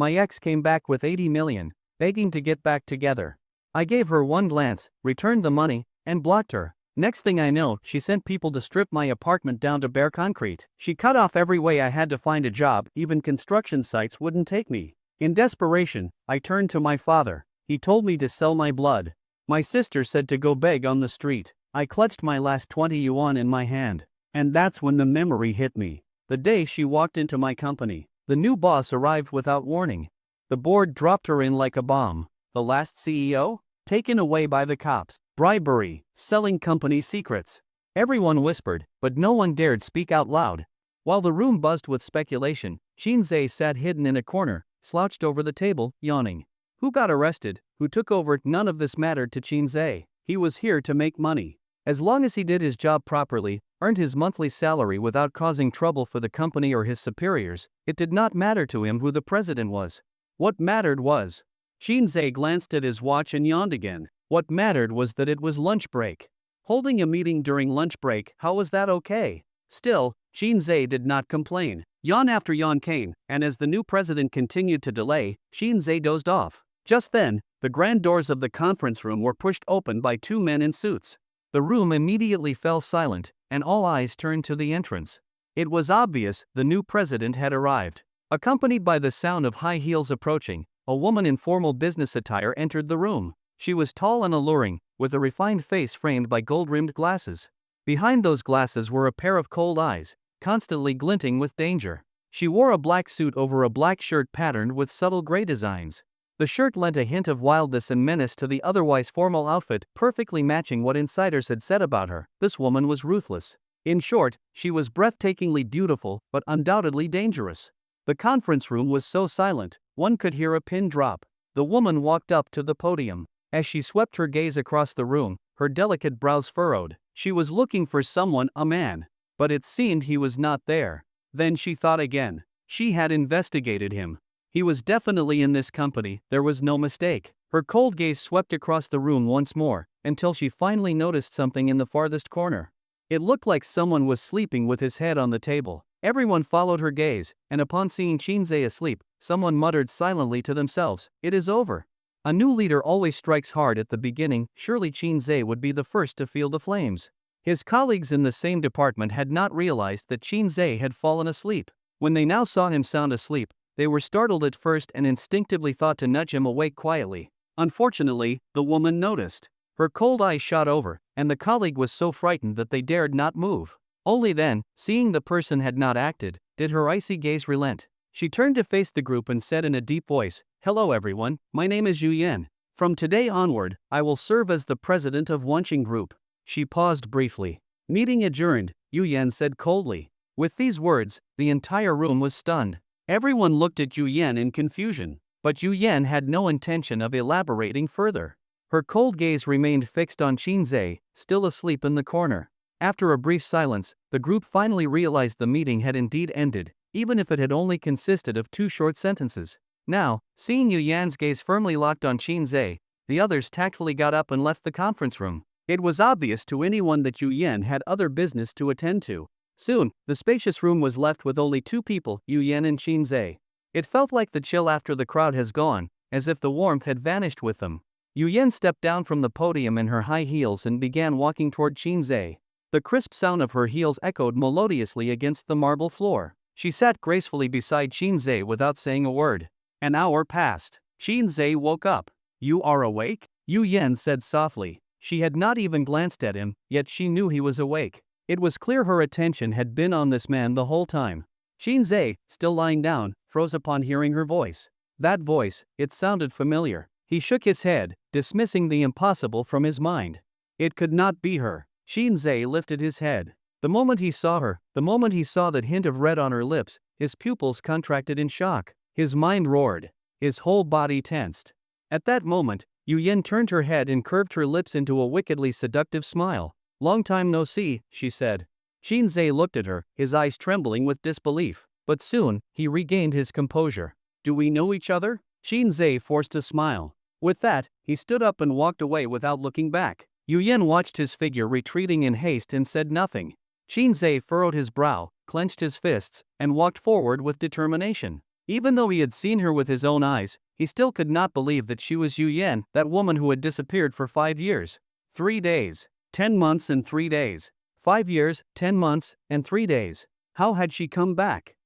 My ex came back with 80 million, begging to get back together. I gave her one glance, returned the money, and blocked her. Next thing I know, she sent people to strip my apartment down to bare concrete. She cut off every way I had to find a job, even construction sites wouldn't take me. In desperation, I turned to my father. He told me to sell my blood. My sister said to go beg on the street. I clutched my last 20 yuan in my hand. And that's when the memory hit me. The day she walked into my company. The new boss arrived without warning. The board dropped her in like a bomb. The last CEO? Taken away by the cops. Bribery. Selling company secrets. Everyone whispered, but no one dared speak out loud. While the room buzzed with speculation, Shinzei sat hidden in a corner, slouched over the table, yawning. Who got arrested? Who took over? None of this mattered to Shinzei. He was here to make money. As long as he did his job properly, earned his monthly salary without causing trouble for the company or his superiors, it did not matter to him who the president was. What mattered was. Shinzei glanced at his watch and yawned again. What mattered was that it was lunch break. Holding a meeting during lunch break, how was that okay? Still, Shinzei did not complain. Yawn after yawn came, and as the new president continued to delay, Shinzei dozed off. Just then, the grand doors of the conference room were pushed open by two men in suits. The room immediately fell silent, and all eyes turned to the entrance. It was obvious the new president had arrived. Accompanied by the sound of high heels approaching, a woman in formal business attire entered the room. She was tall and alluring, with a refined face framed by gold-rimmed glasses. Behind those glasses were a pair of cold eyes, constantly glinting with danger. She wore a black suit over a black shirt patterned with subtle gray designs. The shirt lent a hint of wildness and menace to the otherwise formal outfit, perfectly matching what insiders had said about her. This woman was ruthless. In short, she was breathtakingly beautiful, but undoubtedly dangerous. The conference room was so silent, one could hear a pin drop. The woman walked up to the podium. As she swept her gaze across the room, her delicate brows furrowed. She was looking for someone, a man. But it seemed he was not there. Then she thought again. She had investigated him. He was definitely in this company, there was no mistake. Her cold gaze swept across the room once more, until she finally noticed something in the farthest corner. It looked like someone was sleeping with his head on the table. Everyone followed her gaze, and upon seeing Shinzei asleep, someone muttered silently to themselves, "It is over." A new leader always strikes hard at the beginning. Surely Shinzei would be the first to feel the flames. His colleagues in the same department had not realized that Shinzei had fallen asleep. When they now saw him sound asleep, they were startled at first and instinctively thought to nudge him awake quietly. Unfortunately, the woman noticed. Her cold eyes shot over, and the colleague was so frightened that they dared not move. Only then, seeing the person had not acted, did her icy gaze relent. She turned to face the group and said in a deep voice, "Hello everyone, my name is Yu Yan. From today onward, I will serve as the president of Wanqing Group." She paused briefly. Meeting adjourned, Yu Yan said coldly. With these words, the entire room was stunned. Everyone looked at Yu Yan in confusion, but Yu Yan had no intention of elaborating further. Her cold gaze remained fixed on Shinzei, still asleep in the corner. After a brief silence, the group finally realized the meeting had indeed ended, even if it had only consisted of two short sentences. Now, seeing Yu Yan's gaze firmly locked on Shinzei, the others tactfully got up and left the conference room. It was obvious to anyone that Yu Yan had other business to attend to. Soon, the spacious room was left with only two people, Yu Yan and Shinzei. It felt like the chill after the crowd has gone, as if the warmth had vanished with them. Yu Yan stepped down from the podium in her high heels and began walking toward Shinzei. The crisp sound of her heels echoed melodiously against the marble floor. She sat gracefully beside Shinzei without saying a word. An hour passed. Shinzei woke up. "You are awake?" Yu Yan said softly. She had not even glanced at him, yet she knew he was awake. It was clear her attention had been on this man the whole time. Shinzei, still lying down, froze upon hearing her voice. That voice, it sounded familiar. He shook his head, dismissing the impossible from his mind. It could not be her. Shinzei lifted his head. The moment he saw her, the moment he saw that hint of red on her lips, his pupils contracted in shock. His mind roared. His whole body tensed. At that moment, Yu Yan turned her head and curved her lips into a wickedly seductive smile. "Long time no see," she said. Shinzei looked at her, his eyes trembling with disbelief. But soon, he regained his composure. "Do we know each other?" Shinzei forced a smile. With that, he stood up and walked away without looking back. Yu Yan watched his figure retreating in haste and said nothing. Shinzei furrowed his brow, clenched his fists, and walked forward with determination. Even though he had seen her with his own eyes, he still could not believe that she was Yu Yan, that woman who had disappeared for 5 years. 3 days. 10 months and 3 days. 5 years, 10 months, and 3 days. How had she come back?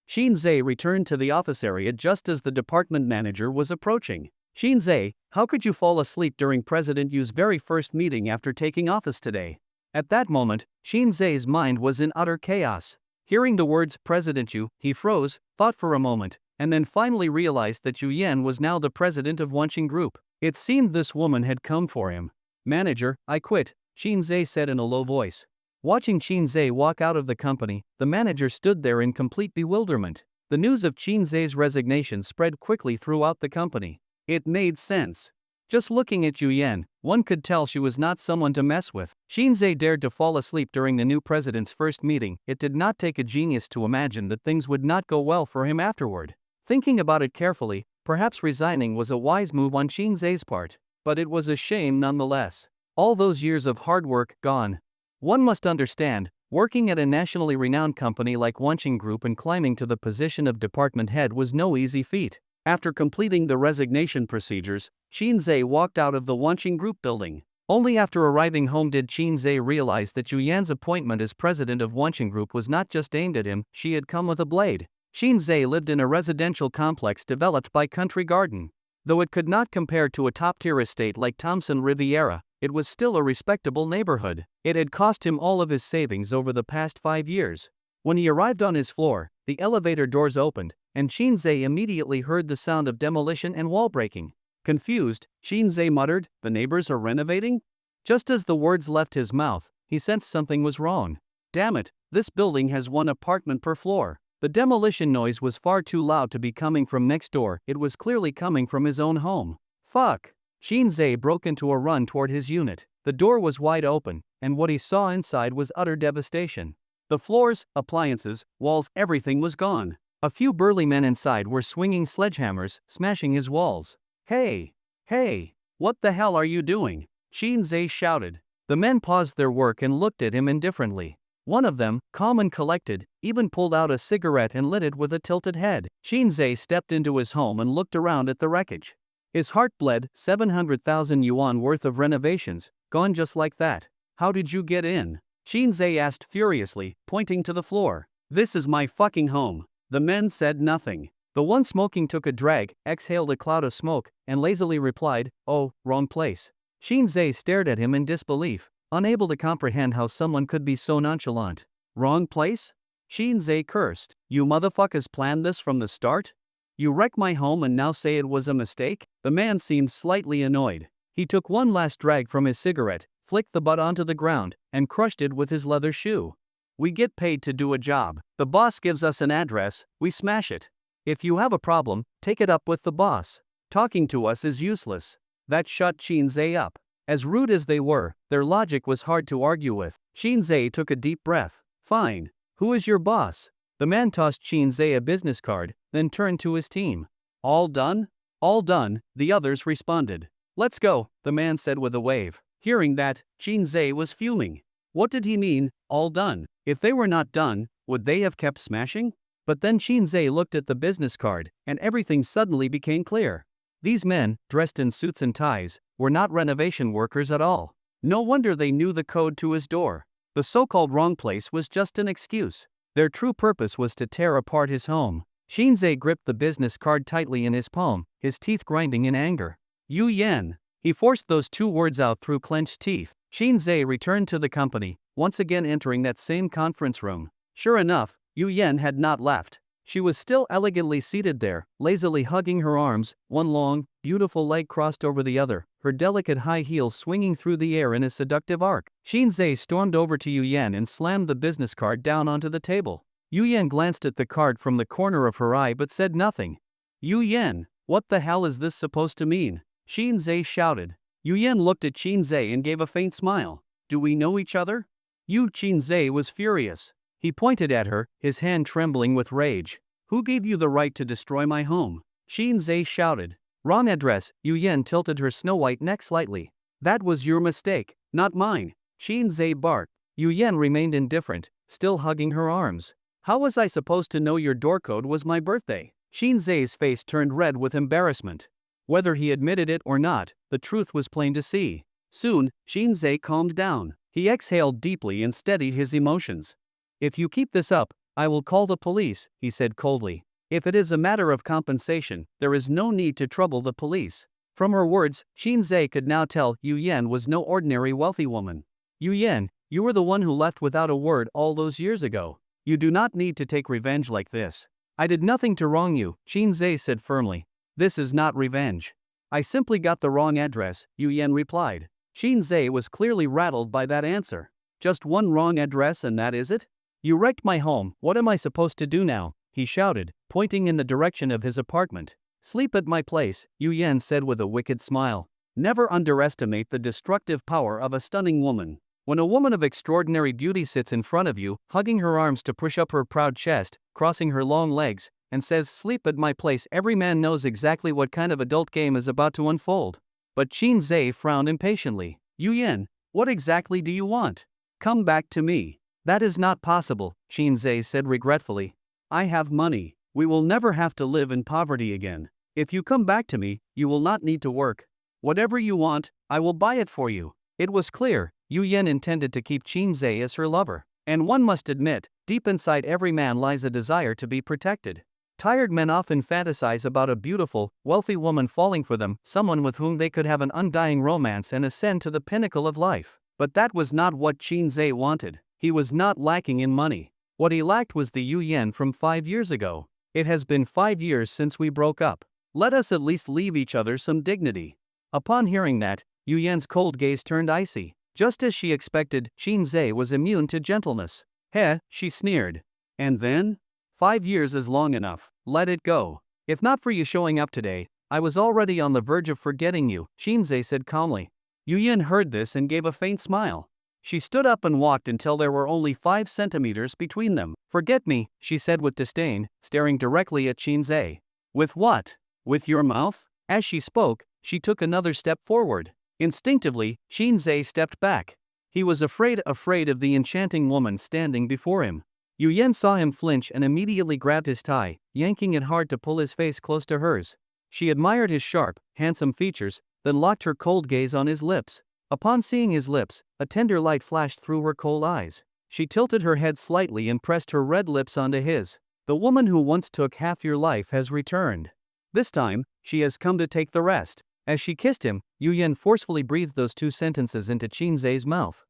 Shinzei returned to the office area just as the department manager was approaching. Shinzei, how could you fall asleep during President Yu's very first meeting after taking office today? At that moment, Shinzei's mind was in utter chaos. Hearing the words President Yu, he froze, thought for a moment, and then finally realized that Yu Yan was now the president of Wanqing Group. It seemed this woman had come for him. Manager, I quit, Shinzei said in a low voice. Watching Shinzei walk out of the company, the manager stood there in complete bewilderment. The news of Shinzei's resignation spread quickly throughout the company. It made sense. Just looking at Yu Yan, one could tell she was not someone to mess with. Shinzei dared to fall asleep during the new president's first meeting. It did not take a genius to imagine that things would not go well for him afterward. Thinking about it carefully, perhaps resigning was a wise move on Shinzei's part. But it was a shame nonetheless. All those years of hard work gone. One must understand, working at a nationally renowned company like Wanqing Group and climbing to the position of department head was no easy feat. After completing the resignation procedures, Shinzei walked out of the Wanqing Group building. Only after arriving home did Shinzei realize that Yu Yan's appointment as president of Wanqing Group was not just aimed at him, she had come with a blade. Shinzei lived in a residential complex developed by Country Garden. Though it could not compare to a top-tier estate like Thompson Riviera, it was still a respectable neighborhood. It had cost him all of his savings over the past 5 years. When he arrived on his floor, the elevator doors opened, and Shinzei immediately heard the sound of demolition and wall breaking. Confused, Shinzei muttered, "The neighbors are renovating?" Just as the words left his mouth, he sensed something was wrong. Damn it, this building has 1 apartment per floor. The demolition noise was far too loud to be coming from next door, it was clearly coming from his own home. Fuck! Shinzei broke into a run toward his unit. The door was wide open, and what he saw inside was utter devastation. The floors, appliances, walls, everything was gone. A few burly men inside were swinging sledgehammers, smashing his walls. Hey! Hey! What the hell are you doing? Shinzei shouted. The men paused their work and looked at him indifferently. One of them, calm and collected, even pulled out a cigarette and lit it with a tilted head. Shinzei stepped into his home and looked around at the wreckage. His heart bled. 700,000 yuan worth of renovations, gone just like that. How did you get in? Shinzei asked furiously, pointing to the floor. This is my fucking home. The men said nothing. The one smoking took a drag, exhaled a cloud of smoke, and lazily replied, "Oh, wrong place." Shinzei stared at him in disbelief, unable to comprehend how someone could be so nonchalant. Wrong place? Shinzei cursed. You motherfuckers planned this from the start? You wrecked my home and now say it was a mistake? The man seemed slightly annoyed. He took one last drag from his cigarette, flicked the butt onto the ground, and crushed it with his leather shoe. We get paid to do a job. The boss gives us an address, we smash it. If you have a problem, take it up with the boss. Talking to us is useless. That shut Shinzei up. As rude as they were, their logic was hard to argue with. Shinzei took a deep breath. Fine. Who is your boss? The man tossed Shinzei a business card, then turned to his team. All done? All done, the others responded. Let's go, the man said with a wave. Hearing that, Shinzei was fuming. What did he mean, all done? If they were not done, would they have kept smashing? But then Shinzei looked at the business card, and everything suddenly became clear. These men, dressed in suits and ties, were not renovation workers at all. No wonder they knew the code to his door. The so-called wrong place was just an excuse. Their true purpose was to tear apart his home. Shinzei gripped the business card tightly in his palm, his teeth grinding in anger. Yu Yan. He forced those 2 words out through clenched teeth. Shinzei returned to the company, once again entering that same conference room. Sure enough, Yu Yan had not left. She was still elegantly seated there, lazily hugging her arms, one long, beautiful leg crossed over the other, her delicate high heels swinging through the air in a seductive arc. Shinzei stormed over to Yu Yan and slammed the business card down onto the table. Yu Yan glanced at the card from the corner of her eye but said nothing. Yu Yan, what the hell is this supposed to mean? Shinzei shouted. Yu Yan looked at Shinzei and gave a faint smile. Do we know each other? Shinzei was furious. He pointed at her, his hand trembling with rage. Who gave you the right to destroy my home? Shinzei shouted. Wrong address. Yu Yan tilted her snow-white neck slightly. That was your mistake, not mine. Shinzei barked. Yu Yan remained indifferent, still hugging her arms. How was I supposed to know your door code was my birthday? Shinzei's face turned red with embarrassment. Whether he admitted it or not, the truth was plain to see. Soon, Shinzei calmed down. He exhaled deeply and steadied his emotions. If you keep this up, I will call the police, he said coldly. If it is a matter of compensation, there is no need to trouble the police. From her words, Shinzei could now tell Yu Yan was no ordinary wealthy woman. Yu Yan, you were the one who left without a word all those years ago. You do not need to take revenge like this. I did nothing to wrong you, Shinzei said firmly. This is not revenge. I simply got the wrong address, Yu Yan replied. Shinzei was clearly rattled by that answer. Just one wrong address and that is it? You wrecked my home, what am I supposed to do now? He shouted, pointing in the direction of his apartment. Sleep at my place, Yu Yan said with a wicked smile. Never underestimate the destructive power of a stunning woman. When a woman of extraordinary beauty sits in front of you, hugging her arms to push up her proud chest, crossing her long legs, and says sleep at my place, every man knows exactly what kind of adult game is about to unfold. But Shinzei frowned impatiently. Yu Yan, what exactly do you want? Come back to me. That is not possible, Shinzei said regretfully. I have money. We will never have to live in poverty again. If you come back to me, you will not need to work. Whatever you want, I will buy it for you. It was clear, Yu Yan intended to keep Shinzei as her lover. And one must admit, deep inside every man lies a desire to be protected. Tired men often fantasize about a beautiful, wealthy woman falling for them, someone with whom they could have an undying romance and ascend to the pinnacle of life. But that was not what Shinzei wanted. He was not lacking in money. What he lacked was the Yu Yan from 5 years ago. It has been 5 years since we broke up. Let us at least leave each other some dignity. Upon hearing that, Yu Yan's cold gaze turned icy. Just as she expected, Shinzei was immune to gentleness. Heh, she sneered. And then? 5 years is long enough. Let it go. If not for you showing up today, I was already on the verge of forgetting you, Shinzei said calmly. Yu Yan heard this and gave a faint smile. She stood up and walked until there were only 5 centimeters between them. Forget me, she said with disdain, staring directly at Shinzei. With what? With your mouth? As she spoke, she took another step forward. Instinctively, Shinzei stepped back. He was afraid of the enchanting woman standing before him. Yu Yan saw him flinch and immediately grabbed his tie, yanking it hard to pull his face close to hers. She admired his sharp, handsome features, then locked her cold gaze on his lips. Upon seeing his lips, a tender light flashed through her cold eyes. She tilted her head slightly and pressed her red lips onto his. The woman who once took half your life has returned. This time, she has come to take the rest. As she kissed him, Yu Yan forcefully breathed those 2 sentences into Shinzei's mouth.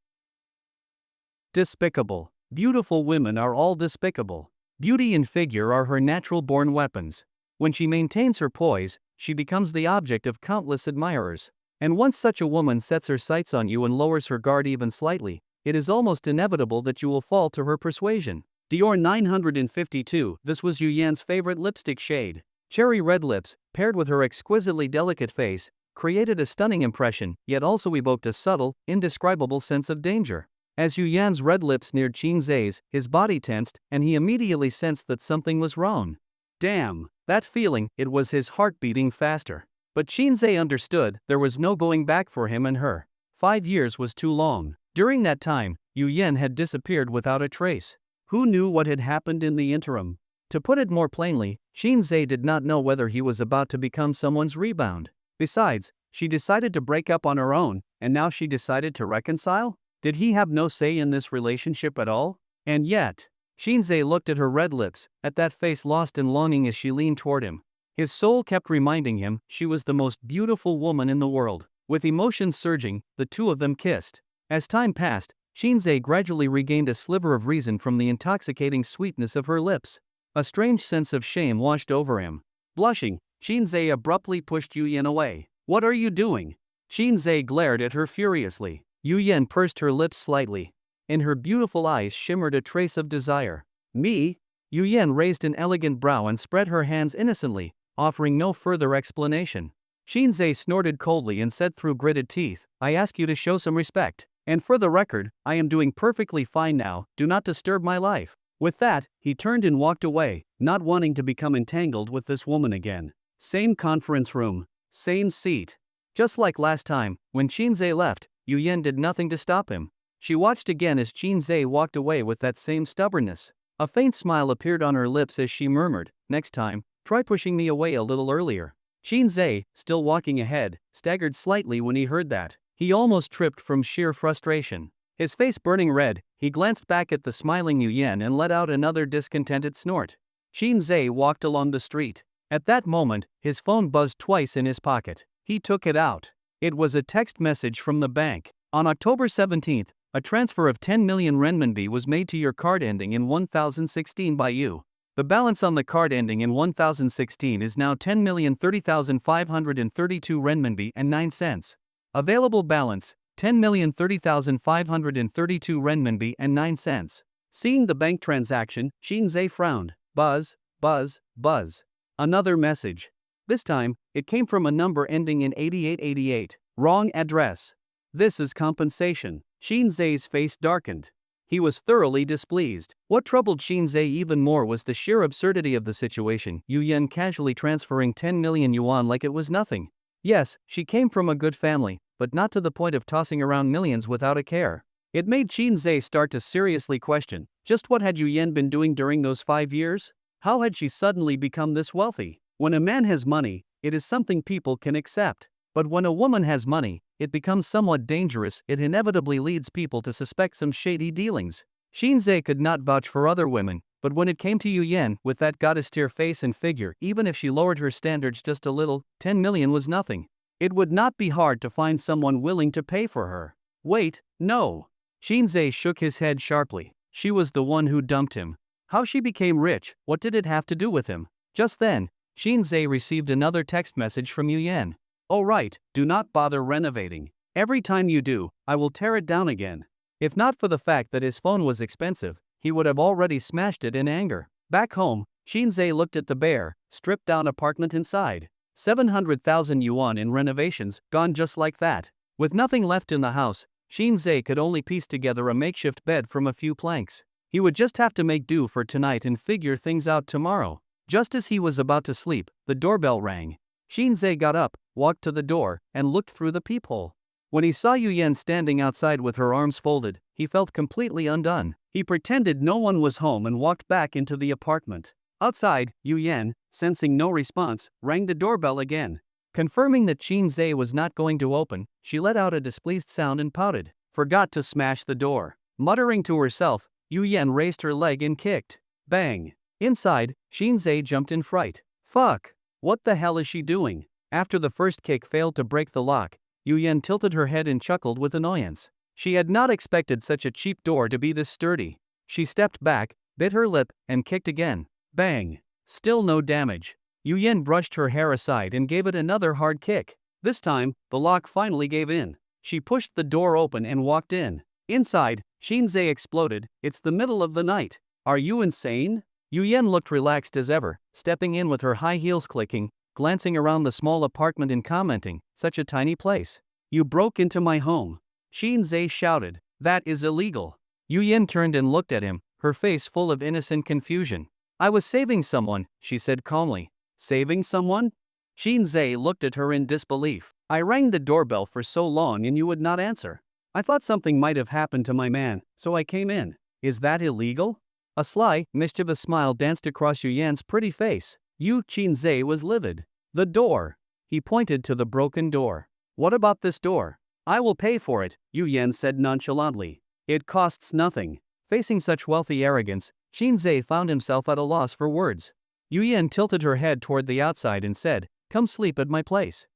Despicable. Beautiful women are all despicable. Beauty and figure are her natural-born weapons. When she maintains her poise, she becomes the object of countless admirers. And once such a woman sets her sights on you and lowers her guard even slightly, it is almost inevitable that you will fall to her persuasion. Dior 952. This was Yu Yan's favorite lipstick shade. Cherry red lips, paired with her exquisitely delicate face, created a stunning impression, yet also evoked a subtle, indescribable sense of danger. As Yu Yan's red lips neared Shinzei's, his body tensed, and he immediately sensed that something was wrong. Damn, that feeling, it was his heart beating faster. But Shinzei understood there was no going back for him and her. 5 years was too long. During that time, Yu Yan had disappeared without a trace. Who knew what had happened in the interim? To put it more plainly, Shinzei did not know whether he was about to become someone's rebound. Besides, she decided to break up on her own, and now she decided to reconcile? Did he have no say in this relationship at all? And yet, Shinzei looked at her red lips, at that face lost in longing as she leaned toward him. His soul kept reminding him she was the most beautiful woman in the world. With emotions surging, the two of them kissed. As time passed, Shinzei gradually regained a sliver of reason from the intoxicating sweetness of her lips. A strange sense of shame washed over him. Blushing, Shinzei abruptly pushed Yu Yan away. What are you doing? Shinzei glared at her furiously. Yu Yan pursed her lips slightly. In her beautiful eyes shimmered a trace of desire. Me? Yu Yan raised an elegant brow and spread her hands innocently, offering no further explanation. Shinzei snorted coldly and said through gritted teeth, I ask you to show some respect. And for the record, I am doing perfectly fine now, do not disturb my life. With that, he turned and walked away, not wanting to become entangled with this woman again. Same conference room, same seat. Just like last time, when Shinzei left, Yu Yan did nothing to stop him. She watched again as Shinzei walked away with that same stubbornness. A faint smile appeared on her lips as she murmured, "Next time, try pushing me away a little earlier." Shinzei, still walking ahead, staggered slightly when he heard that. He almost tripped from sheer frustration. His face burning red, he glanced back at the smiling Yuyen and let out another discontented snort. Shinzei walked along the street. At that moment, his phone buzzed twice in his pocket. He took it out. It was a text message from the bank. On October 17th, a transfer of 10 million renminbi was made to your card ending in 1016 by you. The balance on the card ending in 1016 is now 10,030,532 renminbi and 9 cents. Available balance, 10,030,532 renminbi and 9 cents. Seeing the bank transaction, Shinzei frowned. Buzz, buzz, buzz. Another message. This time, it came from a number ending in 8888. Wrong address. This is compensation. Shinzei's face darkened. He was thoroughly displeased. What troubled Shinzei even more was the sheer absurdity of the situation, Yuyen casually transferring 10 million yuan like it was nothing. Yes, she came from a good family, but not to the point of tossing around millions without a care. It made Shinzei start to seriously question, just what had Yuyen been doing during those 5 years? How had she suddenly become this wealthy? When a man has money, it is something people can accept. But when a woman has money, it becomes somewhat dangerous. It inevitably leads people to suspect some shady dealings. Shinzei could not vouch for other women, but when it came to Yuyen, with that goddess-tier face and figure, even if she lowered her standards just a little, 10 million was nothing. It would not be hard to find someone willing to pay for her. Wait, no. Shinzei shook his head sharply. She was the one who dumped him. How she became rich, what did it have to do with him? Just then, Shinzei received another text message from Yuyen. "Oh right, do not bother renovating. Every time you do, I will tear it down again." If not for the fact that his phone was expensive, he would have already smashed it in anger. Back home, Shinzei looked at the bare, stripped-down apartment inside. 700,000 yuan in renovations, gone just like that. With nothing left in the house, Shinzei could only piece together a makeshift bed from a few planks. He would just have to make do for tonight and figure things out tomorrow. Just as he was about to sleep, the doorbell rang. Shinzei got up, walked to the door, and looked through the peephole. When he saw Yuyen standing outside with her arms folded, he felt completely undone. He pretended no one was home and walked back into the apartment. Outside, Yuyen, sensing no response, rang the doorbell again. Confirming that Shinzei was not going to open, she let out a displeased sound and pouted. Forgot to smash the door. Muttering to herself, Yuyen raised her leg and kicked. Bang! Inside, Shinzei jumped in fright. Fuck! What the hell is she doing? After the first kick failed to break the lock, Yuyen tilted her head and chuckled with annoyance. She had not expected such a cheap door to be this sturdy. She stepped back, bit her lip, and kicked again. Bang! Still no damage. Yuyen brushed her hair aside and gave it another hard kick. This time, the lock finally gave in. She pushed the door open and walked in. Inside, Shinzei exploded. It's the middle of the night. Are you insane? Yuyen looked relaxed as ever, stepping in with her high heels clicking, glancing around the small apartment and commenting, such a tiny place. You broke into my home. Shinzei shouted. That is illegal. Yuyen turned and looked at him, her face full of innocent confusion. I was saving someone, she said calmly. Saving someone? Shinzei looked at her in disbelief. I rang the doorbell for so long and you would not answer. I thought something might have happened to my man, so I came in. Is that illegal? A sly, mischievous smile danced across Yuyen's pretty face. Shinzei was livid. The door. He pointed to the broken door. What about this door? I will pay for it, Yuyen said nonchalantly. It costs nothing. Facing such wealthy arrogance, Shinzei found himself at a loss for words. Yuyen tilted her head toward the outside and said, Come sleep at my place.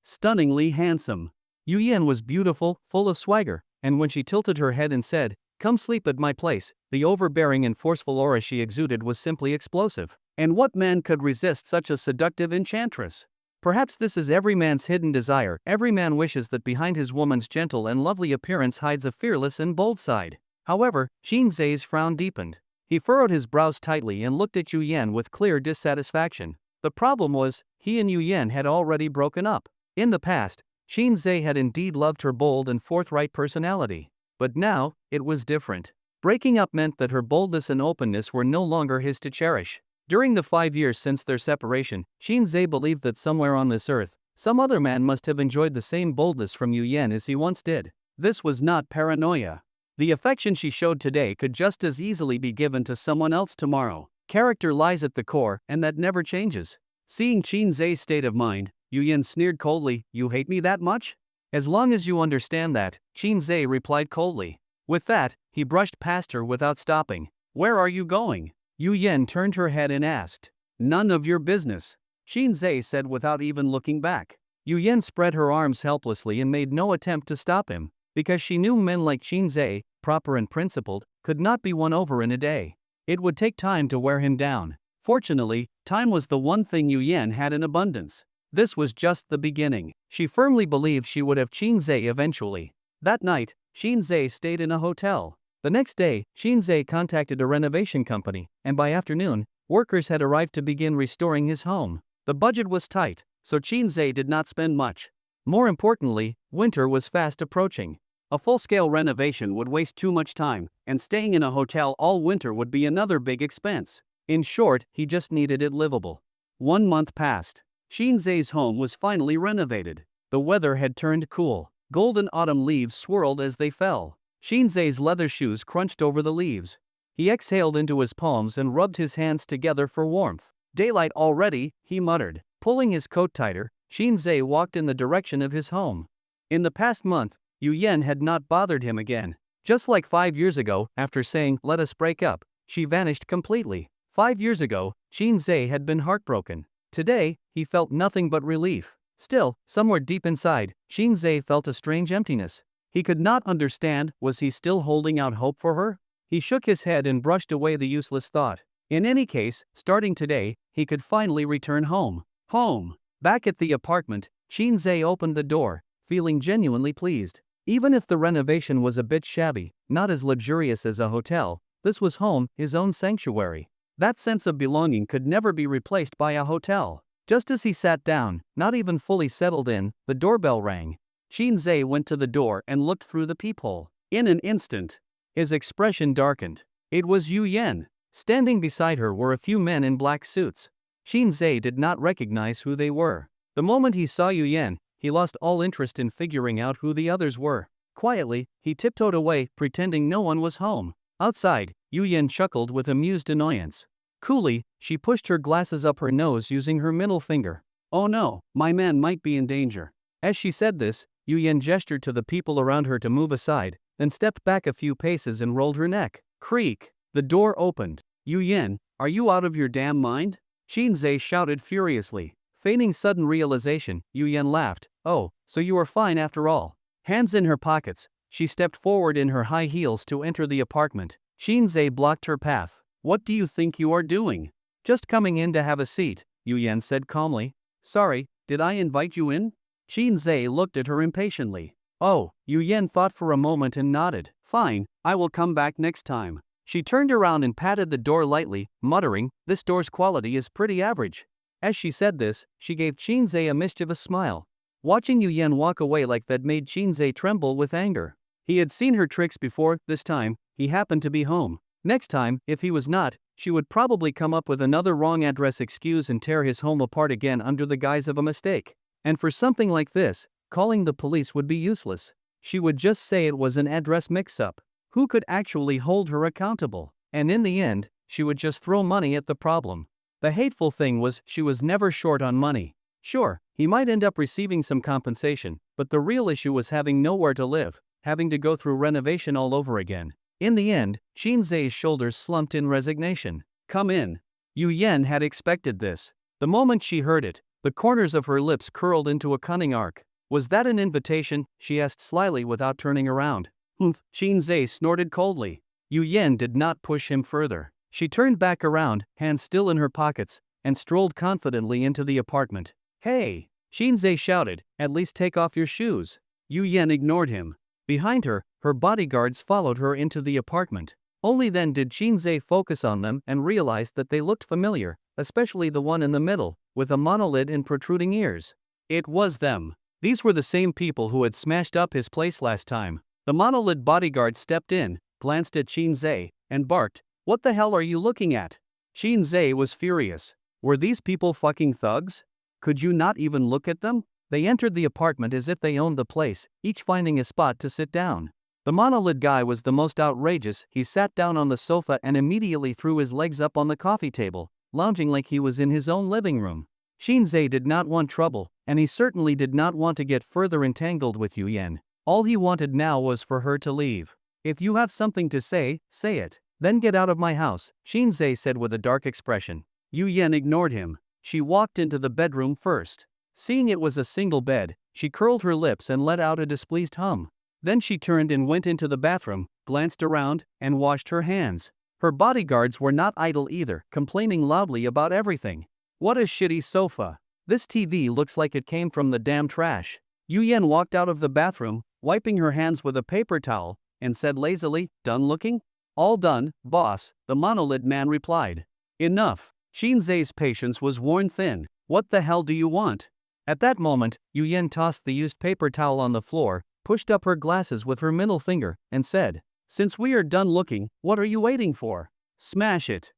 Stunningly handsome. Yuyen was beautiful, full of swagger, and when she tilted her head and said, Come sleep at my place, the overbearing and forceful aura she exuded was simply explosive. And what man could resist such a seductive enchantress? Perhaps this is every man's hidden desire. Every man wishes that behind his woman's gentle and lovely appearance hides a fearless and bold side. However, Shinzei's frown deepened. He furrowed his brows tightly and looked at Yuyen with clear dissatisfaction. The problem was, he and Yuyen had already broken up. In the past, Shinzei had indeed loved her bold and forthright personality. But now, it was different. Breaking up meant that her boldness and openness were no longer his to cherish. During the 5 years since their separation, Shinzei believed that somewhere on this earth, some other man must have enjoyed the same boldness from Yuyen as he once did. This was not paranoia. The affection she showed today could just as easily be given to someone else tomorrow. Character lies at the core, and that never changes. Seeing Qin Zhe's state of mind, Yu Yin sneered coldly, "You hate me that much?" "As long as you understand that," Qin Zhe replied coldly. With that, he brushed past her without stopping. "Where are you going?" Yu Yin turned her head and asked. "None of your business," Qin Zhe said without even looking back. Yu Yin spread her arms helplessly and made no attempt to stop him, because she knew men like Qin Zhe, proper and principled, could not be won over in a day. It would take time to wear him down. Fortunately, time was the one thing Yu Yin had in abundance. This was just the beginning. She firmly believed she would have Qin Zhe eventually. That night, Qin Zhe stayed in a hotel. The next day, Qin Zhe contacted a renovation company, and by afternoon, workers had arrived to begin restoring his home. The budget was tight, so Qin Zhe did not spend much. More importantly, winter was fast approaching. A full-scale renovation would waste too much time, and staying in a hotel all winter would be another big expense. In short, he just needed it livable. 1 month passed. Qin Zhe's home was finally renovated. The weather had turned cool. Golden autumn leaves swirled as they fell. Qin Zhe's leather shoes crunched over the leaves. He exhaled into his palms and rubbed his hands together for warmth. "Daylight already," he muttered. Pulling his coat tighter, Qin Zhe walked in the direction of his home. In the past month, Yu Yin had not bothered him again. Just like 5 years ago, after saying, "Let us break up," she vanished completely. 5 years ago, Qin Zhe had been heartbroken. Today, he felt nothing but relief. Still, somewhere deep inside, Qin Zhe felt a strange emptiness. He could not understand, was he still holding out hope for her? He shook his head and brushed away the useless thought. In any case, starting today, he could finally return home. Home. Back at the apartment, Qin Zhe opened the door, feeling genuinely pleased. Even if the renovation was a bit shabby, not as luxurious as a hotel, this was home, his own sanctuary. That sense of belonging could never be replaced by a hotel. Just as he sat down, not even fully settled in, the doorbell rang. Qin Zhe went to the door and looked through the peephole. In an instant, his expression darkened. It was Yu Yin. Standing beside her were a few men in black suits. Qin Zhe did not recognize who they were. The moment he saw Yu Yin, he lost all interest in figuring out who the others were. Quietly, he tiptoed away, pretending no one was home. Outside, Yu Yin chuckled with amused annoyance. Coolly, she pushed her glasses up her nose using her middle finger. "Oh no, my man might be in danger." As she said this, Yu Yin gestured to the people around her to move aside, then stepped back a few paces and rolled her neck. Creak! The door opened. "Yu Yin, are you out of your damn mind?" Qin Zhe shouted furiously. Feigning sudden realization, Yu Yin laughed. "Oh, so you are fine after all." Hands in her pockets, she stepped forward in her high heels to enter the apartment. Qin Zhe blocked her path. "What do you think you are doing?" "Just coming in to have a seat," Yu Yin said calmly. "Sorry, did I invite you in?" Qin Zhe looked at her impatiently. "Oh," Yu Yin thought for a moment and nodded. "Fine, I will come back next time." She turned around and patted the door lightly, muttering, "This door's quality is pretty average." As she said this, she gave Qin Zhe a mischievous smile. Watching Yu Yin walk away like that made Qin Zhe tremble with anger. He had seen her tricks before. This time, he happened to be home. Next time, if he was not, she would probably come up with another wrong address excuse and tear his home apart again under the guise of a mistake. And for something like this, calling the police would be useless. She would just say it was an address mix-up. Who could actually hold her accountable? And in the end, she would just throw money at the problem. The hateful thing was, she was never short on money. Sure, he might end up receiving some compensation, but the real issue was having nowhere to live, having to go through renovation all over again. In the end, Qin Zhe's shoulders slumped in resignation. "Come in." Yu Yin had expected this. The moment she heard it, the corners of her lips curled into a cunning arc. "Was that an invitation?" she asked slyly without turning around. "Humph," Qin Zhe snorted coldly. Yu Yin did not push him further. She turned back around, hands still in her pockets, and strolled confidently into the apartment. "Hey!" Qin Zhe shouted, "at least take off your shoes." Yu Yin ignored him. Behind her, her bodyguards followed her into the apartment. Only then did Qin Zhe focus on them and realize that they looked familiar, especially the one in the middle, with a monolid and protruding ears. It was them. These were the same people who had smashed up his place last time. The monolid bodyguard stepped in, glanced at Qin Zhe, and barked, "What the hell are you looking at?" Qin Zhe was furious. Were these people fucking thugs? Could you not even look at them? They entered the apartment as if they owned the place, each finding a spot to sit down. The monolid guy was the most outrageous. He sat down on the sofa and immediately threw his legs up on the coffee table, lounging like he was in his own living room. Shinzei did not want trouble, and he certainly did not want to get further entangled with Yu Yen. All he wanted now was for her to leave. If you have something to say, say it. Then get out of my house, Shinzei said with a dark expression. Yu Yen ignored him. She walked into the bedroom first. Seeing it was a single bed, she curled her lips and let out a displeased hum. Then she turned and went into the bathroom, glanced around, and washed her hands. Her bodyguards were not idle either, complaining loudly about everything. What a shitty sofa. This TV looks like it came from the damn trash. Yu Yen walked out of the bathroom, wiping her hands with a paper towel, and said lazily, "Done looking?" "All done, boss," the monolid man replied. "Enough." Shinzei's patience was worn thin. "What the hell do you want?" At that moment, Yu Yen tossed the used paper towel on the floor, pushed up her glasses with her middle finger, and said, "Since we are done looking, what are you waiting for? Smash it."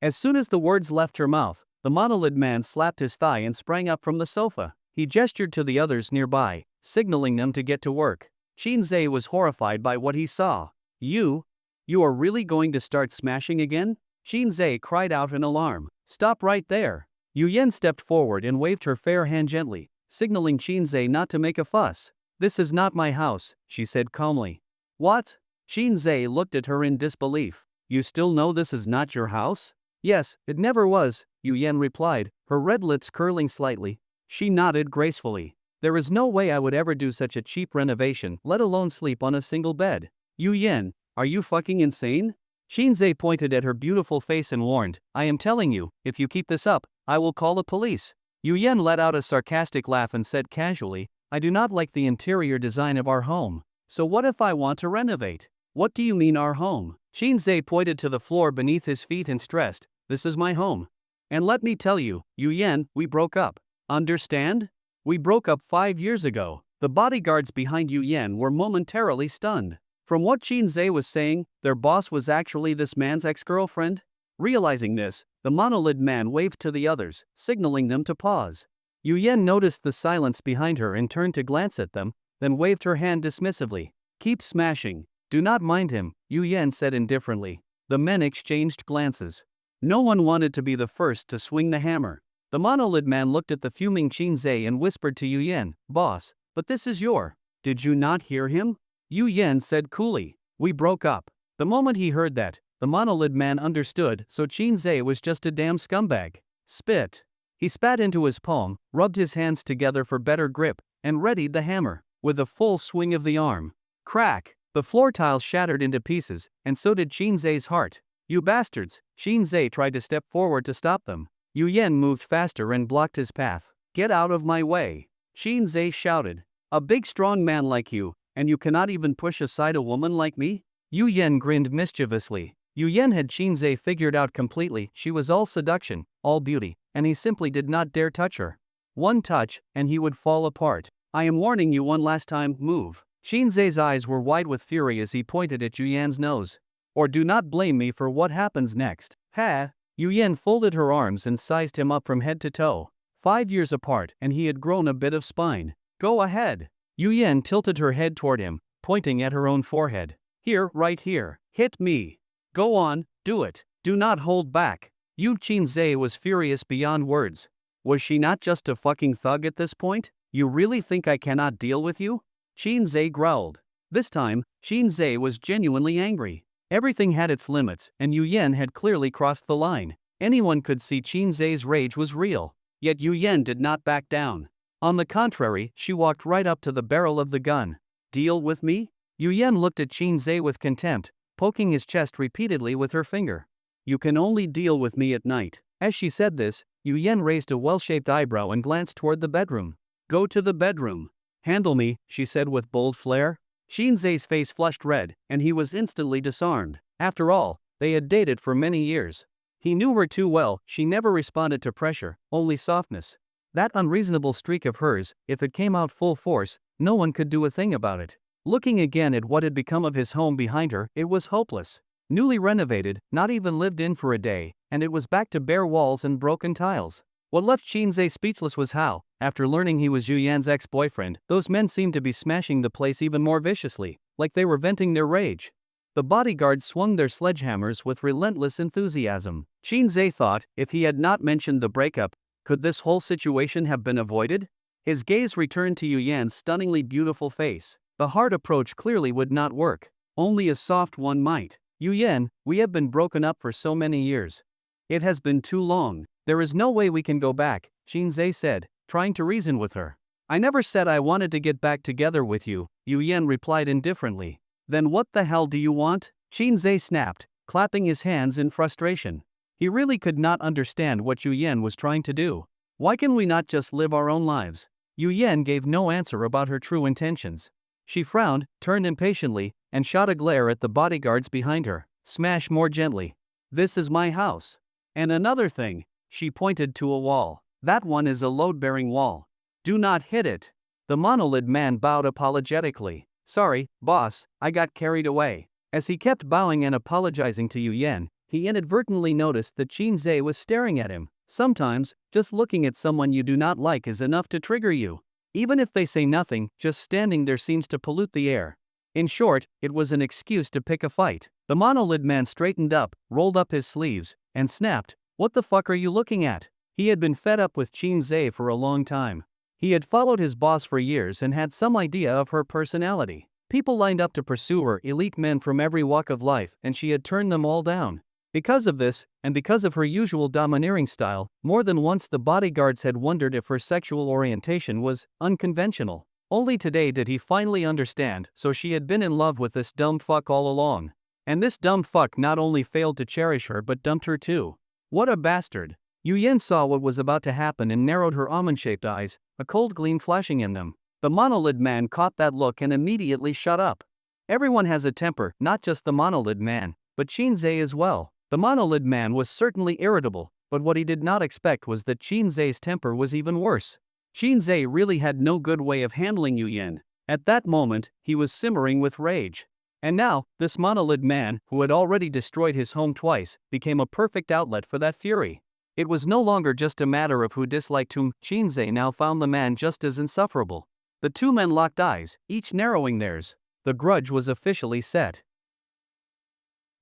As soon as the words left her mouth, the monolid man slapped his thigh and sprang up from the sofa. He gestured to the others nearby, signaling them to get to work. Shinzei was horrified by what he saw. You are really going to start smashing again?" Shinzei cried out in alarm. "Stop right there." Yu Yen stepped forward and waved her fair hand gently, signaling Shinzei not to make a fuss. "This is not my house," she said calmly. "What?" Shinzei looked at her in disbelief. "You still know this is not your house?" "Yes, it never was," Yu Yen replied, her red lips curling slightly. She nodded gracefully. "There is no way I would ever do such a cheap renovation, let alone sleep on a single bed." "Yu Yen, are you fucking insane?" Shinzei pointed at her beautiful face and warned, "I am telling you, if you keep this up, I will call the police." Yu Yen let out a sarcastic laugh and said casually, "I do not like the interior design of our home. So what if I want to renovate?" "What do you mean our home?" Shinzei pointed to the floor beneath his feet and stressed, "This is my home. And let me tell you, Yu Yen, we broke up. Understand? We broke up 5 years ago." The bodyguards behind Yu Yen were momentarily stunned. From what Shinzei was saying, their boss was actually this man's ex-girlfriend? Realizing this, the monolid man waved to the others, signaling them to pause. Yu Yen noticed the silence behind her and turned to glance at them, then waved her hand dismissively. "Keep smashing. Do not mind him," Yu Yen said indifferently. The men exchanged glances. No one wanted to be the first to swing the hammer. The monolid man looked at the fuming Shinzei and whispered to Yu Yen, "Boss, but this is your..." "Did you not hear him?" Yu Yen said coolly. "We broke up." The moment he heard that, the monolid man understood, so Shinzei was just a damn scumbag. Spit. He spat into his palm, rubbed his hands together for better grip, and readied the hammer. With a full swing of the arm. Crack! The floor tiles shattered into pieces, and so did Shinzei's heart. "You bastards!" Shinzei tried to step forward to stop them. Yu Yen moved faster and blocked his path. "Get out of my way!" Shinzei shouted. "A big strong man like you, and you cannot even push aside a woman like me?" Yu Yen grinned mischievously. Yu Yen had Shinzei figured out completely. She was all seduction, all beauty, and he simply did not dare touch her. One touch, and he would fall apart. "I am warning you one last time, move." Shinzei's eyes were wide with fury as he pointed at Yu Yen's nose. "Or do not blame me for what happens next." "Ha!" Yu Yen folded her arms and sized him up from head to toe. 5 years apart, and he had grown a bit of spine. "Go ahead." Yu Yen tilted her head toward him, pointing at her own forehead. "Here, right here. Hit me. Go on, do it. Do not hold back." Yu Shinzei was furious beyond words. Was she not just a fucking thug at this point? "You really think I cannot deal with you?" Shinzei growled. This time, Shinzei was genuinely angry. Everything had its limits, and Yu Yen had clearly crossed the line. Anyone could see Shinzei's rage was real. Yet Yu Yen did not back down. On the contrary, she walked right up to the barrel of the gun. "Deal with me?" Yu Yen looked at Shinzei with contempt, poking his chest repeatedly with her finger. "You can only deal with me at night." As she said this, Yu Yen raised a well-shaped eyebrow and glanced toward the bedroom. "Go to the bedroom. Handle me," she said with bold flair. Shinzei's face flushed red, and he was instantly disarmed. After all, they had dated for many years. He knew her too well. She never responded to pressure, only softness. That unreasonable streak of hers, if it came out full force, no one could do a thing about it. Looking again at what had become of his home behind her, it was hopeless. Newly renovated, not even lived in for a day, and it was back to bare walls and broken tiles. What left Shinzei speechless was how, After learning he was Yu Yan's ex-boyfriend, those men seemed to be smashing the place even more viciously, like they were venting their rage. The bodyguards swung their sledgehammers with relentless enthusiasm. Shinzei thought, if he had not mentioned the breakup, could this whole situation have been avoided? His gaze returned to Yu Yan's stunningly beautiful face. The hard approach clearly would not work. Only a soft one might. Yu Yan, we have been broken up for so many years. It has been too long. There is no way we can go back, Shinzei said, trying to reason with her. I never said I wanted to get back together with you, Yu Yan replied indifferently. Then what the hell do you want? Shinzei snapped, clapping his hands in frustration. He really could not understand what Yu Yan was trying to do. Why can we not just live our own lives? Yu Yan gave no answer about her true intentions. She frowned, turned impatiently, and shot a glare at the bodyguards behind her. Smash more gently. This is my house. And another thing, she pointed to a wall. That one is a load-bearing wall. Do not hit it. The monolid man bowed apologetically. Sorry, boss, I got carried away. As he kept bowing and apologizing to Yu Yan, he inadvertently noticed that Shinzei was staring at him. Sometimes, just looking at someone you do not like is enough to trigger you. Even if they say nothing, just standing there seems to pollute the air. In short, it was an excuse to pick a fight. The monolid man straightened up, rolled up his sleeves, and snapped, "What the fuck are you looking at?" He had been fed up with Shinzei for a long time. He had followed his boss for years and had some idea of her personality. People lined up to pursue her, elite men from every walk of life, and she had turned them all down. Because of this, and because of her usual domineering style, more than once the bodyguards had wondered if her sexual orientation was unconventional. Only today did he finally understand, so she had been in love with this dumb fuck all along. And this dumb fuck not only failed to cherish her but dumped her too. What a bastard. Yu Yan saw what was about to happen and narrowed her almond-shaped eyes, a cold gleam flashing in them. The monolid man caught that look and immediately shut up. Everyone has a temper, not just the monolid man, but Shinzei as well. The monolid man was certainly irritable, but what he did not expect was that Shinzei's temper was even worse. Shinzei really had no good way of handling Yu Yan. At that moment, he was simmering with rage. And now, this monolid man, who had already destroyed his home twice, became a perfect outlet for that fury. It was no longer just a matter of who disliked whom. Shinzei now found the man just as insufferable. The two men locked eyes, each narrowing theirs. The grudge was officially set.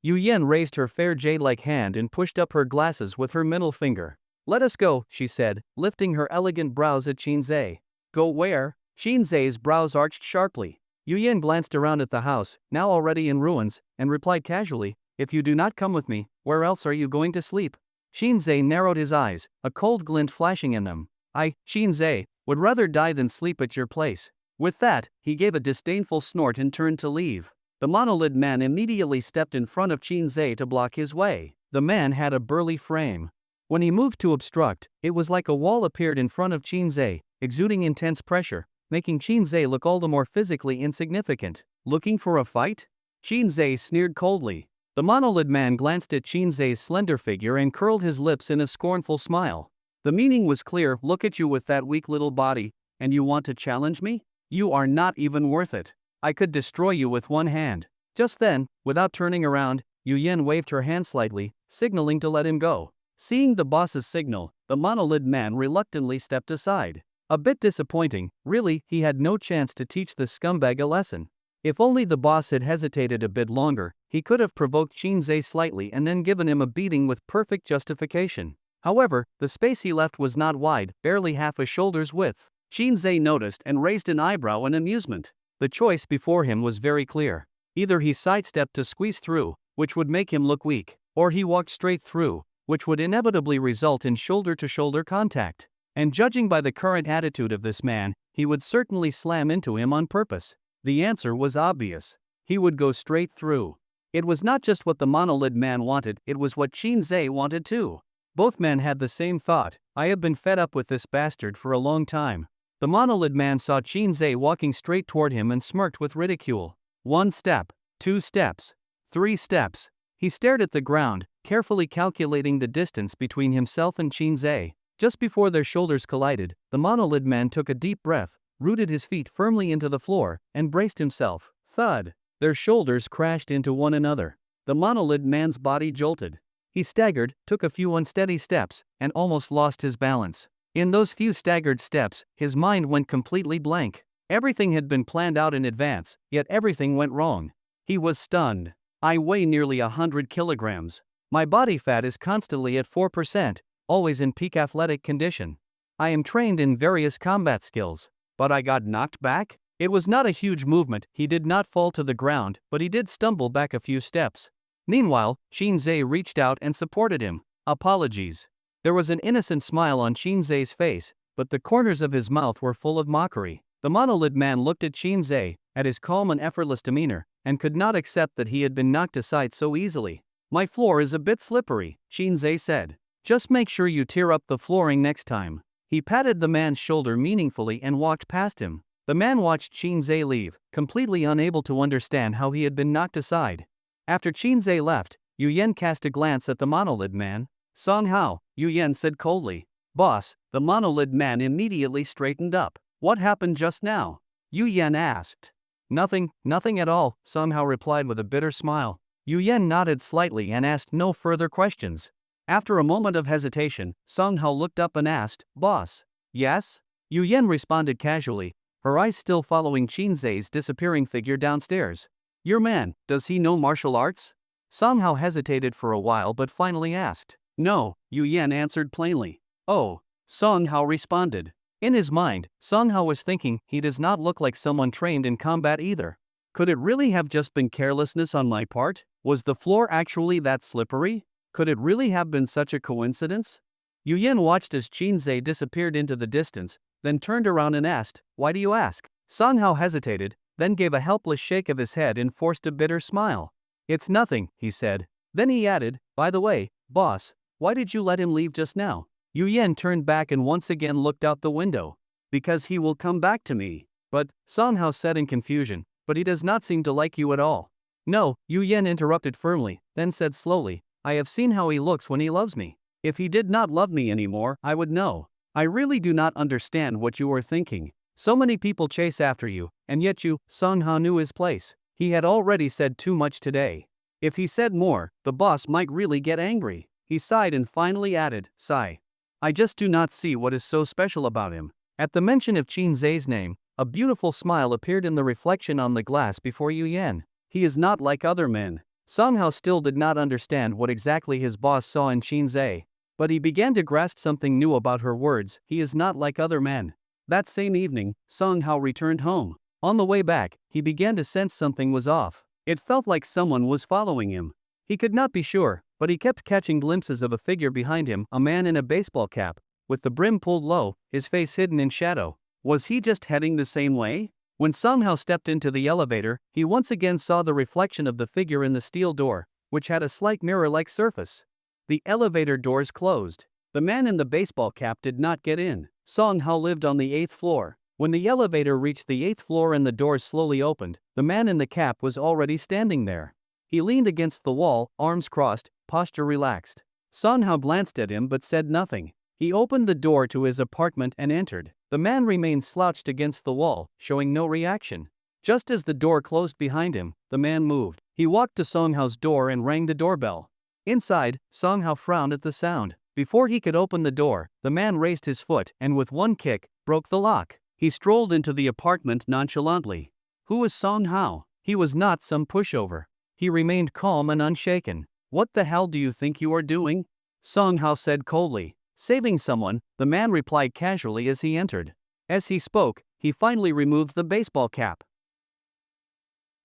Yu Yan raised her fair jade-like hand and pushed up her glasses with her middle finger. "Let us go," she said, lifting her elegant brows at Shinzei. "Go where?" Shinzei's brows arched sharply. Yu Yan glanced around at the house, now already in ruins, and replied casually, "If you do not come with me, where else are you going to sleep?" Shinzei narrowed his eyes, a cold glint flashing in them. Shinzei, would rather die than sleep at your place." With that, he gave a disdainful snort and turned to leave. The monolid man immediately stepped in front of Shinzei to block his way. The man had a burly frame. When he moved to obstruct, it was like a wall appeared in front of Shinzei, exuding intense pressure, making Shinzei look all the more physically insignificant. "Looking for a fight?" Shinzei sneered coldly. The monolid man glanced at Shinzei's slender figure and curled his lips in a scornful smile. The meaning was clear. Look at you with that weak little body, and you want to challenge me? You are not even worth it. I could destroy you with one hand. Just then, without turning around, Yu Yan waved her hand slightly, signaling to let him go. Seeing the boss's signal, the monolid man reluctantly stepped aside. A bit disappointing, really. He had no chance to teach the scumbag a lesson. If only the boss had hesitated a bit longer, he could have provoked Shinzei slightly and then given him a beating with perfect justification. However, the space he left was not wide, barely half a shoulder's width. Shinzei noticed and raised an eyebrow in amusement. The choice before him was very clear. Either he sidestepped to squeeze through, which would make him look weak, or he walked straight through, which would inevitably result in shoulder-to-shoulder contact. And judging by the current attitude of this man, he would certainly slam into him on purpose. The answer was obvious. He would go straight through. It was not just what the monolid man wanted, it was what Shinzei wanted too. Both men had the same thought. I have been fed up with this bastard for a long time. The monolid man saw Shinzei walking straight toward him and smirked with ridicule. 1 step, 2 steps, 3 steps. He stared at the ground, carefully calculating the distance between himself and Shinzei. Just before their shoulders collided, the monolid man took a deep breath, rooted his feet firmly into the floor, and braced himself. Thud! Their shoulders crashed into one another. The monolid man's body jolted. He staggered, took a few unsteady steps, and almost lost his balance. In those few staggered steps, his mind went completely blank. Everything had been planned out in advance, yet everything went wrong. He was stunned. I weigh nearly 100 kilograms. My body fat is constantly at 4%, always in peak athletic condition. I am trained in various combat skills. But I got knocked back? It was not a huge movement, he did not fall to the ground, but he did stumble back a few steps. Meanwhile, Shinzei reached out and supported him. Apologies. There was an innocent smile on Shinzei's face, but the corners of his mouth were full of mockery. The monolid man looked at Shinzei, at his calm and effortless demeanor, and could not accept that he had been knocked aside so easily. My floor is a bit slippery, Shinzei said. Just make sure you tear up the flooring next time. He patted the man's shoulder meaningfully and walked past him. The man watched Shinzei leave, completely unable to understand how he had been knocked aside. After Shinzei left, Yu Yen cast a glance at the monolid man. Song Hao, Yu Yen said coldly. Boss, the monolid man immediately straightened up. What happened just now? Yu Yen asked. Nothing at all, Song Hao replied with a bitter smile. Yu Yen nodded slightly and asked no further questions. After a moment of hesitation, Song Hao looked up and asked, Boss? Yes? Yu Yen responded casually, her eyes still following Shinzei's disappearing figure downstairs. Your man, does he know martial arts? Song Hao hesitated for a while but finally asked. No, Yu Yen answered plainly. Oh, Song Hao responded. In his mind, Song Hao was thinking he does not look like someone trained in combat either. Could it really have just been carelessness on my part? Was the floor actually that slippery? Could it really have been such a coincidence? Yu Yen watched as Shinzei disappeared into the distance, then turned around and asked, Why do you ask? Song Hao hesitated, then gave a helpless shake of his head and forced a bitter smile. It's nothing, he said. Then he added, By the way, boss, why did you let him leave just now? Yu Yen turned back and once again looked out the window. Because he will come back to me. But, Song Hao said in confusion, but he does not seem to like you at all. No, Yu Yen interrupted firmly, then said slowly, I have seen how he looks when he loves me. If he did not love me anymore, I would know. I really do not understand what you are thinking. So many people chase after you, and yet you, Song Hao knew his place. He had already said too much today. If he said more, the boss might really get angry. He sighed and finally added, Sigh. I just do not see what is so special about him. At the mention of Shinzei's name, a beautiful smile appeared in the reflection on the glass before Yu Yen. He is not like other men. Song Hao still did not understand what exactly his boss saw in Shinzei, but he began to grasp something new about her words, he is not like other men. That same evening, Song Hao returned home. On the way back, he began to sense something was off. It felt like someone was following him. He could not be sure, but he kept catching glimpses of a figure behind him, a man in a baseball cap, with the brim pulled low, his face hidden in shadow. Was he just heading the same way? When Song Hao stepped into the elevator, he once again saw the reflection of the figure in the steel door, which had a slight mirror-like surface. The elevator doors closed. The man in the baseball cap did not get in. Song Hao lived on the 8th floor. When the elevator reached the 8th floor and the doors slowly opened, the man in the cap was already standing there. He leaned against the wall, arms crossed, posture relaxed. Song Hao glanced at him but said nothing. He opened the door to his apartment and entered. The man remained slouched against the wall, showing no reaction. Just as the door closed behind him, the man moved. He walked to Song Hao's door and rang the doorbell. Inside, Song Hao frowned at the sound. Before he could open the door, the man raised his foot and with one kick, broke the lock. He strolled into the apartment nonchalantly. Who was Song Hao? He was not some pushover. He remained calm and unshaken. What the hell do you think you are doing? Song Hao said coldly. Saving someone, the man replied casually as he entered. As he spoke, he finally removed the baseball cap.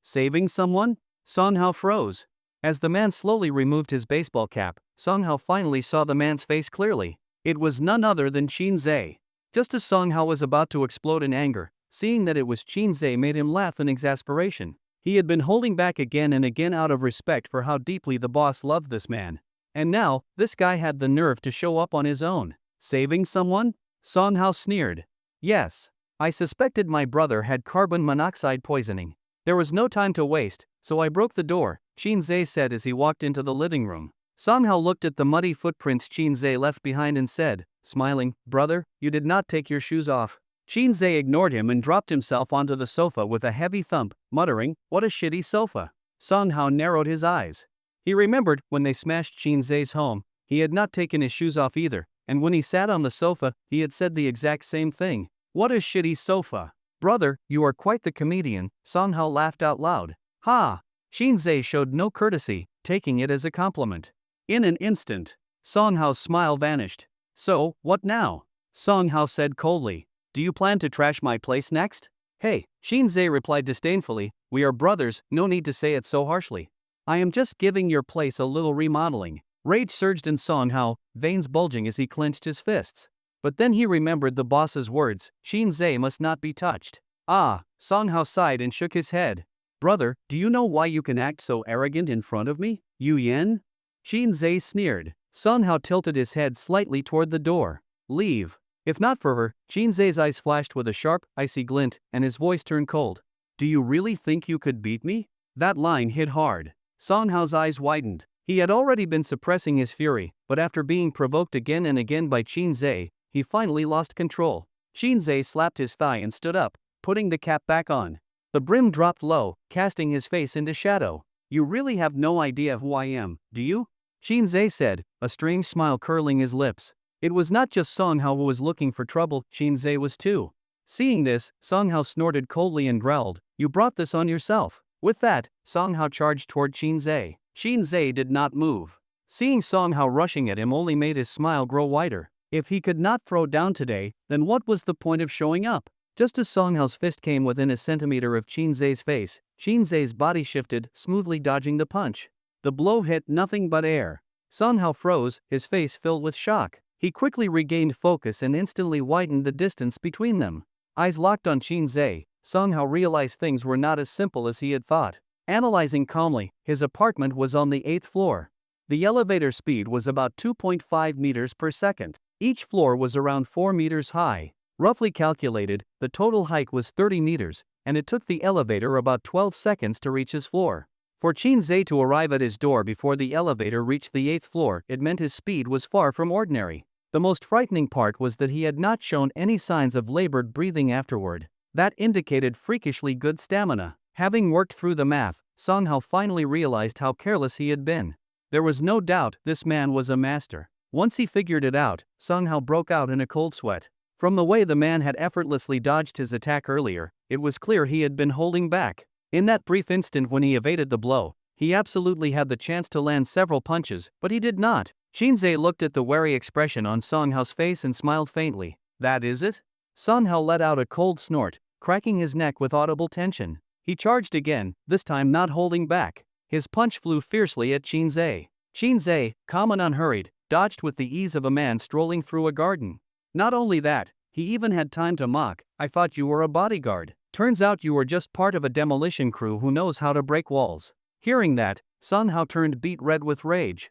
Saving someone? Song Hao froze. As the man slowly removed his baseball cap, Song Hao finally saw the man's face clearly. It was none other than Shinzei. Just as Song Hao was about to explode in anger, seeing that it was Shinzei made him laugh in exasperation. He had been holding back again and again out of respect for how deeply the boss loved this man. And now, this guy had the nerve to show up on his own. Saving someone? Song Hao sneered. Yes. I suspected my brother had carbon monoxide poisoning. There was no time to waste, so I broke the door, Shinzei said as he walked into the living room. Song Hao looked at the muddy footprints Shinzei left behind and said, smiling, Brother, you did not take your shoes off. Shinzei ignored him and dropped himself onto the sofa with a heavy thump, muttering, What a shitty sofa. Song Hao narrowed his eyes. He remembered when they smashed Shinzei's home, he had not taken his shoes off either, and when he sat on the sofa, he had said the exact same thing. What a shitty sofa. Brother, you are quite the comedian, Song Hao laughed out loud. Ha! Shinzei showed no courtesy, taking it as a compliment. In an instant, Song Hao's smile vanished. So, what now? Song Hao said coldly. Do you plan to trash my place next? Hey, Shinzei replied disdainfully, we are brothers, no need to say it so harshly. I am just giving your place a little remodeling. Rage surged in Song Hao, veins bulging as he clenched his fists. But then he remembered the boss's words, Shinzei must not be touched. Ah, Song Hao sighed and shook his head. Brother, do you know why you can act so arrogant in front of me, Yu Yan? Shinzei sneered. Song Hao tilted his head slightly toward the door. Leave. If not for her, Shinzei's eyes flashed with a sharp, icy glint, and his voice turned cold. Do you really think you could beat me? That line hit hard. Song Hao's eyes widened. He had already been suppressing his fury, but after being provoked again and again by Shinzei, he finally lost control. Shinzei slapped his thigh and stood up, putting the cap back on. The brim dropped low, casting his face into shadow. You really have no idea who I am, do you? Shinzei said, a strange smile curling his lips. It was not just Song Hao who was looking for trouble, Shinzei was too. Seeing this, Song Hao snorted coldly and growled, you brought this on yourself. With that, Song Hao charged toward Shinzei. Shinzei did not move. Seeing Song Hao rushing at him only made his smile grow wider. If he could not throw down today, then what was the point of showing up? Just as Song Hao's fist came within a centimeter of Shinzei's face, Shinzei's body shifted, smoothly dodging the punch. The blow hit nothing but air. Song Hao froze, his face filled with shock. He quickly regained focus and instantly widened the distance between them. Eyes locked on Shinzei, Song Hao realized things were not as simple as he had thought. Analyzing calmly, his apartment was on the 8th floor. The elevator speed was about 2.5 meters per second. Each floor was around 4 meters high. Roughly calculated, the total height was 30 meters, and it took the elevator about 12 seconds to reach his floor. For Shinzei to arrive at his door before the elevator reached the 8th floor, it meant his speed was far from ordinary. The most frightening part was that he had not shown any signs of labored breathing afterward. That indicated freakishly good stamina. Having worked through the math, Song Hao finally realized how careless he had been. There was no doubt this man was a master. Once he figured it out, Song Hao broke out in a cold sweat. From the way the man had effortlessly dodged his attack earlier, it was clear he had been holding back. In that brief instant when he evaded the blow, he absolutely had the chance to land several punches, but he did not. Shinzei looked at the wary expression on Song Hao's face and smiled faintly. That is it? Song Hao let out a cold snort, cracking his neck with audible tension. He charged again, this time not holding back. His punch flew fiercely at Shinzei. Shinzei, calm and unhurried, dodged with the ease of a man strolling through a garden. Not only that, he even had time to mock, I thought you were a bodyguard. Turns out you were just part of a demolition crew who knows how to break walls. Hearing that, Song Hao turned beet red with rage.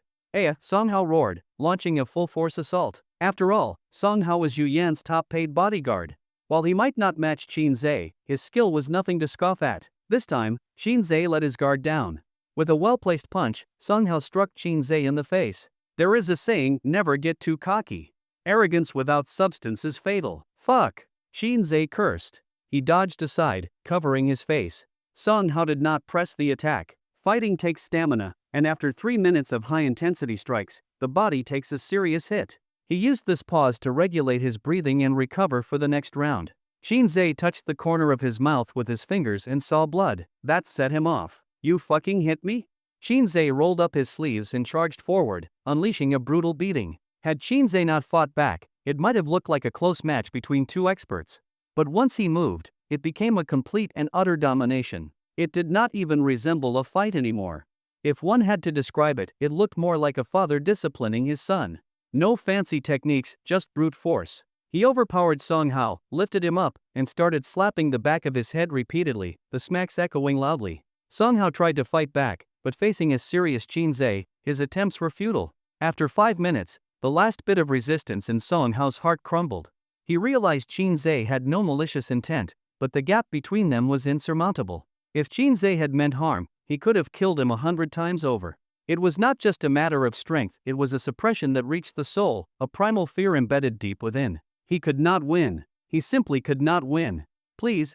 Song Hao roared, launching a full-force assault. After all, Song Hao was Yu Yan's top-paid bodyguard. While he might not match Shinzei, his skill was nothing to scoff at. This time, Shinzei let his guard down. With a well-placed punch, Song Hao struck Shinzei in the face. There is a saying, never get too cocky. Arrogance without substance is fatal. Fuck! Shinzei cursed. He dodged aside, covering his face. Song Hao did not press the attack. Fighting takes stamina, and after 3 minutes of high-intensity strikes, the body takes a serious hit. He used this pause to regulate his breathing and recover for the next round. Shinzei touched the corner of his mouth with his fingers and saw blood. That set him off. You fucking hit me? Shinzei rolled up his sleeves and charged forward, unleashing a brutal beating. Had Shinzei not fought back, it might have looked like a close match between two experts. But once he moved, it became a complete and utter domination. It did not even resemble a fight anymore. If one had to describe it, it looked more like a father disciplining his son. No fancy techniques, just brute force. He overpowered Song Hao, lifted him up, and started slapping the back of his head repeatedly, the smacks echoing loudly. Song Hao tried to fight back, but facing a serious Shinzei, his attempts were futile. After 5 minutes, the last bit of resistance in Song Hao's heart crumbled. He realized Shinzei had no malicious intent, but the gap between them was insurmountable. If Shinzei had meant harm, he could have killed him 100 times over. It was not just a matter of strength, it was a suppression that reached the soul, a primal fear embedded deep within. He could not win. He simply could not win. Please,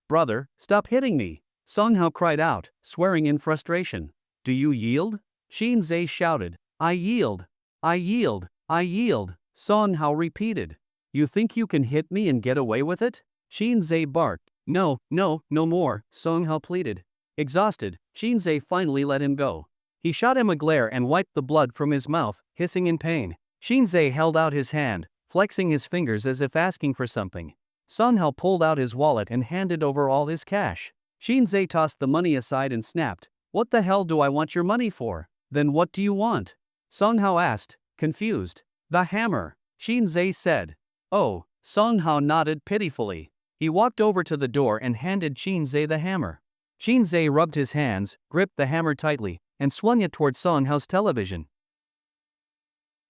brother, stop hitting me. Song Hao cried out, swearing in frustration. Do you yield? Shinzei shouted. I yield. I yield. I yield. Song Hao repeated. You think you can hit me and get away with it? Shinzei barked. No, no, no more, Song Hao pleaded. Exhausted, Shinzei finally let him go. He shot him a glare and wiped the blood from his mouth, hissing in pain. Shinzei held out his hand, flexing his fingers as if asking for something. Song Hao pulled out his wallet and handed over all his cash. Shinzei tossed the money aside and snapped. What the hell do I want your money for? Then what do you want? Song Hao asked, confused. The hammer, Shinzei said. Oh, Song Hao nodded pitifully. He walked over to the door and handed Shinzei the hammer. Shinzei rubbed his hands, gripped the hammer tightly, and swung it toward Song Hao's television.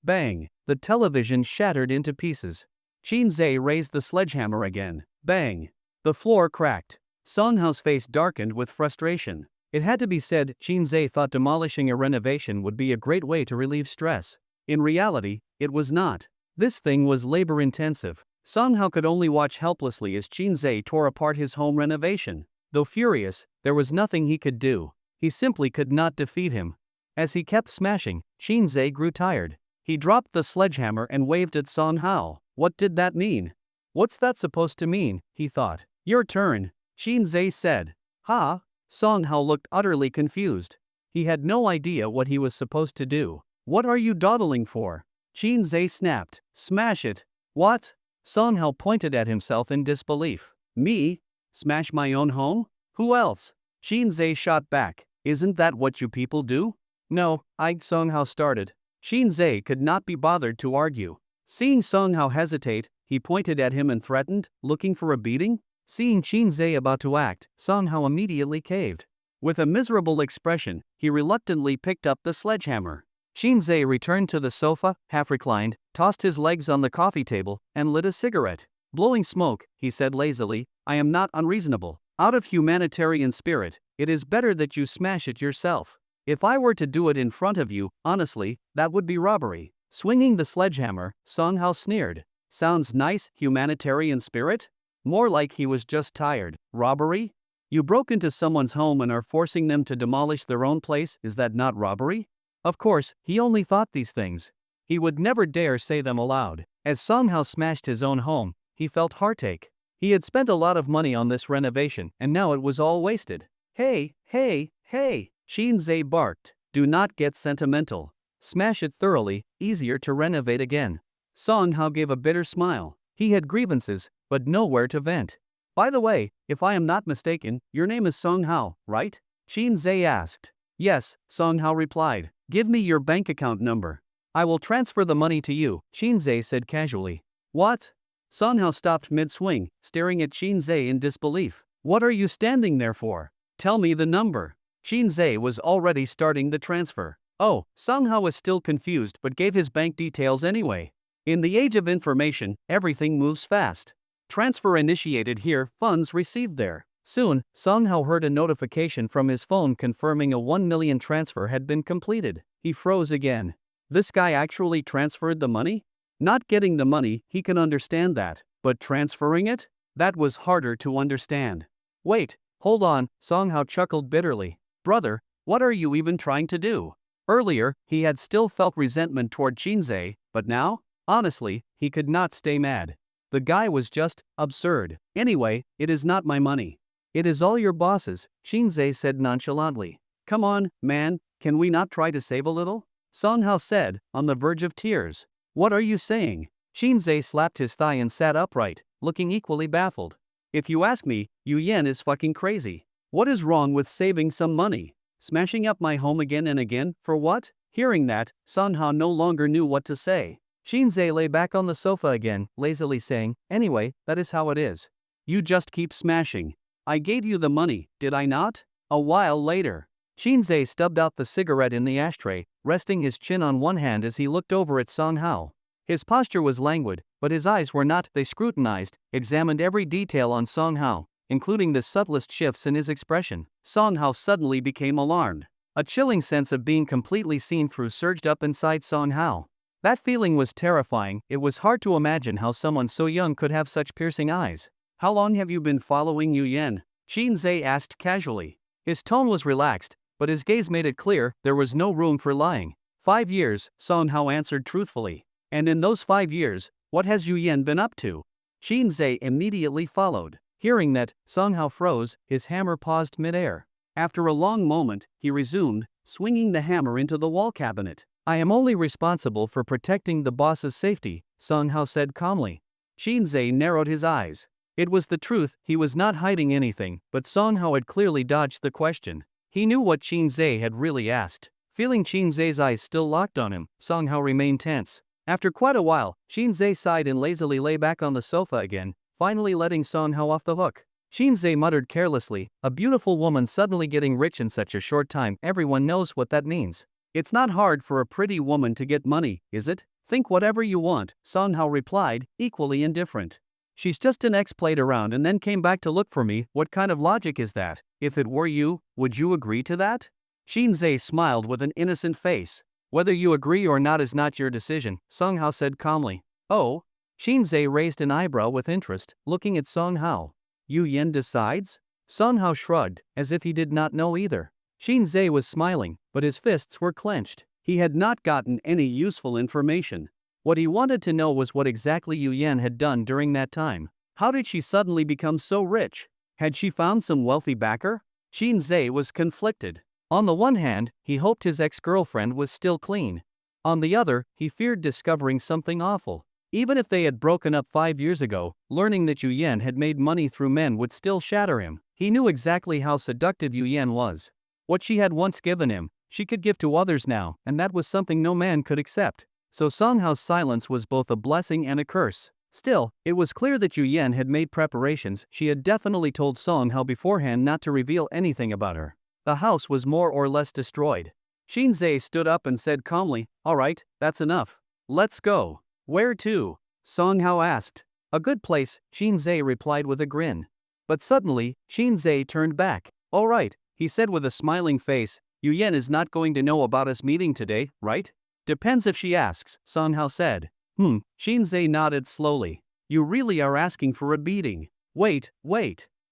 Bang! The television shattered into pieces. Shinzei raised the sledgehammer again. Bang! The floor cracked. Song Hao's face darkened with frustration. It had to be said, Shinzei thought demolishing a renovation would be a great way to relieve stress. In reality, it was not. This thing was labor-intensive. Song Hao could only watch helplessly as Shinzei tore apart his home renovation. Though furious, there was nothing he could do. He simply could not defeat him. As he kept smashing, Shinzei grew tired. He dropped the sledgehammer and waved at Song Hao. What did that mean? What's that supposed to mean? He thought. Your turn, Shinzei said. Ha? Song Hao looked utterly confused. He had no idea what he was supposed to do. What are you dawdling for? Shinzei snapped. Smash it. What? Song Hao pointed at himself in disbelief. Me? Smash my own home? Who else? Shinzei shot back. Isn't that what you people do? No, Song Hao started. Shinzei could not be bothered to argue. Seeing Song Hao hesitate, he pointed at him and threatened, looking for a beating? Seeing Shinzei about to act, Song Hao immediately caved. With a miserable expression, he reluctantly picked up the sledgehammer. Shinzei returned to the sofa, half reclined, tossed his legs on the coffee table, and lit a cigarette. Blowing smoke, he said lazily, I am not unreasonable. Out of humanitarian spirit, it is better that you smash it yourself. If I were to do it in front of you, honestly, that would be robbery. Swinging the sledgehammer, Song Hao sneered. Sounds nice, humanitarian spirit? More like he was just tired. Robbery? You broke into someone's home and are forcing them to demolish their own place, is that not robbery? Of course, he only thought these things. He would never dare say them aloud. As Song Hao smashed his own home, he felt heartache. He had spent a lot of money on this renovation and now it was all wasted. Hey, hey, hey, Shinzei barked. Do not get sentimental. Smash it thoroughly, easier to renovate again. Song Hao gave a bitter smile. He had grievances, but nowhere to vent. By the way, if I am not mistaken, your name is Song Hao, right? Shinzei asked. Yes, Song Hao replied. Give me your bank account number. I will transfer the money to you, Shinzei said casually. What? Song Hao stopped mid-swing, staring at Shinzei in disbelief. What are you standing there for? Tell me the number. Shinzei was already starting the transfer. Oh, Song Hao was still confused but gave his bank details anyway. In the age of information, everything moves fast. Transfer initiated here, funds received there. Soon, Song Hao heard a notification from his phone confirming a 1 million transfer had been completed. He froze again. This guy actually transferred the money? Not getting the money, he can understand that, but transferring it? That was harder to understand. Wait, hold on, Song Hao chuckled bitterly. Brother, what are you even trying to do? Earlier, he had still felt resentment toward Shinzei, but now? Honestly, he could not stay mad. The guy was just absurd. Anyway, it is not my money. It is all your boss's, Shinzei said nonchalantly. Come on, man, can we not try to save a little? Song Hao said, on the verge of tears. What are you saying? Shinzei slapped his thigh and sat upright, looking equally baffled. If you ask me, Yu Yen is fucking crazy. What is wrong with saving some money? Smashing up my home again and again, for what? Hearing that, Song Hao no longer knew what to say. Shinzei lay back on the sofa again, lazily saying, anyway, that is how it is. You just keep smashing. I gave you the money, did I not? A while later. Shinzei stubbed out the cigarette in the ashtray, resting his chin on one hand as he looked over at Song Hao. His posture was languid, but his eyes were not. They scrutinized, examined every detail on Song Hao, including the subtlest shifts in his expression. Song Hao suddenly became alarmed. A chilling sense of being completely seen through surged up inside Song Hao. That feeling was terrifying. It was hard to imagine how someone so young could have such piercing eyes. How long have you been following Yu Yen? Shinzei asked casually. His tone was relaxed, but his gaze made it clear there was no room for lying. 5 years, Song Hao answered truthfully. And in those 5 years, what has Yu Yan been up to? Shinzei immediately followed. Hearing that, Song Hao froze, his hammer paused midair. After a long moment, he resumed, swinging the hammer into the wall cabinet. I am only responsible for protecting the boss's safety, Song Hao said calmly. Shinzei narrowed his eyes. It was the truth, he was not hiding anything, but Song Hao had clearly dodged the question. He knew what Shinzei had really asked. Feeling Shinzei's eyes still locked on him, Song Hao remained tense. After quite a while, Shinzei sighed and lazily lay back on the sofa again, finally letting Song Hao off the hook. Shinzei muttered carelessly, a beautiful woman suddenly getting rich in such a short time, everyone knows what that means. It's not hard for a pretty woman to get money, is it? Think whatever you want, Song Hao replied, equally indifferent. She's just an ex played around and then came back to look for me, what kind of logic is that? If it were you, would you agree to that? Shinzei smiled with an innocent face. Whether you agree or not is not your decision, Song Hao said calmly. Oh? Shinzei raised an eyebrow with interest, looking at Song Hao. Yu Yan decides? Song Hao shrugged, as if he did not know either. Shinzei was smiling, but his fists were clenched. He had not gotten any useful information. What he wanted to know was what exactly Yu Yan had done during that time. How did she suddenly become so rich? Had she found some wealthy backer? Shinzei was conflicted. On the one hand, he hoped his ex-girlfriend was still clean. On the other, he feared discovering something awful. Even if they had broken up 5 years ago, learning that Yu Yan had made money through men would still shatter him. He knew exactly how seductive Yu Yan was. What she had once given him, she could give to others now, and that was something no man could accept. So Song Hao's silence was both a blessing and a curse. Still, it was clear that Yu Yan had made preparations. She had definitely told Song Hao beforehand not to reveal anything about her. The house was more or less destroyed. Shinzei stood up and said calmly, all right, that's enough. Let's go. Where to? Song Hao asked. A good place, Shinzei replied with a grin. But suddenly, Shinzei turned back. All right, he said with a smiling face, Yu Yan is not going to know about us meeting today, right? Depends if she asks, Song Hao said. Shinzei nodded slowly. You really are asking for a beating. Wait.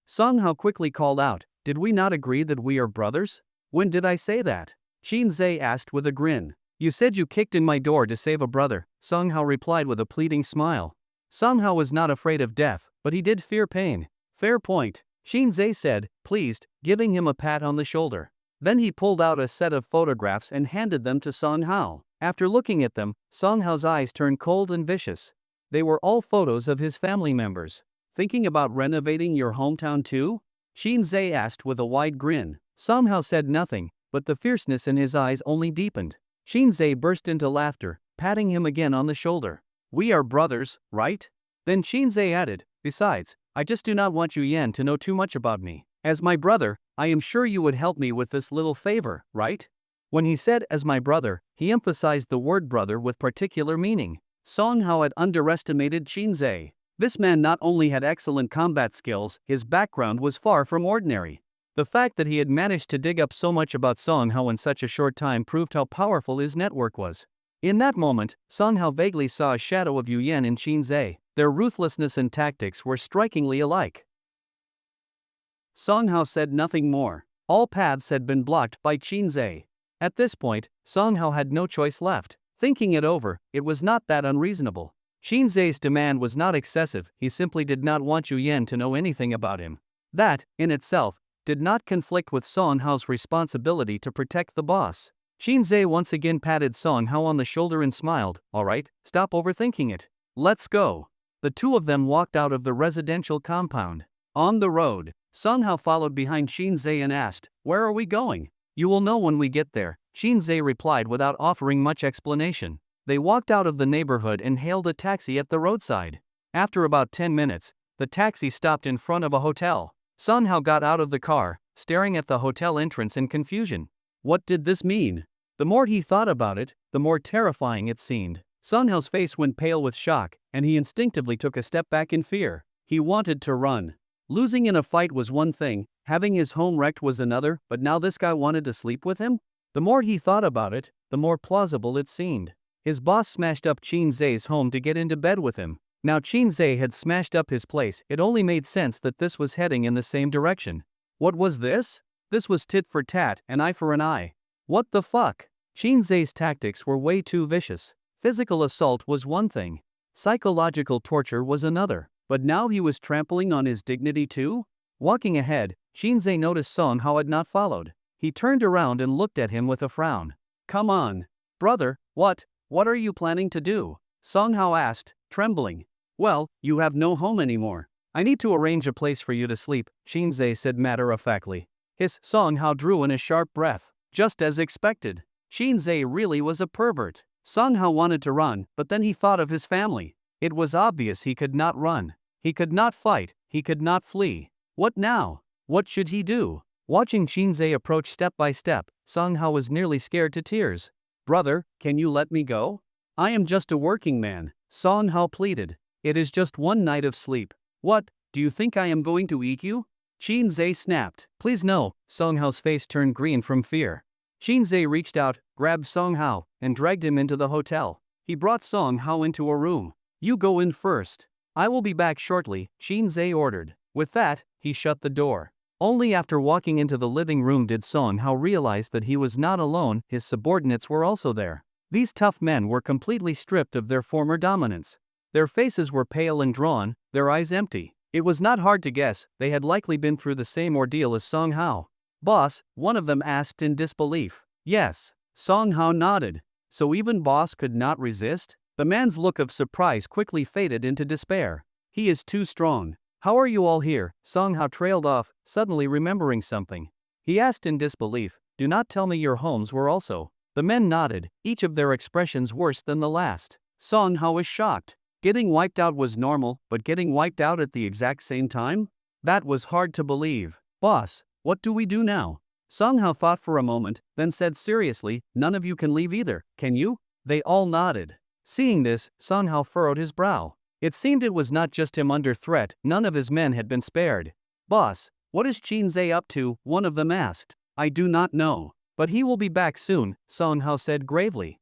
Song Hao quickly called out, did we not agree that we are brothers? When did I say that? Shinzei asked with a grin. You said you kicked in my door to save a brother, Song Hao replied with a pleading smile. Song Hao was not afraid of death, but he did fear pain. Fair point, Shinzei said, pleased, giving him a pat on the shoulder. Then he pulled out a set of photographs and handed them to Song Hao. After looking at them, Song Hao's eyes turned cold and vicious. They were all photos of his family members. Thinking about renovating your hometown too? Shinzei asked with a wide grin. Song Hao said nothing, but the fierceness in his eyes only deepened. Shinzei burst into laughter, patting him again on the shoulder. We are brothers, right? Then Shinzei added, besides, I just do not want Yu Yan to know too much about me. As my brother, I am sure you would help me with this little favor, right? When he said as my brother, he emphasized the word brother with particular meaning. Song Hao had underestimated Shinzei. This man not only had excellent combat skills, his background was far from ordinary. The fact that he had managed to dig up so much about Song Hao in such a short time proved how powerful his network was. In that moment, Song Hao vaguely saw a shadow of Yu Yan in Shinzei. Their ruthlessness and tactics were strikingly alike. Song Hao said nothing more. All paths had been blocked by Shinzei. At this point, Song Hao had no choice left. Thinking it over, it was not that unreasonable. Shinzei's demand was not excessive, he simply did not want Yu Yan to know anything about him. That, in itself, did not conflict with Song Hao's responsibility to protect the boss. Shinzei once again patted Song Hao on the shoulder and smiled, alright, stop overthinking it. Let's go. The two of them walked out of the residential compound. On the road, Song Hao followed behind Shinzei and asked, where are we going? You will know when we get there, Shinzei replied without offering much explanation. They walked out of the neighborhood and hailed a taxi at the roadside. After about 10 minutes, the taxi stopped in front of a hotel. Song Hao got out of the car, staring at the hotel entrance in confusion. What did this mean? The more he thought about it, the more terrifying it seemed. Song Hao's face went pale with shock, and he instinctively took a step back in fear. He wanted to run. Losing in a fight was one thing, having his home wrecked was another, but now this guy wanted to sleep with him? The more he thought about it, the more plausible it seemed. His boss smashed up Shinzei's home to get into bed with him. Now Shinzei had smashed up his place, it only made sense that this was heading in the same direction. What was this? This was tit for tat, an eye for an eye. What the fuck? Shinzei's tactics were way too vicious. Physical assault was one thing. Psychological torture was another. But now he was trampling on his dignity too? Walking ahead, Shinzei noticed Song Hao had not followed. He turned around and looked at him with a frown. "Come on. Brother, what are you planning to do?" Song Hao asked, trembling. "Well, you have no home anymore. I need to arrange a place for you to sleep," Shinzei said matter-of-factly. Song Hao drew in a sharp breath. Just as expected. Shinzei really was a pervert. Song Hao wanted to run, but then he thought of his family. It was obvious he could not run. He could not fight, he could not flee. What now? What should he do? Watching Shinzei approach step by step, Song Hao was nearly scared to tears. "Brother, can you let me go? I am just a working man," Song Hao pleaded. "It is just one night of sleep. What, do you think I am going to eat you?" Shinzei snapped. "Please no." Song Hao's face turned green from fear. Shinzei reached out, grabbed Song Hao, and dragged him into the hotel. He brought Song Hao into a room. "You go in first. I will be back shortly," Shinzei ordered. With that, he shut the door. Only after walking into the living room did Song Hao realize that he was not alone, his subordinates were also there. These tough men were completely stripped of their former dominance. Their faces were pale and drawn, their eyes empty. It was not hard to guess, they had likely been through the same ordeal as Song Hao. "Boss?" one of them asked in disbelief. "Yes." Song Hao nodded. "So even boss could not resist?" The man's look of surprise quickly faded into despair. "He is too strong." "How are you all here?" Song Hao trailed off, suddenly remembering something. He asked in disbelief, "Do not tell me your homes were also." The men nodded, each of their expressions worse than the last. Song Hao was shocked. Getting wiped out was normal, but getting wiped out at the exact same time? That was hard to believe. "Boss, what do we do now?" Song Hao thought for a moment, then said seriously, "None of you can leave either, can you?" They all nodded. Seeing this, Song Hao furrowed his brow. It seemed it was not just him under threat, none of his men had been spared. "Boss, what is Shinzei up to?" one of them asked. "I do not know. But he will be back soon," Song Hao said gravely.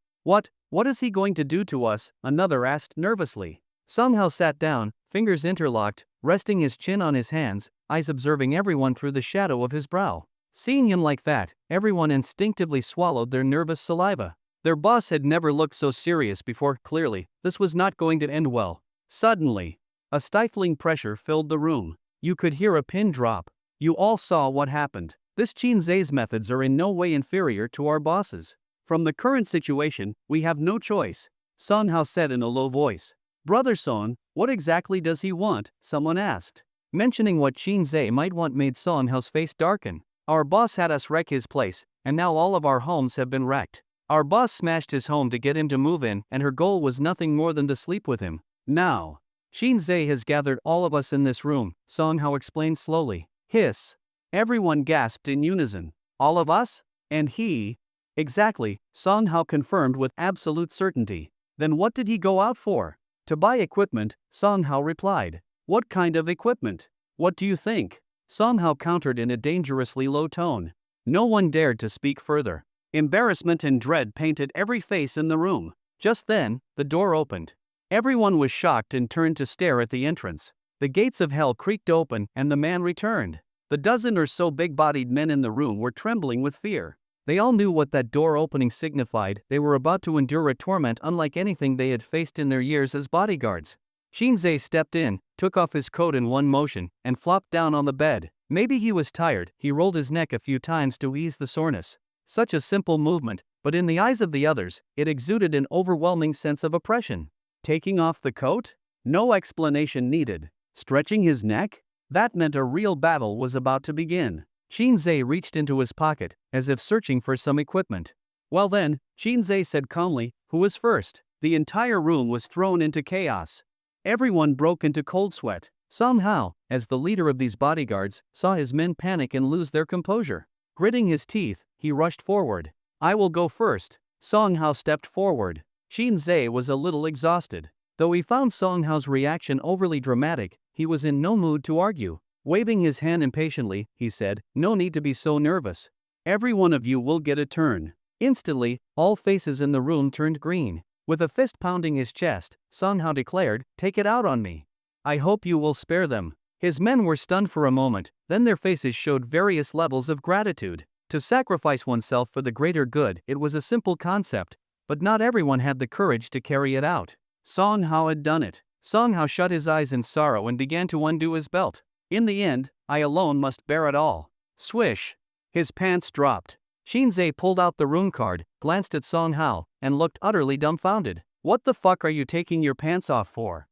What is he going to do to us?" another asked nervously. Song Hao sat down, fingers interlocked, resting his chin on his hands, eyes observing everyone through the shadow of his brow. Seeing him like that, everyone instinctively swallowed their nervous saliva. Their boss had never looked so serious before. Clearly, this was not going to end well. Suddenly, a stifling pressure filled the room. You could hear a pin drop. You all saw what happened. This Shinzei's methods are in no way inferior to our boss's. From the current situation, we have no choice, Song Hao said in a low voice. "Brother Song, what exactly does he want?" someone asked. Mentioning what Shinzei might want made Song Hao's face darken. "Our boss had us wreck his place, and now all of our homes have been wrecked. Our boss smashed his home to get him to move in, and her goal was nothing more than to sleep with him. Now, Shinzei has gathered all of us in this room," Song Hao explained slowly. Hiss. Everyone gasped in unison. "All of us? And he?" "Exactly," Song Hao confirmed with absolute certainty. "Then what did he go out for?" "To buy equipment," Song Hao replied. "What kind of equipment? What do you think?" Song Hao countered in a dangerously low tone. No one dared to speak further. Embarrassment and dread painted every face in the room. Just then, the door opened. Everyone was shocked and turned to stare at the entrance. The gates of hell creaked open and the man returned. The dozen or so big-bodied men in the room were trembling with fear. They all knew what that door opening signified. They were about to endure a torment unlike anything they had faced in their years as bodyguards. Shinzei stepped in, took off his coat in one motion, and flopped down on the bed. Maybe he was tired. He rolled his neck a few times to ease the soreness. Such a simple movement, but in the eyes of the others, it exuded an overwhelming sense of oppression. Taking off the coat? No explanation needed. Stretching his neck? That meant a real battle was about to begin. Shinzei reached into his pocket, as if searching for some equipment. "Well then," Shinzei said calmly, "who was first?" The entire room was thrown into chaos. Everyone broke into cold sweat. Song Hao, as the leader of these bodyguards, saw his men panic and lose their composure. Gritting his teeth, he rushed forward. "I will go first." Song Hao stepped forward. Shinzei was a little exhausted. Though he found Song Hao's reaction overly dramatic, he was in no mood to argue. Waving his hand impatiently, he said, "No need to be so nervous. Every one of you will get a turn." Instantly, all faces in the room turned green. With a fist pounding his chest, Song Hao declared, "Take it out on me. I hope you will spare them." His men were stunned for a moment, then their faces showed various levels of gratitude. To sacrifice oneself for the greater good, it was a simple concept. but not everyone had the courage to carry it out. Song Hao had done it. Song Hao shut his eyes in sorrow and began to undo his belt. In the end, I alone must bear it all. Swish. His pants dropped. Shinzei pulled out the rune card, glanced at Song Hao, and looked utterly dumbfounded. What the fuck are you taking your pants off for?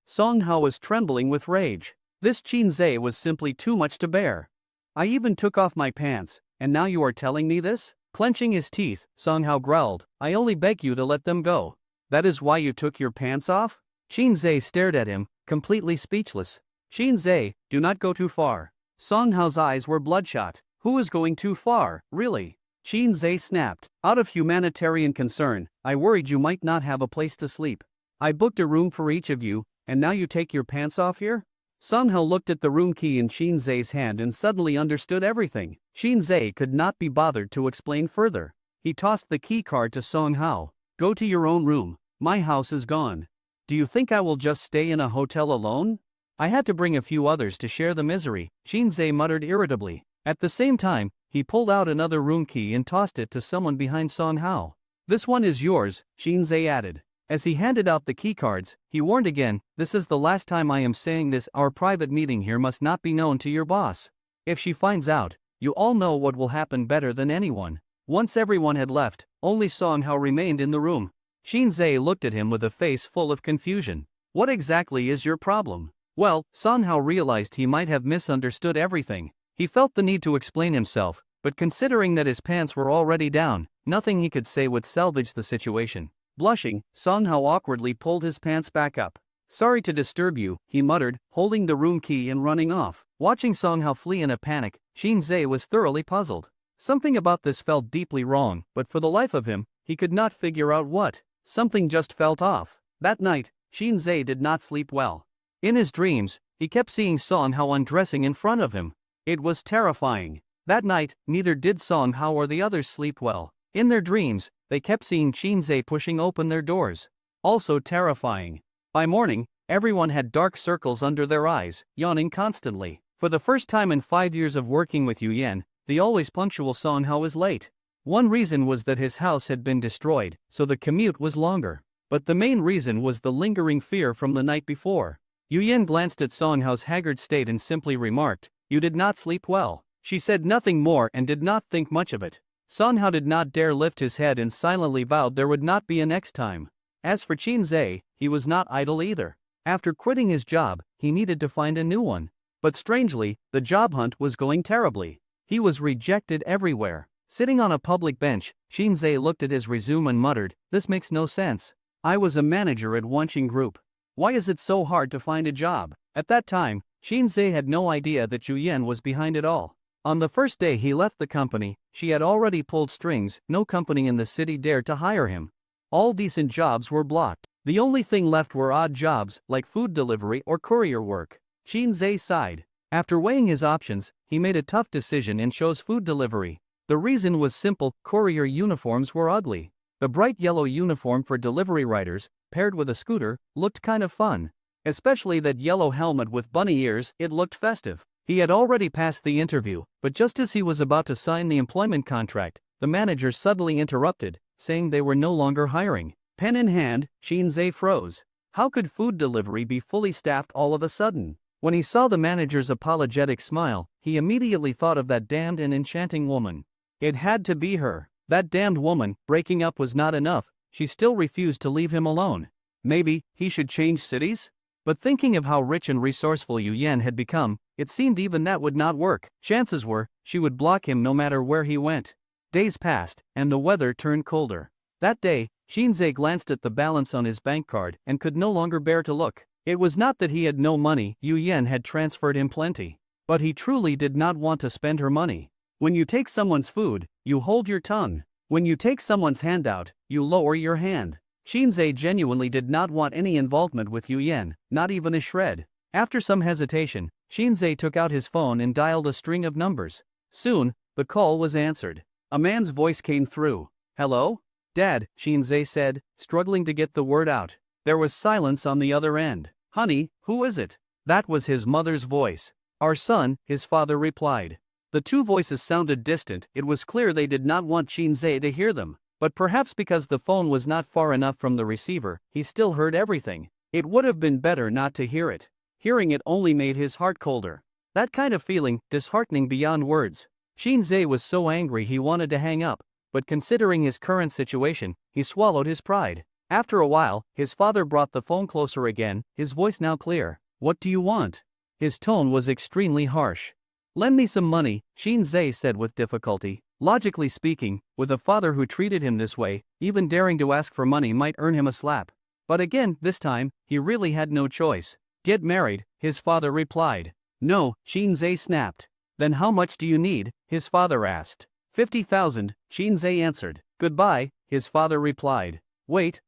Song Hao was trembling with rage. This Shinzei was simply too much to bear. I even took off my pants, and now you are telling me this? Clenching his teeth, Song Hao growled, I only beg you to let them go. That is why you took your pants off? Shinzei stared at him, completely speechless. Shinzei, do not go too far. Song Hao's eyes were bloodshot. Who is going too far, really? Shinzei snapped. Out of humanitarian concern, I worried you might not have a place to sleep. I booked a room for each of you, and now you take your pants off here? Song Hao looked at the room key in Shinzei's hand and suddenly understood everything. Shinzei could not be bothered to explain further. He tossed the key card to Song Hao. Go to your own room. My house is gone. Do you think I will just stay in a hotel alone? I had to bring a few others to share the misery, Shinzei muttered irritably. At the same time, he pulled out another room key and tossed it to someone behind Song Hao. This one is yours, Shinzei added. As he handed out the keycards, he warned again, this is the last time I am saying this, our private meeting here must not be known to your boss. If she finds out, you all know what will happen better than anyone. Once everyone had left, only Song Hao remained in the room. Shinzei looked at him with a face full of confusion. What exactly is your problem? Well, Song Hao realized he might have misunderstood everything. He felt the need to explain himself, but considering that his pants were already down, nothing he could say would salvage the situation. Blushing, Song Hao awkwardly pulled his pants back up. Sorry to disturb you, he muttered, holding the room key and running off. Watching Song Hao flee in a panic, Shinzei was thoroughly puzzled. Something about this felt deeply wrong, but for the life of him, he could not figure out what. Something just felt off. That night, Shinzei did not sleep well. In his dreams, he kept seeing Song Hao undressing in front of him. It was terrifying. That night, neither did Song Hao or the others sleep well. In their dreams, they kept seeing Shinzei pushing open their doors. Also terrifying. By morning, everyone had dark circles under their eyes, yawning constantly. For the first time in 5 years of working with Yu Yan, the always punctual Song Hao was late. One reason was that his house had been destroyed, so the commute was longer. But the main reason was the lingering fear from the night before. Yu Yan glanced at Song Hao's haggard state and simply remarked, you did not sleep well. She said nothing more and did not think much of it. Song Hao did not dare lift his head and silently vowed there would not be a next time. As for Shinzei, he was not idle either. After quitting his job, he needed to find a new one. But strangely, the job hunt was going terribly. He was rejected everywhere. Sitting on a public bench, Shinzei looked at his resume and muttered, this makes no sense. I was a manager at Wanqing Group. Why is it so hard to find a job? At that time, Shinzei had no idea that Yu Yan was behind it all. On the first day he left the company, she had already pulled strings, no company in the city dared to hire him. All decent jobs were blocked. The only thing left were odd jobs, like food delivery or courier work. Shinzei sighed. After weighing his options, he made a tough decision and chose food delivery. The reason was simple, courier uniforms were ugly. The bright yellow uniform for delivery riders, paired with a scooter, looked kind of fun. Especially that yellow helmet with bunny ears, it looked festive. He had already passed the interview, but just as he was about to sign the employment contract, the manager suddenly interrupted, saying they were no longer hiring. Pen in hand, Shinzei froze. How could food delivery be fully staffed all of a sudden? When he saw the manager's apologetic smile, he immediately thought of that damned and enchanting woman. It had to be her. That damned woman. Breaking up was not enough, she still refused to leave him alone. Maybe he should change cities? But thinking of how rich and resourceful Yu Yan had become, it seemed even that would not work. Chances were, she would block him no matter where he went. Days passed, and the weather turned colder. That day, Shinzei glanced at the balance on his bank card and could no longer bear to look. It was not that he had no money, Yu Yan had transferred him plenty. But he truly did not want to spend her money. When you take someone's food, you hold your tongue. When you take someone's handout, you lower your hand. Shinzei genuinely did not want any involvement with Yu Yan, not even a shred. After some hesitation, Shinzei took out his phone and dialed a string of numbers. Soon, the call was answered. A man's voice came through. Hello? Dad, Shinzei said, struggling to get the word out. There was silence on the other end. Honey, who is it? That was his mother's voice. Our son, his father replied. The two voices sounded distant. It was clear they did not want Shinzei to hear them. But perhaps because the phone was not far enough from the receiver, he still heard everything. It would have been better not to hear it. Hearing it only made his heart colder. That kind of feeling, disheartening beyond words. Shinzei was so angry he wanted to hang up, but considering his current situation, he swallowed his pride. After a while, his father brought the phone closer again, his voice now clear. "What do you want?" His tone was extremely harsh. "Lend me some money," Shinzei said with difficulty. Logically speaking, with a father who treated him this way, even daring to ask for money might earn him a slap. But again, this time, he really had no choice. "Get married," his father replied. "No," Shinzei snapped. "Then how much do you need?" his father asked. 50,000, Shinzei answered. "Goodbye," his father replied. Wait.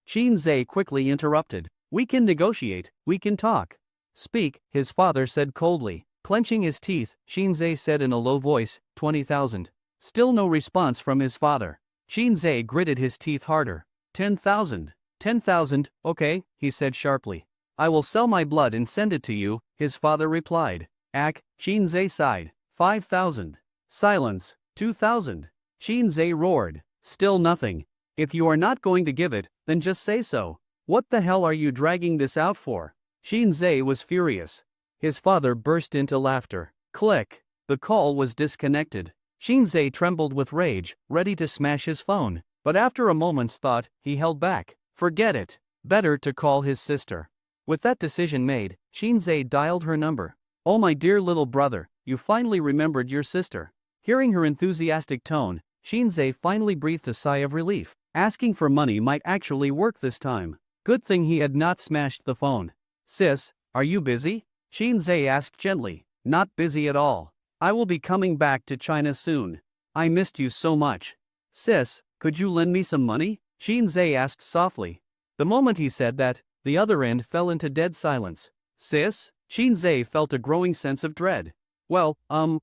Shinzei quickly interrupted. "We can negotiate, we can talk." "Speak," his father said coldly. Clenching his teeth, Shinzei said in a low voice, 20,000. Still no response from his father. Shinzei gritted his teeth harder. 10,000. 10,000, okay, he said sharply. "I will sell my blood and send it to you," his father replied. Shinzei sighed. 5,000. Silence. 2,000. Shinzei roared. Still nothing. "If you are not going to give it, then just say so. What the hell are you dragging this out for?" Shinzei was furious. His father burst into laughter. Click. The call was disconnected. Shinzei trembled with rage, ready to smash his phone, but after a moment's thought, he held back. Forget it. Better to call his sister. With that decision made, Shinzei dialed her number. "Oh my dear little brother, you finally remembered your sister." Hearing her enthusiastic tone, Shinzei finally breathed a sigh of relief. Asking for money might actually work this time. Good thing he had not smashed the phone. "Sis, are you busy?" Shinzei asked gently. "Not busy at all. I will be coming back to China soon. I missed you so much." "Sis, could you lend me some money?" Shinzei asked softly. The moment he said that, the other end fell into dead silence. "Sis?" Shinzei felt a growing sense of dread. "Well,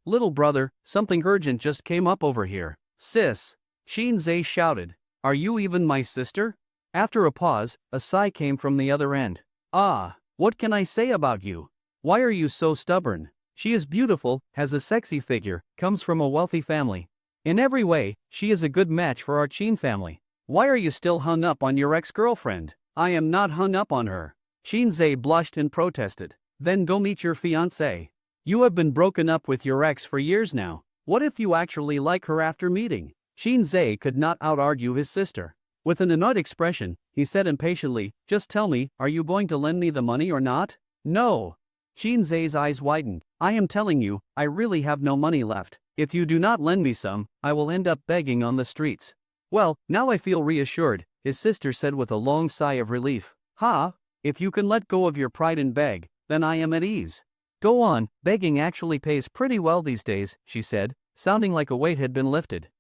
little brother, something urgent just came up over here." "Sis!" Shinzei shouted. "Are you even my sister?" After a pause, a sigh came from the other end. "Ah, what can I say about you? Why are you so stubborn? She is beautiful, has a sexy figure, comes from a wealthy family. In every way, she is a good match for our Chin family. Why are you still hung up on your ex-girlfriend?" "I am not hung up on her." Shinzei blushed and protested. "Then go meet your fiancée. You have been broken up with your ex for years now. What if you actually like her after meeting?" Shinzei could not out-argue his sister. With an annoyed expression, he said impatiently, "Just tell me, are you going to lend me the money or not?" "No." Shinzei's eyes widened. "I am telling you, I really have no money left. If you do not lend me some, I will end up begging on the streets." "Well, now I feel reassured," his sister said with a long sigh of relief. "Ha? If you can let go of your pride and beg, then I am at ease." "Go on, begging actually pays pretty well these days," she said, sounding like a weight had been lifted.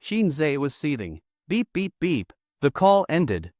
Shinzei was seething. Beep. The call ended.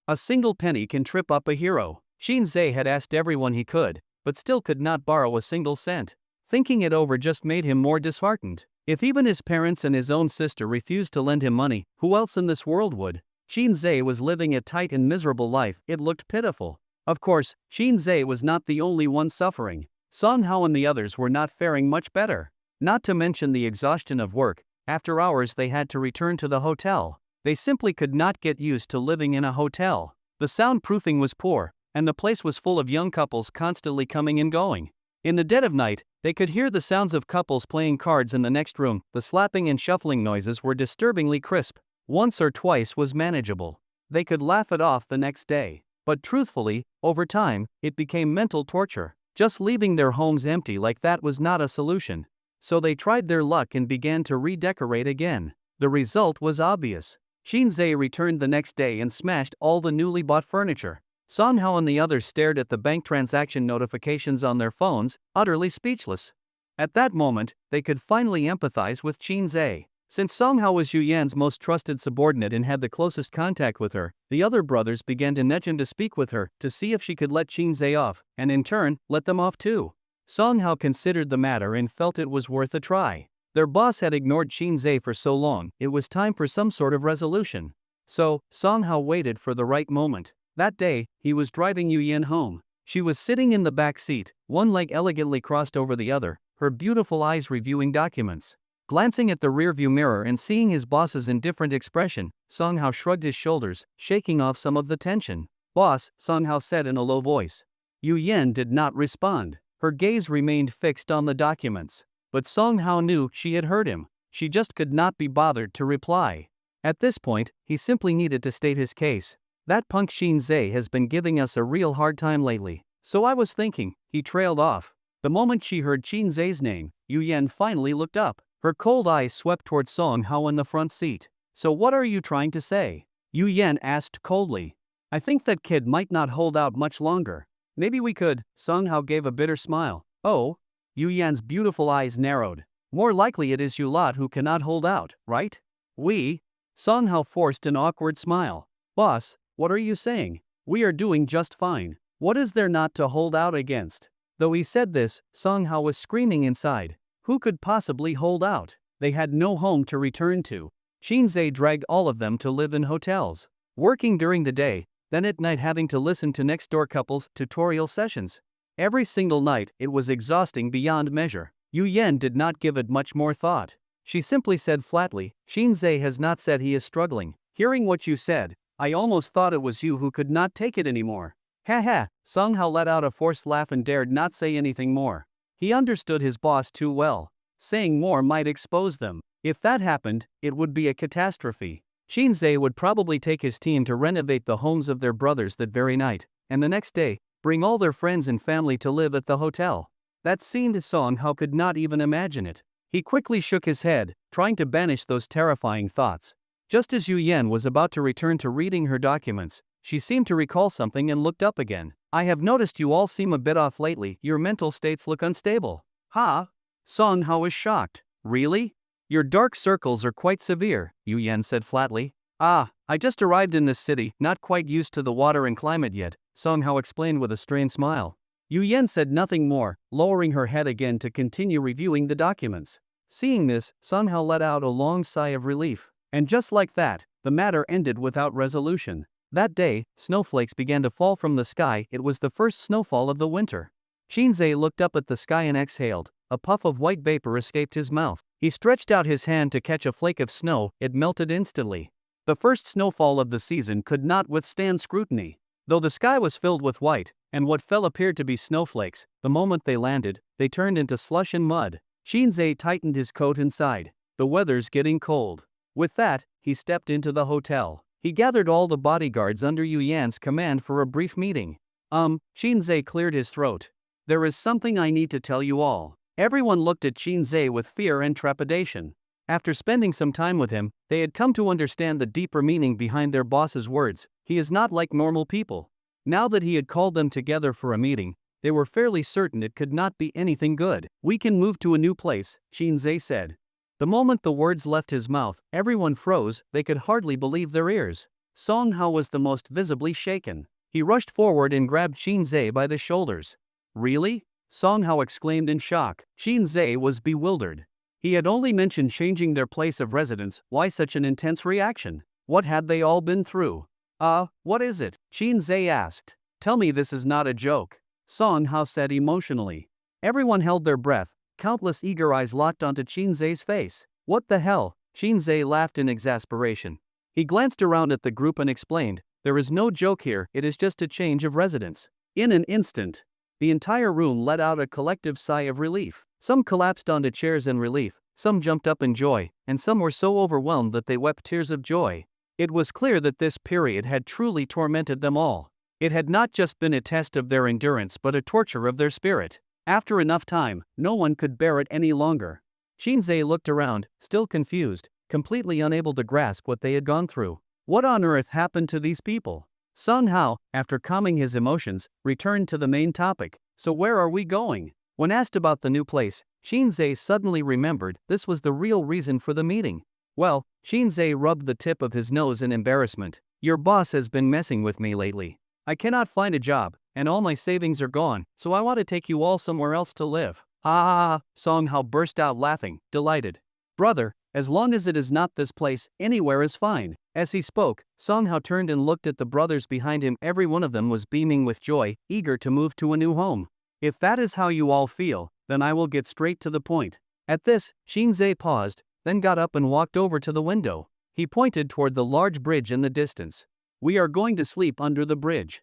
A single penny can trip up a hero. Shinzei had asked everyone he could, but still could not borrow a single cent. Thinking it over just made him more disheartened. If even his parents and his own sister refused to lend him money, who else in this world would? Shinzei was living a tight and miserable life. It looked pitiful. Of course, Shinzei was not the only one suffering. Song Hao and the others were not faring much better. Not to mention the exhaustion of work. After hours they had to return to the hotel. They simply could not get used to living in a hotel. The soundproofing was poor, and the place was full of young couples constantly coming and going. In the dead of night, they could hear the sounds of couples playing cards in the next room. The slapping and shuffling noises were disturbingly crisp. Once or twice was manageable. They could laugh it off the next day. But truthfully, over time, it became mental torture. Just leaving their homes empty like that was not a solution. So they tried their luck and began to redecorate again. The result was obvious. Shinzei returned the next day and smashed all the newly bought furniture. Song Hao and the others stared at the bank transaction notifications on their phones, utterly speechless. At that moment, they could finally empathize with Shinzei. Since Song Hao was Yu Yan's most trusted subordinate and had the closest contact with her, the other brothers began to nudge him to speak with her to see if she could let Shinzei off, and in turn, let them off too. Song Hao considered the matter and felt it was worth a try. Their boss had ignored Shinzei for so long, it was time for some sort of resolution. So, Song Hao waited for the right moment. That day, he was driving Yu Yan home. She was sitting in the back seat, one leg elegantly crossed over the other, her beautiful eyes reviewing documents. Glancing at the rearview mirror and seeing his boss's indifferent expression, Song Hao shrugged his shoulders, shaking off some of the tension. "Boss," Song Hao said in a low voice. Yu Yan did not respond. Her gaze remained fixed on the documents. But Song Hao knew she had heard him. She just could not be bothered to reply. At this point, he simply needed to state his case. "That punk Xin Zhe has been giving us a real hard time lately. So I was thinking," he trailed off. The moment she heard Xin Zhe's name, Yu Yan finally looked up. Her cold eyes swept toward Song Hao in the front seat. "So what are you trying to say?" Yu Yan asked coldly. "I think that kid might not hold out much longer. Maybe we could." Song Hao gave a bitter smile. "Oh?" Yu Yan's beautiful eyes narrowed. "More likely it is you lot who cannot hold out, right?" "We?" Song Hao forced an awkward smile. "Boss, what are you saying? We are doing just fine. What is there not to hold out against?" Though he said this, Song Hao was screaming inside. Who could possibly hold out? They had no home to return to. Xin Zhe dragged all of them to live in hotels, working during the day, then at night having to listen to next-door couples' tutorial sessions. Every single night, it was exhausting beyond measure. Yu Yan did not give it much more thought. She simply said flatly, "Xin Zhe has not said he is struggling. Hearing what you said, I almost thought it was you who could not take it anymore." "Ha ha," Song Hao let out a forced laugh and dared not say anything more. He understood his boss too well. Saying more might expose them. If that happened, it would be a catastrophe. Xin Zhe would probably take his team to renovate the homes of their brothers that very night, and the next day, bring all their friends and family to live at the hotel. That seemed Song Hao could not even imagine it. He quickly shook his head, trying to banish those terrifying thoughts. Just as Yu Yan was about to return to reading her documents, she seemed to recall something and looked up again. "I have noticed you all seem a bit off lately. Your mental states look unstable." "Ha?" Song Hao was shocked. "Really? Your dark circles are quite severe," Yu Yan said flatly. "Ah, I just arrived in this city, not quite used to the water and climate yet," Song Hao explained with a strained smile. Yu Yan said nothing more, lowering her head again to continue reviewing the documents. Seeing this, Song Hao let out a long sigh of relief. And just like that, the matter ended without resolution. That day, snowflakes began to fall from the sky. It was the first snowfall of the winter. Xin Zhe looked up at the sky and exhaled. A puff of white vapor escaped his mouth. He stretched out his hand to catch a flake of snow. It melted instantly. The first snowfall of the season could not withstand scrutiny. Though the sky was filled with white, and what fell appeared to be snowflakes, the moment they landed, they turned into slush and mud. Xin Zhe tightened his coat and sighed. "The weather's getting cold." With that, he stepped into the hotel. He gathered all the bodyguards under Yu Yan's command for a brief meeting. Xin Zhe cleared his throat. "There is something I need to tell you all." Everyone looked at Xin Zhe with fear and trepidation. After spending some time with him, they had come to understand the deeper meaning behind their boss's words. He is not like normal people. Now that he had called them together for a meeting, they were fairly certain it could not be anything good. "We can move to a new place," Xin Zhe said. The moment the words left his mouth, everyone froze. They could hardly believe their ears. Song Hao was the most visibly shaken. He rushed forward and grabbed Xin Zhe by the shoulders. "Really?" Song Hao exclaimed in shock. Xin Zhe was bewildered. He had only mentioned changing their place of residence. Why such an intense reaction? What had they all been through? What is it?" Xin Zhe asked. "Tell me this is not a joke," Song Hao said emotionally. Everyone held their breath. Countless eager eyes locked onto Xin Zhe's face. "What the hell?" Xin Zhe laughed in exasperation. He glanced around at the group and explained, "There is no joke here, it is just a change of residence." In an instant, the entire room let out a collective sigh of relief. Some collapsed onto chairs in relief, some jumped up in joy, and some were so overwhelmed that they wept tears of joy. It was clear that this period had truly tormented them all. It had not just been a test of their endurance but a torture of their spirit. After enough time, no one could bear it any longer. Xin Zhe looked around, still confused, completely unable to grasp what they had gone through. What on earth happened to these people? Song Hao, after calming his emotions, returned to the main topic. "So where are we going?" When asked about the new place, Xin Zhe suddenly remembered this was the real reason for the meeting. "Well," Xin Zhe rubbed the tip of his nose in embarrassment. "Your boss has been messing with me lately. I cannot find a job, and all my savings are gone, so I want to take you all somewhere else to live." "Ah!" Song Hao burst out laughing, delighted. "Brother, as long as it is not this place, anywhere is fine." As he spoke, Song Hao turned and looked at the brothers behind him. Every one of them was beaming with joy, eager to move to a new home. "If that is how you all feel, then I will get straight to the point. At this, Shinzei paused, then got up and walked over to the window. He pointed toward the large bridge in the distance. "We are going to sleep under the bridge."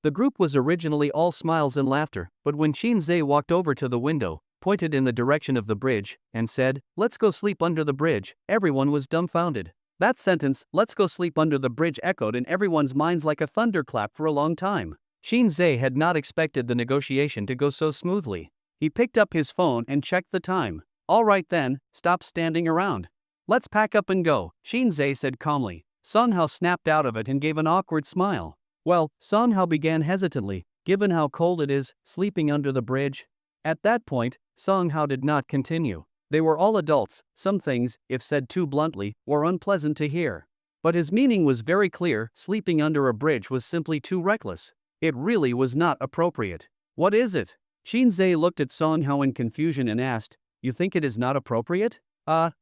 The group was originally all smiles and laughter, but when Shinzei walked over to the window, pointed in the direction of the bridge, and said, "Let's go sleep under the bridge," everyone was dumbfounded. That sentence, "let's go sleep under the bridge," echoed in everyone's minds like a thunderclap for a long time. Shinzei had not expected the negotiation to go so smoothly. He picked up his phone and checked the time. "All right then, stop standing around. Let's pack up and go," Shinzei said calmly. Song Hao snapped out of it and gave an awkward smile. "Well," Song Hao began hesitantly, "given how cold it is, sleeping under the bridge." At that point, Song Hao did not continue. They were all adults. Some things, if said too bluntly, were unpleasant to hear. But his meaning was very clear: sleeping under a bridge was simply too reckless. It really was not appropriate. "What is it?" Shinzei looked at Song Hao in confusion and asked, "You think it is not appropriate?"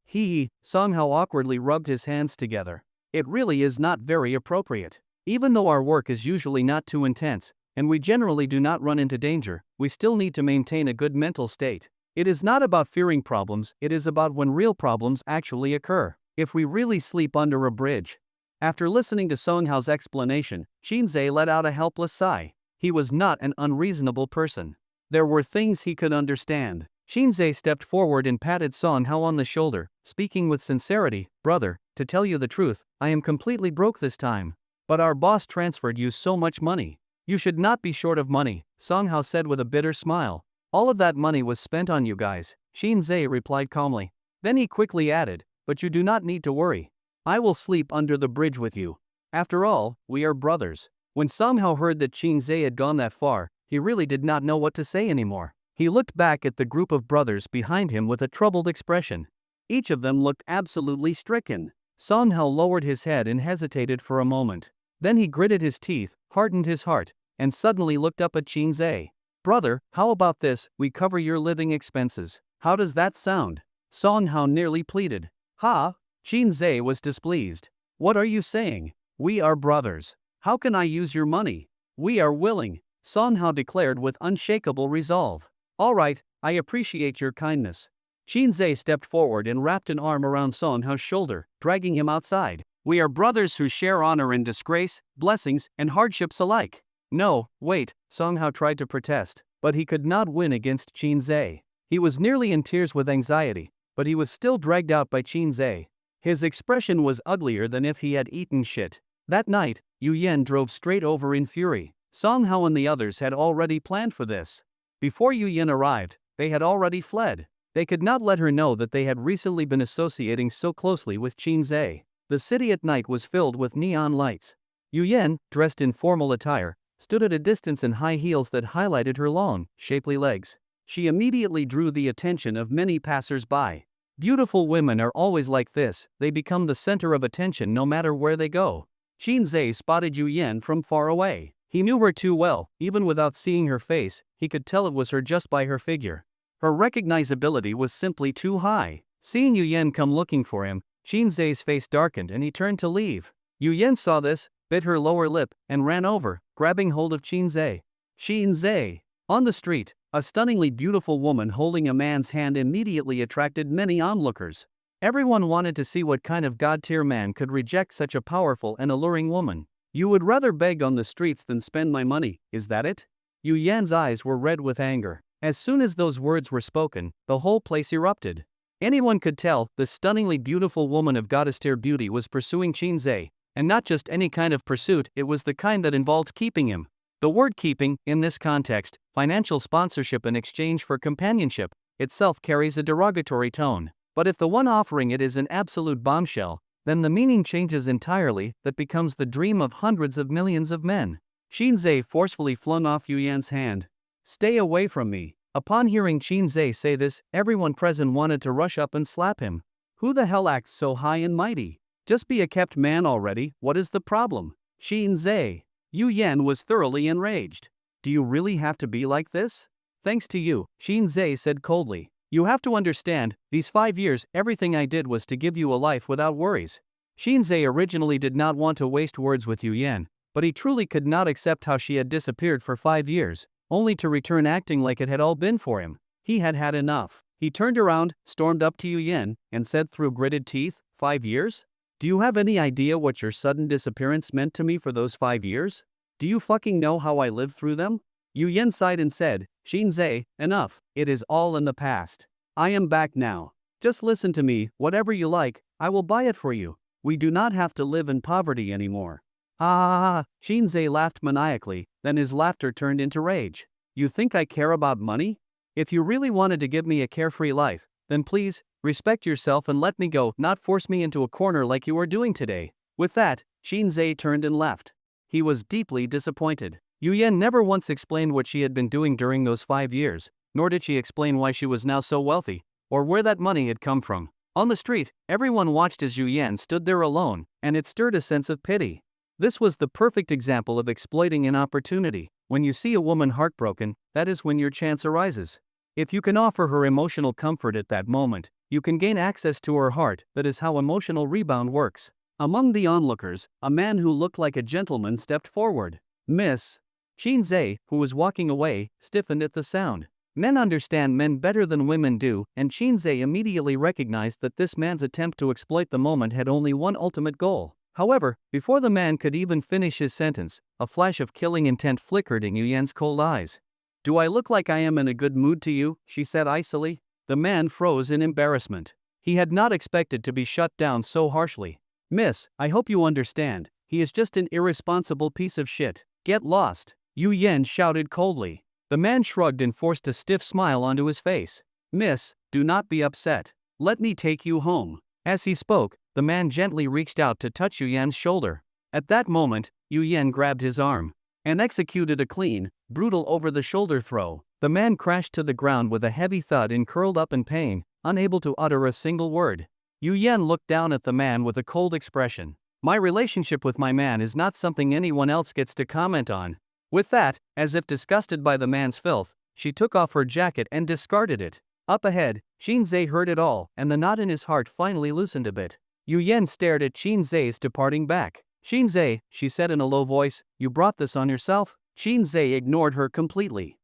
Hee. Song Hao awkwardly rubbed his hands together. "It really is not very appropriate. Even though our work is usually not too intense, and we generally do not run into danger, we still need to maintain a good mental state. It is not about fearing problems, it is about when real problems actually occur. If we really sleep under a bridge." After listening to Song Hao's explanation, Shinzei let out a helpless sigh. He was not an unreasonable person. There were things he could understand. Shinzei stepped forward and patted Song Hao on the shoulder, speaking with sincerity. "Brother, to tell you the truth, I am completely broke this time. But our boss transferred you so much money. You should not be short of money," Song Hao said with a bitter smile. "All of that money was spent on you guys," Shinzei replied calmly. Then he quickly added, "But you do not need to worry. I will sleep under the bridge with you. After all, we are brothers." When Song Hao heard that Shinzei had gone that far, he really did not know what to say anymore. He looked back at the group of brothers behind him with a troubled expression. Each of them looked absolutely stricken. Song Hao lowered his head and hesitated for a moment. Then he gritted his teeth, hardened his heart, and suddenly looked up at Shinzei. "Brother, how about this, we cover your living expenses. How does that sound?" Song Hao nearly pleaded. "Ha?" Shinzei was displeased. "What are you saying? We are brothers. How can I use your money?" "We are willing," Song Hao declared with unshakable resolve. "All right, I appreciate your kindness." Shinzei stepped forward and wrapped an arm around Song Hao's shoulder, dragging him outside. "We are brothers who share honor and disgrace, blessings and hardships alike." "No, wait," Song Hao tried to protest, but he could not win against Shinzei. He was nearly in tears with anxiety, but he was still dragged out by Shinzei. His expression was uglier than if he had eaten shit. That night, Yu Yan drove straight over in fury. Song Hao and the others had already planned for this. Before Yu Yan arrived, they had already fled. They could not let her know that they had recently been associating so closely with Shinzei. The city at night was filled with neon lights. Yu Yan, dressed in formal attire, stood at a distance in high heels that highlighted her long, shapely legs. She immediately drew the attention of many passers-by. Beautiful women are always like this, they become the center of attention no matter where they go. Shinzei spotted Yu Yan from far away. He knew her too well, even without seeing her face, he could tell it was her just by her figure. Her recognizability was simply too high. Seeing Yu Yan come looking for him, Shinzei's face darkened and he turned to leave. Yu Yan saw this, bit her lower lip, and ran over, grabbing hold of Shinzei. Shinzei! On the street, a stunningly beautiful woman holding a man's hand immediately attracted many onlookers. Everyone wanted to see what kind of god-tier man could reject such a powerful and alluring woman. "You would rather beg on the streets than spend my money, is that it?" Yu Yan's eyes were red with anger. As soon as those words were spoken, the whole place erupted. Anyone could tell the stunningly beautiful woman of goddess-tier beauty was pursuing Shinzei, and not just any kind of pursuit, it was the kind that involved keeping him. The word keeping, in this context, financial sponsorship in exchange for companionship, itself carries a derogatory tone. But if the one offering it is an absolute bombshell, then the meaning changes entirely, that becomes the dream of hundreds of millions of men. Shinzei forcefully flung off Yu Yan's hand. "Stay away from me." Upon hearing Shinzei say this, everyone present wanted to rush up and slap him. Who the hell acts so high and mighty? Just be a kept man already, what is the problem? Shinzei. Yu Yan was thoroughly enraged. "Do you really have to be like this?" "Thanks to you," Shinzei said coldly. "You have to understand, these 5 years, everything I did was to give you a life without worries." Shinzei originally did not want to waste words with Yu Yan, but he truly could not accept how she had disappeared for 5 years, only to return acting like it had all been for him. He had had enough. He turned around, stormed up to Yu Yen, and said through gritted teeth, 5 years? Do you have any idea what your sudden disappearance meant to me for those 5 years? Do you fucking know how I lived through them? Yu Yen sighed and said, Shinzei, enough, it is all in the past. I am back now. Just listen to me, whatever you like, I will buy it for you. We do not have to live in poverty anymore. Ah, Shinzei laughed maniacally, then his laughter turned into rage. You think I care about money? If you really wanted to give me a carefree life, then please, respect yourself and let me go, not force me into a corner like you are doing today. With that, Shinzei turned and left. He was deeply disappointed. Yu Yen never once explained what she had been doing during those 5 years, nor did she explain why she was now so wealthy, or where that money had come from. On the street, everyone watched as Yu Yen stood there alone, and it stirred a sense of pity. This was the perfect example of exploiting an opportunity. When you see a woman heartbroken, that is when your chance arises. If you can offer her emotional comfort at that moment, you can gain access to her heart. That is how emotional rebound works. Among the onlookers, a man who looked like a gentleman stepped forward. Miss Shinzei, who was walking away, stiffened at the sound. Men understand men better than women do, and Shinzei immediately recognized that this man's attempt to exploit the moment had only one ultimate goal. However, before the man could even finish his sentence, a flash of killing intent flickered in Yu Yen's cold eyes. Do I look like I am in a good mood to you? She said icily. The man froze in embarrassment. He had not expected to be shut down so harshly. Miss, I hope you understand, he is just an irresponsible piece of shit. Get lost, Yu Yen shouted coldly. The man shrugged and forced a stiff smile onto his face. Miss, do not be upset. Let me take you home. As he spoke, the man gently reached out to touch Yu Yen's shoulder. At that moment, Yu Yen grabbed his arm and executed a clean, brutal over-the-shoulder throw. The man crashed to the ground with a heavy thud and curled up in pain, unable to utter a single word. Yu Yen looked down at the man with a cold expression. My relationship with my man is not something anyone else gets to comment on. With that, as if disgusted by the man's filth, she took off her jacket and discarded it. Up ahead, Shinzei heard it all, and the knot in his heart finally loosened a bit. Yu Yen stared at Shinzei's departing back. Shinzei, she said in a low voice, you brought this on yourself? Shinzei ignored her completely.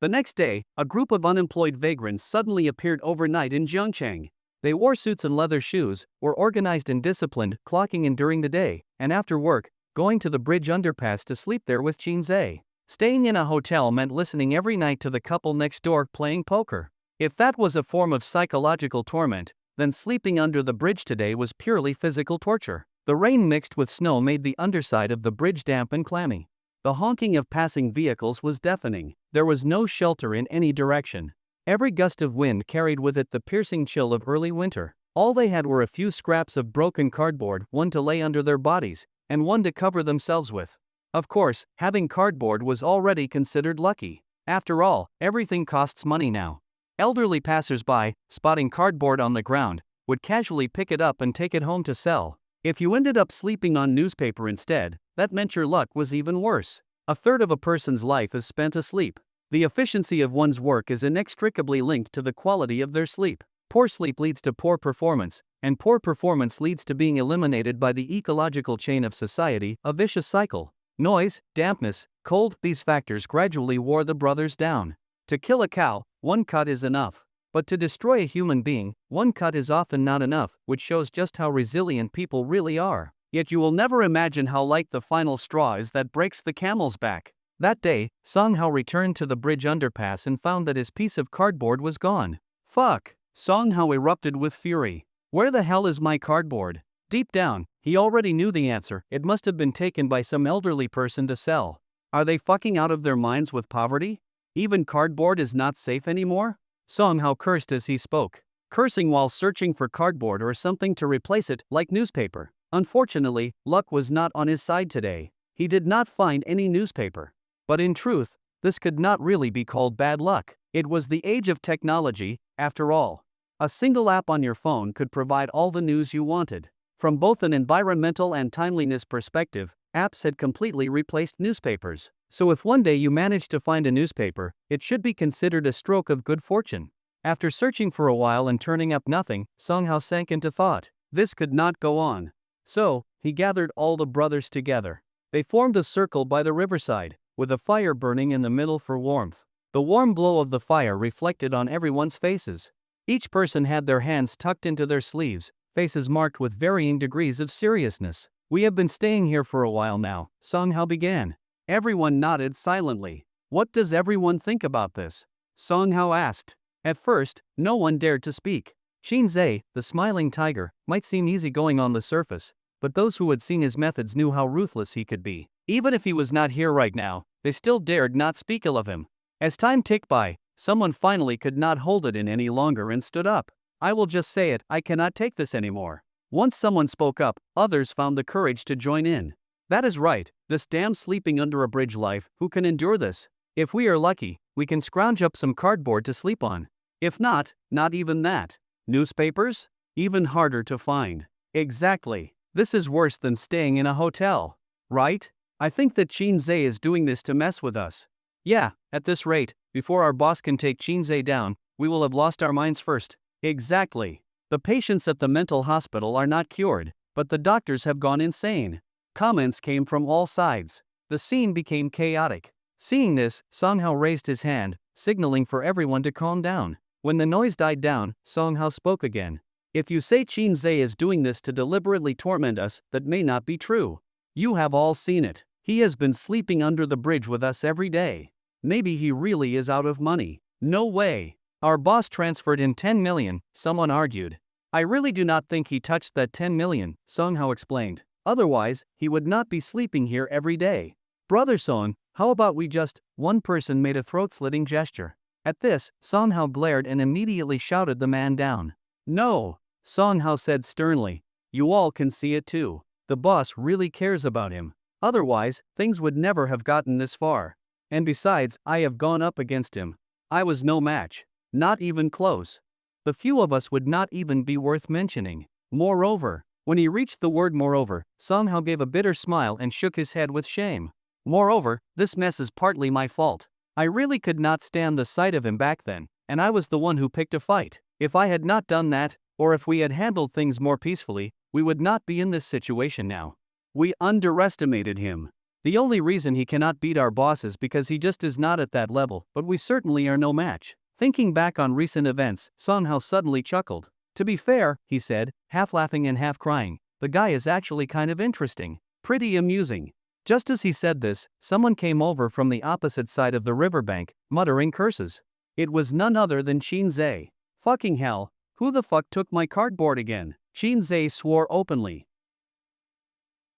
The next day, a group of unemployed vagrants suddenly appeared overnight in Zhengcheng. They wore suits and leather shoes, were organized and disciplined, clocking in during the day, and after work, going to the bridge underpass to sleep there with Shinzei. Staying in a hotel meant listening every night to the couple next door playing poker. If that was a form of psychological torment, then sleeping under the bridge today was purely physical torture. The rain mixed with snow made the underside of the bridge damp and clammy. The honking of passing vehicles was deafening. There was no shelter in any direction. Every gust of wind carried with it the piercing chill of early winter. All they had were a few scraps of broken cardboard, one to lay under their bodies, and one to cover themselves with. Of course, having cardboard was already considered lucky. After all, everything costs money now. Elderly passers-by, spotting cardboard on the ground, would casually pick it up and take it home to sell. If you ended up sleeping on newspaper instead, that meant your luck was even worse. A third of a person's life is spent asleep. The efficiency of one's work is inextricably linked to the quality of their sleep. Poor sleep leads to poor performance, and poor performance leads to being eliminated by the ecological chain of society, a vicious cycle. Noise, dampness, cold, these factors gradually wore the brothers down. To kill a cow, one cut is enough. But to destroy a human being, one cut is often not enough, which shows just how resilient people really are. Yet you will never imagine how light the final straw is that breaks the camel's back. That day, Song Hao returned to the bridge underpass and found that his piece of cardboard was gone. Fuck! Song Hao erupted with fury. Where the hell is my cardboard? Deep down, he already knew the answer. It must have been taken by some elderly person to sell. Are they fucking out of their minds with poverty? Even cardboard is not safe anymore? Song Hao cursed as he spoke, cursing while searching for cardboard or something to replace it, like newspaper. Unfortunately, luck was not on his side today. He did not find any newspaper. But in truth, this could not really be called bad luck. It was the age of technology, after all. A single app on your phone could provide all the news you wanted. From both an environmental and timeliness perspective, apps had completely replaced newspapers. So if one day you managed to find a newspaper, it should be considered a stroke of good fortune. After searching for a while and turning up nothing, Song Hao sank into thought. This could not go on. So, he gathered all the brothers together. They formed a circle by the riverside, with a fire burning in the middle for warmth. The warm glow of the fire reflected on everyone's faces. Each person had their hands tucked into their sleeves, faces marked with varying degrees of seriousness. We have been staying here for a while now, Song Hao began. Everyone nodded silently. What does everyone think about this? Song Hao asked. At first, no one dared to speak. Shinzei, the smiling tiger, might seem easygoing on the surface, but those who had seen his methods knew how ruthless he could be. Even if he was not here right now, they still dared not speak ill of him. As time ticked by, someone finally could not hold it in any longer and stood up. I will just say it, I cannot take this anymore. Once someone spoke up, others found the courage to join in. That is right, this damn sleeping under a bridge life, who can endure this? If we are lucky, we can scrounge up some cardboard to sleep on. If not, not even that. Newspapers? Even harder to find. Exactly. This is worse than staying in a hotel. Right? I think that Shinzei is doing this to mess with us. Yeah, at this rate, before our boss can take Shinzei down, we will have lost our minds first. Exactly. The patients at the mental hospital are not cured, but the doctors have gone insane. Comments came from all sides. The scene became chaotic. Seeing this, Song Hao raised his hand, signaling for everyone to calm down. When the noise died down, Song Hao spoke again. If you say Shinzei is doing this to deliberately torment us, that may not be true. You have all seen it. He has been sleeping under the bridge with us every day. Maybe he really is out of money. No way. Our boss transferred in 10 million, someone argued. I really do not think he touched that 10 million, Song Hao explained. Otherwise, he would not be sleeping here every day. Brother Song, how about we just, one person made a throat-slitting gesture. At this, Song Hao glared and immediately shouted the man down. No, Song Hao said sternly. You all can see it too. The boss really cares about him. Otherwise, things would never have gotten this far. And besides, I have gone up against him. I was no match. Not even close. The few of us would not even be worth mentioning. Moreover, when he reached the word moreover, Song Hao gave a bitter smile and shook his head with shame. Moreover, this mess is partly my fault. I really could not stand the sight of him back then, and I was the one who picked a fight. If I had not done that, or if we had handled things more peacefully, we would not be in this situation now. We underestimated him. The only reason he cannot beat our boss is because he just is not at that level, but we certainly are no match. Thinking back on recent events, Song Hao suddenly chuckled. To be fair, he said, half laughing and half crying, the guy is actually kind of interesting. Pretty amusing. Just as he said this, someone came over from the opposite side of the riverbank, muttering curses. It was none other than Shinzei. Fucking hell, who the fuck took my cardboard again? Shinzei swore openly.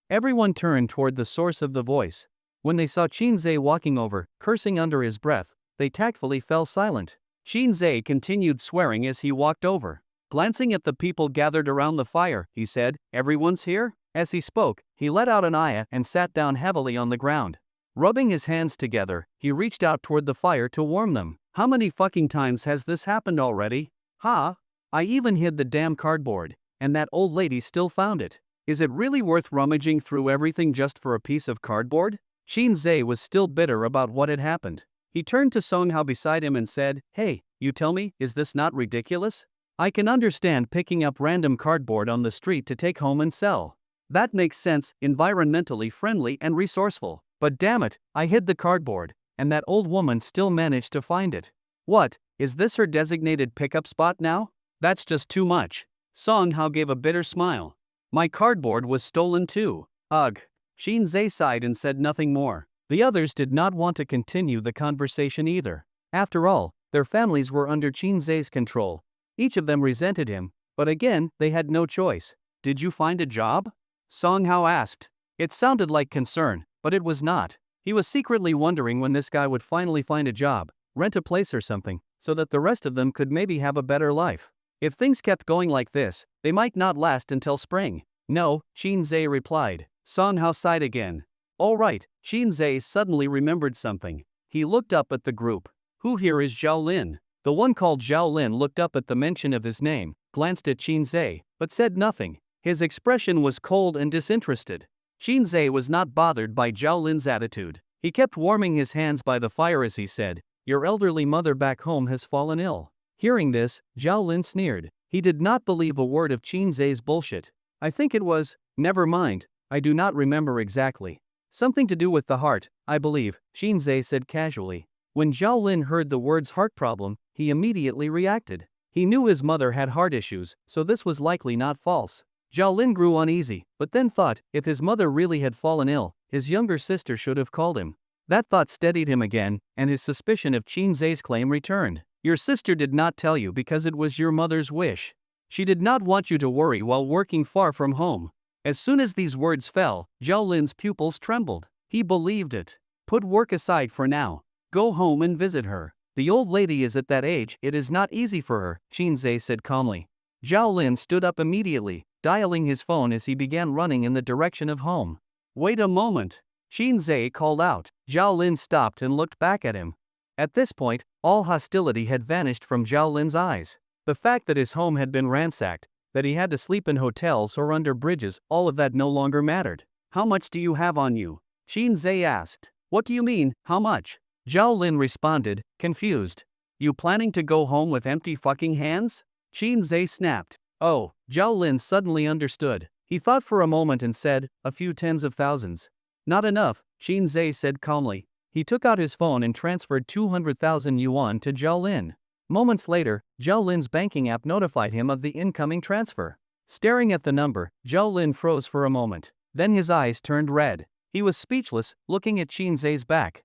Everyone turned toward the source of the voice. When they saw Shinzei walking over, cursing under his breath, they tactfully fell silent. Shinzei continued swearing as he walked over. Glancing at the people gathered around the fire, he said, "Everyone's here?" As he spoke, he let out an eye and sat down heavily on the ground. Rubbing his hands together, he reached out toward the fire to warm them. How many fucking times has this happened already? Huh? I even hid the damn cardboard, and that old lady still found it. Is it really worth rummaging through everything just for a piece of cardboard? Shinzei was still bitter about what had happened. He turned to Song Hao beside him and said, "Hey, you tell me, is this not ridiculous? I can understand picking up random cardboard on the street to take home and sell. That makes sense, environmentally friendly and resourceful. But damn it, I hid the cardboard, and that old woman still managed to find it. What, is this her designated pickup spot now? That's just too much." Song Hao gave a bitter smile. My cardboard was stolen too. Ugh. Shinzei sighed and said nothing more. The others did not want to continue the conversation either. After all, their families were under Shinzei's control. Each of them resented him, but again, they had no choice. Did you find a job? Song Hao asked. It sounded like concern, but it was not. He was secretly wondering when this guy would finally find a job, rent a place or something, so that the rest of them could maybe have a better life. If things kept going like this, they might not last until spring. No, Shinzei replied. Song Hao sighed again. All right, Shinzei suddenly remembered something. He looked up at the group. Who here is Zhao Lin? The one called Zhao Lin looked up at the mention of his name, glanced at Shinzei, but said nothing. His expression was cold and disinterested. Shinzei was not bothered by Zhao Lin's attitude. He kept warming his hands by the fire as he said, "Your elderly mother back home has fallen ill." Hearing this, Zhao Lin sneered. He did not believe a word of Shinzei's bullshit. I think it was, never mind, I do not remember exactly. Something to do with the heart, I believe, Shinzei said casually. When Zhao Lin heard the words heart problem, he immediately reacted. He knew his mother had heart issues, so this was likely not false. Zhao Lin grew uneasy, but then thought, if his mother really had fallen ill, his younger sister should have called him. That thought steadied him again, and his suspicion of Qin Zhe's claim returned. Your sister did not tell you because it was your mother's wish. She did not want you to worry while working far from home. As soon as these words fell, Zhao Lin's pupils trembled. He believed it. Put work aside for now. Go home and visit her. The old lady is at that age, it is not easy for her, Qin Zhe said calmly. Zhao Lin stood up immediately, dialing his phone as he began running in the direction of home. Wait a moment. Qin Zhe called out. Zhao Lin stopped and looked back at him. At this point, all hostility had vanished from Zhao Lin's eyes. The fact that his home had been ransacked, that he had to sleep in hotels or under bridges, all of that no longer mattered. How much do you have on you? Qin Zhe asked. What do you mean, how much? Zhao Lin responded, confused. You planning to go home with empty fucking hands? Qin Zhe snapped. Oh, Zhao Lin suddenly understood. He thought for a moment and said, a few tens of thousands. Not enough, Qin Zhe said calmly. He took out his phone and transferred 200,000 yuan to Zhao Lin. Moments later, Zhao Lin's banking app notified him of the incoming transfer. Staring at the number, Zhao Lin froze for a moment. Then his eyes turned red. He was speechless, looking at Qin Zhe's back.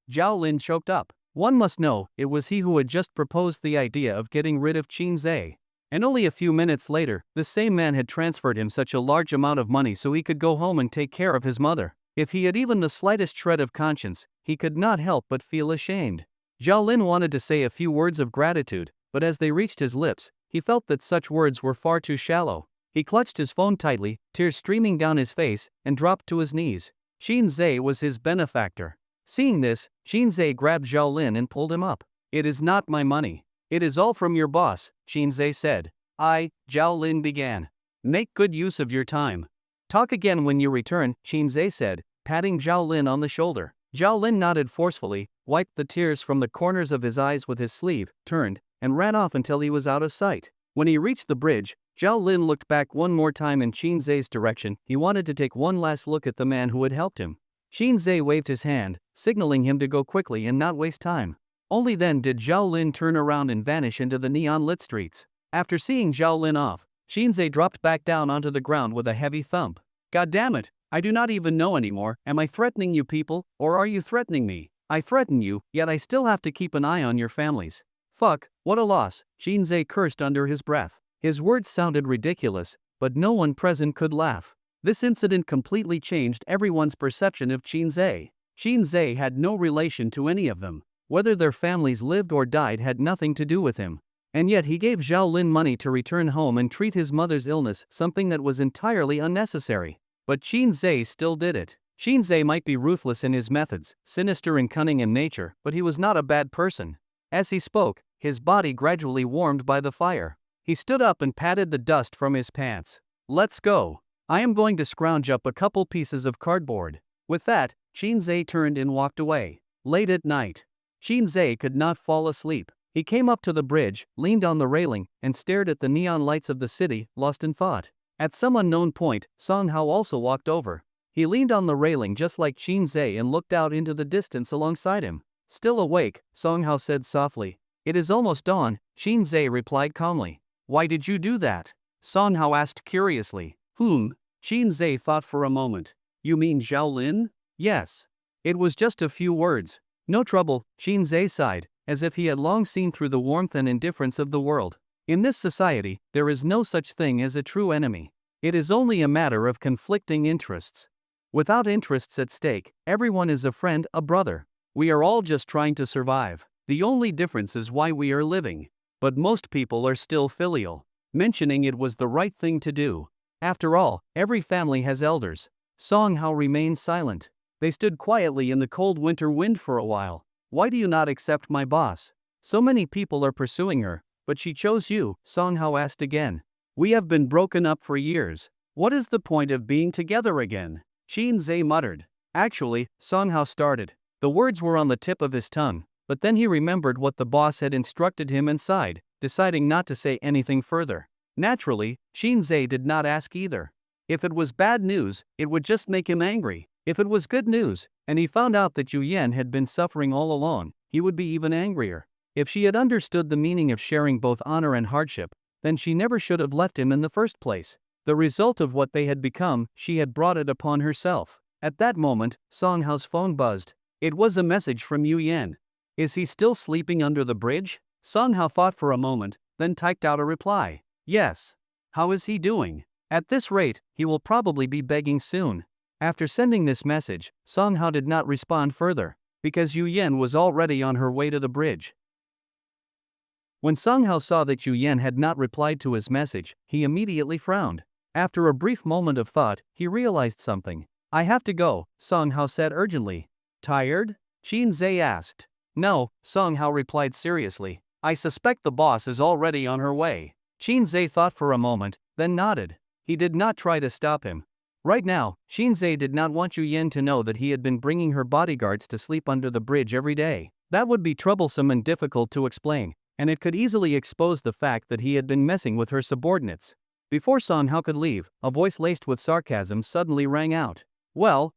Zhao Lin choked up. One must know, it was he who had just proposed the idea of getting rid of Qin Zhe. And only a few minutes later, the same man had transferred him such a large amount of money so he could go home and take care of his mother. If he had even the slightest shred of conscience, he could not help but feel ashamed. Zhao Lin wanted to say a few words of gratitude, but as they reached his lips, he felt that such words were far too shallow. He clutched his phone tightly, tears streaming down his face, and dropped to his knees. Qin Zhe was his benefactor. Seeing this, Qin Zhe grabbed Zhao Lin and pulled him up. It is not my money. It is all from your boss, Qin Zhe said. Zhao Lin began. Make good use of your time. Talk again when you return, Qin Zhe said, patting Zhao Lin on the shoulder. Zhao Lin nodded forcefully, wiped the tears from the corners of his eyes with his sleeve, turned, and ran off until he was out of sight. When he reached the bridge, Zhao Lin looked back one more time in Qin Zhe's direction. He wanted to take one last look at the man who had helped him. Qin Zhe waved his hand, signaling him to go quickly and not waste time. Only then did Zhao Lin turn around and vanish into the neon-lit streets. After seeing Zhao Lin off, Qin Zhe dropped back down onto the ground with a heavy thump. God damn it, I do not even know anymore. Am I threatening you people, or are you threatening me? I threaten you, yet I still have to keep an eye on your families. Fuck, what a loss, Qin Zhe cursed under his breath. His words sounded ridiculous, but no one present could laugh. This incident completely changed everyone's perception of Qin Zhe. Qin Zhe had no relation to any of them. Whether their families lived or died had nothing to do with him. And yet he gave Zhao Lin money to return home and treat his mother's illness, something that was entirely unnecessary. But Qin Zhe still did it. Qin Zhe might be ruthless in his methods, sinister and cunning in nature, but he was not a bad person. As he spoke, his body gradually warmed by the fire. He stood up and patted the dust from his pants. Let's go. I am going to scrounge up a couple pieces of cardboard. With that, Qin Zhe turned and walked away. Late at night, Qin Zhe could not fall asleep. He came up to the bridge, leaned on the railing, and stared at the neon lights of the city, lost in thought. At some unknown point, Song Hao also walked over. He leaned on the railing just like Qin Zhe and looked out into the distance alongside him. Still awake, Song Hao said softly. It is almost dawn, Qin Zhe replied calmly. Why did you do that? Song Hao asked curiously. Qin Zhe thought for a moment. You mean Zhao Lin? Yes. It was just a few words. No trouble, Qin Zhe sighed, as if he had long seen through the warmth and indifference of the world. In this society, there is no such thing as a true enemy. It is only a matter of conflicting interests. Without interests at stake, everyone is a friend, a brother. We are all just trying to survive. The only difference is why we are living. But most people are still filial. Mentioning it was the right thing to do. After all, every family has elders. Song Hao remained silent. They stood quietly in the cold winter wind for a while. Why do you not accept my boss? So many people are pursuing her, but she chose you, Song Hao asked again. We have been broken up for years. What is the point of being together again? Qin Zhe muttered. Actually, Song Hao started. The words were on the tip of his tongue, but then he remembered what the boss had instructed him and sighed, deciding not to say anything further. Naturally, Qin Zhe did not ask either. If it was bad news, it would just make him angry. If it was good news, and he found out that Yu Yan had been suffering all along, he would be even angrier. If she had understood the meaning of sharing both honor and hardship, then she never should have left him in the first place. The result of what they had become, she had brought it upon herself. At that moment, Song Hao's phone buzzed. It was a message from Yu Yan. Is he still sleeping under the bridge? Song Hao thought for a moment, then typed out a reply. Yes. How is he doing? At this rate, he will probably be begging soon. After sending this message, Song Hao did not respond further, because Yu Yan was already on her way to the bridge. When Song Hao saw that Yu Yan had not replied to his message, he immediately frowned. After a brief moment of thought, he realized something. I have to go, Song Hao said urgently. Tired? Qin Zhe asked. No, Song Hao replied seriously. I suspect the boss is already on her way. Qin Zhe thought for a moment, then nodded. He did not try to stop him. Right now, Qin Zhe did not want Yu Yan to know that he had been bringing her bodyguards to sleep under the bridge every day. That would be troublesome and difficult to explain, and it could easily expose the fact that he had been messing with her subordinates. Before Song Hao could leave, a voice laced with sarcasm suddenly rang out. Well,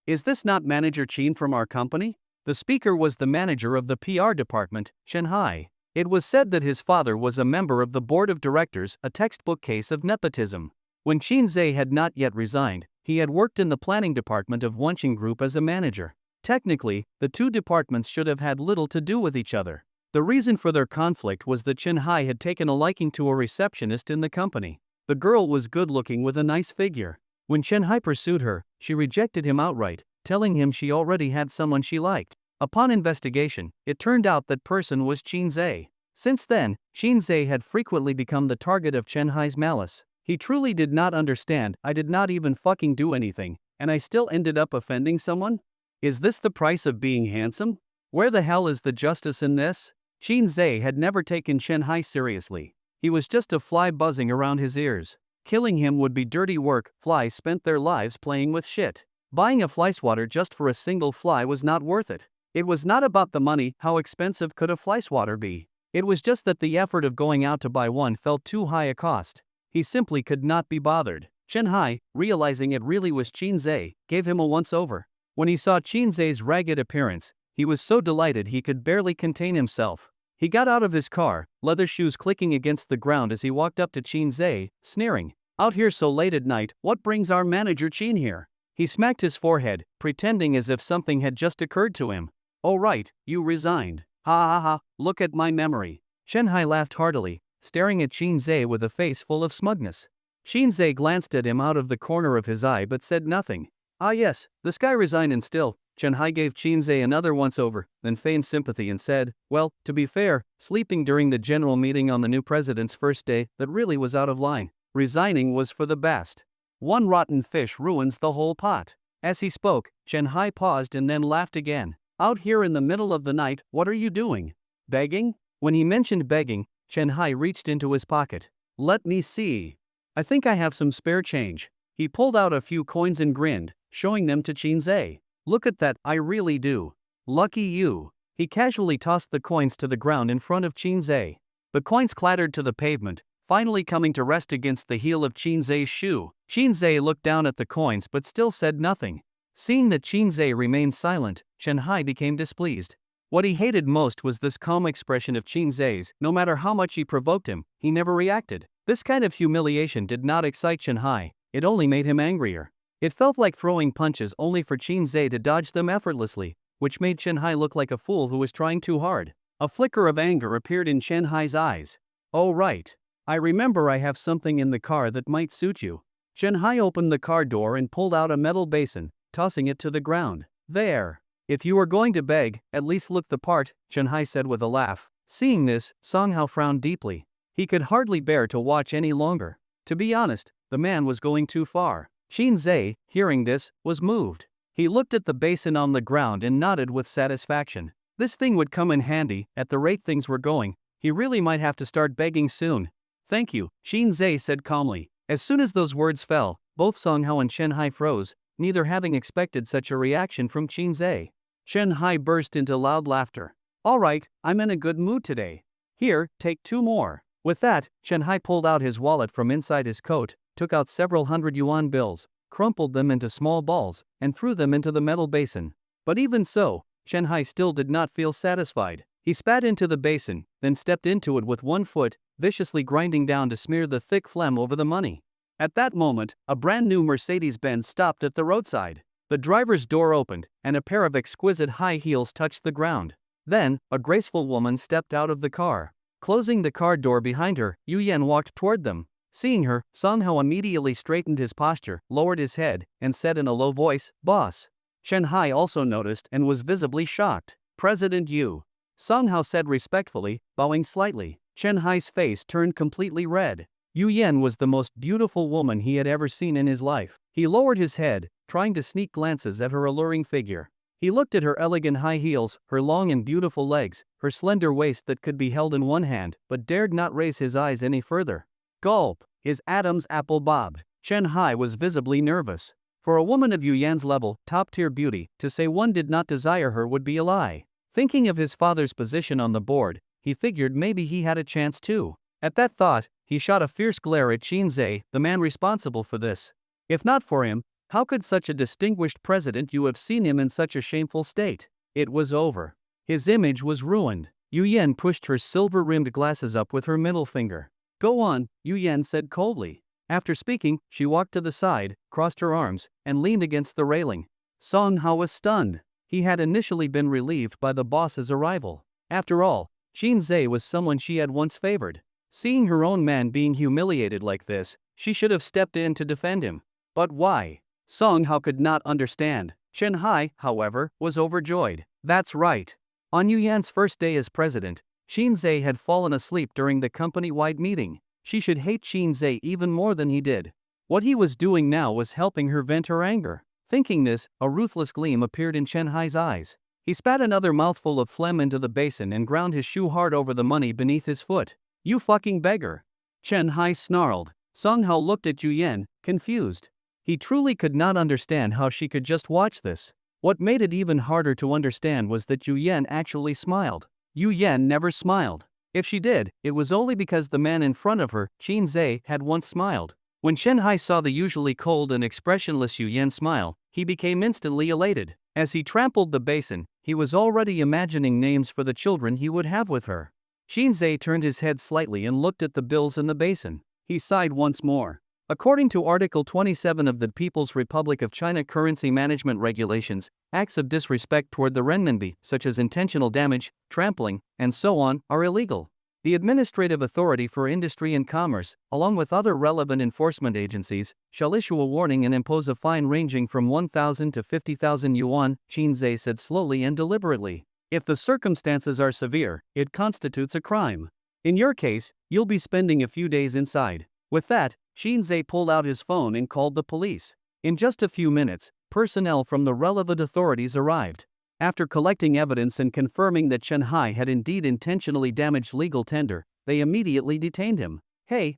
is this not Manager Qin from our company? The speaker was the manager of the PR department, Shanghai. It was said that his father was a member of the board of directors, a textbook case of nepotism. When Qin Zhe had not yet resigned, he had worked in the planning department of Wenqing Group as a manager. Technically, the two departments should have had little to do with each other. The reason for their conflict was that Shanghai had taken a liking to a receptionist in the company. The girl was good-looking with a nice figure. When Shanghai pursued her, she rejected him outright, telling him she already had someone she liked. Upon investigation, it turned out that person was Qin Zhe. Since then, Qin Zhe had frequently become the target of Shanghai's malice. He truly did not understand. I did not even fucking do anything, and I still ended up offending someone? Is this the price of being handsome? Where the hell is the justice in this? Qin Zhe had never taken Shanghai seriously. He was just a fly buzzing around his ears. Killing him would be dirty work. Flies spent their lives playing with shit. Buying a fly swatter just for a single fly was not worth it. It was not about the money. How expensive could a fly swatter be? It was just that the effort of going out to buy one felt too high a cost. He simply could not be bothered. Shanghai, realizing it really was Qin Zhe, gave him a once-over. When he saw Qin Zhe's ragged appearance, he was so delighted he could barely contain himself. He got out of his car, leather shoes clicking against the ground as he walked up to Qin Zhe, sneering. Out here so late at night, what brings our manager Qin here? He smacked his forehead, pretending as if something had just occurred to him. Oh right, you resigned. Ha ha ha, look at my memory. Shanghai laughed heartily, staring at Qin Zhe with a face full of smugness. Qin Zhe glanced at him out of the corner of his eye but said nothing. Ah yes, this guy resigned and still. Shanghai gave Qin Zhe another once-over, then feigned sympathy and said, well, to be fair, sleeping during the general meeting on the new president's first day, that really was out of line. Resigning was for the best. One rotten fish ruins the whole pot. As he spoke, Shanghai paused and then laughed again. Out here in the middle of the night, what are you doing? Begging? When he mentioned begging, Shanghai reached into his pocket. Let me see. I think I have some spare change. He pulled out a few coins and grinned, showing them to Qin Zhe. Look at that, I really do. Lucky you. He casually tossed the coins to the ground in front of Qin Zhe. The coins clattered to the pavement, finally coming to rest against the heel of Qin Zhe's shoe. Qin Zhe looked down at the coins but still said nothing. Seeing that Qin Zhe remained silent, Shanghai became displeased. What he hated most was this calm expression of Qin Zhe's. No matter how much he provoked him, he never reacted. This kind of humiliation did not excite Shanghai, it only made him angrier. It felt like throwing punches only for Qin Zhe to dodge them effortlessly, which made Shanghai look like a fool who was trying too hard. A flicker of anger appeared in Shanghai's eyes. Oh right. I remember I have something in the car that might suit you. Shanghai opened the car door and pulled out a metal basin, tossing it to the ground. There. If you are going to beg, at least look the part, Shanghai said with a laugh. Seeing this, Song Hao frowned deeply. He could hardly bear to watch any longer. To be honest, the man was going too far. Qin Zhe, hearing this, was moved. He looked at the basin on the ground and nodded with satisfaction. This thing would come in handy. At the rate things were going, he really might have to start begging soon. Thank you, Qin Zhe said calmly. As soon as those words fell, both Song Hao and Shanghai froze, neither having expected such a reaction from Qin Zhe. Shanghai burst into loud laughter. All right, I'm in a good mood today. Here, take 2 more. With that, Shanghai pulled out his wallet from inside his coat, took out several 100-yuan bills, crumpled them into small balls, and threw them into the metal basin. But even so, Shanghai still did not feel satisfied. He spat into the basin, then stepped into it with one foot, viciously grinding down to smear the thick phlegm over the money. At that moment, a brand new Mercedes-Benz stopped at the roadside. The driver's door opened, and a pair of exquisite high heels touched the ground. Then, a graceful woman stepped out of the car. Closing the car door behind her, Yu Yan walked toward them. Seeing her, Song Hao immediately straightened his posture, lowered his head, and said in a low voice, "Boss." Shanghai also noticed and was visibly shocked. "President Yu." Song Hao said respectfully, bowing slightly. Shanghai's face turned completely red. Yu Yan was the most beautiful woman he had ever seen in his life. He lowered his head, trying to sneak glances at her alluring figure. He looked at her elegant high heels, her long and beautiful legs, her slender waist that could be held in one hand, but dared not raise his eyes any further. Gulp! His Adam's apple bobbed. Shanghai was visibly nervous. For a woman of Yu Yan's level, top-tier beauty, to say one did not desire her would be a lie. Thinking of his father's position on the board, he figured maybe he had a chance too. At that thought, he shot a fierce glare at Qinzhe, the man responsible for this. If not for him, how could such a distinguished president you have seen him in such a shameful state? It was over. His image was ruined. Yu Yan pushed her silver-rimmed glasses up with her middle finger. "Go on," Yu Yan said coldly. After speaking, she walked to the side, crossed her arms, and leaned against the railing. Song Hao was stunned. He had initially been relieved by the boss's arrival. After all, Qinzhe was someone she had once favored. Seeing her own man being humiliated like this, she should have stepped in to defend him. But why? Song Hao could not understand. Shanghai, however, was overjoyed. That's right. On Yu Yan's first day as president, Qinzhe had fallen asleep during the company-wide meeting. She should hate Qinzhe even more than he did. What he was doing now was helping her vent her anger. Thinking this, a ruthless gleam appeared in Shanghai's eyes. He spat another mouthful of phlegm into the basin and ground his shoe hard over the money beneath his foot. "You fucking beggar!" Shanghai snarled. Song Hao looked at Yu Yan, confused. He truly could not understand how she could just watch this. What made it even harder to understand was that Yu Yan actually smiled. Yu Yan never smiled. If she did, it was only because the man in front of her, Qinzhe, had once smiled. When Shanghai saw the usually cold and expressionless Yu Yan smile, he became instantly elated. As he trampled the basin, he was already imagining names for the children he would have with her. Qinzhe turned his head slightly and looked at the bills in the basin. He sighed once more. According to Article 27 of the People's Republic of China Currency Management Regulations, acts of disrespect toward the renminbi, such as intentional damage, trampling, and so on, are illegal. The Administrative Authority for Industry and Commerce, along with other relevant enforcement agencies, shall issue a warning and impose a fine ranging from 1,000 to 50,000 yuan, Qinzhe said slowly and deliberately. If the circumstances are severe, it constitutes a crime. In your case, you'll be spending a few days inside. With that, Qinzhe pulled out his phone and called the police. In just a few minutes, personnel from the relevant authorities arrived. After collecting evidence and confirming that Shanghai had indeed intentionally damaged legal tender, they immediately detained him. Hey,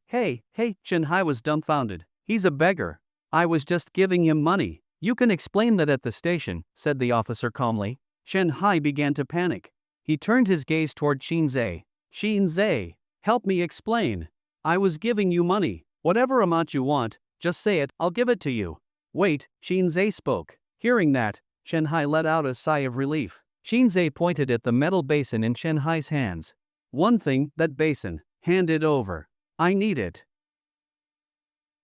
Shanghai was dumbfounded. "He's a beggar. I was just giving him money." "You can explain that at the station," said the officer calmly. Shanghai began to panic. He turned his gaze toward Qinzhe. "Qinzhe, help me explain. I was giving you money. Whatever amount you want, just say it, I'll give it to you." "Wait," Qinzhe spoke. Hearing that, Shanghai let out a sigh of relief. Qinzhe pointed at the metal basin in Shanghai's hands. "One thing, that basin. Hand it over. I need it."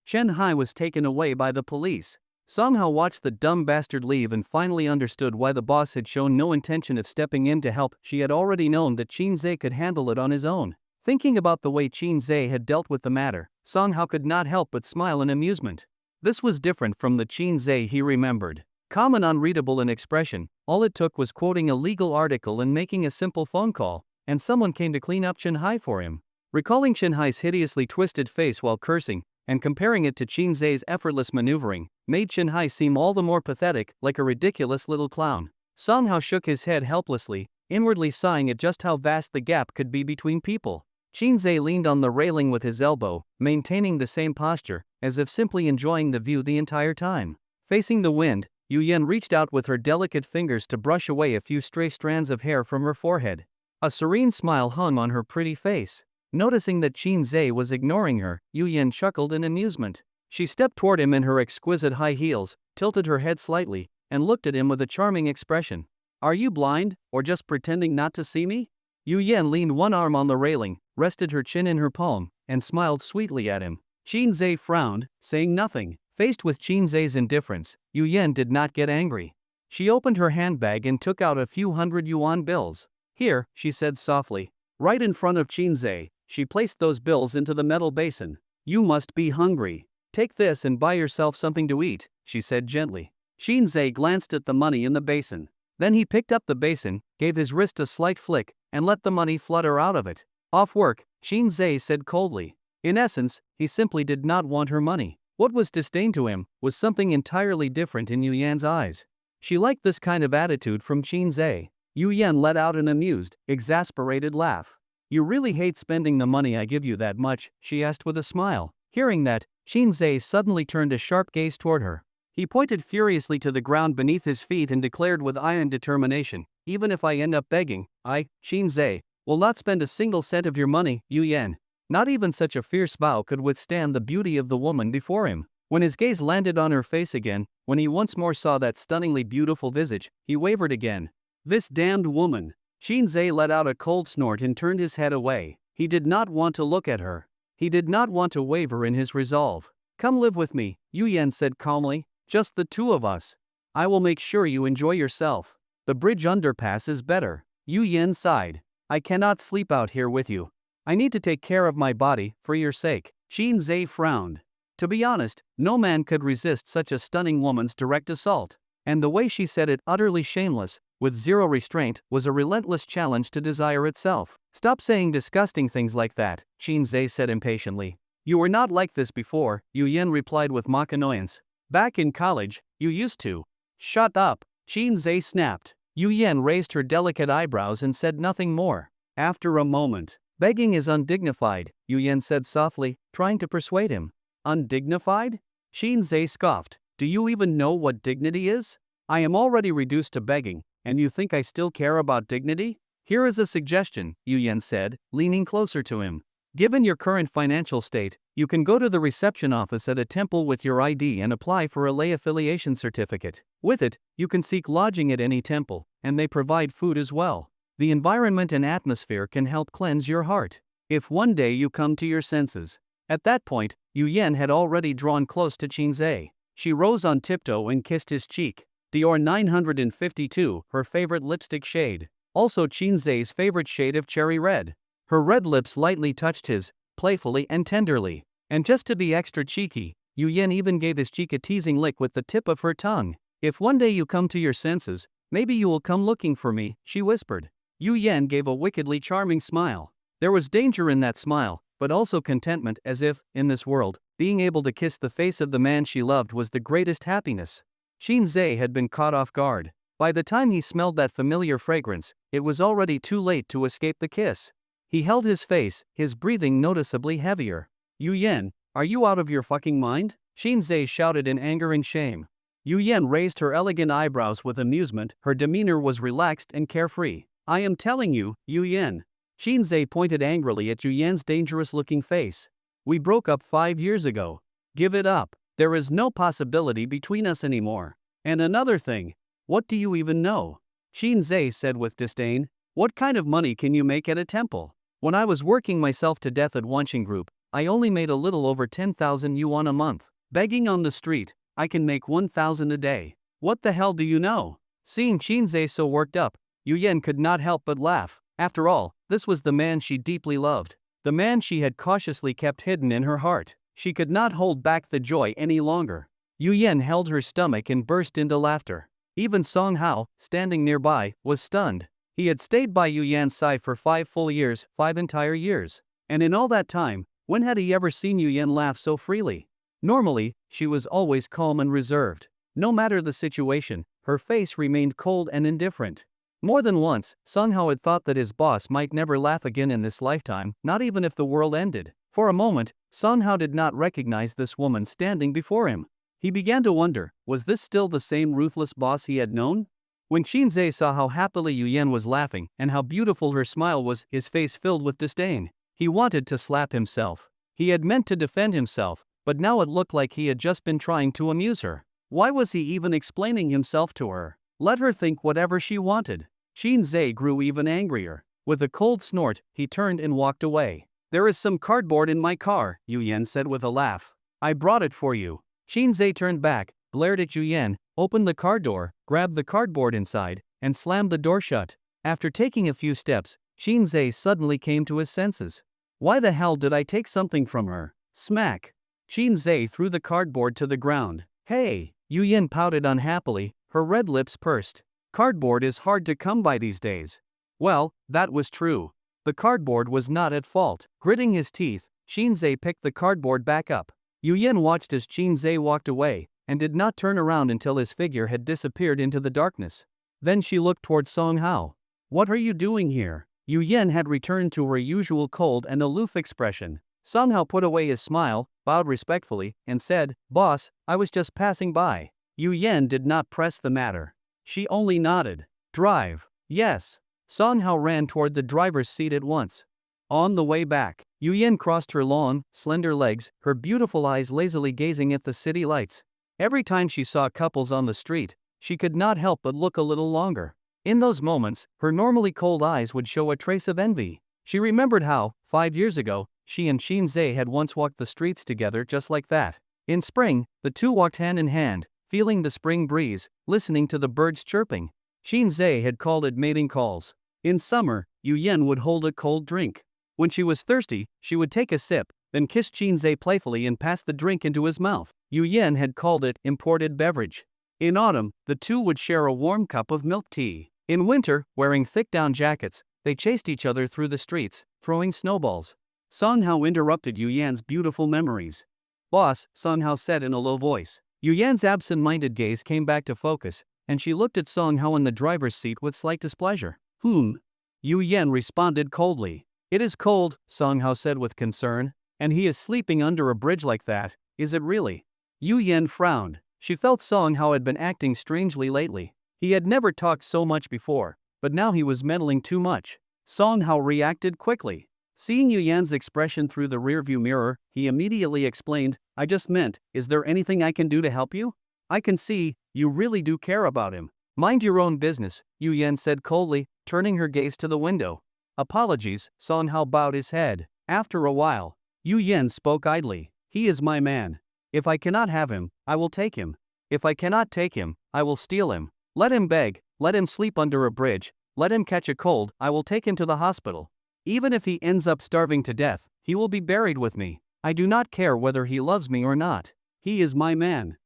Shanghai was taken away by the police. Song Hao watched the dumb bastard leave and finally understood why the boss had shown no intention of stepping in to help. She had already known that Qinzhe could handle it on his own. Thinking about the way Qinzhe had dealt with the matter, Song Hao could not help but smile in amusement. This was different from the Qinzhe he remembered. Calm and unreadable in expression, all it took was quoting a legal article and making a simple phone call, and someone came to clean up Shanghai for him. Recalling Shanghai's hideously twisted face while cursing, and comparing it to Qinzhe's effortless maneuvering, made Shanghai seem all the more pathetic, like a ridiculous little clown. Song Hao shook his head helplessly, inwardly sighing at just how vast the gap could be between people. Qinzhe leaned on the railing with his elbow, maintaining the same posture, as if simply enjoying the view the entire time. Facing the wind, Yu Yan reached out with her delicate fingers to brush away a few stray strands of hair from her forehead. A serene smile hung on her pretty face. Noticing that Qinzhe was ignoring her, Yu Yan chuckled in amusement. She stepped toward him in her exquisite high heels, tilted her head slightly, and looked at him with a charming expression. Are you blind, or just pretending not to see me? Yu Yan leaned one arm on the railing, rested her chin in her palm, and smiled sweetly at him. Qin Zhe frowned, saying nothing. Faced with Qin Zhe's indifference, Yu Yan did not get angry. She opened her handbag and took out a few 100 yuan bills. Here, she said softly. Right in front of Qin Zhe, she placed those bills into the metal basin. You must be hungry. Take this and buy yourself something to eat, she said gently. Qin Zhe glanced at the money in the basin. Then he picked up the basin, gave his wrist a slight flick, and let the money flutter out of it. Off work, Qin Zhe said coldly. In essence, he simply did not want her money. What was disdain to him was something entirely different in Yu Yan's eyes. She liked this kind of attitude from Qin Zhe. Yu Yan let out an amused, exasperated laugh. You really hate spending the money I give you that much, she asked with a smile. Hearing that, Qin Zhe suddenly turned a sharp gaze toward her. He pointed furiously to the ground beneath his feet and declared with iron determination, even if I end up begging, I, Qin Zhe, will not spend a single cent of your money, Yu Yan. Not even such a fierce bow could withstand the beauty of the woman before him. When his gaze landed on her face again, when he once more saw that stunningly beautiful visage, he wavered again. This damned woman. Qin Zhe let out a cold snort and turned his head away. He did not want to look at her. He did not want to waver in his resolve. Come live with me, Yu Yan said calmly. Just the two of us. I will make sure you enjoy yourself. The bridge underpass is better. Yu Yan sighed. I cannot sleep out here with you. I need to take care of my body, for your sake. Qin Zhe frowned. To be honest, no man could resist such a stunning woman's direct assault. And the way she said it, utterly shameless, with zero restraint, was a relentless challenge to desire itself. Stop saying disgusting things like that, Qin Zhe said impatiently. You were not like this before, Yu Yan replied with mock annoyance. Back in college, you used to. Shut up, Qin Zhe snapped. Yu Yan raised her delicate eyebrows and said nothing more. After a moment, begging is undignified, Yu Yan said softly, trying to persuade him. Undignified? Qin Zhe scoffed. Do you even know what dignity is? I am already reduced to begging, and you think I still care about dignity? Here is a suggestion, Yu Yan said, leaning closer to him. Given your current financial state, you can go to the reception office at a temple with your ID and apply for a lay affiliation certificate. With it, you can seek lodging at any temple, and they provide food as well. The environment and atmosphere can help cleanse your heart. If one day you come to your senses. At that point, Yu Yan had already drawn close to Qin Zhe. She rose on tiptoe and kissed his cheek. Dior 952, her favorite lipstick shade. Also Qin Zhe's favorite shade of cherry red. Her red lips lightly touched his, playfully and tenderly. And just to be extra cheeky, Yu Yan even gave his cheek a teasing lick with the tip of her tongue. If one day you come to your senses, maybe you will come looking for me, she whispered. Yu Yan gave a wickedly charming smile. There was danger in that smile, but also contentment, as if, in this world, being able to kiss the face of the man she loved was the greatest happiness. Qin Zhe had been caught off guard. By the time he smelled that familiar fragrance, it was already too late to escape the kiss. He held his face, his breathing noticeably heavier. Yu Yan, are you out of your fucking mind? Qin Zhe shouted in anger and shame. Yu Yan raised her elegant eyebrows with amusement, her demeanor was relaxed and carefree. I am telling you, Yu Yan. Qin Zhe pointed angrily at Yu Yan's dangerous-looking face. We broke up 5 years ago. Give it up. There is no possibility between us anymore. And another thing. What do you even know? Qin Zhe said with disdain. What kind of money can you make at a temple? When I was working myself to death at Wanqing Group, I only made a little over 10,000 yuan a month. Begging on the street, I can make 1,000 a day. What the hell do you know? Seeing Qin Zhe so worked up, Yu Yan could not help but laugh. After all, this was the man she deeply loved. The man she had cautiously kept hidden in her heart. She could not hold back the joy any longer. Yu Yan held her stomach and burst into laughter. Even Song Hao, standing nearby, was stunned. He had stayed by Yu Yan's side for 5 full years, 5 entire years. And in all that time, when had he ever seen Yu Yan laugh so freely? Normally, she was always calm and reserved. No matter the situation, her face remained cold and indifferent. More than once, Song Hao had thought that his boss might never laugh again in this lifetime, not even if the world ended. For a moment, Song Hao did not recognize this woman standing before him. He began to wonder, was this still the same ruthless boss he had known? When Qin Zhe saw how happily Yu Yan was laughing and how beautiful her smile was, his face filled with disdain. He wanted to slap himself. He had meant to defend himself, but now it looked like he had just been trying to amuse her. Why was he even explaining himself to her? Let her think whatever she wanted. Shinzei grew even angrier. With a cold snort, he turned and walked away. There is some cardboard in my car, Yuyen said with a laugh. I brought it for you. Shinzei turned back, glared at Yuyen, opened the car door, grabbed the cardboard inside, and slammed the door shut. After taking a few steps, Shinzei suddenly came to his senses. Why the hell did I take something from her? Smack! Shinzei threw the cardboard to the ground. Hey! Yuyen pouted unhappily, her red lips pursed. Cardboard is hard to come by these days. Well, that was true. The cardboard was not at fault. Gritting his teeth, Shinzei picked the cardboard back up. Yuyen watched as Shinzei walked away, and did not turn around until his figure had disappeared into the darkness. Then she looked toward Song Hao. What are you doing here? Yuyen had returned to her usual cold and aloof expression. Song Hao put away his smile, bowed respectfully, and said, Boss, I was just passing by. Yuyen did not press the matter. She only nodded. Drive. Yes. Song Hao ran toward the driver's seat at once. On the way back, Yuyen crossed her long, slender legs, her beautiful eyes lazily gazing at the city lights. Every time she saw couples on the street, she could not help but look a little longer. In those moments, her normally cold eyes would show a trace of envy. She remembered how, 5 years ago, she and Shinzei had once walked the streets together just like that. In spring, the two walked hand in hand, feeling the spring breeze, listening to the birds chirping. Shinzei had called it mating calls. In summer, Yuyen would hold a cold drink. When she was thirsty, she would take a sip, then kiss Shinzei playfully and pass the drink into his mouth. Yuyen had called it imported beverage. In autumn, the two would share a warm cup of milk tea. In winter, wearing thick down jackets, they chased each other through the streets, throwing snowballs. Song Hao interrupted Yuyen's beautiful memories. Boss, Song Hao said in a low voice. Yuyen's absent-minded gaze came back to focus, and she looked at Song Hao in the driver's seat with slight displeasure. Yuyen responded coldly. It is cold, Song Hao said with concern. And he is sleeping under a bridge like that, is it really? Yuyen frowned. She felt Song Hao had been acting strangely lately. He had never talked so much before, but now he was meddling too much. Song Hao reacted quickly. Seeing Yuyen's expression through the rearview mirror, he immediately explained, I just meant, is there anything I can do to help you? I can see, you really do care about him. Mind your own business, Yuyen said coldly, turning her gaze to the window. Apologies, Song Hao bowed his head. After a while, Yuyen spoke idly. He is my man. If I cannot have him, I will take him. If I cannot take him, I will steal him. Let him beg, let him sleep under a bridge, let him catch a cold, I will take him to the hospital. Even if he ends up starving to death, he will be buried with me. I do not care whether he loves me or not. He is my man.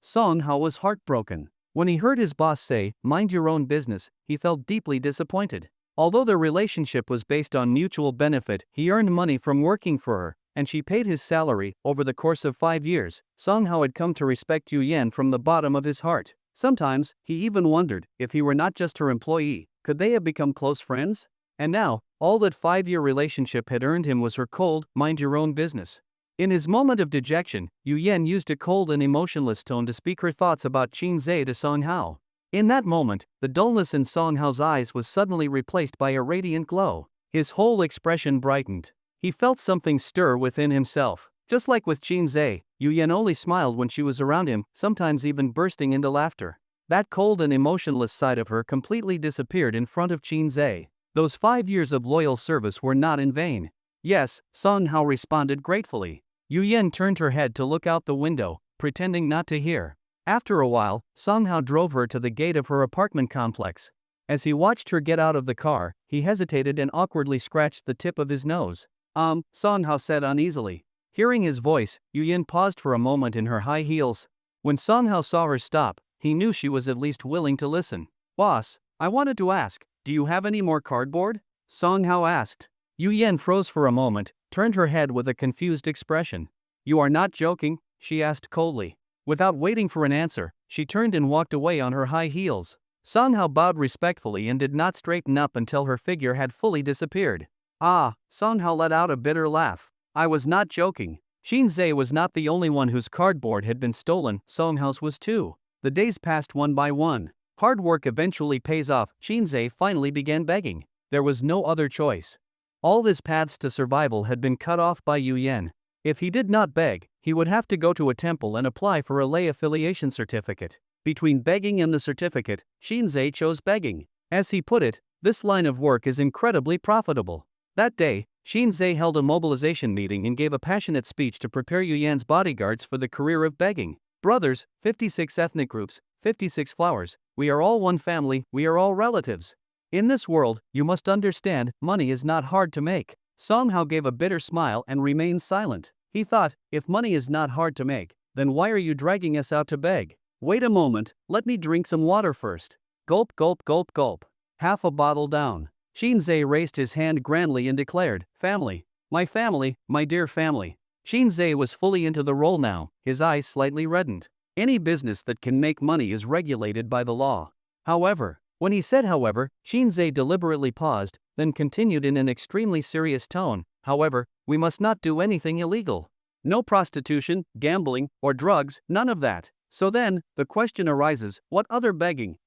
Song Hao was heartbroken. When he heard his boss say, mind your own business, he felt deeply disappointed. Although their relationship was based on mutual benefit, he earned money from working for her, and she paid his salary. Over the course of 5 years, Song Hao had come to respect Yuyen from the bottom of his heart. Sometimes, he even wondered, if he were not just her employee, could they have become close friends? And now, all that 5-year relationship had earned him was her cold, mind your own business. In his moment of dejection, Yuyen used a cold and emotionless tone to speak her thoughts about Shinzei to Song Hao. In that moment, the dullness in Song Hao's eyes was suddenly replaced by a radiant glow. His whole expression brightened. He felt something stir within himself. Just like with Shinzei, Yuyen only smiled when she was around him, sometimes even bursting into laughter. That cold and emotionless side of her completely disappeared in front of Shinzei. Those 5 years of loyal service were not in vain. Yes, Song Hao responded gratefully. Yuyen turned her head to look out the window, pretending not to hear. After a while, Song Hao drove her to the gate of her apartment complex. As he watched her get out of the car, he hesitated and awkwardly scratched the tip of his nose. Song Hao said uneasily. Hearing his voice, Yuyen paused for a moment in her high heels. When Song Hao saw her stop, he knew she was at least willing to listen. Boss, I wanted to ask, do you have any more cardboard? Song Hao asked. Yuyen froze for a moment, turned her head with a confused expression. You are not joking? She asked coldly. Without waiting for an answer, she turned and walked away on her high heels. Song Hao bowed respectfully and did not straighten up until her figure had fully disappeared. Song Hao let out a bitter laugh. I was not joking. Shinzei was not the only one whose cardboard had been stolen, Song Hao's was too. The days passed one by one. Hard work eventually pays off. Shinzei finally began begging. There was no other choice. All his paths to survival had been cut off by Yuyen. If he did not beg, he would have to go to a temple and apply for a lay affiliation certificate. Between begging and the certificate, Shinzei chose begging. As he put it, this line of work is incredibly profitable. That day, Shinzei held a mobilization meeting and gave a passionate speech to prepare Yuyan's bodyguards for the career of begging. Brothers, 56 ethnic groups, 56 flowers, we are all one family, we are all relatives. In this world, you must understand, money is not hard to make. Song Hao gave a bitter smile and remained silent. He thought, if money is not hard to make, then why are you dragging us out to beg? Wait a moment, let me drink some water first. Gulp, gulp, gulp, gulp. Half a bottle down. Shinzei raised his hand grandly and declared, family, my dear family. Shinzei was fully into the role now, his eyes slightly reddened. Any business that can make money is regulated by the law. However, when he said however, Shinzei deliberately paused, then continued in an extremely serious tone, however, we must not do anything illegal. No prostitution, gambling, or drugs, none of that. So then, the question arises, what other begging,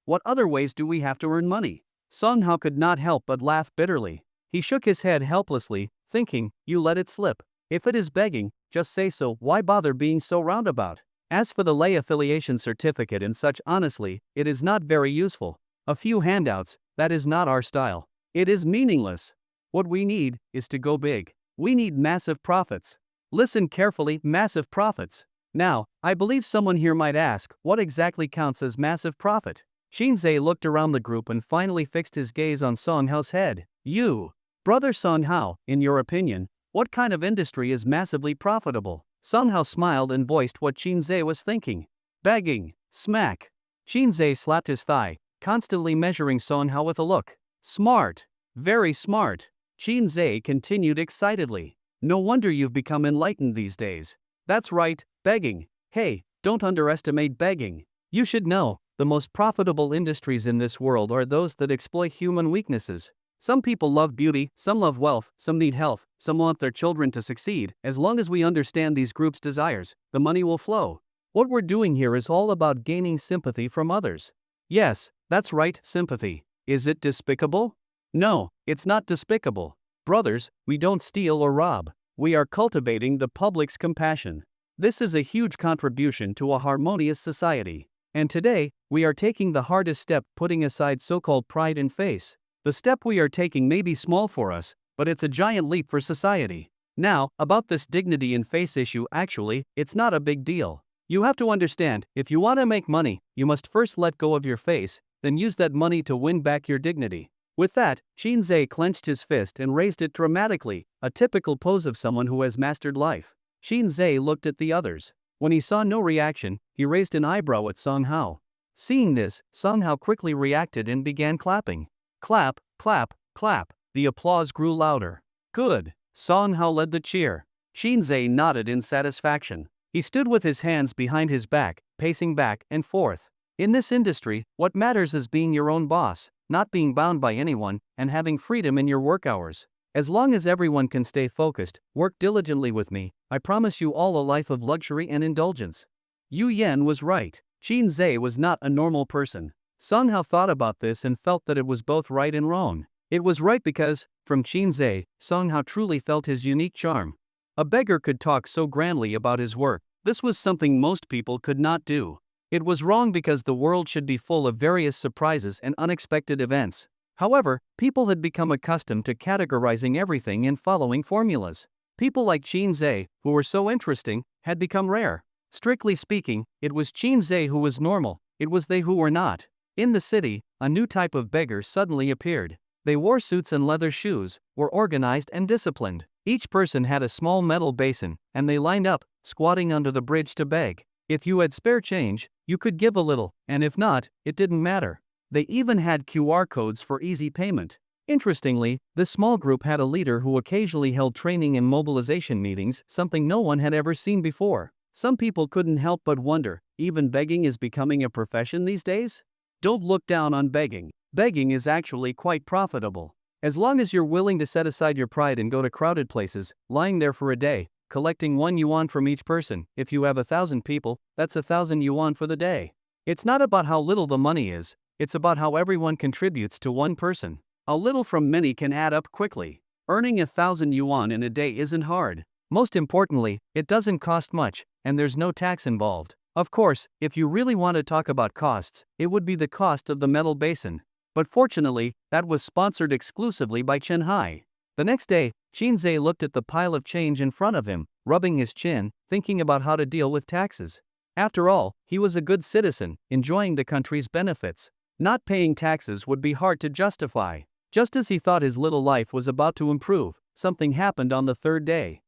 what other ways do we have to earn money? Song Hao could not help but laugh bitterly. He shook his head helplessly, thinking, you let it slip. If it is begging, just say so, why bother being so roundabout? As for the lay affiliation certificate and such, honestly, it is not very useful. A few handouts, that is not our style. It is meaningless. What we need is to go big. We need massive profits. Listen carefully, massive profits. Now, I believe someone here might ask, what exactly counts as massive profit? Shinzei looked around the group and finally fixed his gaze on Song Hao's head. You, brother Song Hao, in your opinion, what kind of industry is massively profitable? Song Hao smiled and voiced what Shinzei was thinking. Begging. Smack. Shinzei slapped his thigh, constantly measuring Song Hao with a look. Smart. Very smart. Shinzei continued excitedly. No wonder you've become enlightened these days. That's right, begging. Hey, don't underestimate begging. You should know, the most profitable industries in this world are those that exploit human weaknesses. Some people love beauty, some love wealth, some need health, some want their children to succeed. As long as we understand these groups' desires, the money will flow. What we're doing here is all about gaining sympathy from others. Yes, that's right, sympathy. Is it despicable? No, it's not despicable. Brothers, we don't steal or rob. We are cultivating the public's compassion. This is a huge contribution to a harmonious society. And today, we are taking the hardest step, putting aside so-called pride and face. The step we are taking may be small for us, but it's a giant leap for society. Now, about this dignity and face issue, actually, it's not a big deal. You have to understand, if you want to make money, you must first let go of your face, then use that money to win back your dignity. With that, Shinzei clenched his fist and raised it dramatically, a typical pose of someone who has mastered life. Shinzei looked at the others. When he saw no reaction, he raised an eyebrow at Song Hao. Seeing this, Song Hao quickly reacted and began clapping. Clap, clap, clap. The applause grew louder. Good. Song Hao led the cheer. Shinzei nodded in satisfaction. He stood with his hands behind his back, pacing back and forth. In this industry, what matters is being your own boss, not being bound by anyone, and having freedom in your work hours. As long as everyone can stay focused, work diligently with me, I promise you all a life of luxury and indulgence. Yu Yan was right. Shinzei was not a normal person. Song Hao thought about this and felt that it was both right and wrong. It was right because, from Shinzei, Song Hao truly felt his unique charm. A beggar could talk so grandly about his work. This was something most people could not do. It was wrong because the world should be full of various surprises and unexpected events. However, people had become accustomed to categorizing everything and following formulas. People like Shinzei, who were so interesting, had become rare. Strictly speaking, it was Shinzei who was normal, it was they who were not. In the city, a new type of beggar suddenly appeared. They wore suits and leather shoes, were organized and disciplined. Each person had a small metal basin, and they lined up, squatting under the bridge to beg. If you had spare change, you could give a little, and if not, it didn't matter. They even had QR codes for easy payment. Interestingly, this small group had a leader who occasionally held training and mobilization meetings, something no one had ever seen before. Some people couldn't help but wonder, even begging is becoming a profession these days? Don't look down on begging. Begging is actually quite profitable. As long as you're willing to set aside your pride and go to crowded places, lying there for a day, collecting 1 yuan from each person, if you have 1,000 people, that's 1,000 yuan for the day. It's not about how little the money is, it's about how everyone contributes to one person. A little from many can add up quickly. Earning 1,000 yuan in a day isn't hard. Most importantly, it doesn't cost much, and there's no tax involved. Of course, if you really want to talk about costs, it would be the cost of the metal basin. But fortunately, that was sponsored exclusively by Chen Hai. The next day, Shinzei looked at the pile of change in front of him, rubbing his chin, thinking about how to deal with taxes. After all, he was a good citizen, enjoying the country's benefits. Not paying taxes would be hard to justify. Just as he thought his little life was about to improve, something happened on the third day.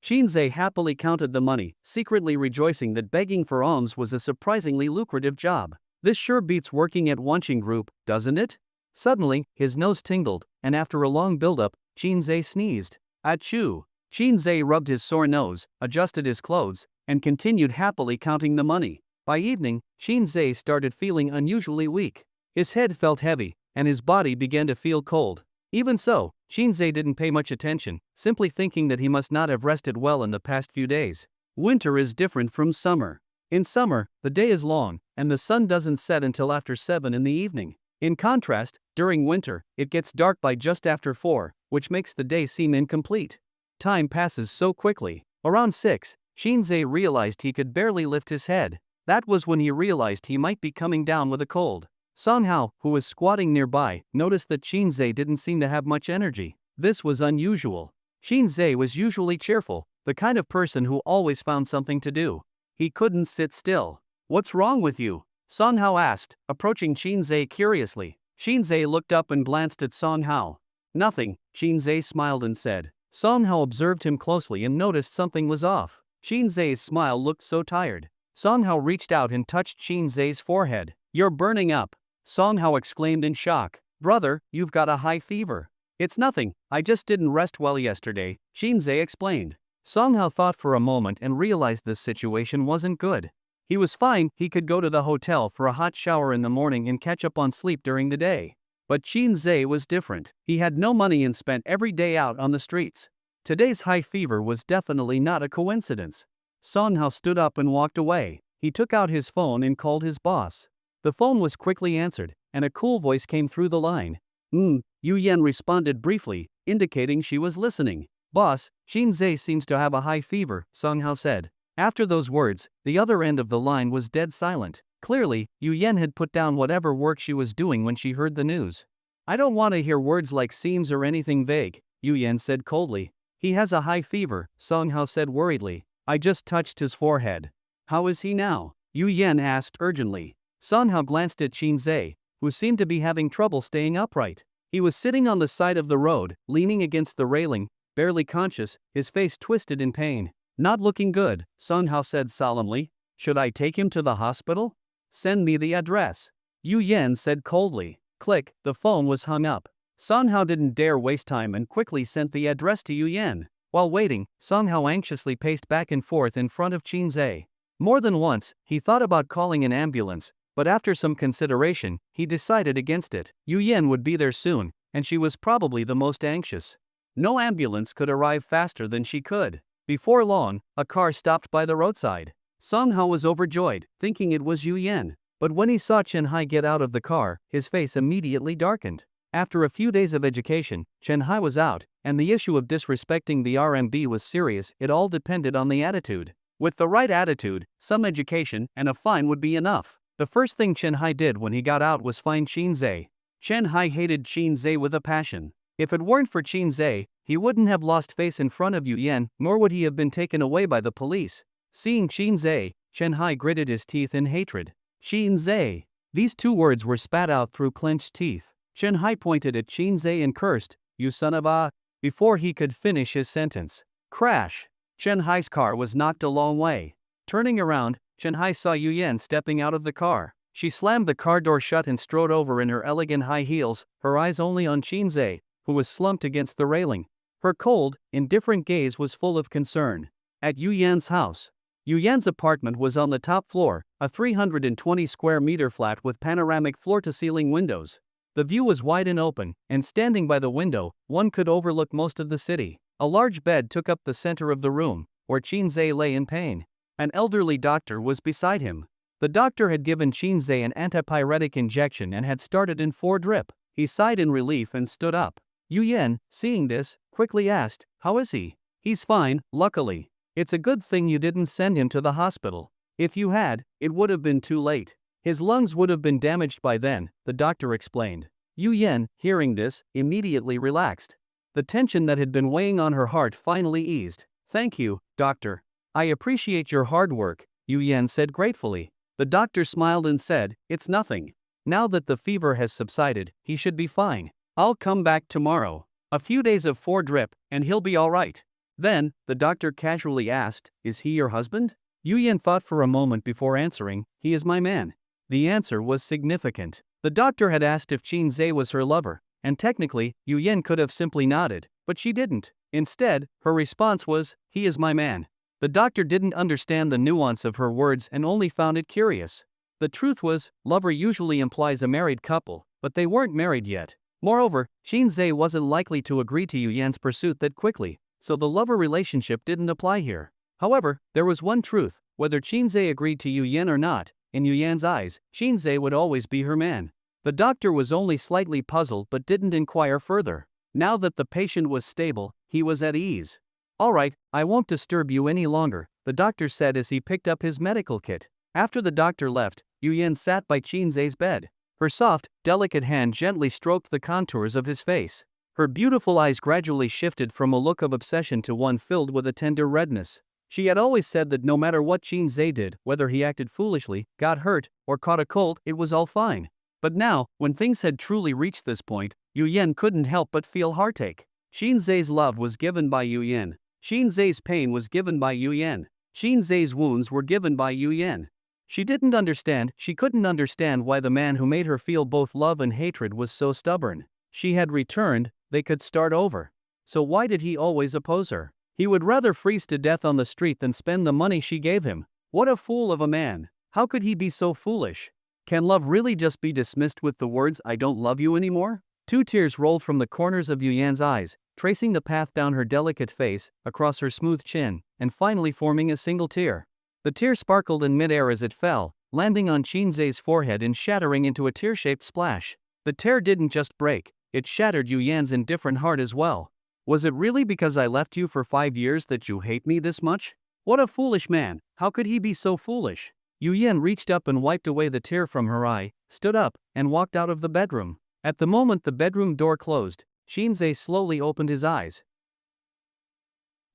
Shinzei happily counted the money, secretly rejoicing that begging for alms was a surprisingly lucrative job. This sure beats working at Wanching Group, doesn't it? Suddenly, his nose tingled, and after a long build-up, Shinzei sneezed. Achoo! Shinzei rubbed his sore nose, adjusted his clothes, and continued happily counting the money. By evening, Shinzei started feeling unusually weak. His head felt heavy, and his body began to feel cold. Even so, Shinzei didn't pay much attention, simply thinking that he must not have rested well in the past few days. Winter is different from summer. In summer, the day is long, and the sun doesn't set until after 7 in the evening. In contrast, during winter, it gets dark by just after 4, which makes the day seem incomplete. Time passes so quickly. Around 6, Shinzei realized he could barely lift his head. That was when he realized he might be coming down with a cold. Songhao, who was squatting nearby, noticed that Shinzei didn't seem to have much energy. This was unusual. Shinzei was usually cheerful, the kind of person who always found something to do. He couldn't sit still. "What's wrong with you?" Songhao asked, approaching Shinzei curiously. Shinzei looked up and glanced at Songhao. "Nothing," Shinzei smiled and said. Songhao observed him closely and noticed something was off. Shinzei's smile looked so tired. Songhao reached out and touched Shinzei's forehead. "You're burning up," Songhao exclaimed in shock. "Brother, you've got a high fever." "It's nothing, I just didn't rest well yesterday," Shinzei explained. Songhao thought for a moment and realized this situation wasn't good. He was fine, he could go to the hotel for a hot shower in the morning and catch up on sleep during the day. But Shinzei was different. He had no money and spent every day out on the streets. Today's high fever was definitely not a coincidence. Songhao stood up and walked away. He took out his phone and called his boss. The phone was quickly answered, and a cool voice came through the line. Yu Yan responded briefly, indicating she was listening. "Boss, Shinzei seems to have a high fever," Songhao said. After those words, the other end of the line was dead silent. Clearly, Yu Yan had put down whatever work she was doing when she heard the news. "I don't want to hear words like seems or anything vague," Yu Yan said coldly. "He has a high fever," Songhao said worriedly. "I just touched his forehead." "How is he now?" Yu Yan asked urgently. Songhao glanced at Shinzei, who seemed to be having trouble staying upright. He was sitting on the side of the road, leaning against the railing, barely conscious, his face twisted in pain. "Not looking good," Songhao said solemnly. "Should I take him to the hospital?" "Send me the address," Yu Yan said coldly. Click, the phone was hung up. Songhao didn't dare waste time and quickly sent the address to Yu Yan. While waiting, Songhao anxiously paced back and forth in front of Shinzei. More than once, he thought about calling an ambulance, but after some consideration, he decided against it. Yu Yan would be there soon, and she was probably the most anxious. No ambulance could arrive faster than she could. Before long, a car stopped by the roadside. Songhao was overjoyed, thinking it was Yu Yan. But when he saw Chen Hai get out of the car, his face immediately darkened. After a few days of education, Chen Hai was out, and the issue of disrespecting the RMB was serious. It all depended on the attitude. With the right attitude, some education, and a fine would be enough. The first thing Chen Hai did when he got out was find Shinzei. Chen Hai hated Shinzei with a passion. If it weren't for Shinzei, he wouldn't have lost face in front of Yu Yan, nor would he have been taken away by the police. Seeing Shinzei, Chen Hai gritted his teeth in hatred. "Shinzei!" These two words were spat out through clenched teeth. Chen Hai pointed at Shinzei and cursed, "You son of a," before he could finish his sentence. Crash! Chen Hai's car was knocked a long way. Turning around, Chen Hai saw Yu Yan stepping out of the car. She slammed the car door shut and strode over in her elegant high heels, her eyes only on Shinzei, who was slumped against the railing. Her cold, indifferent gaze was full of concern. At Yu Yan's house. Yu Yan's apartment was on the top floor, a 320 square meter flat with panoramic floor-to-ceiling windows. The view was wide and open, and standing by the window, one could overlook most of the city. A large bed took up the center of the room, where Shinzei lay in pain. An elderly doctor was beside him. The doctor had given Shinzei an antipyretic injection and had started in 4 drip. He sighed in relief and stood up. Yu Yan, seeing this, quickly asked, "How is he?" "He's fine, luckily." It's a good thing you didn't send him to the hospital. If you had, it would have been too late. His lungs would have been damaged by then, the doctor explained. Yu Yan, hearing this, immediately relaxed. The tension that had been weighing on her heart finally eased. Thank you, doctor. I appreciate your hard work, Yu Yan said gratefully. The doctor smiled and said, it's nothing. Now that the fever has subsided, he should be fine. I'll come back tomorrow. A few days of 4-drip, and he'll be alright. Then, the doctor casually asked, is he your husband? Yu Yan thought for a moment before answering, he is my man. The answer was significant. The doctor had asked if Qin Zhe was her lover, and technically, Yu Yan could have simply nodded, but she didn't. Instead, her response was, he is my man. The doctor didn't understand the nuance of her words and only found it curious. The truth was, lover usually implies a married couple, but they weren't married yet. Moreover, Qin Zhe wasn't likely to agree to Yu Yan's pursuit that quickly, so the lover relationship didn't apply here. However, there was one truth, whether Qin Zhe agreed to Yu Yan or not, in Yu Yan's eyes, Qin Zhe would always be her man. The doctor was only slightly puzzled but didn't inquire further. Now that the patient was stable, he was at ease. Alright, I won't disturb you any longer, the doctor said as he picked up his medical kit. After the doctor left, Yu Yan sat by Qin Zhe's bed. Her soft, delicate hand gently stroked the contours of his face. Her beautiful eyes gradually shifted from a look of obsession to one filled with a tender redness. She had always said that no matter what Qin Zhe did, whether he acted foolishly, got hurt, or caught a cold, it was all fine. But now, when things had truly reached this point, Yu Yan couldn't help but feel heartache. Qin Zhe's love was given by Yu Yan. Qin Zhe's pain was given by Yu Yan. Qin Zhe's wounds were given by Yu Yan. She couldn't understand why the man who made her feel both love and hatred was so stubborn. She had returned, they could start over. So why did he always oppose her? He would rather freeze to death on the street than spend the money she gave him. What a fool of a man. How could he be so foolish? Can love really just be dismissed with the words, I don't love you anymore? 2 tears rolled from the corners of Yu Yan's eyes, tracing the path down her delicate face, across her smooth chin, and finally forming a single tear. The tear sparkled in midair as it fell, landing on Qin Zhe's forehead and shattering into a tear-shaped splash. The tear didn't just break, it shattered Yu Yan's indifferent heart as well. Was it really because I left you for 5 years that you hate me this much? What a foolish man, how could he be so foolish? Yu Yan reached up and wiped away the tear from her eye, stood up, and walked out of the bedroom. At the moment the bedroom door closed, Qin Zhe slowly opened his eyes.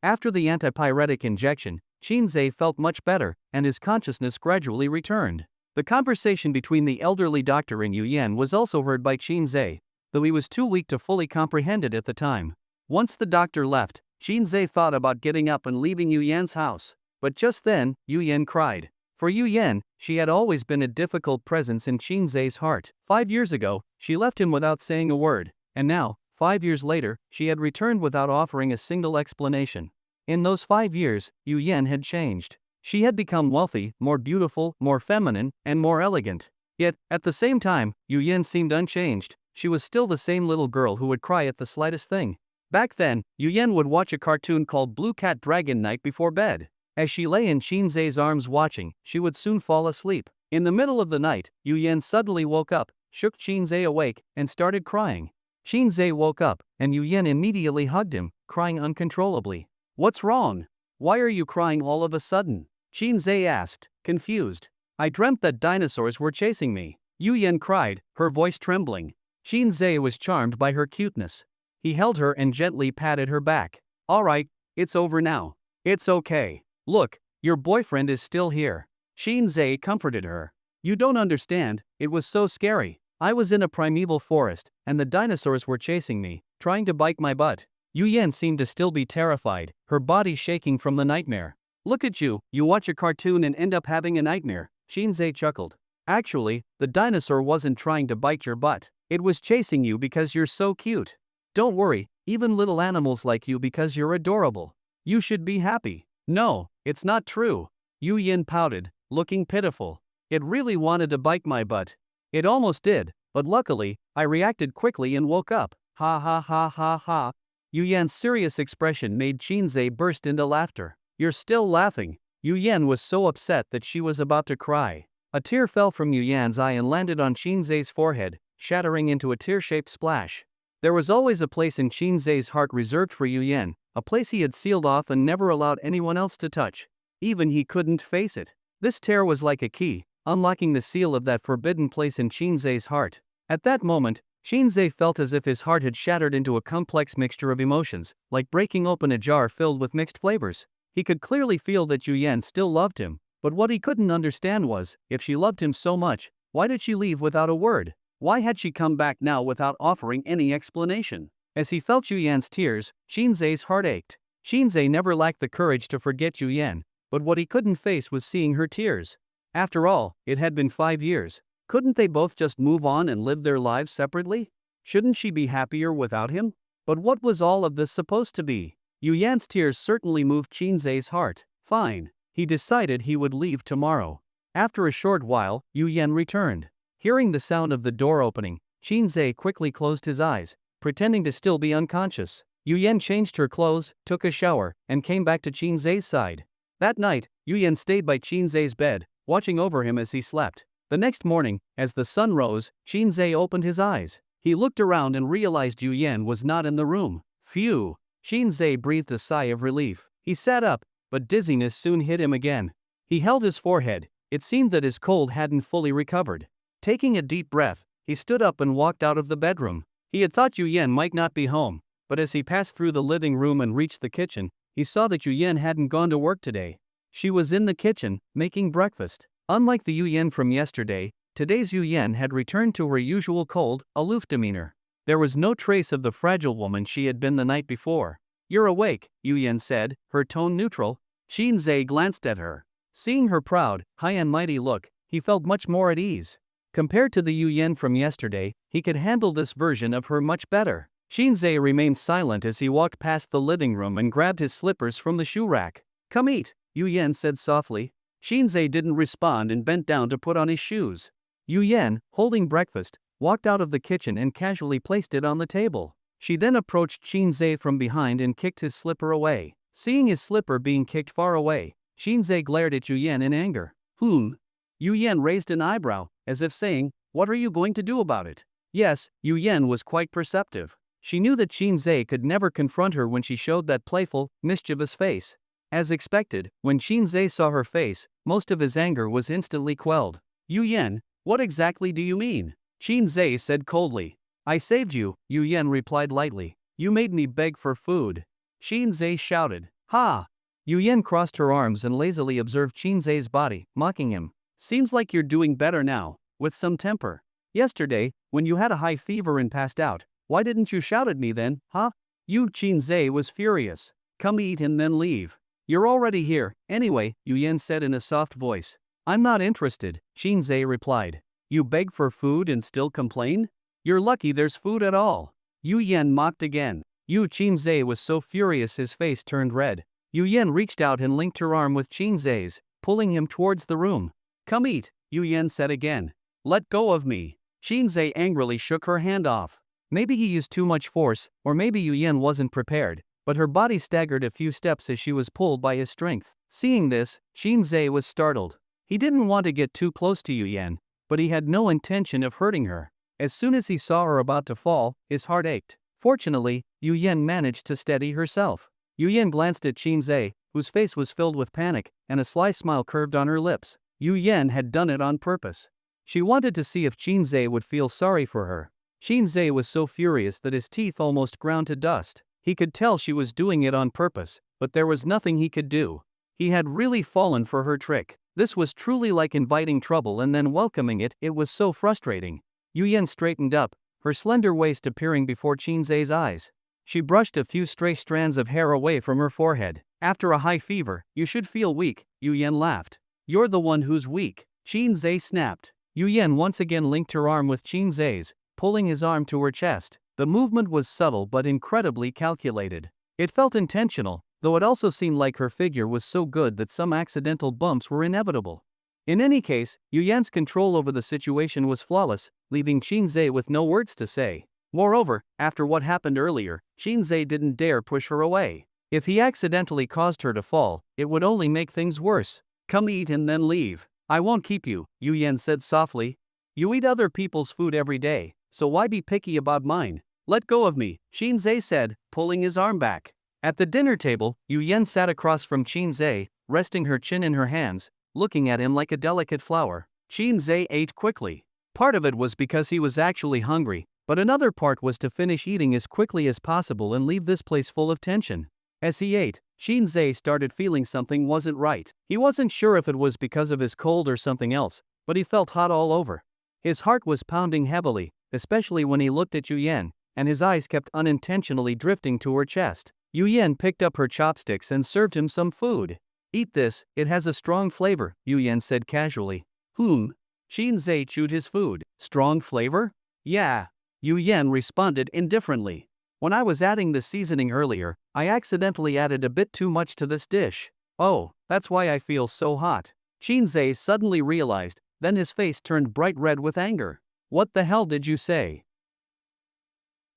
After the antipyretic injection, Qin Zhe felt much better, and his consciousness gradually returned. The conversation between the elderly doctor and Yu Yan was also heard by Qin Zhe, though he was too weak to fully comprehend it at the time. Once the doctor left, Qin Zhe thought about getting up and leaving Yu Yan's house. But just then, Yu Yan cried. For Yu Yan, she had always been a difficult presence in Qin Zhe's heart. 5 years ago, she left him without saying a word, and now, 5 years later, she had returned without offering a single explanation. In those 5 years, Yu Yan had changed. She had become wealthy, more beautiful, more feminine, and more elegant. Yet, at the same time, Yu Yan seemed unchanged. She was still the same little girl who would cry at the slightest thing. Back then, Yu Yan would watch a cartoon called Blue Cat Dragon night before bed. As she lay in Qin Zhe's arms watching, she would soon fall asleep. In the middle of the night, Yu Yan suddenly woke up, shook Qin Zhe awake, and started crying. Qin Zhe woke up, and Yu Yan immediately hugged him, crying uncontrollably. What's wrong? Why are you crying all of a sudden? Qin Zhe asked, confused. I dreamt that dinosaurs were chasing me. Yu Yan cried, her voice trembling. Qin Zhe was charmed by her cuteness. He held her and gently patted her back. Alright, it's over now. It's okay. Look, your boyfriend is still here. Qin Zhe comforted her. You don't understand, it was so scary. I was in a primeval forest, and the dinosaurs were chasing me, trying to bite my butt. Yu Yan seemed to still be terrified, her body shaking from the nightmare. Look at you, you watch a cartoon and end up having a nightmare, Qin Zhe chuckled. Actually, the dinosaur wasn't trying to bite your butt. It was chasing you because you're so cute. Don't worry, even little animals like you because you're adorable. You should be happy. No, it's not true. Yu Yan pouted, looking pitiful. It really wanted to bite my butt. It almost did, but luckily, I reacted quickly and woke up. Ha ha ha ha ha. Yu Yan's serious expression made Qin Zhe burst into laughter. You're still laughing. Yu Yan was so upset that she was about to cry. A tear fell from Yu Yan's eye and landed on Qin Zhe's forehead, shattering into a tear-shaped splash. There was always a place in Qin Zhe's heart reserved for Yu Yan, a place he had sealed off and never allowed anyone else to touch. Even he couldn't face it. This tear was like a key, unlocking the seal of that forbidden place in Shinzei's heart. At that moment, Shinzei felt as if his heart had shattered into a complex mixture of emotions, like breaking open a jar filled with mixed flavors. He could clearly feel that Yuyan still loved him, but what he couldn't understand was, if she loved him so much, why did she leave without a word? Why had she come back now without offering any explanation? As he felt Yuyan's tears, Shinzei's heart ached. Shinzei never lacked the courage to forget Yuyan, but what he couldn't face was seeing her tears. After all, it had been 5 years. Couldn't they both just move on and live their lives separately? Shouldn't she be happier without him? But what was all of this supposed to be? Yuyan's tears certainly moved Shinzei's heart. Fine. He decided he would leave tomorrow. After a short while, Yuyan returned. Hearing the sound of the door opening, Shinzei quickly closed his eyes, pretending to still be unconscious. Yuyan changed her clothes, took a shower, and came back to Shinzei's side. That night, Yuyan stayed by Shinzei's bed, watching over him as he slept. The next morning, as the sun rose, Shinzei opened his eyes. He looked around and realized Yuyan was not in the room. Phew! Shinzei breathed a sigh of relief. He sat up, but dizziness soon hit him again. He held his forehead. It seemed that his cold hadn't fully recovered. Taking a deep breath, he stood up and walked out of the bedroom. He had thought Yuyan might not be home, but as he passed through the living room and reached the kitchen, he saw that Yuyan hadn't gone to work today. She was in the kitchen, making breakfast. Unlike the Yuyan from yesterday, today's Yuyan had returned to her usual cold, aloof demeanor. There was no trace of the fragile woman she had been the night before. "You're awake," Yuyan said, her tone neutral. Shinzei glanced at her. Seeing her proud, high and mighty look, he felt much more at ease. Compared to the Yuyan from yesterday, he could handle this version of her much better. Shinzei remained silent as he walked past the living room and grabbed his slippers from the shoe rack. "Come eat," Yuyan said softly. Shinzei didn't respond and bent down to put on his shoes. Yuyan, holding breakfast, walked out of the kitchen and casually placed it on the table. She then approached Shinzei from behind and kicked his slipper away. Seeing his slipper being kicked far away, Shinzei glared at Yuyan in anger. Yuyan raised an eyebrow, as if saying, "What are you going to do about it?" Yes, Yuyan was quite perceptive. She knew that Shinzei could never confront her when she showed that playful, mischievous face. As expected, when Shinzei saw her face, most of his anger was instantly quelled. "Yuyan, what exactly do you mean?" Shinzei said coldly. "I saved you," Yuyan replied lightly. "You made me beg for food." Shinzei shouted. "Ha!" Yuyan crossed her arms and lazily observed Shinzei's body, mocking him. "Seems like you're doing better now, with some temper. Yesterday, when you had a high fever and passed out, why didn't you shout at me then, huh?" Shinzei was furious. "Come eat and then leave." "You're already here, anyway," Yuyan said in a soft voice. "I'm not interested," Shinzei replied. "You beg for food and still complain? You're lucky there's food at all." Yuyan mocked again. Shinzei was so furious his face turned red. Yuyan reached out and linked her arm with Shinzei's, pulling him towards the room. "Come eat," Yuyan said again. "Let go of me." Shinzei angrily shook her hand off. Maybe he used too much force, or maybe Yuyan wasn't prepared, but her body staggered a few steps as she was pulled by his strength. Seeing this, Shinzei was startled. He didn't want to get too close to Yuyan, but he had no intention of hurting her. As soon as he saw her about to fall, his heart ached. Fortunately, Yuyan managed to steady herself. Yuyan glanced at Shinzei, whose face was filled with panic, and a sly smile curved on her lips. Yuyan had done it on purpose. She wanted to see if Shinzei would feel sorry for her. Shinzei was so furious that his teeth almost ground to dust. He could tell she was doing it on purpose, but there was nothing he could do. He had really fallen for her trick. This was truly like inviting trouble and then welcoming it. It was so frustrating. Yuyan straightened up, her slender waist appearing before Shinzei's eyes. She brushed a few stray strands of hair away from her forehead. "After a high fever, you should feel weak," Yuyan laughed. "You're the one who's weak," Shinzei snapped. Yuyan once again linked her arm with Shinzei's, pulling his arm to her chest. The movement was subtle but incredibly calculated. It felt intentional, though it also seemed like her figure was so good that some accidental bumps were inevitable. In any case, Yuyan's control over the situation was flawless, leaving Shinzei with no words to say. Moreover, after what happened earlier, Shinzei didn't dare push her away. If he accidentally caused her to fall, it would only make things worse. "Come eat and then leave." "I won't keep you," Yuyan said softly. "You eat other people's food every day, so why be picky about mine?" "Let go of me," Shinzei said, pulling his arm back. At the dinner table, Yu Yen sat across from Qin Zhe, resting her chin in her hands, looking at him like a delicate flower. Qin Zhe ate quickly. Part of it was because he was actually hungry, but another part was to finish eating as quickly as possible and leave this place full of tension. As he ate, Qin Zhe started feeling something wasn't right. He wasn't sure if it was because of his cold or something else, but he felt hot all over. His heart was pounding heavily, especially when he looked at Yu Yen, and his eyes kept unintentionally drifting to her chest. Yu Yen picked up her chopsticks and served him some food. "Eat this, it has a strong flavor," Yu Yen said casually. Qin Zhe chewed his food. "Strong flavor?" "Yeah." Yu Yen responded indifferently. "When I was adding the seasoning earlier, I accidentally added a bit too much to this dish. Oh, that's why I feel so hot." Qin Zhe suddenly realized, then his face turned bright red with anger. "What the hell did you say?"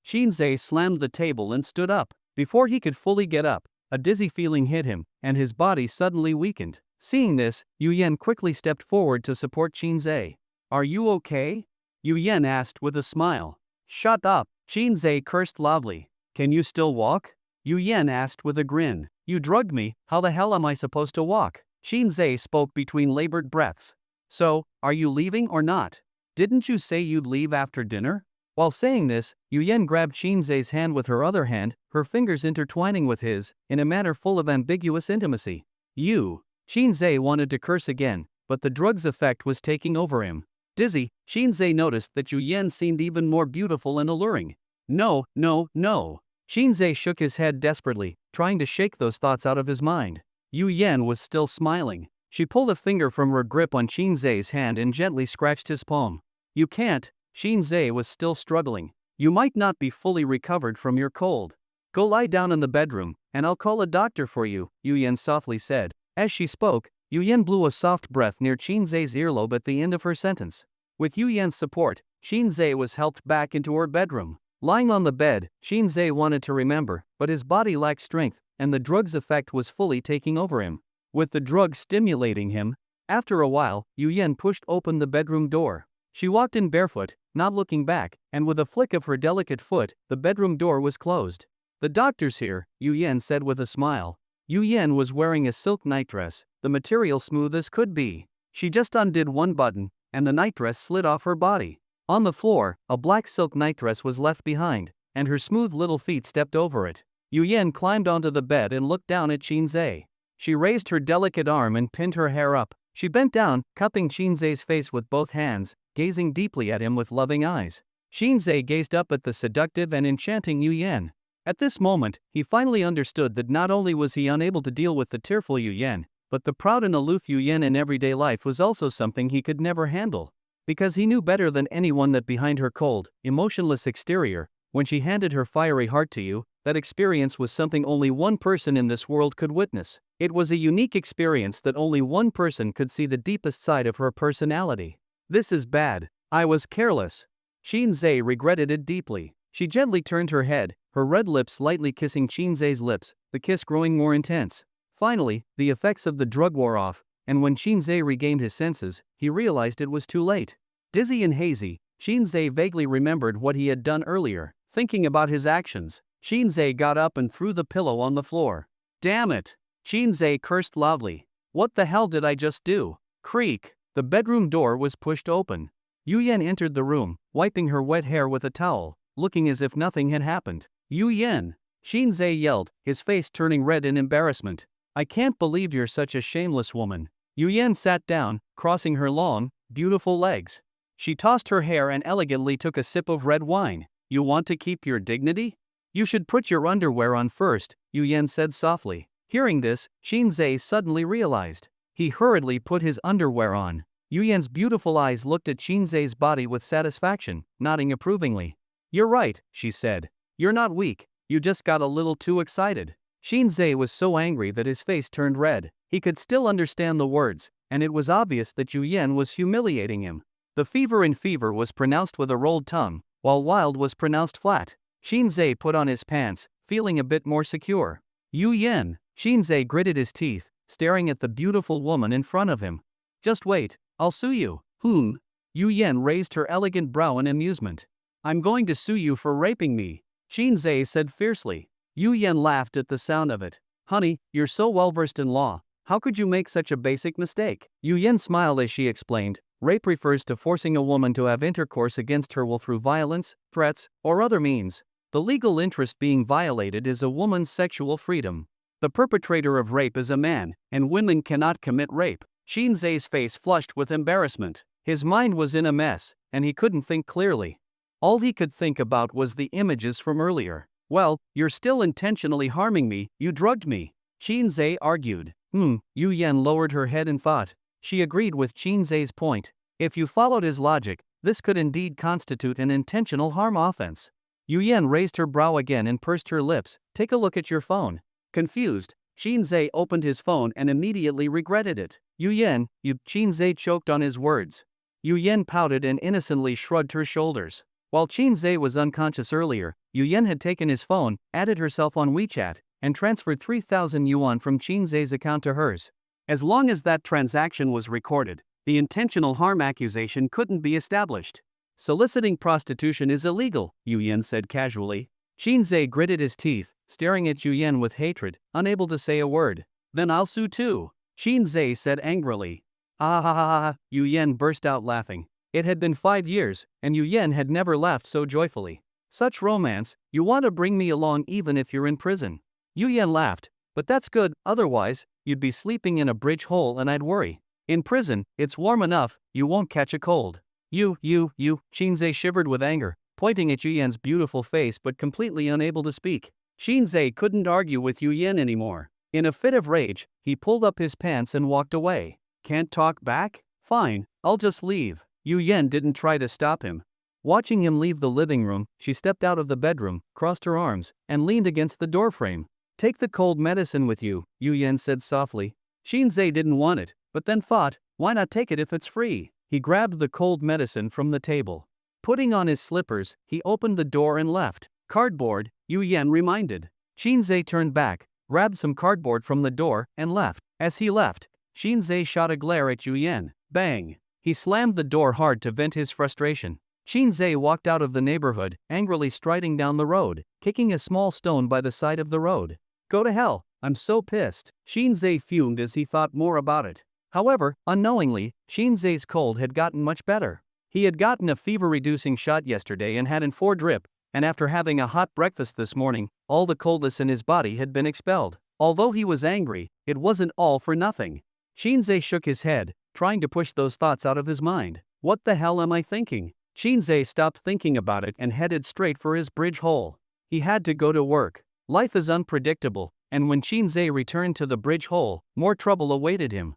Qin Zhe slammed the table and stood up. Before he could fully get up, a dizzy feeling hit him, and his body suddenly weakened. Seeing this, Yu Yen quickly stepped forward to support Qin Zhe. "Are you okay?" Yu Yen asked with a smile. "Shut up," Qin Zhe cursed loudly. "Can you still walk?" Yu Yen asked with a grin. "You drugged me, how the hell am I supposed to walk?" Qin Zhe spoke between labored breaths. "So, are you leaving or not? Didn't you say you'd leave after dinner?" While saying this, Yu Yen grabbed Qin Zhe's hand with her other hand, her fingers intertwining with his, in a manner full of ambiguous intimacy. "You." Qin Zhe wanted to curse again, but the drug's effect was taking over him. Dizzy, Qin Zhe noticed that Yu Yen seemed even more beautiful and alluring. "No, no, no." Qin Zhe shook his head desperately, trying to shake those thoughts out of his mind. Yu Yen was still smiling. She pulled a finger from her grip on Qin Zhe's hand and gently scratched his palm. "You can't." Qin Zhe was still struggling. "You might not be fully recovered from your cold. Go lie down in the bedroom, and I'll call a doctor for you," Yu Yen softly said. As she spoke, Yu Yen blew a soft breath near Qin Zhe's earlobe at the end of her sentence. With Yu Yen's support, Qin Zhe was helped back into her bedroom. Lying on the bed, Qin Zhe wanted to remember, but his body lacked strength, and the drug's effect was fully taking over him. With the drug stimulating him, after a while, Yu Yen pushed open the bedroom door. She walked in barefoot, not looking back, and with a flick of her delicate foot, the bedroom door was closed. "The doctor's here," Yu Yen said with a smile. Yu Yen was wearing a silk nightdress, the material smooth as could be. She just undid one button, and the nightdress slid off her body. On the floor, a black silk nightdress was left behind, and her smooth little feet stepped over it. Yu Yen climbed onto the bed and looked down at Qin Zhe. She raised her delicate arm and pinned her hair up. She bent down, cupping Qin Zhe's face with both hands, gazing deeply at him with loving eyes. Qin Zhe gazed up at the seductive and enchanting Yu Yen. At this moment, he finally understood that not only was he unable to deal with the tearful Yu Yen, but the proud and aloof Yu Yen in everyday life was also something he could never handle. Because he knew better than anyone that behind her cold, emotionless exterior, when she handed her fiery heart to you, that experience was something only one person in this world could witness. It was a unique experience that only one person could see the deepest side of her personality. "This is bad. I was careless." Qin Zhe regretted it deeply. She gently turned her head, her red lips lightly kissing Qin Zhe's lips, the kiss growing more intense. Finally, the effects of the drug wore off, and when Qin Zhe regained his senses, he realized it was too late. Dizzy and hazy, Qin Zhe vaguely remembered what he had done earlier. Thinking about his actions, Qin Zhe got up and threw the pillow on the floor. "Damn it!" Qin Zhe cursed loudly. "What the hell did I just do?" Creak. The bedroom door was pushed open. Yu Yen entered the room, wiping her wet hair with a towel, looking as if nothing had happened. "Yu Yen!" Qin Zhe yelled, his face turning red in embarrassment. "I can't believe you're such a shameless woman." Yu Yen sat down, crossing her long, beautiful legs. She tossed her hair and elegantly took a sip of red wine. "You want to keep your dignity? You should put your underwear on first," Yu Yen said softly. Hearing this, Qin Zhe suddenly realized. He hurriedly put his underwear on. Yu Yen's beautiful eyes looked at Qin Zhe's body with satisfaction, nodding approvingly. "You're right," she said. "You're not weak, you just got a little too excited." Qin Zhe was so angry that his face turned red. He could still understand the words, and it was obvious that Yu Yen was humiliating him. The fever in fever was pronounced with a rolled tongue, while wild was pronounced flat. Qin Zhe put on his pants, feeling a bit more secure. "Yu Yen." Qin Zhe gritted his teeth, staring at the beautiful woman in front of him. "Just wait, I'll sue you." Yu Yen raised her elegant brow in amusement. "I'm going to sue you for raping me," Qin Zhe said fiercely. Yu Yan laughed at the sound of it. Honey, you're so well versed in law. How could you make such a basic mistake? Yu Yan smiled as she explained. Rape refers to forcing a woman to have intercourse against her will through violence, threats, or other means. The legal interest being violated is a woman's sexual freedom. The perpetrator of rape is a man, and women cannot commit rape. Shinzei's face flushed with embarrassment. His mind was in a mess, and he couldn't think clearly. All he could think about was the images from earlier. Well, you're still intentionally harming me, you drugged me, Shinzei argued. Yu Yan lowered her head in thought. She agreed with Shinzei's point. If you followed his logic, this could indeed constitute an intentional harm offense. Yu Yan raised her brow again and pursed her lips. Take a look at your phone. Confused, Shinzei opened his phone and immediately regretted it. Yu Yan, Shinzei choked on his words. Yu Yan pouted and innocently shrugged her shoulders. While Shinzei was unconscious earlier, Yu Yan had taken his phone, added herself on WeChat, and transferred 3,000 yuan from Shinzei's account to hers. As long as that transaction was recorded, the intentional harm accusation couldn't be established. Soliciting prostitution is illegal, Yu Yan said casually. Shinzei gritted his teeth, staring at Yu Yan with hatred, unable to say a word. Then I'll sue too, Shinzei said angrily. Ah ha ha ha, Yu Yan burst out laughing. It had been 5 years, and Yu Yan had never laughed so joyfully. Such romance, you want to bring me along even if you're in prison. Yu Yan laughed. But that's good, otherwise, you'd be sleeping in a bridge hole and I'd worry. In prison, it's warm enough, you won't catch a cold. You, Shinzei shivered with anger, pointing at Yu Yan's beautiful face but completely unable to speak. Shinzei couldn't argue with Yu Yan anymore. In a fit of rage, he pulled up his pants and walked away. Can't talk back? Fine, I'll just leave. Yu Yan didn't try to stop him. Watching him leave the living room, she stepped out of the bedroom, crossed her arms, and leaned against the doorframe. Take the cold medicine with you, Yu Yan said softly. Shinzei didn't want it, but then thought, why not take it if it's free? He grabbed the cold medicine from the table. Putting on his slippers, he opened the door and left. Cardboard, Yu Yan reminded. Shinzei turned back, grabbed some cardboard from the door, and left. As he left, Shinzei shot a glare at Yu Yan. Bang! He slammed the door hard to vent his frustration. Shinzei walked out of the neighborhood, angrily striding down the road, kicking a small stone by the side of the road. Go to hell, I'm so pissed. Shinzei fumed as he thought more about it. However, unknowingly, Shinzei's cold had gotten much better. He had gotten a fever-reducing shot yesterday and had an 4 drip, and after having a hot breakfast this morning, all the coldness in his body had been expelled. Although he was angry, it wasn't all for nothing. Shinzei shook his head, trying to push those thoughts out of his mind. What the hell am I thinking? Shinzei stopped thinking about it and headed straight for his bridge hole. He had to go to work. Life is unpredictable, and when Shinzei returned to the bridge hole, more trouble awaited him.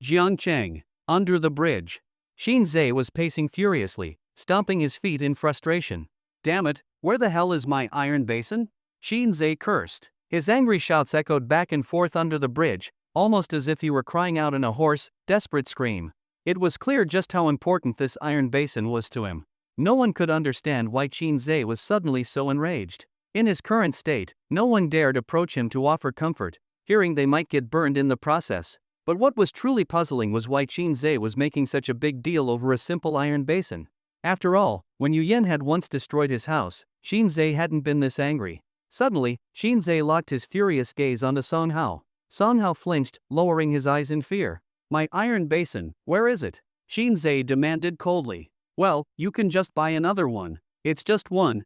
Jiangcheng, under the bridge. Shinzei was pacing furiously, stomping his feet in frustration. Damn it, where the hell is my iron basin? Shinzei cursed. His angry shouts echoed back and forth under the bridge, almost as if he were crying out in a hoarse, desperate scream. It was clear just how important this iron basin was to him. No one could understand why Shinzei was suddenly so enraged. In his current state, no one dared approach him to offer comfort, fearing they might get burned in the process. But what was truly puzzling was why Shinzei was making such a big deal over a simple iron basin. After all, when Yu Yan had once destroyed his house, Shinzei hadn't been this angry. Suddenly, Shinzei locked his furious gaze onto Song Hao. Song Hao flinched, lowering his eyes in fear. My iron basin, where is it? Shinzei demanded coldly. Well, you can just buy another one. It's just one.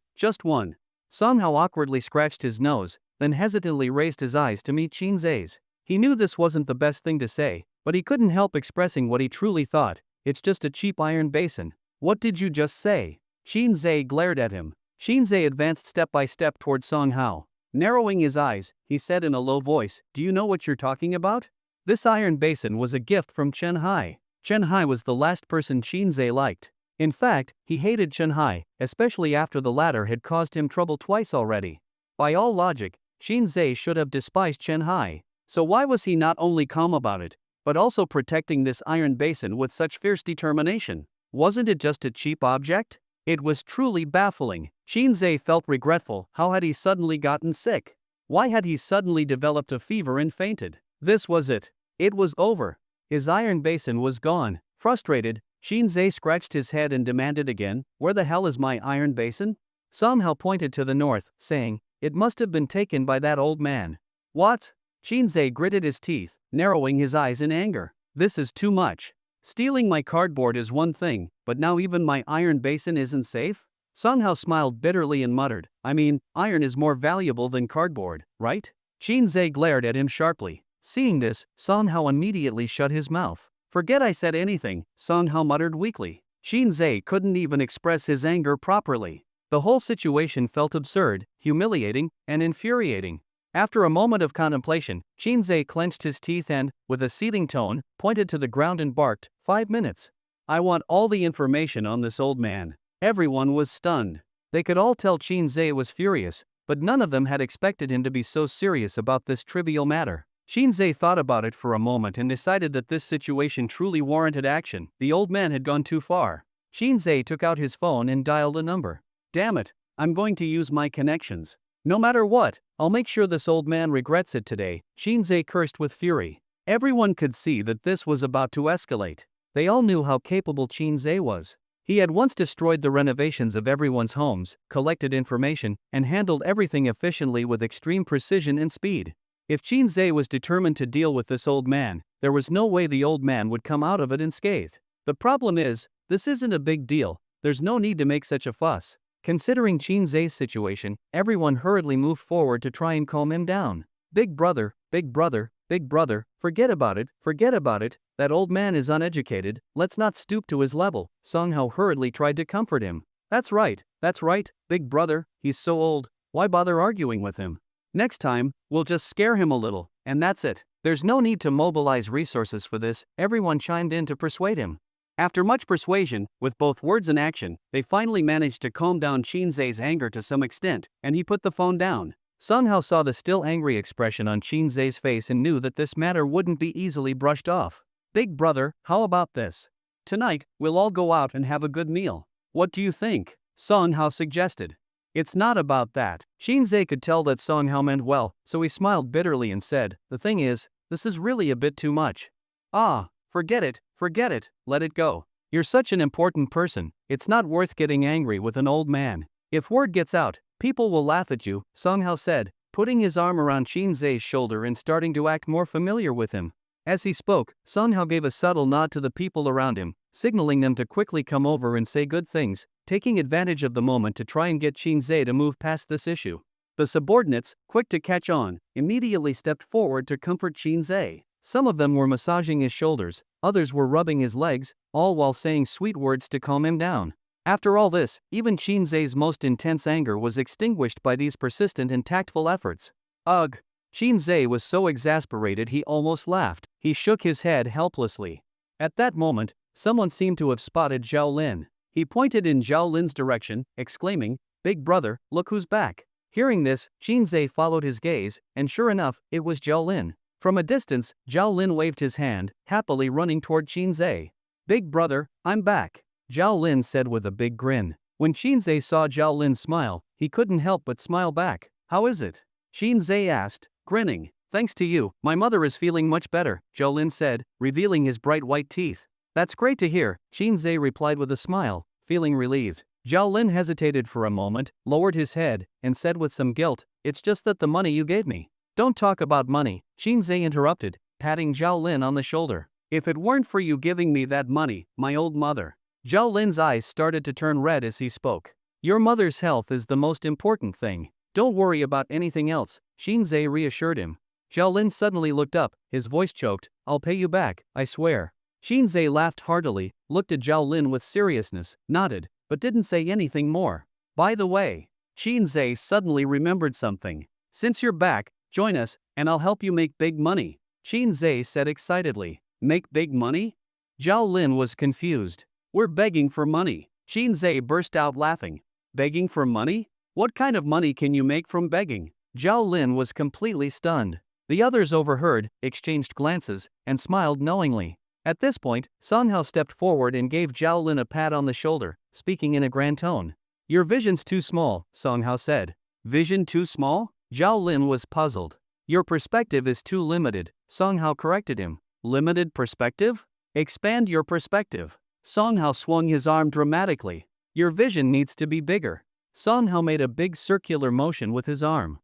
Song Hao awkwardly scratched his nose, then hesitantly raised his eyes to meet Shinzei's. He knew this wasn't the best thing to say, but he couldn't help expressing what he truly thought. It's just a cheap iron basin. What did you just say? Shinzei glared at him. Shinzei advanced step by step toward Song Hao. Narrowing his eyes, he said in a low voice, Do you know what you're talking about? This iron basin was a gift from Chen Hai. Chen Hai was the last person Shinzei liked. In fact, he hated Chen Hai, especially after the latter had caused him trouble twice already. By all logic, Shinzei should have despised Chen Hai. So why was he not only calm about it, but also protecting this iron basin with such fierce determination? Wasn't it just a cheap object? It was truly baffling. Shinzei felt regretful. How had he suddenly gotten sick? Why had he suddenly developed a fever and fainted? This was it. It was over. His iron basin was gone. Frustrated, Shinzei scratched his head and demanded again, Where the hell is my iron basin? Song Hao pointed to the north, saying, It must have been taken by that old man. What? Shinzei gritted his teeth, narrowing his eyes in anger. This is too much. Stealing my cardboard is one thing, but now even my iron basin isn't safe? Songhao smiled bitterly and muttered, I mean, iron is more valuable than cardboard, right? Shinzei glared at him sharply. Seeing this, Songhao immediately shut his mouth. Forget I said anything, Songhao muttered weakly. Shinzei couldn't even express his anger properly. The whole situation felt absurd, humiliating, and infuriating. After a moment of contemplation, Shinzei clenched his teeth and, with a seething tone, pointed to the ground and barked, 5 minutes. I want all the information on this old man. Everyone was stunned. They could all tell Shinzei was furious, but none of them had expected him to be so serious about this trivial matter. Shinzei thought about it for a moment and decided that this situation truly warranted action. The old man had gone too far. Shinzei took out his phone and dialed a number. Damn it, I'm going to use my connections. No matter what, I'll make sure this old man regrets it today, Shinzei cursed with fury. Everyone could see that this was about to escalate. They all knew how capable Shinzei was. He had once destroyed the renovations of everyone's homes, collected information, and handled everything efficiently with extreme precision and speed. If Shinzei was determined to deal with this old man, there was no way the old man would come out of it unscathed. The problem is, this isn't a big deal, there's no need to make such a fuss. Considering Shinzei's situation, everyone hurriedly moved forward to try and calm him down. Big brother, big brother, big brother, forget about it, that old man is uneducated, let's not stoop to his level, Songhao hurriedly tried to comfort him. That's right, big brother, he's so old, why bother arguing with him? Next time, we'll just scare him a little, and that's it. There's no need to mobilize resources for this, everyone chimed in to persuade him. After much persuasion, with both words and action, they finally managed to calm down Shinzei's anger to some extent, and he put the phone down. Songhao saw the still angry expression on Shinzei's face and knew that this matter wouldn't be easily brushed off. Big brother, how about this? Tonight, we'll all go out and have a good meal. What do you think? Songhao suggested. It's not about that. Shinzei could tell that Songhao meant well, so he smiled bitterly and said, the thing is, this is really a bit too much. Ah, forget it, let it go. You're such an important person, it's not worth getting angry with an old man. If word gets out, people will laugh at you, Songhao said, putting his arm around Shinzei's shoulder and starting to act more familiar with him. As he spoke, Songhao gave a subtle nod to the people around him, signaling them to quickly come over and say good things, taking advantage of the moment to try and get Shinzei to move past this issue. The subordinates, quick to catch on, immediately stepped forward to comfort Shinzei. Some of them were massaging his shoulders, others were rubbing his legs, all while saying sweet words to calm him down. After all this, even Shinzei's most intense anger was extinguished by these persistent and tactful efforts. Ugh! Shinzei was so exasperated he almost laughed. He shook his head helplessly. At that moment, someone seemed to have spotted Zhao Lin. He pointed in Zhao Lin's direction, exclaiming, Big brother, look who's back. Hearing this, Shinzei followed his gaze, and sure enough, it was Zhao Lin. From a distance, Zhao Lin waved his hand, happily running toward Shinzei. Big brother, I'm back, Zhao Lin said with a big grin. When Shinzei saw Zhao Lin smile, he couldn't help but smile back. How is it? Shinzei asked, grinning. Thanks to you, my mother is feeling much better, Zhao Lin said, revealing his bright white teeth. That's great to hear, Shinzei replied with a smile, feeling relieved. Zhao Lin hesitated for a moment, lowered his head, and said with some guilt, it's just that the money you gave me. Don't talk about money, Shinzei interrupted, patting Zhao Lin on the shoulder. If it weren't for you giving me that money, my old mother. Zhao Lin's eyes started to turn red as he spoke. Your mother's health is the most important thing. Don't worry about anything else, Shinzei reassured him. Zhao Lin suddenly looked up, his voice choked, I'll pay you back, I swear. Shinzei laughed heartily, looked at Zhao Lin with seriousness, nodded, but didn't say anything more. By the way, Shinzei suddenly remembered something. Since you're back, join us, and I'll help you make big money, Shinzei said excitedly. Make big money? Zhao Lin was confused. We're begging for money. Shinzei burst out laughing. Begging for money? What kind of money can you make from begging? Zhao Lin was completely stunned. The others overheard, exchanged glances, and smiled knowingly. At this point, Songhao stepped forward and gave Zhao Lin a pat on the shoulder, speaking in a grand tone. Your vision's too small, Songhao said. Vision too small? Zhao Lin was puzzled. Your perspective is too limited, Songhao corrected him. Limited perspective? Expand your perspective. Songhao swung his arm dramatically. Your vision needs to be bigger. Song Hao made a big circular motion with his arm.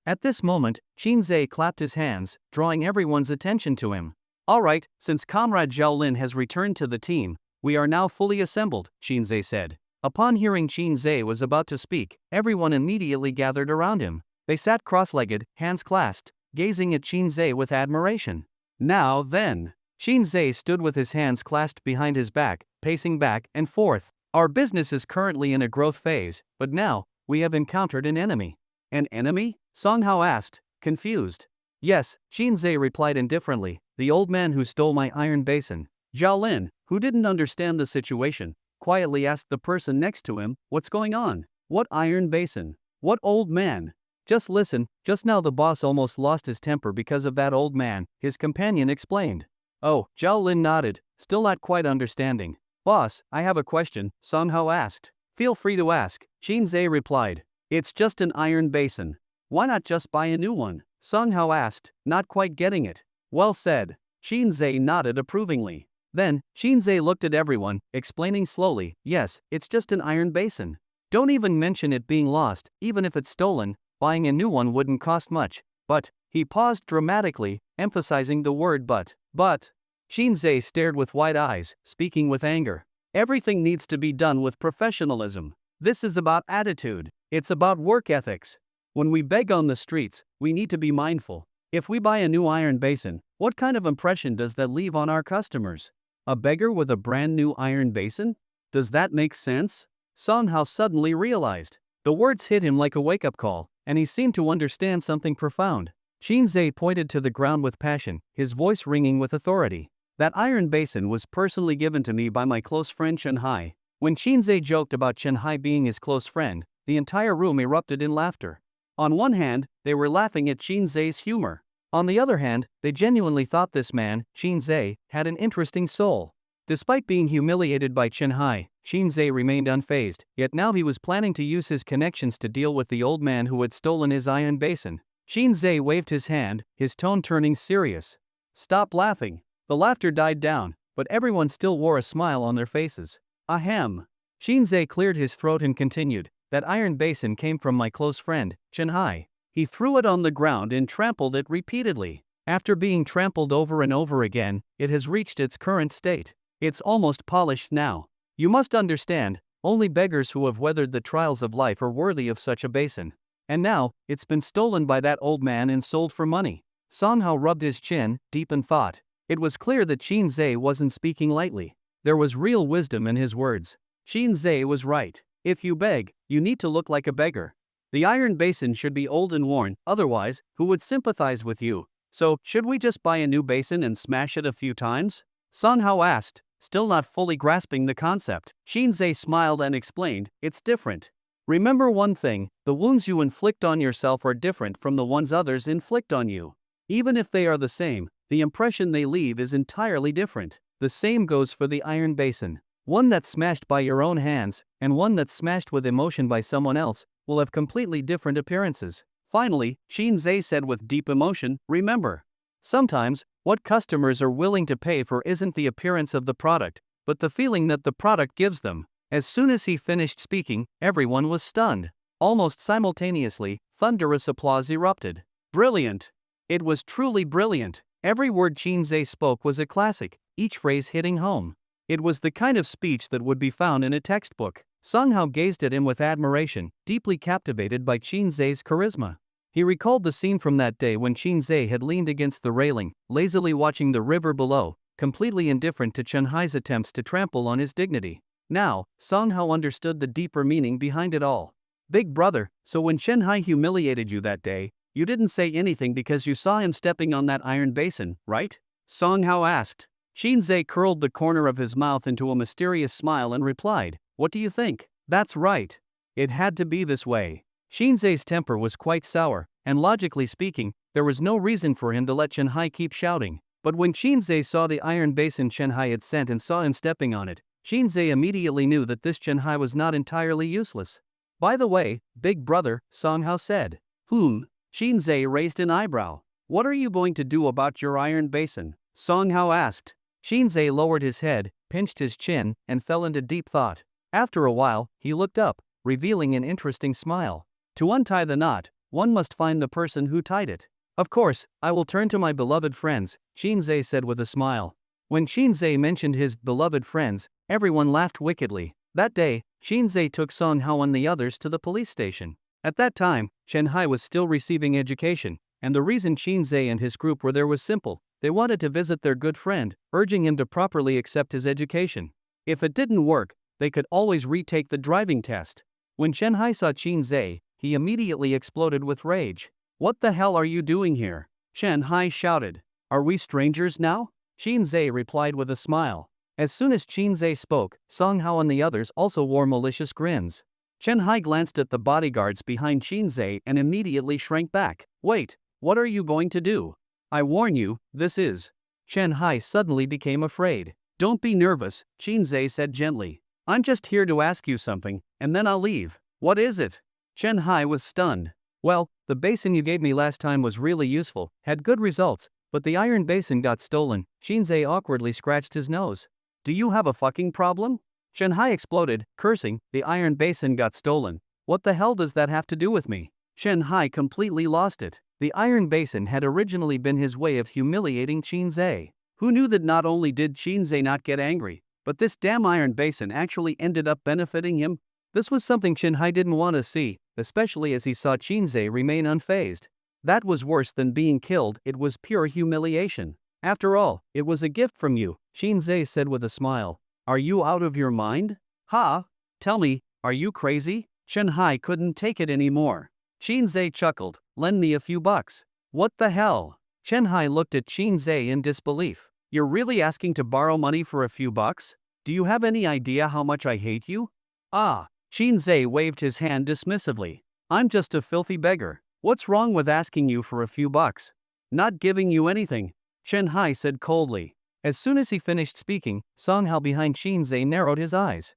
At this moment, Qinzhe clapped his hands, drawing everyone's attention to him. Alright, since Comrade Zhao Lin has returned to the team, we are now fully assembled, Qinzhe said. Upon hearing Qinzhe was about to speak, everyone immediately gathered around him. They sat cross-legged, hands clasped, gazing at Qinzhe with admiration. Now then, Qinzhe stood with his hands clasped behind his back, pacing back and forth. Our business is currently in a growth phase, but now, we have encountered an enemy. An enemy? Song Hao asked, confused. Yes, Qinzhe replied indifferently, the old man who stole my iron basin. Zhao Lin, who didn't understand the situation, quietly asked the person next to him, what's going on? What iron basin? What old man? Just listen, just now the boss almost lost his temper because of that old man, his companion explained. Oh, Zhao Lin nodded, still not quite understanding. Boss, I have a question, Song Hao asked. Feel free to ask, Qinzhe replied. It's just an iron basin. Why not just buy a new one? Song Hao asked, not quite getting it. Well said. Qinzhe nodded approvingly. Then, Qinzhe looked at everyone, explaining slowly, yes, it's just an iron basin. Don't even mention it being lost, even if it's stolen, buying a new one wouldn't cost much. But, he paused dramatically, emphasizing the word but. Qinzhe stared with wide eyes, speaking with anger. Everything needs to be done with professionalism. This is about attitude. It's about work ethics. When we beg on the streets, we need to be mindful. If we buy a new iron basin, what kind of impression does that leave on our customers? A beggar with a brand new iron basin? Does that make sense? Song Hao suddenly realized. The words hit him like a wake-up call, and he seemed to understand something profound. Qinzhe pointed to the ground with passion, his voice ringing with authority. That iron basin was personally given to me by my close friend Chen Hai. When Qinzhe joked about Chen Hai being his close friend, the entire room erupted in laughter. On one hand, they were laughing at Qinzhe's humor. On the other hand, they genuinely thought this man, Qinzhe, had an interesting soul. Despite being humiliated by Chen Hai, Qinzhe remained unfazed, yet now he was planning to use his connections to deal with the old man who had stolen his iron basin. Qinzhe waved his hand, his tone turning serious. Stop laughing. The laughter died down, but everyone still wore a smile on their faces. Ahem. Qinzhe cleared his throat and continued. That iron basin came from my close friend, Chen Hai. He threw it on the ground and trampled it repeatedly. After being trampled over and over again, it has reached its current state. It's almost polished now. You must understand, only beggars who have weathered the trials of life are worthy of such a basin. And now, it's been stolen by that old man and sold for money. Song Hao rubbed his chin, deep in thought. It was clear that Qinzhe wasn't speaking lightly. There was real wisdom in his words. Qinzhe was right. If you beg, you need to look like a beggar. The iron basin should be old and worn, otherwise, who would sympathize with you? So, should we just buy a new basin and smash it a few times? Song Hao asked, still not fully grasping the concept. Qinzhe smiled and explained, it's different. Remember one thing, the wounds you inflict on yourself are different from the ones others inflict on you. Even if they are the same, the impression they leave is entirely different. The same goes for the iron basin. One that's smashed by your own hands, and one that's smashed with emotion by someone else, will have completely different appearances. Finally, Qinzhe said with deep emotion, remember. Sometimes, what customers are willing to pay for isn't the appearance of the product, but the feeling that the product gives them. As soon as he finished speaking, everyone was stunned. Almost simultaneously, thunderous applause erupted. Brilliant! It was truly brilliant. Every word Qinzhe spoke was a classic, each phrase hitting home. It was the kind of speech that would be found in a textbook. Song Hao gazed at him with admiration, deeply captivated by Qinzhe's charisma. He recalled the scene from that day when Qinzhe had leaned against the railing, lazily watching the river below, completely indifferent to Chen Hai's attempts to trample on his dignity. Now, Song Hao understood the deeper meaning behind it all. Big brother, so when Chen Hai humiliated you that day, you didn't say anything because you saw him stepping on that iron basin, right? Song Hao asked. Qinzhe curled the corner of his mouth into a mysterious smile and replied, what do you think? That's right. It had to be this way. Qinzhe's temper was quite sour, and logically speaking, there was no reason for him to let Chen Hai keep shouting. But when Qinzhe saw the iron basin Chen Hai had sent and saw him stepping on it, Qinzhe immediately knew that this Chen Hai was not entirely useless. By the way, big brother, Song Hao said. Qinzhe raised an eyebrow. What are you going to do about your iron basin? Song Hao asked. Qinzhe lowered his head, pinched his chin, and fell into deep thought. After a while, he looked up, revealing an interesting smile. To untie the knot, one must find the person who tied it. Of course, I will turn to my beloved friends, Shinzei said with a smile. When Shinzei mentioned his beloved friends, everyone laughed wickedly. That day, Shinzei took Song Hao and the others to the police station. At that time, Shenhai was still receiving education, and the reason Shinzei and his group were there was simple. They wanted to visit their good friend, urging him to properly accept his education. If it didn't work, they could always retake the driving test. When Shenhai saw Shinzei, he immediately exploded with rage. What the hell are you doing here? Shenhai shouted. Are we strangers now? Shinzei replied with a smile. As soon as Shinzei spoke, Song Hao and the others also wore malicious grins. Shenhai glanced at the bodyguards behind Shinzei and immediately shrank back. Wait, what are you going to do? I warn you, this is. Shenhai suddenly became afraid. Don't be nervous, Shinzei said gently. I'm just here to ask you something, and then I'll leave. What is it? Shenhai was stunned. Well, the basin you gave me last time was really useful, had good results, but the iron basin got stolen. Shinzei awkwardly scratched his nose. Do you have a fucking problem? Shenhai exploded, cursing, the iron basin got stolen. What the hell does that have to do with me? Shenhai completely lost it. The iron basin had originally been his way of humiliating Shinzei. Who knew that not only did Shinzei not get angry, but this damn iron basin actually ended up benefiting him? This was something Shenhai didn't want to see, especially as he saw Shinzei remain unfazed. That was worse than being killed, it was pure humiliation. After all, it was a gift from you, Shinzei said with a smile. Are you out of your mind? Ha? Tell me, are you crazy? Shenhai couldn't take it anymore. Shinzei chuckled. Lend me a few bucks. What the hell? Shenhai looked at Shinzei in disbelief. You're really asking to borrow money for a few bucks? Do you have any idea how much I hate you? Ah, Shinzei waved his hand dismissively. I'm just a filthy beggar. What's wrong with asking you for a few bucks? Not giving you anything, Shenhai said coldly. As soon as he finished speaking, Song Hao behind Shinzei narrowed his eyes.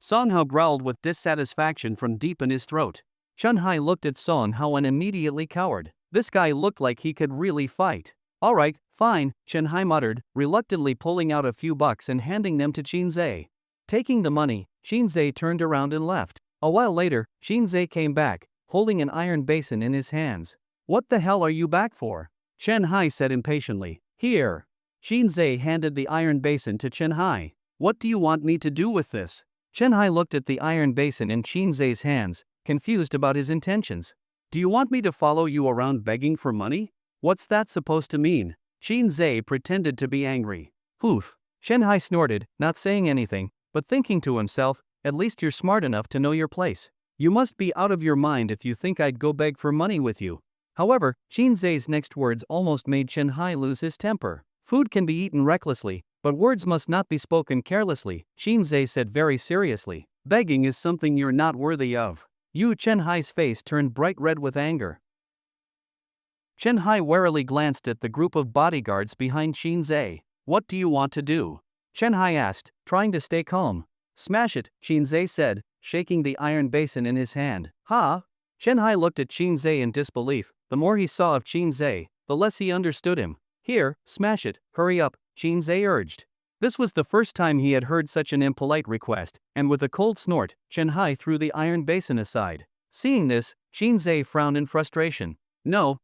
Song Hao growled with dissatisfaction from deep in his throat. Shenhai looked at Song Hao and immediately cowered. This guy looked like he could really fight. Alright, fine, Shenhai muttered, reluctantly pulling out a few bucks and handing them to Shinzei. Taking the money, Shinzei turned around and left. A while later, Shinzei came back, holding an iron basin in his hands. What the hell are you back for? Shenhai said impatiently. Here. Shinzei handed the iron basin to Shenhai. What do you want me to do with this? Shenhai looked at the iron basin in Shinzei's hands, confused about his intentions. Do you want me to follow you around begging for money? What's that supposed to mean? Shinzei pretended to be angry. Oof. Shenhai snorted, not saying anything, but thinking to himself, at least you're smart enough to know your place. You must be out of your mind if you think I'd go beg for money with you. However, Shinzei's next words almost made Shenhai lose his temper. Food can be eaten recklessly, but words must not be spoken carelessly, Shinzei said very seriously. Begging is something you're not worthy of. Shenhai's face turned bright red with anger. Shenhai warily glanced at the group of bodyguards behind Shinzei. What do you want to do? Shenhai asked, trying to stay calm. Smash it, Shinzei said, shaking the iron basin in his hand. Ha? Shenhai looked at Shinzei in disbelief. The more he saw of Shinzei, the less he understood him. Here, smash it, hurry up, Shinzei urged. This was the first time he had heard such an impolite request, and with a cold snort, Shenhai threw the iron basin aside. Seeing this, Shinzei frowned in frustration. No,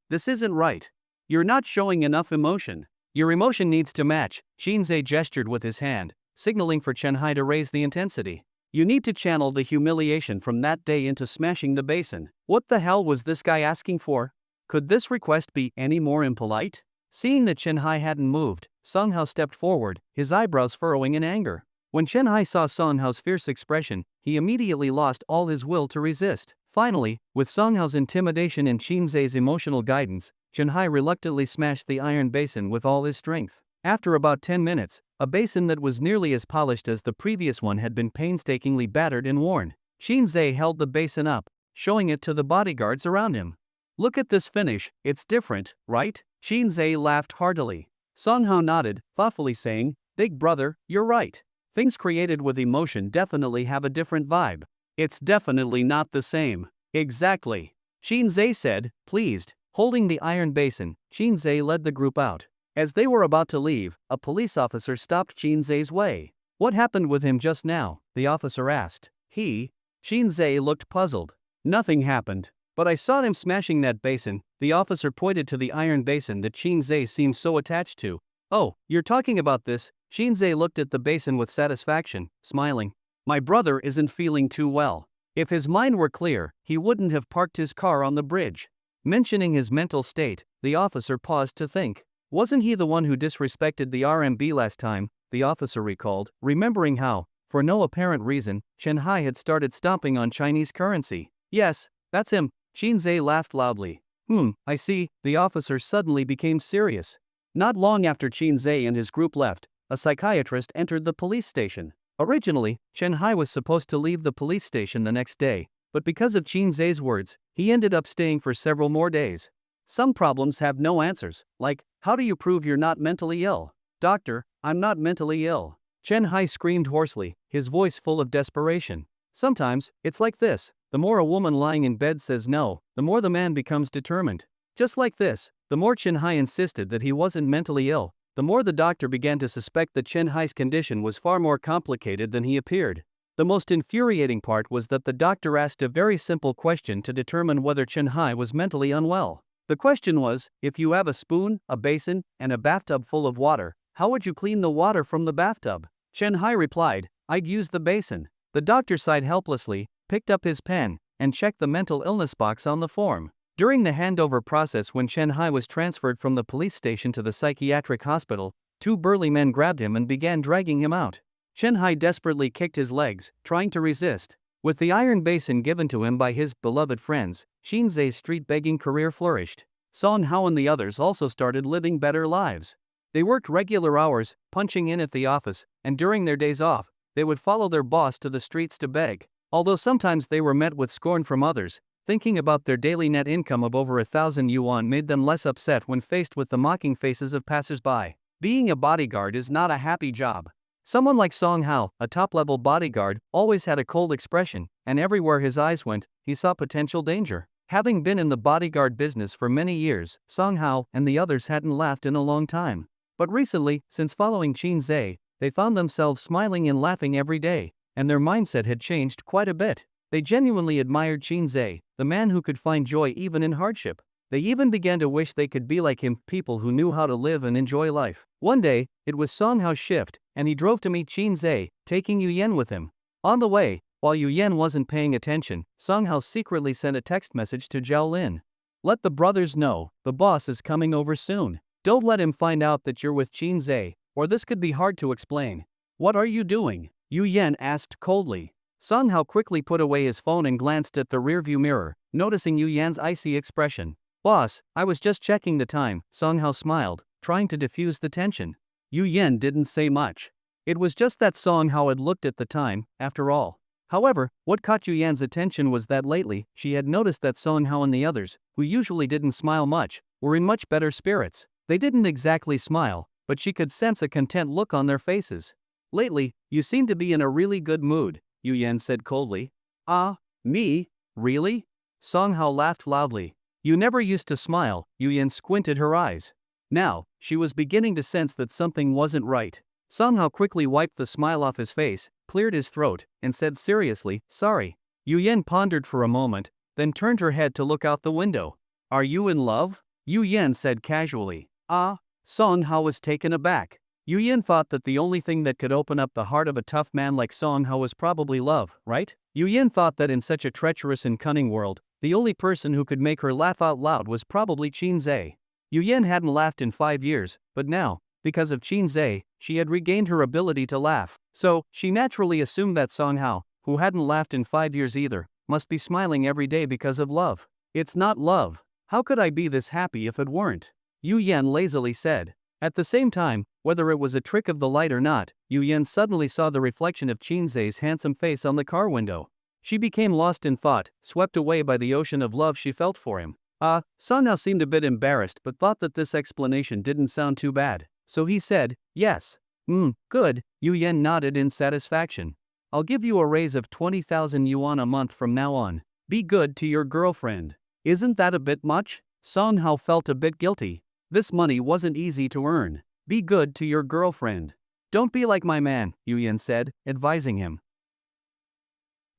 this isn't right. You're not showing enough emotion. Your emotion needs to match, Shinzei gestured with his hand, signaling for Shenhai to raise the intensity. You need to channel the humiliation from that day into smashing the basin. What the hell was this guy asking for? Could this request be any more impolite? Seeing that Shenhai hadn't moved, Song Hao stepped forward, his eyebrows furrowing in anger. When Shenhai saw Song Hao's fierce expression, he immediately lost all his will to resist. Finally, with Song Hao's intimidation and Shinzei's emotional guidance, Shenhai reluctantly smashed the iron basin with all his strength. After about 10 minutes, a basin that was nearly as polished as the previous one had been painstakingly battered and worn. Shinzei held the basin up, showing it to the bodyguards around him. Look at this finish, it's different, right? Shinzei laughed heartily. Song Hao nodded, thoughtfully saying, Big brother, you're right. Things created with emotion definitely have a different vibe. It's definitely not the same. Exactly. Shinzei said, pleased. Holding the iron basin, Shinzei led the group out. As they were about to leave, a police officer stopped Shinzei's way. What happened with him just now? The officer asked. He Shinzei looked puzzled. Nothing happened. But I saw them smashing that basin. The officer pointed to the iron basin that Shinzei seemed so attached to. Oh, you're talking about this? Shinzei looked at the basin with satisfaction, smiling. My brother isn't feeling too well. If his mind were clear, he wouldn't have parked his car on the bridge. Mentioning his mental state, the officer paused to think. Wasn't he the one who disrespected the RMB last time? The officer recalled, remembering how, for no apparent reason, Chen Hai had started stomping on Chinese currency. Yes, that's him. Shinzei laughed loudly. I see. The officer suddenly became serious. Not long after Shinzei and his group left, a psychiatrist entered the police station. Originally, Chen Hai was supposed to leave the police station the next day, but because of Shinzei's words, he ended up staying for several more days. Some problems have no answers, like, how do you prove you're not mentally ill? Doctor, I'm not mentally ill. Chen Hai screamed hoarsely, his voice full of desperation. Sometimes, it's like this. The more a woman lying in bed says no, the more the man becomes determined. Just like this, the more Chen Hai insisted that he wasn't mentally ill, the more the doctor began to suspect that Chen Hai's condition was far more complicated than he appeared. The most infuriating part was that the doctor asked a very simple question to determine whether Chen Hai was mentally unwell. The question was, if you have a spoon, a basin, and a bathtub full of water, how would you clean the water from the bathtub? Chen Hai replied, I'd use the basin. The doctor sighed helplessly, picked up his pen, and checked the mental illness box on the form. During the handover process when Chen Hai was transferred from the police station to the psychiatric hospital, two burly men grabbed him and began dragging him out. Chen Hai desperately kicked his legs, trying to resist. With the iron basin given to him by his beloved friends, Shinzei's street-begging career flourished. Song Hao and the others also started living better lives. They worked regular hours, punching in at the office, and during their days off, they would follow their boss to the streets to beg. Although sometimes they were met with scorn from others, thinking about their daily net income of over 1,000 yuan made them less upset when faced with the mocking faces of passers-by. Being a bodyguard is not a happy job. Someone like Song Hao, a top-level bodyguard, always had a cold expression, and everywhere his eyes went, he saw potential danger. Having been in the bodyguard business for many years, Song Hao and the others hadn't laughed in a long time. But recently, since following Shinzei, they found themselves smiling and laughing every day, and their mindset had changed quite a bit. They genuinely admired Shinzei, the man who could find joy even in hardship. They even began to wish they could be like him, people who knew how to live and enjoy life. One day, it was Song Hao's shift, and he drove to meet Shinzei, taking Yu Yan with him. On the way, while Yu Yan wasn't paying attention, Song Hao secretly sent a text message to Zhao Lin. Let the brothers know, the boss is coming over soon. Don't let him find out that you're with Shinzei, or this could be hard to explain. What are you doing? Yu Yan asked coldly. Song Hao quickly put away his phone and glanced at the rearview mirror, noticing Yu Yan's icy expression. Boss, I was just checking the time, Song Hao smiled, trying to diffuse the tension. Yu Yan didn't say much. It was just that Song Hao had looked at the time, after all. However, what caught Yu Yan's attention was that lately, she had noticed that Song Hao and the others, who usually didn't smile much, were in much better spirits. They didn't exactly smile, but she could sense a content look on their faces. Lately, you seem to be in a really good mood, Yu Yan said coldly. Ah, me? Really? Song Hao laughed loudly. You never used to smile, Yu Yan squinted her eyes. Now, she was beginning to sense that something wasn't right. Song Hao quickly wiped the smile off his face, cleared his throat, and said seriously, sorry. Yu Yan pondered for a moment, then turned her head to look out the window. Are you in love? Yu Yan said casually. Ah, Song Hao was taken aback. Yu Yan thought that the only thing that could open up the heart of a tough man like Song Hao was probably love, right? Yu Yan thought that in such a treacherous and cunning world, the only person who could make her laugh out loud was probably Shinzei. Yu Yan hadn't laughed in 5 years, but now, because of Shinzei, she had regained her ability to laugh. So, she naturally assumed that Song Hao, who hadn't laughed in 5 years either, must be smiling every day because of love. It's not love. How could I be this happy if it weren't? Yu Yan lazily said. At the same time, whether it was a trick of the light or not, Yu Yan suddenly saw the reflection of Shinzei's handsome face on the car window. She became lost in thought, swept away by the ocean of love she felt for him. Song Hao seemed a bit embarrassed but thought that this explanation didn't sound too bad. So he said, yes. Good, Yu Yan nodded in satisfaction. I'll give you a raise of 20,000 yuan a month from now on. Be good to your girlfriend. Isn't that a bit much? Song Hao felt a bit guilty. This money wasn't easy to earn. Be good to your girlfriend. Don't be like my man, Yu Yan said, advising him.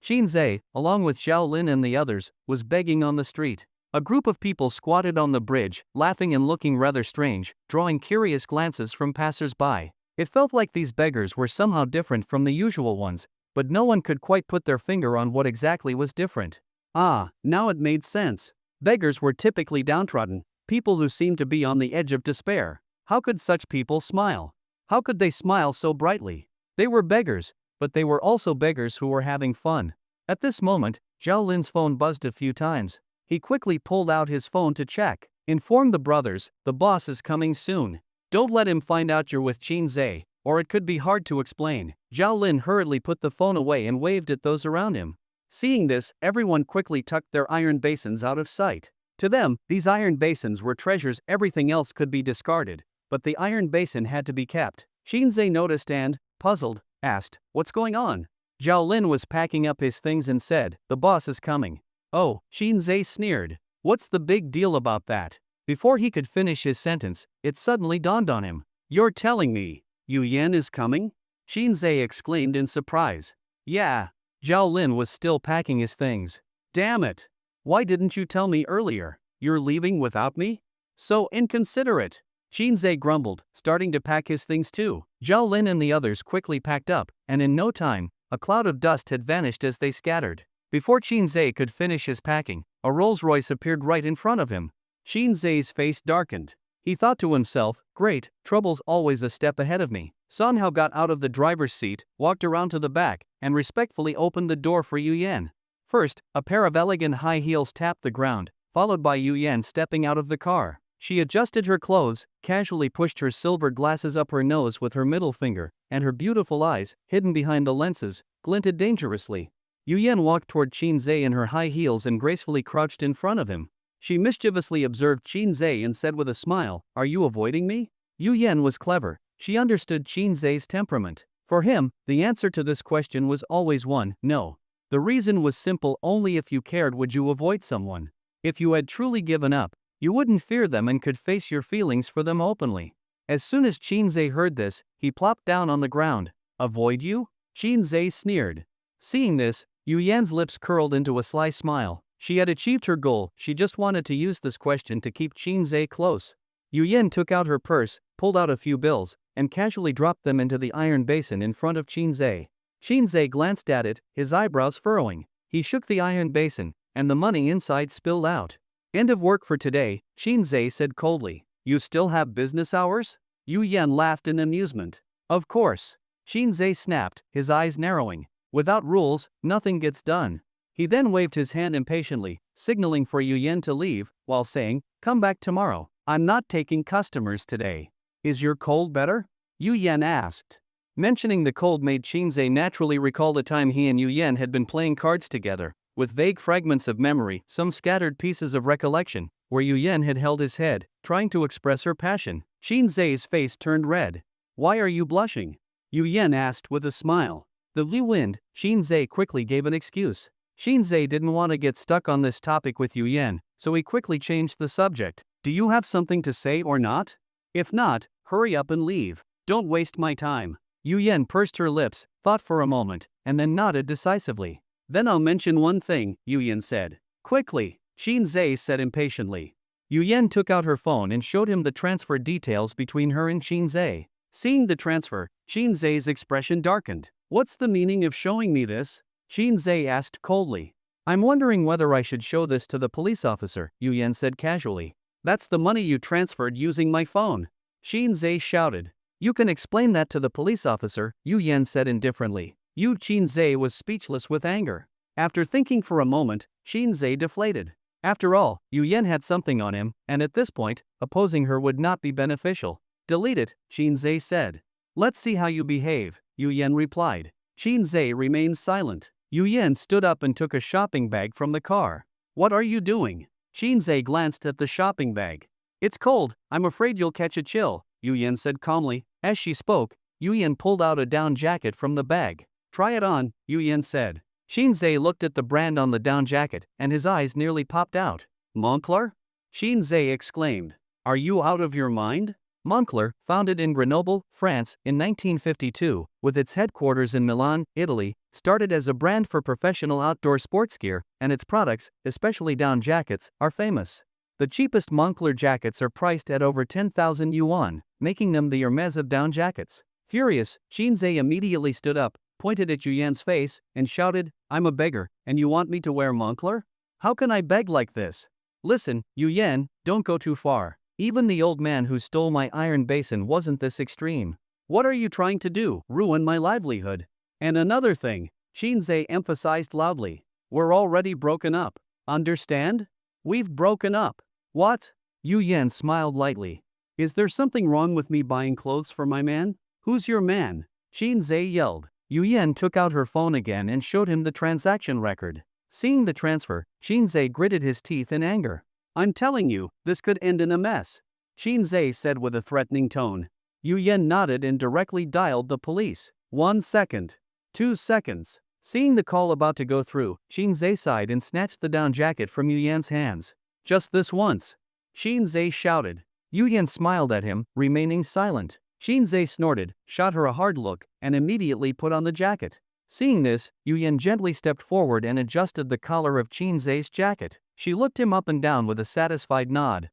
Xinzhe, along with Zhao Lin and the others, was begging on the street. A group of people squatted on the bridge, laughing and looking rather strange, drawing curious glances from passers-by. It felt like these beggars were somehow different from the usual ones, but no one could quite put their finger on what exactly was different. Ah, now it made sense. Beggars were typically downtrodden, people who seemed to be on the edge of despair. How could such people smile? How could they smile so brightly? They were beggars, but they were also beggars who were having fun. At this moment, Zhao Lin's phone buzzed a few times. He quickly pulled out his phone to check. Inform the brothers, the boss is coming soon. Don't let him find out you're with Xinzhe, or it could be hard to explain. Zhao Lin hurriedly put the phone away and waved at those around him. Seeing this, everyone quickly tucked their iron basins out of sight. To them, these iron basins were treasures, everything else could be discarded, but the iron basin had to be kept. Xinzhe noticed and, puzzled, asked, "What's going on?" Zhao Lin was packing up his things and said, "The boss is coming." "Oh," Xinzhe sneered. "What's the big deal about that?" Before he could finish his sentence, it suddenly dawned on him. "You're telling me Yu Yan is coming?" Xinzhe exclaimed in surprise. "Yeah." Zhao Lin was still packing his things. "Damn it! Why didn't you tell me earlier? You're leaving without me? So inconsiderate." Xinzhe grumbled, starting to pack his things too. Zhao Lin and the others quickly packed up, and in no time, a cloud of dust had vanished as they scattered. Before Xinzhe could finish his packing, a Rolls-Royce appeared right in front of him. Xinzhe's face darkened. He thought to himself, "Great, trouble's always a step ahead of me." Sun Hao got out of the driver's seat, walked around to the back, and respectfully opened the door for Yu Yan. First, a pair of elegant high heels tapped the ground, followed by Yu Yan stepping out of the car. She adjusted her clothes, casually pushed her silver glasses up her nose with her middle finger, and her beautiful eyes, hidden behind the lenses, glinted dangerously. Yu Yan walked toward Xinzhe in her high heels and gracefully crouched in front of him. She mischievously observed Xinzhe and said with a smile, "Are you avoiding me?" Yu Yan was clever. She understood Xinzhe's temperament. For him, the answer to this question was always one, no. The reason was simple: only if you cared would you avoid someone. If you had truly given up, you wouldn't fear them and could face your feelings for them openly. As soon as Xinzhe heard this, he plopped down on the ground. "Avoid you?" Xinzhe sneered. Seeing this, Yu Yan's lips curled into a sly smile. She had achieved her goal, she just wanted to use this question to keep Xinzhe close. Yu Yan took out her purse, pulled out a few bills, and casually dropped them into the iron basin in front of Xinzhe. Xinzhe glanced at it, his eyebrows furrowing. He shook the iron basin, and the money inside spilled out. "End of work for today," Xinzhe said coldly. "You still have business hours?" Yu Yan laughed in amusement. "Of course." Xinzhe snapped, his eyes narrowing. "Without rules, nothing gets done." He then waved his hand impatiently, signaling for Yu Yan to leave, while saying, "Come back tomorrow. I'm not taking customers today." "Is your cold better?" Yu Yan asked. Mentioning the cold made Xinzhe naturally recall the time he and Yu Yan had been playing cards together, with vague fragments of memory, some scattered pieces of recollection, where Yu Yan had held his head, trying to express her passion. Xinzhe's face turned red. "Why are you blushing?" Yu Yan asked with a smile. "The wind," Xinzhe quickly gave an excuse. Xinzhe didn't want to get stuck on this topic with Yu Yan, so he quickly changed the subject. "Do you have something to say or not? If not, hurry up and leave. Don't waste my time." Yu Yan pursed her lips, thought for a moment, and then nodded decisively. "Then I'll mention one thing," Yu Yan said. "Quickly," Xinzhe said impatiently. Yu Yan took out her phone and showed him the transfer details between her and Xinzhe. Seeing the transfer, Xinzhe's expression darkened. "What's the meaning of showing me this?" Xinzhe asked coldly. "I'm wondering whether I should show this to the police officer," Yu Yan said casually. "That's the money you transferred using my phone," Xinzhe shouted. "You can explain that to the police officer," Yu Yan said indifferently. Xinzhe was speechless with anger. After thinking for a moment, Xinzhe deflated. After all, Yu Yan had something on him, and at this point, opposing her would not be beneficial. "Delete it," Xinzhe said. "Let's see how you behave," Yu Yan replied. Xinzhe remained silent. Yu Yan stood up and took a shopping bag from the car. "What are you doing?" Xinzhe glanced at the shopping bag. "It's cold, I'm afraid you'll catch a chill," Yu Yan said calmly. As she spoke, Yu Yan pulled out a down jacket from the bag. "Try it on," Yu Yan said. Xinzhe looked at the brand on the down jacket, and his eyes nearly popped out. "Moncler?" Xinzhe exclaimed. "Are you out of your mind?" Moncler, founded in Grenoble, France, in 1952, with its headquarters in Milan, Italy, started as a brand for professional outdoor sports gear, and its products, especially down jackets, are famous. The cheapest Moncler jackets are priced at over 10,000 yuan, making them the Hermes of down jackets. Furious, Shinzei immediately stood up, pointed at Yuyan's face, and shouted, "I'm a beggar, and you want me to wear Moncler? How can I beg like this? Listen, Yuyan, don't go too far. Even the old man who stole my iron basin wasn't this extreme. What are you trying to do? Ruin my livelihood? And another thing," Shinzei emphasized loudly, "we're already broken up. Understand? We've broken up." "What?" Yu Yan smiled lightly. "Is there something wrong with me buying clothes for my man? Who's your man?" Shinzei yelled. Yu Yan took out her phone again and showed him the transaction record. Seeing the transfer, Shinzei gritted his teeth in anger. "I'm telling you, this could end in a mess," Shinzei said with a threatening tone. Yu Yan nodded and directly dialed the police. 1 second. 2 seconds. Seeing the call about to go through, Shinzei sighed and snatched the down jacket from Yu Yan's hands. "Just this once," Shinzei shouted. Yu Yan smiled at him, remaining silent. Shinzei snorted, shot her a hard look, and immediately put on the jacket. Seeing this, Yu Yan gently stepped forward and adjusted the collar of Shinzei's jacket. She looked him up and down with a satisfied nod.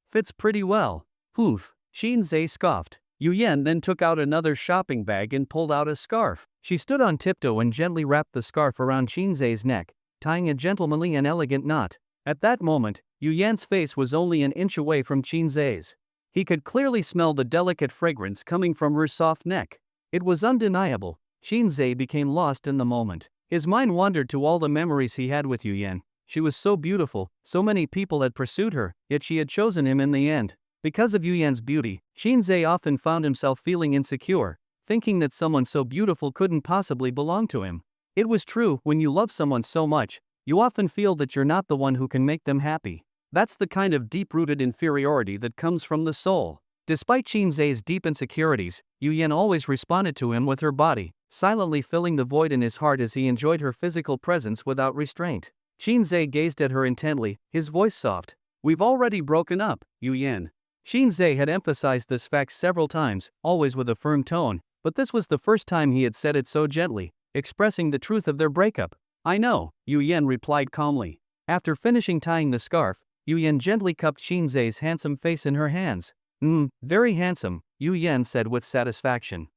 Fits pretty well." "Poof," Shinzei scoffed. Yu Yan then took out another shopping bag and pulled out a scarf. She stood on tiptoe and gently wrapped the scarf around Shinzei's neck, tying a gentlemanly and elegant knot. At that moment, Yu Yan's face was only an inch away from Shinzei's. He could clearly smell the delicate fragrance coming from her soft neck. It was undeniable. Shinzei became lost in the moment. His mind wandered to all the memories he had with Yu Yan. She was so beautiful, so many people had pursued her, yet she had chosen him in the end. Because of Yu Yan's beauty, Shinzei often found himself feeling insecure, thinking that someone so beautiful couldn't possibly belong to him. It was true, when you love someone so much, you often feel that you're not the one who can make them happy. That's the kind of deep-rooted inferiority that comes from the soul. Despite Shinzei's deep insecurities, Yu Yan always responded to him with her body, silently filling the void in his heart as he enjoyed her physical presence without restraint. Shinzei gazed at her intently, his voice soft. "We've already broken up, Yu Yan." Shinzei had emphasized this fact several times, always with a firm tone, but this was the first time he had said it so gently, expressing the truth of their breakup. "I know," Yu Yan replied calmly. After finishing tying the scarf, Yu Yan gently cupped Shinzei's handsome face in her hands. Very handsome," Yu Yan said with satisfaction.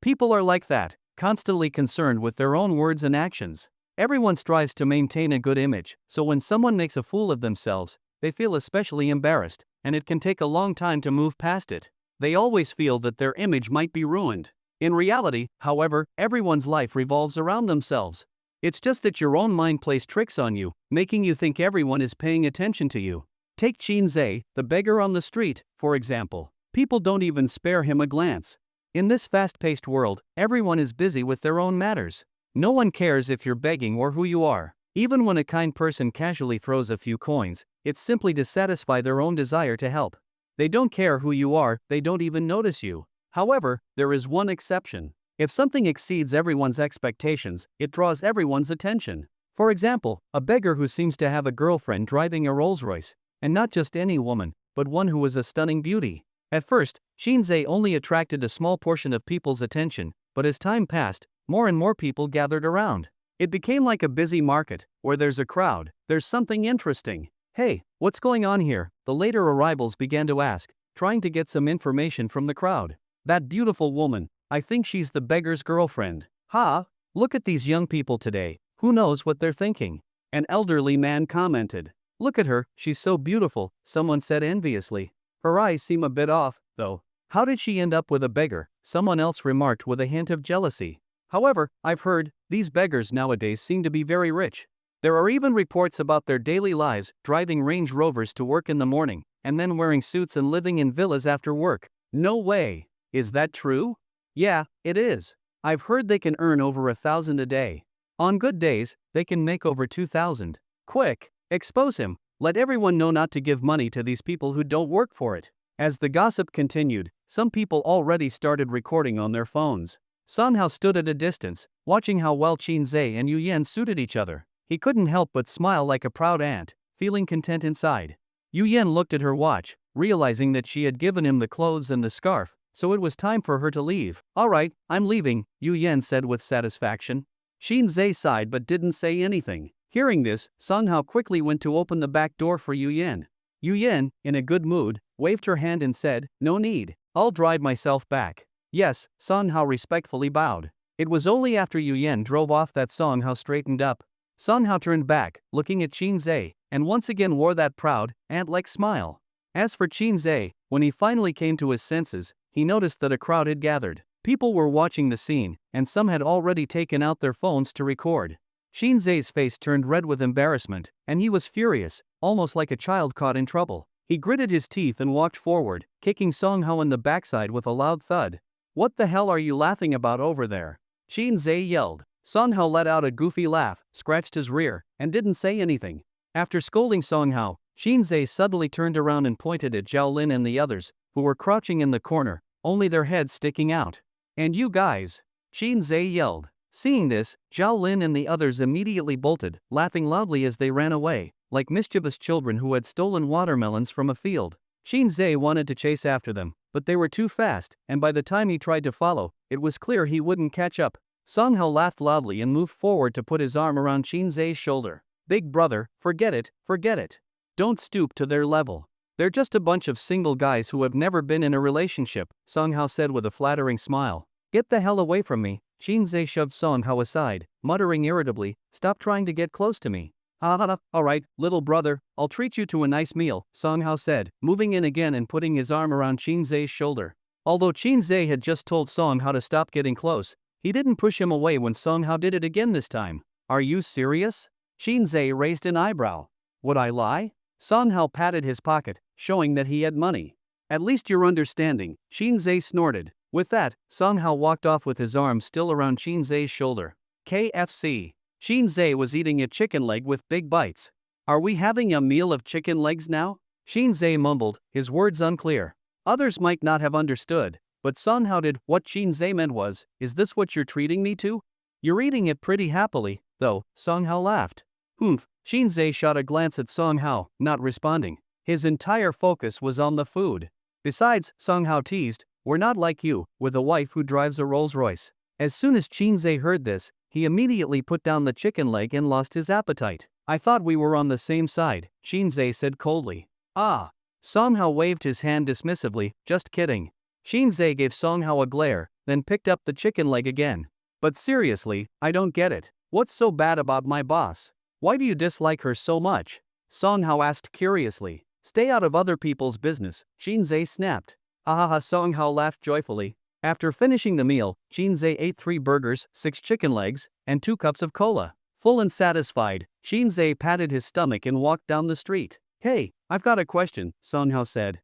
People are like that, constantly concerned with their own words and actions. Everyone strives to maintain a good image, so when someone makes a fool of themselves, they feel especially embarrassed, and it can take a long time to move past it. They always feel that their image might be ruined. In reality, however, everyone's life revolves around themselves. It's just that your own mind plays tricks on you, making you think everyone is paying attention to you. Take Shinzei, the beggar on the street, for example. People don't even spare him a glance. In this fast-paced world, everyone is busy with their own matters. No one cares if you're begging or who you are. Even when a kind person casually throws a few coins, it's simply to satisfy their own desire to help. They don't care who you are, they don't even notice you. However, there is one exception. If something exceeds everyone's expectations, it draws everyone's attention. For example, a beggar who seems to have a girlfriend driving a Rolls-Royce, and not just any woman, but one who was a stunning beauty. At first, Shinzei only attracted a small portion of people's attention, but as time passed, more and more people gathered around. It became like a busy market, where there's a crowd, there's something interesting. "Hey, what's going on here?" the later arrivals began to ask, trying to get some information from the crowd. "That beautiful woman, I think she's the beggar's girlfriend." "Ha! Look at these young people today, who knows what they're thinking?" An elderly man commented. "Look at her, she's so beautiful," someone said enviously. "Her eyes seem a bit off, though. How did she end up with a beggar?" someone else remarked with a hint of jealousy. "However, I've heard, these beggars nowadays seem to be very rich. There are even reports about their daily lives, driving Range Rovers to work in the morning, and then wearing suits and living in villas after work." "No way. Is that true?" "Yeah, it is. I've heard they can earn over 1,000 a day. On good days, they can make over 2,000. Quick, expose him. Let everyone know not to give money to these people who don't work for it." As the gossip continued, some people already started recording on their phones. Sanhao stood at a distance, watching how well Shinzei and Yu Yan suited each other. He couldn't help but smile like a proud ant, feeling content inside. Yu Yan looked at her watch, realizing that she had given him the clothes and the scarf, so it was time for her to leave. Alright, I'm leaving, Yu Yan said with satisfaction. Shin-zae sighed but didn't say anything. Hearing this, Song Hao quickly went to open the back door for Yu Yan. Yu Yan, in a good mood, waved her hand and said, "No need, I'll drive myself back." Yes, Song Hao respectfully bowed. It was only after Yu Yan drove off that Song Hao straightened up. Song Hao turned back, looking at Shin-zae, and once again wore that proud, ant-like smile. As for Shin-zae, when he finally came to his senses, he noticed that a crowd had gathered. People were watching the scene, and some had already taken out their phones to record. Shin-zae's face turned red with embarrassment, and he was furious, almost like a child caught in trouble. He gritted his teeth and walked forward, kicking Song Hao in the backside with a loud thud. "What the hell are you laughing about over there?" Shin-zae yelled. Song Hao let out a goofy laugh, scratched his rear, and didn't say anything. After scolding Song Hao, Shin-zae suddenly turned around and pointed at Zhao Lin and the others, who were crouching in the corner, only their heads sticking out. "And you guys!" Shin-zae yelled. Seeing this, Zhao Lin and the others immediately bolted, laughing loudly as they ran away, like mischievous children who had stolen watermelons from a field. Shin-zae wanted to chase after them, but they were too fast, and by the time he tried to follow, it was clear he wouldn't catch up. Song Hao laughed loudly and moved forward to put his arm around Shin-zae's shoulder. "Big brother, forget it, forget it. Don't stoop to their level. They're just a bunch of single guys who have never been in a relationship," Song Hao said with a flattering smile. "Get the hell away from me." Shin-zae shoved Song Hao aside, muttering irritably, "Stop trying to get close to me." "Ha ha ha, alright, little brother, I'll treat you to a nice meal," Song Hao said, moving in again and putting his arm around Shin-zae's shoulder. Although Shin-zae had just told Song Hao to stop getting close, he didn't push him away when Song Hao did it again this time. "Are you serious?" Shin-zae raised an eyebrow. "Would I lie?" Song Hao patted his pocket, showing that he had money. "At least you're understanding," Shin-zae snorted. With that, Song Hao walked off with his arm still around Shin-zae's shoulder. KFC. Shin-zae was eating a chicken leg with big bites. "Are we having a meal of chicken legs now?" Shin-zae mumbled, his words unclear. Others might not have understood, but Song Hao did. What Shin-zae meant was, "Is this what you're treating me to?" "You're eating it pretty happily, though," Song Hao laughed. "Humph." Shin-zae shot a glance at Song Hao, not responding. His entire focus was on the food. Besides, Song Hao teased, "We're not like you, with a wife who drives a Rolls-Royce." As soon as Shin-zae heard this, he immediately put down the chicken leg and lost his appetite. "I thought we were on the same side," Shin-zae said coldly. "Ah." Song Hao waved his hand dismissively, "Just kidding." Shin-zae gave Song Hao a glare, then picked up the chicken leg again. "But seriously, I don't get it. What's so bad about my boss? Why do you dislike her so much?" Song Hao asked curiously. "Stay out of other people's business," Shin-zae snapped. "Ahaha." Song Hao laughed joyfully. After finishing the meal, Shin-zae ate 3 burgers, 6 chicken legs, and 2 cups of cola. Full and satisfied, Shin-zae patted his stomach and walked down the street. "Hey, I've got a question," Song Hao said.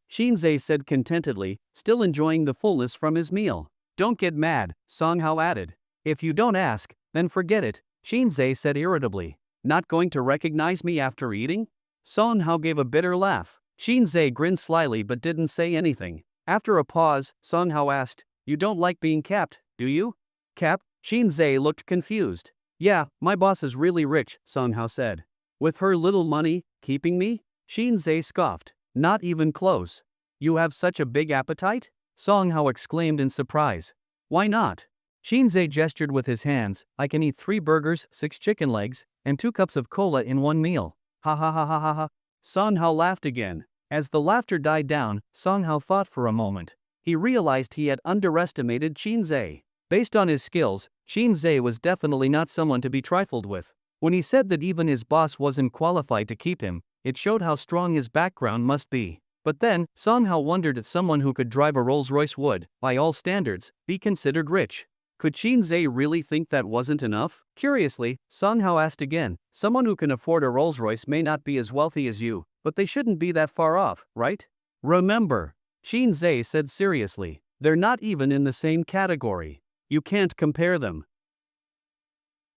Shin-zae said contentedly, still enjoying the fullness from his meal. "Don't get mad," Song Hao added. "If you don't ask, then forget it," Shin-zae said irritably. "Not going to recognize me after eating?" Song Hao gave a bitter laugh. Shin-zae grinned slyly but didn't say anything. After a pause, Song Hao asked, "You don't like being capped, do you?" "Capped?" Shin-zae looked confused. "Yeah, my boss is really rich," Song Hao said. "With her little money, keeping me?" Shin-zae scoffed. "Not even close. You have such a big appetite?" Song Hao exclaimed in surprise. "Why not?" Shin-zae gestured with his hands. "I can eat 3 burgers, 6 chicken legs, and 2 cups of cola in one meal." "Ha ha ha ha ha ha." Song Hao laughed again. As the laughter died down, Song Hao thought for a moment. He realized he had underestimated Shin-zae. Based on his skills, Shin-zae was definitely not someone to be trifled with. When he said that even his boss wasn't qualified to keep him, it showed how strong his background must be. But then, Song Hao wondered if someone who could drive a Rolls-Royce would, by all standards, be considered rich. Could Shin-zae really think that wasn't enough? Curiously, Song Hao asked again, "Someone who can afford a Rolls-Royce may not be as wealthy as you, but they shouldn't be that far off, right?" "Remember," Shin-zae said seriously, "they're not even in the same category. You can't compare them."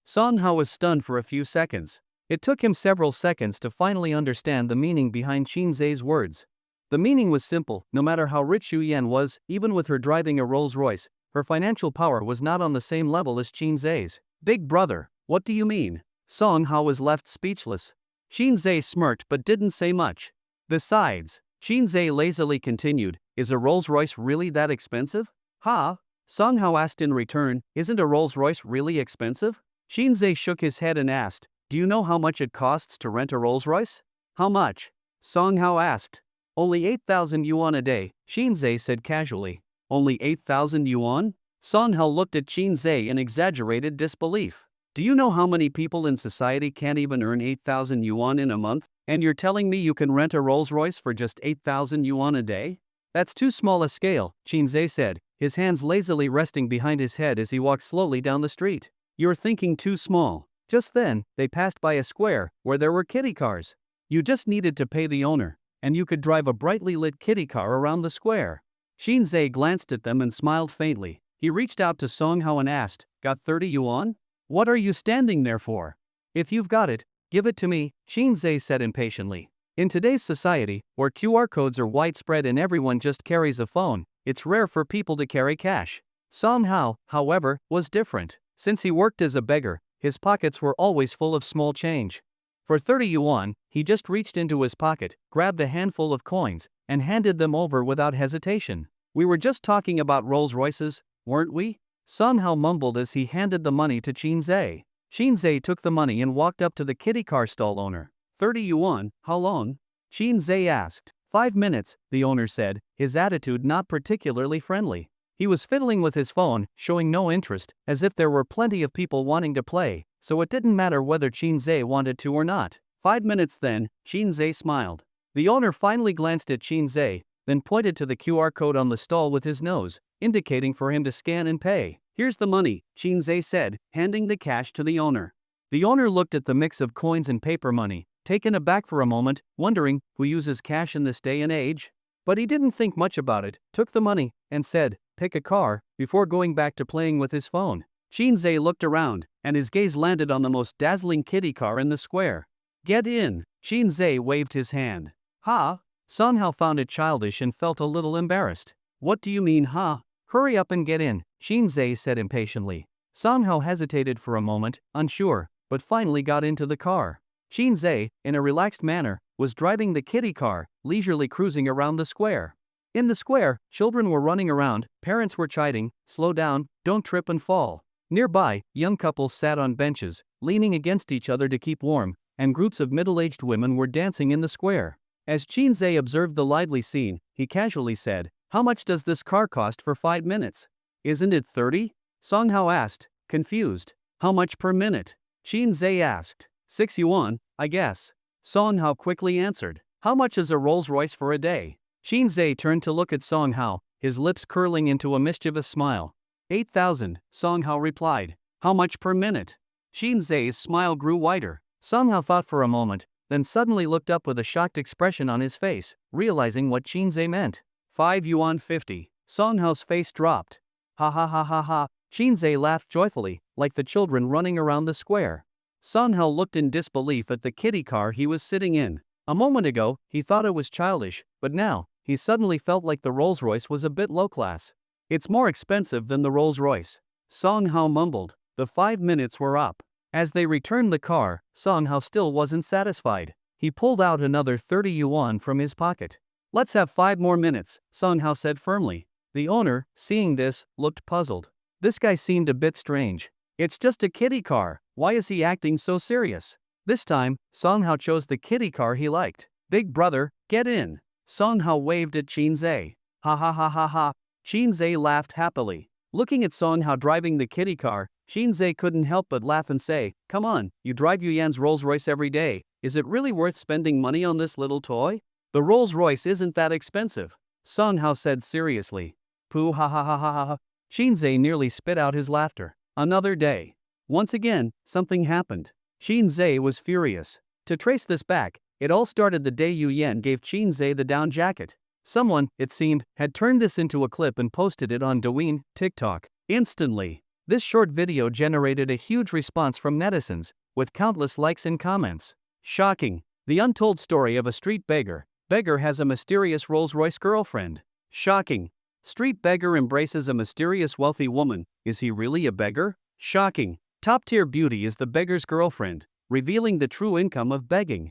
Song Hao was stunned for a few seconds. It took him several seconds to finally understand the meaning behind Shin-zae's words. The meaning was simple: no matter how rich Yu Yan was, even with her driving a Rolls-Royce, her financial power was not on the same level as Shin-zae's. "Big brother, what do you mean?" Song Hao was left speechless. Shin-zae smirked but didn't say much. "Besides," Shinzei lazily continued, is a Rolls-Royce really that expensive? Ha? Song Hao asked in return, isn't a Rolls-Royce really expensive? Shinzei shook his head and asked, do you know how much it costs to rent a Rolls-Royce? How much? Song Hao asked. Only 8,000 yuan a day, Shinzei said casually. Only 8,000 yuan? Song Hao looked at Shinzei in exaggerated disbelief. Do you know how many people in society can't even earn 8,000 yuan in a month? And you're telling me you can rent a Rolls-Royce for just 8,000 yuan a day? That's too small a scale, Shinzei said, his hands lazily resting behind his head as he walked slowly down the street. You're thinking too small. Just then, they passed by a square where there were kiddie cars. You just needed to pay the owner, and you could drive a brightly lit kiddie car around the square. Shinzei glanced at them and smiled faintly. He reached out to Song Hao and asked, got 30 yuan? What are you standing there for? If you've got it, give it to me, Shinzei said impatiently. In today's society, where QR codes are widespread and everyone just carries a phone, it's rare for people to carry cash. Song Hao, however, was different. Since he worked as a beggar, his pockets were always full of small change. For 30 yuan, he just reached into his pocket, grabbed a handful of coins, and handed them over without hesitation. We were just talking about Rolls-Royces, weren't we? Song Hao mumbled as he handed the money to Shinzei. Shinzei took the money and walked up to the kiddie car stall owner. 30 yuan, how long? Shinzei asked. 5 minutes, the owner said, his attitude not particularly friendly. He was fiddling with his phone, showing no interest, as if there were plenty of people wanting to play, so it didn't matter whether Shinzei wanted to or not. 5 minutes then, Shinzei smiled. The owner finally glanced at Shinzei, then pointed to the QR code on the stall with his nose, indicating for him to scan and pay. Here's the money, Shinzei said, handing the cash to the owner. The owner looked at the mix of coins and paper money, taken aback for a moment, wondering who uses cash in this day and age. But he didn't think much about it, took the money, and said, pick a car, before going back to playing with his phone. Shinzei looked around, and his gaze landed on the most dazzling kiddie car in the square. Get in, Shinzei waved his hand. Ha? Song Hao found it childish and felt a little embarrassed. What do you mean, ha? Hurry up and get in, Shinzei said impatiently. Song Hao hesitated for a moment, unsure, but finally got into the car. Shinzei, in a relaxed manner, was driving the kiddie car, leisurely cruising around the square. In the square, children were running around, parents were chiding, slow down, don't trip and fall. Nearby, young couples sat on benches, leaning against each other to keep warm, and groups of middle-aged women were dancing in the square. As Shinzei observed the lively scene, he casually said, how much does this car cost for 5 minutes? Isn't it 30? Song Hao asked, confused. How much per minute? Shinzei asked. 6 yuan, I guess. Song Hao quickly answered. How much is a Rolls-Royce for a day? Shinzei turned to look at Song Hao, his lips curling into a mischievous smile. 8,000, Song Hao replied. How much per minute? Shinzei's smile grew wider. Song Hao thought for a moment, then suddenly looked up with a shocked expression on his face, realizing what Shinzei meant. 5 yuan 50. Song Hao's face dropped. Ha ha ha ha ha. Shinzei laughed joyfully, like the children running around the square. Song Hao looked in disbelief at the kiddie car he was sitting in. A moment ago, he thought it was childish, but now, he suddenly felt like the Rolls-Royce was a bit low-class. It's more expensive than the Rolls-Royce. Song Hao mumbled. The 5 minutes were up. As they returned the car, Song Hao still wasn't satisfied. He pulled out another 30 yuan from his pocket. Let's have 5 more minutes, Song Hao said firmly. The owner, seeing this, looked puzzled. This guy seemed a bit strange. It's just a kiddie car, why is he acting so serious? This time, Song Hao chose the kiddie car he liked. Big brother, get in. Song Hao waved at Shinzei. Ha ha ha ha ha. Shinzei laughed happily. Looking at Song Hao driving the kiddie car, Shinzei couldn't help but laugh and say, come on, you drive Yuyan's Rolls-Royce every day, is it really worth spending money on this little toy? The Rolls-Royce isn't that expensive, Song Hao said seriously. Pooh ha ha ha ha ha. Shinzei nearly spit out his laughter. Another day. Once again, something happened. Shinzei was furious. To trace this back, it all started the day Yuyan gave Shinzei the down jacket. Someone, it seemed, had turned this into a clip and posted it on Douyin, TikTok. Instantly. This short video generated a huge response from netizens, with countless likes and comments. Shocking. The untold story of a street beggar. Beggar has a mysterious Rolls-Royce girlfriend. Shocking. Street beggar embraces a mysterious wealthy woman. Is he really a beggar? Shocking. Top-tier beauty is the beggar's girlfriend, revealing the true income of begging.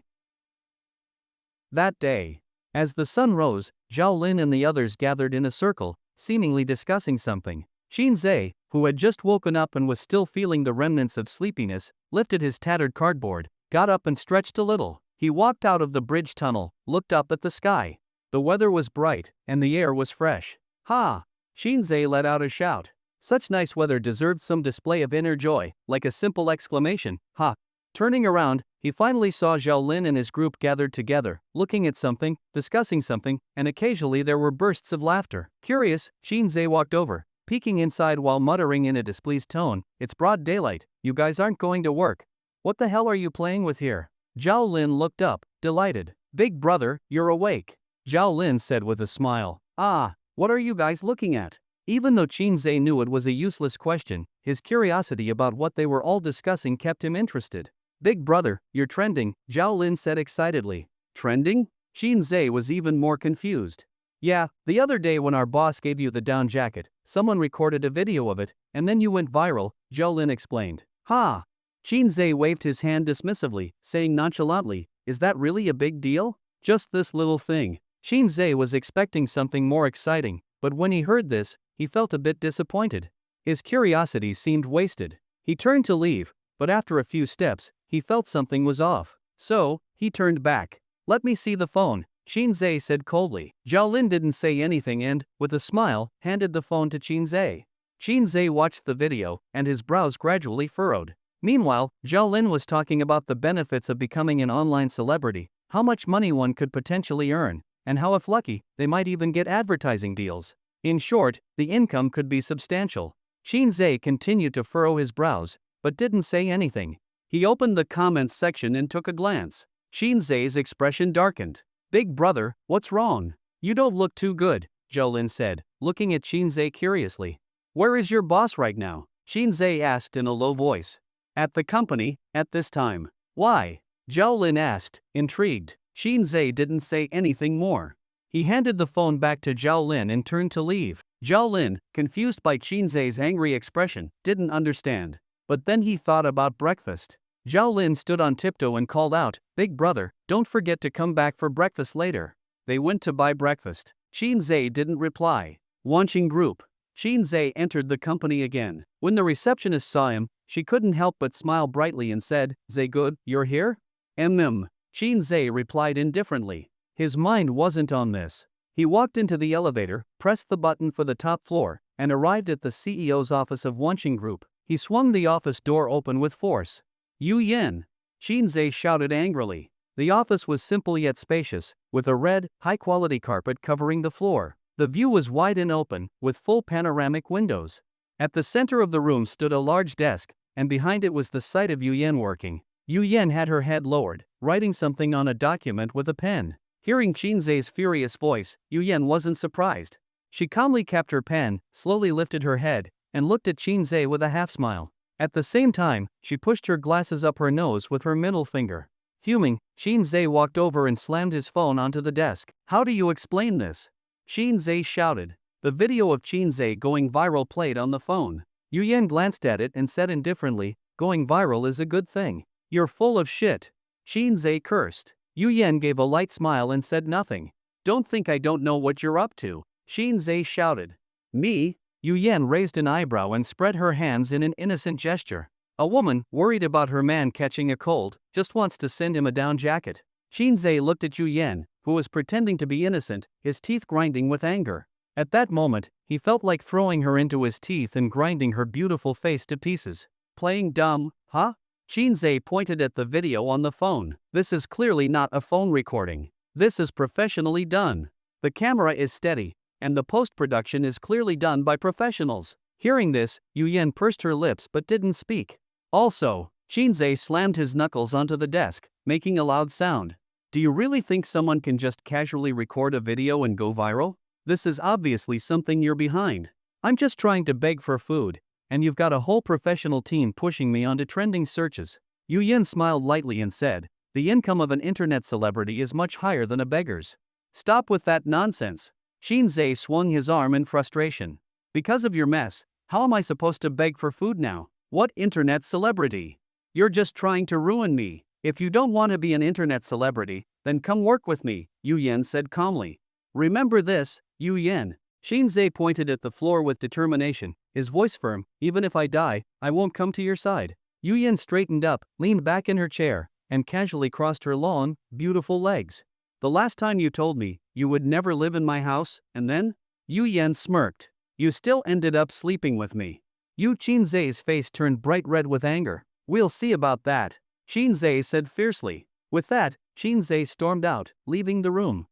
That day. As the sun rose, Zhao Lin and the others gathered in a circle, seemingly discussing something. Shinzei, who had just woken up and was still feeling the remnants of sleepiness, lifted his tattered cardboard, got up and stretched a little. He walked out of the bridge tunnel, looked up at the sky. The weather was bright, and the air was fresh. Ha! Shinzei let out a shout. Such nice weather deserved some display of inner joy, like a simple exclamation, ha! Turning around, he finally saw Zhao Lin and his group gathered together, looking at something, discussing something, and occasionally there were bursts of laughter. Curious, Shinzei walked over, peeking inside while muttering in a displeased tone, "It's broad daylight, you guys aren't going to work. What the hell are you playing with here?" Zhao Lin looked up, delighted. "Big brother, you're awake," Zhao Lin said with a smile. "Ah, what are you guys looking at?" Even though Shinzei knew it was a useless question, his curiosity about what they were all discussing kept him interested. "Big brother, you're trending," Zhao Lin said excitedly. "Trending?" Shinzei was even more confused. "Yeah, the other day when our boss gave you the down jacket, someone recorded a video of it, and then you went viral," Zhao Lin explained. "Ha!" Shinzei waved his hand dismissively, saying nonchalantly, "Is that really a big deal? Just this little thing." Shinzei was expecting something more exciting, but when he heard this, he felt a bit disappointed. His curiosity seemed wasted. He turned to leave, but after a few steps, he felt something was off. So, he turned back. "Let me see the phone," Shinzei said coldly. Zhao Lin didn't say anything and, with a smile, handed the phone to Shinzei. Shinzei watched the video, and his brows gradually furrowed. Meanwhile, Zhao Lin was talking about the benefits of becoming an online celebrity, how much money one could potentially earn, and how if lucky, they might even get advertising deals. In short, the income could be substantial. Shinzei continued to furrow his brows, but didn't say anything. He opened the comments section and took a glance. Shinzei's expression darkened. "Big brother, what's wrong? You don't look too good," Zhao Lin said, looking at Shinzei curiously. "Where is your boss right now?" Shinzei asked in a low voice. "At the company, at this time." "Why?" Zhao Lin asked, intrigued. Shinzei didn't say anything more. He handed the phone back to Zhao Lin and turned to leave. Zhao Lin, confused by Shinzei's angry expression, didn't understand. But then he thought about breakfast. Zhao Lin stood on tiptoe and called out, "Big brother, don't forget to come back for breakfast later." They went to buy breakfast. Shinzei didn't reply. Watching group. Shinzei entered the company again. When the receptionist saw him, she couldn't help but smile brightly and said, "Zay good, you're here?" Shinzei replied indifferently. His mind wasn't on this. He walked into the elevator, pressed the button for the top floor, and arrived at the CEO's office of Wanqing Group. He swung the office door open with force. "Yu Yan!" Shinzei shouted angrily. The office was simple yet spacious, with a red, high-quality carpet covering the floor. The view was wide and open, with full panoramic windows. At the center of the room stood a large desk, and behind it was the sight of Yu Yan working. Yu Yan had her head lowered, writing something on a document with a pen. Hearing Shinzei's furious voice, Yu Yan wasn't surprised. She calmly kept her pen, slowly lifted her head, and looked at Shinzei with a half-smile. At the same time, she pushed her glasses up her nose with her middle finger. Fuming, Shinzei walked over and slammed his phone onto the desk. "How do you explain this?" Shinzei shouted. The video of Shinzei going viral played on the phone. Yu Yan glanced at it and said indifferently, "Going viral is a good thing." "You're full of shit," Shinzei cursed. Yu Yan gave a light smile and said nothing. "Don't think I don't know what you're up to," Shinzei shouted. "Me?" Yu Yan raised an eyebrow and spread her hands in an innocent gesture. "A woman, worried about her man catching a cold, just wants to send him a down jacket." Shinzei looked at Yu Yan, who was pretending to be innocent, his teeth grinding with anger. At that moment, he felt like throwing her into his teeth and grinding her beautiful face to pieces. "Playing dumb, huh?" Shinzei pointed at the video on the phone. "This is clearly not a phone recording. This is professionally done. The camera is steady, and the post-production is clearly done by professionals." Hearing this, Yu Yan pursed her lips but didn't speak. Also, Shinzei slammed his knuckles onto the desk, making a loud sound. "Do you really think someone can just casually record a video and go viral? This is obviously something you're behind. I'm just trying to beg for food, and you've got a whole professional team pushing me onto trending searches." Yu Yan smiled lightly and said, "The income of an internet celebrity is much higher than a beggar's." "Stop with that nonsense." Shinzei swung his arm in frustration. "Because of your mess, how am I supposed to beg for food now? What internet celebrity? You're just trying to ruin me. If you don't want to be an internet celebrity, Then come work with me, Yu Yan said calmly. Remember this, Yu Yan. Shinzei pointed at the floor with determination, his voice firm. Even if I die, I won't come to your side. Yu Yan straightened up, leaned back in her chair, and casually crossed her long, beautiful legs. The last time you told me, you would never live in my house, and then? Yu Yan smirked. You still ended up sleeping with me. Yu Qinzei's face turned bright red with anger. We'll see about that, Qinzei said fiercely. With that, Qinzei stormed out, leaving the room.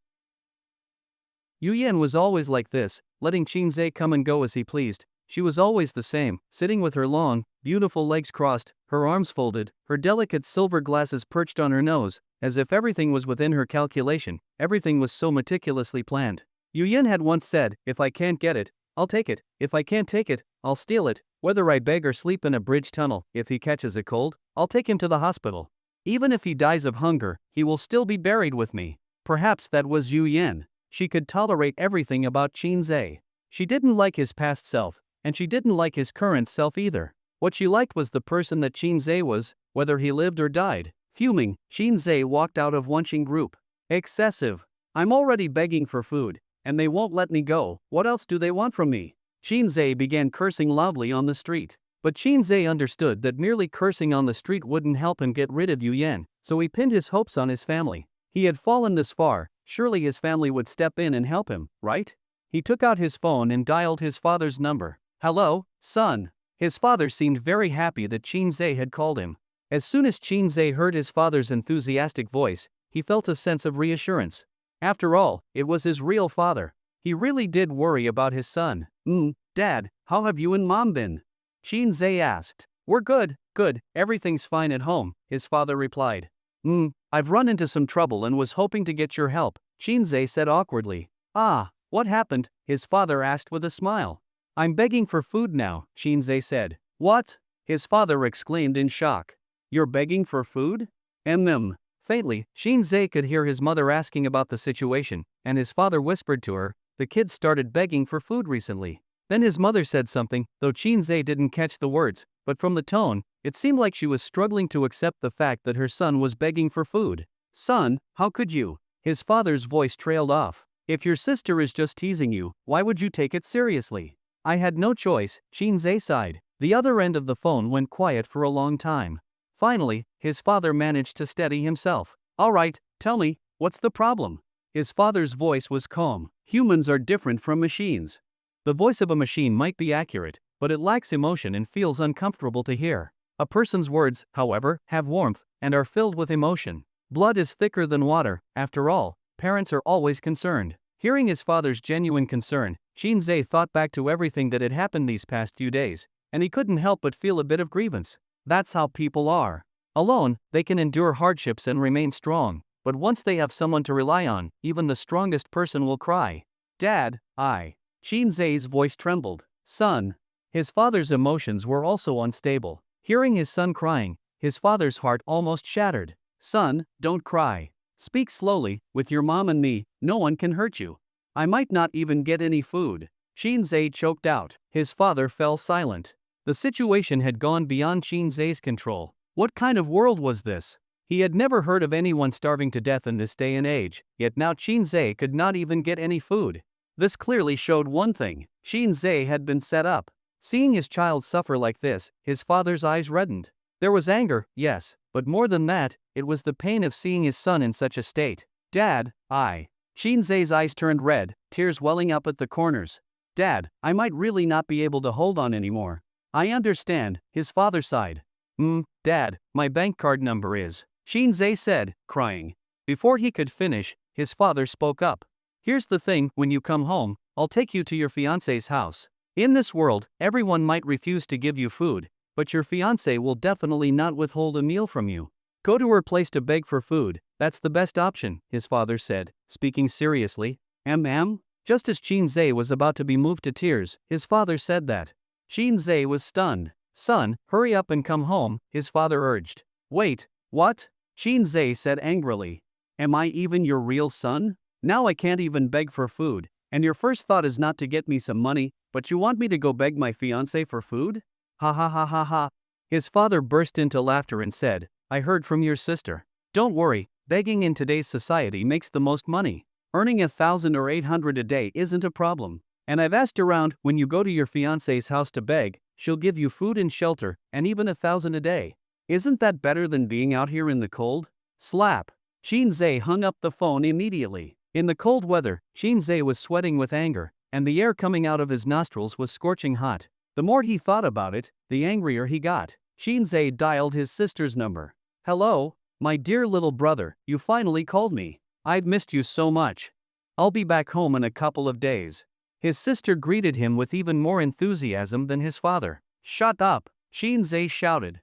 Yu Yan was always like this, letting Qinzei come and go as he pleased. She was always the same, sitting with her long, beautiful legs crossed, her arms folded, her delicate silver glasses perched on her nose, as if everything was within her calculation. Everything was so meticulously planned. Yu Yan had once said, if I can't get it, I'll take it. If I can't take it, I'll steal it. Whether I beg or sleep in a bridge tunnel, if he catches a cold, I'll take him to the hospital. Even if he dies of hunger, he will still be buried with me. Perhaps that was Yu Yan. She could tolerate everything about Qinzei. She didn't like his past self, and she didn't like his current self either. What she liked was the person that Qinzei was, whether he lived or died. Fuming, Qinzei walked out of lunching group. Excessive. I'm already begging for food, and they won't let me go. What else do they want from me? Qinzei began cursing loudly on the street. But Qinzei understood that merely cursing on the street wouldn't help him get rid of Yu Yan, so he pinned his hopes on his family. He had fallen this far, surely his family would step in and help him, right? He took out his phone and dialed his father's number. Hello, son. His father seemed very happy that Qinzei had called him. As soon as Qinzei heard his father's enthusiastic voice, he felt a sense of reassurance. After all, it was his real father. He really did worry about his son. Dad, how have you and Mom been? Qinzei asked. We're good, everything's fine at home, his father replied. I've run into some trouble and was hoping to get your help, Qinzei said awkwardly. Ah, what happened? His father asked with a smile. I'm begging for food now, Qinzei said. What? His father exclaimed in shock. You're begging for food? Faintly, Qinzei could hear his mother asking about the situation, and his father whispered to her, the kids started begging for food recently. Then his mother said something, though Qinzei didn't catch the words, but from the tone, it seemed like she was struggling to accept the fact that her son was begging for food. Son, how could you? His father's voice trailed off. If your sister is just teasing you, why would you take it seriously? I had no choice, Qinzei sighed. The other end of the phone went quiet for a long time. Finally, his father managed to steady himself. All right, tell me, what's the problem? His father's voice was calm. Humans are different from machines. The voice of a machine might be accurate, but it lacks emotion and feels uncomfortable to hear. A person's words, however, have warmth and are filled with emotion. Blood is thicker than water, after all, parents are always concerned. Hearing his father's genuine concern, Qinzei thought back to everything that had happened these past few days, and he couldn't help but feel a bit of grievance. That's how people are. Alone, they can endure hardships and remain strong, but once they have someone to rely on, even the strongest person will cry. Dad, Qinzei's voice trembled. Son. His father's emotions were also unstable. Hearing his son crying, his father's heart almost shattered. Son, don't cry. Speak slowly, with your mom and me, no one can hurt you. I might not even get any food. Qinzei choked out. His father fell silent. The situation had gone beyond Qinzei's control. What kind of world was this? He had never heard of anyone starving to death in this day and age, yet now Qinzei could not even get any food. This clearly showed one thing: Qinzei had been set up. Seeing his child suffer like this, his father's eyes reddened. There was anger, yes, but more than that, it was the pain of seeing his son in such a state. Dad, Qinzei's eyes turned red, tears welling up at the corners. Dad, I might really not be able to hold on anymore. I understand, his father sighed. Dad, my bank card number is, Qinzei said, crying. Before he could finish, his father spoke up. Here's the thing, when you come home, I'll take you to your fiancé's house. In this world, everyone might refuse to give you food, but your fiancé will definitely not withhold a meal from you. Go to her place to beg for food, that's the best option, his father said, speaking seriously. Just as Qinzei was about to be moved to tears, his father said that. Qinzei was stunned. Son, hurry up and come home, his father urged. Wait, what? Qinzei said angrily. Am I even your real son? Now I can't even beg for food, and your first thought is not to get me some money, but you want me to go beg my fiancé for food? Ha ha ha ha ha. His father burst into laughter and said, I heard from your sister. Don't worry, Begging in today's society makes the most money. Earning 1,000 or 800 a day isn't a problem. And I've asked around, when you go to your fiance's house to beg, she'll give you food and shelter, and even 1,000 a day. Isn't that better than being out here in the cold? Slap. Shinzei hung up the phone immediately. In the cold weather, Shinzei was sweating with anger, and the air coming out of his nostrils was scorching hot. The more he thought about it, the angrier he got. Shinzei dialed his sister's number. "Hello, my dear little brother, you finally called me. I've missed you so much. I'll be back home in a couple of days." His sister greeted him with even more enthusiasm than his father. "Shut up," Shinzei shouted.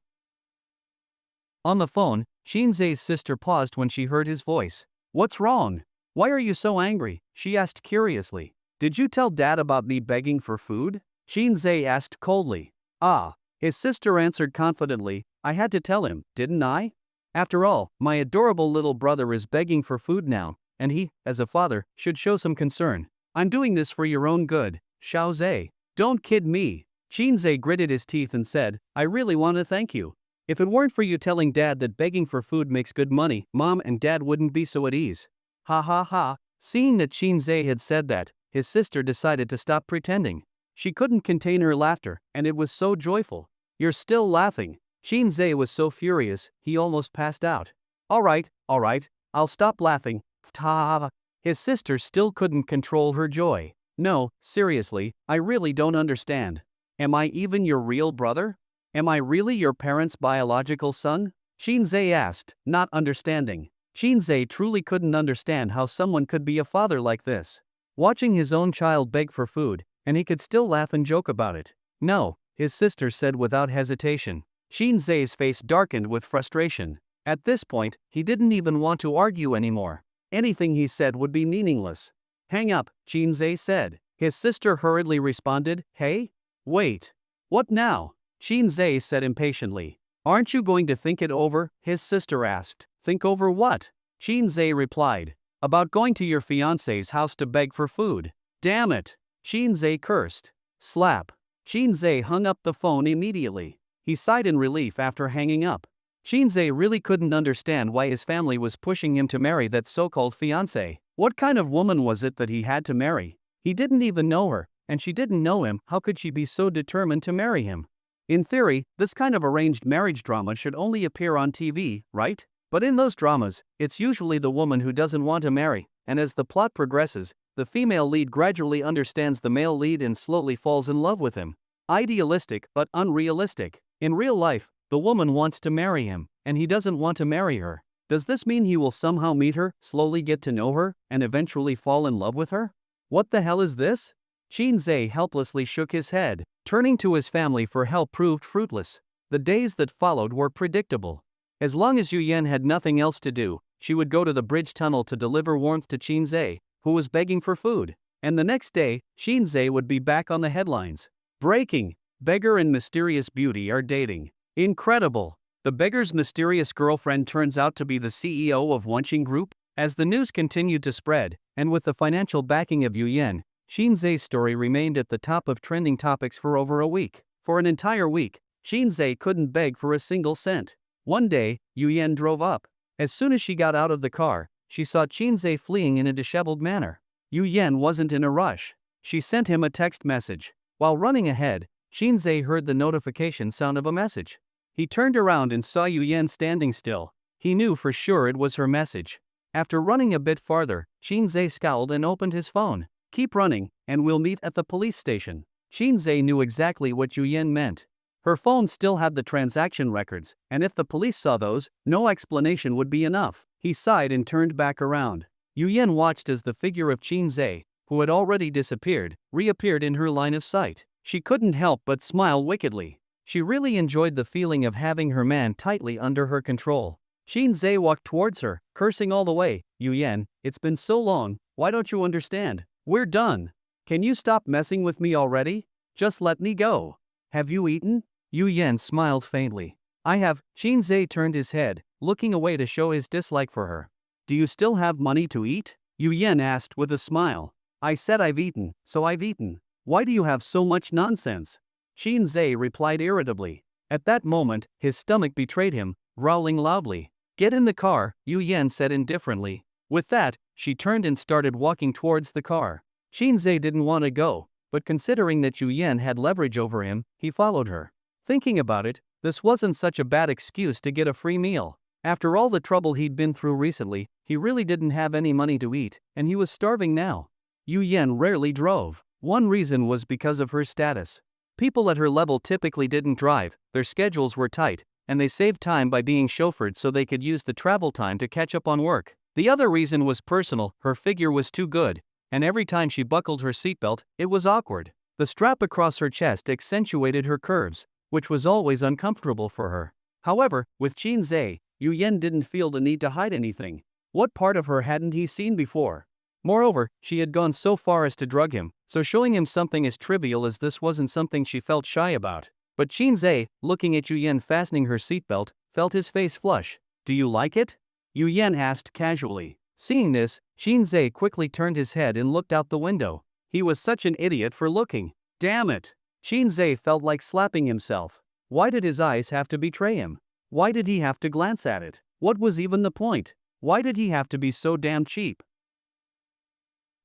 On the phone, Shinzei's sister paused when she heard his voice. "What's wrong? Why are you so angry?" she asked curiously. "Did you tell Dad about me begging for food?" Shinzei asked coldly. "Ah," his sister answered confidently, "I had to tell him, didn't I? After all, my adorable little brother is begging for food now, and he, as a father, should show some concern. I'm doing this for your own good, Xiaozhe. Don't kid me." Shinzei gritted his teeth and said, "I really want to thank you. If it weren't for you telling Dad that begging for food makes good money, Mom and Dad wouldn't be so at ease." Ha ha ha. Seeing that Shinzei had said that, his sister decided to stop pretending. She couldn't contain her laughter, and it was so joyful. "You're still laughing." Shinzei was so furious, he almost passed out. All right, I'll stop laughing. Ta. His sister still couldn't control her joy. "No, seriously, I really don't understand. Am I even your real brother? Am I really your parents' biological son?" Shinzei asked, not understanding. Shinzei truly couldn't understand how someone could be a father like this. Watching his own child beg for food, and he could still laugh and joke about it. "No," his sister said without hesitation. Shinzei's face darkened with frustration. At this point, he didn't even want to argue anymore. Anything he said would be meaningless. "Hang up," Shinzei said. His sister hurriedly responded, "Hey? Wait. What now?" Shinzei said impatiently. "Aren't you going to think it over?" his sister asked. "Think over what?" Shinzei replied. "About going to your fiance's house to beg for food." "Damn it!" Shinzei cursed. Slap. Shinzei hung up the phone immediately. He sighed in relief after hanging up. Shinzei really couldn't understand why his family was pushing him to marry that so-called fiancée. What kind of woman was it that he had to marry? He didn't even know her, and she didn't know him. How could she be so determined to marry him? In theory, this kind of arranged marriage drama should only appear on TV, right? But in those dramas, it's usually the woman who doesn't want to marry, and as the plot progresses, the female lead gradually understands the male lead and slowly falls in love with him. Idealistic but unrealistic. In real life, the woman wants to marry him, and he doesn't want to marry her. Does this mean he will somehow meet her, slowly get to know her, and eventually fall in love with her? What the hell is this? Shinzei helplessly shook his head. Turning to his family for help proved fruitless. The days that followed were predictable. As long as Yuyen had nothing else to do, she would go to the bridge tunnel to deliver warmth to Shinzei, who was begging for food. And the next day, Shinzei would be back on the headlines. Breaking. Beggar and mysterious beauty are dating. Incredible. The beggar's mysterious girlfriend turns out to be the CEO of Wunching Group. As the news continued to spread, and with the financial backing of Yuyen, Shinzei's story remained at the top of trending topics for over a week. For an entire week, Shinzei couldn't beg for a single cent. One day, Yuyen drove up. As soon as she got out of the car, she saw Shinzei fleeing in a disheveled manner. Yuyen wasn't in a rush. She sent him a text message. While running ahead, Shinzei heard the notification sound of a message. He turned around and saw Yuyen standing still. He knew for sure it was her message. After running a bit farther, Shinzei scowled and opened his phone. "Keep running, and we'll meet at the police station." Shinzei knew exactly what Yuyen meant. Her phone still had the transaction records, and if the police saw those, no explanation would be enough. He sighed and turned back around. Yuyen watched as the figure of Shinzei, who had already disappeared, reappeared in her line of sight. She couldn't help but smile wickedly. She really enjoyed the feeling of having her man tightly under her control. Shinzei walked towards her, cursing all the way. "Yuyen, it's been so long, why don't you understand? We're done. Can you stop messing with me already? Just let me go. Have you eaten?" Yuyen smiled faintly. "I have." Shinzei turned his head, looking away to show his dislike for her. "Do you still have money to eat?" Yuyen asked with a smile. "I said I've eaten, so I've eaten. Why do you have so much nonsense?" Shinzei replied irritably. At that moment, his stomach betrayed him, growling loudly. Get in the car, Yu Yan said indifferently. With that, she turned and started walking towards the car. Shinzei didn't want to go, but considering that Yu Yan had leverage over him, he followed her. Thinking about it, this wasn't such a bad excuse to get a free meal. After all the trouble he'd been through recently, he really didn't have any money to eat, and he was starving now. Yu Yan rarely drove. One reason was because of her status. People at her level typically didn't drive, their schedules were tight, and they saved time by being chauffeured so they could use the travel time to catch up on work. The other reason was personal, her figure was too good, and every time she buckled her seatbelt, it was awkward. The strap across her chest accentuated her curves, which was always uncomfortable for her. However, with Shinzei, Yu Yan didn't feel the need to hide anything. What part of her hadn't he seen before? Moreover, she had gone so far as to drug him, so showing him something as trivial as this wasn't something she felt shy about. But Shinzei, looking at Yu Yan fastening her seatbelt, felt his face flush. "Do you like it?" Yu Yan asked casually. Seeing this, Shinzei quickly turned his head and looked out the window. He was such an idiot for looking. Damn it! Shinzei felt like slapping himself. Why did his eyes have to betray him? Why did he have to glance at it? What was even the point? Why did he have to be so damn cheap?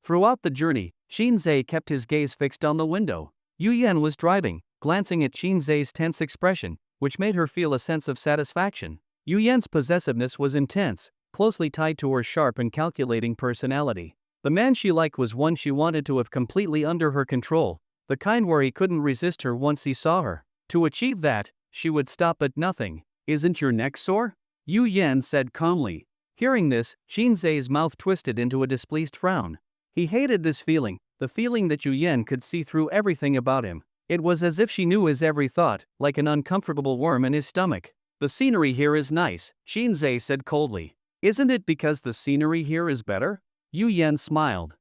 Throughout the journey, Shinzei kept his gaze fixed on the window. Yu Yan was driving, glancing at Shinzei's tense expression, which made her feel a sense of satisfaction. Yu Yan's possessiveness was intense, closely tied to her sharp and calculating personality. The man she liked was one she wanted to have completely under her control, the kind where he couldn't resist her once he saw her. To achieve that, she would stop at nothing. "Isn't your neck sore?" Yu Yan said calmly. Hearing this, Shinzei's mouth twisted into a displeased frown. He hated this feeling, the feeling that Yu Yan could see through everything about him. It was as if she knew his every thought, like an uncomfortable worm in his stomach. "The scenery here is nice," Shinzei said coldly. "Isn't it because the scenery here is better?" Yu Yan smiled.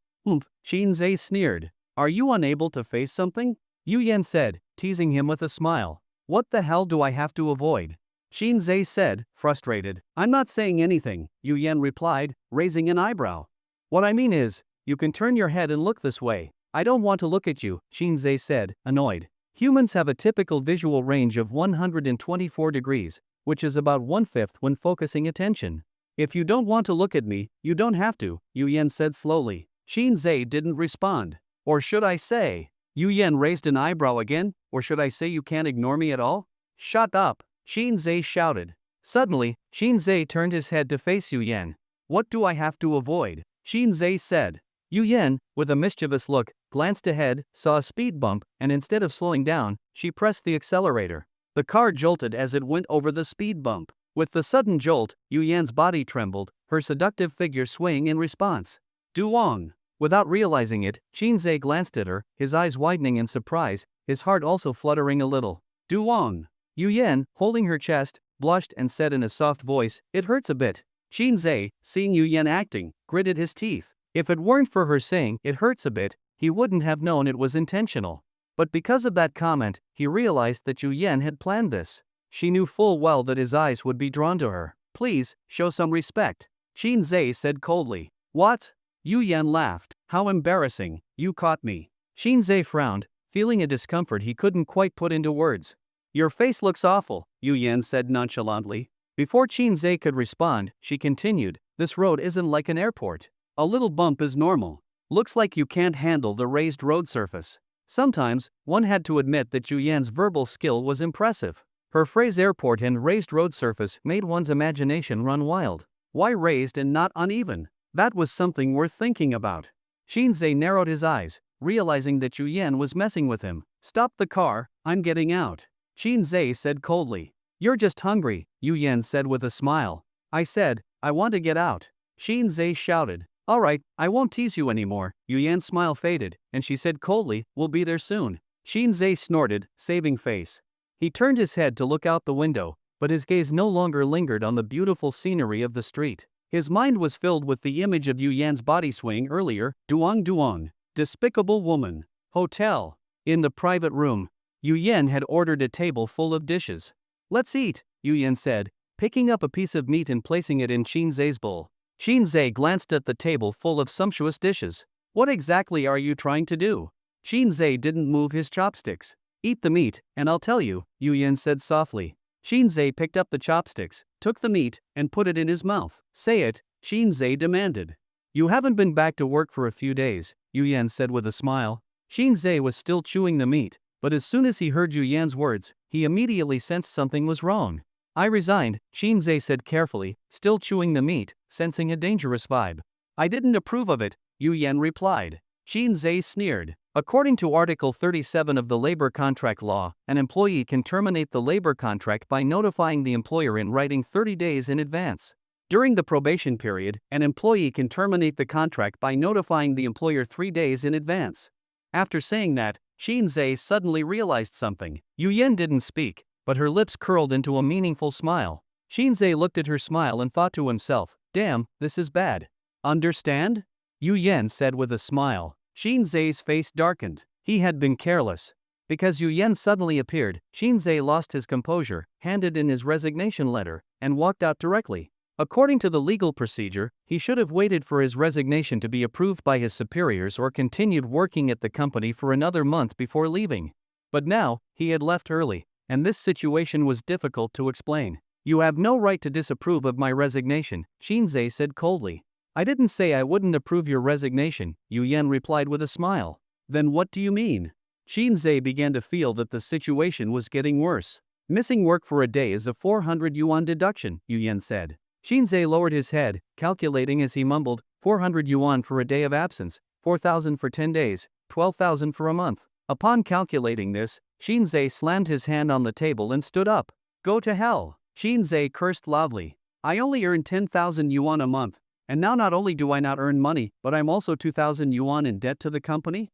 Shinzei sneered. "Are you unable to face something?" Yu Yan said, teasing him with a smile. "What the hell do I have to avoid?" Shinzei said, frustrated. "I'm not saying anything," Yu Yan replied, raising an eyebrow. "What I mean is, you can turn your head and look this way." "I don't want to look at you," Shinzei said, annoyed. Humans have a typical visual range of 124 degrees, which is about 1/5 when focusing attention. "If you don't want to look at me, you don't have to," Yu Yan said slowly. Shinzei didn't respond. "Or should I say?" Yu Yan raised an eyebrow again. "Or should I say you can't ignore me at all?" "Shut up," Shinzei shouted. Suddenly, Shinzei turned his head to face Yu Yan. "What do I have to avoid?" Shinzei said. Yu Yan, with a mischievous look, glanced ahead, saw a speed bump, and instead of slowing down, she pressed the accelerator. The car jolted as it went over the speed bump. With the sudden jolt, Yu Yan's body trembled, her seductive figure swaying in response. "Duong!" Without realizing it, Shinzei glanced at her, his eyes widening in surprise, his heart also fluttering a little. "Duong!" Yu Yan, holding her chest, blushed and said in a soft voice, "It hurts a bit." Shinzei, seeing Yu Yan acting, gritted his teeth. If it weren't for her saying, "It hurts a bit," he wouldn't have known it was intentional. But because of that comment, he realized that Yu Yan had planned this. She knew full well that his eyes would be drawn to her. "Please, show some respect," Shinzei said coldly. "What?" Yu Yan laughed. "How embarrassing, you caught me." Shinzei frowned, feeling a discomfort he couldn't quite put into words. "Your face looks awful," Yu Yan said nonchalantly. Before Shinzei could respond, she continued, "This road isn't like an airport. A little bump is normal. Looks like you can't handle the raised road surface." Sometimes, one had to admit that Yu Yan's verbal skill was impressive. Her phrase airport and raised road surface made one's imagination run wild. Why raised and not uneven? That was something worth thinking about. Shinzei narrowed his eyes, realizing that Yu Yan was messing with him. "Stop the car, I'm getting out," Shinzei said coldly. "You're just hungry," Yu Yan said with a smile. "I said, I want to get out," Shinzei shouted. "Alright, I won't tease you anymore." Yu Yan's smile faded, and she said coldly, "We'll be there soon." Shinzei snorted, saving face. He turned his head to look out the window, but his gaze no longer lingered on the beautiful scenery of the street. His mind was filled with the image of Yu Yan's body swaying earlier. Duong duong. Despicable woman. Hotel. In the private room, Yu Yan had ordered a table full of dishes. "Let's eat," Yu Yan said, picking up a piece of meat and placing it in Shinzei's bowl. Shinzei glanced at the table full of sumptuous dishes. "What exactly are you trying to do?" Shinzei didn't move his chopsticks. "Eat the meat, and I'll tell you," Yu Yan said softly. Shinzei picked up the chopsticks, took the meat, and put it in his mouth. Say it, Shinzei demanded. You haven't been back to work for a few days, Yuyan said with a smile. Shinzei was still chewing the meat, but as soon as he heard Yuyan's words, he immediately sensed something was wrong. I resigned, Shinzei said carefully, still chewing the meat, sensing a dangerous vibe. I didn't approve of it, Yuyan replied. Shinzei sneered. According to Article 37 of the Labor Contract Law, an employee can terminate the labor contract by notifying the employer in writing 30 days in advance. During the probation period, an employee can terminate the contract by notifying the employer 3 days in advance. After saying that, Shinzei suddenly realized something. Yuyan didn't speak, but her lips curled into a meaningful smile. Shinzei looked at her smile and thought to himself, damn, this is bad. Understand? Yuyan said with a smile. Shinzei's face darkened. He had been careless. Because Yuyan suddenly appeared, Shinzei lost his composure, handed in his resignation letter, and walked out directly. According to the legal procedure, he should have waited for his resignation to be approved by his superiors or continued working at the company for another month before leaving. But now, he had left early, and this situation was difficult to explain. You have no right to disapprove of my resignation, Shinzei said coldly. I didn't say I wouldn't approve your resignation, Yuyan replied with a smile. Then what do you mean? Shinzei began to feel that the situation was getting worse. Missing work for a day is a 400 yuan deduction, Yuyan said. Shinzei lowered his head, calculating as he mumbled, 400 yuan for a day of absence, 4,000 for 10 days, 12,000 for a month. Upon calculating this, Shinzei slammed his hand on the table and stood up. Go to hell, Shinzei cursed loudly. I only earn 10,000 yuan a month, and now not only do I not earn money, but I'm also 2,000 yuan in debt to the company?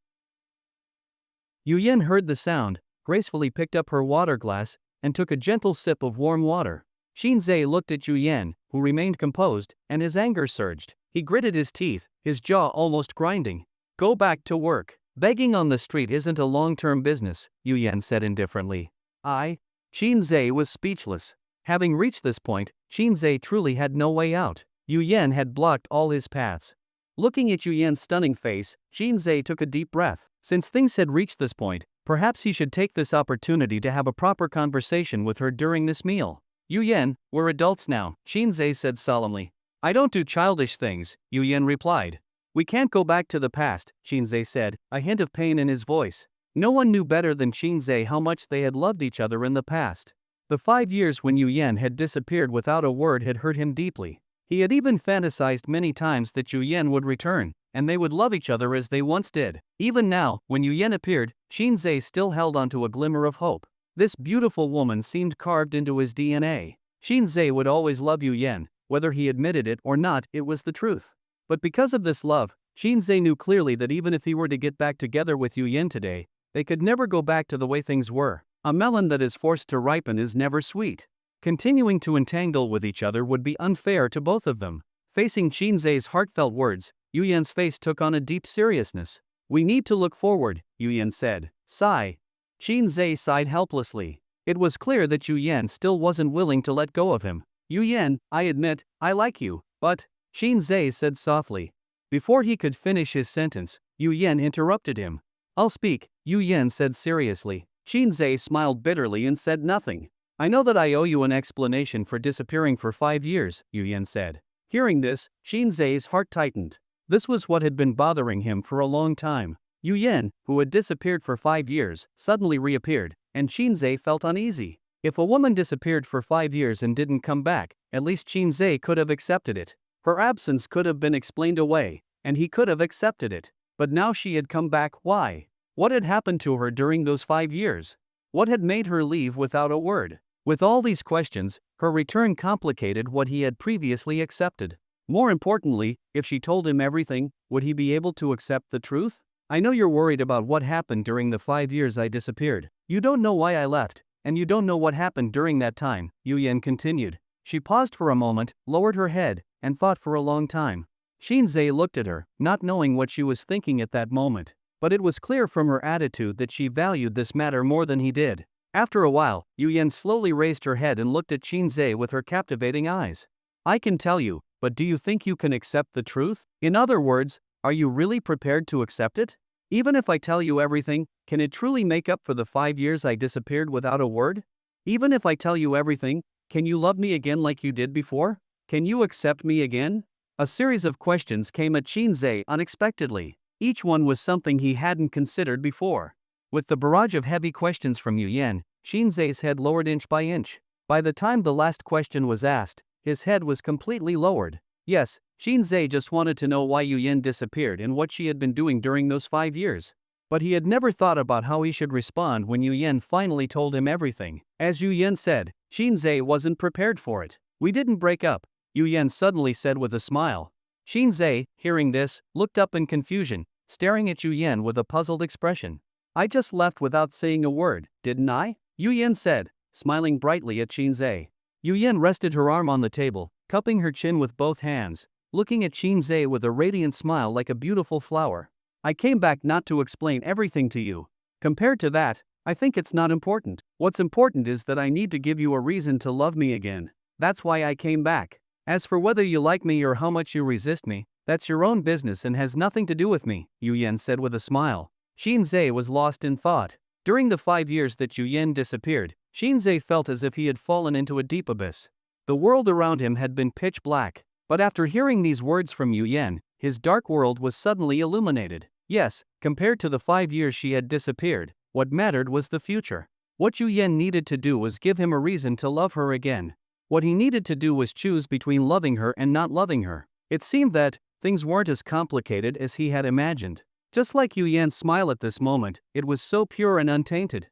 Yuyan heard the sound, gracefully picked up her water glass, and took a gentle sip of warm water. Shinzei looked at Yuyan, who remained composed, and his anger surged. He gritted his teeth, his jaw almost grinding. Go back to work. Begging on the street isn't a long-term business, Yuyan said indifferently. Shinzei was speechless. Having reached this point, Shinzei truly had no way out. Yuyan had blocked all his paths. Looking at Yuyan's stunning face, Shinzei took a deep breath. Since things had reached this point, perhaps he should take this opportunity to have a proper conversation with her during this meal. Yuyan, we're adults now, Shinzei said solemnly. I don't do childish things, Yuyan replied. We can't go back to the past, Shinzei said, a hint of pain in his voice. No one knew better than Shinzei how much they had loved each other in the past. The 5 years when Yuyan had disappeared without a word had hurt him deeply. He had even fantasized many times that Yuyan would return, and they would love each other as they once did. Even now, when Yuyan appeared, Shinzei still held onto a glimmer of hope. This beautiful woman seemed carved into his DNA. Shinzei would always love Yuyan, whether he admitted it or not, it was the truth. But because of this love, Shinzei knew clearly that even if he were to get back together with Yuyan today, they could never go back to the way things were. A melon that is forced to ripen is never sweet. Continuing to entangle with each other would be unfair to both of them. Facing Shinzei's heartfelt words, Yuyan's face took on a deep seriousness. We need to look forward, Yuyan said. Sigh. Shinzei sighed helplessly. It was clear that Yuyan still wasn't willing to let go of him. Yuyan, I admit, I like you, but, Shinzei said softly. Before he could finish his sentence, Yuyan interrupted him. I'll speak, Yuyan said seriously. Shinzei smiled bitterly and said nothing. I know that I owe you an explanation for disappearing for 5 years, Yuyan said. Hearing this, Shinzei's heart tightened. This was what had been bothering him for a long time. Yuyan, who had disappeared for 5 years, suddenly reappeared, and Shinzei felt uneasy. If a woman disappeared for 5 years and didn't come back, at least Shinzei could have accepted it. Her absence could have been explained away, and he could have accepted it. But now she had come back, why? What had happened to her during those 5 years? What had made her leave without a word? With all these questions, her return complicated what he had previously accepted. More importantly, if she told him everything, would he be able to accept the truth? I know you're worried about what happened during the 5 years I disappeared. You don't know why I left, and you don't know what happened during that time, Yuyan continued. She paused for a moment, lowered her head, and thought for a long time. Shinzei looked at her, not knowing what she was thinking at that moment. But it was clear from her attitude that she valued this matter more than he did. After a while, Yuyan slowly raised her head and looked at Shinzei with her captivating eyes. I can tell you, but do you think you can accept the truth? In other words, are you really prepared to accept it? Even if I tell you everything, can it truly make up for the 5 years I disappeared without a word? Even if I tell you everything, can you love me again like you did before? Can you accept me again? A series of questions came at Shinzei unexpectedly. Each one was something he hadn't considered before. With the barrage of heavy questions from Yu Yen, Shinzei's head lowered inch by inch. By the time the last question was asked, his head was completely lowered. Yes, Shinzei just wanted to know why Yu Yen disappeared and what she had been doing during those 5 years. But he had never thought about how he should respond when Yu Yen finally told him everything. As Yu Yen said, Shinzei wasn't prepared for it. "We didn't break up," Yu Yen suddenly said with a smile. Shinzei, hearing this, looked up in confusion, staring at Yu Yen with a puzzled expression. "I just left without saying a word, didn't I?" Yu Yen said, smiling brightly at Shinzei. Yu Yen rested her arm on the table, cupping her chin with both hands, looking at Shinzei with a radiant smile like a beautiful flower. "I came back not to explain everything to you. Compared to that, I think it's not important. What's important is that I need to give you a reason to love me again. That's why I came back. As for whether you like me or how much you resist me, that's your own business and has nothing to do with me," Yu Yen said with a smile. Shinzei was lost in thought. During the 5 years that Yu Yen disappeared, Shinzei felt as if he had fallen into a deep abyss. The world around him had been pitch black, but after hearing these words from Yu Yen, his dark world was suddenly illuminated. Yes, compared to the 5 years she had disappeared, what mattered was the future. What Yu Yen needed to do was give him a reason to love her again. What he needed to do was choose between loving her and not loving her. It seemed that things weren't as complicated as he had imagined. Just like Yu Yen's smile at this moment, it was so pure and untainted.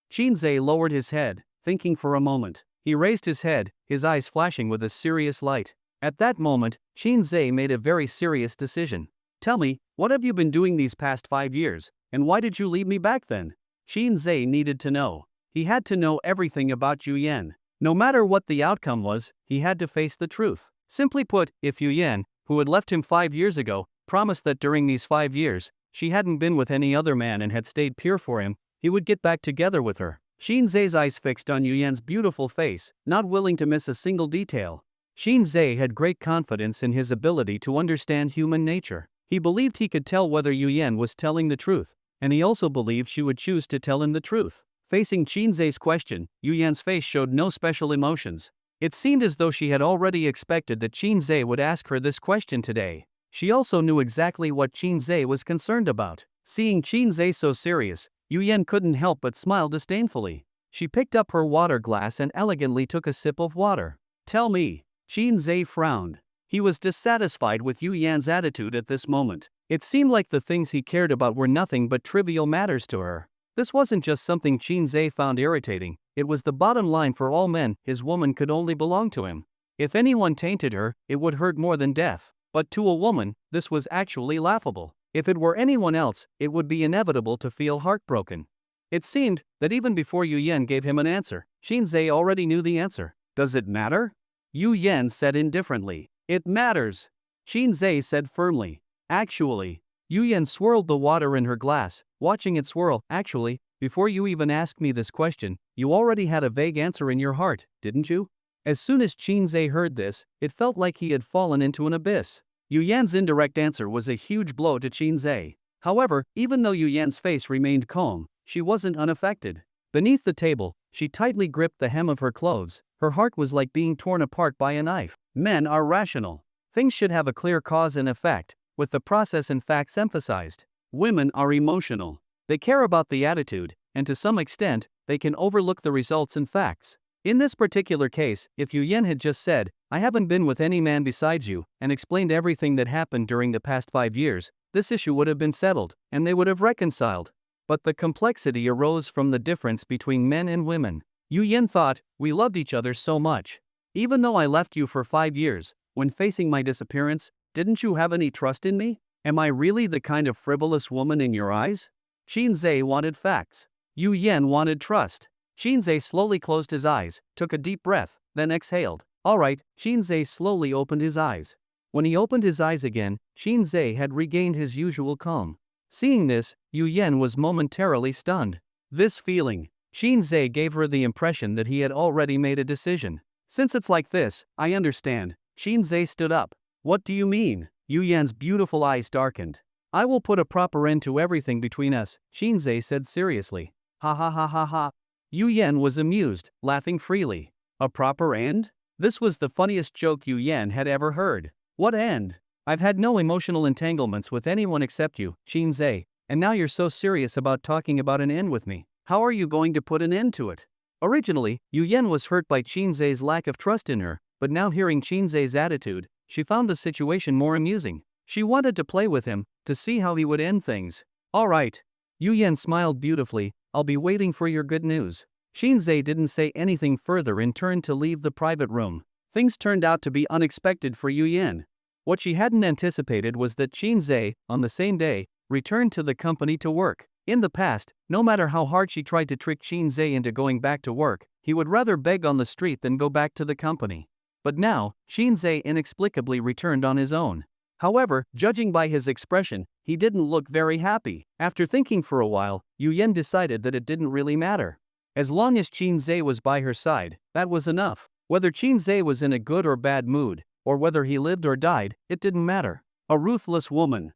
Shinzei lowered his head, thinking for a moment. He raised his head, his eyes flashing with a serious light. At that moment, Shinzei made a very serious decision. "Tell me, what have you been doing these past 5 years, and why did you leave me back then?" Shinzei needed to know. He had to know everything about Yu Yen. No matter what the outcome was, he had to face the truth. Simply put, if Yu Yen, who had left him 5 years ago, promised that during these 5 years, she hadn't been with any other man and had stayed pure for him, he would get back together with her. Shinzei's eyes fixed on Yu Yen's beautiful face, not willing to miss a single detail. Shinzei had great confidence in his ability to understand human nature. He believed he could tell whether Yu Yen was telling the truth, and he also believed she would choose to tell him the truth. Facing Shinzei's question, Yu Yan's face showed no special emotions. It seemed as though she had already expected that Shinzei would ask her this question today. She also knew exactly what Shinzei was concerned about. Seeing Shinzei so serious, Yu Yen couldn't help but smile disdainfully. She picked up her water glass and elegantly took a sip of water. "Tell me." Shinzei frowned. He was dissatisfied with Yu Yan's attitude at this moment. It seemed like the things he cared about were nothing but trivial matters to her. This wasn't just something Shinzei found irritating, it was the bottom line for all men. His woman could only belong to him. If anyone tainted her, it would hurt more than death. But to a woman, this was actually laughable. If it were anyone else, it would be inevitable to feel heartbroken. It seemed that even before Yu Yen gave him an answer, Shinzei already knew the answer. "Does it matter?" Yu Yen said indifferently. "It matters," Shinzei said firmly. "Actually." Yu Yen swirled the water in her glass, watching it swirl. "Actually, before you even asked me this question, you already had a vague answer in your heart, didn't you?" As soon as Shinzei heard this, it felt like he had fallen into an abyss. Yu Yan's indirect answer was a huge blow to Shinzei. However, even though Yu Yan's face remained calm, she wasn't unaffected. Beneath the table, she tightly gripped the hem of her clothes. Her heart was like being torn apart by a knife. Men are rational. Things should have a clear cause and effect, with the process and facts emphasized. Women are emotional. They care about the attitude, and to some extent, they can overlook the results and facts. In this particular case, if Yu Yen had just said, "I haven't been with any man besides you," and explained everything that happened during the past 5 years, this issue would have been settled, and they would have reconciled. But the complexity arose from the difference between men and women. Yu Yen thought, "We loved each other so much. Even though I left you for 5 years, when facing my disappearance, didn't you have any trust in me? Am I really the kind of frivolous woman in your eyes?" Shinzei wanted facts. Yu Yen wanted trust. Shinzei slowly closed his eyes, took a deep breath, then exhaled. "Alright," Shinzei slowly opened his eyes. When he opened his eyes again, Shinzei had regained his usual calm. Seeing this, Yu Yen was momentarily stunned. This feeling, Shinzei gave her the impression that he had already made a decision. "Since it's like this, I understand." Shinzei stood up. "What do you mean?" Yu Yan's beautiful eyes darkened. "I will put a proper end to everything between us," Shinzei said seriously. "Ha ha ha ha ha." Yu Yan was amused, laughing freely. A proper end? This was the funniest joke Yu Yan had ever heard. What end? I've had no emotional entanglements with anyone except you, Qinze, and now you're so serious about talking about an end with me. How are you going to put an end to it? Originally, Yu Yan was hurt by Qinze's lack of trust in her, but now hearing Qinze's attitude, she found the situation more amusing. She wanted to play with him, to see how he would end things. Alright. Yu Yan smiled beautifully, I'll be waiting for your good news. Qinze didn't say anything further and turned to leave the private room. Things turned out to be unexpected for Yu Yan. What she hadn't anticipated was that Qinze, on the same day, returned to the company to work. In the past, no matter how hard she tried to trick Qinze into going back to work, he would rather beg on the street than go back to the company. But now, Qinze inexplicably returned on his own. However, judging by his expression, he didn't look very happy. After thinking for a while, Yu Yan decided that it didn't really matter. As long as Qinze was by her side, that was enough. Whether Qinze was in a good or bad mood, or whether he lived or died, it didn't matter. A ruthless woman.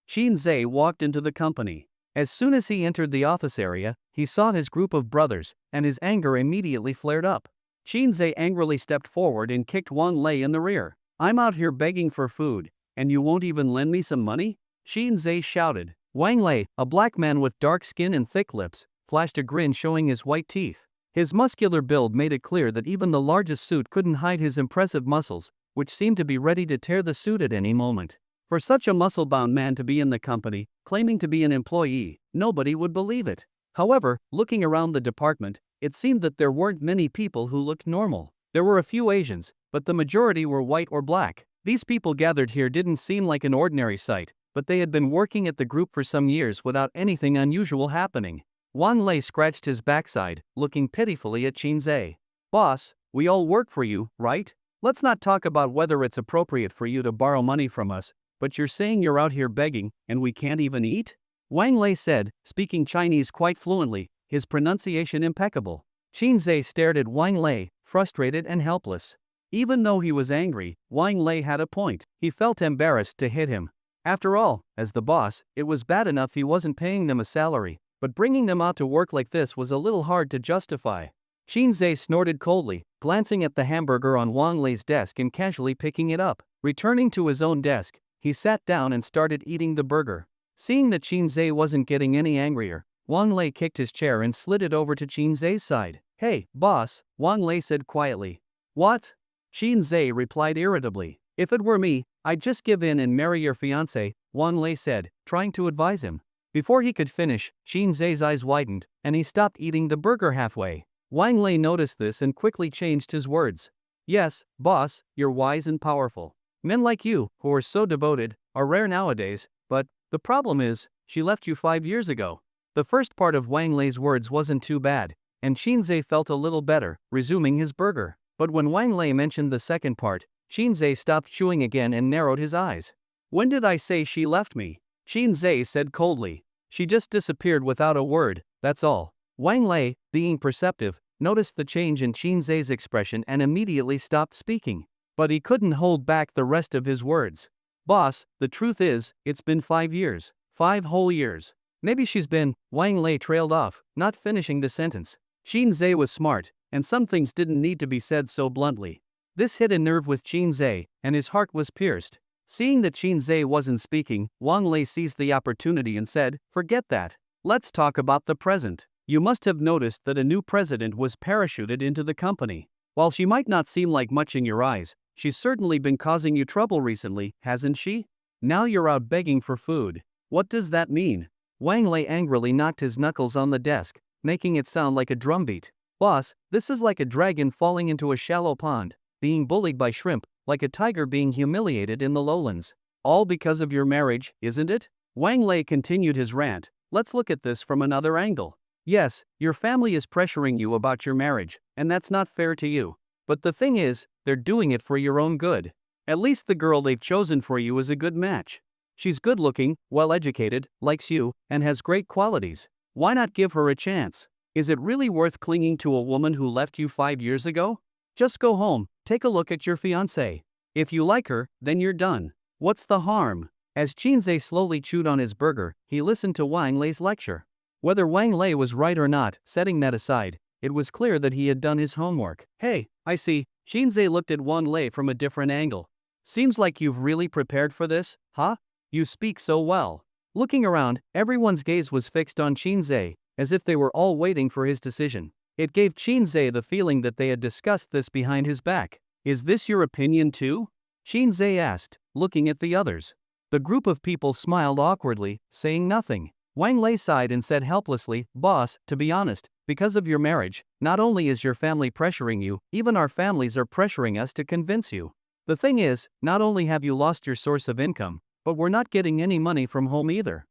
Qinze walked into the company. As soon as he entered the office area, he saw his group of brothers, and his anger immediately flared up. Qinze angrily stepped forward and kicked Wang Lei in the rear. I'm out here begging for food, and you won't even lend me some money? Qinze shouted. Wang Lei, a black man with dark skin and thick lips, flashed a grin showing his white teeth. His muscular build made it clear that even the largest suit couldn't hide his impressive muscles, which seemed to be ready to tear the suit at any moment. For such a muscle-bound man to be in the company, claiming to be an employee, nobody would believe it. However, looking around the department, it seemed that there weren't many people who looked normal. There were a few Asians, but the majority were white or black. These people gathered here didn't seem like an ordinary sight, but they had been working at the group for some years without anything unusual happening. Wang Lei scratched his backside, looking pitifully at Qinze. Boss, we all work for you, right? Let's not talk about whether it's appropriate for you to borrow money from us, but you're saying you're out here begging, and we can't even eat? Wang Lei said, speaking Chinese quite fluently, his pronunciation impeccable. Qinze stared at Wang Lei, frustrated and helpless. Even though he was angry, Wang Lei had a point. He felt embarrassed to hit him. After all, as the boss, it was bad enough he wasn't paying them a salary, but bringing them out to work like this was a little hard to justify. Qinze snorted coldly, glancing at the hamburger on Wang Lei's desk and casually picking it up. Returning to his own desk, he sat down and started eating the burger. Seeing that Qinze wasn't getting any angrier, Wang Lei kicked his chair and slid it over to Qinze's side. Hey, boss, Wang Lei said quietly. What? Qinze replied irritably. If it were me, I'd just give in and marry your fiancé, Wang Lei said, trying to advise him. Before he could finish, Qinze's eyes widened, and he stopped eating the burger halfway. Wang Lei noticed this and quickly changed his words. Yes, boss, you're wise and powerful. Men like you, who are so devoted, are rare nowadays, but the problem is, she left you 5 years ago. The first part of Wang Lei's words wasn't too bad, and Qinze felt a little better, resuming his burger. But when Wang Lei mentioned the second part, Qinze stopped chewing again and narrowed his eyes. When did I say she left me? Qinze said coldly. She just disappeared without a word, that's all. Wang Lei, being perceptive, noticed the change in Qinze's expression and immediately stopped speaking. But he couldn't hold back the rest of his words. Boss, the truth is, it's been 5 years. 5 whole years. Maybe she's been, Wang Lei trailed off, not finishing the sentence. Qinze was smart, and some things didn't need to be said so bluntly. This hit a nerve with Qinze, and his heart was pierced. Seeing that Qinze wasn't speaking, Wang Lei seized the opportunity and said, forget that. Let's talk about the present. You must have noticed that a new president was parachuted into the company. While she might not seem like much in your eyes, she's certainly been causing you trouble recently, hasn't she? Now you're out begging for food. What does that mean? Wang Lei angrily knocked his knuckles on the desk, making it sound like a drumbeat. Boss, this is like a dragon falling into a shallow pond, being bullied by shrimp, like a tiger being humiliated in the lowlands. All because of your marriage, isn't it? Wang Lei continued his rant. Let's look at this from another angle. Yes, your family is pressuring you about your marriage, and that's not fair to you. But the thing is, they're doing it for your own good. At least the girl they've chosen for you is a good match. She's good-looking, well-educated, likes you, and has great qualities. Why not give her a chance? Is it really worth clinging to a woman who left you 5 years ago? Just go home, take a look at your fiancée. If you like her, then you're done. What's the harm? As Qinze slowly chewed on his burger, he listened to Wang Lei's lecture. Whether Wang Lei was right or not, setting that aside, it was clear that he had done his homework. Hey, I see. Shinzei looked at Wang Lei from a different angle. Seems like you've really prepared for this, huh? You speak so well. Looking around, everyone's gaze was fixed on Shinzei, as if they were all waiting for his decision. It gave Shinzei the feeling that they had discussed this behind his back. Is this your opinion too? Shinzei asked, looking at the others. The group of people smiled awkwardly, saying nothing. Wang Lei sighed and said helplessly, "Boss, to be honest, because of your marriage, not only is your family pressuring you, even our families are pressuring us to convince you. The thing is, not only have you lost your source of income, but we're not getting any money from home either."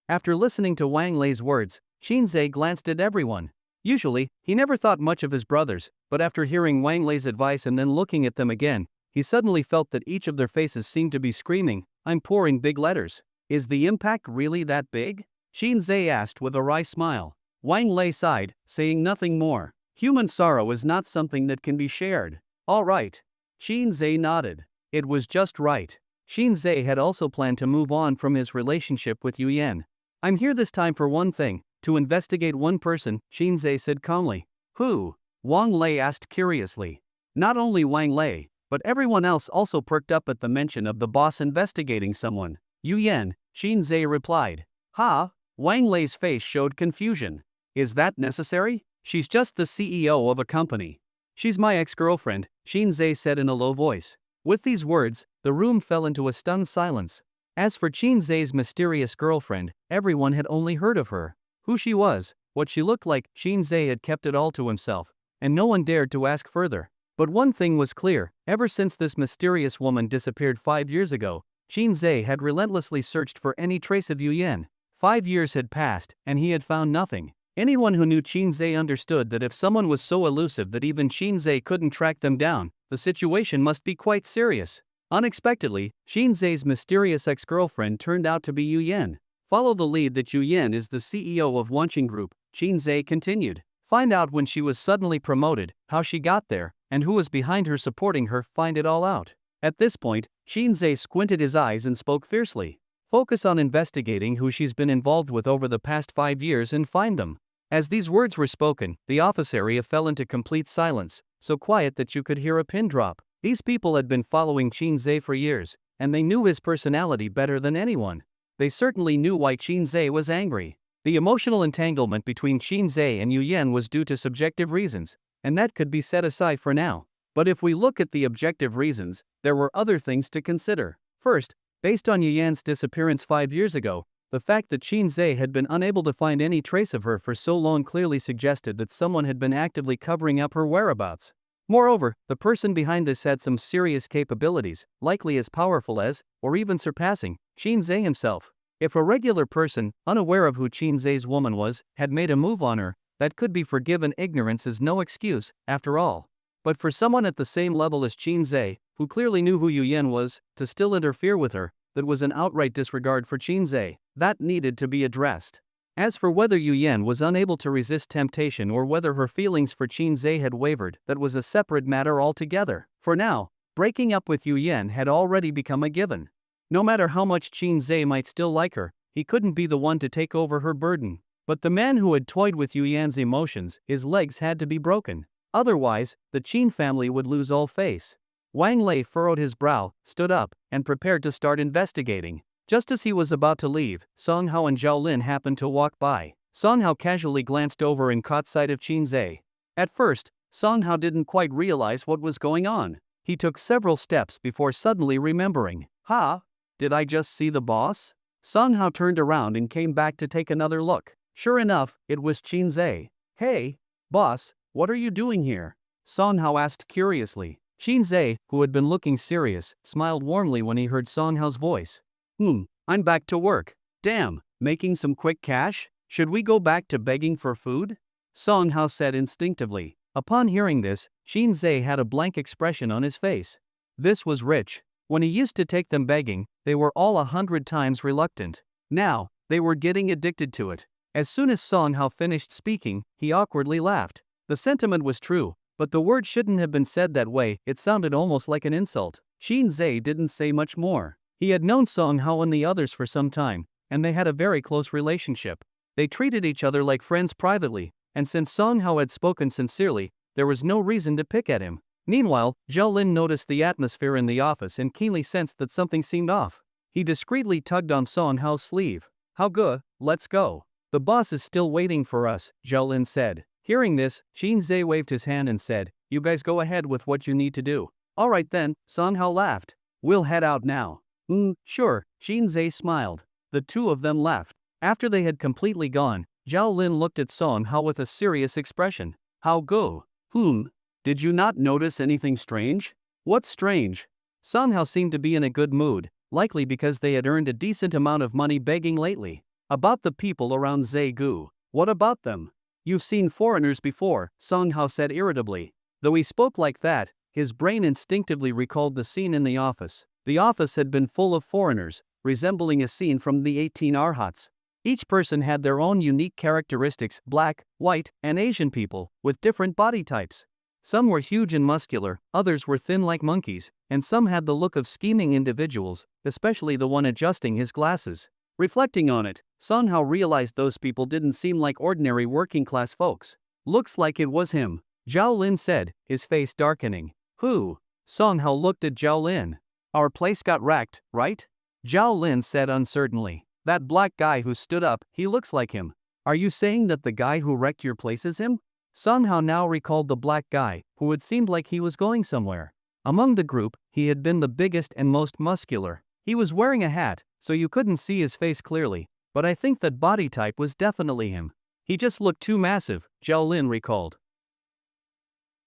After listening to Wang Lei's words, Shinzei glanced at everyone. Usually, he never thought much of his brothers, but after hearing Wang Lei's advice and then looking at them again, he suddenly felt that each of their faces seemed to be screaming, "I'm poor," in big letters. Is the impact really that big? Shinzei asked with a wry smile. Wang Lei sighed, saying nothing more. Human sorrow is not something that can be shared. All right. Shinzei nodded. It was just right. Shinzei had also planned to move on from his relationship with Yu Yan. I'm here this time for one thing, to investigate one person, Shinzei said calmly. Who? Wang Lei asked curiously. Not only Wang Lei, but everyone else also perked up at the mention of the boss investigating someone. Yu Yan, Shinzei replied. Ha? Wang Lei's face showed confusion. Is that necessary? She's just the CEO of a company. She's my ex-girlfriend, Shinzei said in a low voice. With these words, the room fell into a stunned silence. As for Shinzei's mysterious girlfriend, everyone had only heard of her. Who she was, what she looked like, Shinzei had kept it all to himself, and no one dared to ask further. But one thing was clear, ever since this mysterious woman disappeared 5 years ago, Shinzei had relentlessly searched for any trace of Yu Yan. 5 years had passed, and he had found nothing. Anyone who knew Shinzei understood that if someone was so elusive that even Shinzei couldn't track them down, the situation must be quite serious. Unexpectedly, Shinzei's mysterious ex-girlfriend turned out to be Yu Yan. Follow the lead that Yu Yan is the CEO of Wanqing Group, Shinzei continued. Find out when she was suddenly promoted, how she got there, and who was behind her supporting her. Find it all out. At this point, Shinzei squinted his eyes and spoke fiercely. Focus on investigating who she's been involved with over the past 5 years and find them. As these words were spoken, the office area fell into complete silence, so quiet that you could hear a pin drop. These people had been following Shinzei for years, and they knew his personality better than anyone. They certainly knew why Shinzei was angry. The emotional entanglement between Shinzei and Yu Yan was due to subjective reasons, and that could be set aside for now. But if we look at the objective reasons, there were other things to consider. First, based on Yu Yan's disappearance 5 years ago, the fact that Shinzei had been unable to find any trace of her for so long clearly suggested that someone had been actively covering up her whereabouts. Moreover, the person behind this had some serious capabilities, likely as powerful as, or even surpassing, Shinzei himself. If a regular person, unaware of who Shinzei's woman was, had made a move on her, that could be forgiven. Ignorance is no excuse, after all. But for someone at the same level as Shinzei, who clearly knew who Yu Yan was, to still interfere with her, that was an outright disregard for Shinzei. That needed to be addressed. As for whether Yu Yan was unable to resist temptation or whether her feelings for Shinzei had wavered, that was a separate matter altogether. For now, breaking up with Yu Yan had already become a given. No matter how much Shinzei might still like her, he couldn't be the one to take over her burden. But the man who had toyed with Yu Yan's emotions, his legs had to be broken. Otherwise, the Qin family would lose all face. Wang Lei furrowed his brow, stood up, and prepared to start investigating. Just as he was about to leave, Song Hao and Zhao Lin happened to walk by. Song Hao casually glanced over and caught sight of Shinzei. At first, Song Hao didn't quite realize what was going on. He took several steps before suddenly remembering. Did I just see the boss? Song Hao turned around and came back to take another look. Sure enough, it was Shinzei. Hey, boss, what are you doing here? Song Hao asked curiously. Shinzei, who had been looking serious, smiled warmly when he heard Song Hao's voice. I'm back to work. Damn, making some quick cash? Should we go back to begging for food? Song Hao said instinctively. Upon hearing this, Shinzei had a blank expression on his face. This was rich. When he used to take them begging, they were all 100 times reluctant. Now, they were getting addicted to it. As soon as Song Hao finished speaking, he awkwardly laughed. The sentiment was true, but the word shouldn't have been said that way. It sounded almost like an insult. Shinzei didn't say much more. He had known Song Hao and the others for some time, and they had a very close relationship. They treated each other like friends privately, and since Song Hao had spoken sincerely, there was no reason to pick at him. Meanwhile, Zhao Lin noticed the atmosphere in the office and keenly sensed that something seemed off. He discreetly tugged on Song Hao's sleeve. "How good, let's go. The boss is still waiting for us," Zhao Lin said. Hearing this, Qin Zhe waved his hand and said, "You guys go ahead with what you need to do." "Alright then," Song Hao laughed. "We'll head out now." Sure," Qin Zhe smiled. The two of them left. After they had completely gone, Zhao Lin looked at Song Hao with a serious expression. "How go? Did you not notice anything strange?" "What's strange?" Song Hao seemed to be in a good mood, likely because they had earned a decent amount of money begging lately. "About the people around Zegu. What about them?" "You've seen foreigners before," Song Hao said irritably. Though he spoke like that, his brain instinctively recalled the scene in the office. The office had been full of foreigners, resembling a scene from the 18 Arhats. Each person had their own unique characteristics: black, white, and Asian people, with different body types. Some were huge and muscular, others were thin like monkeys, and some had the look of scheming individuals, especially the one adjusting his glasses. Reflecting on it, Song Hao realized those people didn't seem like ordinary working-class folks. "Looks like it was him," Zhao Lin said, his face darkening. "Who?" Song Hao looked at Zhao Lin. "Our place got wrecked, right?" Zhao Lin said uncertainly. "That black guy who stood up, he looks like him." "Are you saying that the guy who wrecked your place is him?" Song Hao now recalled the black guy, who had seemed like he was going somewhere. Among the group, he had been the biggest and most muscular. He was wearing a hat, so you couldn't see his face clearly, but I think that body type was definitely him. He just looked too massive, Zhao Lin recalled.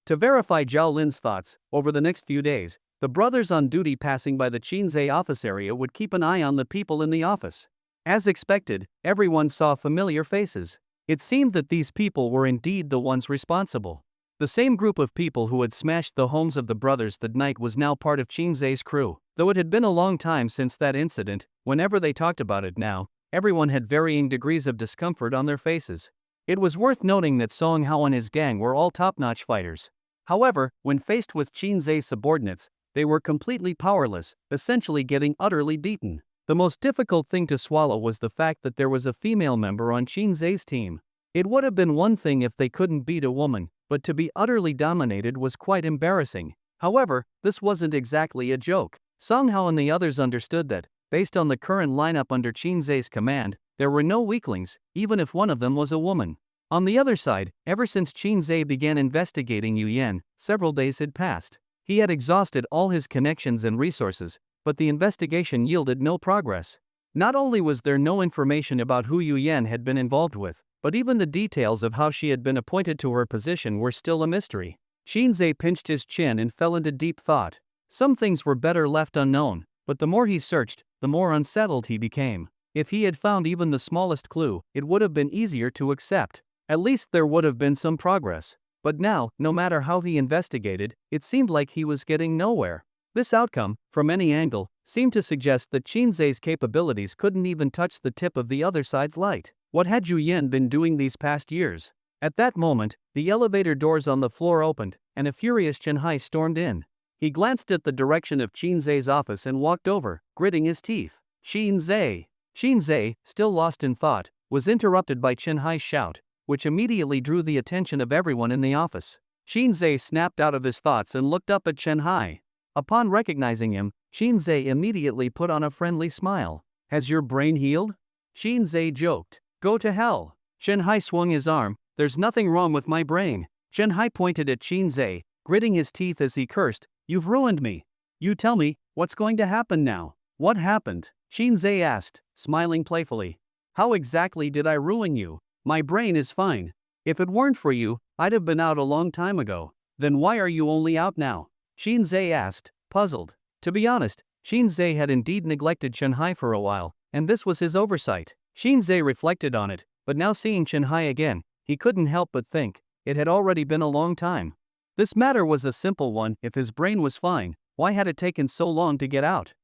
To verify Zhao Lin's thoughts, over the next few days, the brothers on duty passing by the Qinzhei office area would keep an eye on the people in the office. As expected, everyone saw familiar faces. It seemed that these people were indeed the ones responsible. The same group of people who had smashed the homes of the brothers that night was now part of Qinzhei's crew. Though it had been a long time since that incident, whenever they talked about it now, everyone had varying degrees of discomfort on their faces. It was worth noting that Song Hao and his gang were all top-notch fighters. However, when faced with Qinzhei's subordinates, they were completely powerless, essentially getting utterly beaten. The most difficult thing to swallow was the fact that there was a female member on Qinzhei's team. It would have been one thing if they couldn't beat a woman, but to be utterly dominated was quite embarrassing. However, this wasn't exactly a joke. Song Hao and the others understood that, based on the current lineup under Qinzhei's command, there were no weaklings, even if one of them was a woman. On the other side, ever since Qinzhei began investigating Yu Yan, several days had passed. He had exhausted all his connections and resources, but the investigation yielded no progress. Not only was there no information about who Yu Yan had been involved with, but even the details of how she had been appointed to her position were still a mystery. Qinzhei pinched his chin and fell into deep thought. Some things were better left unknown, but the more he searched, the more unsettled he became. If he had found even the smallest clue, it would have been easier to accept. At least there would have been some progress. But now, no matter how he investigated, it seemed like he was getting nowhere. This outcome, from any angle, seemed to suggest that Qinzhei's capabilities couldn't even touch the tip of the other side's light. What had Yu Yan been doing these past years? At that moment, the elevator doors on the floor opened, and a furious Chen Hai stormed in. He glanced at the direction of Qinzhei's office and walked over, gritting his teeth. "Qinzhei!" Qinzhei, still lost in thought, was interrupted by Chen Hai's shout, which immediately drew the attention of everyone in the office. Qinzhei snapped out of his thoughts and looked up at Chen Hai. Upon recognizing him, Qinzhei immediately put on a friendly smile. "Has your brain healed?" Qinzhei joked. "Go to hell." Chen Hai swung his arm. "There's nothing wrong with my brain." Chen Hai pointed at Qinzhei, gritting his teeth as he cursed. "You've ruined me. You tell me, what's going to happen now?" "What happened?" Qinzhei asked, smiling playfully. "How exactly did I ruin you? My brain is fine. If it weren't for you, I'd have been out a long time ago." "Then why are you only out now?" Qinzhei asked, puzzled. To be honest, Qinzhei had indeed neglected Chen Hai for a while, and this was his oversight. Qinzhei reflected on it, but now seeing Chen Hai again, he couldn't help but think, it had already been a long time. This matter was a simple one. If his brain was fine, why had it taken so long to get out?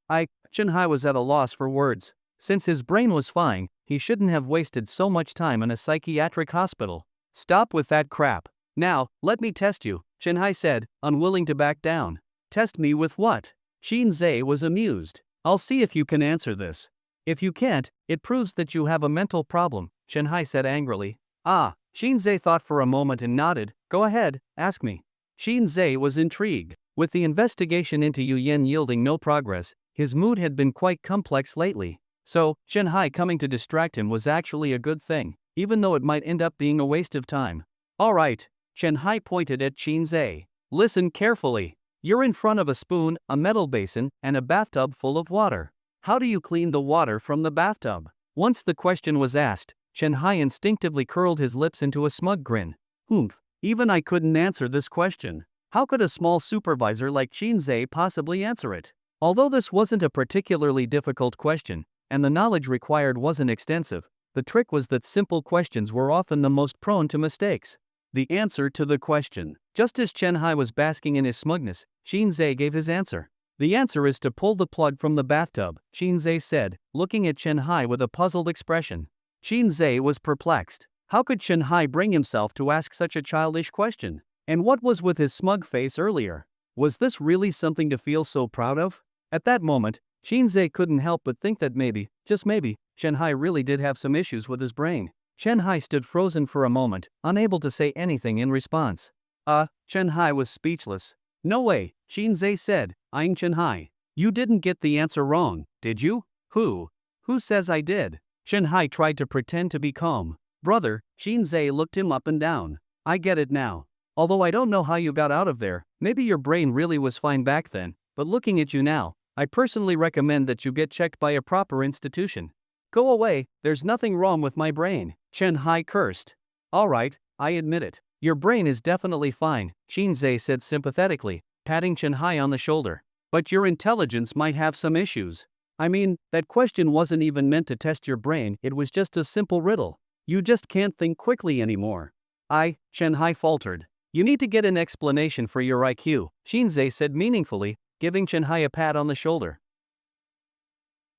Chen Hai was at a loss for words. Since his brain was fine, he shouldn't have wasted so much time in a psychiatric hospital. "Stop with that crap. Now, let me test you," Chen Hai said, unwilling to back down. "Test me with what?" Qinzhei was amused. "I'll see if you can answer this. If you can't, it proves that you have a mental problem, Shenhai said angrily. Ah, Shinzei thought for a moment and nodded. Go ahead, ask me. Shinzei was intrigued. With the investigation into Yu Yen yielding no progress, his mood had been quite complex lately. So, Shenhai coming to distract him was actually a good thing, even though it might end up being a waste of time. Alright, Shenhai pointed at Shinzei. Listen carefully. You're in front of a spoon, a metal basin, and a bathtub full of water. How do you clean the water from the bathtub? Once the question was asked, Shenhai instinctively curled his lips into a smug grin. Oomph, even I couldn't answer this question. How could a small supervisor like Shinzei possibly answer it? Although this wasn't a particularly difficult question, and the knowledge required wasn't extensive, the trick was that simple questions were often the most prone to mistakes. The answer to the question. Just as Shenhai was basking in his smugness, Shinzei gave his answer. The answer is to pull the plug from the bathtub, Shinzei said, looking at Shenhai with a puzzled expression. Shinzei was perplexed. How could Shenhai bring himself to ask such a childish question? And what was with his smug face earlier? Was this really something to feel so proud of? At that moment, Shinzei couldn't help but think that maybe, just maybe, Shenhai really did have some issues with his brain. Shenhai stood frozen for a moment, unable to say anything in response. Shenhai was speechless. No way, Shinzei said, eyeing Shenhai. You didn't get the answer wrong, did you? Who says I did? Shenhai tried to pretend to be calm. Brother, Shinzei looked him up and down. I get it now. Although I don't know how you got out of there, maybe your brain really was fine back then, but looking at you now, I personally recommend that you get checked by a proper institution. Go away, there's nothing wrong with my brain, Shenhai cursed. Alright, I admit it. Your brain is definitely fine, Shinzei said sympathetically, patting Shenhai on the shoulder. But your intelligence might have some issues. I mean, that question wasn't even meant to test your brain, it was just a simple riddle. You just can't think quickly anymore. Shenhai faltered. You need to get an explanation for your IQ, Shinzei said meaningfully, giving Shenhai a pat on the shoulder.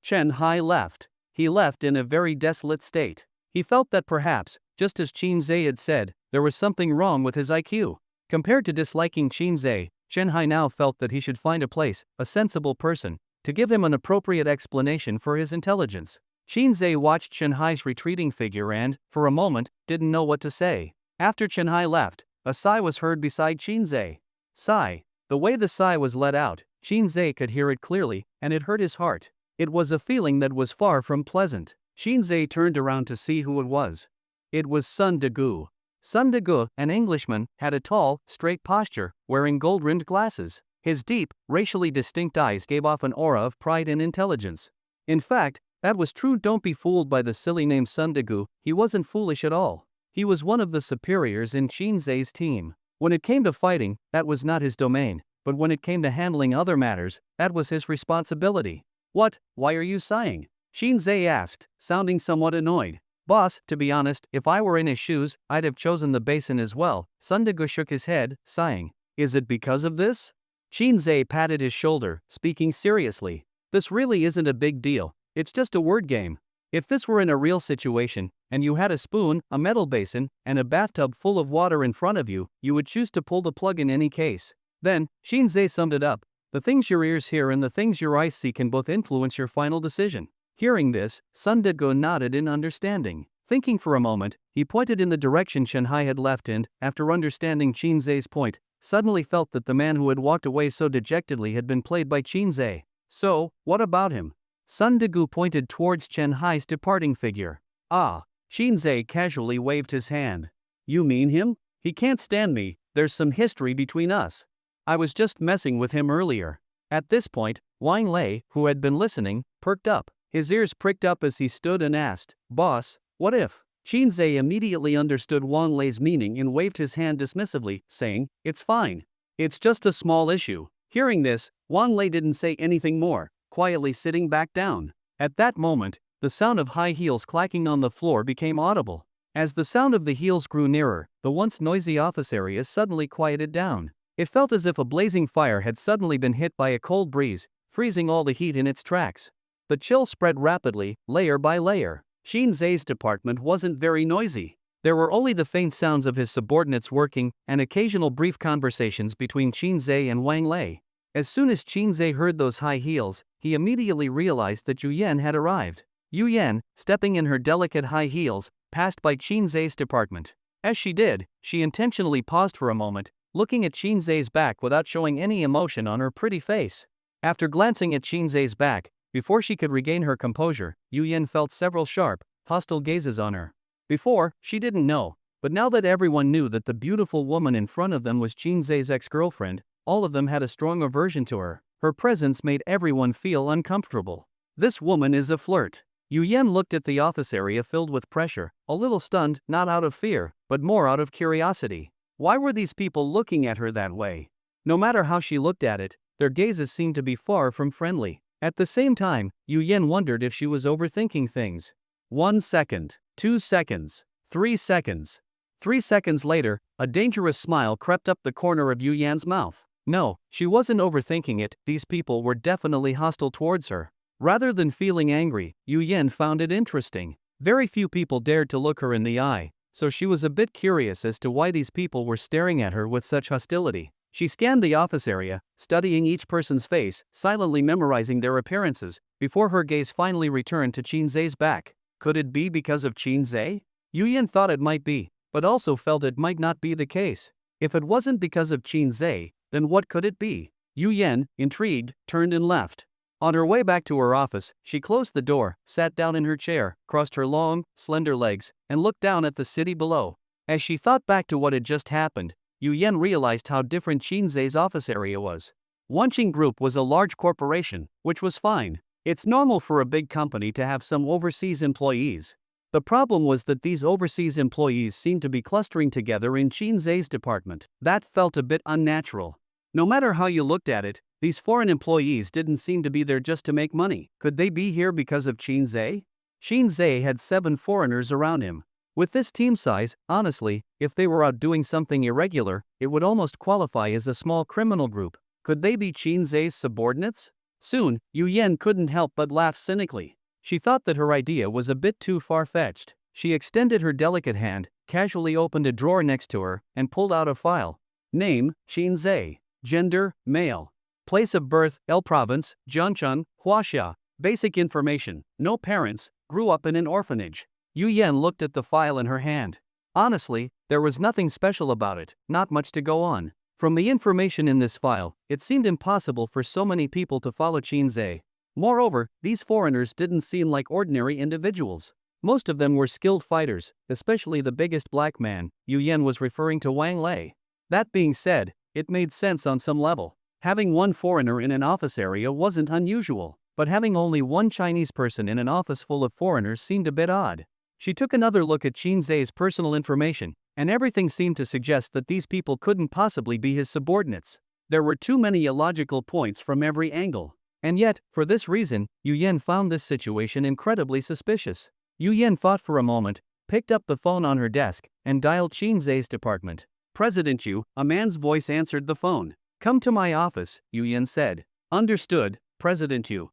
Shenhai left. He left in a very desolate state. He felt that perhaps, just as Shinzei had said, there was something wrong with his IQ. Compared to disliking Shinzei, Shenhai now felt that he should find a place, a sensible person, to give him an appropriate explanation for his intelligence. Shinzei watched Shenhai's retreating figure and, for a moment, didn't know what to say. After Shenhai left, a sigh was heard beside Shinzei. Sigh. The way the sigh was let out, Shinzei could hear it clearly, and it hurt his heart. It was a feeling that was far from pleasant. Shinzei turned around to see who it was. It was Sun Degu. Sun Degu, an Englishman, had a tall, straight posture, wearing gold-rimmed glasses. His deep, racially distinct eyes gave off an aura of pride and intelligence. In fact, that was true. Don't be fooled by the silly name Sun Degu, he wasn't foolish at all. He was one of the superiors in Shinzei's team. When it came to fighting, that was not his domain, but when it came to handling other matters, that was his responsibility. What? Why are you sighing? Shinzei asked, sounding somewhat annoyed. Boss, to be honest, if I were in his shoes, I'd have chosen the basin as well. Sun Degu shook his head, sighing. Is it because of this? Shinzei patted his shoulder, speaking seriously. This really isn't a big deal, it's just a word game. If this were in a real situation, and you had a spoon, a metal basin, and a bathtub full of water in front of you, you would choose to pull the plug in any case. Then, Shinzei summed it up. The things your ears hear and the things your eyes see can both influence your final decision. Hearing this, Sun Degu nodded in understanding. Thinking for a moment, he pointed in the direction Shenhai had left and, after understanding Shinzei's point, suddenly felt that the man who had walked away so dejectedly had been played by Shinzei. So, what about him? Sun Degu pointed towards Shenhai's departing figure. Shinzei casually waved his hand. You mean him? He can't stand me, there's some history between us. I was just messing with him earlier. At this point, Wang Lei, who had been listening, perked up. His ears pricked up as he stood and asked, Boss, what if? Shinzei immediately understood Wang Lei's meaning and waved his hand dismissively, saying, It's fine. It's just a small issue. Hearing this, Wang Lei didn't say anything more, quietly sitting back down. At that moment, the sound of high heels clacking on the floor became audible. As the sound of the heels grew nearer, the once noisy office area suddenly quieted down. It felt as if a blazing fire had suddenly been hit by a cold breeze, freezing all the heat in its tracks. The chill spread rapidly, layer by layer. Shinzei's department wasn't very noisy. There were only the faint sounds of his subordinates working and occasional brief conversations between Shinzei and Wang Lei. As soon as Shinzei heard those high heels, he immediately realized that Yu Yen had arrived. Yu Yan, stepping in her delicate high heels, passed by Qin Zhe's department. As she did, she intentionally paused for a moment, looking at Qin Zhe's back without showing any emotion on her pretty face. After glancing at Qin Zhe's back, before she could regain her composure, Yu Yan felt several sharp, hostile gazes on her. Before, she didn't know, but now that everyone knew that the beautiful woman in front of them was Qin Zhe's ex-girlfriend, all of them had a strong aversion to her. Her presence made everyone feel uncomfortable. This woman is a flirt. Yu Yan looked at the office area filled with pressure, a little stunned, not out of fear, but more out of curiosity. Why were these people looking at her that way? No matter how she looked at it, their gazes seemed to be far from friendly. At the same time, Yu Yan wondered if she was overthinking things. 1 second, 2 seconds, 3 seconds. 3 seconds later, a dangerous smile crept up the corner of Yu Yan's mouth. No, she wasn't overthinking it, these people were definitely hostile towards her. Rather than feeling angry, Yu Yan found it interesting. Very few people dared to look her in the eye, so she was a bit curious as to why these people were staring at her with such hostility. She scanned the office area, studying each person's face, silently memorizing their appearances, before her gaze finally returned to Qin Zhe's back. Could it be because of Qin Zhe? Yu Yan thought it might be, but also felt it might not be the case. If it wasn't because of Qin Zhe, then what could it be? Yu Yan, intrigued, turned and left. On her way back to her office, she closed the door, sat down in her chair, crossed her long, slender legs, and looked down at the city below. As she thought back to what had just happened, Yu Yan realized how different Qin Zhe's office area was. Wanqing Group was a large corporation, which was fine. It's normal for a big company to have some overseas employees. The problem was that these overseas employees seemed to be clustering together in Qin Zhe's department. That felt a bit unnatural. No matter how you looked at it, these foreign employees didn't seem to be there just to make money. Could they be here because of Qin Zhe? Qin Zhe had 7 foreigners around him. With this team size, honestly, if they were out doing something irregular, it would almost qualify as a small criminal group. Could they be Qin Zhe's subordinates? Soon, Yu Yan couldn't help but laugh cynically. She thought that her idea was a bit too far-fetched. She extended her delicate hand, casually opened a drawer next to her, and pulled out a file. Name, Qin Zhe. Gender, male. Place of birth, El Province, Jiangchun, Huaxia. Basic information, no parents, grew up in an orphanage. Yu Yan looked at the file in her hand. Honestly, there was nothing special about it, not much to go on. From the information in this file, it seemed impossible for so many people to follow Qin Zhe. Moreover, these foreigners didn't seem like ordinary individuals. Most of them were skilled fighters, especially the biggest black man. Yu Yan was referring to Wang Lei. That being said, it made sense on some level. Having one foreigner in an office area wasn't unusual, but having only one Chinese person in an office full of foreigners seemed a bit odd. She took another look at Qin Zhe's personal information, and everything seemed to suggest that these people couldn't possibly be his subordinates. There were too many illogical points from every angle. And yet, for this reason, Yu Yan found this situation incredibly suspicious. Yu Yan thought for a moment, picked up the phone on her desk, and dialed Qin Zhe's department. President Yu, a man's voice answered the phone. Come to my office, Yu Yan said. Understood, President Yu.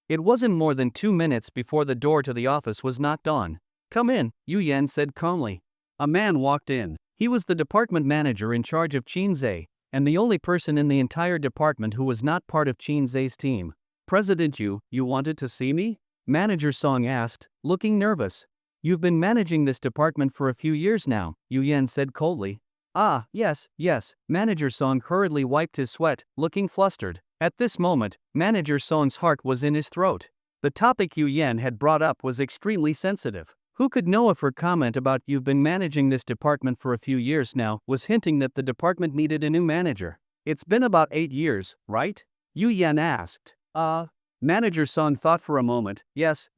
It wasn't more than 2 minutes before the door to the office was knocked on. Come in, Yu Yan said calmly. A man walked in. He was the department manager in charge of Qin Zhe, and the only person in the entire department who was not part of Qin Zhe's team. President Yu, you wanted to see me? Manager Song asked, looking nervous. You've been managing this department for a few years now, Yu Yan said coldly. Ah, yes, Manager Song hurriedly wiped his sweat, looking flustered. At this moment, Manager Song's heart was in his throat. The topic Yu Yan had brought up was extremely sensitive. Who could know if her comment about "you've been managing this department for a few years now" was hinting that the department needed a new manager? It's been about 8 years, right? Yu Yan asked. Manager Song thought for a moment. Yes,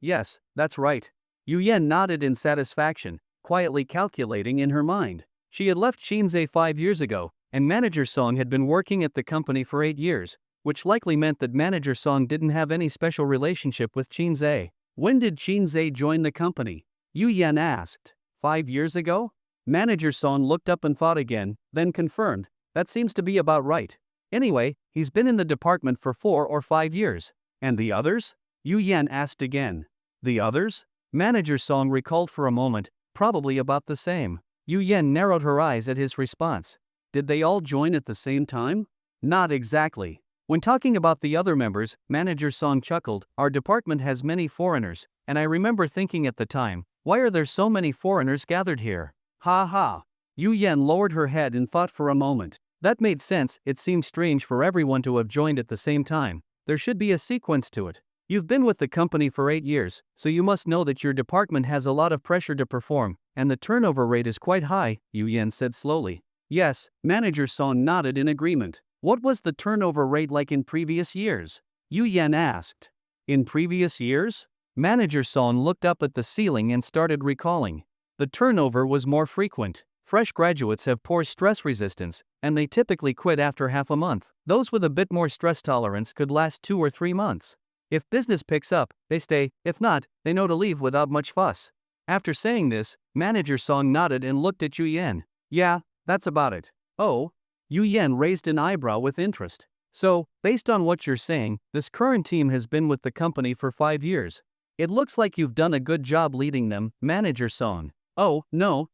that's right. Yu Yan nodded in satisfaction, quietly calculating in her mind. She had left Qin Zhe 5 years ago, and Manager Song had been working at the company for 8 years, which likely meant that Manager Song didn't have any special relationship with Qin Zhe. When did Qin Zhe join the company? Yu Yan asked. 5 years ago? Manager Song looked up and thought again, then confirmed. That seems to be about right. Anyway, he's been in the department for 4 or 5 years. And the others? Yu Yan asked again. The others? Manager Song recalled for a moment, probably about the same. Yu Yan narrowed her eyes at his response. Did they all join at the same time? Not exactly. When talking about the other members, Manager Song chuckled, "Our department has many foreigners, and I remember thinking at the time, why are there so many foreigners gathered here? Ha ha." Yu Yan lowered her head in thought for a moment. That made sense. It seemed strange for everyone to have joined at the same time. There should be a sequence to it. You've been with the company for 8 years, so you must know that your department has a lot of pressure to perform, and the turnover rate is quite high, Yu Yan said slowly. Yes, Manager Song nodded in agreement. What was the turnover rate like in previous years? Yu Yan asked. In previous years? Manager Song looked up at the ceiling and started recalling. The turnover was more frequent. Fresh graduates have poor stress resistance, and they typically quit after half a month. Those with a bit more stress tolerance could last 2 or 3 months. If business picks up, they stay. If not, they know to leave without much fuss. After saying this, Manager Song nodded and looked at Yu Yan. Yeah, that's about it. Oh? Yu Yan raised an eyebrow with interest. So, based on what you're saying, this current team has been with the company for 5 years. It looks like you've done a good job leading them, Manager Song. Oh, no.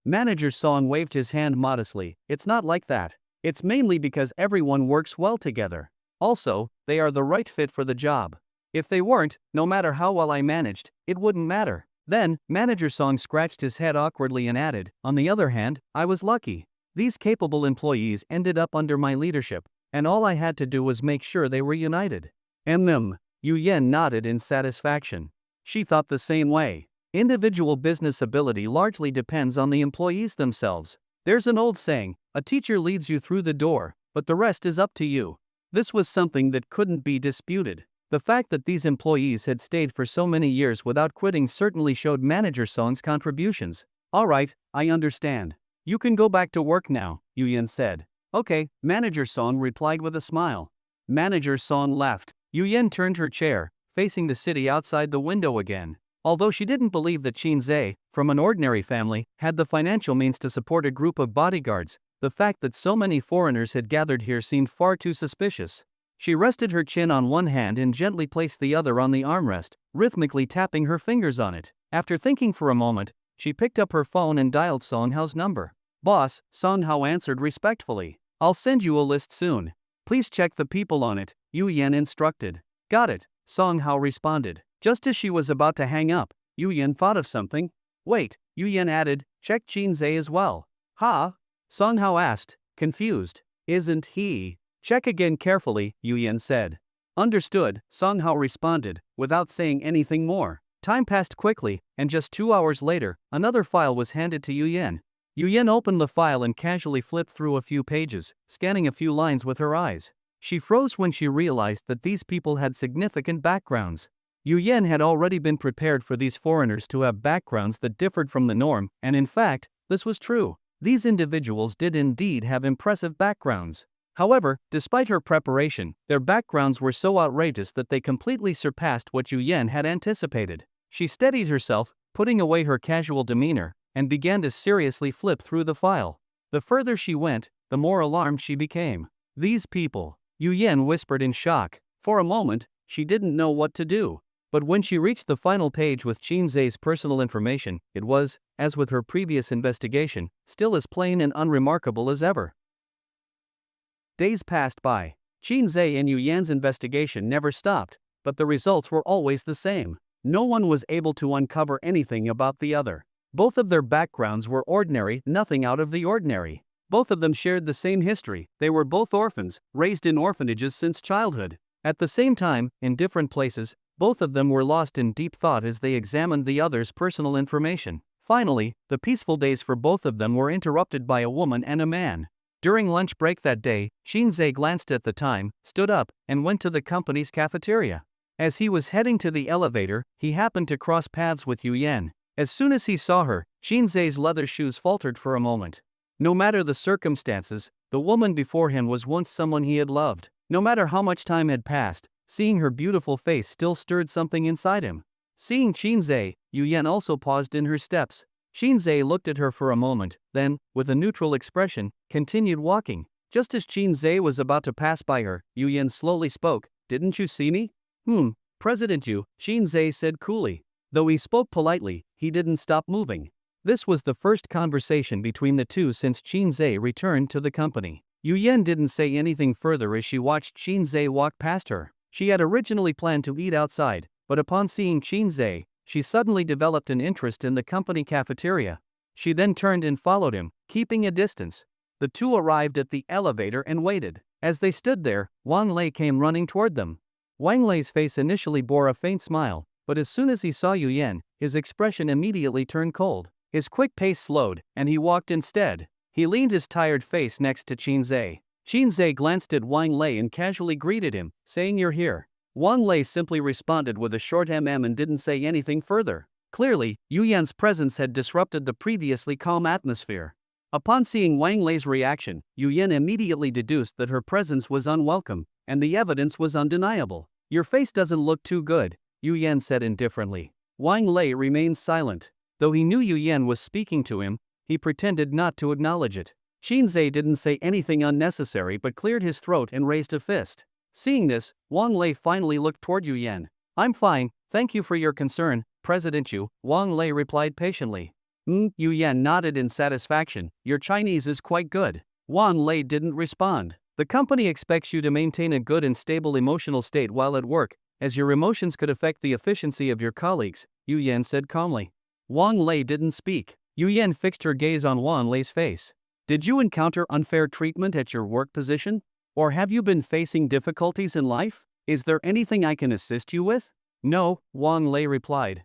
Manager Song waved his hand modestly. It's not like that. It's mainly because everyone works well together. Also, they are the right fit for the job. If they weren't, no matter how well I managed, it wouldn't matter. Then, Manager Song scratched his head awkwardly and added, on the other hand, I was lucky. These capable employees ended up under my leadership, and all I had to do was make sure they were united. Yu Yan nodded in satisfaction. She thought the same way. Individual business ability largely depends on the employees themselves. There's an old saying, a teacher leads you through the door, but the rest is up to you. This was something that couldn't be disputed. The fact that these employees had stayed for so many years without quitting certainly showed Manager Song's contributions. All right, I understand. You can go back to work now, Yu Yan said. Okay, Manager Song replied with a smile. Manager Song left. Yu Yan turned her chair, facing the city outside the window again. Although she didn't believe that Qin Zhe, from an ordinary family, had the financial means to support a group of bodyguards, the fact that so many foreigners had gathered here seemed far too suspicious. She rested her chin on one hand and gently placed the other on the armrest, rhythmically tapping her fingers on it. After thinking for a moment, she picked up her phone and dialed Song Hao's number. Boss, Song Hao answered respectfully. I'll send you a list soon. Please check the people on it, Yu Yan instructed. Got it, Song Hao responded. Just as she was about to hang up, Yu Yan thought of something. Wait, Yu Yan added, check Qin Zhe as well. Ha? Song Hao asked, confused. Isn't he? Check again carefully, Yu Yan said. Understood, Song Hao responded, without saying anything more. Time passed quickly, and just 2 hours later, another file was handed to Yu Yan. Yu Yan opened the file and casually flipped through a few pages, scanning a few lines with her eyes. She froze when she realized that these people had significant backgrounds. Yu Yan had already been prepared for these foreigners to have backgrounds that differed from the norm, and in fact, this was true. These individuals did indeed have impressive backgrounds. However, despite her preparation, their backgrounds were so outrageous that they completely surpassed what Yu Yan had anticipated. She steadied herself, putting away her casual demeanor, and began to seriously flip through the file. The further she went, the more alarmed she became. These people, Yu Yan whispered in shock. For a moment, she didn't know what to do. But when she reached the final page with Qin Zhe's personal information, it was, as with her previous investigation, still as plain and unremarkable as ever. Days passed by. Qin Zhe and Yu Yan's investigation never stopped, but the results were always the same. No one was able to uncover anything about the other. Both of their backgrounds were ordinary, nothing out of the ordinary. Both of them shared the same history. They were both orphans, raised in orphanages since childhood. At the same time, in different places, both of them were lost in deep thought as they examined the other's personal information. Finally, the peaceful days for both of them were interrupted by a woman and a man. During lunch break that day, Qin Zhe glanced at the time, stood up, and went to the company's cafeteria. As he was heading to the elevator, he happened to cross paths with Yu Yan. As soon as he saw her, Qin Zhe's leather shoes faltered for a moment. No matter the circumstances, the woman before him was once someone he had loved. No matter how much time had passed, seeing her beautiful face still stirred something inside him. Seeing Qin Zhe, Yu Yan also paused in her steps. Qin Zhe looked at her for a moment, then, with a neutral expression, continued walking. Just as Qin Zhe was about to pass by her, Yu Yan slowly spoke. Didn't you see me? President Yu, Qin Zhe said coolly. Though he spoke politely, he didn't stop moving. This was the first conversation between the two since Qin Zhe returned to the company. Yu Yan didn't say anything further as she watched Qin Zhe walk past her. She had originally planned to eat outside, but upon seeing Qin Zhe, she suddenly developed an interest in the company cafeteria. She then turned and followed him, keeping a distance. The two arrived at the elevator and waited. As they stood there, Wang Lei came running toward them. Wang Lei's face initially bore a faint smile, but as soon as he saw Yu Yan, his expression immediately turned cold. His quick pace slowed, and he walked instead. He leaned his tired face next to Qin Zhe. Qin Zhe glanced at Wang Lei and casually greeted him, saying, "You're here." Wang Lei simply responded with a short and didn't say anything further. Clearly, Yu Yan's presence had disrupted the previously calm atmosphere. Upon seeing Wang Lei's reaction, Yu Yan immediately deduced that her presence was unwelcome, and the evidence was undeniable. "Your face doesn't look too good," Yu Yan said indifferently. Wang Lei remained silent. Though he knew Yu Yan was speaking to him, he pretended not to acknowledge it. Qin Zhe didn't say anything unnecessary but cleared his throat and raised a fist. Seeing this, Wang Lei finally looked toward Yu Yan. "I'm fine, thank you for your concern, President Yu," Wang Lei replied patiently. Yu Yan nodded in satisfaction. "Your Chinese is quite good." Wang Lei didn't respond. "The company expects you to maintain a good and stable emotional state while at work, as your emotions could affect the efficiency of your colleagues," Yu Yan said calmly. Wang Lei didn't speak. Yu Yan fixed her gaze on Wang Lei's face. "Did you encounter unfair treatment at your work position? Or have you been facing difficulties in life? Is there anything I can assist you with?" "No," Wang Lei replied.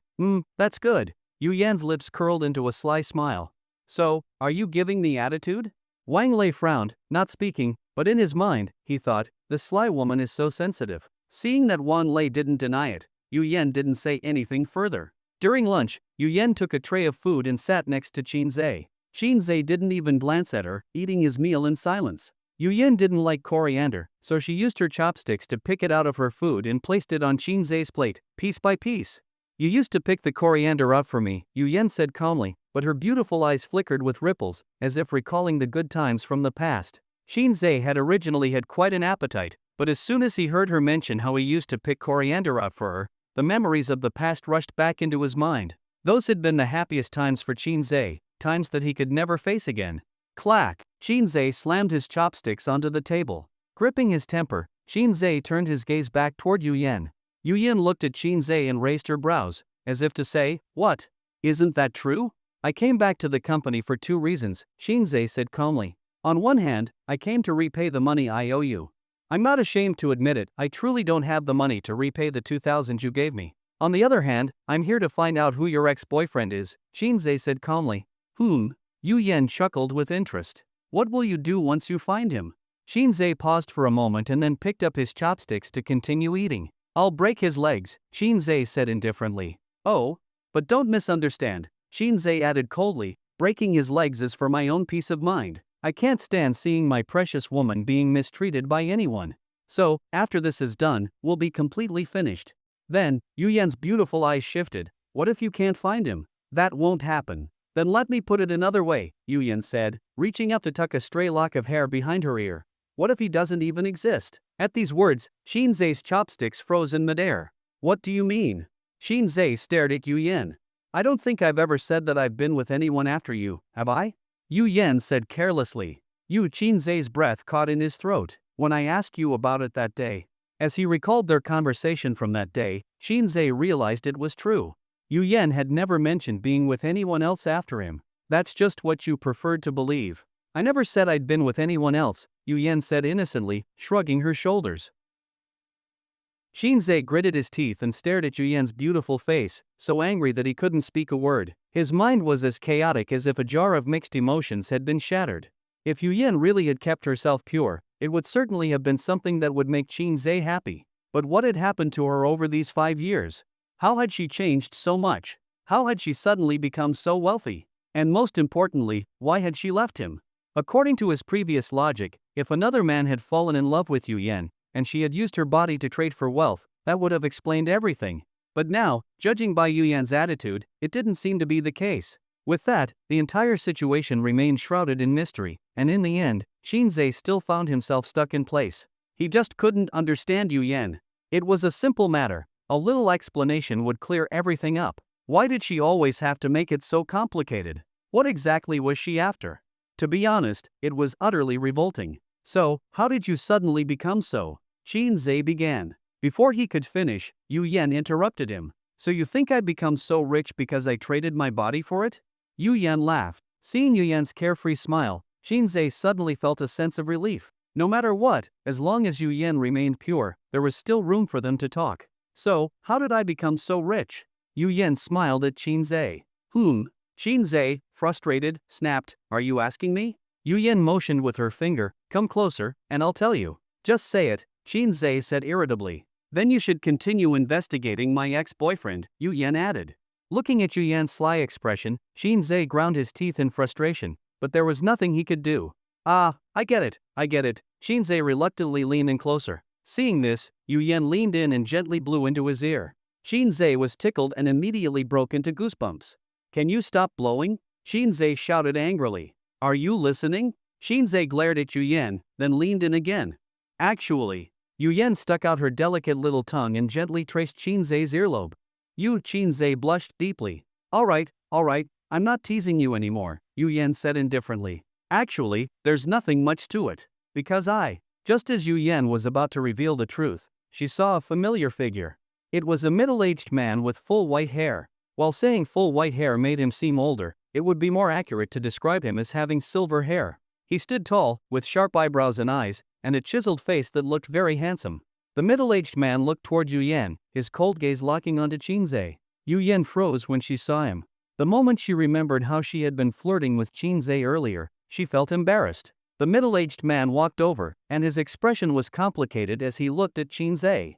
That's good." Yu Yan's lips curled into a sly smile. "So, are you giving me attitude?" Wang Lei frowned, not speaking, but in his mind, he thought, "The sly woman is so sensitive." Seeing that Wang Lei didn't deny it, Yu Yan didn't say anything further. During lunch, Yu Yan took a tray of food and sat next to Qin Zhe. Qin Zhe didn't even glance at her, eating his meal in silence. Yu Yan didn't like coriander, so she used her chopsticks to pick it out of her food and placed it on Qin Zhe's plate, piece by piece. "You used to pick the coriander out for me," Yu Yan said calmly, but her beautiful eyes flickered with ripples, as if recalling the good times from the past. Qin Zhe had originally had quite an appetite, but as soon as he heard her mention how he used to pick coriander out for her, the memories of the past rushed back into his mind. Those had been the happiest times for Qin Zhe, times that he could never face again. Clack! Qin Zhe slammed his chopsticks onto the table. Gripping his temper, Qin Zhe turned his gaze back toward Yu Yan. Yu Yan looked at Qin Zhe and raised her brows, as if to say, "What? Isn't that true?" "I came back to the company for two reasons," Qin Zhe said calmly. "On one hand, I came to repay the money I owe you. I'm not ashamed to admit it, I truly don't have the money to repay the 2,000 you gave me. On the other hand, I'm here to find out who your ex-boyfriend is," Qin Zhe said calmly. Yu Yan chuckled with interest. "What will you do once you find him?" Qin Zhe paused for a moment and then picked up his chopsticks to continue eating. "I'll break his legs," Qin Zhe said indifferently. "Oh, but don't misunderstand," Qin Zhe added coldly, "breaking his legs is for my own peace of mind. I can't stand seeing my precious woman being mistreated by anyone. So, after this is done, we'll be completely finished." Then, Yu Yan's beautiful eyes shifted. "What if you can't find him?" "That won't happen." "Then let me put it another way," Yu Yan said, reaching up to tuck a stray lock of hair behind her ear. "What if he doesn't even exist?" At these words, Qin Zhe's chopsticks froze in midair. "What do you mean?" Qin Zhe stared at Yu Yan. "I don't think I've ever said that I've been with anyone after you, have I?" Yu Yan said carelessly. Qin Zhe's breath caught in his throat. "When I asked you about it that day." As he recalled their conversation from that day, Qin Zhe realized it was true. Yu Yan had never mentioned being with anyone else after him. "That's just what you preferred to believe." "I never said I'd been with anyone else," Yu Yan said innocently, shrugging her shoulders. Qin Zhe gritted his teeth and stared at Yu Yan's beautiful face, so angry that he couldn't speak a word. His mind was as chaotic as if a jar of mixed emotions had been shattered. If Yu Yan really had kept herself pure, it would certainly have been something that would make Qin Zhe happy. But what had happened to her over these 5 years? How had she changed so much? How had she suddenly become so wealthy? And most importantly, why had she left him? According to his previous logic, if another man had fallen in love with Yu Yan, and she had used her body to trade for wealth, that would have explained everything. But now, judging by Yu Yan's attitude, it didn't seem to be the case. With that, the entire situation remained shrouded in mystery, and in the end, Qin Zhe still found himself stuck in place. He just couldn't understand Yu Yan. It was a simple matter. A little explanation would clear everything up. Why did she always have to make it so complicated? What exactly was she after? To be honest, it was utterly revolting. So, how did you suddenly become so? Qin Zhe began. Before he could finish, Yu Yan interrupted him. So you think I'd become so rich because I traded my body for it? Yu Yan laughed. Seeing Yu Yan's carefree smile, Qin Zhe suddenly felt a sense of relief. No matter what, as long as Yu Yan remained pure, there was still room for them to talk. So, how did I become so rich? Yu Yan smiled at Qin Zhe. Qin Zhe, frustrated, snapped, are you asking me? Yu Yan motioned with her finger, come closer, and I'll tell you. Just say it, Qin Zhe said irritably. Then you should continue investigating my ex-boyfriend, Yu Yan added. Looking at Yu Yan's sly expression, Qin Zhe ground his teeth in frustration, but there was nothing he could do. Ah, I get it. Qin Zhe reluctantly leaned in closer. Seeing this, Yu Yan leaned in and gently blew into his ear. Qin Zhe was tickled and immediately broke into goosebumps. Can you stop blowing? Qin Zhe shouted angrily. Are you listening? Qin Zhe glared at Yu Yan, then leaned in again. Actually, Yu Yan stuck out her delicate little tongue and gently traced Qin Zhe's earlobe. Qin Zhe blushed deeply. All right, I'm not teasing you anymore, Yu Yan said indifferently. Actually, there's nothing much to it. Because just as Yu Yan was about to reveal the truth, she saw a familiar figure. It was a middle-aged man with full white hair. While saying full white hair made him seem older, it would be more accurate to describe him as having silver hair. He stood tall, with sharp eyebrows and eyes, and a chiseled face that looked very handsome. The middle-aged man looked toward Yu Yan, his cold gaze locking onto Qin Zhe. Yu Yan froze when she saw him. The moment she remembered how she had been flirting with Qin Zhe earlier, she felt embarrassed. The middle-aged man walked over, and his expression was complicated as he looked at Qin Zhe.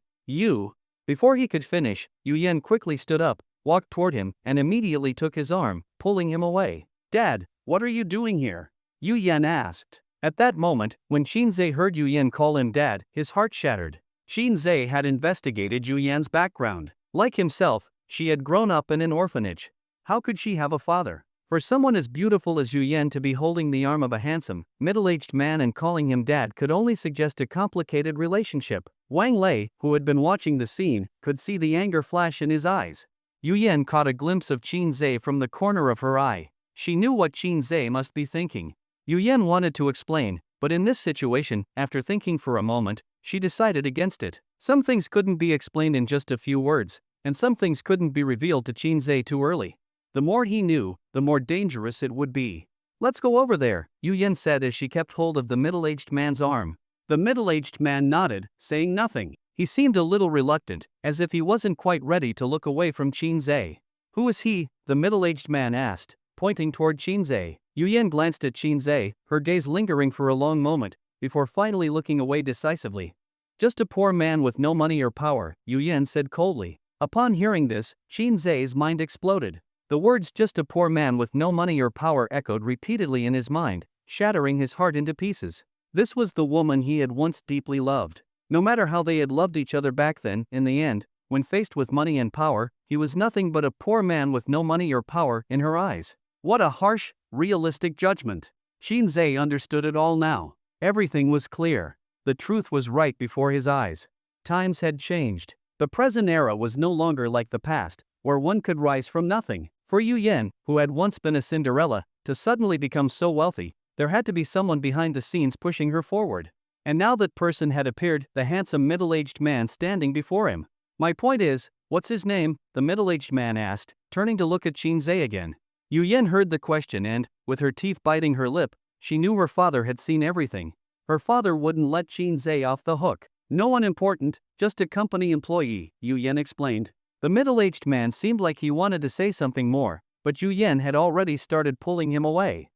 Before he could finish, Yu Yan quickly stood up, walked toward him, and immediately took his arm, pulling him away. Dad, what are you doing here? Yu Yan asked. At that moment, when Qin Zhe heard Yu Yan call him dad, his heart shattered. Qin Zhe had investigated Yu Yan's background. Like himself, she had grown up in an orphanage. How could she have a father? For someone as beautiful as Yu Yan to be holding the arm of a handsome, middle-aged man and calling him dad could only suggest a complicated relationship. Wang Lei, who had been watching the scene, could see the anger flash in his eyes. Yu Yan caught a glimpse of Qin Zhe from the corner of her eye. She knew what Qin Zhe must be thinking. Yu Yan wanted to explain, but in this situation, after thinking for a moment, she decided against it. Some things couldn't be explained in just a few words, and some things couldn't be revealed to Qin Zhe too early. The more he knew, the more dangerous it would be. Let's go over there, Yu Yan said as she kept hold of the middle-aged man's arm. The middle-aged man nodded, saying nothing. He seemed a little reluctant, as if he wasn't quite ready to look away from Qin Zhe. Who is he? The middle-aged man asked, pointing toward Qin Zhe. Yu Yan glanced at Qin Zhe, her gaze lingering for a long moment, before finally looking away decisively. Just a poor man with no money or power, Yu Yan said coldly. Upon hearing this, Qin Zhe's mind exploded. The words just a poor man with no money or power echoed repeatedly in his mind, shattering his heart into pieces. This was the woman he had once deeply loved. No matter how they had loved each other back then, in the end, when faced with money and power, he was nothing but a poor man with no money or power in her eyes. What a harsh, realistic judgment. Qin Zhe understood it all now. Everything was clear. The truth was right before his eyes. Times had changed. The present era was no longer like the past, where one could rise from nothing. For Yu Yan, who had once been a Cinderella, to suddenly become so wealthy, there had to be someone behind the scenes pushing her forward. And now that person had appeared, the handsome middle-aged man standing before him. My point is, what's his name? The middle-aged man asked, turning to look at Qin Zhe again. Yu Yan heard the question and, with her teeth biting her lip, she knew her father had seen everything. Her father wouldn't let Qin Zhe off the hook. No one important, just a company employee, Yu Yan explained. The middle-aged man seemed like he wanted to say something more, but Yu Yan had already started pulling him away.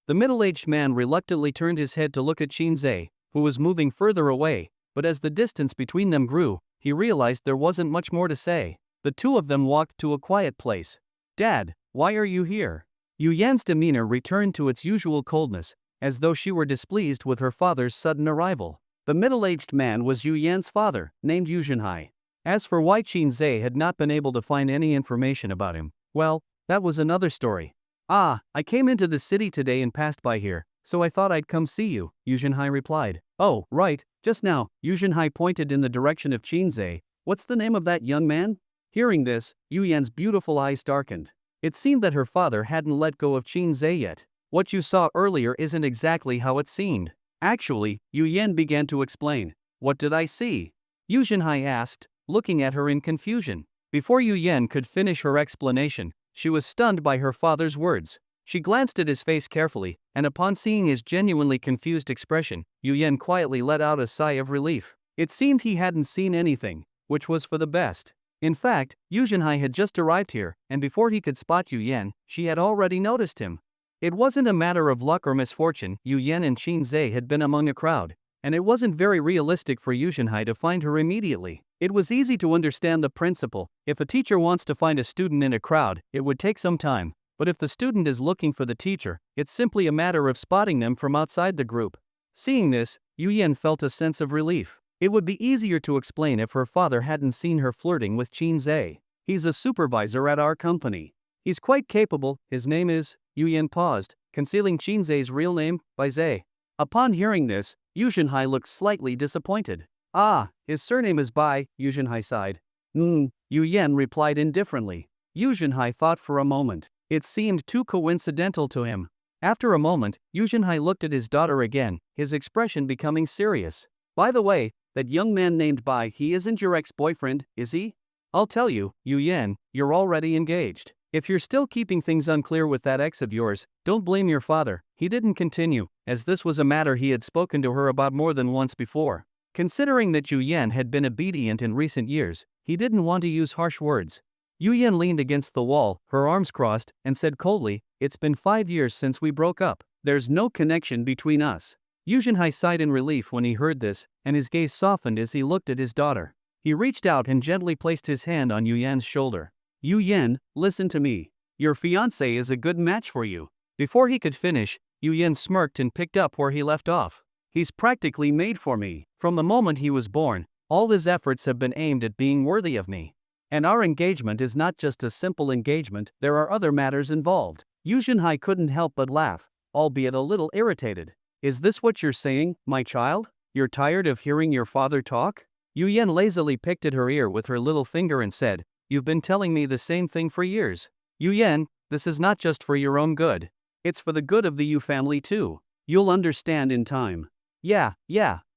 The middle-aged man reluctantly turned his head to look at Qin Zhe, who was moving further away, but as the distance between them grew, he realized there wasn't much more to say. The two of them walked to a quiet place. Dad, why are you here? Yu Yan's demeanor returned to its usual coldness, as though she were displeased with her father's sudden arrival. The middle-aged man was Yu Yan's father, named Yu Zhenhai. As for why Qin Zhe had not been able to find any information about him, well, that was another story. I came into the city today and passed by here, so I thought I'd come see you, Yu Zhenhai replied. Oh, right, just now, Yu Zhenhai pointed in the direction of Qin Zhe. What's the name of that young man? Hearing this, Yu Yan's beautiful eyes darkened. It seemed that her father hadn't let go of Qin Zhe yet. What you saw earlier isn't exactly how it seemed. Actually, Yu Yan began to explain. What did I see? Yu Zhenhai asked, looking at her in confusion. Before Yu Yan could finish her explanation, she was stunned by her father's words. She glanced at his face carefully, and upon seeing his genuinely confused expression, Yu Yan quietly let out a sigh of relief. It seemed he hadn't seen anything, which was for the best. In fact, Yu Zhenhai had just arrived here, and before he could spot Yu Yan, she had already noticed him. It wasn't a matter of luck or misfortune. Yu Yan and Qin Zhe had been among a crowd, and it wasn't very realistic for Yu Zhenhai to find her immediately. It was easy to understand the principle. If a teacher wants to find a student in a crowd, it would take some time, but if the student is looking for the teacher, it's simply a matter of spotting them from outside the group. Seeing this, Yu Yan felt a sense of relief. It would be easier to explain if her father hadn't seen her flirting with Qin Zhe. He's a supervisor at our company. He's quite capable. His name is… Yu Yan paused, concealing Qin Zhe's real name by Zhe. Upon hearing this, Yu Zhenhai looked slightly disappointed. Ah, his surname is Bai, Yu Zhenhai sighed. Yu Yan replied indifferently. Yu Zhenhai thought for a moment. It seemed too coincidental to him. After a moment, Yu Zhenhai looked at his daughter again, his expression becoming serious. By the way, that young man named Bai, he isn't your ex-boyfriend, is he? I'll tell you, Yu Yan, you're already engaged. If you're still keeping things unclear with that ex of yours, don't blame your father. He didn't continue, as this was a matter he had spoken to her about more than once before. Considering that Yu Yan had been obedient in recent years, he didn't want to use harsh words. Yu Yan leaned against the wall, her arms crossed, and said coldly, "It's been 5 years since we broke up. There's no connection between us." Yu Zhenhai sighed in relief when he heard this, and his gaze softened as he looked at his daughter. He reached out and gently placed his hand on Yu Yan's shoulder. "Yu Yan, listen to me. Your fiancé is a good match for you." Before he could finish, Yu Yan smirked and picked up where he left off. "He's practically made for me. From the moment he was born, all his efforts have been aimed at being worthy of me. And our engagement is not just a simple engagement, there are other matters involved." Yu Zhenhai couldn't help but laugh, albeit a little irritated. "Is this what you're saying, my child? You're tired of hearing your father talk?" Yu Yan lazily picked at her ear with her little finger and said, "You've been telling me the same thing for years. Yu Yan, this is not just for your own good. It's for the good of the Yu family too. You'll understand in time." Yeah,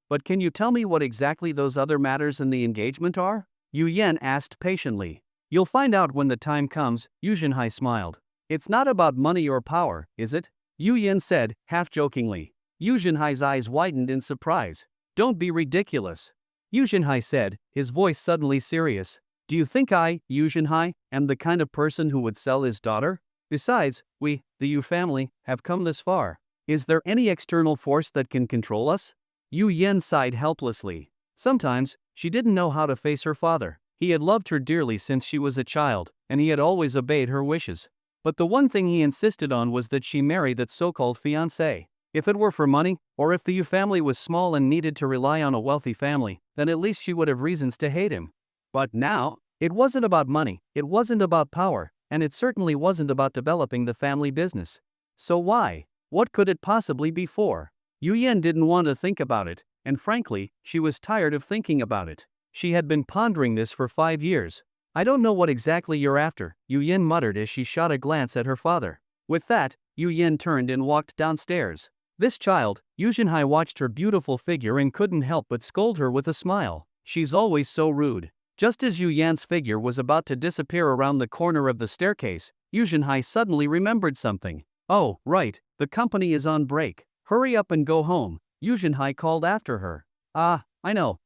but can you tell me what exactly those other matters in the engagement are?" Yu Yan asked patiently. "You'll find out when the time comes," Yu Zhenhai smiled. "It's not about money or power, is it?" Yu Yan said, half-jokingly. Yu Zhenhai's eyes widened in surprise. "Don't be ridiculous," Yu Zhenhai said, his voice suddenly serious. "Do you think I, Yu Zhenhai, am the kind of person who would sell his daughter? Besides, we, the Yu family, have come this far. Is there any external force that can control us?" Yu Yan sighed helplessly. Sometimes, she didn't know how to face her father. He had loved her dearly since she was a child, and he had always obeyed her wishes. But the one thing he insisted on was that she marry that so-called fiancé. If it were for money, or if the Yu family was small and needed to rely on a wealthy family, then at least she would have reasons to hate him. But now, it wasn't about money, it wasn't about power, and it certainly wasn't about developing the family business. So why? What could it possibly be for? Yu Yan didn't want to think about it, and frankly, she was tired of thinking about it. She had been pondering this for 5 years. "I don't know what exactly you're after," Yu Yan muttered as she shot a glance at her father. With that, Yu Yan turned and walked downstairs. This child, Yu Zhenhai watched her beautiful figure and couldn't help but scold her with a smile. "She's always so rude." Just as Yu Yan's figure was about to disappear around the corner of the staircase, Yu Zhenhai suddenly remembered something. "Oh, right, the company is on break. Hurry up and go home," Yu Zhenhai called after her. "Ah, I know,"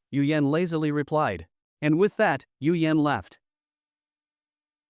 Yu Yan lazily replied. And with that, Yu Yan left.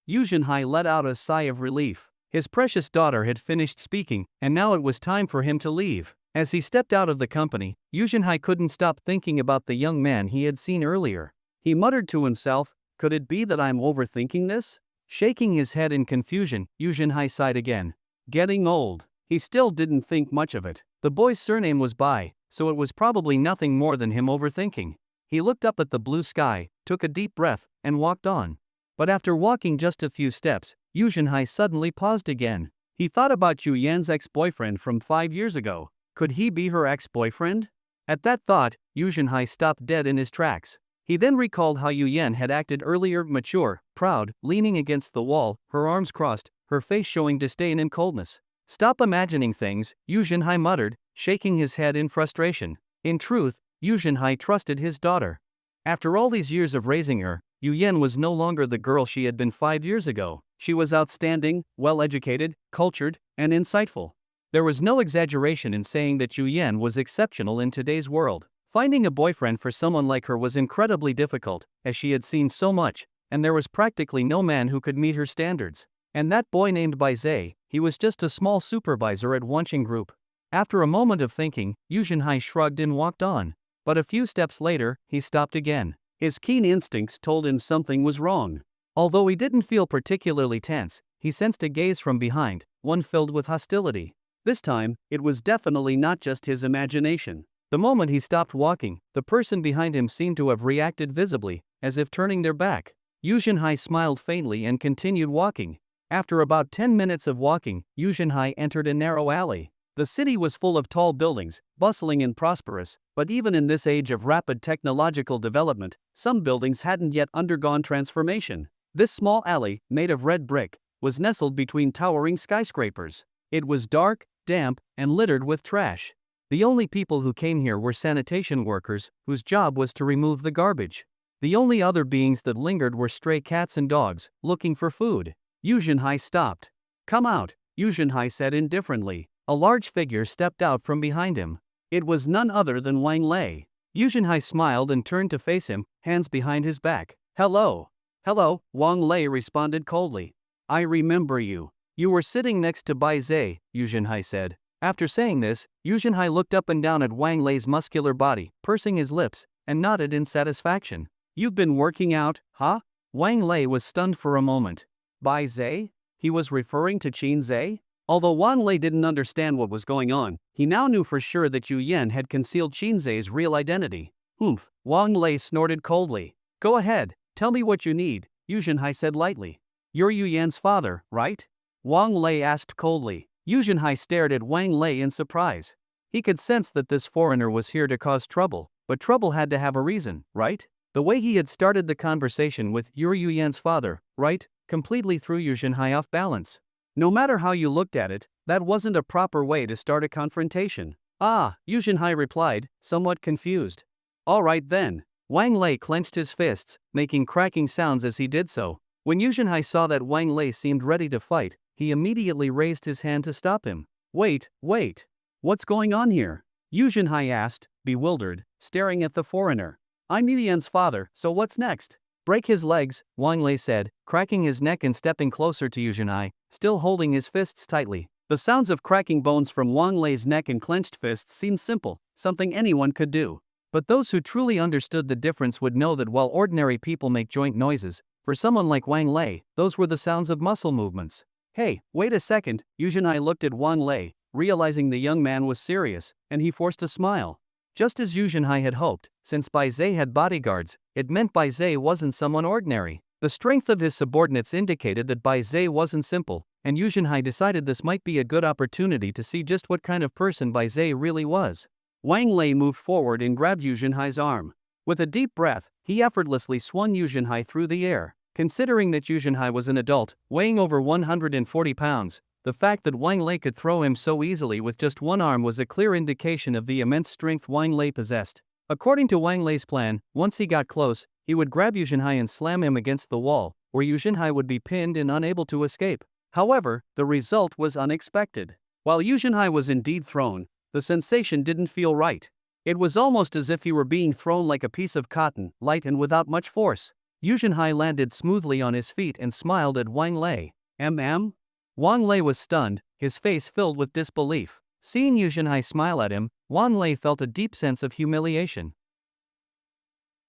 Yu Zhenhai let out a sigh of relief. His precious daughter had finished speaking, and now it was time for him to leave. As he stepped out of the company, Yu Zhenhai couldn't stop thinking about the young man he had seen earlier. He muttered to himself, "Could it be that I'm overthinking this?" Shaking his head in confusion, Yu Zhenhai sighed again. Getting old. He still didn't think much of it. The boy's surname was Bai, so it was probably nothing more than him overthinking. He looked up at the blue sky, took a deep breath, and walked on. But after walking just a few steps, Yu Zhenhai suddenly paused again. He thought about Yu Yan's ex-boyfriend from 5 years ago. Could he be her ex-boyfriend? At that thought, Yu Zhenhai stopped dead in his tracks. He then recalled how Yu Yan had acted earlier, mature, proud, leaning against the wall, her arms crossed, her face showing disdain and coldness. Stop imagining things, Yu Jinhai muttered, shaking his head in frustration. In truth, Yu Jinhai trusted his daughter. After all these years of raising her, Yu Yan was no longer the girl she had been 5 years ago. She was outstanding, well-educated, cultured, and insightful. There was no exaggeration in saying that Yu Yan was exceptional in today's world. Finding a boyfriend for someone like her was incredibly difficult, as she had seen so much, and there was practically no man who could meet her standards. And that boy named Bai Zhe, he was just a small supervisor at Wanqing Group. After a moment of thinking, Yu Jinhai shrugged and walked on. But a few steps later, he stopped again. His keen instincts told him something was wrong. Although he didn't feel particularly tense, he sensed a gaze from behind, one filled with hostility. This time, it was definitely not just his imagination. The moment he stopped walking, the person behind him seemed to have reacted visibly, as if turning their back. Yu Jinhai smiled faintly and continued walking. After about 10 minutes of walking, Yu Jinhai entered a narrow alley. The city was full of tall buildings, bustling and prosperous, but even in this age of rapid technological development, some buildings hadn't yet undergone transformation. This small alley, made of red brick, was nestled between towering skyscrapers. It was dark, damp, and littered with trash. The only people who came here were sanitation workers, whose job was to remove the garbage. The only other beings that lingered were stray cats and dogs, looking for food. Yu Jinhai stopped. "Come out," Yu Jinhai said indifferently. A large figure stepped out from behind him. It was none other than Wang Lei. Yu Jinhai smiled and turned to face him, hands behind his back. "Hello." "Hello," Wang Lei responded coldly. "I remember you. You were sitting next to Bai Zhe," Yu Jinhai said. After saying this, Yu Jinhai looked up and down at Wang Lei's muscular body, pursing his lips, and nodded in satisfaction. "You've been working out, huh?" Wang Lei was stunned for a moment. Bai Zhe? He was referring to Qin Zhe? Although Wang Lei didn't understand what was going on, he now knew for sure that Yu Yan had concealed Qin Zhe's real identity. "Humph," Wang Lei snorted coldly. "Go ahead, tell me what you need," Yu Jinhai said lightly. "You're Yu Yan's father, right?" Wang Lei asked coldly. Yu Jinhai stared at Wang Lei in surprise. He could sense that this foreigner was here to cause trouble, but trouble had to have a reason, right? The way he had started the conversation with "You're Yu Yan's father, right?" completely threw Yu Jinhai off balance. No matter how you looked at it, that wasn't a proper way to start a confrontation. "Ah," Yu Jinhai replied, somewhat confused. "All right then." Wang Lei clenched his fists, making cracking sounds as he did so. When Yu Jinhai saw that Wang Lei seemed ready to fight, he immediately raised his hand to stop him. Wait. What's going on here?" Yu Jinhai asked, bewildered, staring at the foreigner. "I'm Yu Yan's father, so what's next?" "Break his legs," Wang Lei said, cracking his neck and stepping closer to Yu Jinhai, still holding his fists tightly. The sounds of cracking bones from Wang Lei's neck and clenched fists seemed simple, something anyone could do. But those who truly understood the difference would know that while ordinary people make joint noises, for someone like Wang Lei, those were the sounds of muscle movements. "Hey, wait a second," Yu Jinhai looked at Wang Lei, realizing the young man was serious, and he forced a smile. Just as Yu Jinhai had hoped, since Bai Zhe had bodyguards, it meant Bai Zhe wasn't someone ordinary. The strength of his subordinates indicated that Bai Zhe wasn't simple, and Yu Jinhai decided this might be a good opportunity to see just what kind of person Bai Zhe really was. Wang Lei moved forward and grabbed Yu Jinhai's arm. With a deep breath, he effortlessly swung Yu Jinhai through the air. Considering that Yu Jinhai was an adult, weighing over 140 pounds, the fact that Wang Lei could throw him so easily with just one arm was a clear indication of the immense strength Wang Lei possessed. According to Wang Lei's plan, once he got close, he would grab Yu Jinhai and slam him against the wall, where Yu Jinhai would be pinned and unable to escape. However, the result was unexpected. While Yu Jinhai was indeed thrown, the sensation didn't feel right. It was almost as if he were being thrown like a piece of cotton, light and without much force. Yu Jinhai landed smoothly on his feet and smiled at Wang Lei. Wang Lei was stunned, his face filled with disbelief. Seeing Yu Jinhai smile at him, Wang Lei felt a deep sense of humiliation.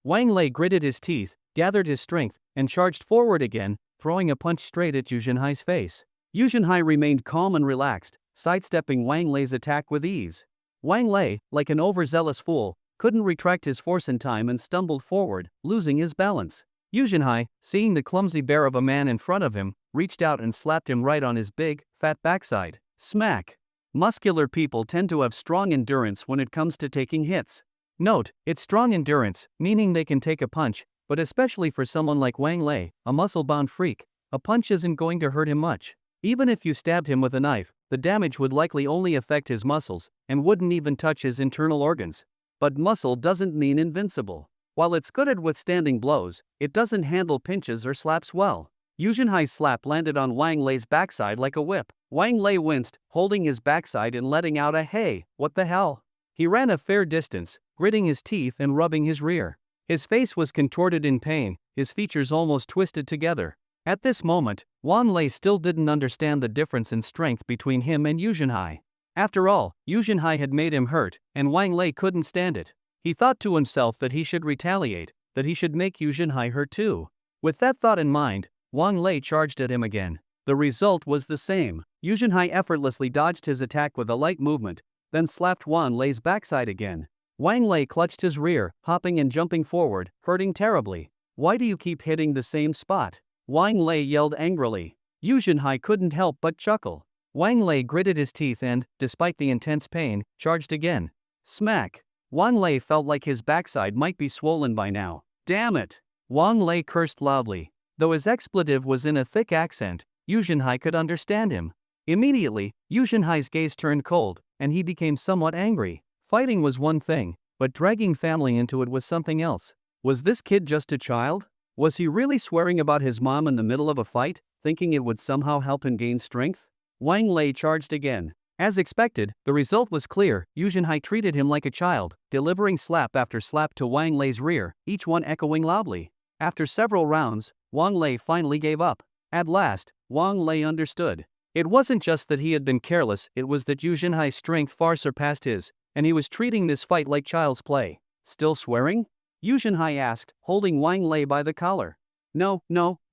Wang Lei gritted his teeth, gathered his strength, and charged forward again, throwing a punch straight at Yu Jinhai's face. Yu Jinhai remained calm and relaxed, sidestepping Wang Lei's attack with ease. Wang Lei, like an overzealous fool, couldn't retract his force in time and stumbled forward, losing his balance. Yu Jinhai, seeing the clumsy bear of a man in front of him, reached out and slapped him right on his big, fat backside. Smack! Muscular people tend to have strong endurance when it comes to taking hits. Note, it's strong endurance, meaning they can take a punch, but especially for someone like Wang Lei, a muscle-bound freak, a punch isn't going to hurt him much. Even if you stabbed him with a knife, the damage would likely only affect his muscles and wouldn't even touch his internal organs. But muscle doesn't mean invincible. While it's good at withstanding blows, it doesn't handle pinches or slaps well. Yujinhai's slap landed on Wang Lei's backside like a whip. Wang Lei winced, holding his backside and letting out a "Hey, what the hell?" He ran a fair distance, gritting his teeth and rubbing his rear. His face was contorted in pain, his features almost twisted together. At this moment, Wang Lei still didn't understand the difference in strength between him and Yujinhai. After all, Yujinhai had made him hurt, and Wang Lei couldn't stand it. He thought to himself that he should retaliate, that he should make Yujinhai hurt too. With that thought in mind, Wang Lei charged at him again. The result was the same. Yujinhai effortlessly dodged his attack with a light movement, then slapped Wang Lei's backside again. Wang Lei clutched his rear, hopping and jumping forward, hurting terribly. "Why do you keep hitting the same spot?" Wang Lei yelled angrily. Yujinhai couldn't help but chuckle. Wang Lei gritted his teeth and, despite the intense pain, charged again. Smack! Wang Lei felt like his backside might be swollen by now. "Damn it!" Wang Lei cursed loudly. Though his expletive was in a thick accent, Yujinhai could understand him. Immediately, Yujinhai's gaze turned cold, and he became somewhat angry. Fighting was one thing, but dragging family into it was something else. Was this kid just a child? Was he really swearing about his mom in the middle of a fight, thinking it would somehow help him gain strength? Wang Lei charged again. As expected, the result was clear. Yujinhai treated him like a child, delivering slap after slap to Wang Lei's rear, each one echoing loudly. After several rounds, Wang Lei finally gave up. At last, Wang Lei understood. It wasn't just that he had been careless, it was that Yujinhai's strength far surpassed his, and he was treating this fight like child's play. "Still swearing?" Yujinhai asked, holding Wang Lei by the collar. No,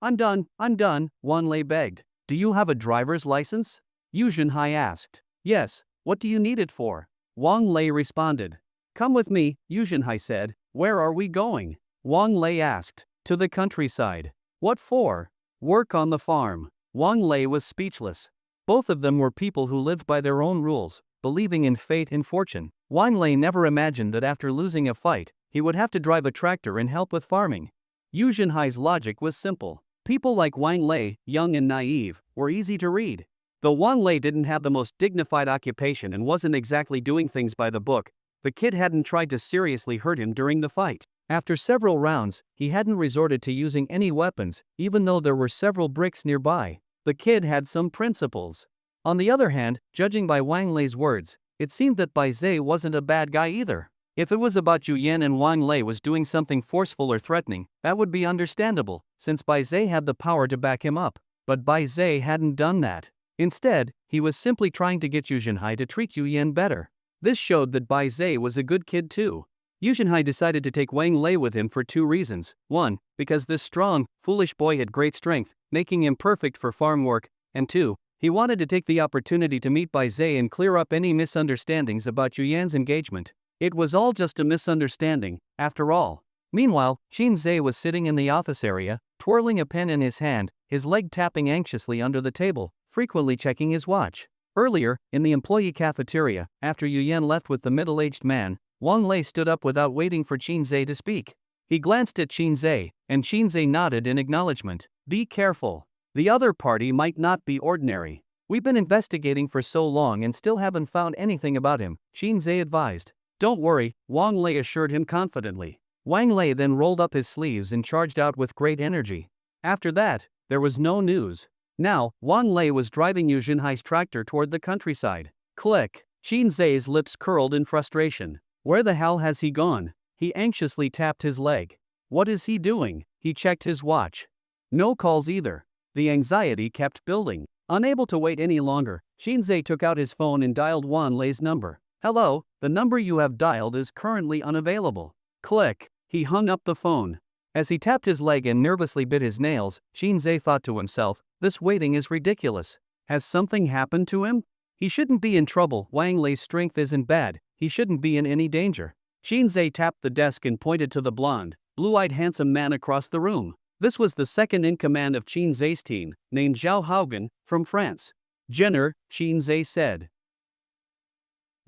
I'm done, Wang Lei begged. "Do you have a driver's license?" Yujinhai asked. "Yes, what do you need it for?" Wang Lei responded. "Come with me," Yujinhai said. "Where are we going?" Wang Lei asked. "To the countryside." "What for?" "Work on the farm." Wang Lei was speechless. Both of them were people who lived by their own rules, believing in fate and fortune. Wang Lei never imagined that after losing a fight, he would have to drive a tractor and help with farming. Yujinhai's logic was simple. People like Wang Lei, young and naive, were easy to read. Though Wang Lei didn't have the most dignified occupation and wasn't exactly doing things by the book, the kid hadn't tried to seriously hurt him during the fight. After several rounds, he hadn't resorted to using any weapons, even though there were several bricks nearby. The kid had some principles. On the other hand, judging by Wang Lei's words, it seemed that Bai Zhe wasn't a bad guy either. If it was about Yu Yan and Wang Lei was doing something forceful or threatening, that would be understandable, since Bai Zhe had the power to back him up. But Bai Zhe hadn't done that. Instead, he was simply trying to get Yujinhai to treat Yu Yan better. This showed that Bai Zhe was a good kid too. Yujinhai decided to take Wang Lei with him for two reasons. One, because this strong, foolish boy had great strength, making him perfect for farm work, and two, he wanted to take the opportunity to meet Bai Zhe and clear up any misunderstandings about Yu Yan's engagement. It was all just a misunderstanding, after all. Meanwhile, Qin Zhe was sitting in the office area, twirling a pen in his hand, his leg tapping anxiously under the table, frequently checking his watch. Earlier, in the employee cafeteria, after Yu Yan left with the middle-aged man, Wang Lei stood up without waiting for Qin Zhe to speak. He glanced at Qin Zhe, and Qin Zhe nodded in acknowledgement. "Be careful. The other party might not be ordinary. We've been investigating for so long and still haven't found anything about him," Qin Zhe advised. "Don't worry," Wang Lei assured him confidently. Wang Lei then rolled up his sleeves and charged out with great energy. After that, there was no news. Now, Wang Lei was driving Yujinhai's tractor toward the countryside. Click! Qin Zhe's lips curled in frustration. Where the hell has he gone? He anxiously tapped his leg. What is he doing? He checked his watch. No calls either. The anxiety kept building. Unable to wait any longer, Qin Zhe took out his phone and dialed Wang Lei's number. "Hello, the number you have dialed is currently unavailable." Click. He hung up the phone. As he tapped his leg and nervously bit his nails, Qin Zhe thought to himself, "This waiting is ridiculous. Has something happened to him? He shouldn't be in trouble. Wang Lei's strength isn't bad. He shouldn't be in any danger." Qin Zhe tapped the desk and pointed to the blonde, blue-eyed handsome man across the room. This was the second in command of Qin Zhe's team, named Zhao Haogan, from France. "Jenner," Qin Zhe said.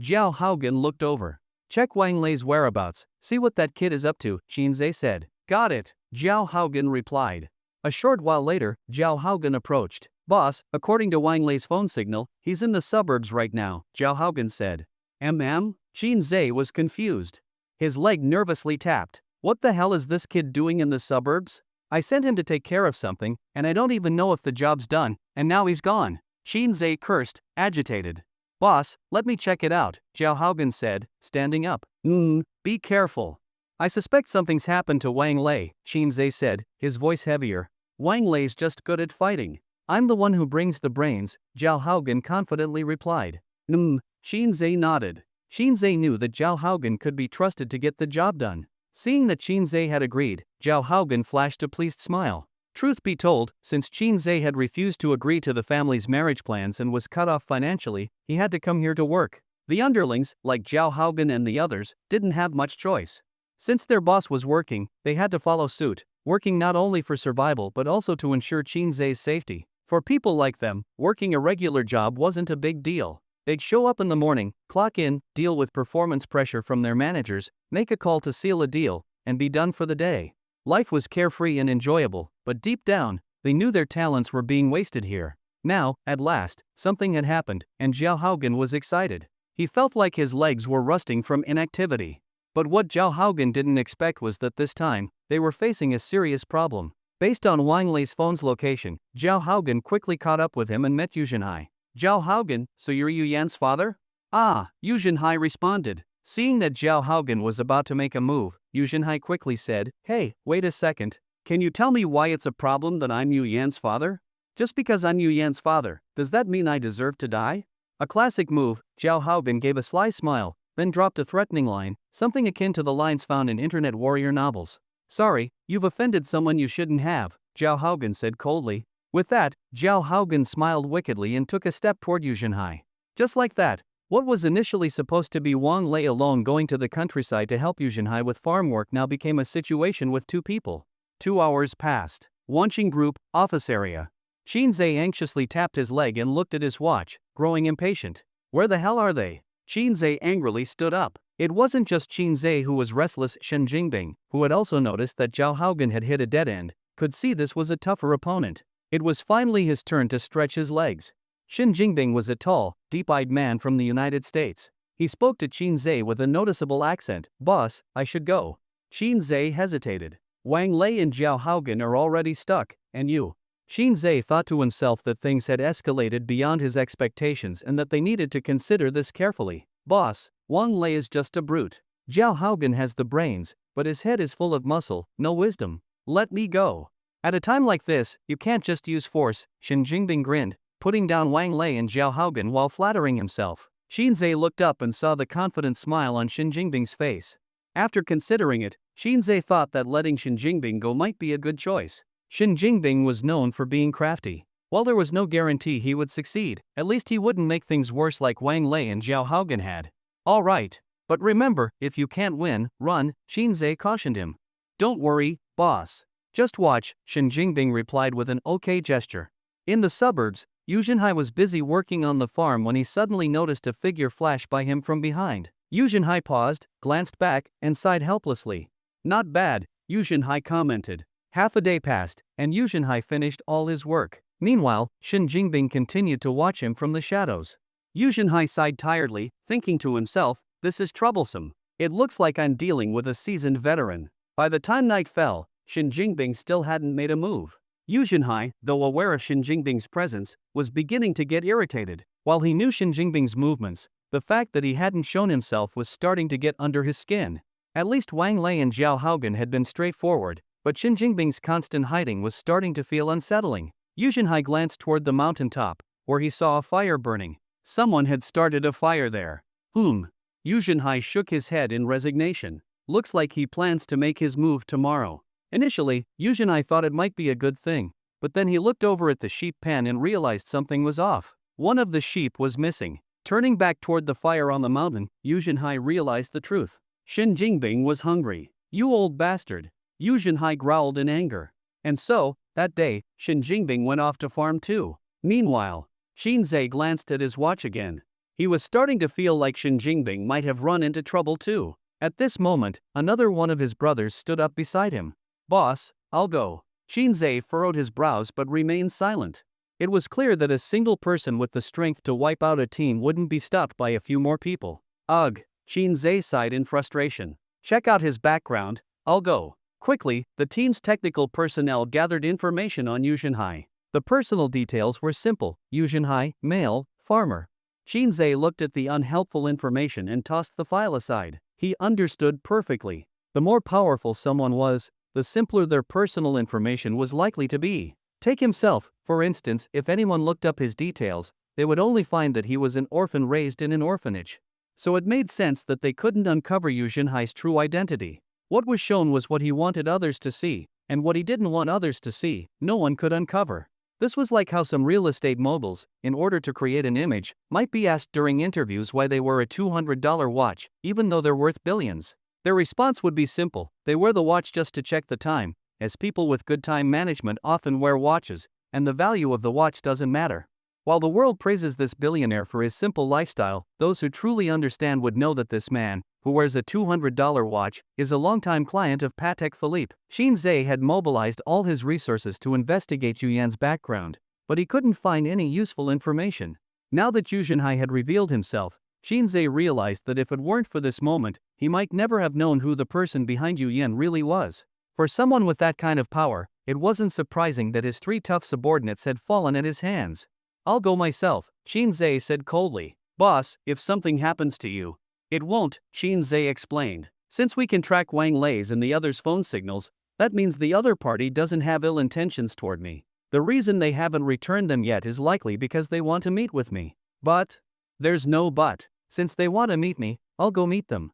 Zhao Haogan looked over. "Check Wang Lei's whereabouts, see what that kid is up to," Qin Zhe said. "Got it," Zhao Haogan replied. A short while later, Zhao Haogan approached. Boss, according to Wang Lei's phone signal, he's in the suburbs right now, Zhao Haogan said. Xin Zhe was confused. His leg nervously tapped. What the hell is this kid doing in the suburbs? I sent him to take care of something, and I don't even know if the job's done, and now he's gone. Xin Zhe cursed, agitated. Boss, let me check it out, Zhao Haogan said, standing up. Be careful. I suspect something's happened to Wang Lei, Xin Zhe said, his voice heavier. Wang Lei's just good at fighting. I'm the one who brings the brains, Zhao Haogan confidently replied. Xin Zhe nodded. Xin Zhe knew that Zhao Haogan could be trusted to get the job done. Seeing that Xin Zhe had agreed, Zhao Haogan flashed a pleased smile. Truth be told, since Xin Zhe had refused to agree to the family's marriage plans and was cut off financially, he had to come here to work. The underlings, like Zhao Haogan and the others, didn't have much choice. Since their boss was working, they had to follow suit, working not only for survival but also to ensure Xin Zhe's safety. For people like them, working a regular job wasn't a big deal. They'd show up in the morning, clock in, deal with performance pressure from their managers, make a call to seal a deal, and be done for the day. Life was carefree and enjoyable, but deep down, they knew their talents were being wasted here. Now, at last, something had happened, and Zhao Haogan was excited. He felt like his legs were rusting from inactivity. But what Zhao Haogan didn't expect was that this time, they were facing a serious problem. Based on Wang Lei's phone's location, Zhao Haogan quickly caught up with him and met Yu Zhenhai. Zhao Haogan, so you're Yu Yan's father? Ah, Yu Zhenhai responded. Seeing that Zhao Haogan was about to make a move, Yu Zhenhai quickly said, Hey, wait a second. Can you tell me why it's a problem that I'm Yu Yan's father? Just because I'm Yu Yan's father, does that mean I deserve to die? A classic move, Zhao Haogan gave a sly smile, then dropped a threatening line, something akin to the lines found in internet warrior novels. Sorry, you've offended someone you shouldn't have, Zhao Haogan said coldly. With that, Zhao Haogan smiled wickedly and took a step toward Yu Zhenhai. Just like that, what was initially supposed to be Wang Lei alone going to the countryside to help Yu Zhenhai with farm work now became a situation with two people. 2 hours passed. Wanqing Group, office area. Xin Zhe anxiously tapped his leg and looked at his watch, growing impatient. Where the hell are they? Xin Zhe angrily stood up. It wasn't just Xin Zhe who was restless. Shen Jingbing, who had also noticed that Zhao Haogan had hit a dead end, could see this was a tougher opponent. It was finally his turn to stretch his legs. Shen Jingbing was a tall, deep-eyed man from the United States. He spoke to Xin Zhe with a noticeable accent. Boss, I should go. Xin Zhe hesitated. Wang Lei and Zhao Haogan are already stuck, and you. Xin Zhe thought to himself that things had escalated beyond his expectations and that they needed to consider this carefully. Boss, Wang Lei is just a brute. Zhao Haogan has the brains, but his head is full of muscle, no wisdom. Let me go. At a time like this, you can't just use force, Shen Jingbing grinned, putting down Wang Lei and Zhao Haogan while flattering himself. Xin Zhe looked up and saw the confident smile on Shen Jingbing's face. After considering it, Xin Zhe thought that letting Shen Jingbing go might be a good choice. Shen Jingbing was known for being crafty. While there was no guarantee he would succeed, at least he wouldn't make things worse like Wang Lei and Zhao Haogan had. Alright. But remember, if you can't win, run, Xin Zhe cautioned him. Don't worry, boss. Just watch, Shen Jingbing replied with an okay gesture. In the suburbs, Yu Zhenhai was busy working on the farm when he suddenly noticed a figure flash by him from behind. Yu Zhenhai paused, glanced back, and sighed helplessly. Not bad, Yu Zhenhai commented. Half a day passed, and Yu Zhenhai finished all his work. Meanwhile, Shen Jingbing continued to watch him from the shadows. Yu Zhenhai sighed tiredly, thinking to himself, this is troublesome. It looks like I'm dealing with a seasoned veteran. By the time night fell, Shen Jingbing still hadn't made a move. Yu Zhenhai, though aware of Shen Jingbing's presence, was beginning to get irritated. While he knew Shen Jingbing's movements, the fact that he hadn't shown himself was starting to get under his skin. At least Wang Lei and Zhao Haogan had been straightforward, but Shen Jingbing's constant hiding was starting to feel unsettling. Yu Zhenhai glanced toward the mountaintop, where he saw a fire burning. Someone had started a fire there. Yu Zhenhai shook his head in resignation. Looks like he plans to make his move tomorrow. Initially, Yu Zhenhai thought it might be a good thing, but then he looked over at the sheep pen and realized something was off. One of the sheep was missing. Turning back toward the fire on the mountain, Yu Zhenhai realized the truth. Shen Jingbing was hungry. You old bastard. Yu Zhenhai growled in anger. And so, that day, Shen Jingbing went off to farm too. Meanwhile, Xin Zhe glanced at his watch again. He was starting to feel like Shen Jingbing might have run into trouble too. At this moment, another one of his brothers stood up beside him. Boss, I'll go. Xin Zhe furrowed his brows but remained silent. It was clear that a single person with the strength to wipe out a team wouldn't be stopped by a few more people. Ugh, Shinzei sighed in frustration. Check out his background, I'll go. Quickly, the team's technical personnel gathered information on Yushinhai. The personal details were simple: Yushinhai, male, farmer. Shinzei looked at the unhelpful information and tossed the file aside. He understood perfectly. The more powerful someone was, the simpler their personal information was likely to be. Take himself, for instance. If anyone looked up his details, they would only find that he was an orphan raised in an orphanage. So it made sense that they couldn't uncover Yushinhai's true identity. What was shown was what he wanted others to see, and what he didn't want others to see, no one could uncover. This was like how some real estate moguls, in order to create an image, might be asked during interviews why they wear a $200 watch, even though they're worth billions. Their response would be simple: they wear the watch just to check the time, as people with good time management often wear watches, and the value of the watch doesn't matter. While the world praises this billionaire for his simple lifestyle, those who truly understand would know that this man, who wears a $200 watch, is a longtime client of Patek Philippe. Shinzei had mobilized all his resources to investigate Yuyan's background, but he couldn't find any useful information. Now that Yushinhai had revealed himself, Shinzei realized that if it weren't for this moment, he might never have known who the person behind Yuyan really was. For someone with that kind of power, it wasn't surprising that his three tough subordinates had fallen at his hands. I'll go myself, Shinzei said coldly. Boss, if something happens to you. It won't, Shinzei explained. Since we can track Wang Lei's and the others' phone signals, that means the other party doesn't have ill intentions toward me. The reason they haven't returned them yet is likely because they want to meet with me. But there's no but. Since they want to meet me, I'll go meet them.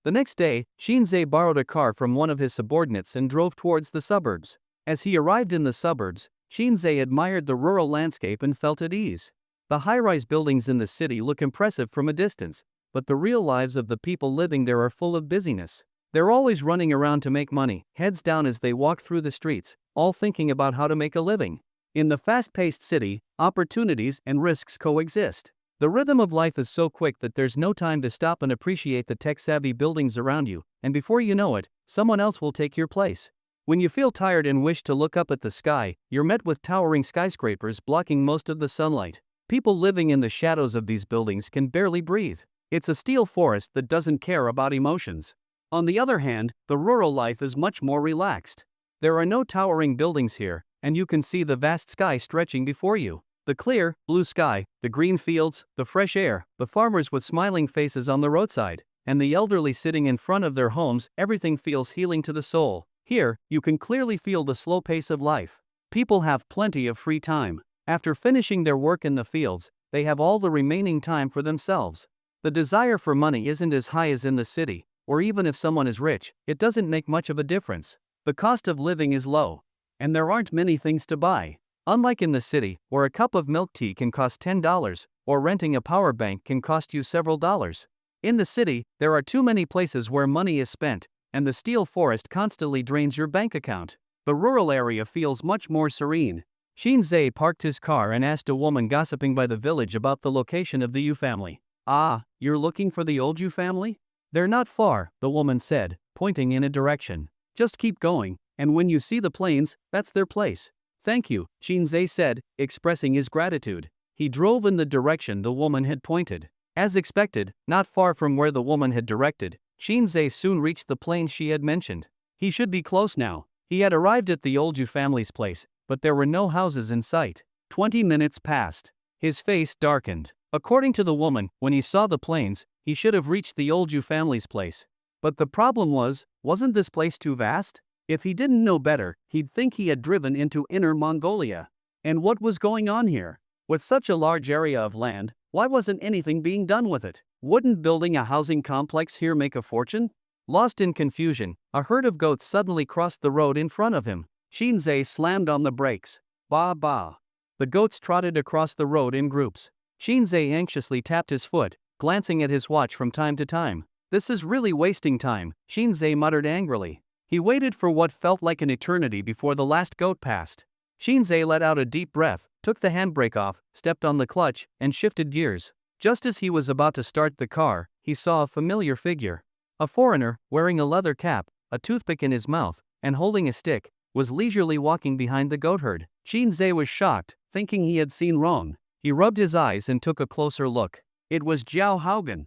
The next day, Shinzei borrowed a car from one of his subordinates and drove towards the suburbs. As he arrived in the suburbs, Shinzei admired the rural landscape and felt at ease. The high-rise buildings in the city look impressive from a distance, but the real lives of the people living there are full of busyness. They're always running around to make money, heads down as they walk through the streets, all thinking about how to make a living. In the fast-paced city, opportunities and risks coexist. The rhythm of life is so quick that there's no time to stop and appreciate the tech-savvy buildings around you, and before you know it, someone else will take your place. When you feel tired and wish to look up at the sky, you're met with towering skyscrapers blocking most of the sunlight. People living in the shadows of these buildings can barely breathe. It's a steel forest that doesn't care about emotions. On the other hand, the rural life is much more relaxed. There are no towering buildings here, and you can see the vast sky stretching before you. The clear, blue sky, the green fields, the fresh air, the farmers with smiling faces on the roadside, and the elderly sitting in front of their homes, everything feels healing to the soul. Here, you can clearly feel the slow pace of life. People have plenty of free time. After finishing their work in the fields, they have all the remaining time for themselves. The desire for money isn't as high as in the city, or even if someone is rich, it doesn't make much of a difference. The cost of living is low, and there aren't many things to buy. Unlike in the city, where a cup of milk tea can cost $10, or renting a power bank can cost you several dollars. In the city, there are too many places where money is spent, and the steel forest constantly drains your bank account. The rural area feels much more serene. Shinzei parked his car and asked a woman gossiping by the village about the location of the Yu family. Ah, you're looking for the old Yu family? They're not far, the woman said, pointing in a direction. Just keep going, and when you see the plains, that's their place. Thank you, Shinzei said, expressing his gratitude. He drove in the direction the woman had pointed. As expected, not far from where the woman had directed, Shinzei soon reached the plains she had mentioned. He should be close now. He had arrived at the old Yu family's place, but there were no houses in sight. 20 minutes passed. His face darkened. According to the woman, when he saw the plains, he should have reached the old Yu family's place. But the problem wasn't this place too vast? If he didn't know better, he'd think he had driven into Inner Mongolia. And what was going on here? With such a large area of land, why wasn't anything being done with it? Wouldn't building a housing complex here make a fortune? Lost in confusion, a herd of goats suddenly crossed the road in front of him. Shinzei slammed on the brakes. Ba ba. The goats trotted across the road in groups. Shinzei anxiously tapped his foot, glancing at his watch from time to time. This is really wasting time, Shinzei muttered angrily. He waited for what felt like an eternity before the last goat passed. Shinzei let out a deep breath, took the handbrake off, stepped on the clutch, and shifted gears. Just as he was about to start the car, he saw a familiar figure. A foreigner, wearing a leather cap, a toothpick in his mouth, and holding a stick, was leisurely walking behind the goat herd. Shinzei was shocked, thinking he had seen wrong. He rubbed his eyes and took a closer look. It was Zhao Haogen.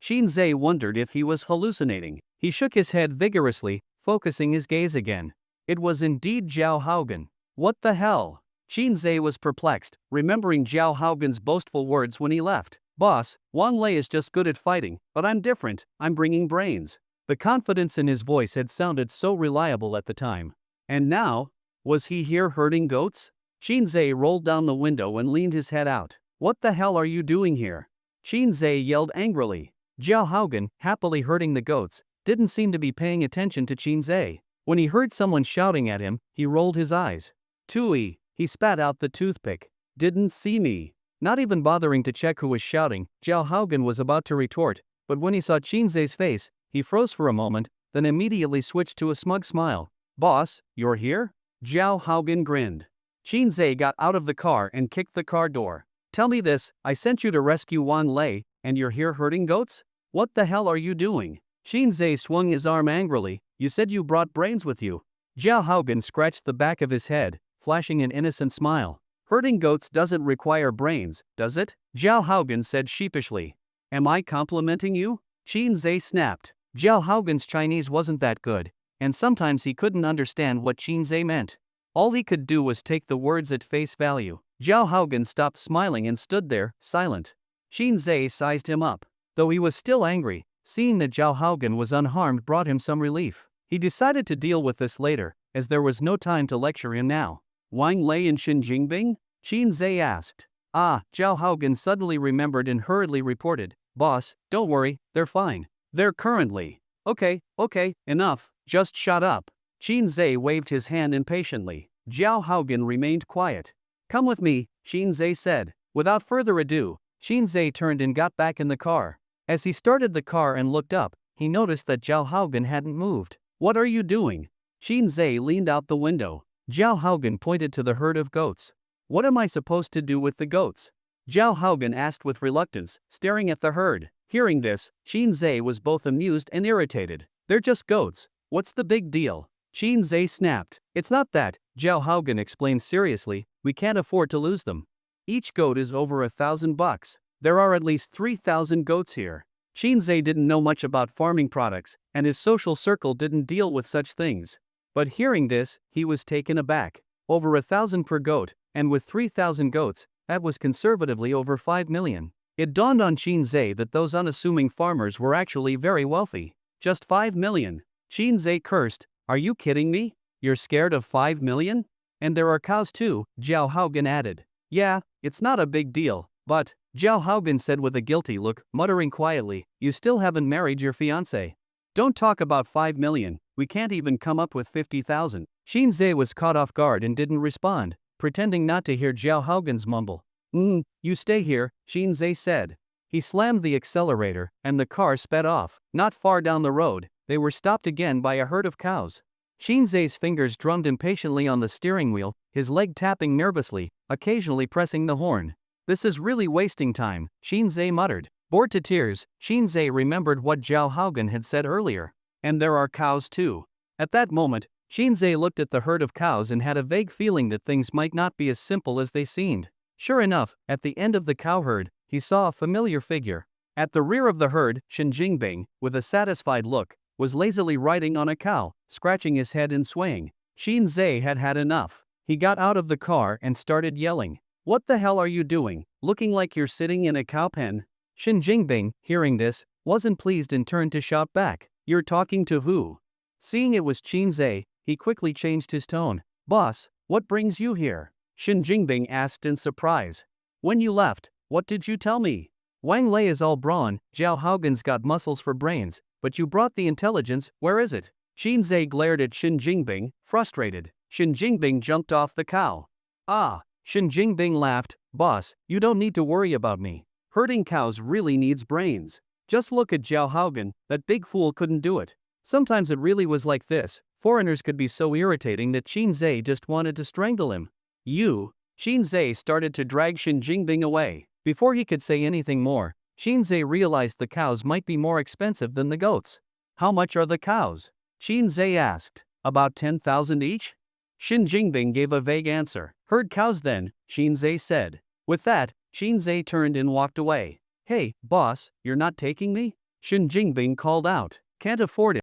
Shinzei wondered if he was hallucinating. He shook his head vigorously, focusing his gaze again. It was indeed Zhao Haogen. What the hell? Shinzei was perplexed, remembering Zhao Haogen's boastful words when he left. Boss, Wang Lei is just good at fighting, but I'm different, I'm bringing brains. The confidence in his voice had sounded so reliable at the time. And now? Was he here herding goats? Shinzei rolled down the window and leaned his head out. What the hell are you doing here? Shinzei yelled angrily. Zhao Haogen, happily herding the goats, didn't seem to be paying attention to Shinzei. When he heard someone shouting at him, he rolled his eyes. Tui, he spat out the toothpick. Didn't see me. Not even bothering to check who was shouting, Zhao Haogen was about to retort, but when he saw Shinzei's face, he froze for a moment, then immediately switched to a smug smile. Boss, you're here? Zhao Haogen grinned. Shinzei got out of the car and kicked the car door. Tell me this, I sent you to rescue Wang Lei, and you're here herding goats? What the hell are you doing? Shinzei swung his arm angrily. You said you brought brains with you. Zhao Haogen scratched the back of his head, flashing an innocent smile. Herding goats doesn't require brains, does it? Zhao Haogen said sheepishly. Am I complimenting you? Shinzei snapped. Zhao Haogen's Chinese wasn't that good, and sometimes he couldn't understand what Shinzei meant. All he could do was take the words at face value. Zhao Haogen stopped smiling and stood there, silent. Shinzei sized him up. Though he was still angry, seeing that Zhao Haogen was unharmed brought him some relief. He decided to deal with this later, as there was no time to lecture him now. Wang Lei and Shin Jingbing? Shinzei asked. Zhao Haogen suddenly remembered and hurriedly reported. Boss, don't worry, they're fine. They're currently. Okay, enough, just shut up. Shinzei waved his hand impatiently. Zhao Haogen remained quiet. Come with me, Shinzei said. Without further ado, Shinzei turned and got back in the car. As he started the car and looked up, he noticed that Zhao Haogen hadn't moved. What are you doing? Shinzei leaned out the window. Zhao Haogen pointed to the herd of goats. What am I supposed to do with the goats? Zhao Haogen asked with reluctance, staring at the herd. Hearing this, Shinzei was both amused and irritated. They're just goats. What's the big deal? Shinzei snapped. It's not that, Zhao Haogen explained seriously, we can't afford to lose them. Each goat is over $1,000. There are at least 3,000 goats here. Shinzei didn't know much about farming products, and his social circle didn't deal with such things. But hearing this, he was taken aback. Over 1,000 per goat, and with 3,000 goats, that was conservatively over 5 million. It dawned on Shinzei that those unassuming farmers were actually very wealthy. Just 5 million. Shinzei cursed. Are you kidding me? You're scared of 5 million? And there are cows too, Zhao Haogen added. Yeah, it's not a big deal, but, Zhao Haogen said with a guilty look, muttering quietly, you still haven't married your fiancé. Don't talk about 5 million, we can't even come up with 50,000. Shinzei was caught off guard and didn't respond, pretending not to hear Zhao Haogen's mumble. You stay here, Shinzei said. He slammed the accelerator, and the car sped off. Not far down the road, they were stopped again by a herd of cows. Shinzei's fingers drummed impatiently on the steering wheel, his leg tapping nervously, occasionally pressing the horn. This is really wasting time, Shinzei muttered. Bored to tears, Shinzei remembered what Zhao Haogen had said earlier. And there are cows too. At that moment, Shinzei looked at the herd of cows and had a vague feeling that things might not be as simple as they seemed. Sure enough, at the end of the cow herd, he saw a familiar figure. At the rear of the herd, Shin Jingbing, with a satisfied look, was lazily riding on a cow, scratching his head and swaying. Shinzei had had enough. He got out of the car and started yelling. What the hell are you doing, looking like you're sitting in a cow pen? Shin Jingbing, hearing this, wasn't pleased and turned to shout back. You're talking to who? Seeing it was Shinzei, he quickly changed his tone. Boss, what brings you here? Shin Jingbing asked in surprise. When you left, what did you tell me? Wang Lei is all brawn, Zhao Haogen's got muscles for brains, but you brought the intelligence, where is it? Shinzei glared at Shin Jingbing, frustrated. Shin Jingbing jumped off the cow. Shin Jingbing laughed. Boss, you don't need to worry about me. Herding cows really needs brains. Just look at Zhao Haogen, that big fool couldn't do it. Sometimes it really was like this, foreigners could be so irritating that Shinzei just wanted to strangle him. Shinzei started to drag Shin Jingbing away. Before he could say anything more, Shinzei realized the cows might be more expensive than the goats. How much are the cows? Shinzei asked. About 10,000 each? Shin Jingbing gave a vague answer. Herd cows then, Shinzei said. With that, Shinzei turned and walked away. Hey, boss, you're not taking me? Shin Jingbing called out. Can't afford it.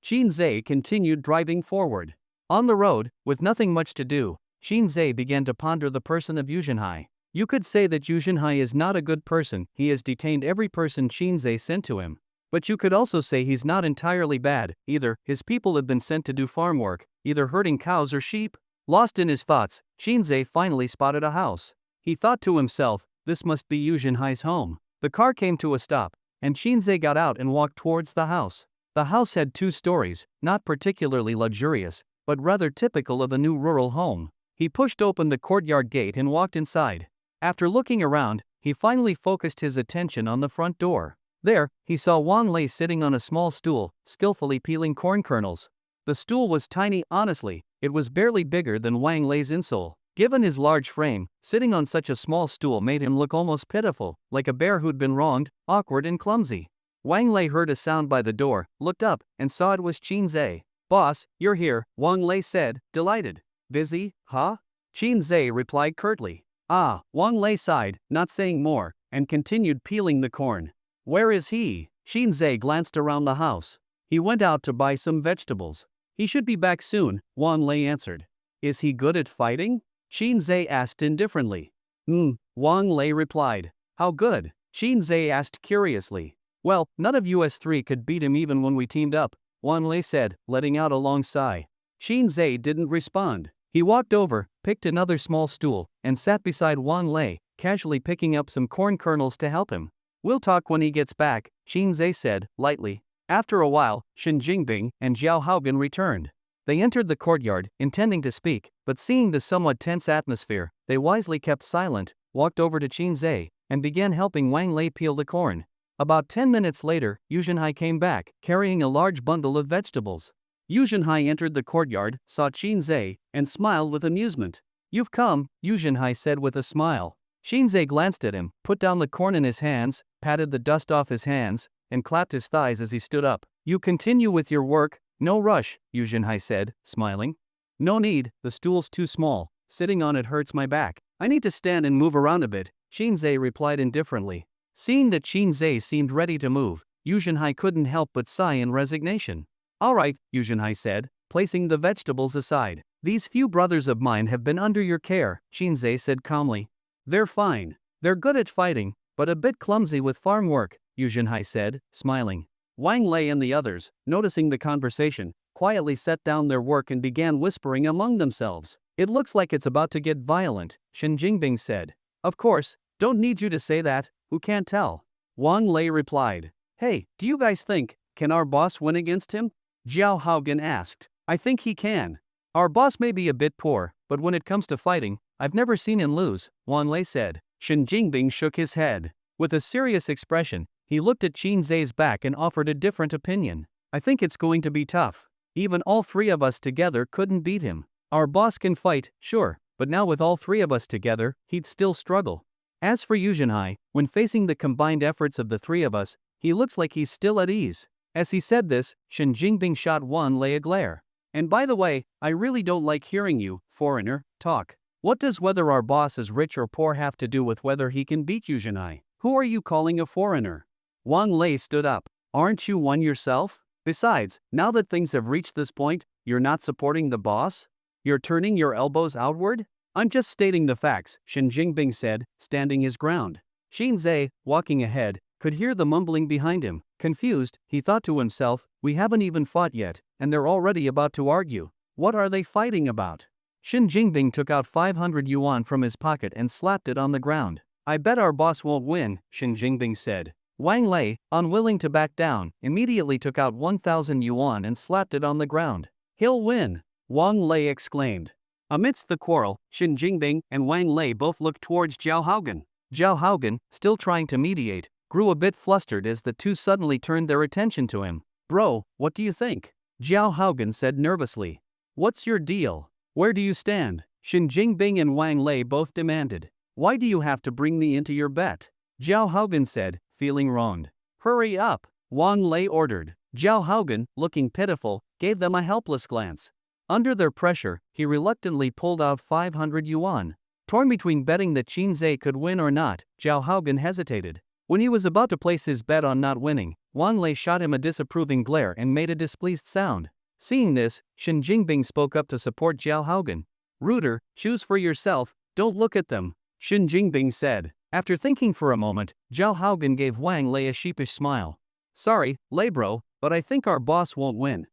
Shinzei continued driving forward. On the road, with nothing much to do, Shinzei began to ponder the person of Yujinhai. You could say that Yujinhai is not a good person, he has detained every person Shinzei sent to him. But you could also say he's not entirely bad, either. His people have been sent to do farm work, either herding cows or sheep. Lost in his thoughts, Shinzei finally spotted a house. He thought to himself, this must be Yujinhai's home. The car came to a stop, and Shinzei got out and walked towards the house. The house had 2 stories, not particularly luxurious, but rather typical of a new rural home. He pushed open the courtyard gate and walked inside. After looking around, he finally focused his attention on the front door. There, he saw Wang Lei sitting on a small stool, skillfully peeling corn kernels. The stool was tiny, honestly, it was barely bigger than Wang Lei's insole. Given his large frame, sitting on such a small stool made him look almost pitiful, like a bear who'd been wronged, awkward and clumsy. Wang Lei heard a sound by the door, looked up, and saw it was Shinzei. Boss, you're here, Wang Lei said, delighted. Busy, huh? Shinzei replied curtly. Ah, Wang Lei sighed, not saying more, and continued peeling the corn. Where is he? Shinzei glanced around the house. He went out to buy some vegetables. He should be back soon, Wang Lei answered. Is he good at fighting? Shinzei asked indifferently. Wang Lei replied. How good? Shinzei asked curiously. Well, none of us 3 could beat him even when we teamed up, Wang Lei said, letting out a long sigh. Shinzei didn't respond. He walked over, picked another small stool, and sat beside Wang Lei, casually picking up some corn kernels to help him. We'll talk when he gets back, Shinzei said, lightly. After a while, Shin Jingbing and Zhao Haogan returned. They entered the courtyard, intending to speak, but seeing the somewhat tense atmosphere, they wisely kept silent, walked over to Shinzei, and began helping Wang Lei peel the corn. About 10 minutes later, Yujinhai came back, carrying a large bundle of vegetables. Yujinhai entered the courtyard, saw Shinzei, and smiled with amusement. You've come, Yujinhai said with a smile. Shinzei glanced at him, put down the corn in his hands, patted the dust off his hands, and clapped his thighs as he stood up. You continue with your work, no rush, Yujinhai said, smiling. No need, the stool's too small, sitting on it hurts my back. I need to stand and move around a bit, Shinzei replied indifferently. Seeing that Shinzei seemed ready to move, Yujinhai couldn't help but sigh in resignation. All right, Yujinhai said, placing the vegetables aside. These few brothers of mine have been under your care, Shinzei said calmly. They're fine. They're good at fighting, but a bit clumsy with farm work, Yujinhai said, smiling. Wang Lei and the others, noticing the conversation, quietly set down their work and began whispering among themselves. It looks like it's about to get violent, Shin Jingbing said. Of course, don't need you to say that, who can't tell? Wang Lei replied. Hey, do you guys think, can our boss win against him? Zhao Haogan asked. I think he can. Our boss may be a bit poor, but when it comes to fighting, I've never seen him lose, Wang Lei said. Shin Jingbing shook his head. With a serious expression, he looked at Shinzei's back and offered a different opinion. I think it's going to be tough. Even all 3 of us together couldn't beat him. Our boss can fight, sure, but now with all 3 of us together, he'd still struggle. As for Yujinhai, when facing the combined efforts of the 3 of us, he looks like he's still at ease. As he said this, Shin Jingbing shot Wang Lei a glare. And by the way, I really don't like hearing you, foreigner, talk. What does whether our boss is rich or poor have to do with whether he can beat Yujinhai? Who are you calling a foreigner? Wang Lei stood up. Aren't you one yourself? Besides, now that things have reached this point, you're not supporting the boss? You're turning your elbows outward? I'm just stating the facts, Shin Jingbing said, standing his ground. Shinzei, walking ahead, could hear the mumbling behind him. Confused, he thought to himself, we haven't even fought yet, and they're already about to argue. What are they fighting about? Shin Jingbing took out 500 yuan from his pocket and slapped it on the ground. I bet our boss won't win, Shin Jingbing said. Wang Lei, unwilling to back down, immediately took out 1,000 yuan and slapped it on the ground. He'll win, Wang Lei exclaimed. Amidst the quarrel, Shin Jingbing and Wang Lei both looked towards Zhao Haogan. Zhao Haogan, still trying to mediate, grew a bit flustered as the 2 suddenly turned their attention to him. Bro, what do you think? Zhao Haogan said nervously. What's your deal? Where do you stand? Shin Jingbing and Wang Lei both demanded. Why do you have to bring me into your bet? Zhao Haogan said, feeling wronged. Hurry up, Wang Lei ordered. Zhao Haogan, looking pitiful, gave them a helpless glance. Under their pressure, he reluctantly pulled out 500 yuan. Torn between betting that Qin Zhe could win or not, Zhao Haogan hesitated. When he was about to place his bet on not winning, Wang Lei shot him a disapproving glare and made a displeased sound. Seeing this, Shen Jingbing spoke up to support Zhao Haogan. "Rooter, choose for yourself, don't look at them," Shen Jingbing said. After thinking for a moment, Zhao Haogan gave Wang Lei a sheepish smile. "Sorry, Lei bro, but I think our boss won't win."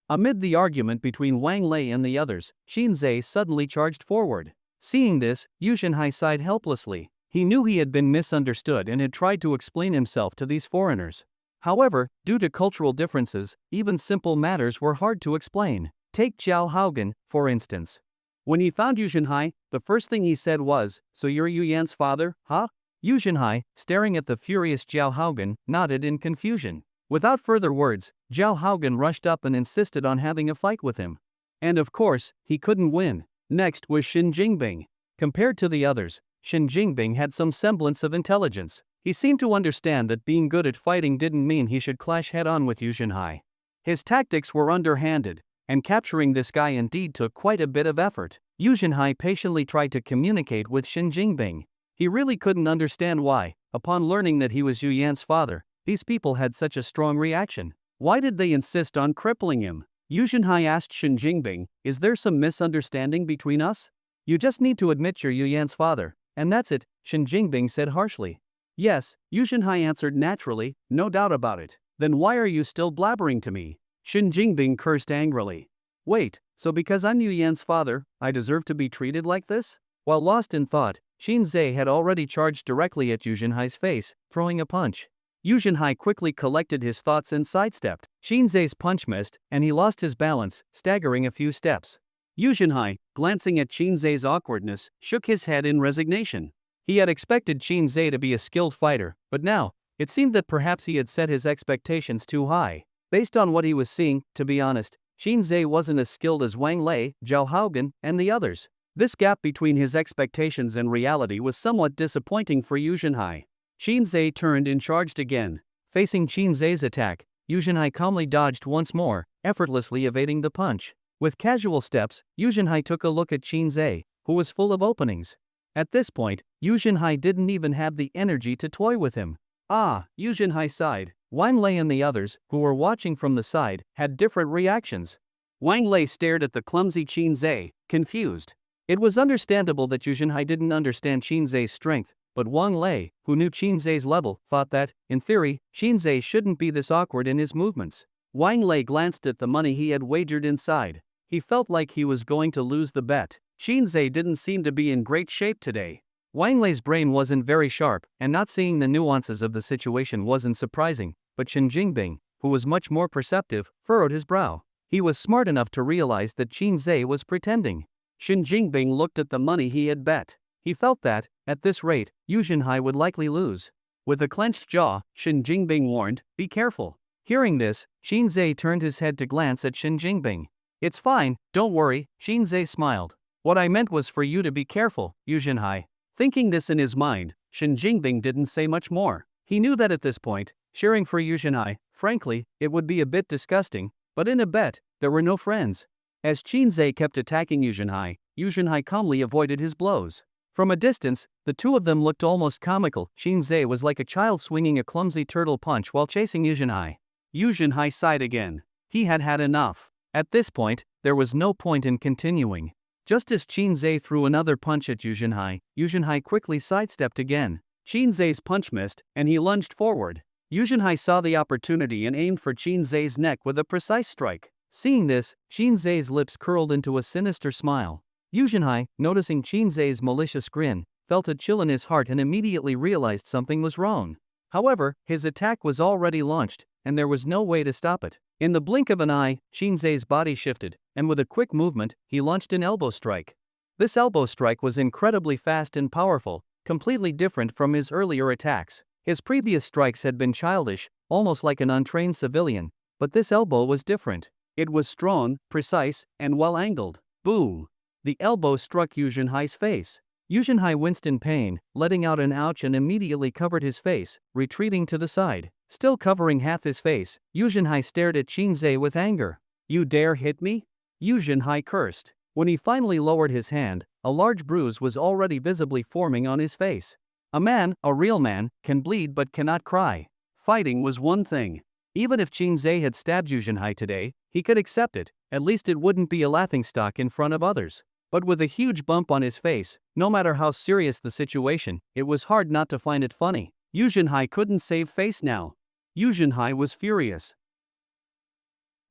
Amid the argument between Wang Lei and the others, Qin Zhe suddenly charged forward. Seeing this, Yu Shenhai sighed helplessly. He knew he had been misunderstood and had tried to explain himself to these foreigners. However, due to cultural differences, even simple matters were hard to explain. Take Zhao Haogan, for instance. When he found Yu Shenhai, the first thing he said was, "So you're Yu Yan's father, huh?" Yu Shenhai, staring at the furious Zhao Haogan, nodded in confusion. Without further words, Zhao Haogan rushed up and insisted on having a fight with him. And of course, he couldn't win. Next was Shen Jingbing. Compared to the others, Shen Jingbing had some semblance of intelligence. He seemed to understand that being good at fighting didn't mean he should clash head-on with Yu Shenhai. His tactics were underhanded, and capturing this guy indeed took quite a bit of effort. Yu Shenhai patiently tried to communicate with Shen Jingbing. He really couldn't understand why, upon learning that he was Yu Yan's father, these people had such a strong reaction. Why did they insist on crippling him? Yu Shenhai asked Shen Jingbing, "Is there some misunderstanding between us? You just need to admit you're Yu Yan's father, and that's it," Shen Jingbing said harshly. "Yes," Yu Shenhai answered naturally, "no doubt about it." "Then why are you still blabbering to me?" Shen Jingbing cursed angrily. "Wait, so because I'm Yu Yan's father, I deserve to be treated like this?" While lost in thought, Qin Zhe had already charged directly at Yu Shenhai's face, throwing a punch. Yu Shenhai quickly collected his thoughts and sidestepped. Qin Zhe's punch missed, and he lost his balance, staggering a few steps. Yu Shenhai, glancing at Qin Zhe's awkwardness, shook his head in resignation. He had expected Qin Zhe to be a skilled fighter, but now, it seemed that perhaps he had set his expectations too high. Based on what he was seeing, to be honest, Qin Zhe wasn't as skilled as Wang Lei, Zhao Haogan, and the others. This gap between his expectations and reality was somewhat disappointing for Yu Shenhai. Qin Zhe turned and charged again. Facing Qin Zhe's attack, Yu Shenhai calmly dodged once more, effortlessly evading the punch. With casual steps, Yu Shenhai took a look at Qin Zhe, who was full of openings. At this point, Yu Shenhai didn't even have the energy to toy with him. Yu Shenhai sighed. Wang Lei and the others, who were watching from the side, had different reactions. Wang Lei stared at the clumsy Qin Zhe, confused. It was understandable that Yu Shenhai didn't understand Qin Zhe's strength, but Wang Lei, who knew Qin Zhe's level, thought that, in theory, Qin Zhe shouldn't be this awkward in his movements. Wang Lei glanced at the money he had wagered inside. He felt like he was going to lose the bet. Qin Zhe didn't seem to be in great shape today. Wang Lei's brain wasn't very sharp, and not seeing the nuances of the situation wasn't surprising, but Shen Jingbing, who was much more perceptive, furrowed his brow. He was smart enough to realize that Qin Zhe was pretending. Shen Jingbing looked at the money he had bet. He felt that, at this rate, Yu Shenhai would likely lose. With a clenched jaw, Shen Jingbing warned, "Be careful." Hearing this, Qin Zhe turned his head to glance at Shen Jingbing. "It's fine, don't worry," Qin Zhe smiled. "What I meant was for you to be careful, Yu Shenhai." Thinking this in his mind, Shen Jingbing didn't say much more. He knew that at this point, cheering for Yu Shenhai, frankly, it would be a bit disgusting, but in a bet, there were no friends. As Qin Zhe kept attacking Yu Shenhai calmly avoided his blows. From a distance, the two of them looked almost comical. Qin Zhe was like a child swinging a clumsy turtle punch while chasing Yu Shenhai. Yu Shenhai sighed again. He had had enough. At this point, there was no point in continuing. Just as Qin Zhe threw another punch at Yu Shenhai quickly sidestepped again. Qin Zhe's punch missed, and he lunged forward. Yu Shenhai saw the opportunity and aimed for Qin Zhe's neck with a precise strike. Seeing this, Qin Zhe's lips curled into a sinister smile. Yu Shenhai, noticing Qin Zhe's malicious grin, felt a chill in his heart and immediately realized something was wrong. However, his attack was already launched, and there was no way to stop it. In the blink of an eye, Qin Zhe's body shifted, and with a quick movement, he launched an elbow strike. This elbow strike was incredibly fast and powerful, completely different from his earlier attacks. His previous strikes had been childish, almost like an untrained civilian, but this elbow was different. It was strong, precise, and well-angled. Boom! The elbow struck Yu Shenhai's face. Yu Shenhai winced in pain, letting out an ouch and immediately covered his face, retreating to the side. Still covering half his face, Yu Shenhai stared at Qin Zhe with anger. You dare hit me? Yu Jinhai cursed. When he finally lowered his hand, a large bruise was already visibly forming on his face. A man, a real man, can bleed but cannot cry. Fighting was one thing. Even if Qin Zhe had stabbed Yu Jinhai today, he could accept it, at least it wouldn't be a laughingstock in front of others. But with a huge bump on his face, no matter how serious the situation, it was hard not to find it funny. Yu Jinhai couldn't save face now. Yu Jinhai was furious.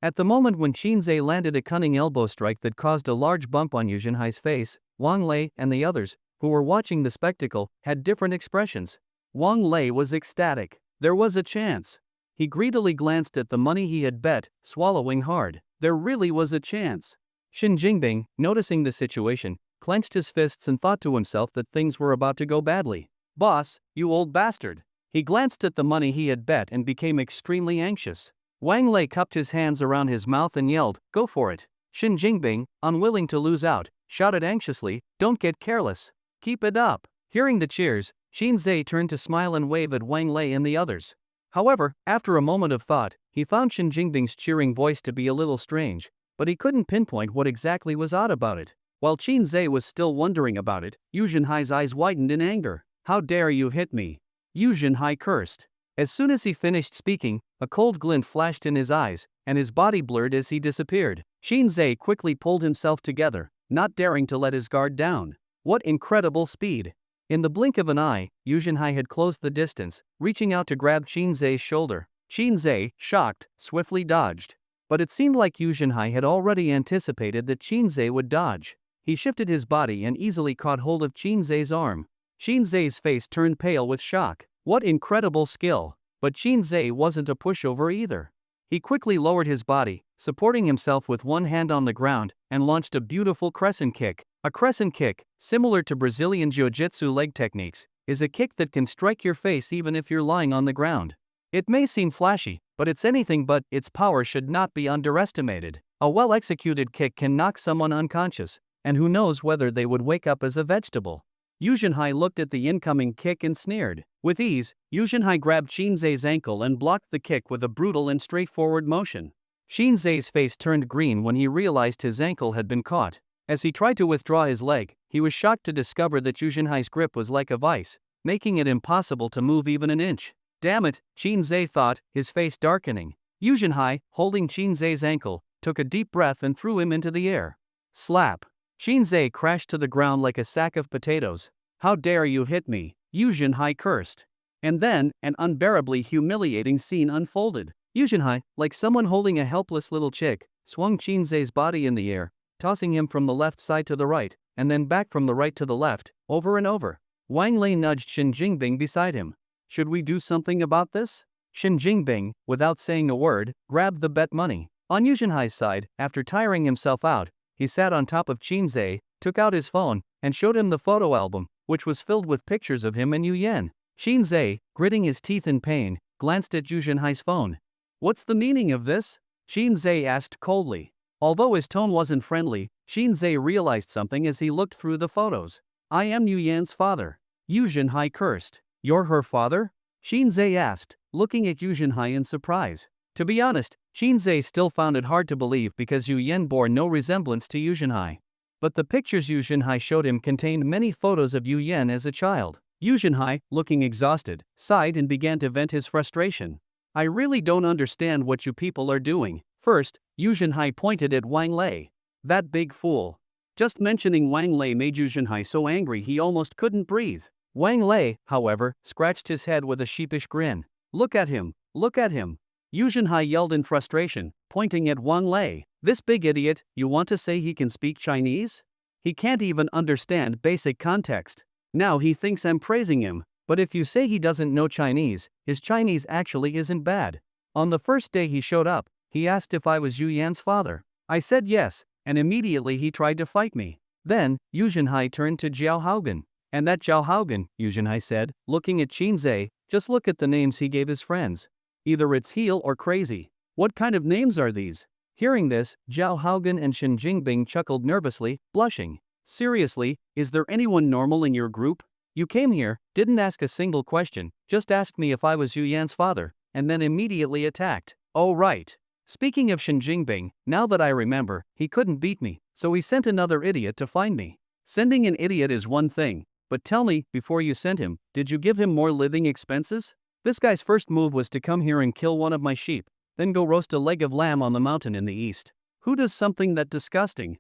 At the moment when Qin Zhe landed a cunning elbow strike that caused a large bump on Yu Jinhai's face, Wang Lei and the others, who were watching the spectacle, had different expressions. Wang Lei was ecstatic. There was a chance. He greedily glanced at the money he had bet, swallowing hard. There really was a chance. Shen Jingbing, noticing the situation, clenched his fists and thought to himself that things were about to go badly. Boss, you old bastard. He glanced at the money he had bet and became extremely anxious. Wang Lei cupped his hands around his mouth and yelled, "Go for it." Shen Jingbing, unwilling to lose out, shouted anxiously, "Don't get careless. Keep it up." Hearing the cheers, Qin Zhe turned to smile and wave at Wang Lei and the others. However, after a moment of thought, he found Shen Jingbing's cheering voice to be a little strange, but he couldn't pinpoint what exactly was odd about it. While Qin Zhe was still wondering about it, Yu Jinhai's eyes widened in anger. "How dare you hit me?" Yu Jinhai cursed. As soon as he finished speaking, a cold glint flashed in his eyes, and his body blurred as he disappeared. Qin Zhe quickly pulled himself together, not daring to let his guard down. What incredible speed! In the blink of an eye, Yu Jinhai had closed the distance, reaching out to grab Qin Zhe's shoulder. Qin Zhe, shocked, swiftly dodged. But it seemed like Yu Jinhai had already anticipated that Qin Zhe would dodge. He shifted his body and easily caught hold of Qin Zhe's arm. Qin Zhe's face turned pale with shock. What incredible skill! But Qin Zhe wasn't a pushover either. He quickly lowered his body, supporting himself with one hand on the ground, and launched a beautiful crescent kick. A crescent kick, similar to Brazilian Jiu-Jitsu leg techniques, is a kick that can strike your face even if you're lying on the ground. It may seem flashy, but it's anything but. Its power should not be underestimated. A well-executed kick can knock someone unconscious, and who knows whether they would wake up as a vegetable. Yu Jinhai looked at the incoming kick and sneered. With ease, Yu Jinhai grabbed Qin Zhe's ankle and blocked the kick with a brutal and straightforward motion. Qin Zhe's face turned green when he realized his ankle had been caught. As he tried to withdraw his leg, he was shocked to discover that Yu Jinhai's grip was like a vice, making it impossible to move even an inch. Damn it, Qin Zhe thought, his face darkening. Yu Jinhai, holding Qin Zhe's ankle, took a deep breath and threw him into the air. Slap! Qin Zhe crashed to the ground like a sack of potatoes. "How dare you hit me?" Yu Jinhai cursed. And then, an unbearably humiliating scene unfolded. Yu Jinhai, like someone holding a helpless little chick, swung Qin Zhe's body in the air, tossing him from the left side to the right, and then back from the right to the left, over and over. Wang Lei nudged Shen Jingbing beside him. "Should we do something about this?" Shen Jingbing, without saying a word, grabbed the bet money. On Yu Jinhai's side, after tiring himself out, he sat on top of Qin Zhe, took out his phone, and showed him the photo album, which was filled with pictures of him and Yu Yan. Qin Zhe, gritting his teeth in pain, glanced at Yu Jinhai's phone. "What's the meaning of this?" Qin Zhe asked coldly. Although his tone wasn't friendly, Qin Zhe realized something as he looked through the photos. "I am Yu Yan's father." Yu Jinhai cursed. "You're her father?" Qin Zhe asked, looking at Yu Jinhai in surprise. To be honest, Qin Zhe still found it hard to believe because Yu Yan bore no resemblance to Yu Jinhai. But the pictures Yu Jinhai showed him contained many photos of Yu Yan as a child. Yu Jinhai, looking exhausted, sighed and began to vent his frustration. "I really don't understand what you people are doing." First, Yu Jinhai pointed at Wang Lei. "That big fool." Just mentioning Wang Lei made Yu Jinhai so angry he almost couldn't breathe. Wang Lei, however, scratched his head with a sheepish grin. "Look at him, look at him." Yu Jinhai yelled in frustration, pointing at Wang Lei. "This big idiot, you want to say he can speak Chinese? He can't even understand basic context. Now he thinks I'm praising him, but if you say he doesn't know Chinese, his Chinese actually isn't bad. On the first day he showed up, he asked if I was Yu Yan's father. I said yes, and immediately he tried to fight me." Then, Yu Jinhai turned to Zhao Haogan. "And that Zhao Haogan," Yu Jinhai said, looking at Qin Zhe, "just look at the names he gave his friends. Either it's heel or crazy. What kind of names are these?" Hearing this, Zhao Haogan and Shen Jingbing chuckled nervously, blushing. "Seriously, is there anyone normal in your group? You came here, didn't ask a single question, just asked me if I was Yu Yan's father, and then immediately attacked." "Oh right. Speaking of Shen Jingbing, now that I remember, he couldn't beat me, so he sent another idiot to find me. Sending an idiot is one thing, but tell me, before you sent him, did you give him more living expenses? This guy's first move was to come here and kill one of my sheep, then go roast a leg of lamb on the mountain in the east. Who does something that disgusting?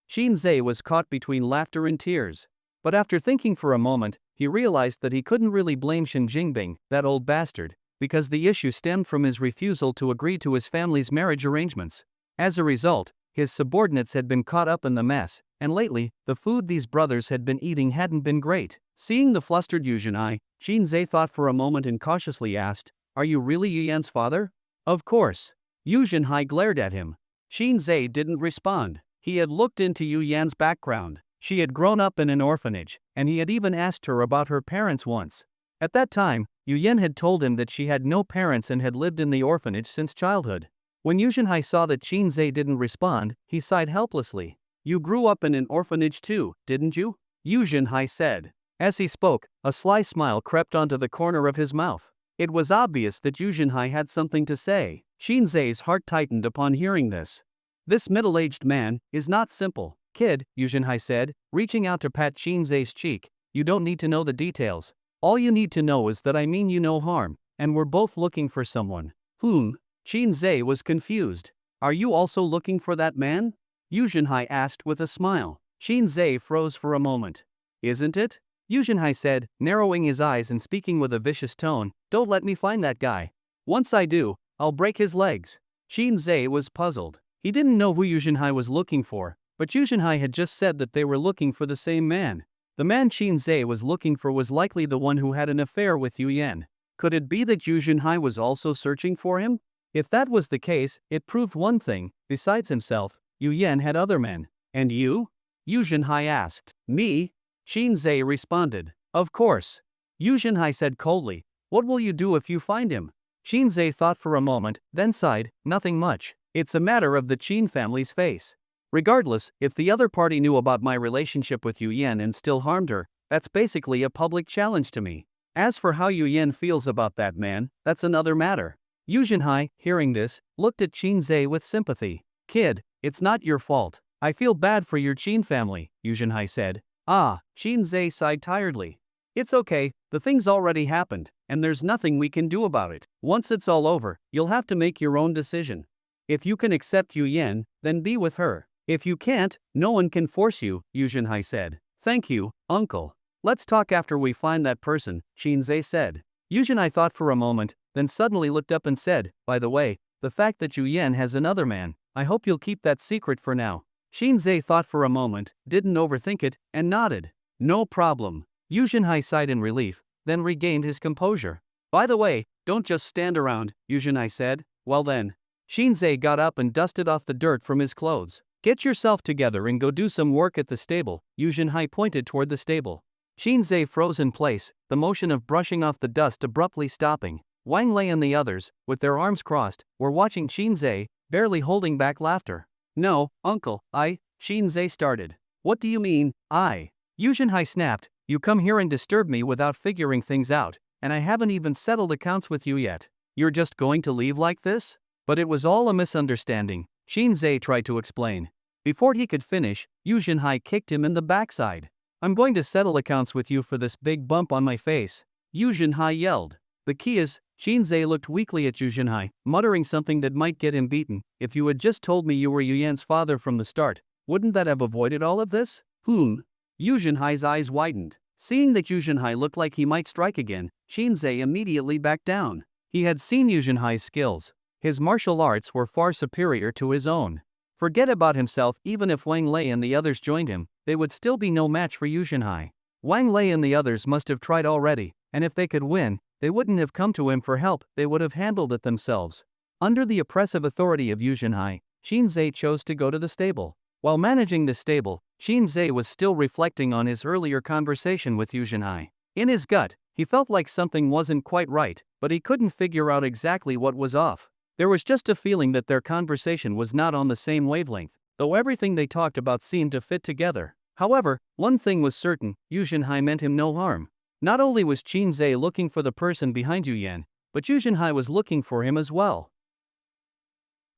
Xin Zhe was caught between laughter and tears. But after thinking for a moment, he realized that he couldn't really blame Shen Jingbing, that old bastard, because the issue stemmed from his refusal to agree to his family's marriage arrangements. As a result, his subordinates had been caught up in the mess, and lately, the food these brothers had been eating hadn't been great. Seeing the flustered Yu Zhenhai, Xin Zhe thought for a moment and cautiously asked, "Are you really Yu Yan's father?" "Of course." Yu Zhenhai glared at him. Xin Zhe didn't respond. He had looked into Yu Yan's background. She had grown up in an orphanage, and he had even asked her about her parents once. At that time, Yu Yan had told him that she had no parents and had lived in the orphanage since childhood. When Yu Zhenhai saw that Xin Zhe didn't respond, he sighed helplessly. "You grew up in an orphanage too, didn't you?" Yu Zhenhai said. As he spoke, a sly smile crept onto the corner of his mouth. It was obvious that Yu Zhenhai had something to say. Xin Zhe's heart tightened upon hearing this. "This middle-aged man is not simple, kid," Yu Zhenhai said, reaching out to pat Xin Zhe's cheek. "You don't need to know the details. All you need to know is that I mean you no harm, and we're both looking for someone." Xin Zhe was confused. "Are you also looking for that man?" Yu Zhenhai asked with a smile. Xin Zhe froze for a moment. "Isn't it?" Yu Zhenhai said, narrowing his eyes and speaking with a vicious tone. "Don't let me find that guy. Once I do, I'll break his legs." Xin Zhe was puzzled. He didn't know who Yu Zhenhai was looking for, but Yu Zhenhai had just said that they were looking for the same man. The man Xin Zhe was looking for was likely the one who had an affair with Yu Yan. Could it be that Yu Zhenhai was also searching for him? If that was the case, it proved one thing: besides himself, Yu Yan had other men. "And you?" Yu Zhenhai asked. "Me?" Xin Zhe responded. "Of course." Yu Zhenhai said coldly. "What will you do if you find him?" Xin Zhe thought for a moment, then sighed. "Nothing much. It's a matter of the Qin family's face. Regardless, if the other party knew about my relationship with Yu Yan and still harmed her, that's basically a public challenge to me. As for how Yu Yan feels about that man, that's another matter." Yu Zhenhai, hearing this, looked at Xin Zhe with sympathy. "Kid, it's not your fault. I feel bad for your Qin family," Yu Zhenhai said. Xin Zhe sighed tiredly. "It's okay, the thing's already happened, and there's nothing we can do about it. Once it's all over, you'll have to make your own decision. If you can accept Yu Yan, then be with her. If you can't, no one can force you," Yu Zhenhai said. "Thank you, uncle. Let's talk after we find that person," Xin Zhe said. Yu Zhenhai thought for a moment, then suddenly looked up and said, "By the way, the fact that Yu Yan has another man, I hope you'll keep that secret for now." Xin Zhe thought for a moment, didn't overthink it, and nodded. "No problem." Yu Zhenhai sighed in relief, then regained his composure. "By the way, don't just stand around," Yu Zhenhai said. "Well then." Xin Zhe got up and dusted off the dirt from his clothes. "Get yourself together and go do some work at the stable." Yu Zhenhai pointed toward the stable. Xin Zhe froze in place, the motion of brushing off the dust abruptly stopping. Wang Lei and the others, with their arms crossed, were watching Xin Zhe, barely holding back laughter. "No, uncle, Xin Zhe started. "What do you mean, I?" Yu Zhenhai snapped. "You come here and disturb me without figuring things out, and I haven't even settled accounts with you yet. You're just going to leave like this?" "But it was all a misunderstanding," Xin Zhe tried to explain. Before he could finish, Yu Zhenhai kicked him in the backside. "I'm going to settle accounts with you for this big bump on my face," Yu Zhenhai yelled. "The key is," Xin Zhe looked weakly at Yu Zhenhai, muttering something that might get him beaten. "If you had just told me you were Yu Yan's father from the start, wouldn't that have avoided all of this?" Yu Zhenhai's eyes widened. Seeing that Yu Zhenhai looked like he might strike again, Xin Zhe immediately backed down. He had seen Yu Zhenhai's skills. His martial arts were far superior to his own. Forget about himself. Even if Wang Lei and the others joined him, they would still be no match for Yu Zhenhai. Wang Lei and the others must have tried already, and if they could win, they wouldn't have come to him for help, they would have handled it themselves. Under the oppressive authority of Yu Zhenhai, Xin Zhe chose to go to the stable. While managing the stable, Xin Zhe was still reflecting on his earlier conversation with Yu Zhenhai. In his gut, he felt like something wasn't quite right, but he couldn't figure out exactly what was off. There was just a feeling that their conversation was not on the same wavelength, though everything they talked about seemed to fit together. However, one thing was certain: Yu Zhenhai meant him no harm. Not only was Xin Zhe looking for the person behind Yu Yan, but Yu Zhenhai was looking for him as well.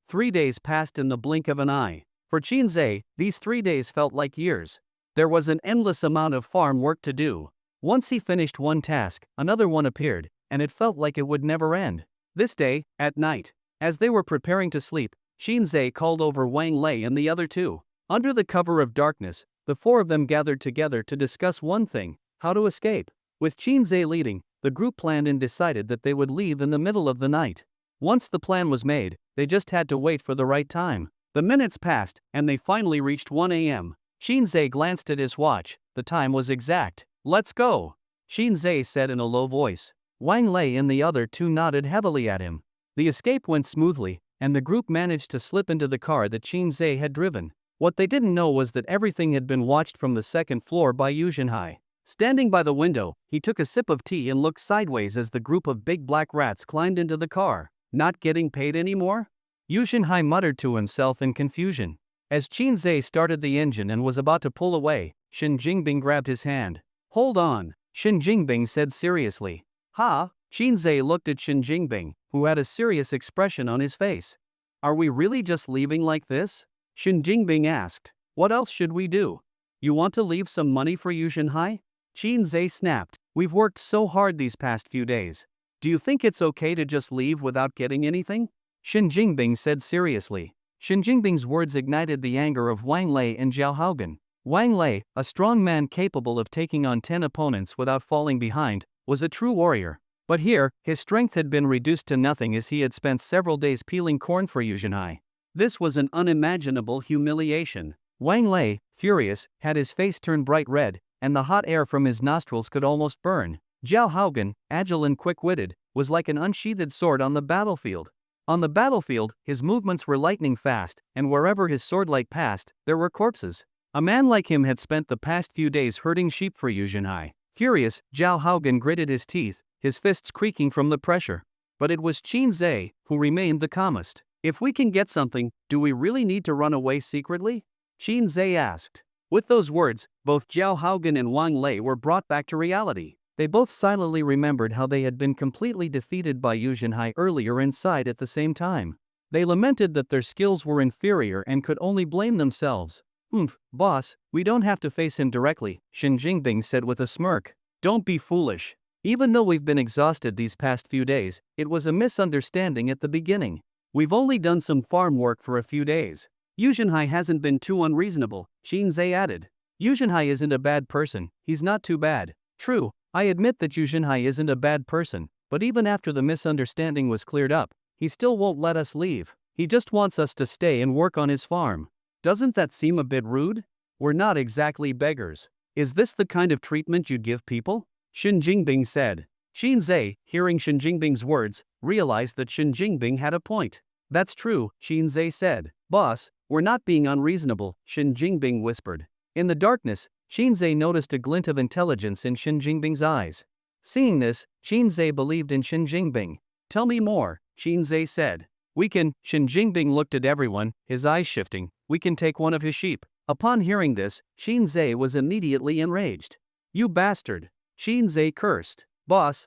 3 days passed in the blink of an eye. For Qinzhe, these 3 days felt like years. There was an endless amount of farm work to do. Once he finished one task, another one appeared, and it felt like it would never end. This day, at night, as they were preparing to sleep, Qinzhe called over Wang Lei and the other two. Under the cover of darkness, the four of them gathered together to discuss one thing: how to escape. With Qinzhe leading, the group planned and decided that they would leave in the middle of the night. Once the plan was made, they just had to wait for the right time. The minutes passed, and they finally reached 1 a.m. Qinzhe glanced at his watch. The time was exact. "Let's go," Qinzhe said in a low voice. Wang Lei and the other two nodded heavily at him. The escape went smoothly, and the group managed to slip into the car that Qinzhe had driven. What they didn't know was that everything had been watched from the second floor by Yuzhenhai. Standing by the window, he took a sip of tea and looked sideways as the group of big black rats climbed into the car. Not getting paid anymore? Yuzhenhai muttered to himself in confusion. As Qinzhe started the engine and was about to pull away, Shen Jingbing grabbed his hand. "Hold on," Shen Jingbing said seriously. "Ha?" Qinzhe looked at Shen Jingbing, who had a serious expression on his face. "Are we really just leaving like this?" Shen Jingbing asked. "What else should we do? You want to leave some money for Yuzhenhai?" Qinzhe snapped. "We've worked so hard these past few days. Do you think it's okay to just leave without getting anything?" Shen Jingbing said seriously. Shen Jingbing's words ignited the anger of Wang Lei and Zhao Haogan. Wang Lei, a strong man capable of taking on 10 opponents without falling behind, was a true warrior. But here, his strength had been reduced to nothing as he had spent several days peeling corn for Yuzhenhai. This was an unimaginable humiliation. Wang Lei, furious, had his face turn bright red, and the hot air from his nostrils could almost burn. Zhao Haogan, agile and quick-witted, was like an unsheathed sword on the battlefield. On the battlefield, his movements were lightning fast, and wherever his swordlight passed, there were corpses. A man like him had spent the past few days herding sheep for Yuzhenhai. Furious, Zhao Haogan gritted his teeth, his fists creaking from the pressure. But it was Qinzhe who remained the calmest. "If we can get something, do we really need to run away secretly?" Qinzhe asked. With those words, both Zhao Haogan and Wang Lei were brought back to reality. They both silently remembered how they had been completely defeated by Yuzhenhai earlier inside at the same time. They lamented that their skills were inferior and could only blame themselves. Boss, we don't have to face him directly," Shen Jingbing said with a smirk. "Don't be foolish. Even though we've been exhausted these past few days, it was a misunderstanding at the beginning. We've only done some farm work for a few days. Yuzhenhai hasn't been too unreasonable," Qinzhe added. "Yuzhenhai isn't a bad person, he's not too bad." "True, I admit that Yuzhenhai isn't a bad person, but even after the misunderstanding was cleared up, he still won't let us leave. He just wants us to stay and work on his farm. Doesn't that seem a bit rude? We're not exactly beggars. Is this the kind of treatment you'd give people?" Shen Jingbing said. Qinzhe, hearing Shen Jingbing's words, realized that Shen Jingbing had a point. "That's true," Qinzhe said. "Boss, we're not being unreasonable," Shen Jingbing whispered. In the darkness, Qinzhe noticed a glint of intelligence in Shen Jingbing's eyes. Seeing this, Qinzhe believed in Shen Jingbing. "Tell me more," Qinzhe said. "We can," Shen Jingbing looked at everyone, his eyes shifting. "We can take one of his sheep." Upon hearing this, Qinzhe was immediately enraged. "You bastard!" Qinzhe cursed. "Boss,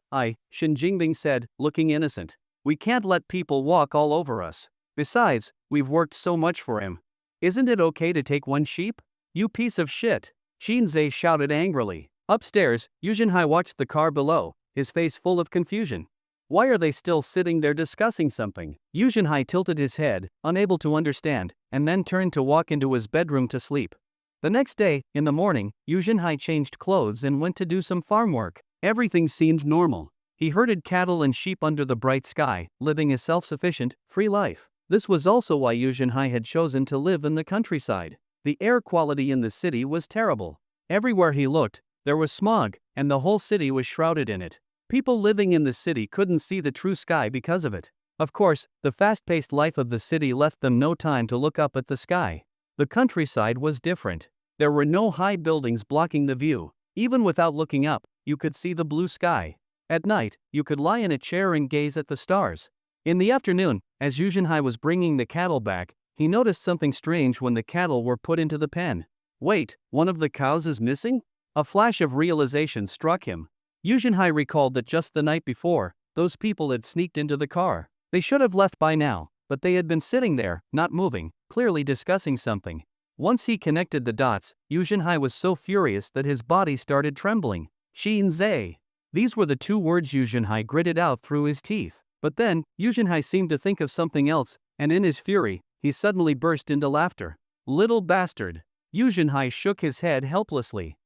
Shen Jingbing said, looking innocent. "We can't let people walk all over us. Besides, we've worked so much for him. Isn't it okay to take one sheep?" "You piece of shit!" Qinzhe shouted angrily. Upstairs, Yuzhenhai watched the car below, his face full of confusion. Why are they still sitting there discussing something? Yuzhenhai tilted his head, unable to understand, and then turned to walk into his bedroom to sleep. The next day, in the morning, Yuzhenhai changed clothes and went to do some farm work. Everything seemed normal. He herded cattle and sheep under the bright sky, living a self-sufficient, free life. This was also why Yuzhenhai had chosen to live in the countryside. The air quality in the city was terrible. Everywhere he looked, there was smog, and the whole city was shrouded in it. People living in the city couldn't see the true sky because of it. Of course, the fast-paced life of the city left them no time to look up at the sky. The countryside was different. There were no high buildings blocking the view. Even without looking up, you could see the blue sky. At night, you could lie in a chair and gaze at the stars. In the afternoon, as Yuzhenhai was bringing the cattle back, he noticed something strange when the cattle were put into the pen. Wait, one of the cows is missing? A flash of realization struck him. Yuzhenhai recalled that just the night before, those people had sneaked into the car. They should have left by now. but they had been sitting there, not moving, clearly discussing something. Once he connected the dots, Yu Jinhai was so furious that his body started trembling. Shinzei. These were the two words Yu Jinhai gritted out through his teeth. But then, Yu Jinhai seemed to think of something else, and in his fury, he suddenly burst into laughter. Little bastard. Yu Jinhai shook his head helplessly.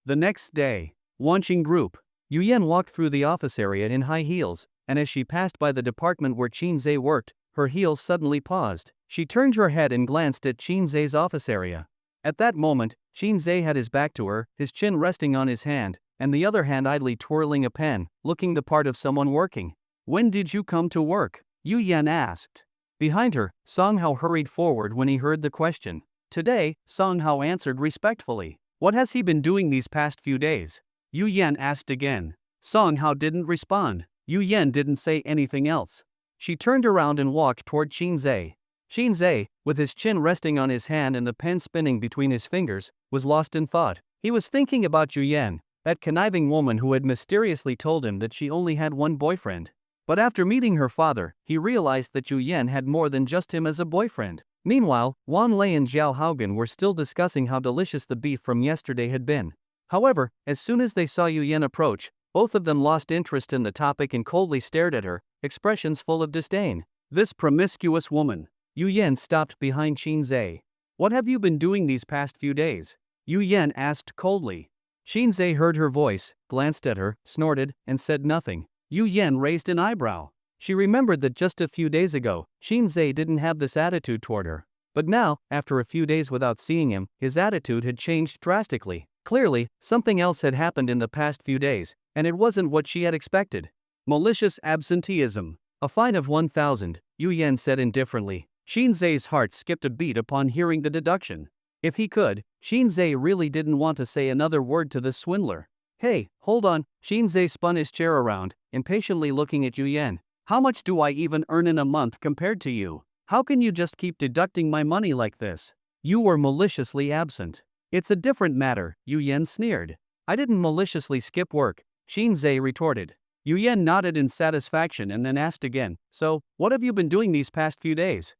The next day, watching group. Yu Yan walked through the office area in high heels, and as she passed by the department where Shinzei worked, her heels suddenly paused. She turned her head and glanced at Shinzei's office area. At that moment, Shinzei had his back to her, his chin resting on his hand, and the other hand idly twirling a pen, looking the part of someone working. "When did you come to work?" Yu Yan asked. Behind her, Song Hao hurried forward when he heard the question. "Today," Song Hao answered respectfully. "What has he been doing these past few days?" Yu Yan asked again. Song Hao didn't respond. Yu Yan didn't say anything else. She turned around and walked toward Shinzei. Shinzei, with his chin resting on his hand and the pen spinning between his fingers, was lost in thought. He was thinking about Yu Yan, that conniving woman who had mysteriously told him that she only had one boyfriend. But after meeting her father, he realized that Yu Yan had more than just him as a boyfriend. Meanwhile, Wan Lei and Zhao Haogan were still discussing how delicious the beef from yesterday had been. However, as soon as they saw Yu Yan approach, both of them lost interest in the topic and coldly stared at her, expressions full of disdain. "This promiscuous woman." Yu Yan stopped behind Shinzei. "What have you been doing these past few days?" Yu Yan asked coldly. Shinzei heard her voice, glanced at her, snorted, and said nothing. Yu Yan raised an eyebrow. She remembered that just a few days ago, Shinzei didn't have this attitude toward her. But now, after a few days without seeing him, his attitude had changed drastically. Clearly, something else had happened in the past few days, and it wasn't what she had expected. "Malicious absenteeism. A fine of 1,000, Yu Yan said indifferently. Shinzei's heart skipped a beat upon hearing the deduction. If he could, Shinzei really didn't want to say another word to this swindler. "Hey, hold on." Shinzei spun his chair around, impatiently looking at Yu Yan. "How much do I even earn in a month compared to you? How can you just keep deducting my money like this? You were maliciously absent." "It's a different matter," Yu Yan sneered. "I didn't maliciously skip work," Shinzei retorted. Yu Yan nodded in satisfaction and then asked again, "So, what have you been doing these past few days?"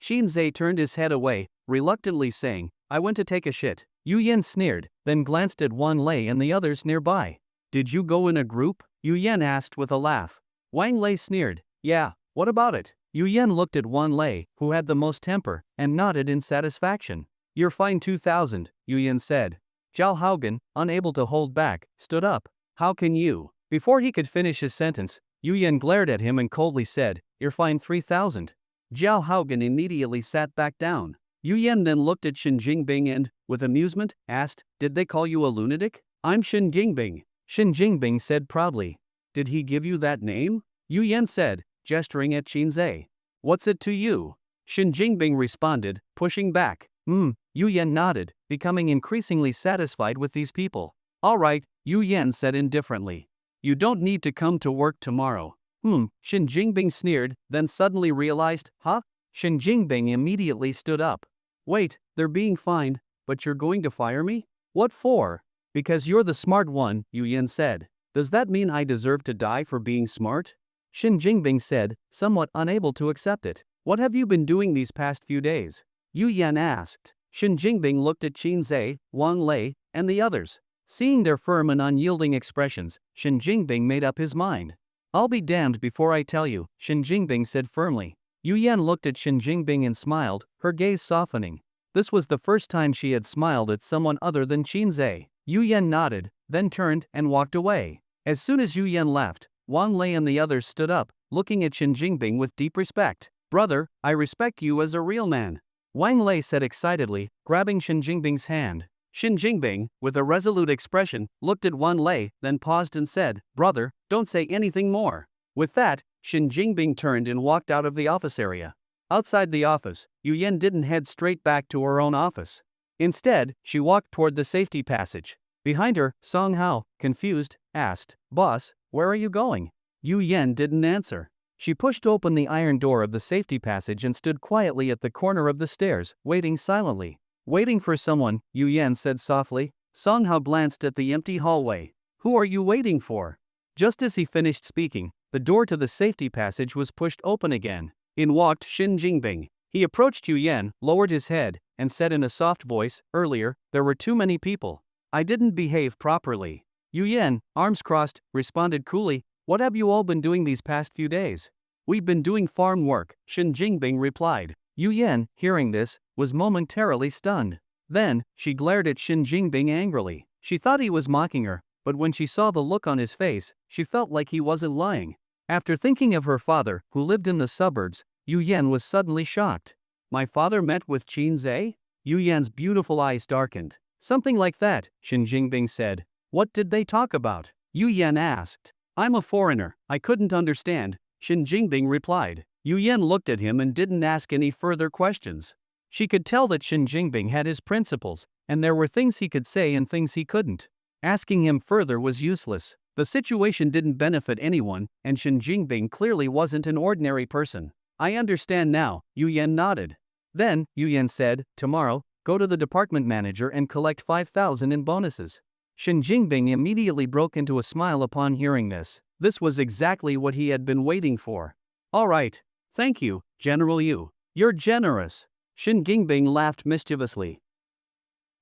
Shinzei turned his head away, reluctantly saying, "I went to take a shit." Yu Yan sneered, then glanced at Wan Lei and the others nearby. "Did you go in a group?" Yu Yan asked with a laugh. Wang Lei sneered. "Yeah, what about it?" Yu Yan looked at Wan Lei, who had the most temper, and nodded in satisfaction. "You're fined 2,000, Yu Yan said. Zhao Haogan, unable to hold back, stood up. "How can you?" Before he could finish his sentence, Yu Yan glared at him and coldly said, "You're fined 3,000. Zhao Haogan immediately sat back down. Yu Yan then looked at Shin Jingbing and, with amusement, asked, "Did they call you a lunatic?" "I'm Shin Jingbing," Shin Jingbing said proudly. "Did he give you that name?" Yu Yan said, gesturing at Shinzei. "What's it to you?" Shin Jingbing responded, pushing back. Yu Yan nodded, becoming increasingly satisfied with these people. "All right," Yu Yan said indifferently. "You don't need to come to work tomorrow." Shin Jingbing sneered, then suddenly realized, "Huh?" Shin Jingbing immediately stood up. "Wait, they're being fined, but you're going to fire me? What for?" "Because you're the smart one," Yu Yan said. "Does that mean I deserve to die for being smart?" Shin Jingbing said, somewhat unable to accept it. "What have you been doing these past few days?" Yu Yan asked. Shin Jingbing looked at Shinzei, Wang Lei, and the others. Seeing their firm and unyielding expressions, Shin Jingbing made up his mind. "I'll be damned before I tell you," Shin Jingbing said firmly. Yu Yan looked at Shin Jingbing and smiled, her gaze softening. This was the first time she had smiled at someone other than Shinzei. Yu Yan nodded, then turned and walked away. As soon as Yu Yan left, Wang Lei and the others stood up, looking at Shin Jingbing with deep respect. "Brother, I respect you as a real man," Wang Lei said excitedly, grabbing Shin Jingbing's hand. Shin Jingbing, with a resolute expression, looked at Wan Lei, then paused and said, "Brother, don't say anything more." With that, Shin Jingbing turned and walked out of the office area. Outside the office, Yu Yan didn't head straight back to her own office. Instead, she walked toward the safety passage. Behind her, Song Hao, confused, asked, "Boss, where are you going?" Yu Yan didn't answer. She pushed open the iron door of the safety passage and stood quietly at the corner of the stairs, waiting silently. "Waiting for someone," Yu Yan said softly. Song Hao glanced at the empty hallway. "Who are you waiting for?" Just as he finished speaking, The door to the safety passage was pushed open again. In walked Shin Jingbing. He approached Yu Yan, lowered his head, and said in a soft voice, "Earlier, there were too many people. I didn't behave properly." Yu Yan, arms crossed, responded coolly, "What have you all been doing these past few days?" "We've been doing farm work," Shin Jingbing replied. Yu Yan, hearing this, was momentarily stunned. Then, she glared at Shin Jingbing angrily. She thought he was mocking her, but when she saw the look on his face, she felt like he wasn't lying. After thinking of her father, who lived in the suburbs, Yu Yan was suddenly shocked. "My father met with Qin Zhe?" Yu Yan's beautiful eyes darkened. "Something like that," Shin Jingbing said. "What did they talk about?" Yu Yan asked. "I'm a foreigner, I couldn't understand," Shin Jingbing replied. Yu Yan looked at him and didn't ask any further questions. She could tell that Shin Jingbing had his principles, and there were things he could say and things he couldn't. Asking him further was useless. The situation didn't benefit anyone, and Shin Jingbing clearly wasn't an ordinary person. "I understand now," Yu Yan nodded. Then, Yu Yan said, "Tomorrow, go to the department manager and collect 5,000 in bonuses." Shin Jingbing immediately broke into a smile upon hearing this. This was exactly what he had been waiting for. "All right. Thank you, General Yu. You're generous." Shin Jingbing laughed mischievously.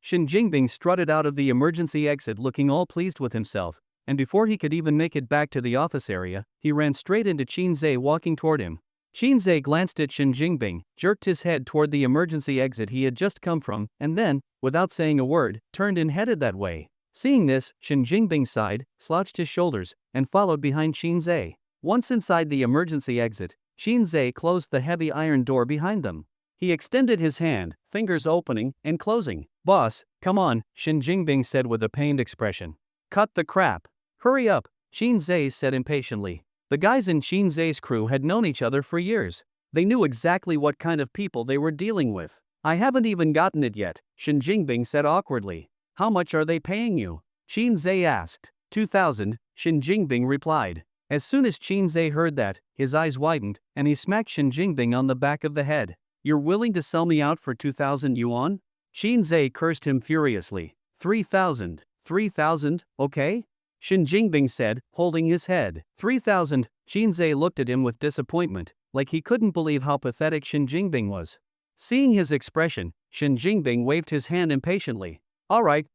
Shin Jingbing strutted out of the emergency exit looking all pleased with himself, and before he could even make it back to the office area, he ran straight into Qin Zhe walking toward him. Qin Zhe glanced at Shin Jingbing, jerked his head toward the emergency exit he had just come from, and then, without saying a word, turned and headed that way. Seeing this, Shin Jingbing sighed, slouched his shoulders, and followed behind Qin Zhe. Once inside the emergency exit, Qin Zhe closed the heavy iron door behind them. He extended his hand, fingers opening and closing. "Boss, come on," Shin Jingbing said with a pained expression. "Cut the crap. Hurry up," Qin Zhe said impatiently. The guys in Qin Zhe's crew had known each other for years. They knew exactly what kind of people they were dealing with. "I haven't even gotten it yet," Shin Jingbing said awkwardly. "How much are they paying you?" Qin Zhe asked. 2,000, Shin Jingbing replied. As soon as Qin Zhe heard that, his eyes widened, and he smacked Shin Jingbing on the back of the head. "You're willing to sell me out for 2,000 yuan?" Qin Zhe cursed him furiously. 3,000, 3,000, okay? Shin Jingbing said, holding his head. 3,000, Qin Zhe looked at him with disappointment, like he couldn't believe how pathetic Shin Jingbing was. Seeing his expression, Shin Jingbing waved his hand impatiently. All right,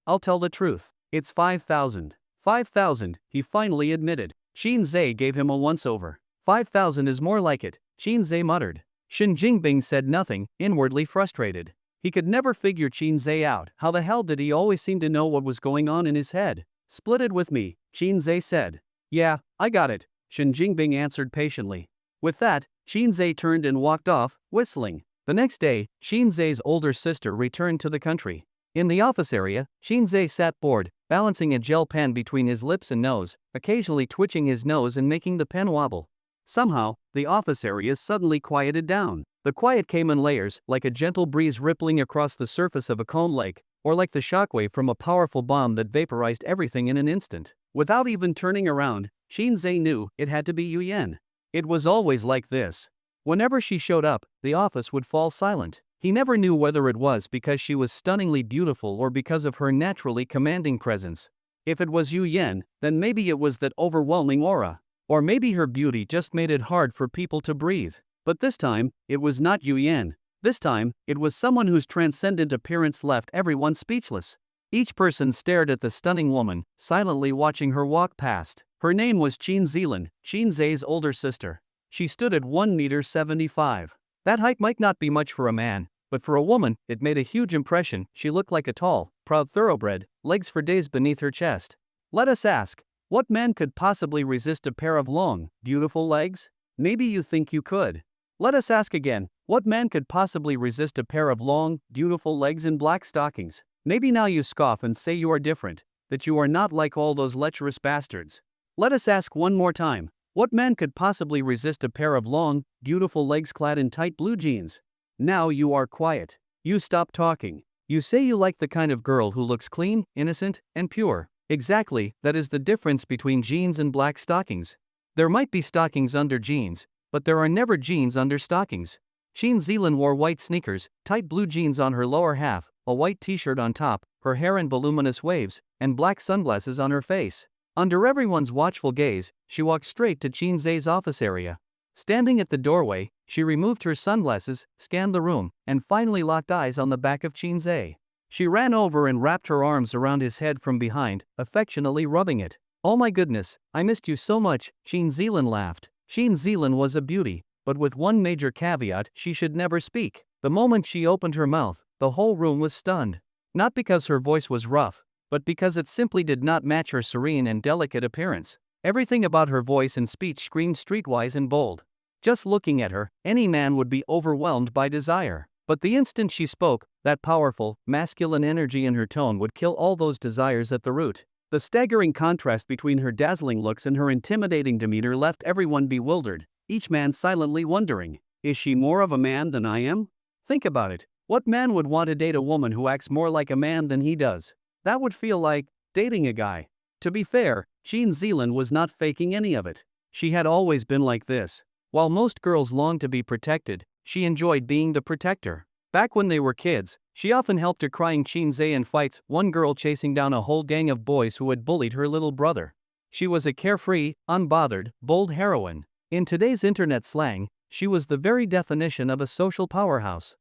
I'll tell the truth. It's 5,000. 5,000, he finally admitted. Qin Zhe gave him a once-over. 5,000 is more like it, Qin Zhe muttered. Shin Jingbing said nothing, inwardly frustrated. He could never figure Qin Zhe out. How the hell did he always seem to know what was going on in his head? "Split it with me," Qin Zhe said. "Yeah, I got it," Shin Jingbing answered patiently. With that, Qin Zhe turned and walked off, whistling. The next day, Qin Zhe's older sister returned to the country. In the office area, Qin Zhe sat bored, balancing a gel pen between his lips and nose, occasionally twitching his nose and making the pen wobble. Somehow, the office area suddenly quieted down. The quiet came in layers, like a gentle breeze rippling across the surface of a calm lake, or like the shockwave from a powerful bomb that vaporized everything in an instant. Without even turning around, Qin Zhe knew it had to be Yu Yan. It was always like this. Whenever she showed up, the office would fall silent. He never knew whether it was because she was stunningly beautiful or because of her naturally commanding presence. If it was Yu Yan, then maybe it was that overwhelming aura. Or maybe her beauty just made it hard for people to breathe. But this time, it was not Yu Yan. This time, it was someone whose transcendent appearance left everyone speechless. Each person stared at the stunning woman, silently watching her walk past. Her name was Qin Zilin, Qin Zhe's older sister. She stood at 1.75 meters. That height might not be much for a man, but for a woman, it made a huge impression. She looked like a tall, proud thoroughbred, legs for days beneath her chest. Let us ask, what man could possibly resist a pair of long, beautiful legs? Maybe you think you could. Let us ask again, what man could possibly resist a pair of long, beautiful legs in black stockings? Maybe now you scoff and say you are different, that you are not like all those lecherous bastards. Let us ask one more time, what man could possibly resist a pair of long, beautiful legs clad in tight blue jeans? Now you are quiet. You stop talking. You say you like the kind of girl who looks clean, innocent, and pure. Exactly, that is the difference between jeans and black stockings. There might be stockings under jeans, but there are never jeans under stockings. Qin Zilin wore white sneakers, tight blue jeans on her lower half, a white t-shirt on top, her hair in voluminous waves, and black sunglasses on her face. Under everyone's watchful gaze, she walked straight to Shinzei's office area. Standing at the doorway, she removed her sunglasses, scanned the room, and finally locked eyes on the back of Shinzei. She ran over and wrapped her arms around his head from behind, affectionately rubbing it. "Oh my goodness, I missed you so much," Shinzeilan laughed. Shinzeilan was a beauty, but with one major caveat: she should never speak. The moment she opened her mouth, the whole room was stunned. Not because her voice was rough, but because it simply did not match her serene and delicate appearance. Everything about her voice and speech screamed streetwise and bold. Just looking at her, any man would be overwhelmed by desire. But the instant she spoke, that powerful, masculine energy in her tone would kill all those desires at the root. The staggering contrast between her dazzling looks and her intimidating demeanor left everyone bewildered, each man silently wondering, is she more of a man than I am? Think about it. What man would want to date a woman who acts more like a man than he does? That would feel like dating a guy. To be fair, Shinzeilan was not faking any of it. She had always been like this. While most girls longed to be protected, she enjoyed being the protector. Back when they were kids, she often helped a crying Shinzei in fights, one girl chasing down a whole gang of boys who had bullied her little brother. She was a carefree, unbothered, bold heroine. In today's internet slang, she was the very definition of a social powerhouse.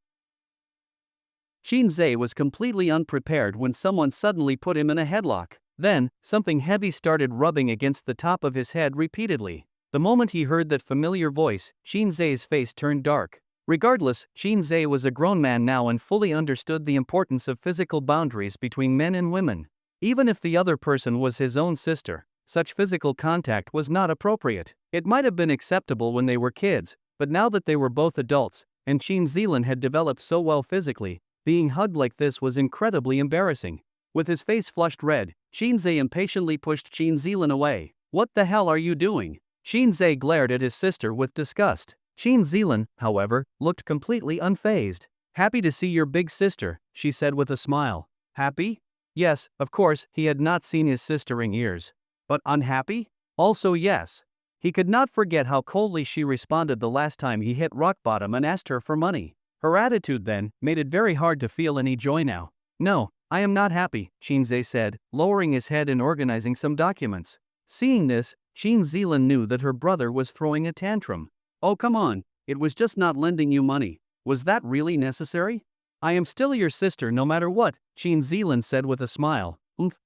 Shinzei was completely unprepared when someone suddenly put him in a headlock. Then, something heavy started rubbing against the top of his head repeatedly. The moment he heard that familiar voice, Shinzei's face turned dark. Regardless, Shinzei was a grown man now and fully understood the importance of physical boundaries between men and women. Even if the other person was his own sister, such physical contact was not appropriate. It might have been acceptable when they were kids, but now that they were both adults, and Shinzeilan had developed so well physically, being hugged like this was incredibly embarrassing. With his face flushed red, Shinzei impatiently pushed Shinzeilan away. "What the hell are you doing?" Shinzei glared at his sister with disgust. Shinzeilan, however, looked completely unfazed. "Happy to see your big sister," she said with a smile. Happy? Yes, of course, he had not seen his sister in years. But unhappy? Also yes. He could not forget how coldly she responded the last time he hit rock bottom and asked her for money. Her attitude then made it very hard to feel any joy now. "No, I am not happy," Shinzei said, lowering his head and organizing some documents. Seeing this, Shinzeilan knew that her brother was throwing a tantrum. "Oh come on, it was just not lending you money. Was that really necessary?" "I am still your sister no matter what," Shinzeilan said with a smile.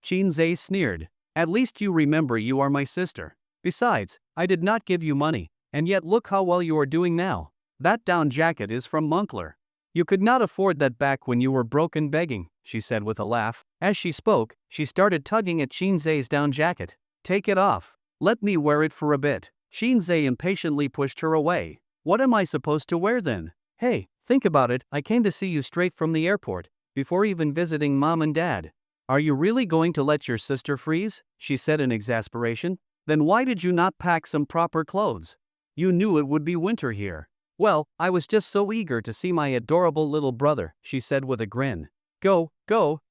Shinzei sneered. "At least you remember you are my sister. Besides, I did not give you money, and yet look how well you are doing now. That down jacket is from Moncler. You could not afford that back when you were broke and begging," she said with a laugh. As she spoke, she started tugging at Shinzei's down jacket. "Take it off. Let me wear it for a bit." Shinzei impatiently pushed her away. "What am I supposed to wear then? Hey, think about it, I came to see you straight from the airport, before even visiting mom and dad. Are you really going to let your sister freeze?" she said in exasperation. "Then why did you not pack some proper clothes? You knew it would be winter here." "Well, I was just so eager to see my adorable little brother," she said with a grin. Go,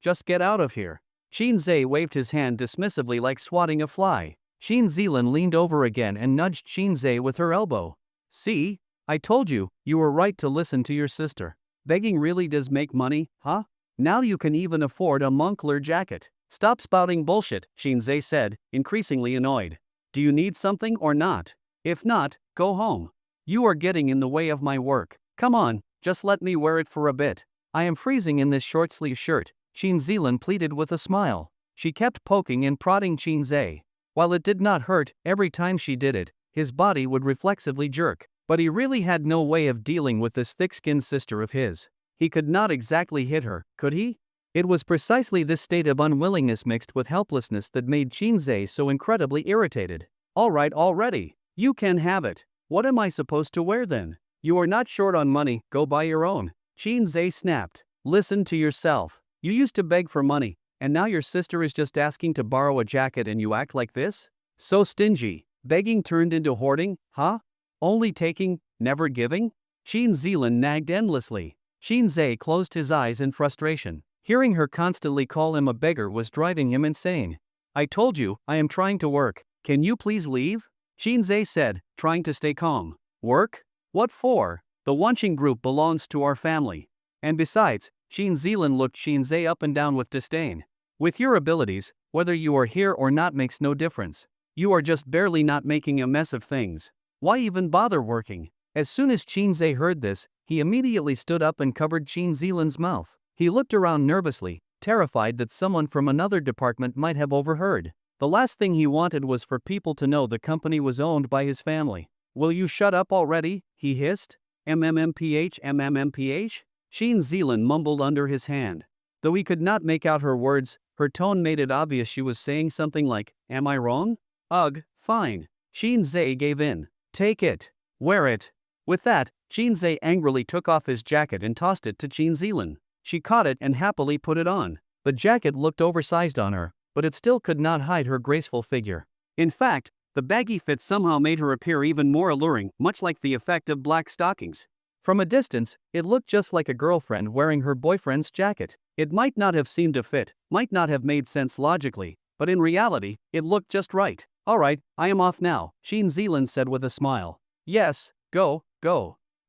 just get out of here." Shinzei waved his hand dismissively like swatting a fly. Shinzeilan leaned over again and nudged Shinzei with her elbow. "See? I told you, you were right to listen to your sister. Begging really does make money, huh? Now you can even afford a Moncler jacket." "Stop spouting bullshit," Shinzei said, increasingly annoyed. "Do you need something or not? If not, go home. You are getting in the way of my work. Come on, just let me wear it for a bit. I am freezing in this short-sleeve shirt," Shinzeilan pleaded with a smile. She kept poking and prodding Shinzei. While it did not hurt, every time she did it, his body would reflexively jerk. But he really had no way of dealing with this thick-skinned sister of his. He could not exactly hit her, could he? It was precisely this state of unwillingness mixed with helplessness that made Shinzei so incredibly irritated. "All right already. You can have it. What am I supposed to wear then? You are not short on money, go buy your own." Shinzei snapped. "Listen to yourself. You used to beg for money, and now your sister is just asking to borrow a jacket and you act like this? So stingy. Begging turned into hoarding, huh? Only taking, never giving?" Shinzeilan nagged endlessly. Shinzei closed his eyes in frustration. Hearing her constantly call him a beggar was driving him insane. "I told you, I am trying to work. Can you please leave?" Shinzei said, trying to stay calm. "Work? What for? The Wanching group belongs to our family. And besides," Shinzeilan looked Shinzei up and down with disdain. "With your abilities, Whether you are here or not makes no difference. You are just barely not making a mess of things. Why even bother working? As soon as Chinze heard this, he immediately stood up and covered Chin Zealand's mouth. He looked around nervously, terrified that someone from another department might have overheard. The last thing he wanted was for people to know the company was owned by his family. "Will you shut up already?" he hissed. MMMPH? Chin Zealand mumbled under his hand. Though he could not make out her words, her tone made it obvious she was saying something like, "Am I wrong?" "Ugh, fine." Chinze gave in. "Take it. Wear it." With that, Chinze angrily took off his jacket and tossed it to Chin Zealand. She caught it and happily put it on. The jacket looked oversized on her, but it still could not hide her graceful figure. In fact, the baggy fit somehow made her appear even more alluring, much like the effect of black stockings. From a distance, it looked just like a girlfriend wearing her boyfriend's jacket. It might not have seemed to fit, might not have made sense logically, but in reality, it looked just right. "Alright, I am off now," Chin Zealand said with a smile. "Yes, go.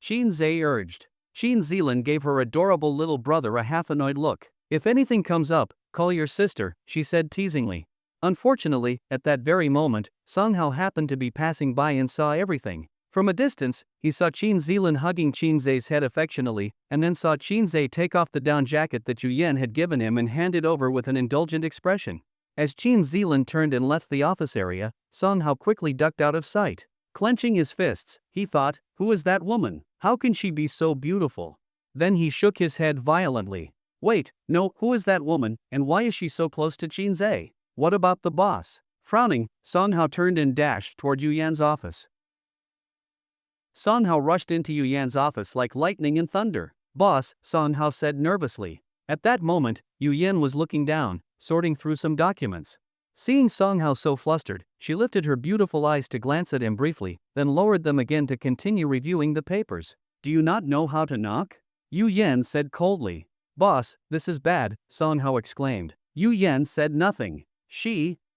Chinze urged. Chin Zealand gave her adorable little brother a half-annoyed look. "If anything comes up, call your sister," she said teasingly. Unfortunately, at that very moment, Song Hao happened to be passing by and saw everything. From a distance, he saw Chin Zealand hugging Chinze's head affectionately, and then saw Chinze take off the down jacket that Yu Yan had given him and hand it over with an indulgent expression. As Chin Zealand turned and left the office area, Song Hao quickly ducked out of sight. Clenching his fists, he thought, "Who is that woman? How can she be so beautiful?" Then he shook his head violently. "Wait, no, who is that woman, and why is she so close to Chinze? What about the boss?" Frowning, Song Hao turned and dashed toward Yu Yan's office. Song Hao rushed into Yu Yan's office like lightning and thunder. "Boss," Song Hao said nervously. At that moment, Yu Yan was looking down, sorting through some documents. Seeing Song Hao so flustered, she lifted her beautiful eyes to glance at him briefly, then lowered them again to continue reviewing the papers. "Do you not know how to knock?" Yu Yan said coldly. "Boss, this is bad," Song Hao exclaimed. Yu Yan said nothing.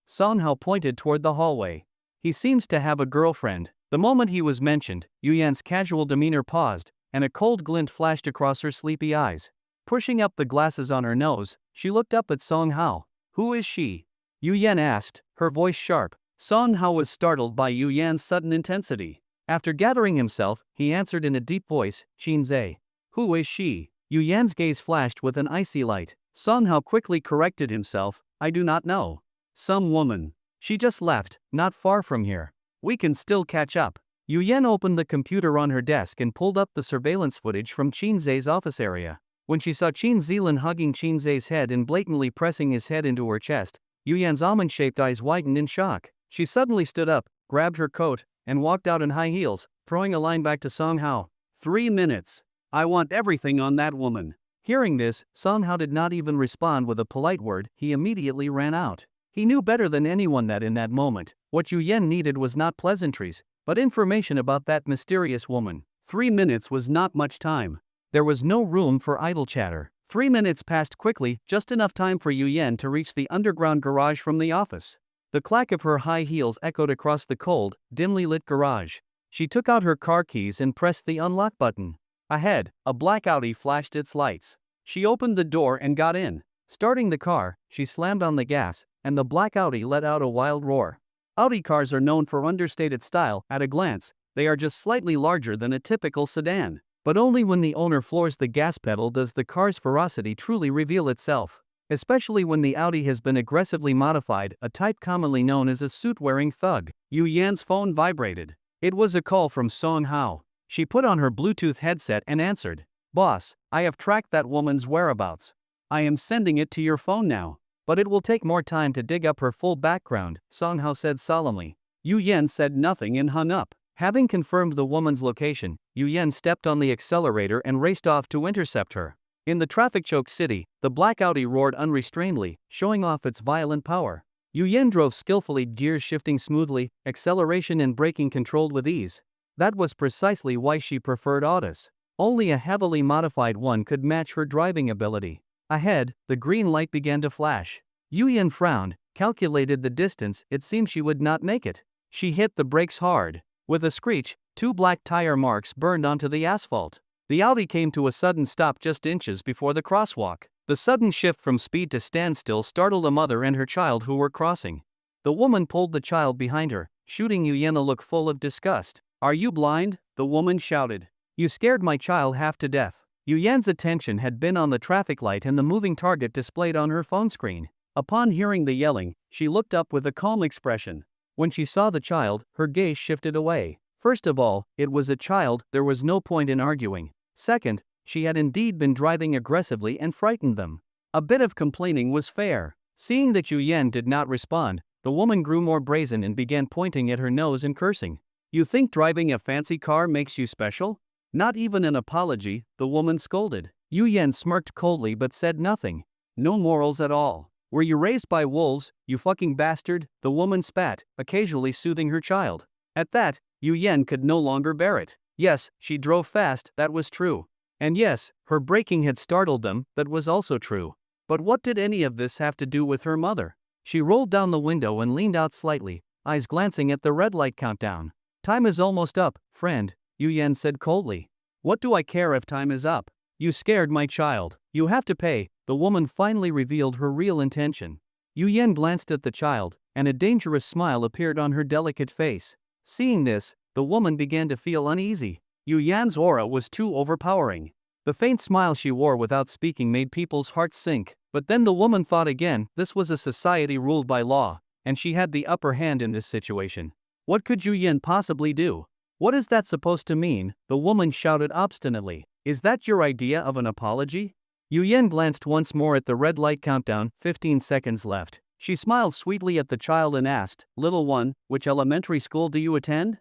Song Hao pointed toward the hallway. "He seems to have a girlfriend." The moment he was mentioned, Yu Yan's casual demeanor paused, and a cold glint flashed across her sleepy eyes. Pushing up the glasses on her nose, she looked up at Song Hao. "Who is she?" Yu Yan asked, her voice sharp. Song Hao was startled by Yu Yan's sudden intensity. After gathering himself, he answered in a deep voice, "Chinze." "Who is she?" Yu Yan's gaze flashed with an icy light. Song Hao quickly corrected himself, "I do not know. Some woman. She just left, not far from here. We can still catch up." Yu Yan opened the computer on her desk and pulled up the surveillance footage from Chinze's office area. When she saw Chin Zealand hugging Chinze's head and blatantly pressing his head into her chest, Yu Yan's almond-shaped eyes widened in shock. She suddenly stood up, grabbed her coat, and walked out in high heels, throwing a line back to Song Hao. 3 minutes. I want everything on that woman." Hearing this, Song Hao did not even respond with a polite word, he immediately ran out. He knew better than anyone that in that moment, what Yu Yan needed was not pleasantries, but information about that mysterious woman. 3 minutes was not much time. There was no room for idle chatter. 3 minutes passed quickly, just enough time for Yu Yan to reach the underground garage from the office. The clack of her high heels echoed across the cold, dimly lit garage. She took out her car keys and pressed the unlock button. Ahead, a black Audi flashed its lights. She opened the door and got in. Starting the car, she slammed on the gas, and the black Audi let out a wild roar. Audi cars are known for understated style. At a glance, they are just slightly larger than a typical sedan. But only when the owner floors the gas pedal does the car's ferocity truly reveal itself. Especially when the Audi has been aggressively modified, a type commonly known as a suit-wearing thug. Yu Yan's phone vibrated. It was a call from Song Hao. She put on her Bluetooth headset and answered. "Boss, I have tracked that woman's whereabouts. I am sending it to your phone now. But it will take more time to dig up her full background," Song Hao said solemnly. Yu Yan said nothing and hung up. Having confirmed the woman's location, Yu Yan stepped on the accelerator and raced off to intercept her. In the traffic-choked city, the black Audi roared unrestrainedly, showing off its violent power. Yu Yan drove skillfully, gears shifting smoothly, acceleration and braking controlled with ease. That was precisely why she preferred autos. Only a heavily modified one could match her driving ability. Ahead, the green light began to flash. Yu Yan frowned, calculated the distance, it seemed she would not make it. She hit the brakes hard. With a screech, 2 black tire marks burned onto the asphalt. The Audi came to a sudden stop just inches before the crosswalk. The sudden shift from speed to standstill startled a mother and her child who were crossing. The woman pulled the child behind her, shooting Yu Yan a look full of disgust. "Are you blind?" the woman shouted. "You scared my child half to death." Yu Yan's attention had been on the traffic light and the moving target displayed on her phone screen. Upon hearing the yelling, she looked up with a calm expression. When she saw the child, her gaze shifted away. First of all, it was a child, there was no point in arguing. Second, she had indeed been driving aggressively and frightened them. A bit of complaining was fair. Seeing that Yu Yan did not respond, the woman grew more brazen and began pointing at her nose and cursing. "You think driving a fancy car makes you special?" "Not even an apology," the woman scolded. Yu Yan smirked coldly but said nothing. "No morals at all. Were you raised by wolves, you fucking bastard?" the woman spat, occasionally soothing her child. At that, Yu Yan could no longer bear it. Yes, she drove fast, that was true. And yes, her braking had startled them, that was also true. But what did any of this have to do with her mother? She rolled down the window and leaned out slightly, eyes glancing at the red light countdown. "Time is almost up, friend," Yu Yan said coldly. "What do I care if time is up? You scared my child. You have to pay." The woman finally revealed her real intention. Yu Yan glanced at the child, and a dangerous smile appeared on her delicate face. Seeing this, the woman began to feel uneasy. Yu Yan's aura was too overpowering. The faint smile she wore without speaking made people's hearts sink. But then the woman thought again, this was a society ruled by law, and she had the upper hand in this situation. What could Yu Yan possibly do? "What is that supposed to mean?" the woman shouted obstinately. "Is that your idea of an apology?" Yu Yan glanced once more at the red light countdown, 15 seconds left. She smiled sweetly at the child and asked, "Little one, which elementary school do you attend?"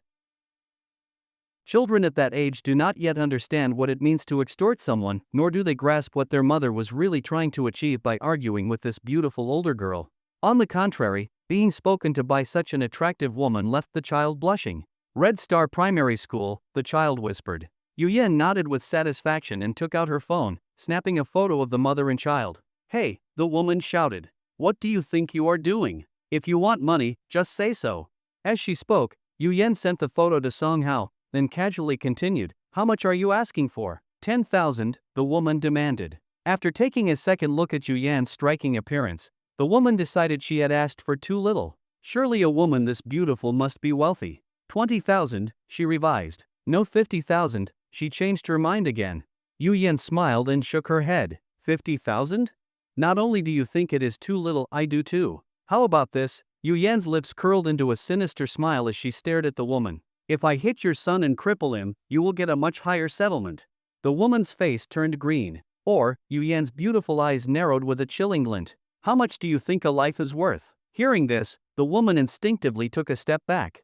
Children at that age do not yet understand what it means to extort someone, nor do they grasp what their mother was really trying to achieve by arguing with this beautiful older girl. On the contrary, being spoken to by such an attractive woman left the child blushing. "Red Star Primary School," the child whispered. Yu Yan nodded with satisfaction and took out her phone, snapping a photo of the mother and child. "Hey," the woman shouted. "What do you think you are doing? If you want money, just say so." As she spoke, Yu Yan sent the photo to Song Hao, then casually continued, "How much are you asking for?" 10,000, the woman demanded. After taking a second look at Yu Yan's striking appearance, the woman decided she had asked for too little. Surely a woman this beautiful must be wealthy. 20,000, she revised. "No, 50,000, she changed her mind again. Yu Yan smiled and shook her head. 50,000? Not only do you think it is too little, I do too. How about this?" Yu Yan's lips curled into a sinister smile as she stared at the woman. "If I hit your son and cripple him, you will get a much higher settlement." The woman's face turned green. Or, Yu Yan's beautiful eyes narrowed with a chilling glint. "How much do you think a life is worth?" Hearing this, the woman instinctively took a step back.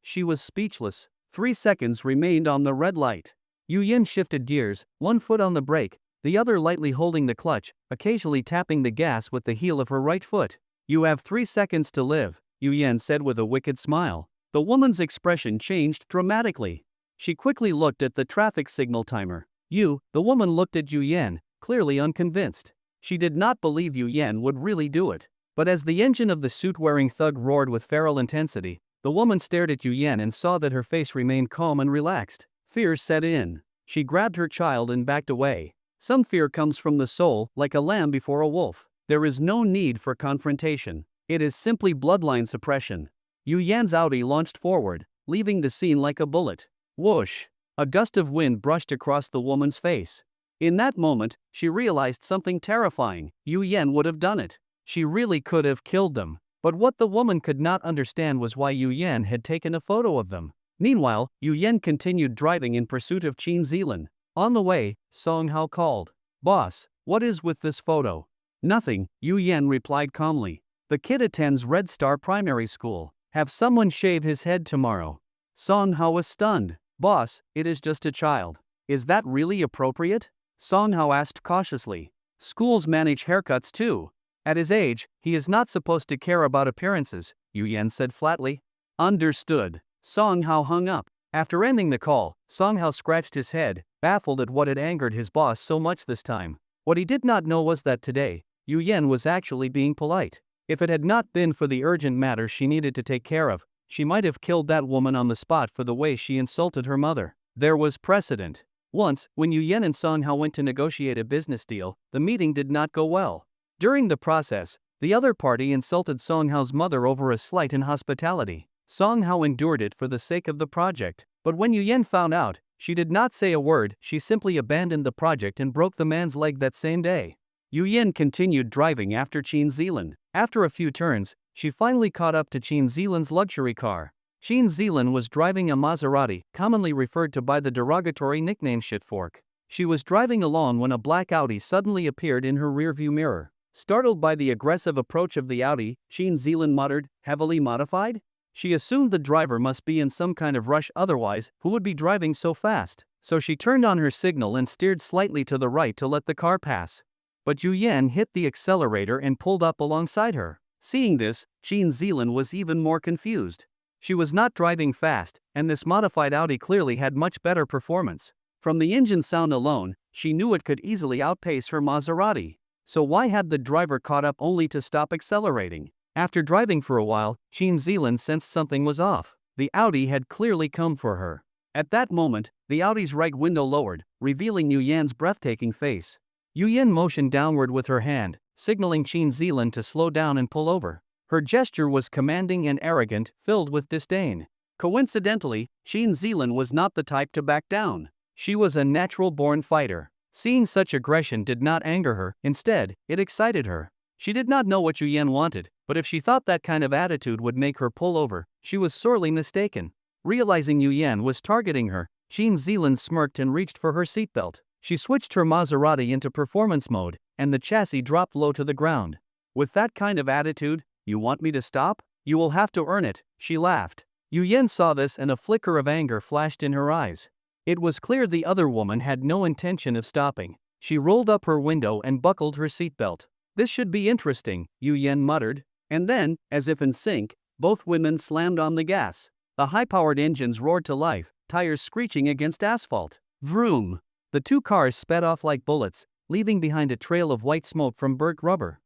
She was speechless. 3 seconds remained on the red light. Yu Yan shifted gears, one foot on the brake, the other lightly holding the clutch, occasionally tapping the gas with the heel of her right foot. "You have 3 seconds to live," Yu Yan said with a wicked smile. The woman's expression changed dramatically. She quickly looked at the traffic signal timer. The woman looked at Yu Yan, clearly unconvinced. She did not believe Yu Yan would really do it. But as the engine of the suit-wearing thug roared with feral intensity, the woman stared at Yu Yan and saw that her face remained calm and relaxed. Fear set in. She grabbed her child and backed away. Some fear comes from the soul, like a lamb before a wolf. There is no need for confrontation. It is simply bloodline suppression. Yu Yan's Audi launched forward, leaving the scene like a bullet. Whoosh! A gust of wind brushed across the woman's face. In that moment, she realized something terrifying. Yu Yan would have done it. She really could have killed them. But what the woman could not understand was why Yu Yan had taken a photo of them. Meanwhile, Yu Yan continued driving in pursuit of Qin Zilan. On the way, Song Hao called. "Boss, what is with this photo?" "Nothing," Yu Yan replied calmly. "The kid attends Red Star Primary School. Have someone shave his head tomorrow." Song Hao was stunned. "Boss, it is just a child. Is that really appropriate?" Song Hao asked cautiously. "Schools manage haircuts too. At his age, he is not supposed to care about appearances," Yu Yan said flatly. "Understood." Song Hao hung up. After ending the call, Song Hao scratched his head, baffled at what had angered his boss so much this time. What he did not know was that today, Yu Yan was actually being polite. If it had not been for the urgent matter she needed to take care of, she might have killed that woman on the spot for the way she insulted her mother. There was precedent. Once, when Yu Yan and Song Hao went to negotiate a business deal, the meeting did not go well. During the process, the other party insulted Song Hao's mother over a slight in hospitality. Song Hao endured it for the sake of the project, but when Yu Yan found out, she did not say a word. She simply abandoned the project and broke the man's leg that same day. Yu Yan continued driving after Qin Zilan. After a few turns, she finally caught up to Qin Zilan's luxury car. Qin Zilan was driving a Maserati, commonly referred to by the derogatory nickname shitfork. She was driving along when a black Audi suddenly appeared in her rearview mirror. Startled by the aggressive approach of the Audi, Qin Zilan muttered, "Heavily modified?" She assumed the driver must be in some kind of rush, otherwise, who would be driving so fast? So she turned on her signal and steered slightly to the right to let the car pass. But Yu Yan hit the accelerator and pulled up alongside her. Seeing this, Qin Zilan was even more confused. She was not driving fast, and this modified Audi clearly had much better performance. From the engine sound alone, she knew it could easily outpace her Maserati. So why had the driver caught up only to stop accelerating? After driving for a while, Qin Zilan sensed something was off. The Audi had clearly come for her. At that moment, the Audi's right window lowered, revealing Yu Yan's breathtaking face. Yu Yan motioned downward with her hand, signaling Qin Zilan to slow down and pull over. Her gesture was commanding and arrogant, filled with disdain. Coincidentally, Qin Zilan was not the type to back down. She was a natural-born fighter. Seeing such aggression did not anger her, instead, it excited her. She did not know what Yu Yan wanted, but if she thought that kind of attitude would make her pull over, she was sorely mistaken. Realizing Yu Yan was targeting her, Qin Zilan smirked and reached for her seatbelt. She switched her Maserati into performance mode, and the chassis dropped low to the ground. With that kind of attitude, you want me to stop? You will have to earn it, she laughed. Yu Yan saw this and a flicker of anger flashed in her eyes. It was clear the other woman had no intention of stopping. She rolled up her window and buckled her seatbelt. This should be interesting, Yu Yan muttered. And then, as if in sync, both women slammed on the gas. The high-powered engines roared to life, tires screeching against asphalt. Vroom! The two cars sped off like bullets, leaving behind a trail of white smoke from burnt rubber.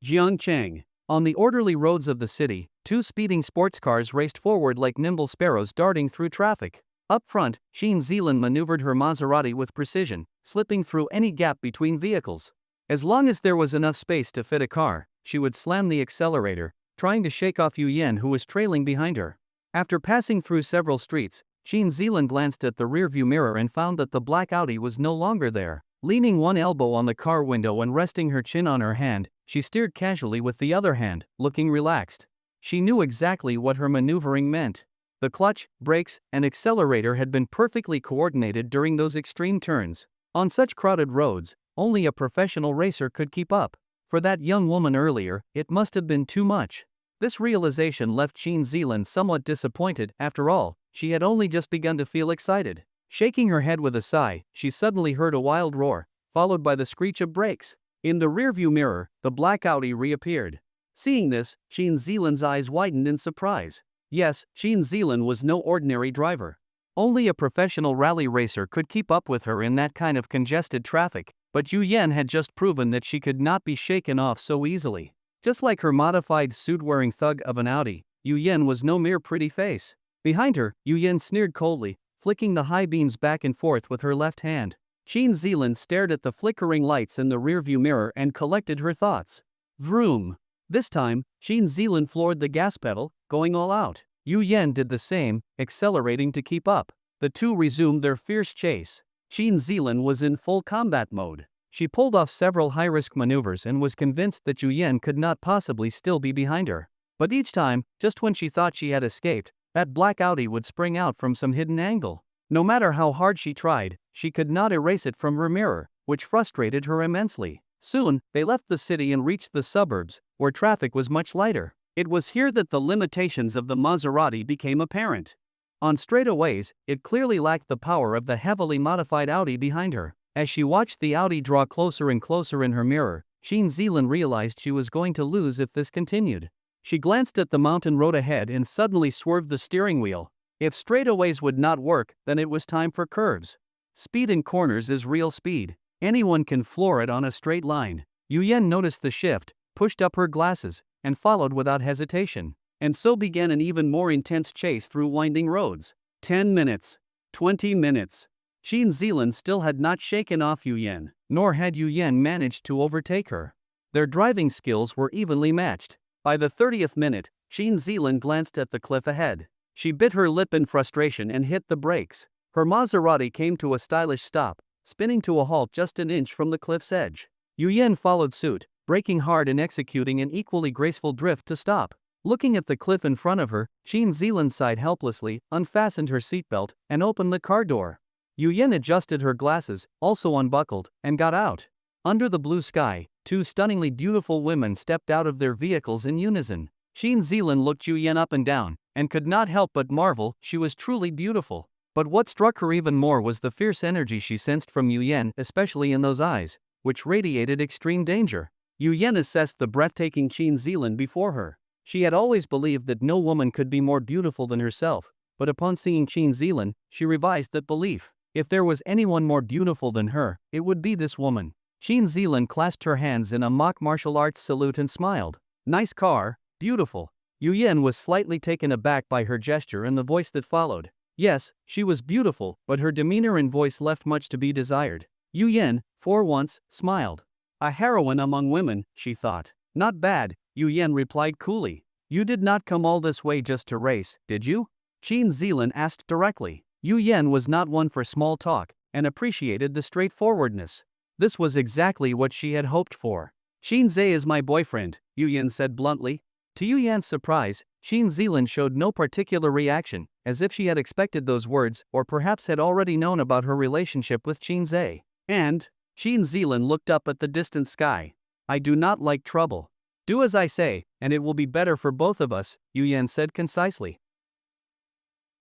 Jiangcheng. On the orderly roads of the city, two speeding sports cars raced forward like nimble sparrows darting through traffic. Up front, Qin Zilan maneuvered her Maserati with precision, slipping through any gap between vehicles. As long as there was enough space to fit a car, she would slam the accelerator, trying to shake off Yu Yan who was trailing behind her. After passing through several streets, Qin Zilan glanced at the rearview mirror and found that the black Audi was no longer there. Leaning one elbow on the car window and resting her chin on her hand, she steered casually with the other hand, looking relaxed. She knew exactly what her maneuvering meant. The clutch, brakes, and accelerator had been perfectly coordinated during those extreme turns. On such crowded roads, only a professional racer could keep up. For that young woman earlier, it must have been too much. This realization left Qin Zilan somewhat disappointed. After all, she had only just begun to feel excited. Shaking her head with a sigh, she suddenly heard a wild roar, followed by the screech of brakes. In the rearview mirror, the black Audi reappeared. Seeing this, Qin Zilan's eyes widened in surprise. Yes, Qin Zilan was no ordinary driver. Only a professional rally racer could keep up with her in that kind of congested traffic, but Yu Yan had just proven that she could not be shaken off so easily. Just like her modified suit-wearing thug of an Audi, Yu Yan was no mere pretty face. Behind her, Yu Yan sneered coldly, flicking the high beams back and forth with her left hand. Qin Zilan stared at the flickering lights in the rearview mirror and collected her thoughts. Vroom! This time, Qin Zilan floored the gas pedal, going all out. Yu Yan did the same, accelerating to keep up. The two resumed their fierce chase. Qin Zilan was in full combat mode. She pulled off several high-risk maneuvers and was convinced that Yu Yan could not possibly still be behind her. But each time, just when she thought she had escaped, that black Audi would spring out from some hidden angle. No matter how hard she tried, she could not erase it from her mirror, which frustrated her immensely. Soon, they left the city and reached the suburbs, where traffic was much lighter. It was here that the limitations of the Maserati became apparent. On straightaways, it clearly lacked the power of the heavily modified Audi behind her. As she watched the Audi draw closer and closer in her mirror, Qin Zilan realized she was going to lose if this continued. She glanced at the mountain road ahead and suddenly swerved the steering wheel. If straightaways would not work, then it was time for curves. Speed in corners is real speed. Anyone can floor it on a straight line. Yu Yan noticed the shift, pushed up her glasses, and followed without hesitation. And so began an even more intense chase through winding roads. 10 minutes. 20 minutes. Xin Zilan still had not shaken off Yu Yan, nor had Yu Yan managed to overtake her. Their driving skills were evenly matched. By the 30th minute, Xin Zilan glanced at the cliff ahead. She bit her lip in frustration and hit the brakes. Her Maserati came to a stylish stop, spinning to a halt just an inch from the cliff's edge. Yu Yan followed suit, braking hard and executing an equally graceful drift to stop. Looking at the cliff in front of her, Xin Zilan sighed helplessly, unfastened her seatbelt, and opened the car door. Yu Yan adjusted her glasses, also unbuckled, and got out. Under the blue sky, two stunningly beautiful women stepped out of their vehicles in unison. Xin Zilan looked Yu Yan up and down, and could not help but marvel she was truly beautiful. But what struck her even more was the fierce energy she sensed from Yu Yan, especially in those eyes, which radiated extreme danger. Yu Yan assessed the breathtaking Xin Zilan before her. She had always believed that no woman could be more beautiful than herself, but upon seeing Xin Zilan, she revised that belief. If there was anyone more beautiful than her, it would be this woman. Xin Zilan clasped her hands in a mock martial arts salute and smiled. Nice car, beautiful. Yu Yan was slightly taken aback by her gesture and the voice that followed. Yes, she was beautiful, but her demeanor and voice left much to be desired. Yu Yan, for once, smiled. A heroine among women, she thought. Not bad, Yu Yan replied coolly. You did not come all this way just to race, did you? Xin Zilan asked directly. Yu Yan was not one for small talk, and appreciated the straightforwardness. This was exactly what she had hoped for. Xin Zhe is my boyfriend, Yu Yan said bluntly. To Yu Yan's surprise, Xin Zilan showed no particular reaction, as if she had expected those words or perhaps had already known about her relationship with Xin Zhe. And, Xin Zilan looked up at the distant sky. I do not like trouble. Do as I say, and it will be better for both of us, Yu Yan said concisely.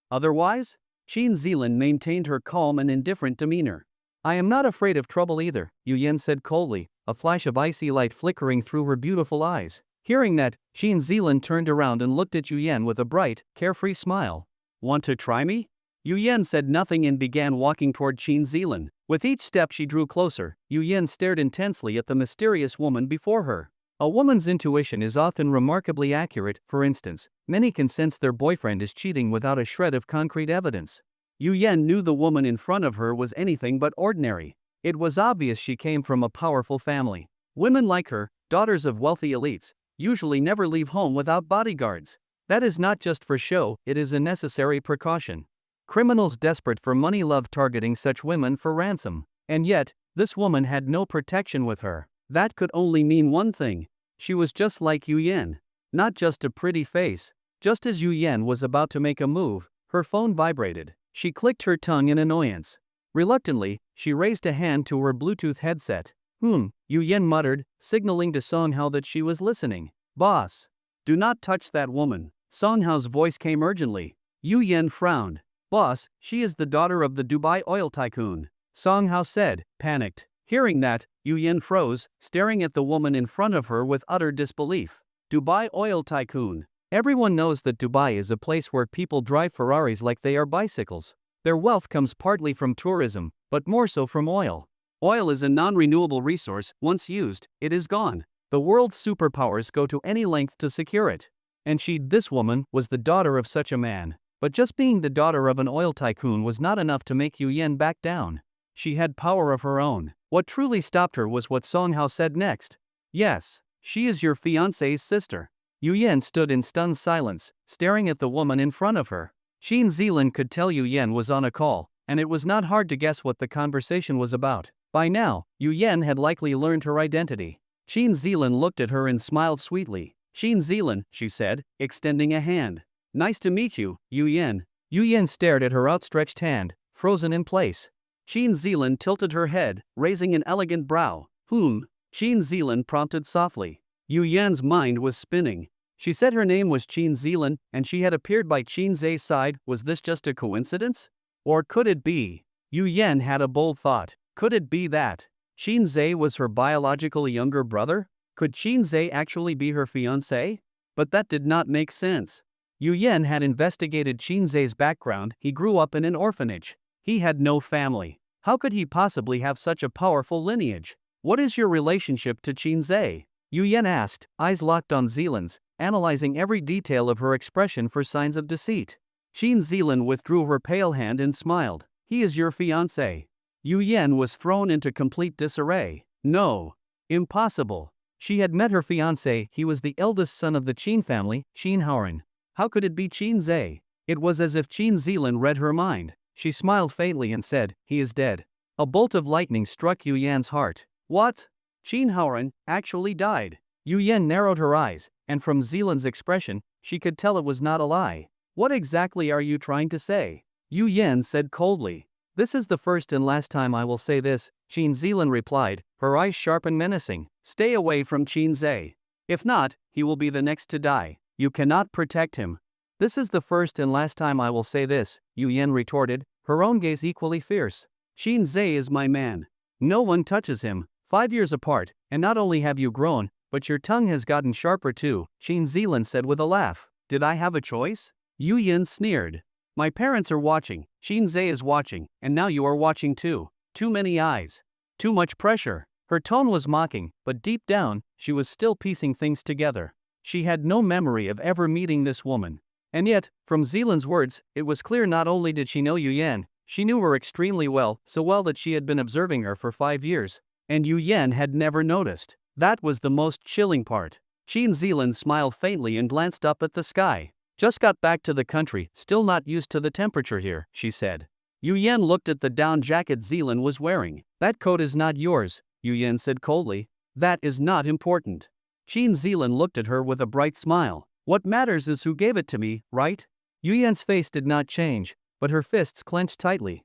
Otherwise? Xin Zilan maintained her calm and indifferent demeanor. I am not afraid of trouble either, Yu Yan said coldly, a flash of icy light flickering through her beautiful eyes. Hearing that, Xin Zilan turned around and looked at Yu Yan with a bright, carefree smile. Want to try me? Yu Yan said nothing and began walking toward Xin Zilan. With each step she drew closer, Yu Yan stared intensely at the mysterious woman before her. A woman's intuition is often remarkably accurate. For instance, many can sense their boyfriend is cheating without a shred of concrete evidence. Yu Yan knew the woman in front of her was anything but ordinary. It was obvious she came from a powerful family. Women like her, daughters of wealthy elites, usually never leave home without bodyguards. That is not just for show, it is a necessary precaution. Criminals desperate for money love targeting such women for ransom. And yet, this woman had no protection with her. That could only mean one thing. She was just like Yu Yan. Not just a pretty face. Just as Yu Yan was about to make a move, her phone vibrated. She clicked her tongue in annoyance. Reluctantly, she raised a hand to her Bluetooth headset. Yu Yan muttered, signaling to Song Hao that she was listening. Boss. Do not touch that woman. Song Hao's voice came urgently. Yu Yan frowned. Boss, she is the daughter of the Dubai oil tycoon. Song Hao said, panicked. Hearing that, Yu Yan froze, staring at the woman in front of her with utter disbelief. Dubai oil tycoon. Everyone knows that Dubai is a place where people drive Ferraris like they are bicycles. Their wealth comes partly from tourism, but more so from oil. Oil is a non-renewable resource. Once used, it is gone. The world's superpowers go to any length to secure it. And this woman, was the daughter of such a man. But just being the daughter of an oil tycoon was not enough to make Yu Yan back down. She had power of her own. What truly stopped her was what Song Hao said next. Yes, she is your fiancé's sister. Yu Yan stood in stunned silence, staring at the woman in front of her. Xin Zilan could tell Yu Yan was on a call, and it was not hard to guess what the conversation was about. By now, Yu Yan had likely learned her identity. Xin Zilan looked at her and smiled sweetly. Xin Zilan, she said, extending a hand. Nice to meet you, Yu Yan. Yu Yan stared at her outstretched hand, frozen in place. Xin Zilan tilted her head, raising an elegant brow. Xin Zilan prompted softly. Yu Yan's mind was spinning. She said her name was Xin Zilan, and she had appeared by Xin Zhe's side. Was this just a coincidence? Or could it be? Yu Yan had a bold thought. Could it be that Xin Zhe was her biological younger brother? Could Xin Zhe actually be her fiancé? But that did not make sense. Yu Yan had investigated Xin Zhe's background. He grew up in an orphanage. He had no family. How could he possibly have such a powerful lineage? What is your relationship to Xin Zhe? Yu Yan asked, eyes locked on Zilan's, analyzing every detail of her expression for signs of deceit. Xin Zilan withdrew her pale hand and smiled. He is your fiancé. Yu Yan was thrown into complete disarray. No. Impossible. She had met her fiancé. He was the eldest son of the Qin family, Qin Haoran. How could it be Qin Zhe? It was as if Qin Zilan read her mind. She smiled faintly and said, "He is dead." A bolt of lightning struck Yu Yan's heart. What? Qin Haoran actually died. Yu Yan narrowed her eyes, and from Zilan's expression, she could tell it was not a lie. What exactly are you trying to say? Yu Yan said coldly. This is the first and last time I will say this, Qin Zilan replied, her eyes sharp and menacing. Stay away from Qin Zhe. If not, he will be the next to die. You cannot protect him. This is the first and last time I will say this, Yu Yan retorted, her own gaze equally fierce. Qin Zhe is my man. No one touches him. 5 years apart, and not only have you grown, but your tongue has gotten sharper too, Qin Zilan said with a laugh. Did I have a choice? Yu Yan sneered. My parents are watching, Qin Zhe is watching, and now you are watching too. Too many eyes. Too much pressure. Her tone was mocking, but deep down, she was still piecing things together. She had no memory of ever meeting this woman. And yet, from Zilan's words, it was clear not only did she know Yu Yan, she knew her extremely well, so well that she had been observing her for 5 years. And Yu Yan had never noticed. That was the most chilling part. Qin Zilan smiled faintly and glanced up at the sky. Just got back to the country, still not used to the temperature here, she said. Yu Yan looked at the down jacket Zilan was wearing. That coat is not yours, Yu Yan said coldly. That is not important. Qin Zilan looked at her with a bright smile. What matters is who gave it to me, right? Yu Yan's face did not change, but her fists clenched tightly.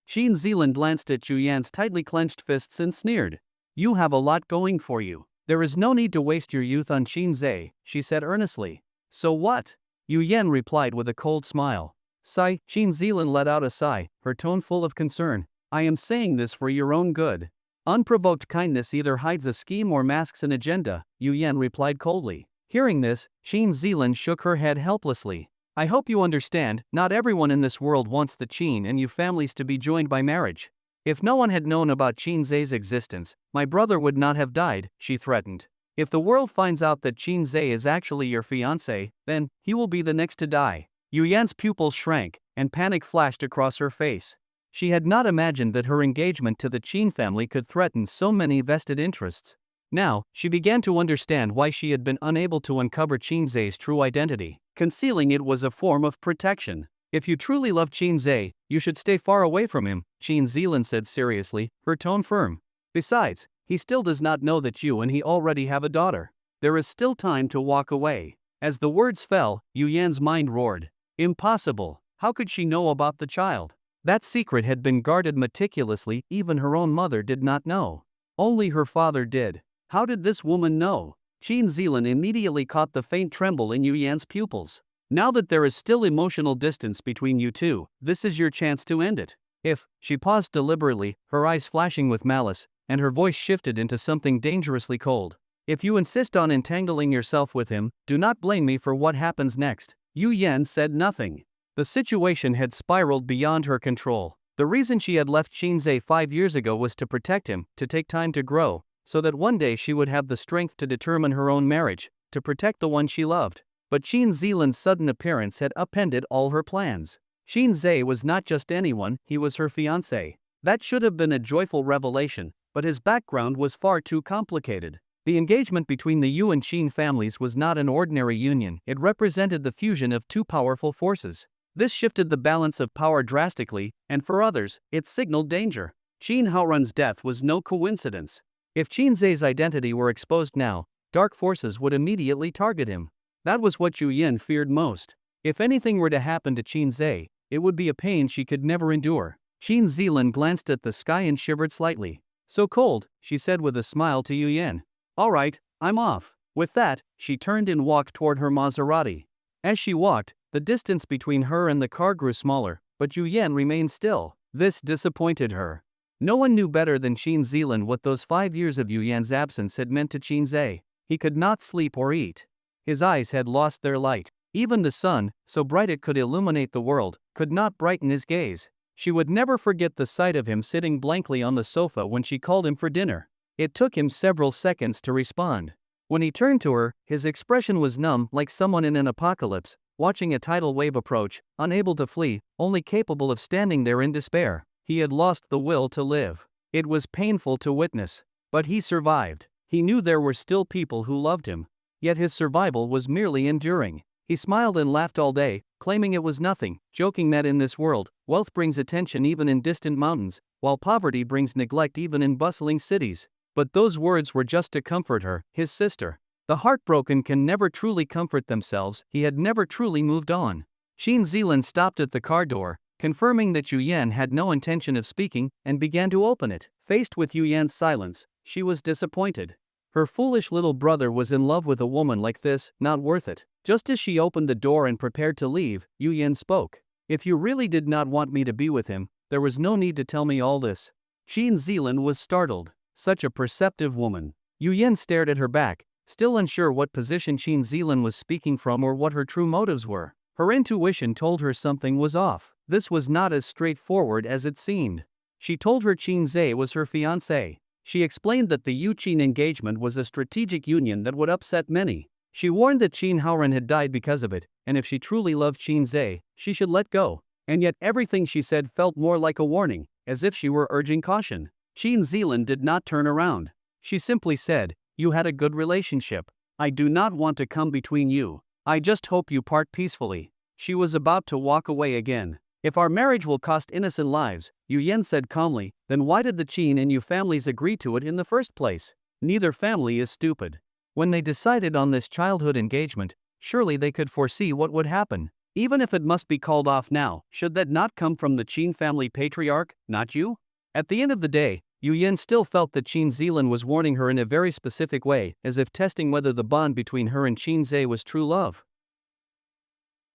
Qin Zilan glanced at Yu Yan's tightly clenched fists and sneered. You have a lot going for you. There is no need to waste your youth on Qin Zhe, she said earnestly. So what? Yu Yan replied with a cold smile. Sigh, Qin Zilan let out a sigh, her tone full of concern. I am saying this for your own good. Unprovoked kindness either hides a scheme or masks an agenda, Yu Yan replied coldly. Hearing this, Qin Zilan shook her head helplessly. I hope you understand, not everyone in this world wants the Qin and Yu families to be joined by marriage. If no one had known about Qin Zhe's existence, my brother would not have died, she threatened. If the world finds out that Qin Zhe is actually your fiancé, then he will be the next to die. Yu Yan's pupils shrank, and panic flashed across her face. She had not imagined that her engagement to the Qin family could threaten so many vested interests. Now, she began to understand why she had been unable to uncover Qin Zhe's true identity. Concealing it was a form of protection. If you truly love Qin Zhe, you should stay far away from him, Qin Zilan said seriously, her tone firm. Besides, he still does not know that you and he already have a daughter. There is still time to walk away. As the words fell, Yu Yan's mind roared. Impossible. How could she know about the child? That secret had been guarded meticulously, even her own mother did not know. Only her father did. How did this woman know? Qin Zilan immediately caught the faint tremble in Yu Yan's pupils. Now that there is still emotional distance between you two, this is your chance to end it. If, she paused deliberately, her eyes flashing with malice, and her voice shifted into something dangerously cold. If you insist on entangling yourself with him, do not blame me for what happens next. Yu Yan said nothing. The situation had spiraled beyond her control. The reason she had left Qin Zhe 5 years ago was to protect him, to take time to grow, so that one day she would have the strength to determine her own marriage, to protect the one she loved. But Qin Zilan's sudden appearance had upended all her plans. Qin Zhe was not just anyone, he was her fiancé. That should have been a joyful revelation, but his background was far too complicated. The engagement between the Yu and Qin families was not an ordinary union, it represented the fusion of two powerful forces. This shifted the balance of power drastically, and for others, it signaled danger. Qin Haoran's death was no coincidence. If Qin Zhe's identity were exposed now, dark forces would immediately target him. That was what Yu Yan feared most. If anything were to happen to Qin Zhe, it would be a pain she could never endure. Qin Zilan glanced at the sky and shivered slightly. So cold, she said with a smile to Yu Yan. All right, I'm off. With that, she turned and walked toward her Maserati. As she walked, the distance between her and the car grew smaller, but Yu Yan remained still. This disappointed her. No one knew better than Qin Zilan what those 5 years of Yu Yan's absence had meant to Qin Zhe. He could not sleep or eat. His eyes had lost their light. Even the sun, so bright it could illuminate the world, could not brighten his gaze. She would never forget the sight of him sitting blankly on the sofa when she called him for dinner. It took him several seconds to respond. When he turned to her, his expression was numb, like someone in an apocalypse, watching a tidal wave approach, unable to flee, only capable of standing there in despair. He had lost the will to live. It was painful to witness. But he survived. He knew there were still people who loved him. Yet his survival was merely enduring. He smiled and laughed all day, claiming it was nothing, joking that in this world, wealth brings attention even in distant mountains, while poverty brings neglect even in bustling cities. But those words were just to comfort her, his sister. The heartbroken can never truly comfort themselves. He had never truly moved on. Shin Zealand stopped at the car door, confirming that Yu Yan had no intention of speaking, and began to open it. Faced with Yu Yan's silence, she was disappointed. Her foolish little brother was in love with a woman like this, not worth it. Just as she opened the door and prepared to leave, Yu Yan spoke. If you really did not want me to be with him, there was no need to tell me all this. Shin Zealand was startled. Such a perceptive woman. Yu Yan stared at her back, still unsure what position Shin Zealand was speaking from or what her true motives were. Her intuition told her something was off. This was not as straightforward as it seemed. She told her Qin Zhe was her fiancé. She explained that the Yu-Qin engagement was a strategic union that would upset many. She warned that Qin Haoran had died because of it, and if she truly loved Qin Zhe, she should let go. And yet everything she said felt more like a warning, as if she were urging caution. Shin Zealand did not turn around. She simply said, "You had a good relationship. I do not want to come between you. I just hope you part peacefully." She was about to walk away again. "If our marriage will cost innocent lives," Yu Yan said calmly, "then why did the Qin and Yu families agree to it in the first place? Neither family is stupid. When they decided on this childhood engagement, surely they could foresee what would happen. Even if it must be called off now, should that not come from the Qin family patriarch, not you?" At the end of the day, Yu Yan still felt that Shin Zealand was warning her in a very specific way, as if testing whether the bond between her and Qin Zhe was true love.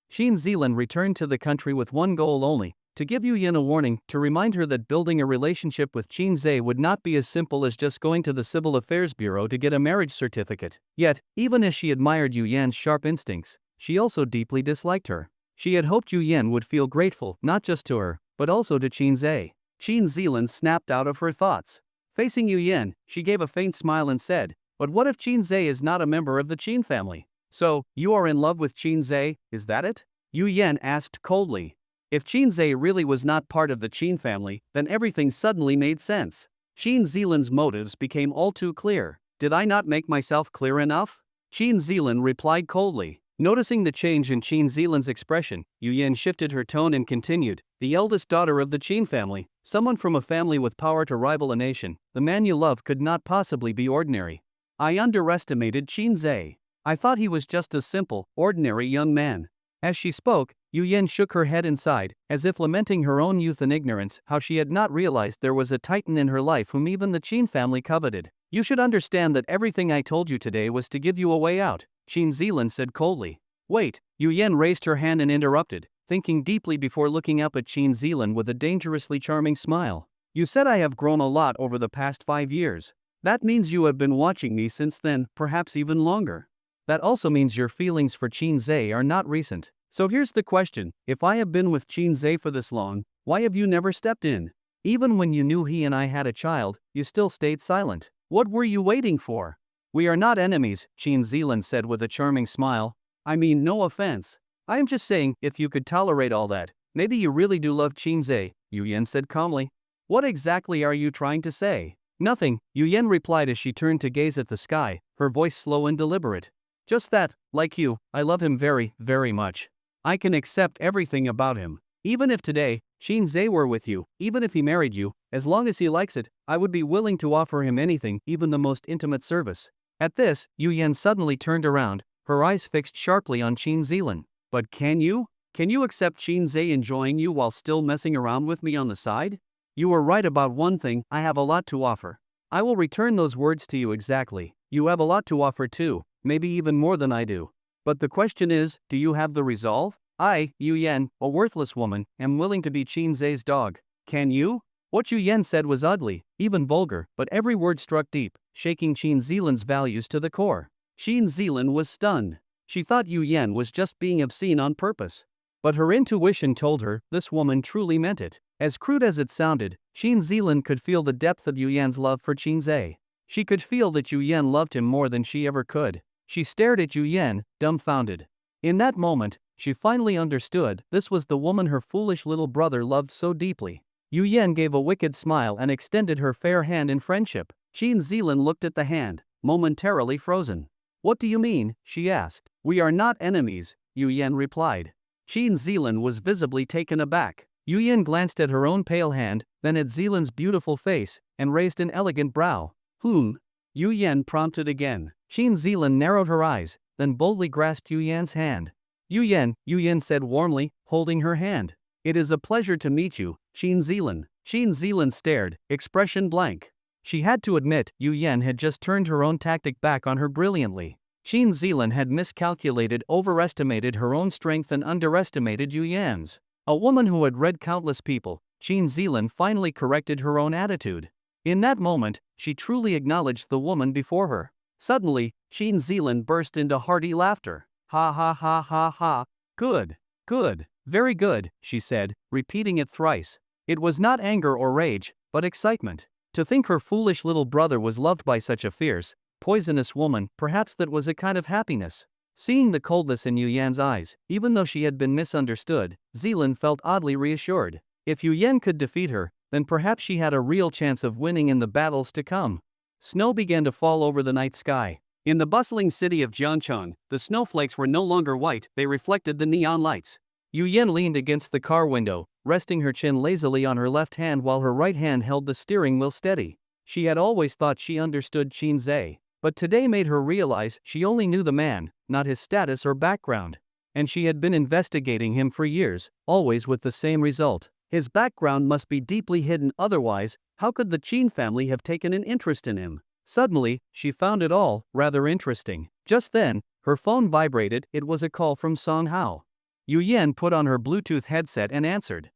Shin Zealand returned to the country with one goal only, to give Yu Yan a warning, to remind her that building a relationship with Qin Zhe would not be as simple as just going to the Civil Affairs Bureau to get a marriage certificate. Yet, even as she admired Yu Yan's sharp instincts, she also deeply disliked her. She had hoped Yu Yan would feel grateful, not just to her, but also to Qin Zhe. Shin Zealand snapped out of her thoughts. Facing Yu Yan, she gave a faint smile and said, "But what if Qin Zhe is not a member of the Qin family? So, you are in love with Qin Zhe, is that it?" Yu Yan asked coldly. If Qin Zhe really was not part of the Qin family, then everything suddenly made sense. Shin Zealand's motives became all too clear. "Did I not make myself clear enough?" Shin Zealand replied coldly. Noticing the change in Shin Zealand's expression, Yu Yan shifted her tone and continued, "The eldest daughter of the Qin family, someone from a family with power to rival a nation, the man you love could not possibly be ordinary. I underestimated Qin Zhe. I thought he was just a simple, ordinary young man." As she spoke, Yu Yan shook her head and sighed, as if lamenting her own youth and ignorance, how she had not realized there was a titan in her life whom even the Qin family coveted. "You should understand that everything I told you today was to give you a way out," Shin Zealand said coldly. "Wait," Yu Yan raised her hand and interrupted, thinking deeply before looking up at Shin Zealand with a dangerously charming smile. "You said I have grown a lot over the past 5 years. That means you have been watching me since then, perhaps even longer. That also means your feelings for Qin Zhe are not recent. So here's the question, if I have been with Qin Zhe for this long, why have you never stepped in? Even when you knew he and I had a child, you still stayed silent. What were you waiting for?" "We are not enemies," Shin Zealand said with a charming smile. "I mean no offense. I am just saying, if you could tolerate all that, maybe you really do love Qin Zhe," Yu Yan said calmly. "What exactly are you trying to say?" "Nothing," Yu Yan replied as she turned to gaze at the sky, her voice slow and deliberate. "Just that, like you, I love him very, very much. I can accept everything about him. Even if today, Qin Zhe were with you, even if he married you, as long as he likes it, I would be willing to offer him anything, even the most intimate service." At this, Yu Yan suddenly turned around, her eyes fixed sharply on Shin Zealand. "But can you? Can you accept Qin Zhe enjoying you while still messing around with me on the side? You were right about one thing, I have a lot to offer. I will return those words to you exactly. You have a lot to offer too, maybe even more than I do. But the question is, do you have the resolve? I, Yu Yan, a worthless woman, am willing to be Qin Zhe's dog. Can you?" What Yu Yan said was ugly, even vulgar, but every word struck deep, shaking Shin Zealand's values to the core. Shin Zealand was stunned. She thought Yu Yan was just being obscene on purpose. But her intuition told her this woman truly meant it. As crude as it sounded, Shin Zealand could feel the depth of Yu Yan's love for Qin Zhe. She could feel that Yu Yan loved him more than she ever could. She stared at Yu Yan, dumbfounded. In that moment, she finally understood this was the woman her foolish little brother loved so deeply. Yu Yan gave a wicked smile and extended her fair hand in friendship. Qin Zilan looked at the hand, momentarily frozen. "What do you mean?" she asked. "We are not enemies," Yu Yan replied. Qin Zilan was visibly taken aback. Yu Yan glanced at her own pale hand, then at Zilan's beautiful face, and raised an elegant brow. Yu Yan prompted again. Qin Zilan narrowed her eyes, then boldly grasped Yu Yan's hand. Yu Yan said warmly, holding her hand. "It is a pleasure to meet you, Qin Zilan." Qin Zilan stared, expression blank. She had to admit Yu Yan had just turned her own tactic back on her brilliantly. Qin Zilan had overestimated her own strength and underestimated Yu Yan's. A woman who had read countless people, Qin Zilan finally corrected her own attitude. In that moment, she truly acknowledged the woman before her. Suddenly, Qin Zilan burst into hearty laughter. "Ha ha ha ha ha. Good. Good. Very good," she said, repeating it thrice. It was not anger or rage, but excitement. To think her foolish little brother was loved by such a fierce, poisonous woman, perhaps that was a kind of happiness. Seeing the coldness in Yu Yan's eyes, even though she had been misunderstood, Zilan felt oddly reassured. If Yu Yan could defeat her, then perhaps she had a real chance of winning in the battles to come. Snow began to fall over the night sky. In the bustling city of Jiangcheng, the snowflakes were no longer white, they reflected the neon lights. Yu Yan leaned against the car window, resting her chin lazily on her left hand while her right hand held the steering wheel steady. She had always thought she understood Qin Zhe, but today made her realize she only knew the man, not his status or background. And she had been investigating him for years, always with the same result. His background must be deeply hidden, otherwise, how could the Qin family have taken an interest in him? Suddenly, she found it all rather interesting. Just then, her phone vibrated. It was a call from Song Hao. Yu Yan put on her Bluetooth headset and answered.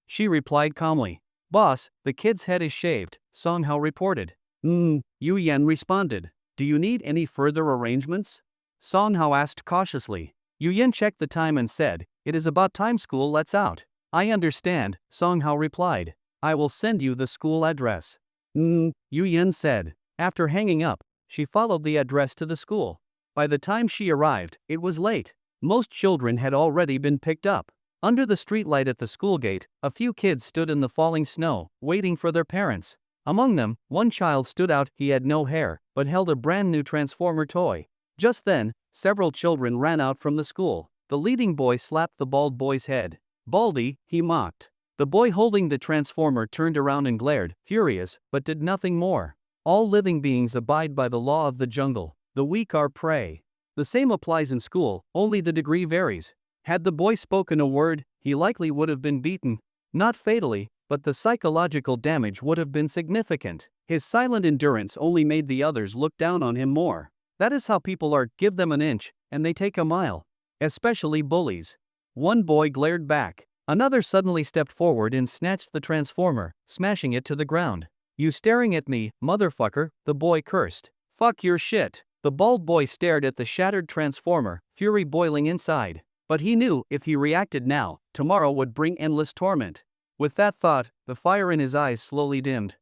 She replied calmly. "Boss, the kid's head is shaved," Song Hao reported. Yu Yan responded. "Do you need any further arrangements?" Song Hao asked cautiously. Yu Yan checked the time and said, "It is about time, school lets out." "I understand," Song Hao replied. "I will send you the school address." Yu Yan said. After hanging up, she followed the address to the school. By the time she arrived, it was late. Most children had already been picked up. Under the streetlight at the school gate, a few kids stood in the falling snow, waiting for their parents. Among them, one child stood out. He had no hair, but held a brand new Transformer toy. Just then, several children ran out from the school. The leading boy slapped the bald boy's head. "Baldy," he mocked. The boy holding the Transformer turned around and glared, furious, but did nothing more. All living beings abide by the law of the jungle. The weak are prey. The same applies in school, only the degree varies. Had the boy spoken a word, he likely would have been beaten. Not fatally, but the psychological damage would have been significant. His silent endurance only made the others look down on him more. That is how people are, give them an inch, and they take a mile. Especially bullies. One boy glared back. Another suddenly stepped forward and snatched the Transformer, smashing it to the ground. "You staring at me, motherfucker," the boy cursed. "Fuck your shit." The bald boy stared at the shattered Transformer, fury boiling inside. But he knew, if he reacted now, tomorrow would bring endless torment. With that thought, the fire in his eyes slowly dimmed.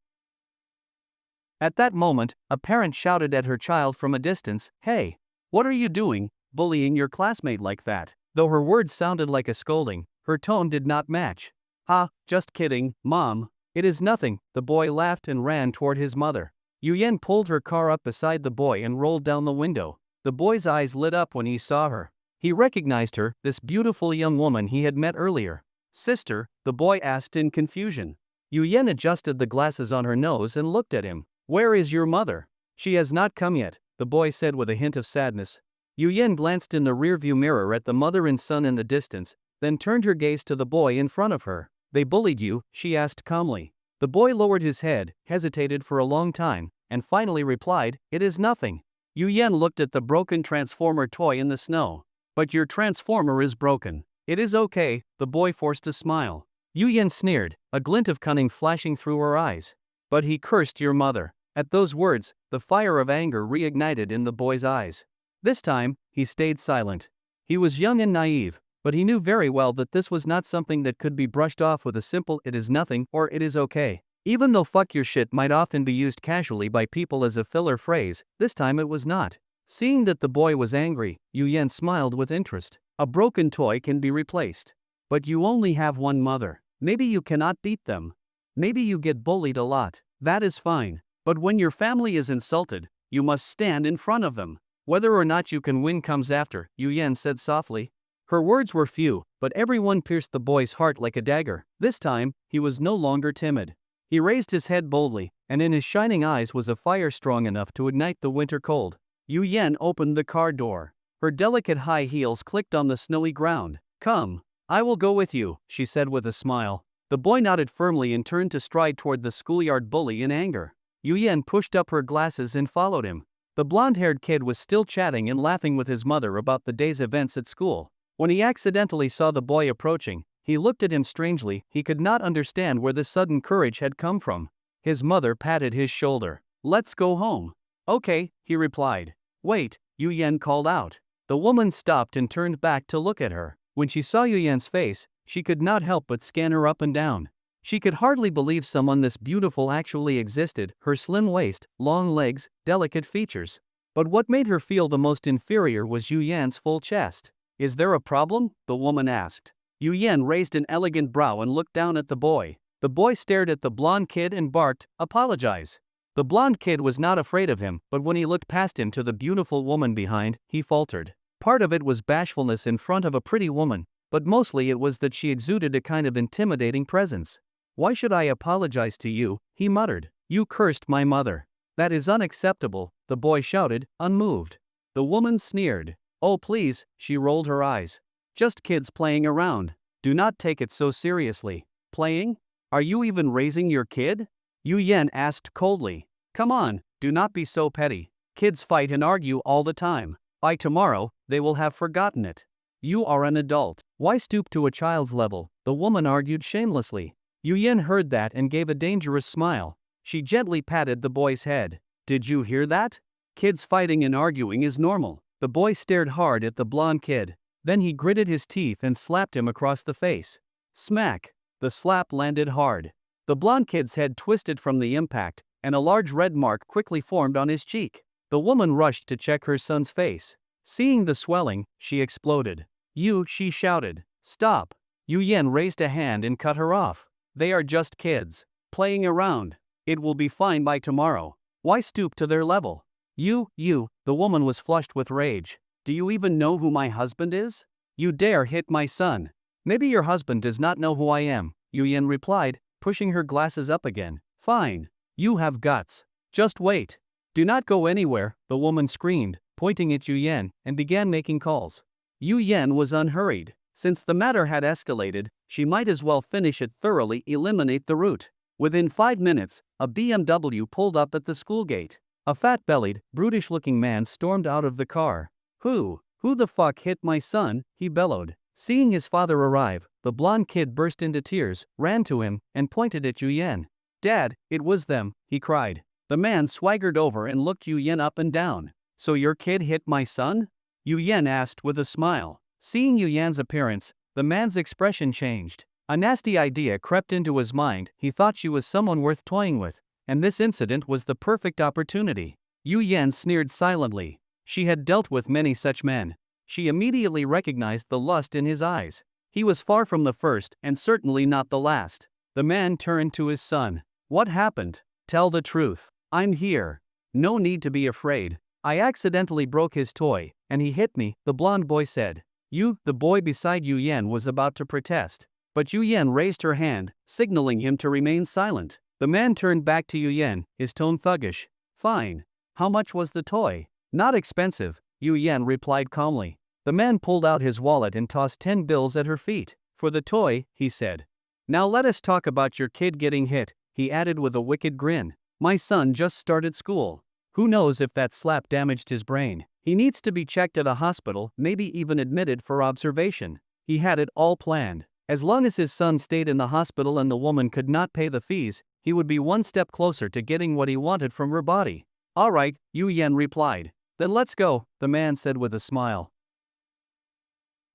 At that moment, a parent shouted at her child from a distance, "Hey! What are you doing, bullying your classmate like that?" Though her words sounded like a scolding, her tone did not match. "Ha, just kidding, Mom. It is nothing," the boy laughed and ran toward his mother. Yu Yan pulled her car up beside the boy and rolled down the window. The boy's eyes lit up when he saw her. He recognized her, this beautiful young woman he had met earlier. "Sister?" the boy asked in confusion. Yu Yan adjusted the glasses on her nose and looked at him. "Where is your mother?" "She has not come yet," the boy said with a hint of sadness. Yu Yan glanced in the rearview mirror at the mother and son in the distance, then turned her gaze to the boy in front of her. "They bullied you?" she asked calmly. The boy lowered his head, hesitated for a long time, and finally replied, "It is nothing." Yu Yan looked at the broken Transformer toy in the snow. "But your Transformer is broken." "It is okay," the boy forced a smile. Yu Yan sneered, a glint of cunning flashing through her eyes. "But he cursed your mother." At those words, the fire of anger reignited in the boy's eyes. This time, he stayed silent. He was young and naive, but he knew very well that this was not something that could be brushed off with a simple "it is nothing" or "it is okay." Even though fuck your shit might often be used casually by people as a filler phrase, this time it was not. Seeing that the boy was angry, Yu Yan smiled with interest. A broken toy can be replaced. But you only have one mother. Maybe you cannot beat them. Maybe you get bullied a lot. That is fine. But when your family is insulted, you must stand in front of them. Whether or not you can win comes after, Yu Yan said softly. Her words were few, but everyone pierced the boy's heart like a dagger. This time, he was no longer timid. He raised his head boldly, and in his shining eyes was a fire strong enough to ignite the winter cold. Yu Yan opened the car door. Her delicate high heels clicked on the snowy ground. Come. I will go with you, she said with a smile. The boy nodded firmly and turned to stride toward the schoolyard bully in anger. Yu Yan pushed up her glasses and followed him. The blonde-haired kid was still chatting and laughing with his mother about the day's events at school. When he accidentally saw the boy approaching, he looked at him strangely. He could not understand where this sudden courage had come from. His mother patted his shoulder. Let's go home. Okay, he replied. Wait, Yu Yan called out. The woman stopped and turned back to look at her. When she saw Yu Yan's face, she could not help but scan her up and down. She could hardly believe someone this beautiful actually existed, her slim waist, long legs, delicate features. But what made her feel the most inferior was Yu Yan's full chest. Is there a problem? The woman asked. Yu Yan raised an elegant brow and looked down at the boy. The boy stared at the blonde kid and barked, "Apologize." The blonde kid was not afraid of him, but when he looked past him to the beautiful woman behind, he faltered. Part of it was bashfulness in front of a pretty woman, but mostly it was that she exuded a kind of intimidating presence. Why should I apologize to you? He muttered. You cursed my mother. That is unacceptable, the boy shouted, unmoved. The woman sneered. Oh please, she rolled her eyes. Just kids playing around. Do not take it so seriously. Playing? Are you even raising your kid? Yu Yan asked coldly. Come on, do not be so petty. Kids fight and argue all the time. By tomorrow, they will have forgotten it. You are an adult. Why stoop to a child's level? The woman argued shamelessly. Yu Yan heard that and gave a dangerous smile. She gently patted the boy's head. Did you hear that? Kids fighting and arguing is normal. The boy stared hard at the blonde kid. Then he gritted his teeth and slapped him across the face. Smack! The slap landed hard. The blonde kid's head twisted from the impact, and a large red mark quickly formed on his cheek. The woman rushed to check her son's face. Seeing the swelling, she exploded. She shouted. Stop! Yu Yan raised a hand and cut her off. They are just kids. Playing around. It will be fine by tomorrow. Why stoop to their level? The woman was flushed with rage. Do you even know who my husband is? You dare hit my son. Maybe your husband does not know who I am, Yu Yan replied, pushing her glasses up again. Fine. You have guts. Just wait. Do not go anywhere, the woman screamed, pointing at Yu Yan, and began making calls. Yu Yan was unhurried. Since the matter had escalated, she might as well finish it thoroughly, eliminate the route. Within 5 minutes, a BMW pulled up at the school gate. A fat-bellied, brutish-looking man stormed out of the car. Who the fuck hit my son? He bellowed. Seeing his father arrive, the blonde kid burst into tears, ran to him, and pointed at Yu Yan. Dad, it was them, he cried. The man swaggered over and looked Yu Yan up and down. So your kid hit my son? Yu Yan asked with a smile. Seeing Yu Yan's appearance, the man's expression changed. A nasty idea crept into his mind. He thought she was someone worth toying with, and this incident was the perfect opportunity. Yu Yan sneered silently. She had dealt with many such men. She immediately recognized the lust in his eyes. He was far from the first, and certainly not the last. The man turned to his son. What happened? Tell the truth. I'm here. No need to be afraid. I accidentally broke his toy, and he hit me, the blonde boy said. The boy beside Yu Yan was about to protest. But Yu Yan raised her hand, signaling him to remain silent. The man turned back to Yu Yan, his tone thuggish. Fine. How much was the toy? Not expensive, Yu Yan replied calmly. The man pulled out his wallet and tossed 10 bills at her feet. For the toy, he said. Now let us talk about your kid getting hit, he added with a wicked grin. My son just started school. Who knows if that slap damaged his brain? He needs to be checked at a hospital, maybe even admitted for observation. He had it all planned. As long as his son stayed in the hospital and the woman could not pay the fees, he would be one step closer to getting what he wanted from her body. All right, Yu Yan replied. Then let's go, the man said with a smile.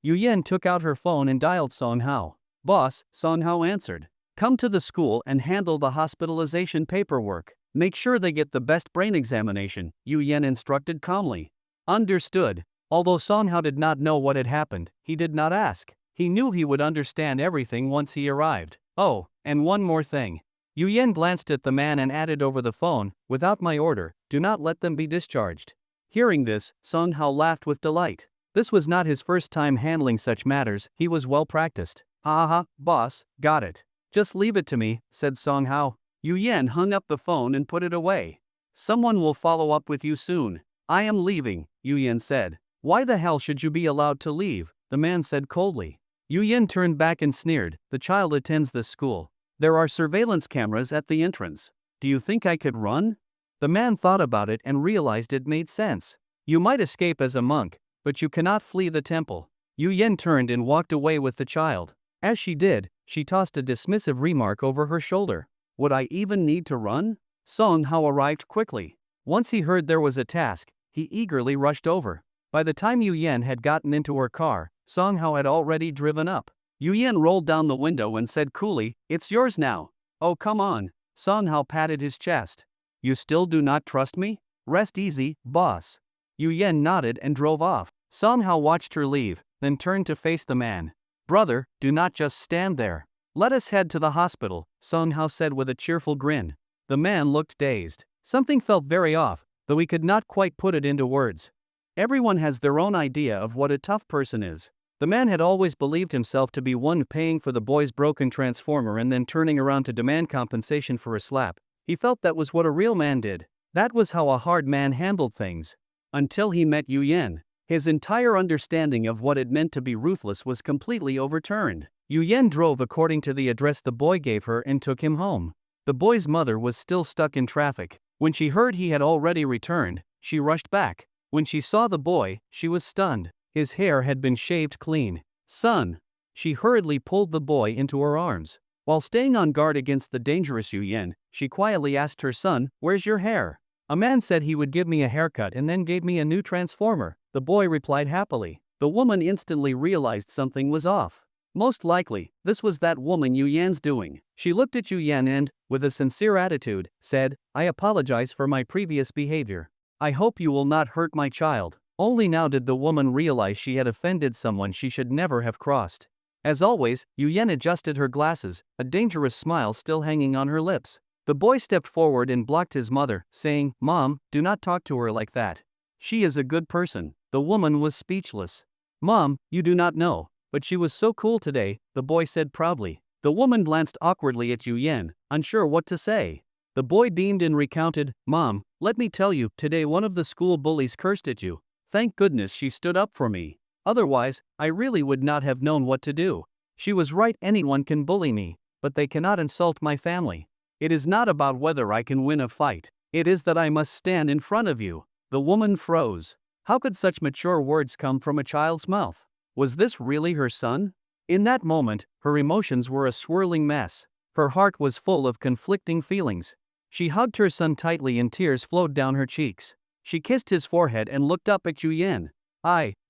Yu Yan took out her phone and dialed Song Hao. Boss, Song Hao answered. Come to the school and handle the hospitalization paperwork. Make sure they get the best brain examination, Yu Yen instructed calmly. Understood. Although Song Hao did not know what had happened, he did not ask. He knew he would understand everything once he arrived. Oh, and one more thing. Yu Yen glanced at the man and added over the phone, without my order, do not let them be discharged. Hearing this, Song Hao laughed with delight. This was not his first time handling such matters, he was well practiced. Ha ha ha, boss, got it. Just leave it to me, said Song Hao. Yu Yen hung up the phone and put it away. Someone will follow up with you soon. I am leaving, Yu Yen said. Why the hell should you be allowed to leave? The man said coldly. Yu Yen turned back and sneered, the child attends this school. There are surveillance cameras at the entrance. Do you think I could run? The man thought about it and realized it made sense. You might escape as a monk, but you cannot flee the temple. Yu Yen turned and walked away with the child. As she did, she tossed a dismissive remark over her shoulder. Would I even need to run? Song Hao arrived quickly. Once he heard there was a task, he eagerly rushed over. By the time Yu Yen had gotten into her car, Song Hao had already driven up. Yu Yen rolled down the window and said coolly, "It's yours now." "Oh, come on." Song Hao patted his chest. "You still do not trust me? Rest easy, boss." Yu Yen nodded and drove off. Song Hao watched her leave, then turned to face the man. "Brother, do not just stand there. Let us head to the hospital," Song Hao said with a cheerful grin. The man looked dazed. Something felt very off, though he could not quite put it into words. Everyone has their own idea of what a tough person is. The man had always believed himself to be one paying for the boy's broken transformer and then turning around to demand compensation for a slap. He felt that was what a real man did. That was how a hard man handled things. Until he met Yu Yen. His entire understanding of what it meant to be ruthless was completely overturned. Yu Yen drove according to the address the boy gave her and took him home. The boy's mother was still stuck in traffic. When she heard he had already returned, she rushed back. When she saw the boy, she was stunned. His hair had been shaved clean. "Son." She hurriedly pulled the boy into her arms. While staying on guard against the dangerous Yu Yen, she quietly asked her son, "Where's your hair?" "A man said he would give me a haircut and then gave me a new transformer," the boy replied happily. The woman instantly realized something was off. Most likely, this was that woman Yu Yan's doing. She looked at Yu Yan and, with a sincere attitude, said, "I apologize for my previous behavior. I hope you will not hurt my child." Only now did the woman realize she had offended someone she should never have crossed. As always, Yu Yan adjusted her glasses, a dangerous smile still hanging on her lips. The boy stepped forward and blocked his mother, saying, "Mom, do not talk to her like that. She is a good person." The woman was speechless. "Mom, you do not know, but she was so cool today," the boy said proudly. The woman glanced awkwardly at Yu Yan, unsure what to say. The boy beamed and recounted, "Mom, let me tell you, today one of the school bullies cursed at you. Thank goodness she stood up for me. Otherwise, I really would not have known what to do. She was right, anyone can bully me, but they cannot insult my family. It is not about whether I can win a fight. It is that I must stand in front of you." The woman froze. How could such mature words come from a child's mouth? Was this really her son? In that moment, her emotions were a swirling mess. Her heart was full of conflicting feelings. She hugged her son tightly and tears flowed down her cheeks. She kissed his forehead and looked up at Yu Yan.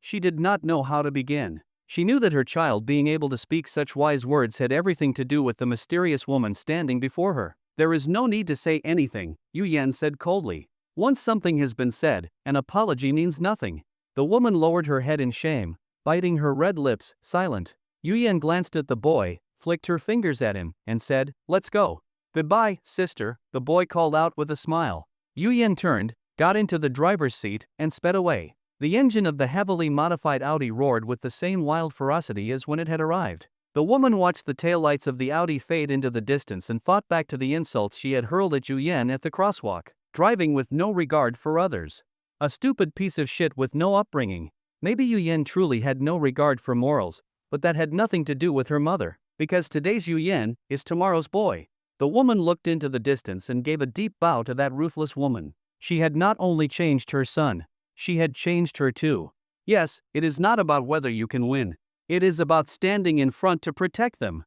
She did not know how to begin. She knew that her child being able to speak such wise words had everything to do with the mysterious woman standing before her. "There is no need to say anything," Yu Yan said coldly. "Once something has been said, an apology means nothing." The woman lowered her head in shame, biting her red lips, silent. Yu Yan glanced at the boy, flicked her fingers at him, and said, "Let's go." "Goodbye, sister," the boy called out with a smile. Yu Yan turned, got into the driver's seat, and sped away. The engine of the heavily modified Audi roared with the same wild ferocity as when it had arrived. The woman watched the taillights of the Audi fade into the distance and fought back to the insults she had hurled at Yu Yan at the crosswalk, driving with no regard for others. A stupid piece of shit with no upbringing. Maybe Yu Yan truly had no regard for morals, but that had nothing to do with her mother, because today's Yu Yan is tomorrow's boy. The woman looked into the distance and gave a deep bow to that ruthless woman. She had not only changed her son, she had changed her too. Yes, it is not about whether you can win. It is about standing in front to protect them.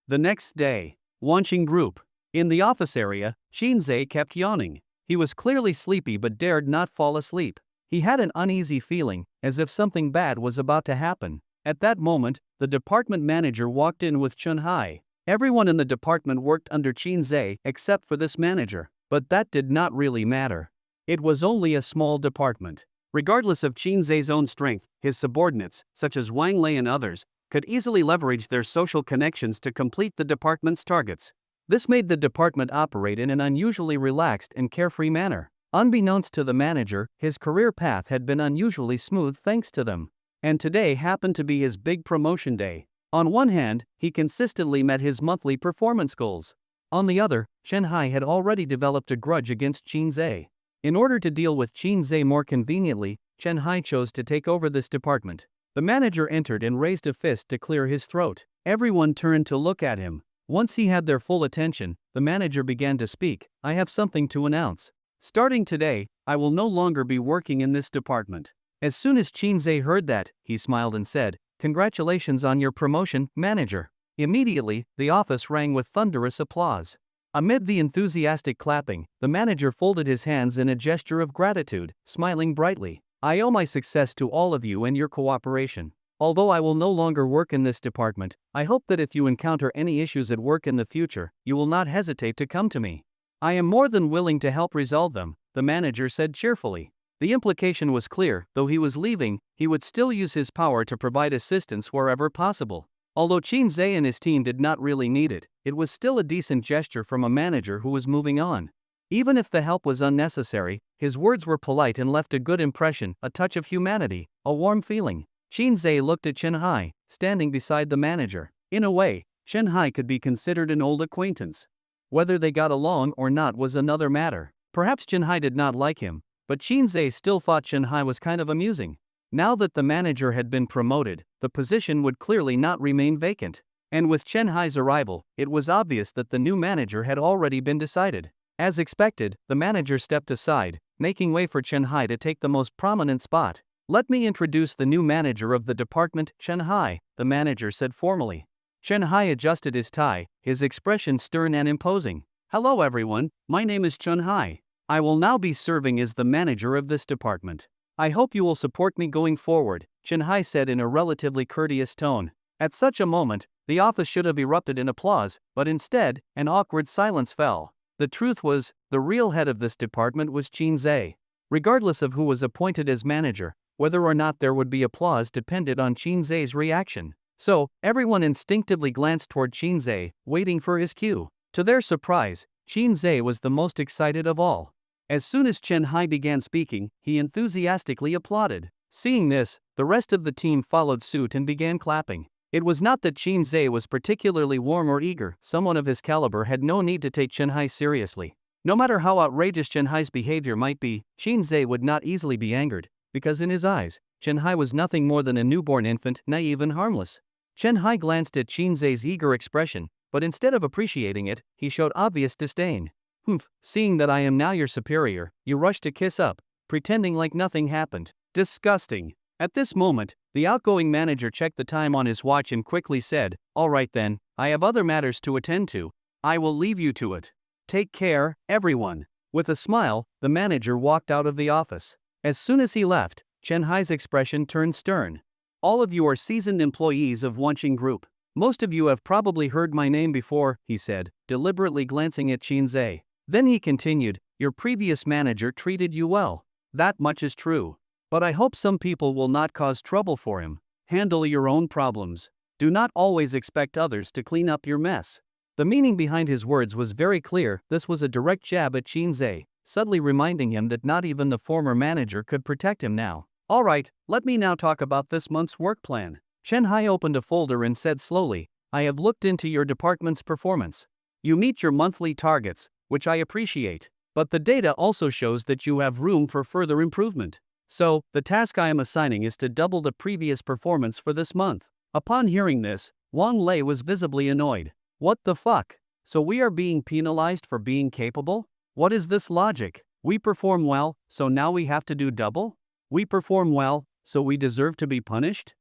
The next day, launching group. In the office area, Shinzei kept yawning. He was clearly sleepy but dared not fall asleep. He had an uneasy feeling, as if something bad was about to happen. At that moment, the department manager walked in with Chun-Hai. Everyone in the department worked under Qin Zhe except for this manager, but that did not really matter. It was only a small department. Regardless of Qin Zhe's own strength, his subordinates, such as Wang Lei and others, could easily leverage their social connections to complete the department's targets. This made the department operate in an unusually relaxed and carefree manner. Unbeknownst to the manager, his career path had been unusually smooth thanks to them. And today happened to be his big promotion day. On one hand, he consistently met his monthly performance goals. On the other, Chen Hai had already developed a grudge against Qin Zhe. In order to deal with Qin Zhe more conveniently, Chen Hai chose to take over this department. The manager entered and raised a fist to clear his throat. Everyone turned to look at him. Once he had their full attention, the manager began to speak. "I have something to announce. Starting today, I will no longer be working in this department." As soon as Qin Zhe heard that, he smiled and said, "Congratulations on your promotion, manager." Immediately, the office rang with thunderous applause. Amid the enthusiastic clapping, the manager folded his hands in a gesture of gratitude, smiling brightly. "I owe my success to all of you and your cooperation. Although I will no longer work in this department, I hope that if you encounter any issues at work in the future, you will not hesitate to come to me. I am more than willing to help resolve them," the manager said cheerfully. The implication was clear: though he was leaving, he would still use his power to provide assistance wherever possible. Although Qin Zhe and his team did not really need it, it was still a decent gesture from a manager who was moving on. Even if the help was unnecessary, his words were polite and left a good impression, a touch of humanity, a warm feeling. Qin Zhe looked at Chen Hai, standing beside the manager. In a way, Chen Hai could be considered an old acquaintance. Whether they got along or not was another matter. Perhaps Chen Hai did not like him, but Qin Zhe still thought Chen Hai was kind of amusing. Now that the manager had been promoted, the position would clearly not remain vacant. And with Chen Hai's arrival, it was obvious that the new manager had already been decided. As expected, the manager stepped aside, making way for Chen Hai to take the most prominent spot. "Let me introduce the new manager of the department, Chen Hai," the manager said formally. Chen Hai adjusted his tie, his expression stern and imposing. "Hello everyone, my name is Chen Hai. I will now be serving as the manager of this department. I hope you will support me going forward," Chen Hai said in a relatively courteous tone. At such a moment, the office should have erupted in applause, but instead, an awkward silence fell. The truth was, the real head of this department was Qin Zhe. Regardless of who was appointed as manager, whether or not there would be applause depended on Qin Zhe's reaction. So, everyone instinctively glanced toward Qin Zhe, waiting for his cue. To their surprise, Qin Zhe was the most excited of all. As soon as Chen Hai began speaking, he enthusiastically applauded. Seeing this, the rest of the team followed suit and began clapping. It was not that Qin Zhe was particularly warm or eager. Someone of his caliber had no need to take Chen Hai seriously. No matter how outrageous Chen Hai's behavior might be, Qin Zhe would not easily be angered, because in his eyes, Chen Hai was nothing more than a newborn infant, naive and harmless. Chen Hai glanced at Qin Zhe's eager expression, but instead of appreciating it, he showed obvious disdain. "Humph, seeing that I am now your superior, you rush to kiss up, pretending like nothing happened. Disgusting." At this moment, the outgoing manager checked the time on his watch and quickly said, "All right then, I have other matters to attend to. I will leave you to it. Take care, everyone." With a smile, the manager walked out of the office. As soon as he left, Chen Hai's expression turned stern. "All of you are seasoned employees of Wanqing Group. Most of you have probably heard my name before," he said, deliberately glancing at Qin Zhe. Then he continued, "Your previous manager treated you well. That much is true. But I hope some people will not cause trouble for him. Handle your own problems. Do not always expect others to clean up your mess." The meaning behind his words was very clear. This was a direct jab at Qin Zhe, subtly reminding him that not even the former manager could protect him now. "All right, let me now talk about this month's work plan." Chen Hai opened a folder and said slowly, "I have looked into your department's performance. You meet your monthly targets, which I appreciate. But the data also shows that you have room for further improvement. So, the task I am assigning is to double the previous performance for this month." Upon hearing this, Wang Lei was visibly annoyed. "What the fuck? So we are being penalized for being capable? What is this logic? We perform well, so now we have to do double? We perform well, so we deserve to be punished?"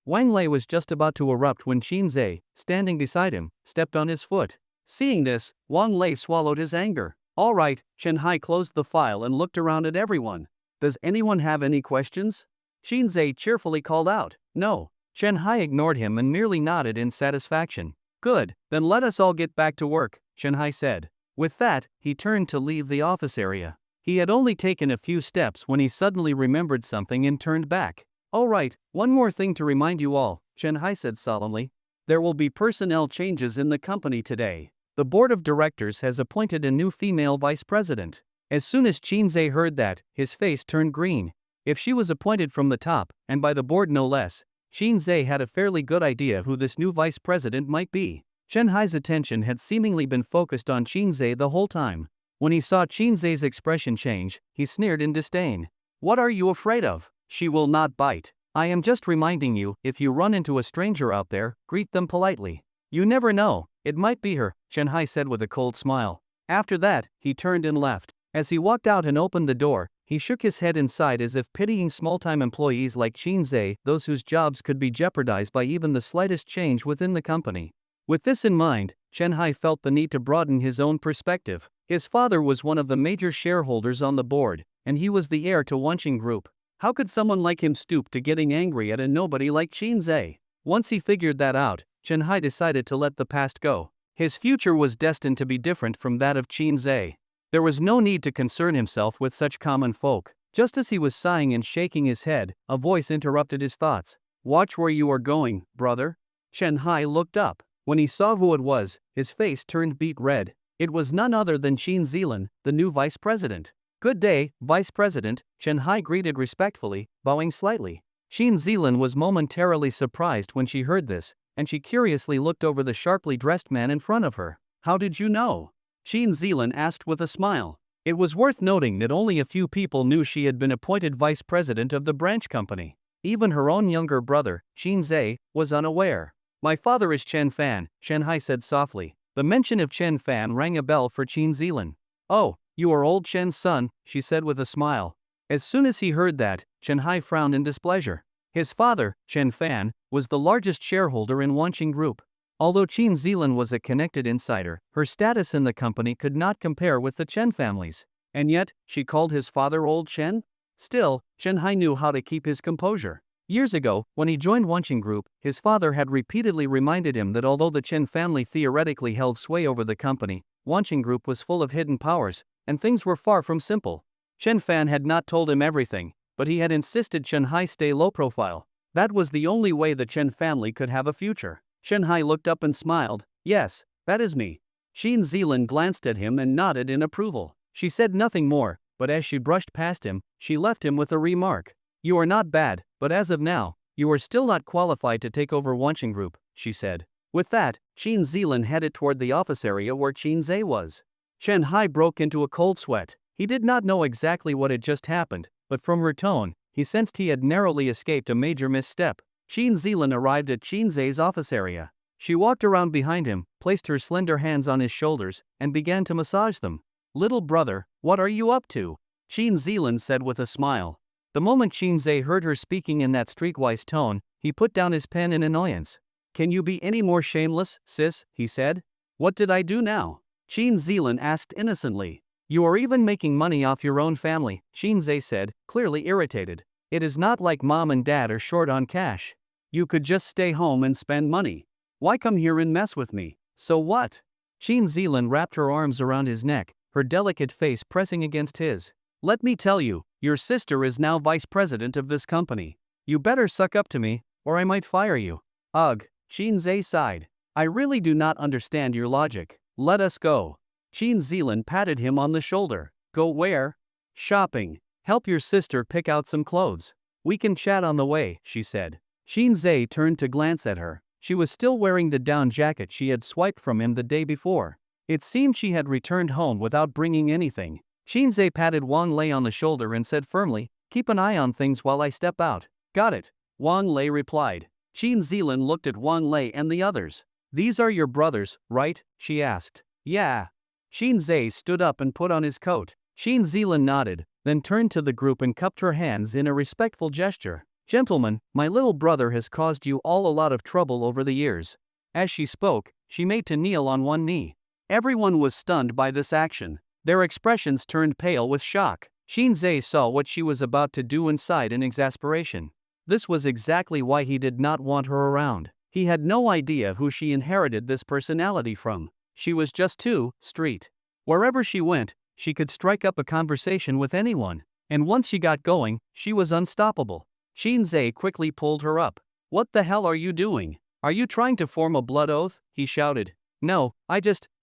Wang Lei was just about to erupt when Qin Zhe, standing beside him, stepped on his foot. Seeing this, Wang Lei swallowed his anger. "All right," Chen Hai closed the file and looked around at everyone. "Does anyone have any questions?" Qin Zhe cheerfully called out, "No." Chen Hai ignored him and merely nodded in satisfaction. Good, then let us all get back to work, Chen-hai said. With that, he turned to leave the office area. He had only taken a few steps when he suddenly remembered something and turned back. All right, one more thing to remind you all, Chen-hai said solemnly. There will be personnel changes in the company today. The board of directors has appointed a new female vice president. As soon as Qin heard that, his face turned green. If she was appointed from the top, and by the board no less, Qin had a fairly good idea who this new vice president might be. Chen-hai's attention had seemingly been focused on Qin the whole time. When he saw Qin's expression change, he sneered in disdain. What are you afraid of? She will not bite. I am just reminding you, if you run into a stranger out there, greet them politely. You never know, it might be her, Chen-hai said with a cold smile. After that, he turned and left. As he walked out and opened the door, he shook his head inside as if pitying small-time employees like Qin, those whose jobs could be jeopardized by even the slightest change within the company. With this in mind, Chen-hai felt the need to broaden his own perspective. His father was one of the major shareholders on the board, and he was the heir to Wanqing Group. How could someone like him stoop to getting angry at a nobody like Qin? Once he figured that out, Chen-hai decided to let the past go. His future was destined to be different from that of Qin. There was no need to concern himself with such common folk. Just as he was sighing and shaking his head, a voice interrupted his thoughts. Watch where you are going, brother. Chen-hai looked up. When he saw who it was, his face turned beet red. It was none other than Qin Zilan, the new vice president. Good day, vice president, Chen-hai greeted respectfully, bowing slightly. Qin Zilan was momentarily surprised when she heard this, and she curiously looked over the sharply dressed man in front of her. How did you know? Qin Zilan asked with a smile. It was worth noting that only a few people knew she had been appointed vice president of the branch company. Even her own younger brother, Qin, was unaware. My father is Chen Fan, Chen-hai said softly. The mention of Chen Fan rang a bell for Qin Zilan. Oh, you are old Chen's son, she said with a smile. As soon as he heard that, Chen-hai frowned in displeasure. His father, Chen Fan, was the largest shareholder in Wanqing Group. Although Qin Zilan was a connected insider, her status in the company could not compare with the Chen families. And yet, she called his father Old Chen? Still, Chen-hai knew how to keep his composure. Years ago, when he joined Wanqing Group, his father had repeatedly reminded him that although the Chen family theoretically held sway over the company, Wanqing Group was full of hidden powers, and things were far from simple. Chen Fan had not told him everything, but he had insisted Chen-hai stay low profile. That was the only way the Chen family could have a future. Chen-hai looked up and smiled. Yes, that is me. Qin Zilan glanced at him and nodded in approval. She said nothing more, but as she brushed past him, she left him with a remark. You are not bad, but as of now, you are still not qualified to take over Wanqing Group, she said. With that, Qin Zilan headed toward the office area where Qin was. Chen-hai broke into a cold sweat. He did not know exactly what had just happened, but from her tone, he sensed he had narrowly escaped a major misstep. Qin Zilan arrived at Qin's office area. She walked around behind him, placed her slender hands on his shoulders, and began to massage them. Little brother, what are you up to? Qin Zilan said with a smile. The moment Qin heard her speaking in that streetwise tone, he put down his pen in annoyance. Can you be any more shameless, sis? He said. What did I do now? Qin Zilan asked innocently. You are even making money off your own family, Qin said, clearly irritated. It is not like mom and dad are short on cash. You could just stay home and spend money. Why come here and mess with me? So what? Qin Zilan wrapped her arms around his neck, her delicate face pressing against his. Let me tell you, your sister is now vice president of this company. You better suck up to me, or I might fire you. Ugh, Qin sighed. I really do not understand your logic. Let us go. Qin Zilan patted him on the shoulder. Go where? Shopping. Help your sister pick out some clothes. We can chat on the way, she said. Qin turned to glance at her. She was still wearing the down jacket she had swiped from him the day before. It seemed she had returned home without bringing anything. Qin patted Wang Lei on the shoulder and said firmly, keep an eye on things while I step out. Got it, Wang Lei replied. Qin Zilan looked at Wang Lei and the others. These are your brothers, right? She asked. Yeah. Qin stood up and put on his coat. Qin Zilan nodded, then turned to the group and cupped her hands in a respectful gesture. Gentlemen, my little brother has caused you all a lot of trouble over the years. As she spoke, she made to kneel on one knee. Everyone was stunned by this action. Their expressions turned pale with shock. Qin saw what she was about to do and sighed in exasperation. This was exactly why he did not want her around. He had no idea who she inherited this personality from. She was just too street. Wherever she went, she could strike up a conversation with anyone. And once she got going, she was unstoppable. Shinzei quickly pulled her up. "What the hell are you doing? Are you trying to form a blood oath?" he shouted. "No,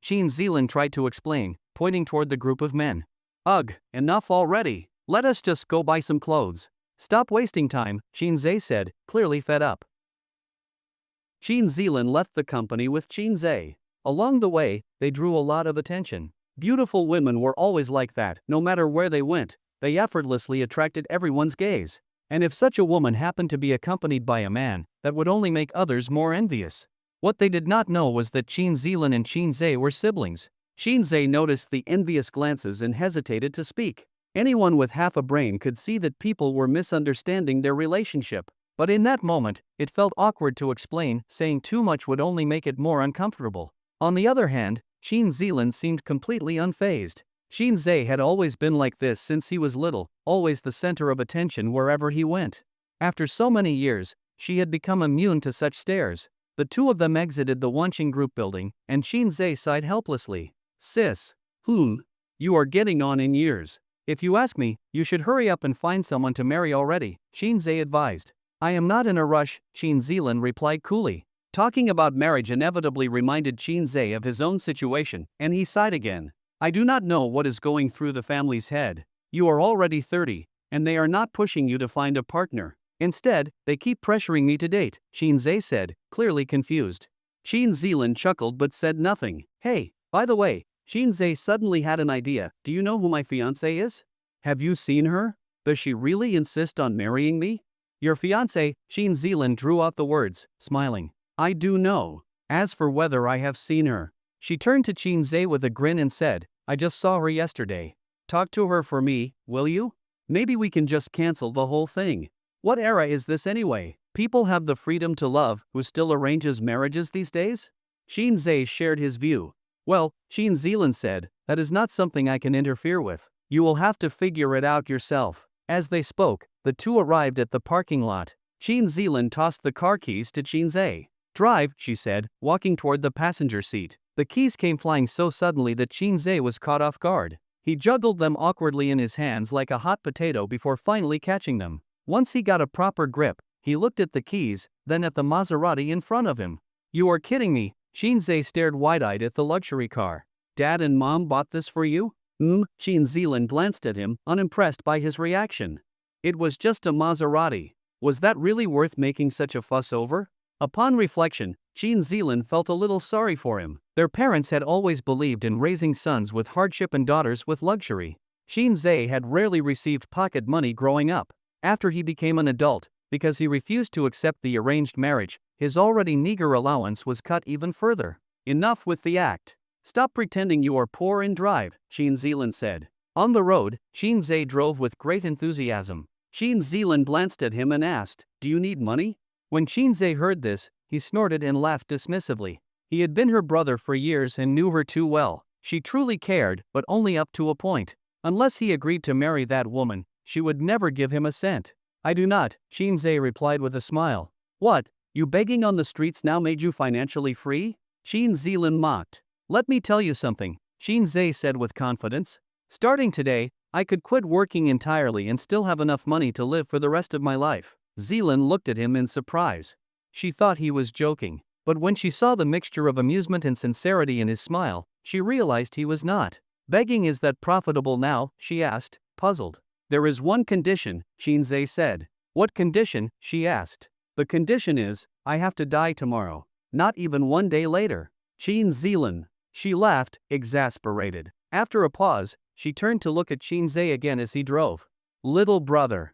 Shin Zealand tried to explain, pointing toward the group of men. "Ugh, enough already. Let us just go buy some clothes." "Stop wasting time," Shinzei said, clearly fed up. Shin Zealand left the company with Shinzei. Along the way, they drew a lot of attention. Beautiful women were always like that. No matter where they went, they effortlessly attracted everyone's gaze. And if such a woman happened to be accompanied by a man, that would only make others more envious. What they did not know was that Shin Zealand and Shinzei were siblings. Shinzei noticed the envious glances and hesitated to speak. Anyone with half a brain could see that people were misunderstanding their relationship. But in that moment, it felt awkward to explain. Saying too much would only make it more uncomfortable. On the other hand, Shin Zealand seemed completely unfazed. Shinzei had always been like this since he was little, always the center of attention wherever he went. After so many years, she had become immune to such stares. The two of them exited the Wanqing group building, and Shinzei sighed helplessly. "Sis. You are getting on in years. If you ask me, you should hurry up and find someone to marry already," Shinzei advised. "I am not in a rush," Shin Zealand replied coolly. Talking about marriage inevitably reminded Shinzei of his own situation, and he sighed again. "I do not know what is going through the family's head. You are already 30, and they are not pushing you to find a partner. Instead, they keep pressuring me to date," Shinzei said, clearly confused. Shin Zealand chuckled but said nothing. "Hey, by the way," Shinzei suddenly had an idea. "Do you know who my fiancée is? Have you seen her? Does she really insist on marrying me?" "Your fiancée," Shin Zealand drew out the words, smiling. "I do know. As for whether I have seen her." She turned to Shinzei with a grin and said, "I just saw her yesterday. Talk to her for me, will you? Maybe we can just cancel the whole thing. What era is this anyway? People have the freedom to love who still arranges marriages these days?" Shinzei shared his view. "Well," Shin Zealand said, "that is not something I can interfere with. You will have to figure it out yourself." As they spoke, the two arrived at the parking lot. Shin Zealand tossed the car keys to Shinzei. "Drive," she said, walking toward the passenger seat. The keys came flying so suddenly that Shinzei was caught off guard. He juggled them awkwardly in his hands like a hot potato before finally catching them. Once he got a proper grip, he looked at the keys, then at the Maserati in front of him. "You are kidding me." Shinzei stared wide-eyed at the luxury car. "Dad and Mom bought this for you?" Shin Zealand glanced at him, unimpressed by his reaction. "It was just a Maserati. Was that really worth making such a fuss over?" Upon reflection, Shin Zealand felt a little sorry for him. Their parents had always believed in raising sons with hardship and daughters with luxury. Shinzei had rarely received pocket money growing up. After he became an adult, because he refused to accept the arranged marriage, his already meager allowance was cut even further. "Enough with the act. Stop pretending you are poor and drive," Shin Zealand said. On the road, Shinzei drove with great enthusiasm. Shin Zealand glanced at him and asked, "Do you need money?" When Shinzei heard this, he snorted and laughed dismissively. He had been her brother for years and knew her too well. She truly cared, but only up to a point. Unless he agreed to marry that woman, she would never give him a cent. "I do not," Shinzei replied with a smile. "What, you begging on the streets now made you financially free?" Shin Zealand mocked. "Let me tell you something," Shinzei said with confidence. "Starting today, I could quit working entirely and still have enough money to live for the rest of my life." Zealand looked at him in surprise. She thought he was joking, but when she saw the mixture of amusement and sincerity in his smile, she realized he was not. "Begging is that profitable now?" she asked, puzzled. "There is one condition," Shinzei said. "What condition?" she asked. "The condition is, I have to die tomorrow. Not even one day later." Shin Zealand. She laughed, exasperated. After a pause, she turned to look at Shinzei again as he drove. "Little brother.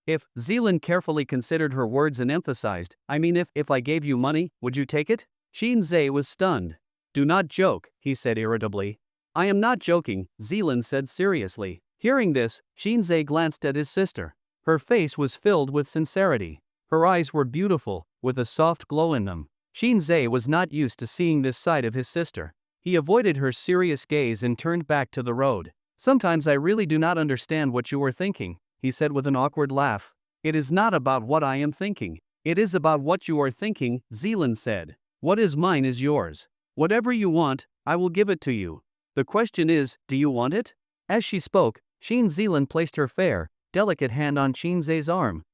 If," Zealand carefully considered her words and emphasized, "I mean if I gave you money, would you take it?" Shinzei was stunned. "Do not joke," he said irritably. "I am not joking," Zealand said seriously. Hearing this, Shinzei glanced at his sister. Her face was filled with sincerity. Her eyes were beautiful, with a soft glow in them. Shinzei was not used to seeing this side of his sister. He avoided her serious gaze and turned back to the road. "Sometimes I really do not understand what you are thinking," he said with an awkward laugh. "It is not about what I am thinking. It is about what you are thinking, Zealand said. What is mine is yours. Whatever you want, I will give it to you. The question is, do you want it? As she spoke, Zealand placed her fair, delicate hand on Zay's arm.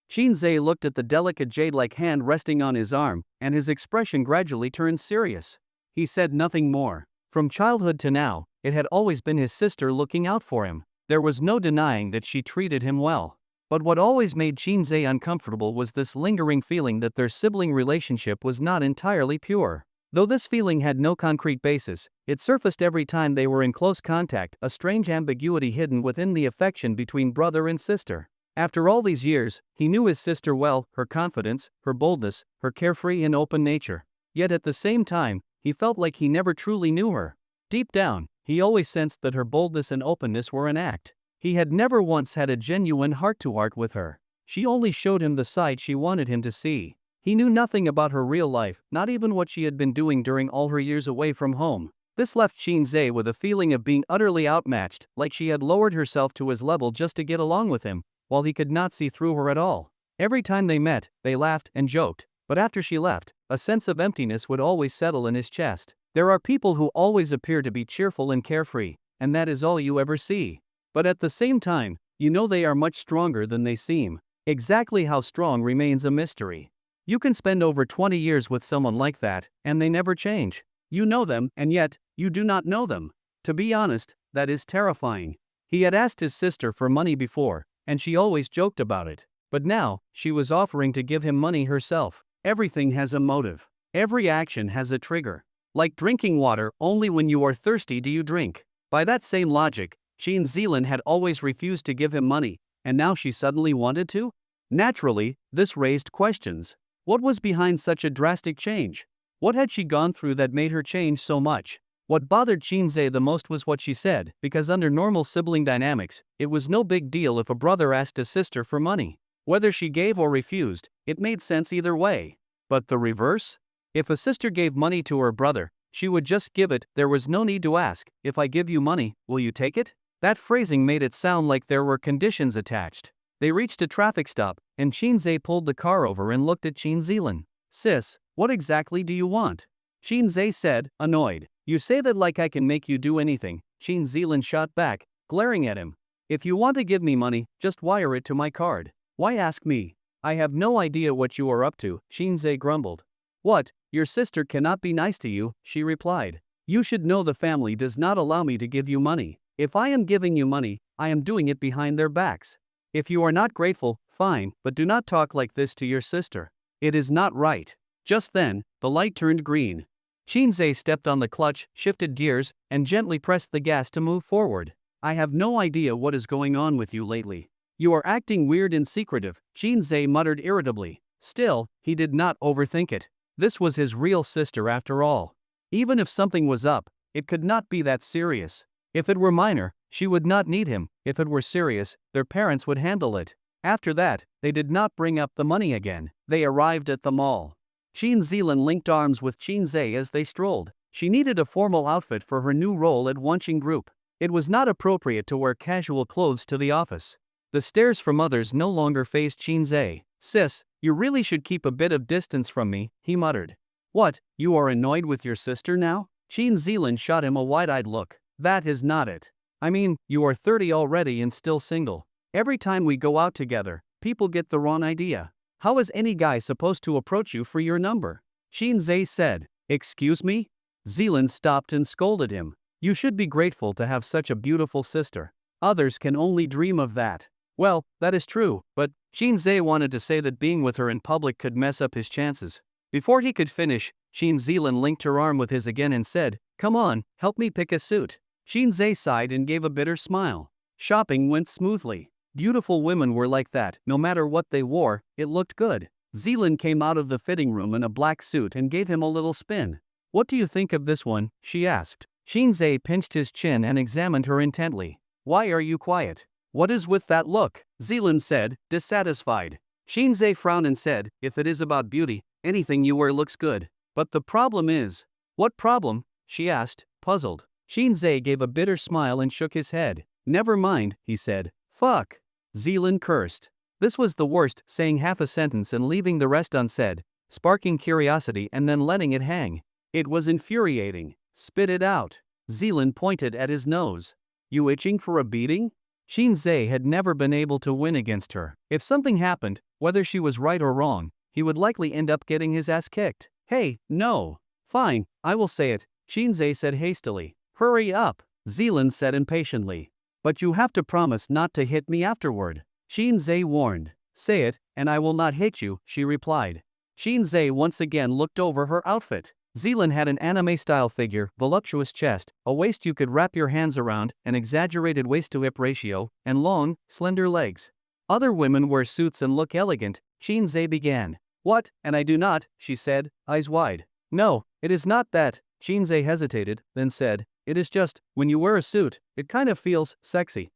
Zay looked at the delicate jade-like hand resting on his arm, and his expression gradually turned serious. He said nothing more. From childhood to now, it had always been his sister looking out for him. There was no denying that she treated him well. But what always made Zay uncomfortable was this lingering feeling that their sibling relationship was not entirely pure. Though this feeling had no concrete basis, it surfaced every time they were in close contact, a strange ambiguity hidden within the affection between brother and sister. After all these years, he knew his sister well, her confidence, her boldness, her carefree and open nature. Yet at the same time, he felt like he never truly knew her. Deep down, he always sensed that her boldness and openness were an act. He had never once had a genuine heart-to-heart with her. She only showed him the side she wanted him to see. He knew nothing about her real life, not even what she had been doing during all her years away from home. This left Zay with a feeling of being utterly outmatched, like she had lowered herself to his level just to get along with him, while he could not see through her at all. Every time they met, they laughed and joked, but after she left, a sense of emptiness would always settle in his chest. There are people who always appear to be cheerful and carefree, and that is all you ever see. But at the same time, you know they are much stronger than they seem. Exactly how strong remains a mystery. You can spend over 20 years with someone like that, and they never change. You know them, and yet, you do not know them. To be honest, that is terrifying. He had asked his sister for money before, and she always joked about it. But now, she was offering to give him money herself. Everything has a motive. Every action has a trigger. Like drinking water, only when you are thirsty do you drink. By that same logic, Zealand had always refused to give him money, and now she suddenly wanted to? Naturally, this raised questions. What was behind such a drastic change? What had she gone through that made her change so much? What bothered Zay the most was what she said, because under normal sibling dynamics, it was no big deal if a brother asked a sister for money. Whether she gave or refused, it made sense either way. But the reverse? If a sister gave money to her brother, she would just give it. There was no need to ask, if I give you money, will you take it? That phrasing made it sound like there were conditions attached. They reached a traffic stop, and Zay pulled the car over and looked at Zealand. Sis, what exactly do you want? Zay said, annoyed. You say that like I can make you do anything. Zealand shot back, glaring at him. If you want to give me money, just wire it to my card. Why ask me? I have no idea what you are up to, Zay grumbled. What, your sister cannot be nice to you, she replied. You should know the family does not allow me to give you money. If I am giving you money, I am doing it behind their backs. If you are not grateful, fine, but do not talk like this to your sister. It is not right. Just then, the light turned green. Zay stepped on the clutch, shifted gears, and gently pressed the gas to move forward. I have no idea what is going on with you lately. You are acting weird and secretive, Zay muttered irritably. Still, he did not overthink it. This was his real sister after all. Even if something was up, it could not be that serious. If it were minor, she would not need him. If it were serious, their parents would handle it. After that, they did not bring up the money again. They arrived at the mall. Zealand linked arms with Zay as they strolled. She needed a formal outfit for her new role at Wunching Group. It was not appropriate to wear casual clothes to the office. The stares from others no longer fazed Zay. Sis, you really should keep a bit of distance from me, he muttered. What, you are annoyed with your sister now? Zealand shot him a wide-eyed look. That is not it. I mean, you are 30 already and still single. Every time we go out together, people get the wrong idea. How is any guy supposed to approach you for your number? Zay said. Excuse me? Zealand stopped and scolded him. You should be grateful to have such a beautiful sister. Others can only dream of that. Well, that is true, but Zay wanted to say that being with her in public could mess up his chances. Before he could finish, Zealand linked her arm with his again and said, Come on, help me pick a suit. Zay sighed and gave a bitter smile. Shopping went smoothly. Beautiful women were like that, no matter what they wore, it looked good. Zealand came out of the fitting room in a black suit and gave him a little spin. What do you think of this one? She asked. Zay pinched his chin and examined her intently. Why are you quiet? What is with that look? Zealand said, dissatisfied. Zay frowned and said, if it is about beauty, anything you wear looks good. But the problem is. What problem? She asked, puzzled. Zay gave a bitter smile and shook his head. Never mind, he said. Fuck. Zealand cursed. This was the worst, saying half a sentence and leaving the rest unsaid, sparking curiosity and then letting it hang. It was infuriating. Spit it out. Zealand pointed at his nose. You itching for a beating? Shinzei had never been able to win against her. If something happened, whether she was right or wrong, he would likely end up getting his ass kicked. Hey, no. Fine, I will say it, Shinzei said hastily. Hurry up, Zealand said impatiently. But you have to promise not to hit me afterward, Shinzei warned. Say it, and I will not hit you, she replied. Shinzei once again looked over her outfit. Zealand had an anime-style figure, voluptuous chest, a waist you could wrap your hands around, an exaggerated waist-to-hip ratio, and long, slender legs. Other women wear suits and look elegant, Shinzei began. What, and I do not, she said, eyes wide. No, it is not that, Shinzei hesitated, then said, it is just, when you wear a suit, it kind of feels sexy.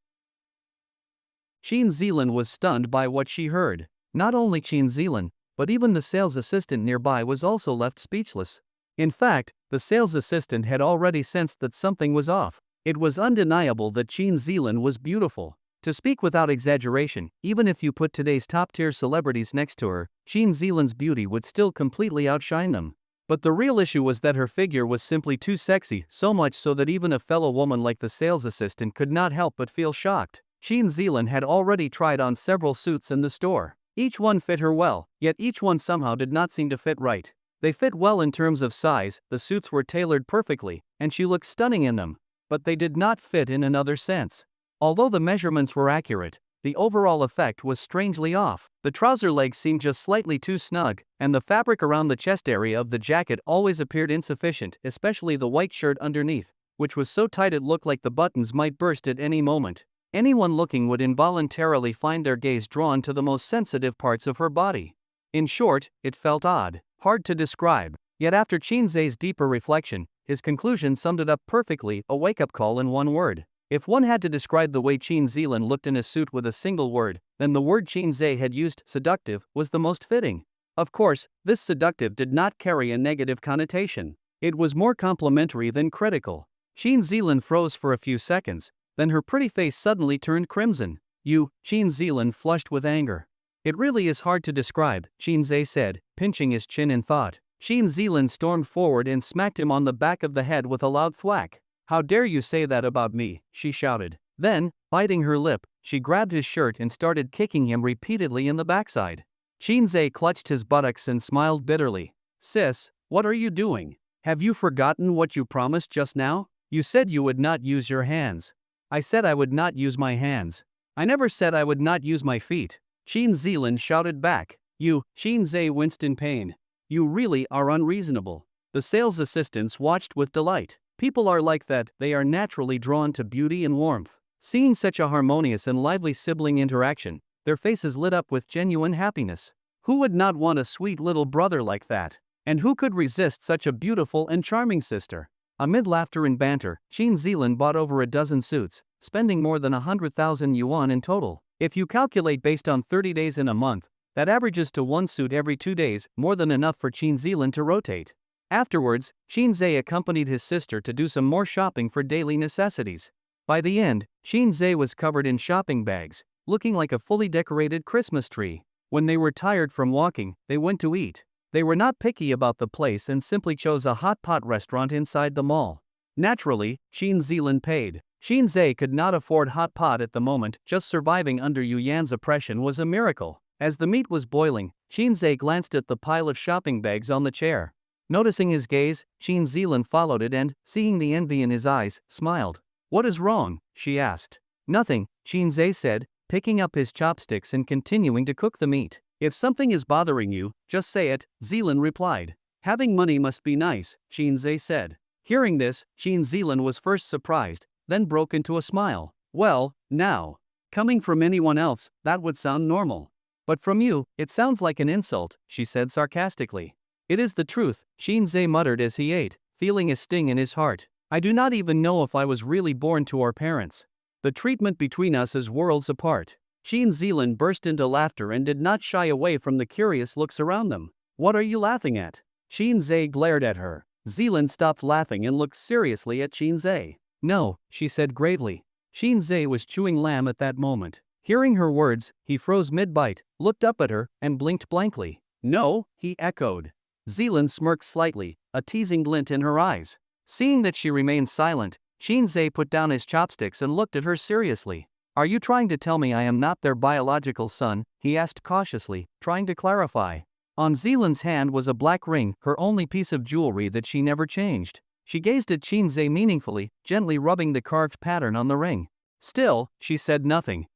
Zealand was stunned by what she heard. Not only Zealand, but even the sales assistant nearby was also left speechless. In fact, the sales assistant had already sensed that something was off. It was undeniable that Zealand was beautiful. To speak without exaggeration, even if you put today's top-tier celebrities next to her, Zealand's beauty would still completely outshine them. But the real issue was that her figure was simply too sexy, so much so that even a fellow woman like the sales assistant could not help but feel shocked. Zealand had already tried on several suits in the store. Each one fit her well, yet each one somehow did not seem to fit right. They fit well in terms of size, the suits were tailored perfectly, and she looked stunning in them. But they did not fit in another sense. Although the measurements were accurate, the overall effect was strangely off. The trouser legs seemed just slightly too snug, and the fabric around the chest area of the jacket always appeared insufficient, especially the white shirt underneath, which was so tight it looked like the buttons might burst at any moment. Anyone looking would involuntarily find their gaze drawn to the most sensitive parts of her body. In short, it felt odd, hard to describe. Yet after Shinzei's deeper reflection, his conclusion summed it up perfectly, a wake-up call in one word. If one had to describe the way Zealand looked in a suit with a single word, then the word Shinzei had used, seductive, was the most fitting. Of course, this seductive did not carry a negative connotation. It was more complimentary than critical. Zealand froze for a few seconds, then her pretty face suddenly turned crimson. You, Zealand flushed with anger. It really is hard to describe, Shinzei said, pinching his chin in thought. Zealand stormed forward and smacked him on the back of the head with a loud thwack. How dare you say that about me, she shouted. Then, biting her lip, she grabbed his shirt and started kicking him repeatedly in the backside. Shinzei clutched his buttocks and smiled bitterly. Sis, what are you doing? Have you forgotten what you promised just now? You said you would not use your hands. I said I would not use my hands. I never said I would not use my feet. Zealand shouted back. You, Shinzei winced in pain. You really are unreasonable. The sales assistants watched with delight. People are like that, they are naturally drawn to beauty and warmth. Seeing such a harmonious and lively sibling interaction, their faces lit up with genuine happiness. Who would not want a sweet little brother like that? And who could resist such a beautiful and charming sister? Amid laughter and banter, Zealand bought over a dozen suits, spending more than 100,000 yuan in total. If you calculate based on 30 days in a month, that averages to one suit every 2 days, more than enough for Zealand to rotate. Afterwards, Shinzei accompanied his sister to do some more shopping for daily necessities. By the end, Shinzei was covered in shopping bags, looking like a fully decorated Christmas tree. When they were tired from walking, they went to eat. They were not picky about the place and simply chose a hot pot restaurant inside the mall. Naturally, Zealand paid. Shinzei could not afford hot pot at the moment, just surviving under Yuyan's oppression was a miracle. As the meat was boiling, Shinzei glanced at the pile of shopping bags on the chair. Noticing his gaze, Zealand followed it and, seeing the envy in his eyes, smiled. What is wrong? She asked. Nothing, Shinzei said, picking up his chopsticks and continuing to cook the meat. If something is bothering you, just say it, Zealand replied. Having money must be nice, Shinzei said. Hearing this, Zealand was first surprised, then broke into a smile. Well, now. Coming from anyone else, that would sound normal. But from you, it sounds like an insult, she said sarcastically. It is the truth, Shinzei muttered as he ate, feeling a sting in his heart. I do not even know if I was really born to our parents. The treatment between us is worlds apart. Zealand burst into laughter and did not shy away from the curious looks around them. What are you laughing at? Shinzei glared at her. Zealand stopped laughing and looked seriously at Shinzei. No, she said gravely. Shinzei was chewing lamb at that moment. Hearing her words, he froze mid-bite, looked up at her, and blinked blankly. No, he echoed. Zealand smirked slightly, a teasing glint in her eyes. Seeing that she remained silent, Shinzei put down his chopsticks and looked at her seriously. Are you trying to tell me I am not their biological son? He asked cautiously, trying to clarify. On Zealand's hand was a black ring, her only piece of jewelry that she never changed. She gazed at Shinzei meaningfully, gently rubbing the carved pattern on the ring. Still, she said nothing.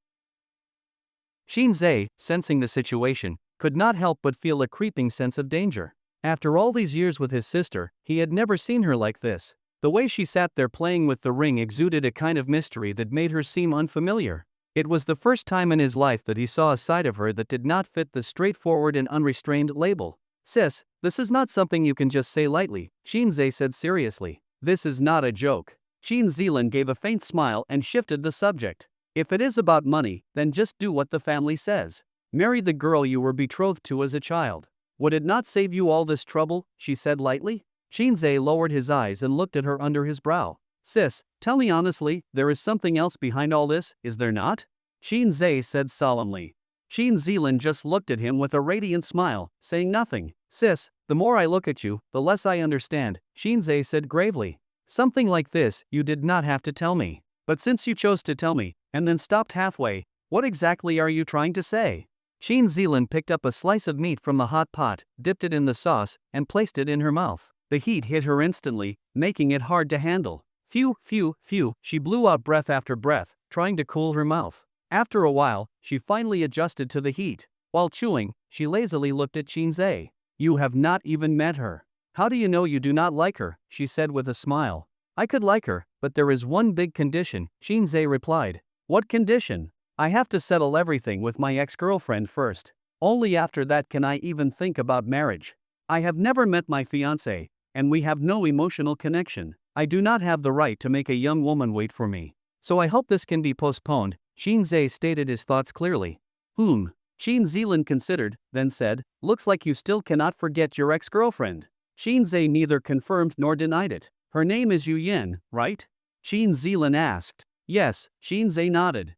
Shinzei, sensing the situation, could not help but feel a creeping sense of danger. After all these years with his sister, he had never seen her like this. The way she sat there playing with the ring exuded a kind of mystery that made her seem unfamiliar. It was the first time in his life that he saw a side of her that did not fit the straightforward and unrestrained label. Sis, this is not something you can just say lightly, Shinzei said seriously. This is not a joke. Zealand gave a faint smile and shifted the subject. If it is about money, then just do what the family says. Marry the girl you were betrothed to as a child. Would it not save you all this trouble? She said lightly. Shinzei lowered his eyes and looked at her under his brow. Sis, tell me honestly, there is something else behind all this, is there not? Shinzei said solemnly. Zealand just looked at him with a radiant smile, saying nothing. Sis, the more I look at you, the less I understand, Shinzei said gravely. Something like this, you did not have to tell me. But since you chose to tell me, and then stopped halfway, what exactly are you trying to say? Zealand picked up a slice of meat from the hot pot, dipped it in the sauce, and placed it in her mouth. The heat hit her instantly, making it hard to handle. Phew, phew, phew, she blew out breath after breath, trying to cool her mouth. After a while, she finally adjusted to the heat. While chewing, she lazily looked at Shinzei. You have not even met her. How do you know you do not like her? She said with a smile. I could like her, but there is one big condition, Shinzei replied. What condition? I have to settle everything with my ex-girlfriend first. Only after that can I even think about marriage. I have never met my fiancé, and we have no emotional connection. I do not have the right to make a young woman wait for me. So I hope this can be postponed, Shinzei stated his thoughts clearly. Zealand considered, then said, looks like you still cannot forget your ex-girlfriend. Shinzei neither confirmed nor denied it. Her name is Yu Yen, right? Zealand asked. Yes, Shinzei nodded.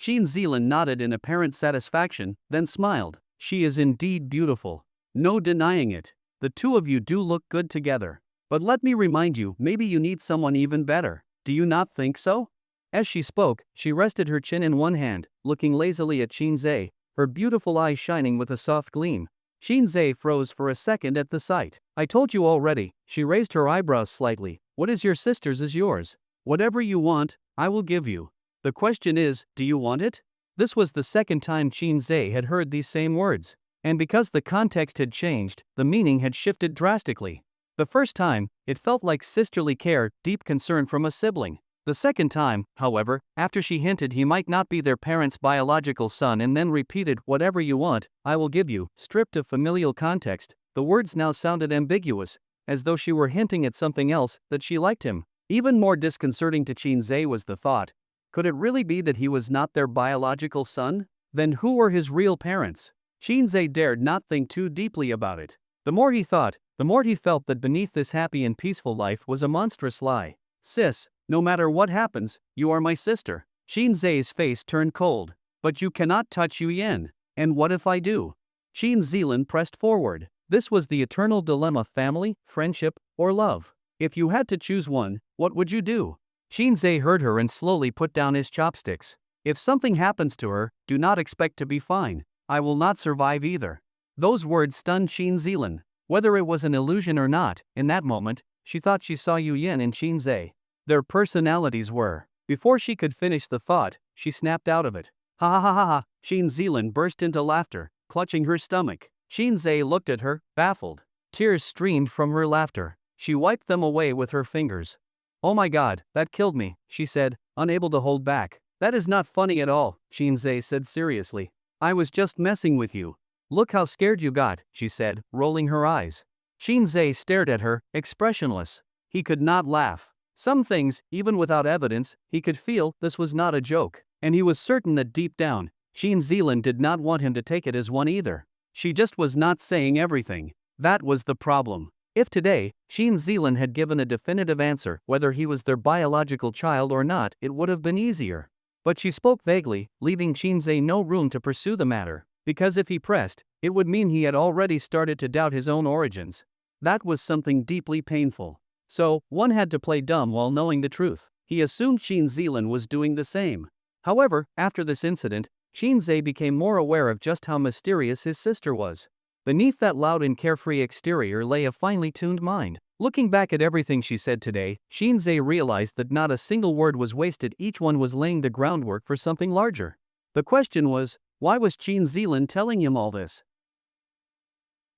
Zealand nodded in apparent satisfaction, then smiled. She is indeed beautiful. No denying it. The two of you do look good together. But let me remind you, maybe you need someone even better. Do you not think so? As she spoke, she rested her chin in one hand, looking lazily at Shinzei, her beautiful eyes shining with a soft gleam. Shinzei froze for a second at the sight. I told you already, she raised her eyebrows slightly. What is your sister's is yours. Whatever you want, I will give you. The question is, do you want it? This was the second time Shinzei had heard these same words. And because the context had changed, the meaning had shifted drastically. The first time, it felt like sisterly care, deep concern from a sibling. The second time, however, after she hinted he might not be their parents' biological son and then repeated, whatever you want, I will give you, stripped of familial context, the words now sounded ambiguous, as though she were hinting at something else, that she liked him. Even more disconcerting to Shinzei was the thought, could it really be that he was not their biological son? Then who were his real parents? Shinzei dared not think too deeply about it. The more he thought, the more he felt that beneath this happy and peaceful life was a monstrous lie. Sis, no matter what happens, you are my sister. Shinzei's face turned cold. But you cannot touch Yu Yen. And what if I do? Zealand pressed forward. This was the eternal dilemma: family, friendship, or love. If you had to choose one, what would you do? Shinzei heard her and slowly put down his chopsticks. If something happens to her, do not expect to be fine. I will not survive either. Those words stunned Zealand. Whether it was an illusion or not, in that moment, she thought she saw Yu Yen and Shinzei. Their personalities were. Before she could finish the thought, she snapped out of it. Ha ha ha ha ha! Zealand burst into laughter, clutching her stomach. Shinzei looked at her, baffled. Tears streamed from her laughter. She wiped them away with her fingers. Oh my god, that killed me, she said, unable to hold back. That is not funny at all, Shinzei said seriously. I was just messing with you. Look how scared you got, she said, rolling her eyes. Shinzei stared at her, expressionless. He could not laugh. Some things, even without evidence, he could feel this was not a joke. And he was certain that deep down, Zealand did not want him to take it as one either. She just was not saying everything. That was the problem. If today, Zealand had given a definitive answer, whether he was their biological child or not, it would have been easier. But she spoke vaguely, leaving Shinzei no room to pursue the matter, because if he pressed, it would mean he had already started to doubt his own origins. That was something deeply painful. So, one had to play dumb while knowing the truth. He assumed Shin was doing the same. However, after this incident, Shinzei became more aware of just how mysterious his sister was. Beneath that loud and carefree exterior lay a finely tuned mind. Looking back at everything she said today, Shinzei realized that not a single word was wasted, each one was laying the groundwork for something larger. The question was, why was Shin telling him all this?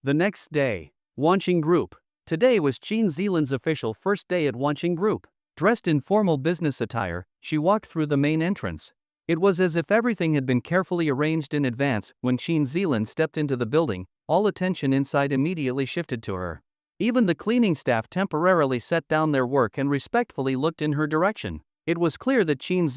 The next day. Wanching Group. Today was Shin official first day at Wanching Group. Dressed in formal business attire, she walked through the main entrance. It was as if everything had been carefully arranged in advance. When Shin stepped into the building, all attention inside immediately shifted to her. Even the cleaning staff temporarily set down their work and respectfully looked in her direction. It was clear that Shin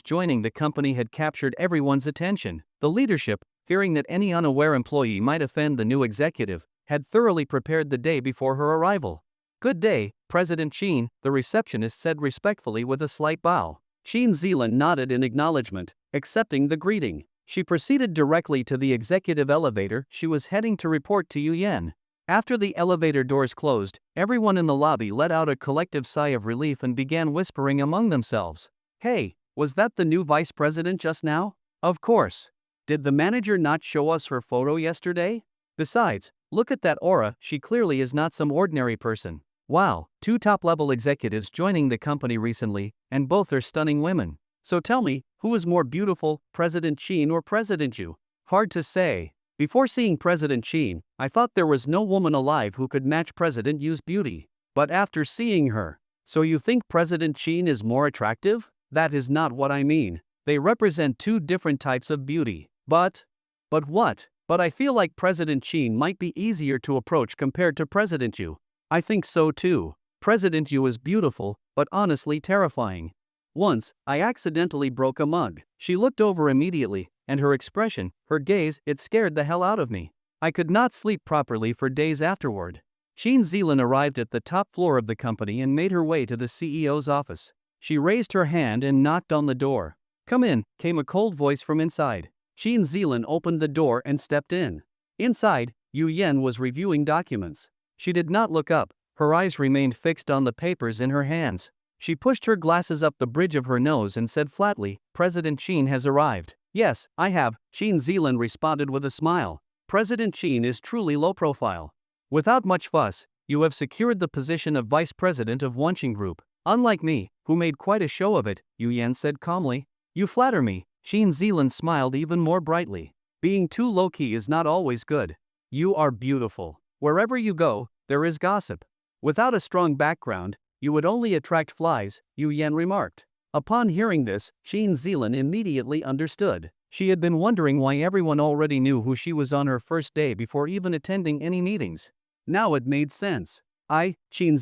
joining the company had captured everyone's attention. The leadership, fearing that any unaware employee might offend the new executive, had thoroughly prepared the day before her arrival. "Good day, President Shin," the receptionist said respectfully with a slight bow. Shin nodded in acknowledgement, accepting the greeting. She proceeded directly to the executive elevator. She was heading to report to Yen. After the elevator doors closed, everyone in the lobby let out a collective sigh of relief and began whispering among themselves. "Hey, was that the new vice president just now? Of course. Did the manager not show us her photo yesterday? Besides, look at that aura, she clearly is not some ordinary person. Wow, 2 top-level executives joining the company recently, and both are stunning women. So tell me, who is more beautiful, President Shin or President Yu? Hard to say. Before seeing President Shin, I thought there was no woman alive who could match President Yu's beauty. But after seeing her, so you think President Shin is more attractive? That is not what I mean. They represent 2 different types of beauty. But what? But I feel like President Shin might be easier to approach compared to President Yu. I think so too. President Yu is beautiful, but honestly terrifying. Once, I accidentally broke a mug. She looked over immediately, and her expression, her gaze, it scared the hell out of me. I could not sleep properly for days afterward. Shin arrived at the top floor of the company and made her way to the CEO's office. She raised her hand and knocked on the door. "Come in," came a cold voice from inside. Shin opened the door and stepped in. Inside, Yen was reviewing documents. She did not look up, her eyes remained fixed on the papers in her hands. She pushed her glasses up the bridge of her nose and said flatly, "President Shin has arrived." "Yes, I have," Shin responded with a smile. "President Shin is truly low profile. Without much fuss, you have secured the position of vice president of Wanching Group. Unlike me, who made quite a show of it," Yen said calmly. "You flatter me." Shin smiled even more brightly. "Being too low-key is not always good. You are beautiful. Wherever you go, there is gossip. Without a strong background, you would only attract flies," Yen remarked. Upon hearing this, Shin immediately understood. She had been wondering why everyone already knew who she was on her first day before even attending any meetings. Now it made sense. "I, Shin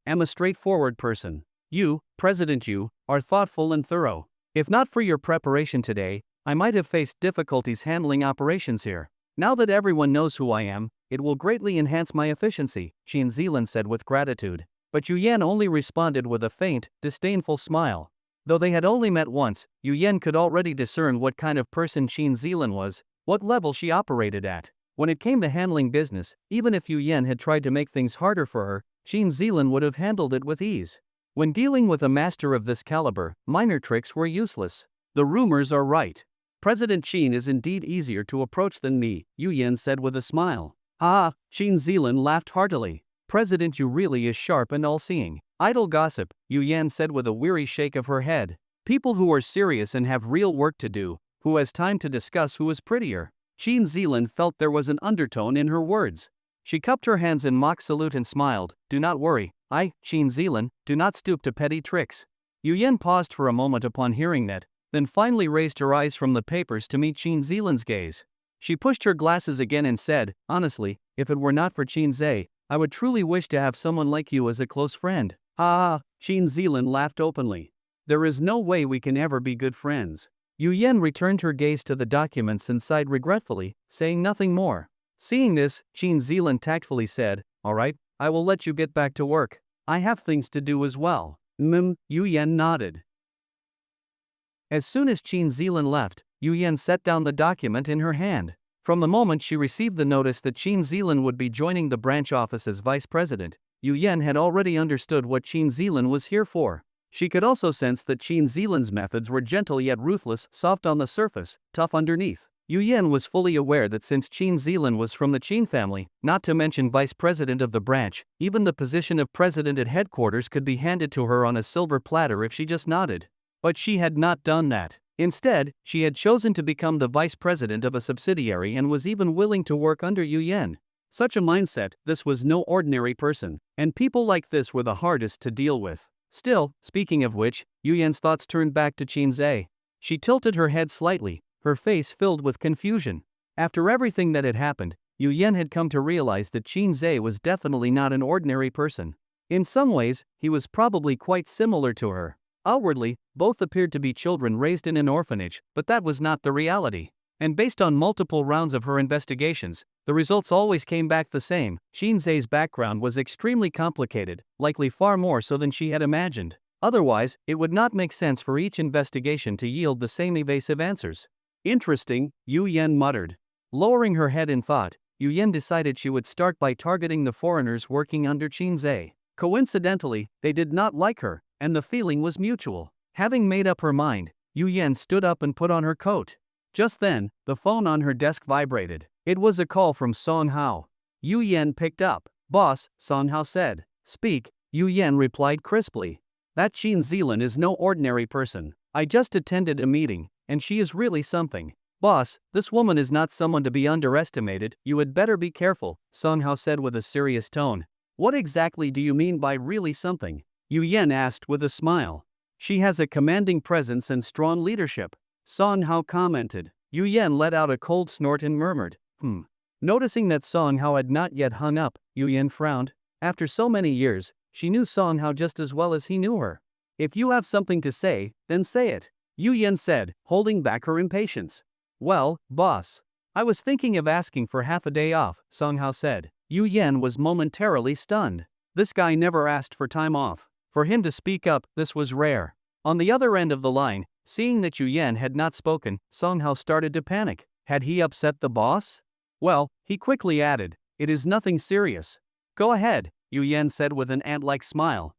am a straightforward person. You, President Yu, are thoughtful and thorough. If not for your preparation today, I might have faced difficulties handling operations here. Now that everyone knows who I am, it will greatly enhance my efficiency," Shin said with gratitude. But Yen only responded with a faint, disdainful smile. Though they had only met once, Yen could already discern what kind of person Shin was, what level she operated at. When it came to handling business, even if Yen had tried to make things harder for her, Shin would have handled it with ease. When dealing with a master of this caliber, minor tricks were useless. "The rumors are right. President Shin is indeed easier to approach than me," Yen said with a smile. "Ah," Shin laughed heartily. "President Yu really is sharp and all-seeing." "Idle gossip," Yen said with a weary shake of her head. "People who are serious and have real work to do, who has time to discuss who is prettier." Shin felt there was an undertone in her words. She cupped her hands in mock salute and smiled. "Do not worry, I, Shin do not stoop to petty tricks." Yen paused for a moment upon hearing that, then finally raised her eyes from the papers to meet Shin gaze. She pushed her glasses again and said, "Honestly, if it were not for Shin I would truly wish to have someone like you as a close friend." "Ha ha," Shin laughed openly. "There is no way we can ever be good friends." Yen returned her gaze to the documents and sighed regretfully, saying nothing more. Seeing this, Shin tactfully said, "All right, I will let you get back to work. I have things to do as well." Yen nodded. As soon as Qin Zilan left, Yu Yan set down the document in her hand. From the moment she received the notice that Qin Zilan would be joining the branch office as vice president, Yu Yan had already understood what Qin Zilan was here for. She could also sense that Qin Zilan's methods were gentle yet ruthless, soft on the surface, tough underneath. Yu Yan was fully aware that since Qin Zilan was from the Qin family, not to mention vice president of the branch, even the position of president at headquarters could be handed to her on a silver platter if she just nodded. But she had not done that. Instead, she had chosen to become the vice president of a subsidiary and was even willing to work under Yu Yan. Such a mindset, this was no ordinary person, and people like this were the hardest to deal with. Still, speaking of which, Yu Yan's thoughts turned back to Qin Zhe. She tilted her head slightly, her face filled with confusion. After everything that had happened, Yu Yan had come to realize that Qin Zhe was definitely not an ordinary person. In some ways, he was probably quite similar to her. Outwardly, both appeared to be children raised in an orphanage, but that was not the reality. And based on multiple rounds of her investigations, the results always came back the same. Qin Zhe's background was extremely complicated, likely far more so than she had imagined. Otherwise, it would not make sense for each investigation to yield the same evasive answers. Interesting, Yu Yan muttered. Lowering her head in thought, Yu Yan decided she would start by targeting the foreigners working under Qin Zhe. Coincidentally, they did not like her, and the feeling was mutual. Having made up her mind, Yu Yan stood up and put on her coat. Just then, the phone on her desk vibrated. It was a call from Song Hao. Yu Yan picked up. "Boss," Song Hao said. "Speak," Yu Yan replied crisply. "That Qin Zilan is no ordinary person. I just attended a meeting, and she is really something. Boss, this woman is not someone to be underestimated, you had better be careful," Song Hao said with a serious tone. "What exactly do you mean by really something?" Yu Yan asked with a smile. "She has a commanding presence and strong leadership," Song Hao commented. Yu Yan let out a cold snort and murmured, Noticing that Song Hao had not yet hung up, Yu Yan frowned. After so many years, she knew Song Hao just as well as he knew her. "If you have something to say, then say it," Yu Yan said, holding back her impatience. "Well, boss, I was thinking of asking for half a day off," Song Hao said. Yu Yan was momentarily stunned. This guy never asked for time off. For him to speak up, this was rare. On the other end of the line, seeing that Yu Yan had not spoken, Song Hao started to panic. Had he upset the boss? Well, he quickly added, "It is nothing serious." "Go ahead," Yu Yan said with an ant-like smile.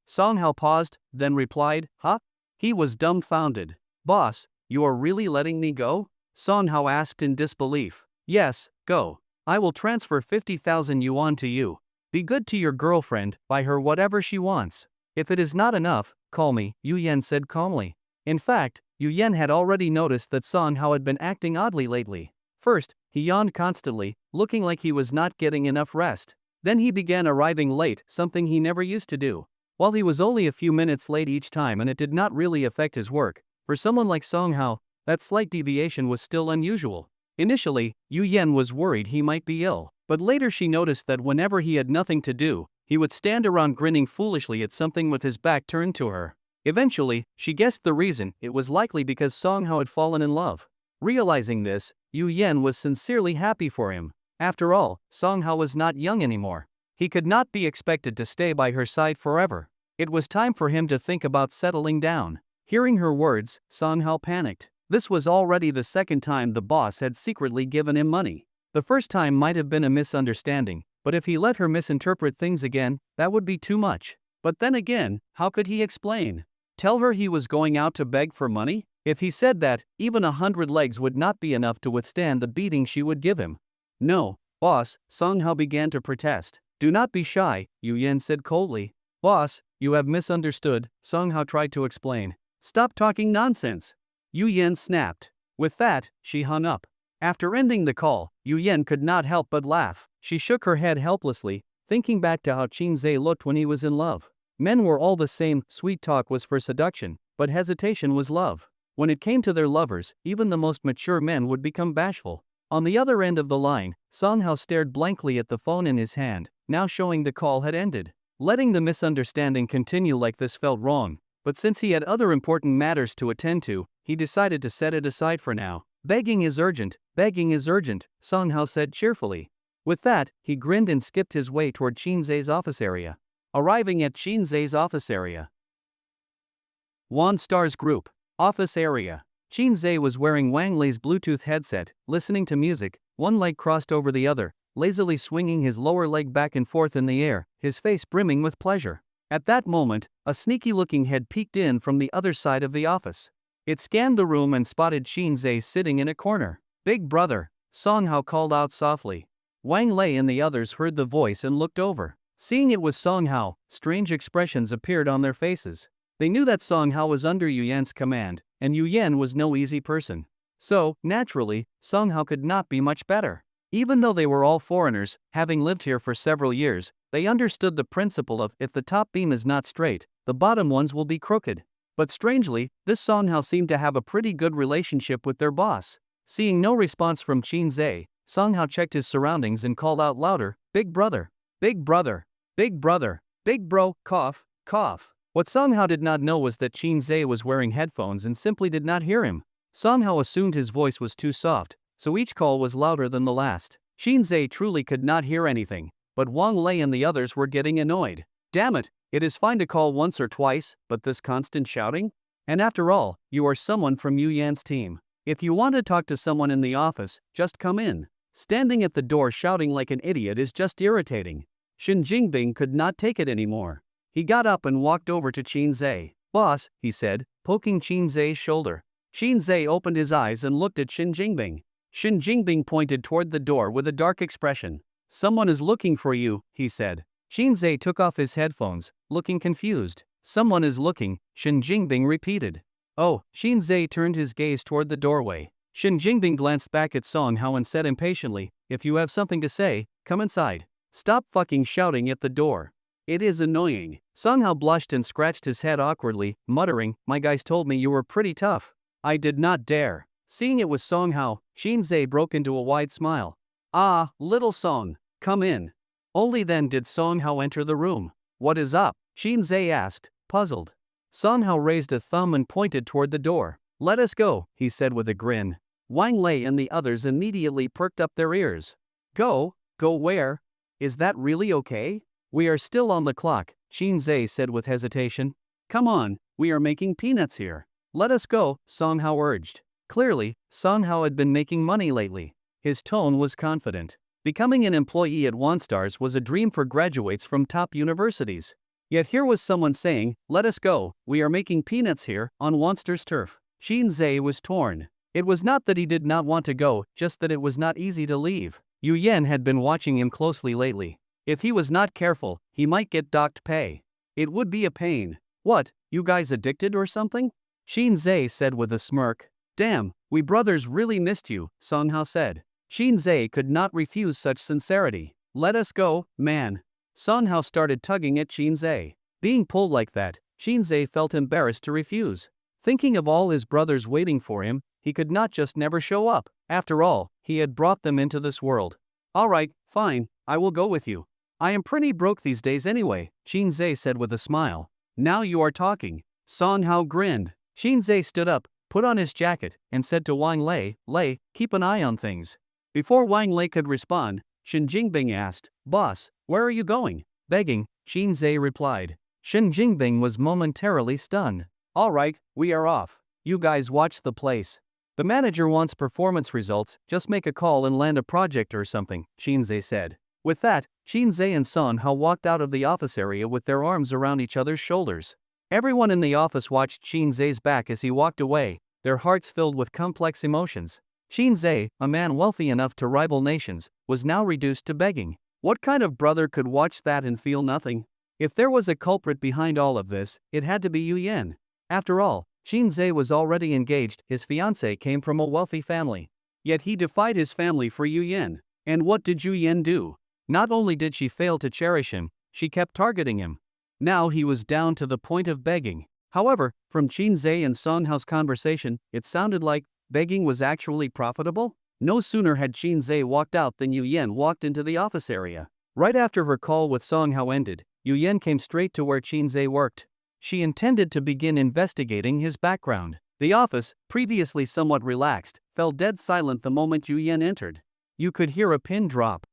Song Hao paused, then replied, "Huh?" He was dumbfounded. "Boss, you are really letting me go?" Song Hao asked in disbelief. "Yes, go. I will transfer 50,000 yuan to you. Be good to your girlfriend, buy her whatever she wants. If it is not enough, call me," Yu Yan said calmly. In fact, Yu Yan had already noticed that Song Hao had been acting oddly lately. First, he yawned constantly, looking like he was not getting enough rest. Then he began arriving late, something he never used to do. While he was only a few minutes late each time and it did not really affect his work, for someone like Song Hao, that slight deviation was still unusual. Initially, Yu Yan was worried he might be ill, but later she noticed that whenever he had nothing to do, he would stand around grinning foolishly at something with his back turned to her. Eventually, she guessed the reason. It was likely because Song Hao had fallen in love. Realizing this, Yu Yan was sincerely happy for him. After all, Song Hao was not young anymore. He could not be expected to stay by her side forever. It was time for him to think about settling down. Hearing her words, Song Hao panicked. This was already the second time the boss had secretly given him money. The first time might have been a misunderstanding, but if he let her misinterpret things again, that would be too much. But then again, how could he explain? Tell her he was going out to beg for money? If he said that, even 100 legs would not be enough to withstand the beating she would give him. "No, boss," Song Hao began to protest. "Do not be shy," Yu Yan said coldly. "Boss, you have misunderstood," Song Hao tried to explain. "Stop talking nonsense," Yu Yan snapped. With that, she hung up. After ending the call, Yu Yan could not help but laugh. She shook her head helplessly, thinking back to how Qin Zhe looked when he was in love. Men were all the same, sweet talk was for seduction, but hesitation was love. When it came to their lovers, even the most mature men would become bashful. On the other end of the line, Song Hao stared blankly at the phone in his hand, now showing the call had ended. Letting the misunderstanding continue like this felt wrong, but since he had other important matters to attend to, he decided to set it aside for now. Begging is urgent, Song Hao said cheerfully. With that, he grinned and skipped his way toward Qin Zhe's office area. Arriving at Qin Zhe's office area, Wan Star's group. Office area. Shinzei was wearing Wang Lei's Bluetooth headset, listening to music, one leg crossed over the other, lazily swinging his lower leg back and forth in the air, his face brimming with pleasure. At that moment, a sneaky-looking head peeked in from the other side of the office. It scanned the room and spotted Shinzei sitting in a corner. "Big brother," Song Hao called out softly. Wang Lei and the others heard the voice and looked over. Seeing it was Song Hao, strange expressions appeared on their faces. They knew that Song Hao was under Yu Yan's command, and Yu Yan was no easy person. So, naturally, Song Hao could not be much better. Even though they were all foreigners, having lived here for several years, they understood the principle of if the top beam is not straight, the bottom ones will be crooked. But strangely, this Song Hao seemed to have a pretty good relationship with their boss. Seeing no response from Shinzei, Song Hao checked his surroundings and called out louder, "Big brother! Big brother! Big brother! Big bro, cough, cough." What Song Hao did not know was that Shinzei was wearing headphones and simply did not hear him. Song Hao assumed his voice was too soft, so each call was louder than the last. Shinzei truly could not hear anything, but Wang Lei and the others were getting annoyed. Damn it, it is fine to call once or twice, but this constant shouting? And after all, you are someone from Yu Yan's team. If you want to talk to someone in the office, just come in. Standing at the door shouting like an idiot is just irritating. Shin Jingbing could not take it anymore. He got up and walked over to Shinzei. "Boss," he said, poking Shinzei's shoulder. Shinzei opened his eyes and looked at Shin Jingbing. Shin Jingbing pointed toward the door with a dark expression. "Someone is looking for you," he said. Shinzei took off his headphones, looking confused. "Someone is looking," Shin Jingbing repeated. "Oh," Shinzei turned his gaze toward the doorway. Shin Jingbing glanced back at Song Hao and said impatiently, "If you have something to say, come inside. Stop fucking shouting at the door. It is annoying." Song Hao blushed and scratched his head awkwardly, muttering, "My guys told me you were pretty tough. I did not dare." Seeing it was Song Hao, Shinzei broke into a wide smile. "Ah, little Song, come in." Only then did Song Hao enter the room. "What is up?" Shinzei asked, puzzled. Song Hao raised a thumb and pointed toward the door. "Let us go," he said with a grin. Wang Lei and the others immediately perked up their ears. "Go? Go where? Is that really okay?" "We are still on the clock," Shinzei said with hesitation. "Come on, we are making peanuts here. Let us go," Song Hao urged. Clearly, Song Hao had been making money lately. His tone was confident. Becoming an employee at OneStars was a dream for graduates from top universities. Yet here was someone saying, "Let us go, we are making peanuts here, on OneStars turf." Shinzei was torn. It was not that he did not want to go, just that it was not easy to leave. Yu Yan had been watching him closely lately. If he was not careful, he might get docked pay. It would be a pain. "What, you guys addicted or something?" Shinzei said with a smirk. "Damn, we brothers really missed you," Song Hao said. Shinzei could not refuse such sincerity. "Let us go, man." Song Hao started tugging at Shinzei. Being pulled like that, Shinzei felt embarrassed to refuse. Thinking of all his brothers waiting for him, he could not just never show up. After all, he had brought them into this world. "Alright, fine, I will go with you. I am pretty broke these days anyway," Shinzei said with a smile. "Now you are talking." Song Hao grinned. Shinzei stood up, put on his jacket, and said to Wang Lei, "Lei, keep an eye on things." Before Wang Lei could respond, Shin Jingbing asked, "Boss, where are you going?" "Begging," Shinzei replied. Shin Jingbing was momentarily stunned. "Alright, we are off. You guys watch the place. The manager wants performance results, just make a call and land a project or something," Shinzei said. With that, Shinzei and Song Hao walked out of the office area with their arms around each other's shoulders. Everyone in the office watched Shinzei's back as he walked away, their hearts filled with complex emotions. Shinzei, a man wealthy enough to rival nations, was now reduced to begging. What kind of brother could watch that and feel nothing? If there was a culprit behind all of this, it had to be Yu Yan. After all, Shinzei was already engaged, his fiancée came from a wealthy family. Yet he defied his family for Yu Yan. And what did Yu Yan do? Not only did she fail to cherish him, she kept targeting him. Now he was down to the point of begging. However, from Shinzei and Song Hao's conversation, it sounded like begging was actually profitable. No sooner had Shinzei walked out than Yu Yan walked into the office area. Right after her call with Song Hao ended, Yu Yan came straight to where Shinzei worked. She intended to begin investigating his background. The office, previously somewhat relaxed, fell dead silent the moment Yu Yan entered. You could hear a pin drop.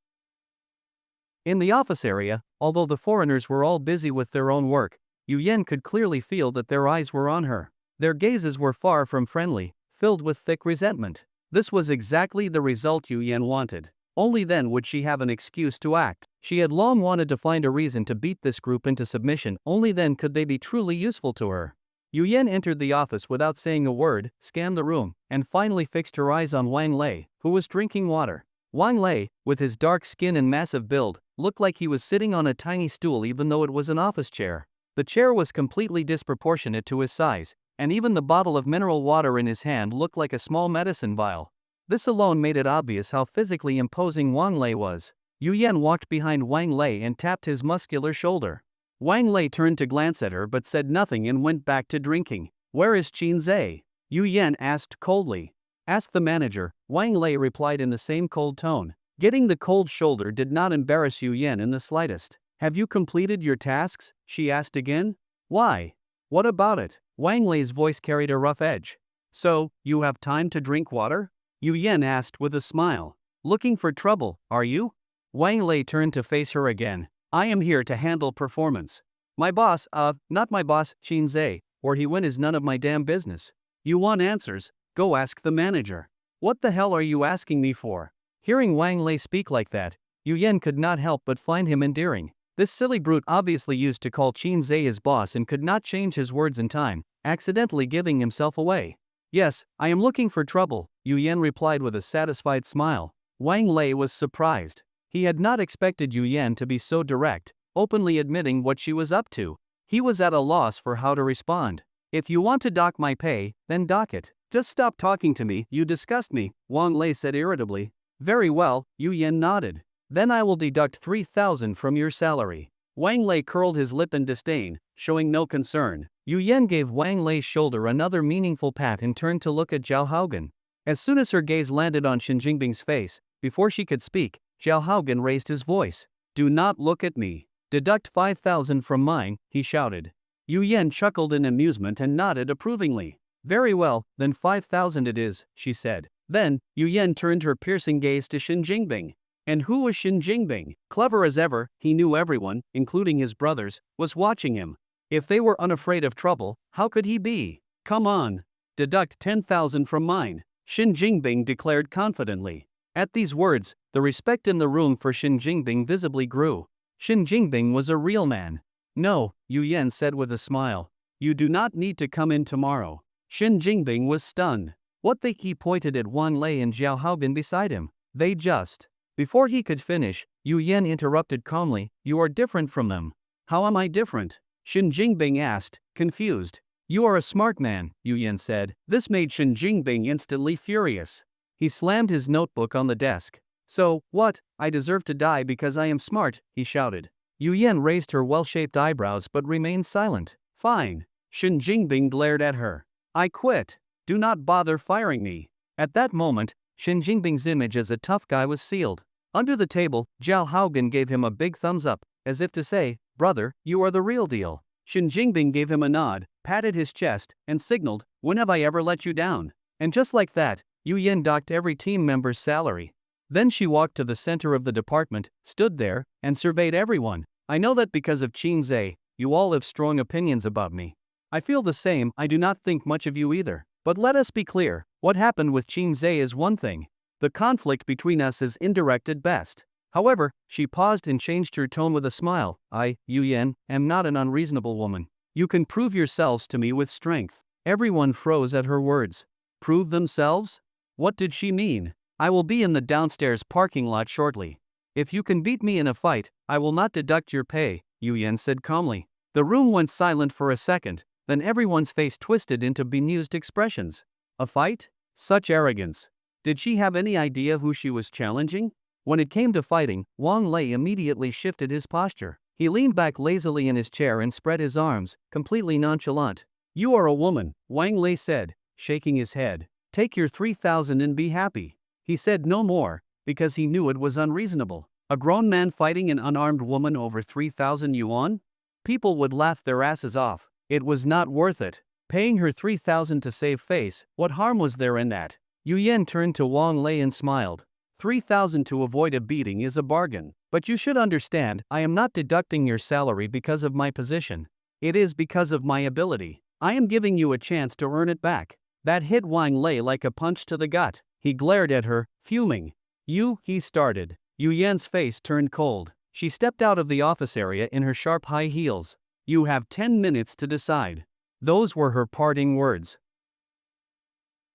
In the office area, although the foreigners were all busy with their own work, Yu Yan could clearly feel that their eyes were on her. Their gazes were far from friendly, filled with thick resentment. This was exactly the result Yu Yan wanted. Only then would she have an excuse to act. She had long wanted to find a reason to beat this group into submission, only then could they be truly useful to her. Yu Yan entered the office without saying a word, scanned the room, and finally fixed her eyes on Wang Lei, who was drinking water. Wang Lei, with his dark skin and massive build, looked like he was sitting on a tiny stool even though it was an office chair. The chair was completely disproportionate to his size, and even the bottle of mineral water in his hand looked like a small medicine vial. This alone made it obvious how physically imposing Wang Lei was. Yu Yan walked behind Wang Lei and tapped his muscular shoulder. Wang Lei turned to glance at her but said nothing and went back to drinking. "Where is Qin Zhe?" Yu Yan asked coldly. "Ask the manager," Wang Lei replied in the same cold tone. Getting the cold shoulder did not embarrass Yu Yan in the slightest. "Have you completed your tasks?" she asked again. "Why? What about it?" Wang Lei's voice carried a rough edge. "So, you have time to drink water?" Yu Yan asked with a smile. "Looking for trouble, are you?" Wang Lei turned to face her again. "I am here to handle performance. My boss, not my boss, Qin Zhe, or he win is none of my damn business. You want answers? Go ask the manager." "What the hell are you asking me for?" Hearing Wang Lei speak like that, Yu Yan could not help but find him endearing. This silly brute obviously used to call Qin Zhe his boss and could not change his words in time, accidentally giving himself away. "Yes, I am looking for trouble," Yu Yan replied with a satisfied smile. Wang Lei was surprised. He had not expected Yu Yan to be so direct, openly admitting what she was up to. He was at a loss for how to respond. "If you want to dock my pay, then dock it. Just stop talking to me, you disgust me," Wang Lei said irritably. "Very well," Yu Yan nodded. "Then I will deduct 3,000 from your salary." Wang Lei curled his lip in disdain, showing no concern. Yu Yan gave Wang Lei's shoulder another meaningful pat and turned to look at Zhao Haogan. As soon as her gaze landed on Shin Jingbing's face, before she could speak, Zhao Haogan raised his voice. "Do not look at me. Deduct 5,000 from mine," he shouted. Yu Yan chuckled in amusement and nodded approvingly. "Very well, then 5,000 it is," she said. Then, Yu Yan turned her piercing gaze to Shin Jingbing. And who was Shin Jingbing? Clever as ever, he knew everyone, including his brothers, was watching him. If they were unafraid of trouble, how could he be? "Come on. Deduct 10,000 from mine," Shin Jingbing declared confidently. At these words, the respect in the room for Shin Jingbing visibly grew. Shin Jingbing was a real man. "No," Yu Yan said with a smile. "You do not need to come in tomorrow." Shin Jingbing was stunned. What the he pointed at Wang Lei and Zhao Haogan beside him. They just. Before he could finish, Yu Yan interrupted calmly. "You are different from them." "How am I different?" Shin Jingbing asked, confused. "You are a smart man," Yu Yan said. This made Shin Jingbing instantly furious. He slammed his notebook on the desk. "So, what, I deserve to die because I am smart," he shouted. Yu Yan raised her well-shaped eyebrows but remained silent. "Fine." Shin Jingbing glared at her. "I quit. Do not bother firing me." At that moment, Shin Jingbing's image as a tough guy was sealed. Under the table, Zhao Haogan gave him a big thumbs up, as if to say, "Brother, you are the real deal." Shin Jingbing gave him a nod, patted his chest, and signaled, "When have I ever let you down?" And just like that, Yu Yan docked every team member's salary. Then she walked to the center of the department, stood there, and surveyed everyone. "I know that because of Qin Zhe, you all have strong opinions about me. I feel the same. I do not think much of you either. But let us be clear, what happened with Qin Zhe is one thing. The conflict between us is indirect at best." However, she paused and changed her tone with a smile. "I, Yu Yan, am not an unreasonable woman. You can prove yourselves to me with strength." Everyone froze at her words. Prove themselves? What did she mean? "I will be in the downstairs parking lot shortly. If you can beat me in a fight, I will not deduct your pay," Yu Yan said calmly. The room went silent for a second, then everyone's face twisted into bemused expressions. A fight? Such arrogance. Did she have any idea who she was challenging? When it came to fighting, Wang Lei immediately shifted his posture. He leaned back lazily in his chair and spread his arms, completely nonchalant. "You are a woman," Wang Lei said, shaking his head. "Take your 3,000 and be happy." He said no more, because he knew it was unreasonable. A grown man fighting an unarmed woman over 3,000 yuan? People would laugh their asses off. It was not worth it. Paying her 3,000 to save face, what harm was there in that? Yu Yan turned to Wang Lei and smiled. 3,000 to avoid a beating is a bargain. But you should understand, I am not deducting your salary because of my position. It is because of my ability. I am giving you a chance to earn it back. That hit Wang Lei like a punch to the gut. He glared at her, fuming. He started. Yu Yan's face turned cold. She stepped out of the office area in her sharp high heels. You have 10 minutes to decide. Those were her parting words.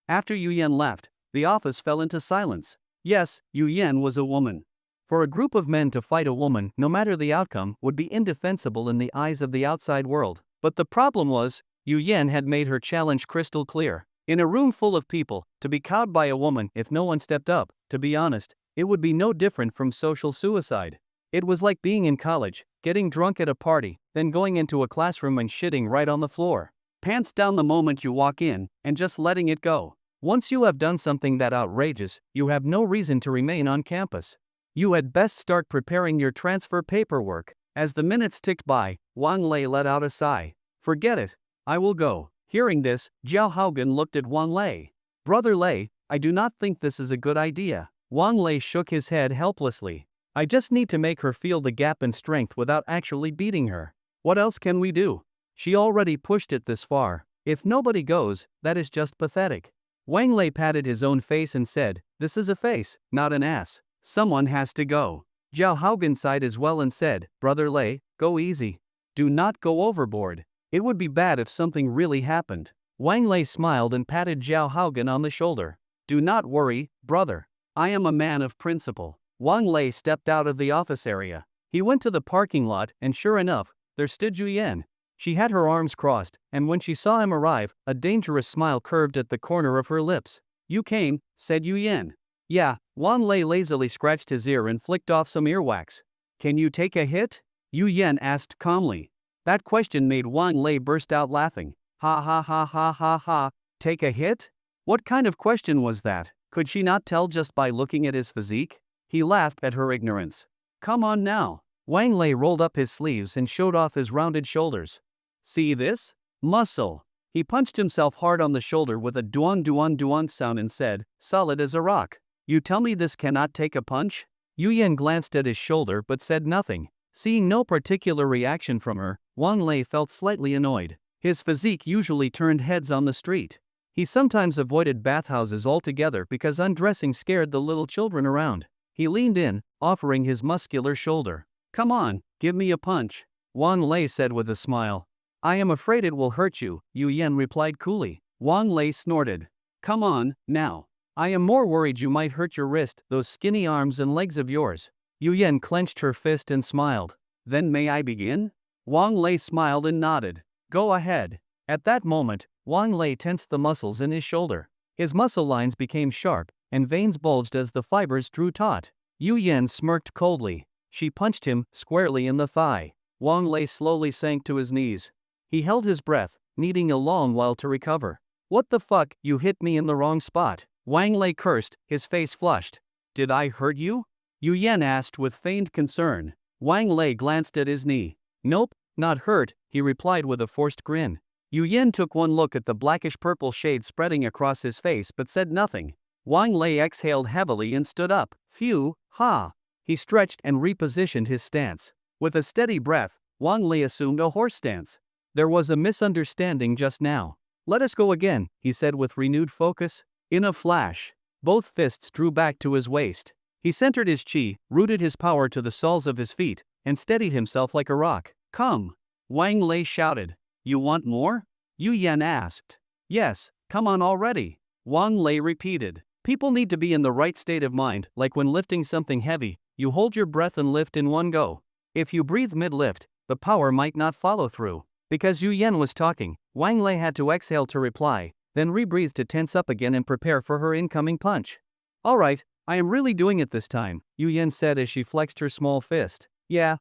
After Yu Yan left, the office fell into silence. Yes, Yu Yan was a woman. For a group of men to fight a woman, no matter the outcome, would be indefensible in the eyes of the outside world. But the problem was, Yu Yan had made her challenge crystal clear. In a room full of people, to be cowed by a woman if no one stepped up, to be honest, it would be no different from social suicide. It was like being in college, getting drunk at a party, then going into a classroom and shitting right on the floor. Pants down the moment you walk in, and just letting it go. Once you have done something that outrageous, you have no reason to remain on campus. You had best start preparing your transfer paperwork. As the minutes ticked by, Wang Lei let out a sigh. Forget it. I will go. Hearing this, Zhao Haogan looked at Wang Lei. Brother Lei, I do not think this is a good idea. Wang Lei shook his head helplessly. I just need to make her feel the gap in strength without actually beating her. What else can we do? She already pushed it this far. If nobody goes, that is just pathetic. Wang Lei patted his own face and said, this is a face, not an ass. Someone has to go. Zhao Haogan sighed as well and said, Brother Lei, go easy. Do not go overboard. It would be bad if something really happened. Wang Lei smiled and patted Zhao Haogan on the shoulder. Do not worry, brother. I am a man of principle. Wang Lei stepped out of the office area. He went to the parking lot and sure enough, there stood Yu Yan. She had her arms crossed, and when she saw him arrive, a dangerous smile curved at the corner of her lips. You came, said Yu Yan. Yeah, Wang Lei lazily scratched his ear and flicked off some earwax. Can you take a hit? Yu Yan asked calmly. That question made Wang Lei burst out laughing. Ha ha ha ha ha ha, take a hit? What kind of question was that? Could she not tell just by looking at his physique? He laughed at her ignorance. Come on now. Wang Lei rolled up his sleeves and showed off his rounded shoulders. See this? Muscle. He punched himself hard on the shoulder with a duan duan duan sound and said, solid as a rock. You tell me this cannot take a punch? Yu Yan glanced at his shoulder but said nothing. Seeing no particular reaction from her, Wang Lei felt slightly annoyed. His physique usually turned heads on the street. He sometimes avoided bathhouses altogether because undressing scared the little children around. He leaned in, offering his muscular shoulder. Come on, give me a punch. Wang Lei said with a smile. I am afraid it will hurt you, Yu Yan replied coolly. Wang Lei snorted. Come on, now. I am more worried you might hurt your wrist, those skinny arms and legs of yours. Yu Yan clenched her fist and smiled. Then may I begin? Wang Lei smiled and nodded. Go ahead. At that moment, Wang Lei tensed the muscles in his shoulder. His muscle lines became sharp, and veins bulged as the fibers drew taut. Yu Yan smirked coldly. She punched him squarely in the thigh. Wang Lei slowly sank to his knees. He held his breath, needing a long while to recover. What the fuck, you hit me in the wrong spot. Wang Lei cursed, his face flushed. Did I hurt you? Yu Yan asked with feigned concern. Wang Lei glanced at his knee. Nope, not hurt, he replied with a forced grin. Yu Yan took one look at the blackish-purple shade spreading across his face but said nothing. Wang Lei exhaled heavily and stood up. Phew, ha. He stretched and repositioned his stance. With a steady breath, Wang Lei assumed a horse stance. There was a misunderstanding just now. Let us go again, he said with renewed focus. In a flash, both fists drew back to his waist. He centered his chi, rooted his power to the soles of his feet, and steadied himself like a rock. Come! Wang Lei shouted. You want more? Yu Yan asked. Yes, come on already. Wang Lei repeated. People need to be in the right state of mind, like when lifting something heavy, you hold your breath and lift in one go. If you breathe mid-lift, the power might not follow through. Because Yu Yan was talking, Wang Lei had to exhale to reply, then rebreathe to tense up again and prepare for her incoming punch. Alright, I am really doing it this time, Yu Yan said as she flexed her small fist. Yeah,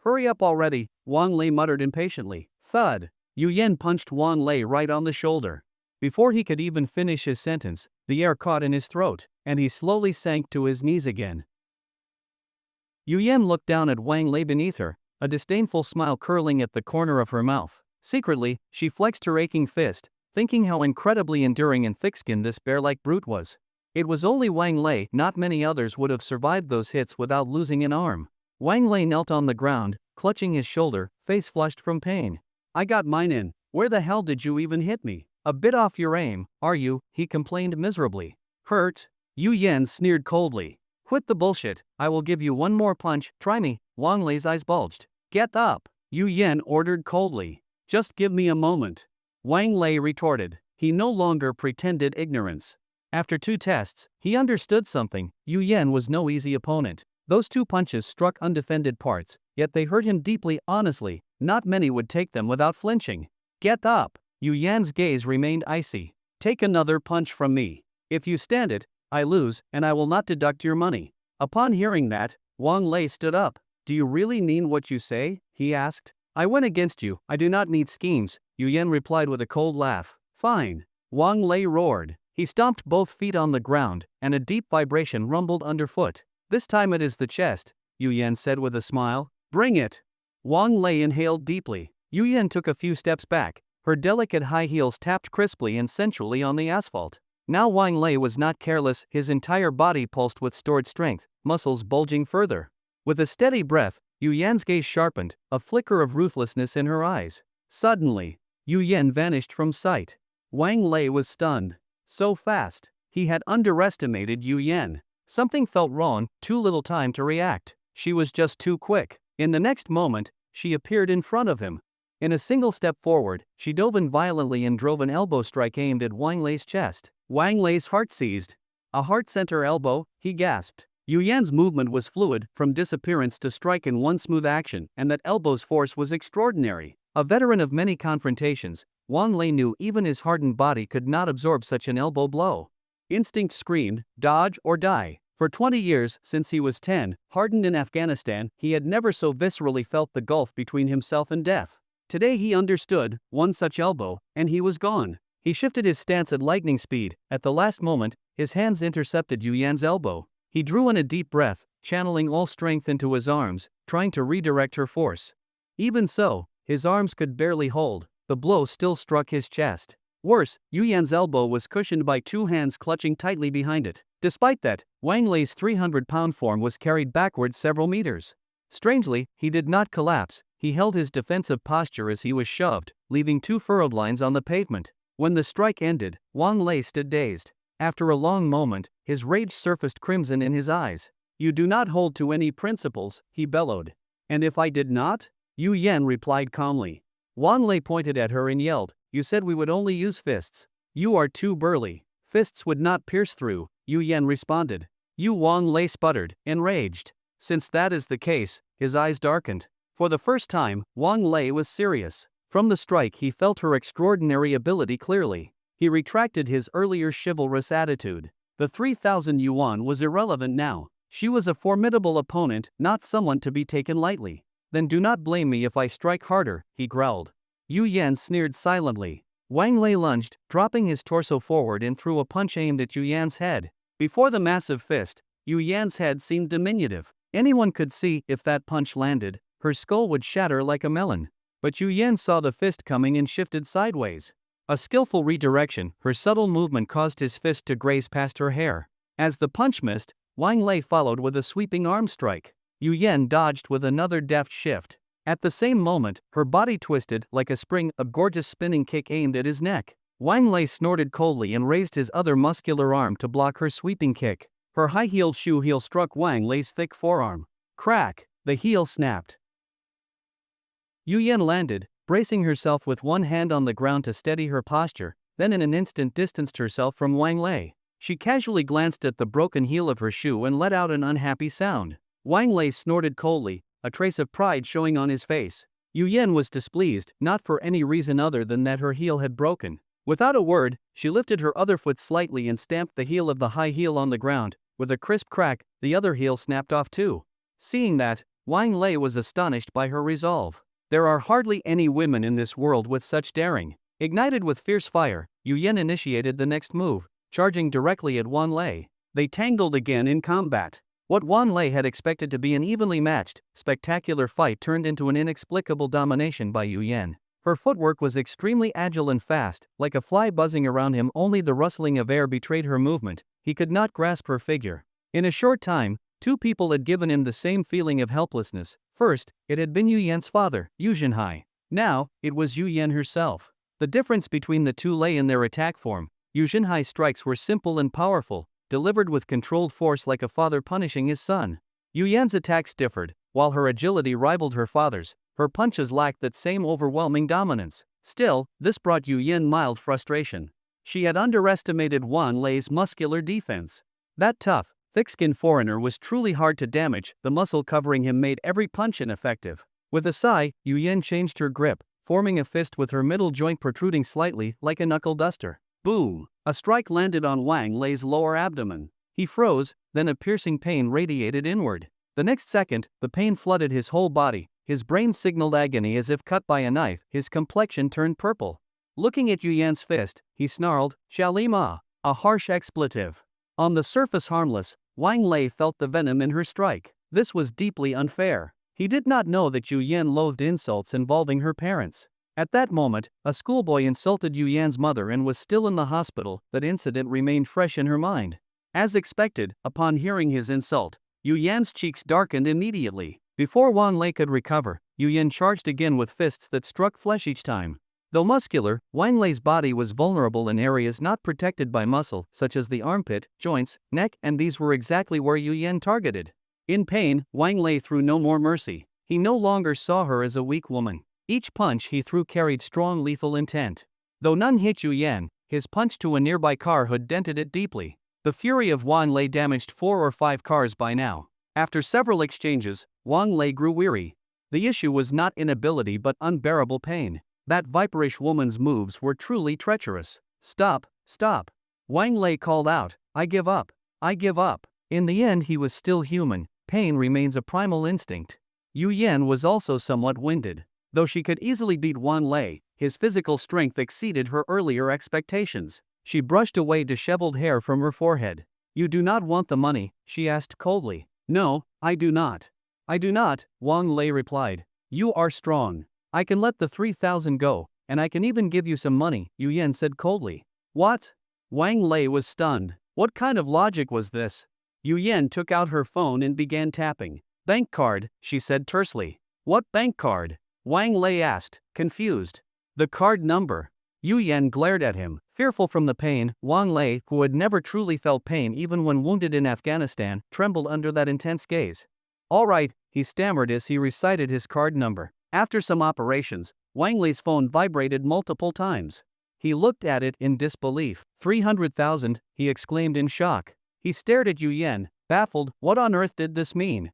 hurry up already, Wang Lei muttered impatiently. Thud. Yu Yan punched Wang Lei right on the shoulder. Before he could even finish his sentence, the air caught in his throat, and he slowly sank to his knees again. Yu Yan looked down at Wang Lei beneath her, a disdainful smile curling at the corner of her mouth. Secretly, she flexed her aching fist, thinking how incredibly enduring and thick-skinned this bear-like brute was. It was only Wang Lei, not many others would have survived those hits without losing an arm. Wang Lei knelt on the ground, clutching his shoulder, face flushed from pain. I got mine in, Where the hell did you even hit me? A bit off your aim, are you? He complained miserably. Hurt? Yu Yan sneered coldly. Quit the bullshit, I will give you one more punch, try me. Wang Lei's eyes bulged. Get up, Yu Yan ordered coldly. Just give me a moment. Wang Lei retorted. He no longer pretended ignorance. After 2 tests, he understood something. Yu Yan was no easy opponent. Those 2 punches struck undefended parts, yet they hurt him deeply. Honestly, not many would take them without flinching. Get up. Yu Yan's gaze remained icy. Take another punch from me. If you stand it, I lose, and I will not deduct your money. Upon hearing that, Wang Lei stood up. Do you really mean what you say? He asked. I went against you, I do not need schemes, Yu Yan replied with a cold laugh. Fine. Wang Lei roared. He stomped both feet on the ground, and a deep vibration rumbled underfoot. This time it is the chest, Yu Yan said with a smile. Bring it. Wang Lei inhaled deeply. Yu Yan took a few steps back. Her delicate high heels tapped crisply and sensually on the asphalt. Now Wang Lei was not careless, his entire body pulsed with stored strength, muscles bulging further. With a steady breath, Yu Yan's gaze sharpened, a flicker of ruthlessness in her eyes. Suddenly, Yu Yan vanished from sight. Wang Lei was stunned. So fast. He had underestimated Yu Yan. Something felt wrong, too little time to react. She was just too quick. In the next moment, she appeared in front of him. In a single step forward, she dove in violently and drove an elbow strike aimed at Wang Lei's chest. Wang Lei's heart seized. A heart-center elbow, he gasped. Yu Yan's movement was fluid, from disappearance to strike in one smooth action, and that elbow's force was extraordinary. A veteran of many confrontations, Wang Lei knew even his hardened body could not absorb such an elbow blow. Instinct screamed, dodge or die. For 20 years, since he was 10, hardened in Afghanistan, he had never so viscerally felt the gulf between himself and death. Today he understood, one such elbow, and he was gone. He shifted his stance at lightning speed. At the last moment, his hands intercepted Yu Yan's elbow. He drew in a deep breath, channeling all strength into his arms, trying to redirect her force. Even so, his arms could barely hold. The blow still struck his chest. Worse, Yu Yan's elbow was cushioned by 2 hands clutching tightly behind it. Despite that, Wang Lei's 300-pound form was carried backward several meters. Strangely, he did not collapse. He held his defensive posture as he was shoved, leaving 2 furrowed lines on the pavement. When the strike ended, Wang Lei stood dazed. After a long moment, his rage surfaced crimson in his eyes. You do not hold to any principles, he bellowed. And if I did not? Yu Yan replied calmly. Wang Lei pointed at her and yelled, you said we would only use fists. You are too burly. Fists would not pierce through, Yu Yan responded. Wang Lei sputtered, enraged. Since that is the case, his eyes darkened. For the first time, Wang Lei was serious. From the strike he felt her extraordinary ability clearly. He retracted his earlier chivalrous attitude. The 3,000 yuan was irrelevant now. She was a formidable opponent, not someone to be taken lightly. Then do not blame me if I strike harder, he growled. Yu Yan sneered silently. Wang Lei lunged, dropping his torso forward and threw a punch aimed at Yu Yan's head. Before the massive fist, Yu Yan's head seemed diminutive. Anyone could see, if that punch landed, her skull would shatter like a melon. But Yu Yan saw the fist coming and shifted sideways. A skillful redirection, her subtle movement caused his fist to graze past her hair. As the punch missed, Wang Lei followed with a sweeping arm strike. Yu Yan dodged with another deft shift. At the same moment, her body twisted like a spring, a gorgeous spinning kick aimed at his neck. Wang Lei snorted coldly and raised his other muscular arm to block her sweeping kick. Her high-heeled shoe heel struck Wang Lei's thick forearm. Crack! The heel snapped. Yu Yan landed, bracing herself with one hand on the ground to steady her posture, then in an instant distanced herself from Wang Lei. She casually glanced at the broken heel of her shoe and let out an unhappy sound. Wang Lei snorted coldly, a trace of pride showing on his face. Yu Yan was displeased, not for any reason other than that her heel had broken. Without a word, she lifted her other foot slightly and stamped the heel of the high heel on the ground. With a crisp crack, the other heel snapped off too. Seeing that, Wang Lei was astonished by her resolve. There are hardly any women in this world with such daring. Ignited with fierce fire, Yu Yan initiated the next move, charging directly at Wang Lei. They tangled again in combat. What Wang Lei had expected to be an evenly matched, spectacular fight turned into an inexplicable domination by Yu Yan. Her footwork was extremely agile and fast, like a fly buzzing around him. Only the rustling of air betrayed her movement. He could not grasp her figure. In a short time, 2 people had given him the same feeling of helplessness. First, it had been Yu Yan's father, Yu Zhenhai. Now, it was Yu Yan herself. The difference between the two lay in their attack form. Yu Jinhai's strikes were simple and powerful, delivered with controlled force like a father punishing his son. Yu Yan's attacks differed. While her agility rivaled her father's, her punches lacked that same overwhelming dominance. Still, this brought Yu Yan mild frustration. She had underestimated Wan Lei's muscular defense. That tough, thick-skinned foreigner was truly hard to damage. The muscle covering him made every punch ineffective. With a sigh, Yu Yan changed her grip, forming a fist with her middle joint protruding slightly like a knuckle duster. Boom! A strike landed on Wang Lei's lower abdomen. He froze, then a piercing pain radiated inward. The next second, the pain flooded his whole body. His brain signaled agony as if cut by a knife. His complexion turned purple. Looking at Yu Yan's fist, he snarled, "Shalima," a harsh expletive. On the surface harmless, Wang Lei felt the venom in her strike. This was deeply unfair. He did not know that Yu Yan loathed insults involving her parents. At that moment, a schoolboy insulted Yu Yan's mother and was still in the hospital. That incident remained fresh in her mind. As expected, upon hearing his insult, Yu Yan's cheeks darkened immediately. Before Wang Lei could recover, Yu Yan charged again with fists that struck flesh each time. Though muscular, Wang Lei's body was vulnerable in areas not protected by muscle, such as the armpit, joints, neck, and these were exactly where Yu Yan targeted. In pain, Wang Lei threw no more mercy. He no longer saw her as a weak woman. Each punch he threw carried strong lethal intent. Though none hit Yu Yan, his punch to a nearby car hood dented it deeply. The fury of Wang Lei damaged 4 or 5 cars by now. After several exchanges, Wang Lei grew weary. The issue was not inability but unbearable pain. That viperish woman's moves were truly treacherous. "Stop, stop." Wang Lei called out, "I give up. I give up." In the end he was still human. Pain remains a primal instinct. Yu Yan was also somewhat winded. Though she could easily beat Wang Lei, his physical strength exceeded her earlier expectations. She brushed away disheveled hair from her forehead. "You do not want the money?" she asked coldly. "No, I do not." "I do not," Wang Lei replied. "You are strong. I can let the 3,000 go, and I can even give you some money," Yu Yan said coldly. "What?" Wang Lei was stunned. What kind of logic was this? Yu Yan took out her phone and began tapping. "Bank card," she said tersely. "What bank card?" Wang Lei asked, confused. "The card number." Yu Yan glared at him, fearful from the pain. Wang Lei, who had never truly felt pain even when wounded in Afghanistan, trembled under that intense gaze. "All right," he stammered as he recited his card number. After some operations, Wang Lei's phone vibrated multiple times. He looked at it in disbelief. 300,000, he exclaimed in shock. He stared at Yu Yan, baffled. What on earth did this mean?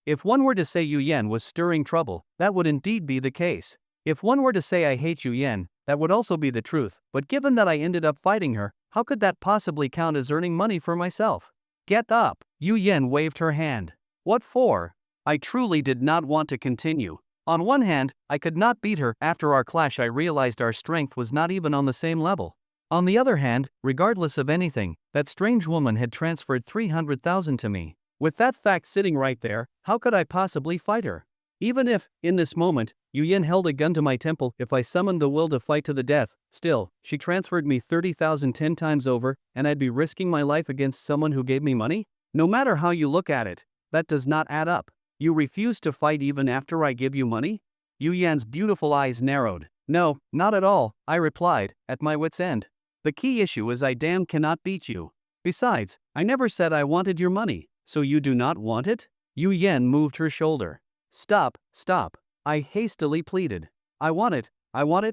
If one were to say Yu Yan was stirring trouble, that would indeed be the case. If one were to say I hate Yu Yan, that would also be the truth, but given that I ended up fighting her, how could that possibly count as earning money for myself? "Get up!" Yu Yan waved her hand. "What for?" I truly did not want to continue. On one hand, I could not beat her. After our clash I realized our strength was not even on the same level. On the other hand, regardless of anything, that strange woman had transferred 300,000 to me. With that fact sitting right there, how could I possibly fight her? Even if, in this moment, Yu Yan held a gun to my temple, if I summoned the will to fight to the death, still, she transferred me 30,000 10 times over, and I'd be risking my life against someone who gave me money? No matter how you look at it, that does not add up. You refuse to fight even after I give you money? Yu Yan's beautiful eyes narrowed. "No, not at all," I replied, at my wit's end. "The key issue is I damn cannot beat you. Besides, I never said I wanted your money, so you do not want it?" Yu Yan moved her shoulder. "Stop, stop," I hastily pleaded. I want it,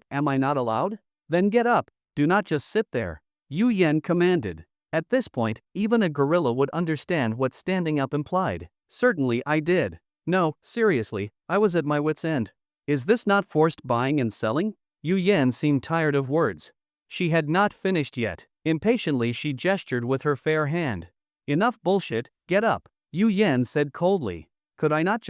am I not allowed?" "Then get up, do not just sit there," Yu Yan commanded. At this point, even a gorilla would understand what standing up implied. Certainly I did. No, seriously, I was at my wit's end. Is this not forced buying and selling? Yu Yan seemed tired of words. She had not finished yet. Impatiently she gestured with her fair hand. "Enough bullshit, get up," Yu Yan said coldly. "Could I not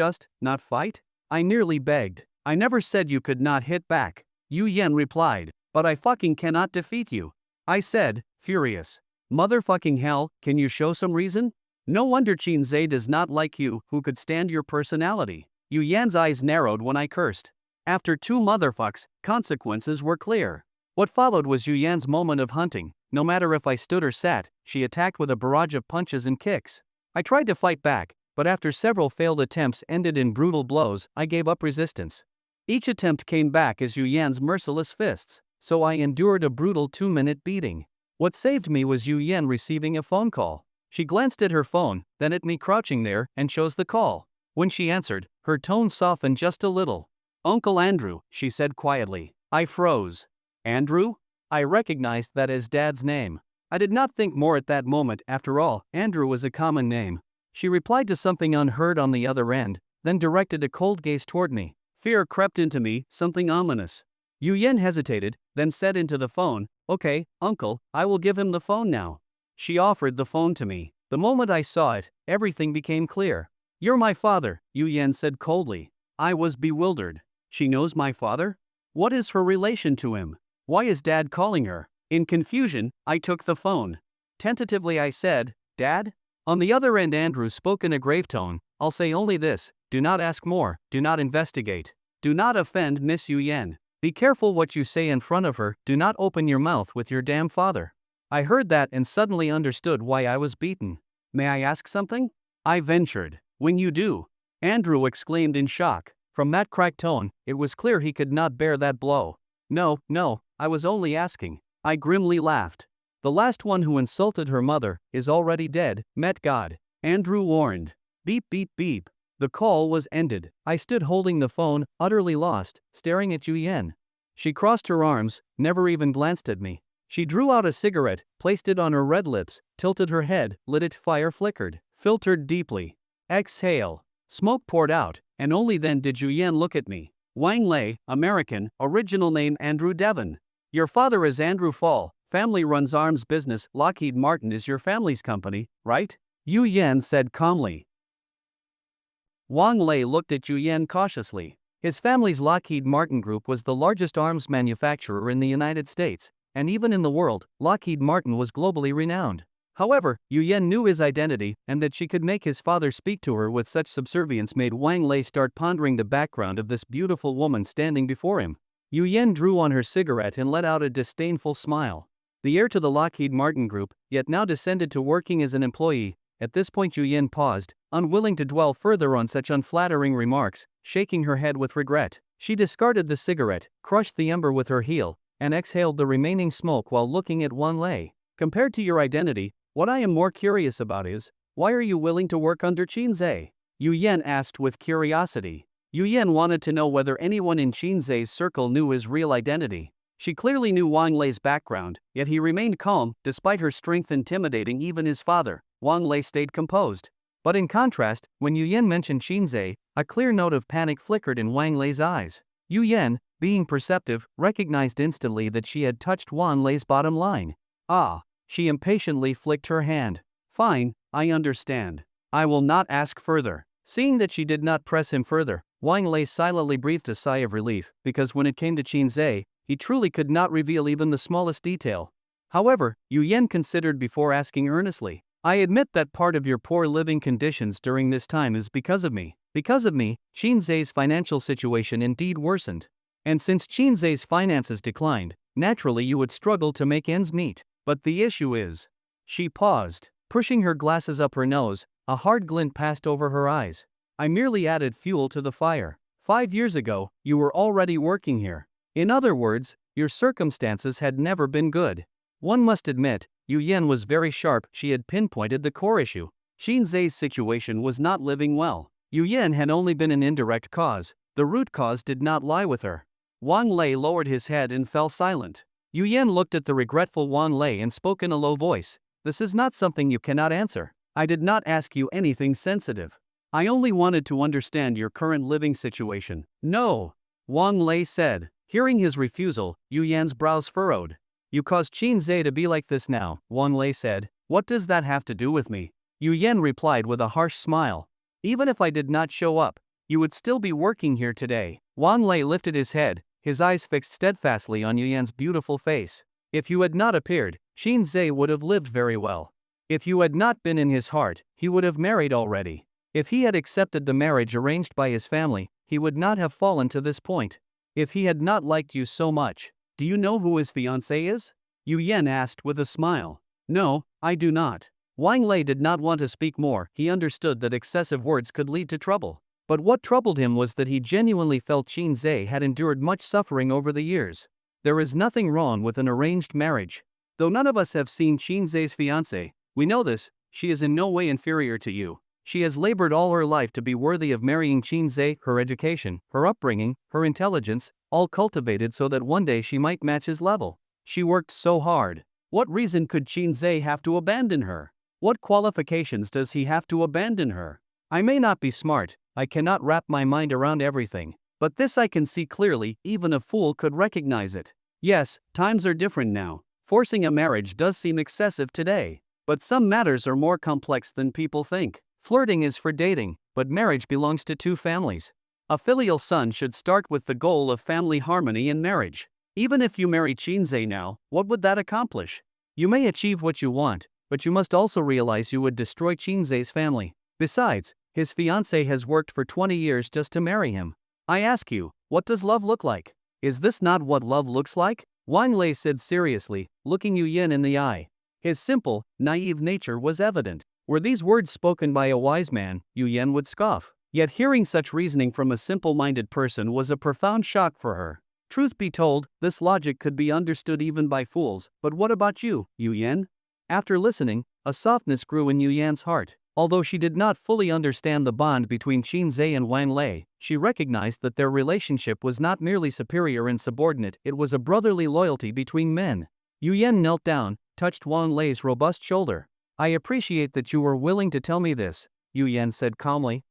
fight?" I nearly begged. "I never said you could not hit back," Yu Yan replied. "But I fucking cannot defeat you," I said, furious. "Motherfucking hell, can you show some reason? No wonder Qin Zhe does not like you, who could stand your personality." Yu Yan's eyes narrowed when I cursed. After 2 motherfucks, consequences were clear. What followed was Yu Yan's moment of hunting. No matter if I stood or sat, she attacked with a barrage of punches and kicks. I tried to fight back, but after several failed attempts ended in brutal blows, I gave up resistance. Each attempt came back as Yu Yan's merciless fists, so I endured a brutal 2-minute beating. What saved me was Yu Yan receiving a phone call. She glanced at her phone, then at me crouching there, and chose the call. When she answered, her tone softened just a little. "Uncle Andrew," she said quietly. I froze. Andrew? I recognized that as Dad's name. I did not think more at that moment. After all, Andrew was a common name. She replied to something unheard on the other end, then directed a cold gaze toward me. Fear crept into me, something ominous. Yu Yan hesitated, then said into the phone, "Okay, Uncle, I will give him the phone now." She offered the phone to me. The moment I saw it, everything became clear. "You're my father," Yu Yan said coldly. I was bewildered. She knows my father? What is her relation to him? Why is Dad calling her? In confusion, I took the phone. Tentatively I said, "Dad?" On the other end Andrew spoke in a grave tone. "I'll say only this, do not ask more, do not investigate. Do not offend Miss Yu Yan. Be careful what you say in front of her, do not open your mouth with your damn father." I heard that and suddenly understood why I was beaten. "May I ask something?" I ventured. "When you do," Andrew exclaimed in shock. From that cracked tone, it was clear he could not bear that blow. No, I was only asking." I grimly laughed. "The last one who insulted her mother is already dead, met God," Andrew warned. Beep beep beep. The call was ended. I stood holding the phone, utterly lost, staring at Yu Yan. She crossed her arms, never even glanced at me. She drew out a cigarette, placed it on her red lips, tilted her head, lit it, fire flickered, filtered deeply. Exhale. Smoke poured out, and only then did Yu Yan look at me. "Wang Lei, American, original name Andrew Devon. Your father is Andrew Fall, family runs arms business, Lockheed Martin is your family's company, right?" Yu Yan said calmly. Wang Lei looked at Yu Yan cautiously. His family's Lockheed Martin Group was the largest arms manufacturer in the United States, and even in the world, Lockheed Martin was globally renowned. However, Yu Yan knew his identity, and that she could make his father speak to her with such subservience made Wang Lei start pondering the background of this beautiful woman standing before him. Yu Yan drew on her cigarette and let out a disdainful smile. The heir to the Lockheed Martin Group, yet now descended to working as an employee. At this point Yu Yan paused, unwilling to dwell further on such unflattering remarks, shaking her head with regret. She discarded the cigarette, crushed the ember with her heel, and exhaled the remaining smoke while looking at Wang Lei. "Compared to your identity, what I am more curious about is, why are you willing to work under Qinzhe?" Yu Yan asked with curiosity. Yu Yan wanted to know whether anyone in Qinzhe's circle knew his real identity. She clearly knew Wang Lei's background, yet he remained calm, despite her strength intimidating even his father. Wang Lei stayed composed. But in contrast, when Yu Yan mentioned Qinzhe, a clear note of panic flickered in Wang Lei's eyes. Yu Yan, being perceptive, recognized instantly that she had touched Wang Lei's bottom line. "Ah." She impatiently flicked her hand. "Fine, I understand. I will not ask further." Seeing that she did not press him further, Wang Lei silently breathed a sigh of relief, because when it came to Qinzhe, he truly could not reveal even the smallest detail. However, Yu Yan considered before asking earnestly, "I admit that part of your poor living conditions during this time is because of me. Because of me, Qinzhe's financial situation indeed worsened. And since Qinzhe's finances declined, naturally you would struggle to make ends meet. But the issue is..." She paused, pushing her glasses up her nose, a hard glint passed over her eyes. "I merely added fuel to the fire. 5 years ago, you were already working here. In other words, your circumstances had never been good." One must admit, Yu Yan was very sharp. She had pinpointed the core issue. Qinzhe's situation was not living well. Yu Yan had only been an indirect cause. The root cause did not lie with her. Wang Lei lowered his head and fell silent. Yu Yan looked at the regretful Wang Lei and spoke in a low voice. "This is not something you cannot answer. I did not ask you anything sensitive. I only wanted to understand your current living situation." "No," Wang Lei said. Hearing his refusal, Yu Yan's brows furrowed. "You caused Qinzhe to be like this now," Wang Lei said. "What does that have to do with me?" Yu Yan replied with a harsh smile. "Even if I did not show up, you would still be working here today." Wang Lei lifted his head, his eyes fixed steadfastly on Yu Yan's beautiful face. "If you had not appeared, Qinzhe would have lived very well. If you had not been in his heart, he would have married already. If he had accepted the marriage arranged by his family, he would not have fallen to this point. If he had not liked you so much." "Do you know who his fiancée is?" Yu Yan asked with a smile. "No, I do not." Wang Lei did not want to speak more. He understood that excessive words could lead to trouble. But what troubled him was that he genuinely felt Qin Zhe had endured much suffering over the years. There is nothing wrong with an arranged marriage. Though none of us have seen Qin Zhe's fiancé, we know this: she is in no way inferior to you. She has labored all her life to be worthy of marrying Qin Zhe. Her education, her upbringing, her intelligence, all cultivated so that one day she might match his level. She worked so hard. What reason could Qin Zhe have to abandon her? What qualifications does he have to abandon her? I may not be smart, I cannot wrap my mind around everything, but this I can see clearly, even a fool could recognize it. Yes, times are different now. Forcing a marriage does seem excessive today. But some matters are more complex than people think. Flirting is for dating, but marriage belongs to two families. A filial son should start with the goal of family harmony in marriage. Even if you marry Qin Zhe now, what would that accomplish? You may achieve what you want, but you must also realize you would destroy Qin Zhe's family. Besides, his fiancée has worked for 20 years just to marry him. I ask you, what does love look like? Is this not what love looks like? Wang Lei said seriously, looking Yu Yan in the eye. His simple, naive nature was evident. Were these words spoken by a wise man, Yu Yan would scoff. Yet hearing such reasoning from a simple-minded person was a profound shock for her. Truth be told, this logic could be understood even by fools, but what about you, Yu Yan? After listening, a softness grew in Yu Yan's heart. Although she did not fully understand the bond between Qin Zhe and Wang Lei, she recognized that their relationship was not merely superior and subordinate, it was a brotherly loyalty between men. Yu Yan knelt down, touched Wang Lei's robust shoulder. I appreciate that you were willing to tell me this, Yu Yan said calmly.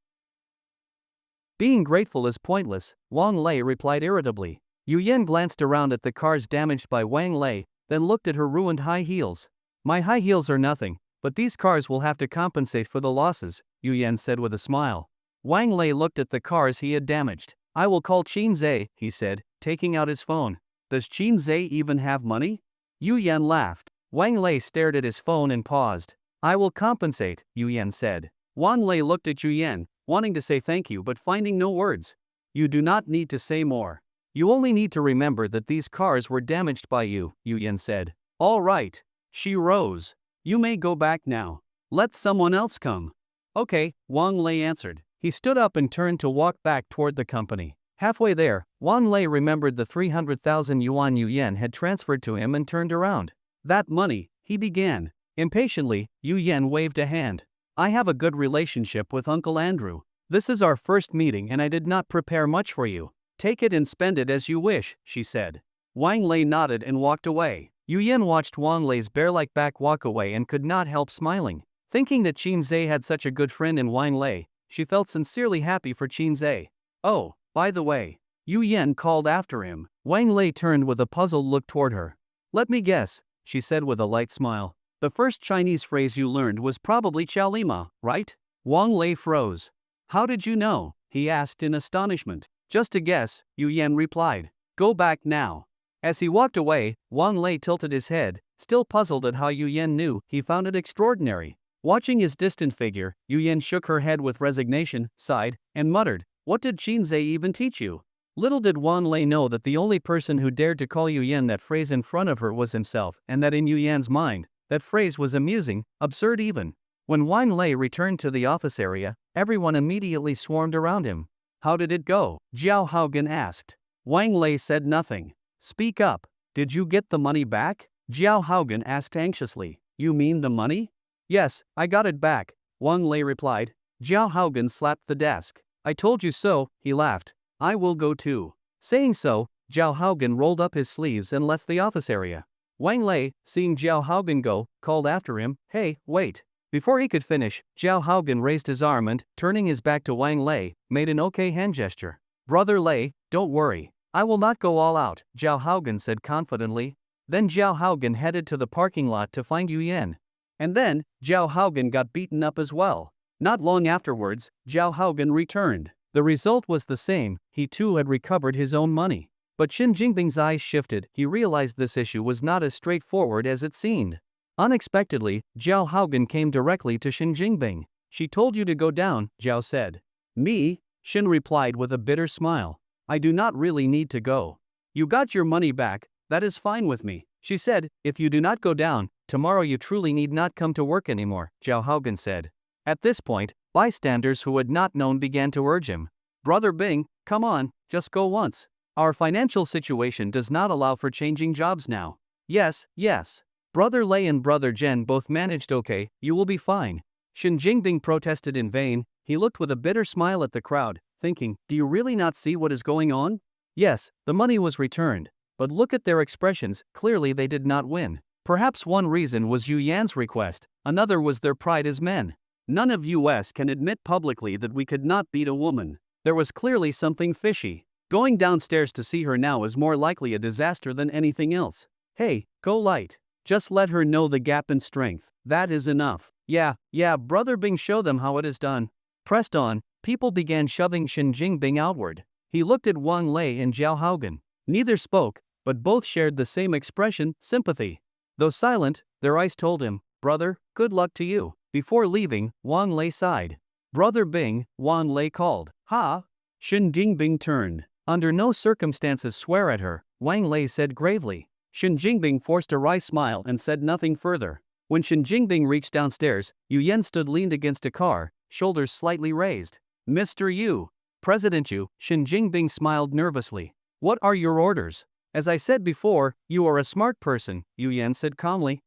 Being grateful is pointless, Wang Lei replied irritably. Yu Yan glanced around at the cars damaged by Wang Lei, then looked at her ruined high heels. My high heels are nothing, but these cars will have to compensate for the losses, Yu Yan said with a smile. Wang Lei looked at the cars he had damaged. I will call Qin Zhe, he said, taking out his phone. Does Qin Zhe even have money? Yu Yan laughed. Wang Lei stared at his phone and paused. I will compensate, Yu Yan said. Wang Lei looked at Yu Yan, wanting to say thank you but finding no words. You do not need to say more. You only need to remember that these cars were damaged by you, Yu Yan said. All right. She rose. You may go back now. Let someone else come. Okay, Wang Lei answered. He stood up and turned to walk back toward the company. Halfway there, Wang Lei remembered the 300,000 yuan Yu Yan had transferred to him and turned around. That money, he began. Impatiently, Yu Yan waved a hand. I have a good relationship with Uncle Andrew. This is our first meeting and I did not prepare much for you. Take it and spend it as you wish, she said. Wang Lei nodded and walked away. Yu Yan watched Wang Lei's bear-like back walk away and could not help smiling. Thinking that Qin Zhe had such a good friend in Wang Lei, she felt sincerely happy for Qin Zhe. Oh, by the way, Yu Yan called after him. Wang Lei turned with a puzzled look toward her. Let me guess, she said with a light smile. The first Chinese phrase you learned was probably Chow Lima, right? Wang Lei froze. How did you know? He asked in astonishment. Just a guess, Yu Yan replied. Go back now. As he walked away, Wang Lei tilted his head, still puzzled at how Yu Yan knew. He found it extraordinary. Watching his distant figure, Yu Yan shook her head with resignation, sighed, and muttered, What did Qin Zhe even teach you? Little did Wang Lei know that the only person who dared to call Yu Yan that phrase in front of her was himself, and that in Yu Yan's mind, that phrase was amusing, absurd even. When Wang Lei returned to the office area, everyone immediately swarmed around him. How did it go? Zhao Haogan asked. Wang Lei said nothing. Speak up. Did you get the money back? Zhao Haogan asked anxiously. You mean the money? Yes, I got it back, Wang Lei replied. Zhao Haogan slapped the desk. I told you so, he laughed. I will go too. Saying so, Zhao Haogan rolled up his sleeves and left the office area. Wang Lei, seeing Zhao Haogan go, called after him, Hey, wait. Before he could finish, Zhao Haogan raised his arm and, turning his back to Wang Lei, made an okay hand gesture. Brother Lei, don't worry. I will not go all out, Zhao Haogan said confidently. Then Zhao Haogan headed to the parking lot to find Yu Yan. And then, Zhao Haogan got beaten up as well. Not long afterwards, Zhao Haogan returned. The result was the same, he too had recovered his own money. But Xin Jingbing's eyes shifted. He realized this issue was not as straightforward as it seemed. Unexpectedly, Zhao Haogan came directly to Xin Jingbing. She told you to go down, Zhao said. Me? Xin replied with a bitter smile. I do not really need to go. You got your money back, that is fine with me. She said, if you do not go down, tomorrow you truly need not come to work anymore, Zhao Haogan said. At this point, Bystanders who had not known began to urge him. Brother Bing, come on, just go once. Our financial situation does not allow for changing jobs now. Yes, yes. Brother Lei and Brother Jen both managed. Okay, you will be fine. Shin Jingbing protested in vain. He looked with a bitter smile at the crowd, thinking, do you really not see what is going on? Yes, the money was returned. But look at their expressions, clearly they did not win. Perhaps one reason was Yu Yan's request, another was their pride as men. None of us can admit publicly that we could not beat a woman. There was clearly something fishy. Going downstairs to see her now is more likely a disaster than anything else. Hey, go light. Just let her know the gap in strength. That is enough. Yeah, Brother Bing, show them how it is done. Pressed on, people began shoving Shin Jingbing outward. He looked at Wang Lei and Zhao Haogan. Neither spoke, but both shared the same expression, sympathy. Though silent, their eyes told him, brother, good luck to you. Before leaving, Wang Lei sighed. Brother Bing, Wang Lei called. Ha! Shin Jingbing turned. Under no circumstances swear at her, Wang Lei said gravely. Shin Jingbing forced a wry smile and said nothing further. When Shin Jingbing reached downstairs, Yu Yan stood leaned against a car, shoulders slightly raised. Mr. Yu. President Yu, Shin Jingbing smiled nervously. What are your orders? As I said before, you are a smart person, Yu Yan said calmly.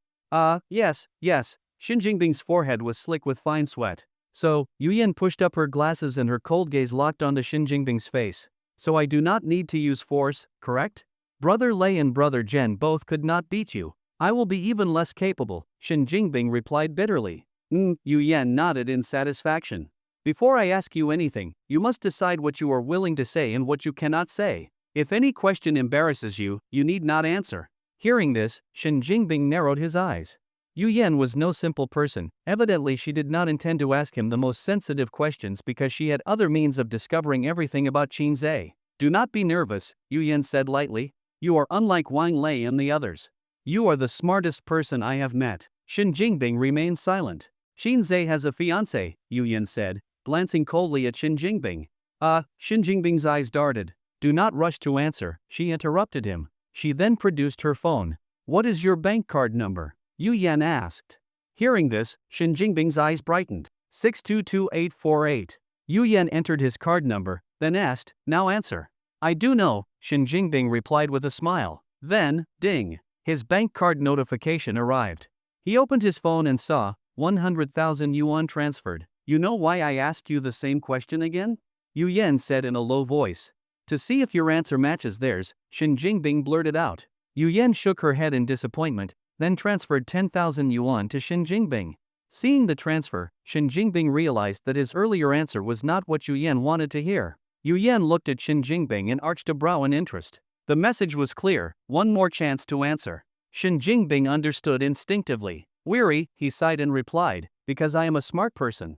Yes. Shin Jingbing's forehead was slick with fine sweat. So, Yu Yan pushed up her glasses and her cold gaze locked onto Shin Jingbing's face. So I do not need to use force, correct? Brother Lei and Brother Jen both could not beat you. I will be even less capable, Shin Jingbing replied bitterly. Yu Yan nodded in satisfaction. Before I ask you anything, you must decide what you are willing to say and what you cannot say. If any question embarrasses you, you need not answer. Hearing this, Shin Jingbing narrowed his eyes. Yu Yan was no simple person. Evidently she did not intend to ask him the most sensitive questions because she had other means of discovering everything about Qin Zhe. Do not be nervous, Yu Yan said lightly. You are unlike Wang Lei and the others. You are the smartest person I have met. Shin Jingbing remained silent. Qin Zhe has a fiancé, Yu Yan said, glancing coldly at Shin Jingbing. Shin Jingbing's eyes darted. Do not rush to answer, she interrupted him. She then produced her phone. What is your bank card number? Yu Yan asked. Hearing this, Shin Jingbing's eyes brightened. 622848. Yu Yan entered his card number, then asked, now answer. I do know, Shin Jingbing replied with a smile. Then, ding. His bank card notification arrived. He opened his phone and saw, 100,000 yuan transferred. You know why I asked you the same question again? Yu Yan said in a low voice. To see if your answer matches theirs, Shin Jingbing blurted out. Yu Yan shook her head in disappointment, then transferred 10,000 yuan to Shin Jingbing. Seeing the transfer, Shin Jingbing realized that his earlier answer was not what Yu Yan wanted to hear. Yu Yan looked at Shin Jingbing and arched a brow in interest. The message was clear, one more chance to answer. Shin Jingbing understood instinctively. Weary, he sighed and replied, because I am a smart person.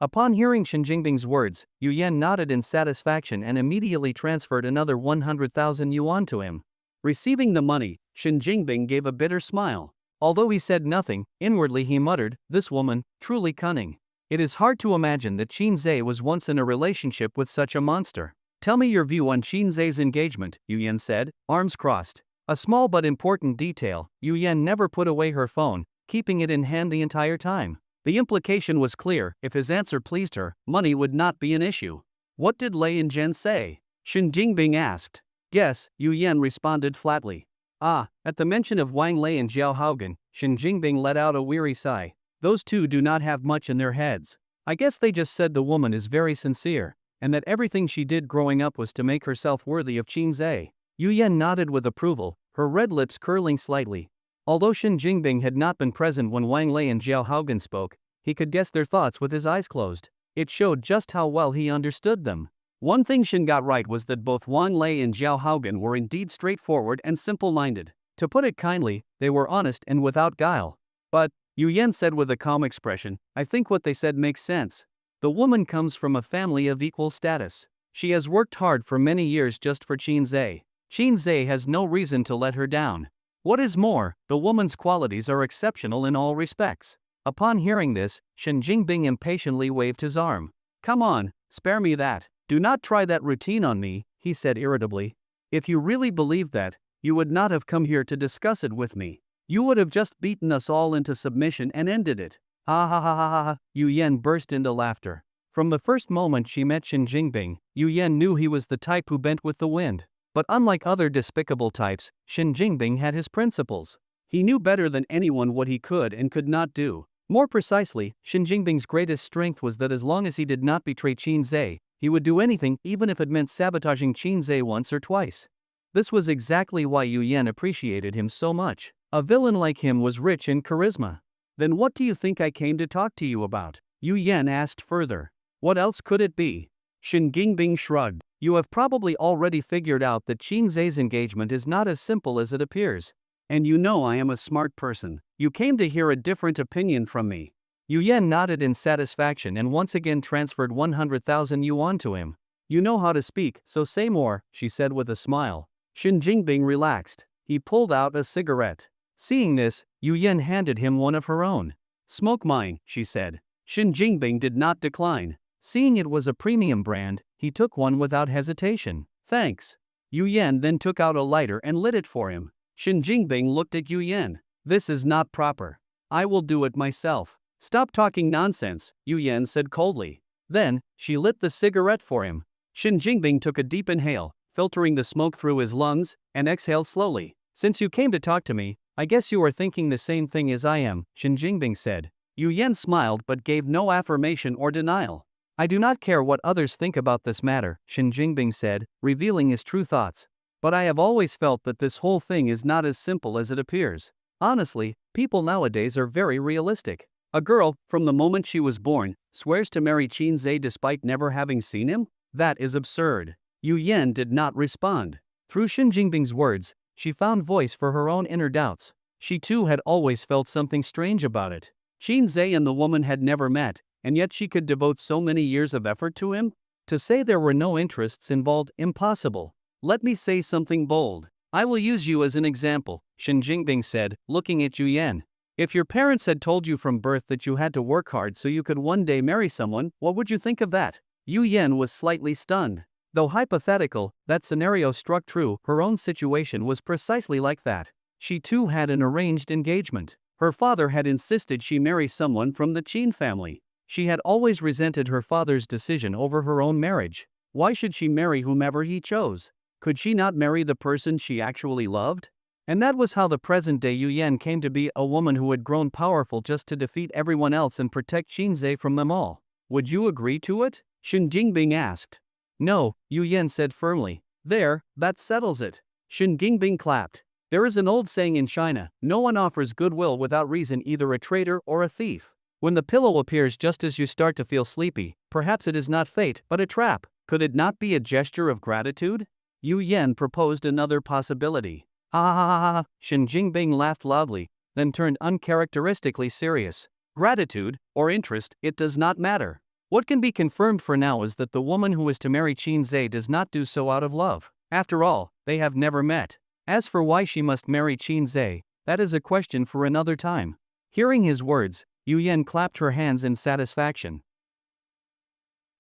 Upon hearing Shin Jingbing's words, Yu Yan nodded in satisfaction and immediately transferred another 100,000 yuan to him. Receiving the money, Shin Jingbing gave a bitter smile. Although he said nothing, inwardly he muttered, this woman, truly cunning. It is hard to imagine that Qin Zhe was once in a relationship with such a monster. Tell me your view on Qin Zhe's engagement, Yu Yan said, arms crossed. A small but important detail, Yu Yan never put away her phone, keeping it in hand the entire time. The implication was clear, if his answer pleased her, money would not be an issue. What did Lei and Jen say? Shin Jingbing asked. Guess, Yu Yan responded flatly. At the mention of Wang Lei and Zhao Haogan, Shin Jingbing let out a weary sigh. Those two do not have much in their heads. I guess they just said the woman is very sincere, and that everything she did growing up was to make herself worthy of Qin Zhe. Yu Yan nodded with approval, her red lips curling slightly. Although Shin Jingbing had not been present when Wang Lei and Zhao Haogan spoke, he could guess their thoughts with his eyes closed. It showed just how well he understood them. One thing Shin got right was that both Wang Lei and Zhao Haogan were indeed straightforward and simple-minded. To put it kindly, they were honest and without guile. But, Yu Yan said with a calm expression, I think what they said makes sense. The woman comes from a family of equal status. She has worked hard for many years just for Qin Zhe. Qin Zhe has no reason to let her down. What is more, the woman's qualities are exceptional in all respects. Upon hearing this, Shin Jingbing impatiently waved his arm. Come on, spare me that. Do not try that routine on me, he said irritably. If you really believed that, you would not have come here to discuss it with me. You would have just beaten us all into submission and ended it. Ha ha ha ha ha ha, Yu Yan burst into laughter. From the first moment she met Shin Jingbing, Yu Yan knew he was the type who bent with the wind. But unlike other despicable types, Shin Jingbing had his principles. He knew better than anyone what he could and could not do. More precisely, Shin Jingbing's greatest strength was that as long as he did not betray Qin Zhe, he would do anything even if it meant sabotaging Qin Zhe once or twice. This was exactly why Yu Yan appreciated him so much. A villain like him was rich in charisma. Then what do you think I came to talk to you about? Yu Yan asked further. What else could it be? Shin Jingbing shrugged. You have probably already figured out that Qin Zhe's engagement is not as simple as it appears. And you know I am a smart person. You came to hear a different opinion from me. Yu Yan nodded in satisfaction and once again transferred 100,000 yuan to him. You know how to speak, so say more, she said with a smile. Shin Jingbing relaxed. He pulled out a cigarette. Seeing this, Yu Yan handed him one of her own. Smoke mine, she said. Shin Jingbing did not decline. Seeing it was a premium brand, he took one without hesitation. Thanks. Yu Yan then took out a lighter and lit it for him. Shin Jingbing looked at Yu Yan. This is not proper. I will do it myself. Stop talking nonsense, Yu Yan said coldly. Then, she lit the cigarette for him. Shin Jingbing took a deep inhale, filtering the smoke through his lungs, and exhaled slowly. Since you came to talk to me, I guess you are thinking the same thing as I am, Shin Jingbing said. Yu Yan smiled but gave no affirmation or denial. I do not care what others think about this matter, Shin Jingbing said, revealing his true thoughts. But I have always felt that this whole thing is not as simple as it appears. Honestly, people nowadays are very realistic. A girl, from the moment she was born, swears to marry Qin Zhe despite never having seen him? That is absurd. Yu Yan did not respond. Through Shin Jingbing's words, she found voice for her own inner doubts. She too had always felt something strange about it. Qin Zhe and the woman had never met, and yet she could devote so many years of effort to him? To say there were no interests involved, impossible. Let me say something bold. I will use you as an example, Shin Jingbing said, looking at Yu Yan. If your parents had told you from birth that you had to work hard so you could one day marry someone, what would you think of that? Yu Yan was slightly stunned. Though hypothetical, that scenario struck true. Her own situation was precisely like that. She too had an arranged engagement. Her father had insisted she marry someone from the Qin family. She had always resented her father's decision over her own marriage. Why should she marry whomever he chose? Could she not marry the person she actually loved? And that was how the present-day Yu Yan came to be, a woman who had grown powerful just to defeat everyone else and protect Qin Zhe from them all. Would you agree to it? Shin Jingbing asked. No, Yu Yan said firmly. There, that settles it. Shin Jingbing clapped. There is an old saying in China, no one offers goodwill without reason, either a traitor or a thief. When the pillow appears just as you start to feel sleepy, perhaps it is not fate but a trap. Could it not be a gesture of gratitude? Yu Yan proposed another possibility. Ha ha ha ha ha, Shin Jingbing laughed loudly, then turned uncharacteristically serious. Gratitude, or interest, it does not matter. What can be confirmed for now is that the woman who is to marry Qin Zhe does not do so out of love. After all, they have never met. As for why she must marry Qin Zhe, that is a question for another time. Hearing his words, Yu Yan clapped her hands in satisfaction.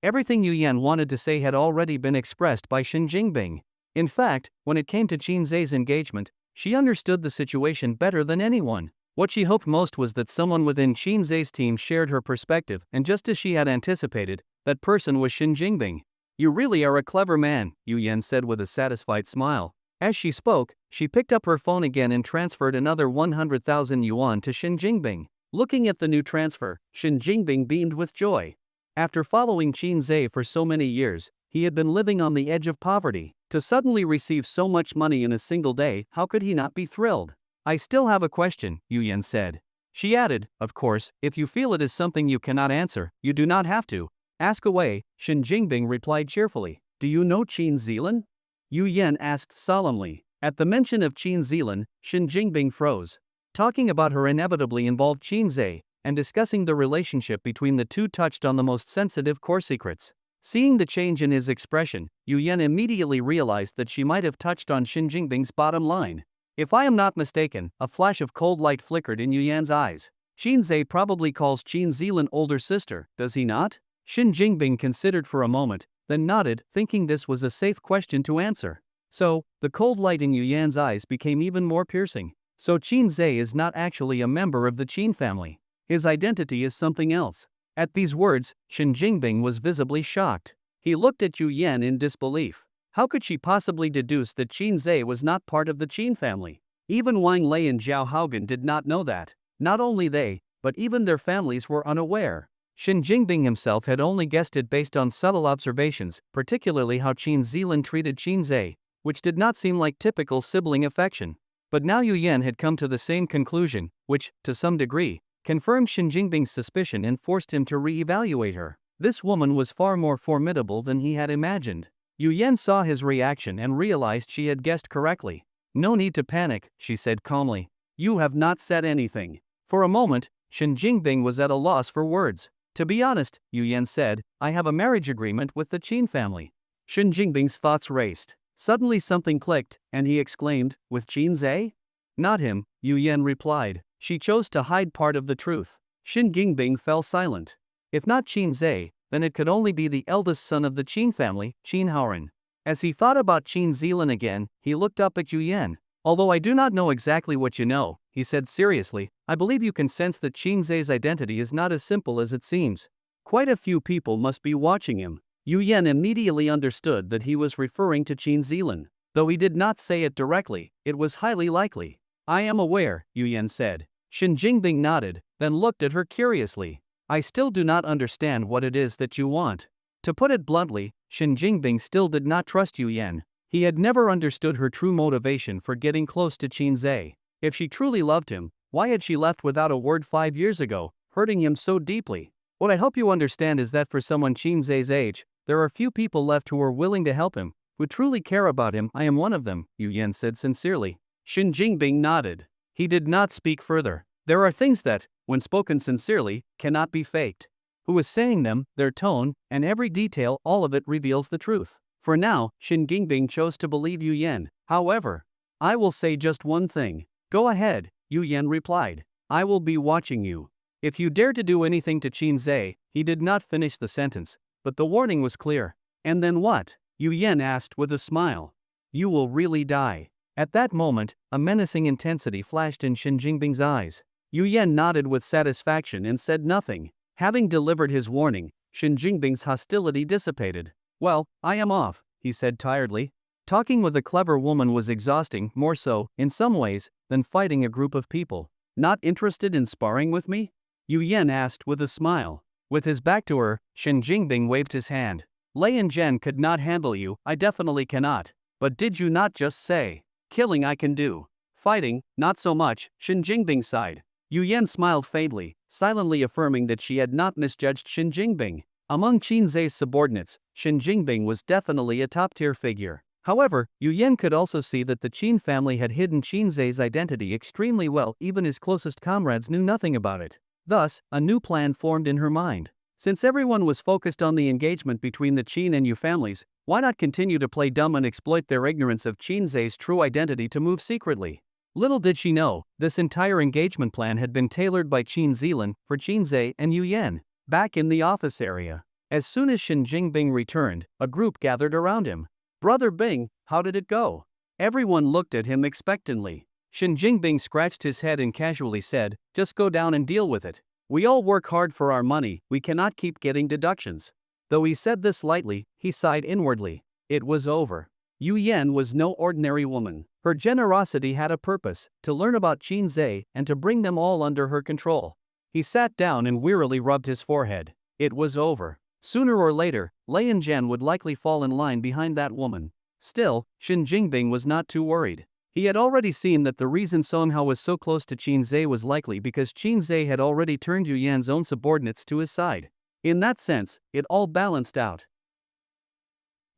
Everything Yu Yan wanted to say had already been expressed by Shin Jingbing. In fact, when it came to Qin Zhe's engagement, she understood the situation better than anyone. What she hoped most was that someone within Qin Zhe's team shared her perspective, and just as she had anticipated, that person was Shin Jingbing. You really are a clever man, Yu Yan said with a satisfied smile. As she spoke, she picked up her phone again and transferred another 100,000 yuan to Shin Jingbing. Looking at the new transfer, Shin Jingbing beamed with joy. After following Qin Zhe for so many years, he had been living on the edge of poverty. To suddenly receive so much money in a single day, how could he not be thrilled? I still have a question, Yu Yan said. She added, of course, if you feel it is something you cannot answer, you do not have to. Ask away, Shin Jingbing replied cheerfully. Do you know Qin Zilan? Yu Yan asked solemnly. At the mention of Qin Zilan, Shin Jingbing froze. Talking about her inevitably involved Qin Zhe, and discussing the relationship between the two touched on the most sensitive core secrets. Seeing the change in his expression, Yu Yan immediately realized that she might have touched on Shin Jingbing's bottom line. If I am not mistaken, a flash of cold light flickered in Yu Yan's eyes. Qin Zhe probably calls Qin Zilan older sister, does he not? Shin Jingbing considered for a moment, then nodded, thinking this was a safe question to answer. So, the cold light in Yu Yan's eyes became even more piercing. So Qin Zhe is not actually a member of the Qin family. His identity is something else. At these words, Shin Jingbing was visibly shocked. He looked at Yu Yan in disbelief. How could she possibly deduce that Qin Zhe was not part of the Qin family? Even Wang Lei and Zhao Haogan did not know that. Not only they, but even their families were unaware. Shin Jingbing himself had only guessed it based on subtle observations, particularly how Qin Zilan treated Qin Zhe, which did not seem like typical sibling affection. But now Yu Yan had come to the same conclusion, which, to some degree, confirmed Shin Jingbing's suspicion and forced him to re-evaluate her. This woman was far more formidable than he had imagined. Yu Yan saw his reaction and realized she had guessed correctly. "No need to panic," she said calmly. "You have not said anything." For a moment, Shin Jingbing was at a loss for words. "To be honest," Yu Yan said, "I have a marriage agreement with the Qin family." Shin Jingbing's thoughts raced. Suddenly something clicked, and he exclaimed, "With Qin Zhe?" "Not him," Yu Yan replied. She chose to hide part of the truth. Shin Jingbing fell silent. If not Qin Zhe, then it could only be the eldest son of the Qin family, Qin Haoran. As he thought about Qin Zilan again, he looked up at Yu Yan. "Although I do not know exactly what you know," he said seriously, "I believe you can sense that Qin Zhe's identity is not as simple as it seems. Quite a few people must be watching him." Yu Yan immediately understood that he was referring to Qin Zilan. Though he did not say it directly, it was highly likely. "I am aware," Yu Yan said. Shin Jingbing nodded, then looked at her curiously. "I still do not understand what it is that you want." To put it bluntly, Shin Jingbing still did not trust Yu Yan. He had never understood her true motivation for getting close to Qin Zhe. If she truly loved him, why had she left without a word 5 years ago, hurting him so deeply? "What I hope you understand is that for someone Qin Zhe's age, there are few people left who are willing to help him, who truly care about him. I am one of them," Yu Yan said sincerely. Shin Jingbing nodded. He did not speak further. There are things that, when spoken sincerely, cannot be faked. Who is saying them, their tone, and every detail, all of it reveals the truth. For now, Shin Jingbing chose to believe Yu Yan. "However, I will say just one thing." "Go ahead," Yu Yan replied. "I will be watching you. If you dare to do anything to Qin Zhe," he did not finish the sentence, but the warning was clear. "And then what?" Yu Yan asked with a smile. "You will really die." At that moment, a menacing intensity flashed in Shin Jingbing's eyes. Yu Yan nodded with satisfaction and said nothing. Having delivered his warning, Shin Jingbing's hostility dissipated. "Well, I am off," he said tiredly. Talking with a clever woman was exhausting, more so, in some ways, than fighting a group of people. "Not interested in sparring with me?" Yu Yan asked with a smile. With his back to her, Shin Jingbing waved his hand. "Lei and Zhen could not handle you, I definitely cannot. But did you not just say, killing I can do? Fighting, not so much," Shin Jingbing sighed. Yu Yan smiled faintly, silently affirming that she had not misjudged Shin Jingbing. Among Qin Zhe's subordinates, Shin Jingbing was definitely a top-tier figure. However, Yu Yan could also see that the Qin family had hidden Qin Zhe's identity extremely well. Even his closest comrades knew nothing about it. Thus, a new plan formed in her mind. Since everyone was focused on the engagement between the Qin and Yu families, why not continue to play dumb and exploit their ignorance of Qin Zhe's true identity to move secretly? Little did she know, this entire engagement plan had been tailored by Qin Zilan for Qin Zhe and Yu Yan. Back in the office area, as soon as Shin Jingbing returned, a group gathered around him. "Brother Bing, how did it go?" Everyone looked at him expectantly. Shin Jingbing scratched his head and casually said, "Just go down and deal with it. We all work hard for our money, we cannot keep getting deductions." Though he said this lightly, he sighed inwardly. It was over. Yu Yan was no ordinary woman. Her generosity had a purpose, to learn about Qin Zhe and to bring them all under her control. He sat down and wearily rubbed his forehead. It was over. Sooner or later, Lei and Zhen would likely fall in line behind that woman. Still, Shin Jingbing was not too worried. He had already seen that the reason Song Hao was so close to Qin Zhe was likely because Qin Zhe had already turned Yu Yan's own subordinates to his side. In that sense, it all balanced out.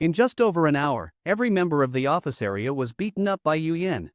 In just over an hour, every member of the office area was beaten up by Yu Yan.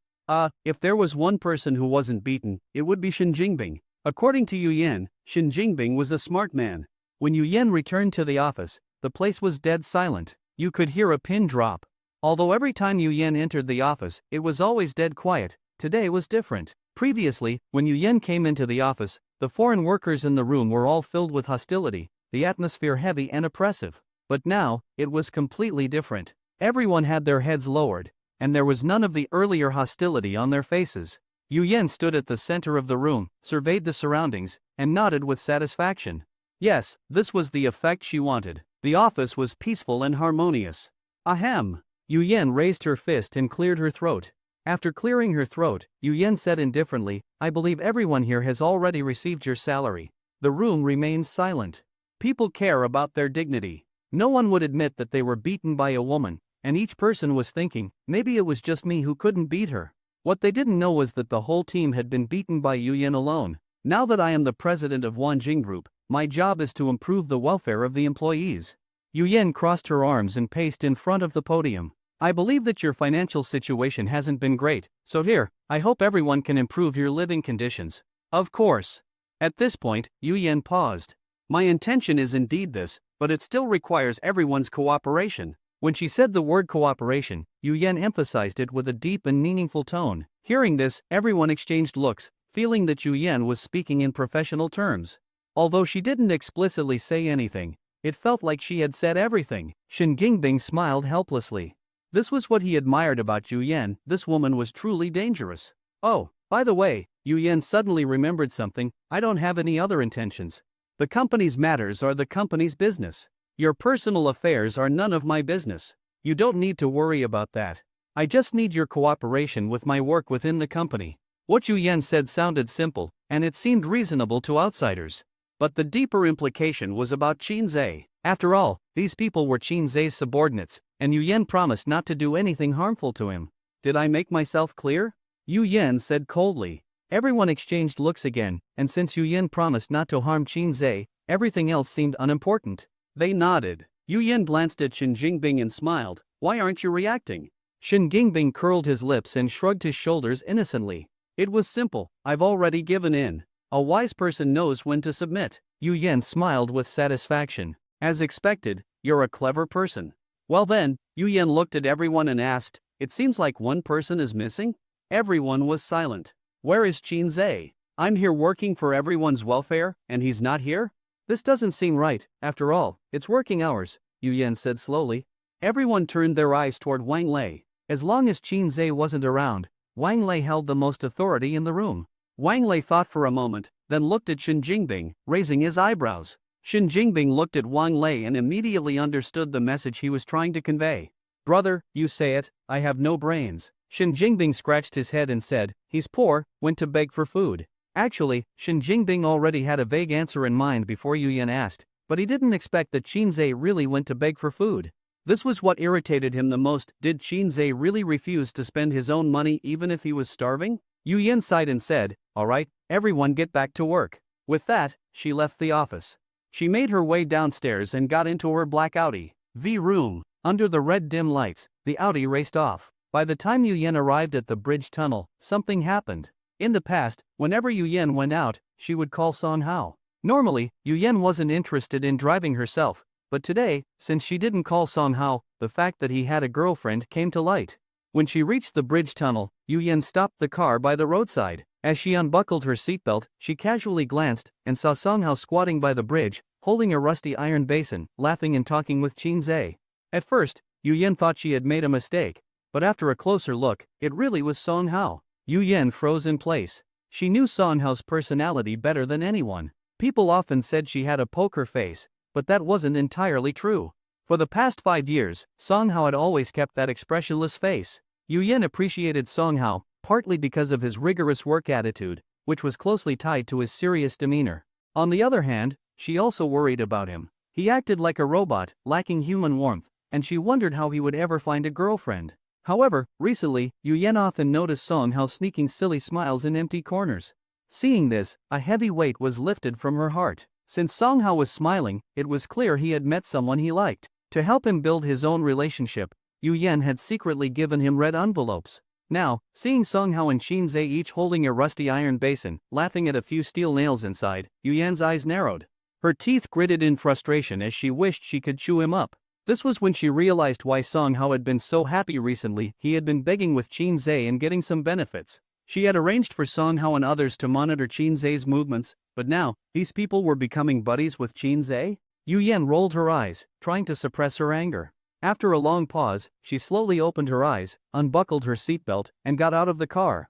If there was one person who wasn't beaten, it would be Shin Jingbing. According to Yu Yan, Shin Jingbing was a smart man. When Yu Yan returned to the office, the place was dead silent. You could hear a pin drop. Although every time Yu Yan entered the office, it was always dead quiet, today was different. Previously, when Yu Yan came into the office, the foreign workers in the room were all filled with hostility, the atmosphere heavy and oppressive. But now, it was completely different. Everyone had their heads lowered, and there was none of the earlier hostility on their faces. Yu Yan stood at the center of the room, surveyed the surroundings, and nodded with satisfaction. Yes, this was the effect she wanted. The office was peaceful and harmonious. Ahem. Yu Yan raised her fist and cleared her throat. After clearing her throat, Yu Yan said indifferently, I believe everyone here has already received your salary. The room remains silent. People care about their dignity. No one would admit that they were beaten by a woman, and each person was thinking, maybe it was just me who couldn't beat her. What they didn't know was that the whole team had been beaten by Yu Yan alone. Now that I am the president of Wanjing Group, my job is to improve the welfare of the employees. Yu Yan crossed her arms and paced in front of the podium. I believe that your financial situation hasn't been great, so here, I hope everyone can improve your living conditions. Of course. At this point, Yu Yan paused. My intention is indeed this, but it still requires everyone's cooperation. When she said the word cooperation, Yu Yan emphasized it with a deep and meaningful tone. Hearing this, everyone exchanged looks, feeling that Yu Yan was speaking in professional terms. Although she didn't explicitly say anything, it felt like she had said everything. Shen Gingbing smiled helplessly. This was what he admired about Yu Yan, this woman was truly dangerous. Oh, by the way, Yu Yan suddenly remembered something, I don't have any other intentions. The company's matters are the company's business. Your personal affairs are none of my business. You don't need to worry about that. I just need your cooperation with my work within the company. What Yu Yan said sounded simple, and it seemed reasonable to outsiders. But the deeper implication was about Qin Zhe. After all, these people were Qin Zhe's subordinates, and Yu Yan promised not to do anything harmful to him. Did I make myself clear? Yu Yan said coldly. Everyone exchanged looks again, and since Yu Yan promised not to harm Qin Zhe, everything else seemed unimportant. They nodded. Yu Yan glanced at Shen Jingbing and smiled. Why aren't you reacting? Shen Jingbing curled his lips and shrugged his shoulders innocently. It was simple, I've already given in. A wise person knows when to submit. Yu Yan smiled with satisfaction. As expected, you're a clever person. Well then, Yu Yan looked at everyone and asked, it seems like one person is missing? Everyone was silent. Where is Qin Zhe? I'm here working for everyone's welfare, and he's not here? This doesn't seem right, after all, it's working hours, Yu Yan said slowly. Everyone turned their eyes toward Wang Lei. As long as Qin Zhe wasn't around, Wang Lei held the most authority in the room. Wang Lei thought for a moment, then looked at Shen Jingbing, raising his eyebrows. Shen Jingbing looked at Wang Lei and immediately understood the message he was trying to convey. Brother, you say it, I have no brains. Shen Jingbing scratched his head and said, he's poor, went to beg for food. Actually, Shen Jingbing already had a vague answer in mind before Yu Yan asked, but he didn't expect that Qin Zhe really went to beg for food. This was what irritated him the most. Did Qin Zhe really refuse to spend his own money even if he was starving? Yu Yan sighed and said, all right, everyone get back to work. With that, she left the office. She made her way downstairs and got into her black Audi V room. Under the red dim lights, the Audi raced off. By the time Yu Yan arrived at the bridge tunnel, something happened. In the past, whenever Yu Yan went out, she would call Song Hao. Normally, Yu Yan wasn't interested in driving herself, but today, since she didn't call Song Hao, the fact that he had a girlfriend came to light. When she reached the bridge tunnel, Yu Yan stopped the car by the roadside. As she unbuckled her seatbelt, she casually glanced and saw Song Hao squatting by the bridge, holding a rusty iron basin, laughing and talking with Qin Zhe. At first, Yu Yan thought she had made a mistake, but after a closer look, it really was Song Hao. Yu Yan froze in place. She knew Song Hao's personality better than anyone. People often said she had a poker face, but that wasn't entirely true. For the past 5 years, Song Hao had always kept that expressionless face. Yu Yan appreciated Song Hao, partly because of his rigorous work attitude, which was closely tied to his serious demeanor. On the other hand, she also worried about him. He acted like a robot, lacking human warmth, and she wondered how he would ever find a girlfriend. However, recently, Yu Yan often noticed Song Hao sneaking silly smiles in empty corners. Seeing this, a heavy weight was lifted from her heart. Since Song Hao was smiling, it was clear he had met someone he liked. To help him build his own relationship, Yu Yan had secretly given him red envelopes. Now, seeing Song Hao and Qin Zhe each holding a rusty iron basin, laughing at a few steel nails inside, Yu Yan's eyes narrowed. Her teeth gritted in frustration as she wished she could chew him up. This was when she realized why Song Hao had been so happy recently. He had been begging with Qin Zhe and getting some benefits. She had arranged for Song Hao and others to monitor Qin Zhe's movements, but now, these people were becoming buddies with Qin Zhe? Yu Yan rolled her eyes, trying to suppress her anger. After a long pause, she slowly opened her eyes, unbuckled her seatbelt, and got out of the car.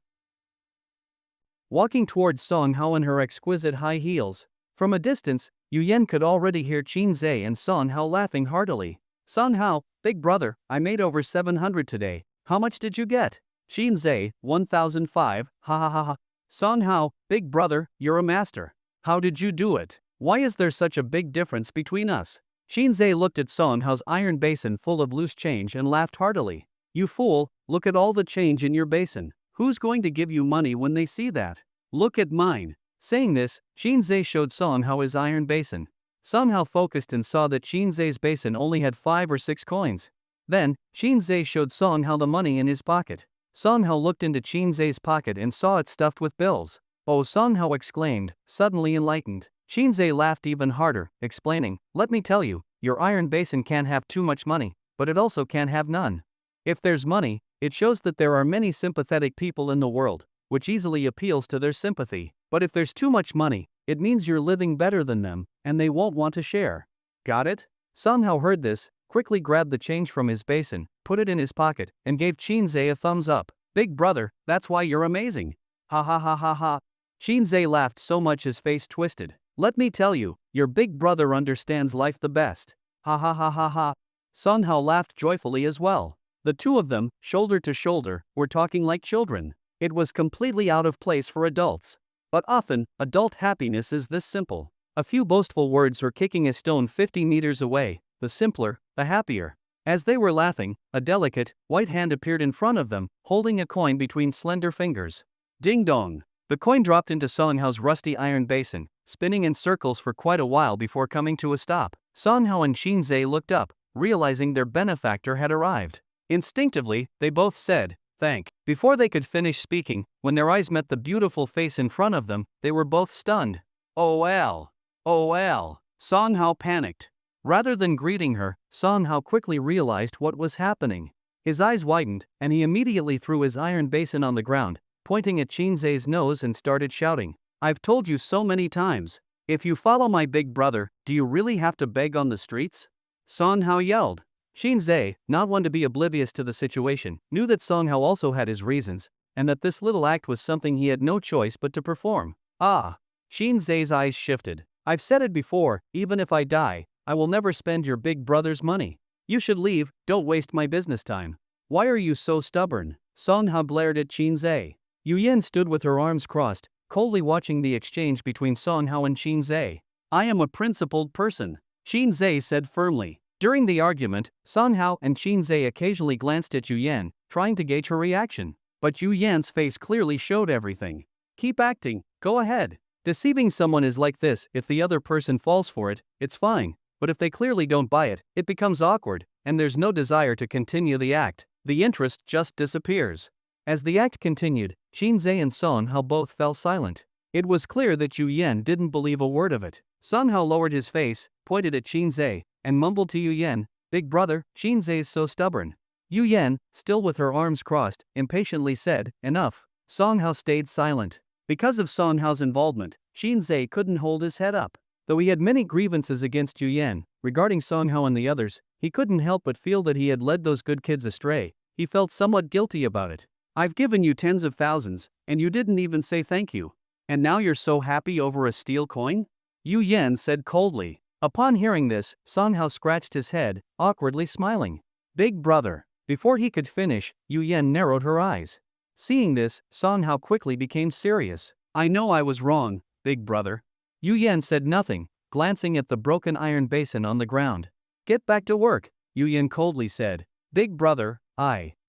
walking towards Song Hao in her exquisite high heels. From a distance, Yu Yan could already hear Qin Zhe and Song Hao laughing heartily. Song Hao, big brother, I made over 700 today. How much did you get? Qin Zhe, 1005, ha ha ha ha. Song Hao, big brother, you're a master. How did you do it? Why is there such a big difference between us? Qin Zhe looked at Song Hao's iron basin full of loose change and laughed heartily. You fool, look at all the change in your basin. Who's going to give you money when they see that? Look at mine. Saying this, Qin Zhe showed Song Hao his iron basin. Song Hao focused and saw that Qin Zhe's basin only had 5 or 6 coins. Then, Qin Zhe showed Song Hao the money in his pocket. Song Hao looked into Qin Zhe's pocket and saw it stuffed with bills. Oh, Song Hao exclaimed, suddenly enlightened. Qin Zhe laughed even harder, explaining, let me tell you, your iron basin can't have too much money, but it also can't have none. If there's money, it shows that there are many sympathetic people in the world, which easily appeals to their sympathy. But if there's too much money, it means you're living better than them, and they won't want to share. Got it? Song Hao heard this, quickly grabbed the change from his basin, put it in his pocket, and gave Qin Zhe a thumbs up. Big brother, that's why you're amazing. Ha ha ha ha ha. Qin Zhe laughed so much his face twisted. Let me tell you, your big brother understands life the best. Ha ha ha ha ha. Song Hao laughed joyfully as well. The two of them, shoulder to shoulder, were talking like children. It was completely out of place for adults. But often, adult happiness is this simple. A few boastful words or kicking a stone 50 meters away, the simpler, the happier. As they were laughing, a delicate, white hand appeared in front of them, holding a coin between slender fingers. Ding dong! The coin dropped into Song Hao's rusty iron basin, spinning in circles for quite a while before coming to a stop. Song Hao and Qin Zhe looked up, realizing their benefactor had arrived. Instinctively, they both said, thank. Before they could finish speaking, when their eyes met the beautiful face in front of them, they were both stunned. OL. OL. Song Hao panicked. Rather than greeting her, Song Hao quickly realized what was happening. His eyes widened, and he immediately threw his iron basin on the ground, pointing at Qin Zhe's nose and started shouting, I've told you so many times. If you follow my big brother, do you really have to beg on the streets? Song Hao yelled. Qin Zhe, not one to be oblivious to the situation, knew that Song Hao also had his reasons, and that this little act was something he had no choice but to perform. Ah! Qin Zhe's eyes shifted. I've said it before, even if I die, I will never spend your big brother's money. You should leave, don't waste my business time. Why are you so stubborn? Song Hao glared at Qin Zhe. Yu Yan stood with her arms crossed, coldly watching the exchange between Song Hao and Qin Zhe. I am a principled person, Qin Zhe said firmly. During the argument, Song Hao and Qin Zhe occasionally glanced at Yu Yan, trying to gauge her reaction. But Yu Yan's face clearly showed everything. Keep acting, go ahead. Deceiving someone is like this: if the other person falls for it, it's fine. But if they clearly don't buy it, it becomes awkward, and there's no desire to continue the act. The interest just disappears. As the act continued, Qin Zhe and Song Hao both fell silent. It was clear that Yu Yan didn't believe a word of it. Song Hao lowered his face, pointed at Qin Zhe, and mumbled to Yu Yan, Big brother, Qin Zhe's so stubborn. Yu Yan, still with her arms crossed, impatiently said, enough. Song Hao stayed silent. Because of Song Hao's involvement, Qin Zhe couldn't hold his head up. Though he had many grievances against Yu Yan, regarding Song Hao and the others, he couldn't help but feel that he had led those good kids astray. He felt somewhat guilty about it. I've given you tens of thousands, and you didn't even say thank you. And now you're so happy over a steel coin? Yu Yan said coldly. Upon hearing this, Song Hao scratched his head, awkwardly smiling. Big brother. Before he could finish, Yu Yan narrowed her eyes. Seeing this, Song Hao quickly became serious. I know I was wrong, big brother. Yu Yan said nothing, glancing at the broken iron basin on the ground. Get back to work, Yu Yan coldly said. Big brother,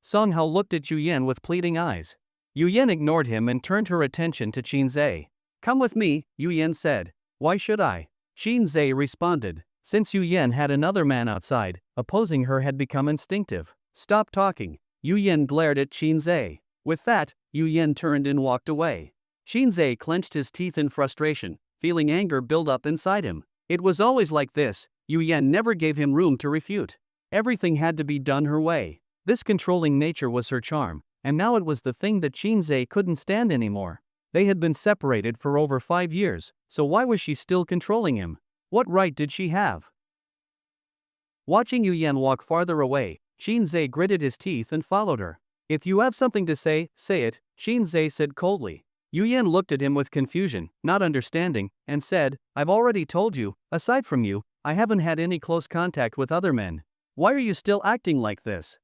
Song Hao looked at Yu Yan with pleading eyes. Yu Yan ignored him and turned her attention to Qin Zhe. Come with me, Yu Yan said. Why should I? Qin Zhe responded. Since Yu Yan had another man outside, opposing her had become instinctive. Stop talking, Yu Yan glared at Qin Zhe. With that, Yu Yan turned and walked away. Qin Zhe clenched his teeth in frustration, feeling anger build up inside him. It was always like this, Yu Yan never gave him room to refute. Everything had to be done her way. This controlling nature was her charm, and now it was the thing that Qin Zhe couldn't stand anymore. They had been separated for over 5 years, so why was she still controlling him? What right did she have? Watching Yu Yan walk farther away, Qin Zhe gritted his teeth and followed her. If you have something to say, say it, Qin Zhe said coldly. Yu Yan looked at him with confusion, not understanding, and said, I've already told you, aside from you, I haven't had any close contact with other men. Why are you still acting like this?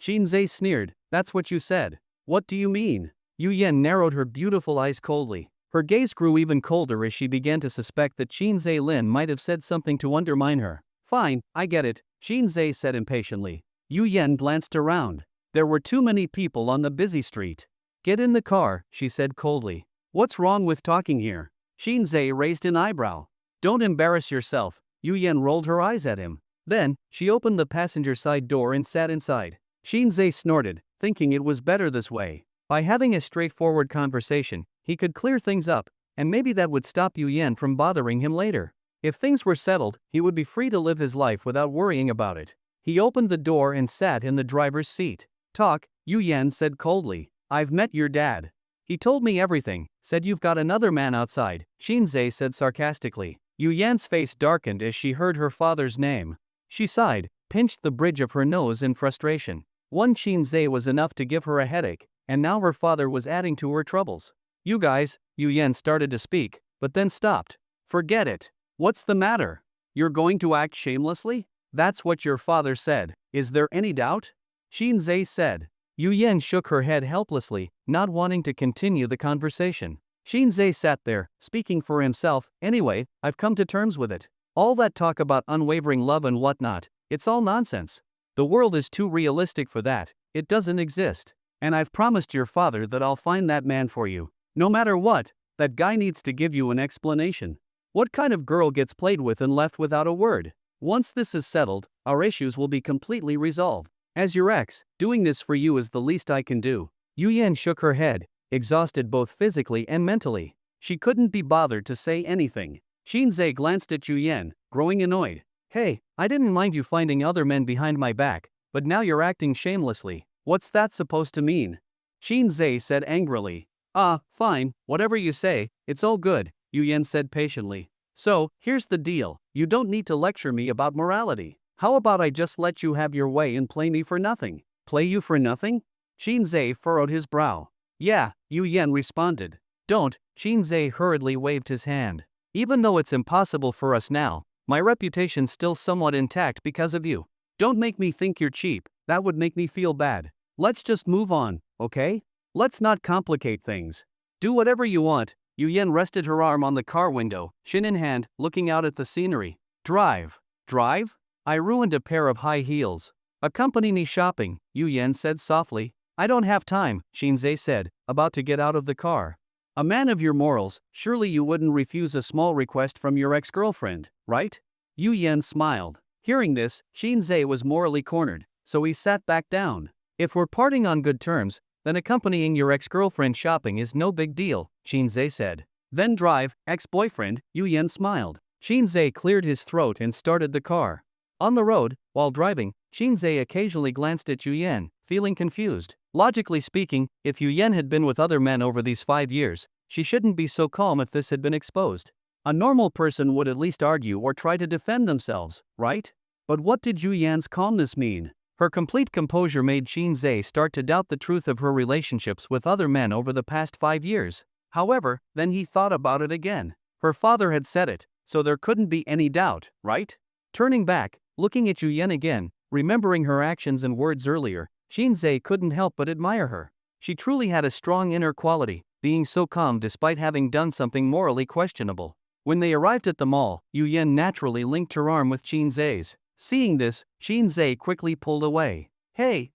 Shinzei sneered, that's what you said. What do you mean? Yu Yan narrowed her beautiful eyes coldly. Her gaze grew even colder as she began to suspect that Shinzei Lin might have said something to undermine her. Fine, I get it, Shinzei said impatiently. Yu Yan glanced around. There were too many people on the busy street. Get in the car, she said coldly. What's wrong with talking here? Shinzei raised an eyebrow. Don't embarrass yourself. Yu Yan rolled her eyes at him. Then, she opened the passenger side door and sat inside. Shinzei snorted, thinking it was better this way. By having a straightforward conversation, he could clear things up, and maybe that would stop Yu Yan from bothering him later. If things were settled, he would be free to live his life without worrying about it. He opened the door and sat in the driver's seat. Talk, Yu Yan said coldly. I've met your dad. He told me everything, said you've got another man outside, Shinzei said sarcastically. Yu Yan's face darkened as she heard her father's name. She sighed, pinched the bridge of her nose in frustration. One Shinzei was enough to give her a headache, and now her father was adding to her troubles. You guys, Yu Yan started to speak, but then stopped. Forget it. What's the matter? You're going to act shamelessly? That's what your father said. Is there any doubt? Shinzei said. Yu Yan shook her head helplessly, not wanting to continue the conversation. Shinzei sat there, speaking for himself. Anyway, I've come to terms with it. All that talk about unwavering love and whatnot, it's all nonsense. The world is too realistic for that. It doesn't exist. And I've promised your father that I'll find that man for you. No matter what, that guy needs to give you an explanation. What kind of girl gets played with and left without a word? Once this is settled, our issues will be completely resolved. As your ex, doing this for you is the least I can do. Yu Yan shook her head, exhausted both physically and mentally. She couldn't be bothered to say anything. Shinzei glanced at Yu Yan, growing annoyed. Hey, I didn't mind you finding other men behind my back, but now you're acting shamelessly. What's that supposed to mean? Shinzei said angrily. Fine, whatever you say, it's all good, Yu Yan said patiently. So, here's the deal, you don't need to lecture me about morality. How about I just let you have your way and play me for nothing? Play you for nothing? Shinzei furrowed his brow. Yeah, Yu Yan responded. Don't, Shinzei hurriedly waved his hand. Even though it's impossible for us now, my reputation's still somewhat intact because of you. Don't make me think you're cheap, that would make me feel bad. Let's just move on, okay? Let's not complicate things. Do whatever you want. Yu Yan rested her arm on the car window, chin in hand, looking out at the scenery. Drive. Drive? I ruined a pair of high heels. Accompany me shopping, Yu Yan said softly. I don't have time, Shinzei said, about to get out of the car. A man of your morals, surely you wouldn't refuse a small request from your ex-girlfriend, right? Yu Yan smiled. Hearing this, Shinzei was morally cornered, so he sat back down. If we're parting on good terms, then accompanying your ex-girlfriend shopping is no big deal, Shinzei said. Then drive, ex-boyfriend, Yu Yan smiled. Shinzei cleared his throat and started the car. On the road, while driving, Shinzei occasionally glanced at Yu Yan, feeling confused. Logically speaking, if Yu Yan had been with other men over these 5 years, she shouldn't be so calm if this had been exposed. A normal person would at least argue or try to defend themselves, right? But what did Yu Yan's calmness mean? Her complete composure made Shinzei start to doubt the truth of her relationships with other men over the past 5 years. However, then he thought about it again. Her father had said it, so there couldn't be any doubt, right? Turning back, looking at Yu Yan again, remembering her actions and words earlier, Shinzei couldn't help but admire her. She truly had a strong inner quality, being so calm despite having done something morally questionable. When they arrived at the mall, Yu Yan naturally linked her arm with Shinzei's. Seeing this, Shinzei quickly pulled away. Hey,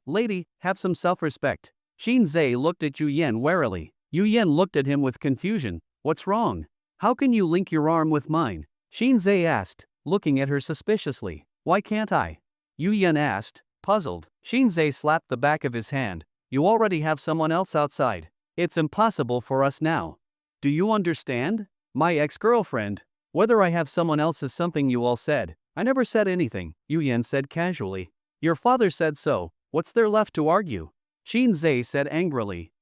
lady, have some self-respect. Shinzei looked at Yu Yan warily. Yu Yan looked at him with confusion. What's wrong? How can you link your arm with mine? Shinzei asked, looking at her suspiciously. Why can't I? Yu Yan asked, puzzled. Shinzei slapped the back of his hand. You already have someone else outside. It's impossible for us now. Do you understand? My ex-girlfriend. Whether I have someone else is something you all said. I never said anything, Yu Yan said casually. Your father said so, what's there left to argue? Shinzei said angrily.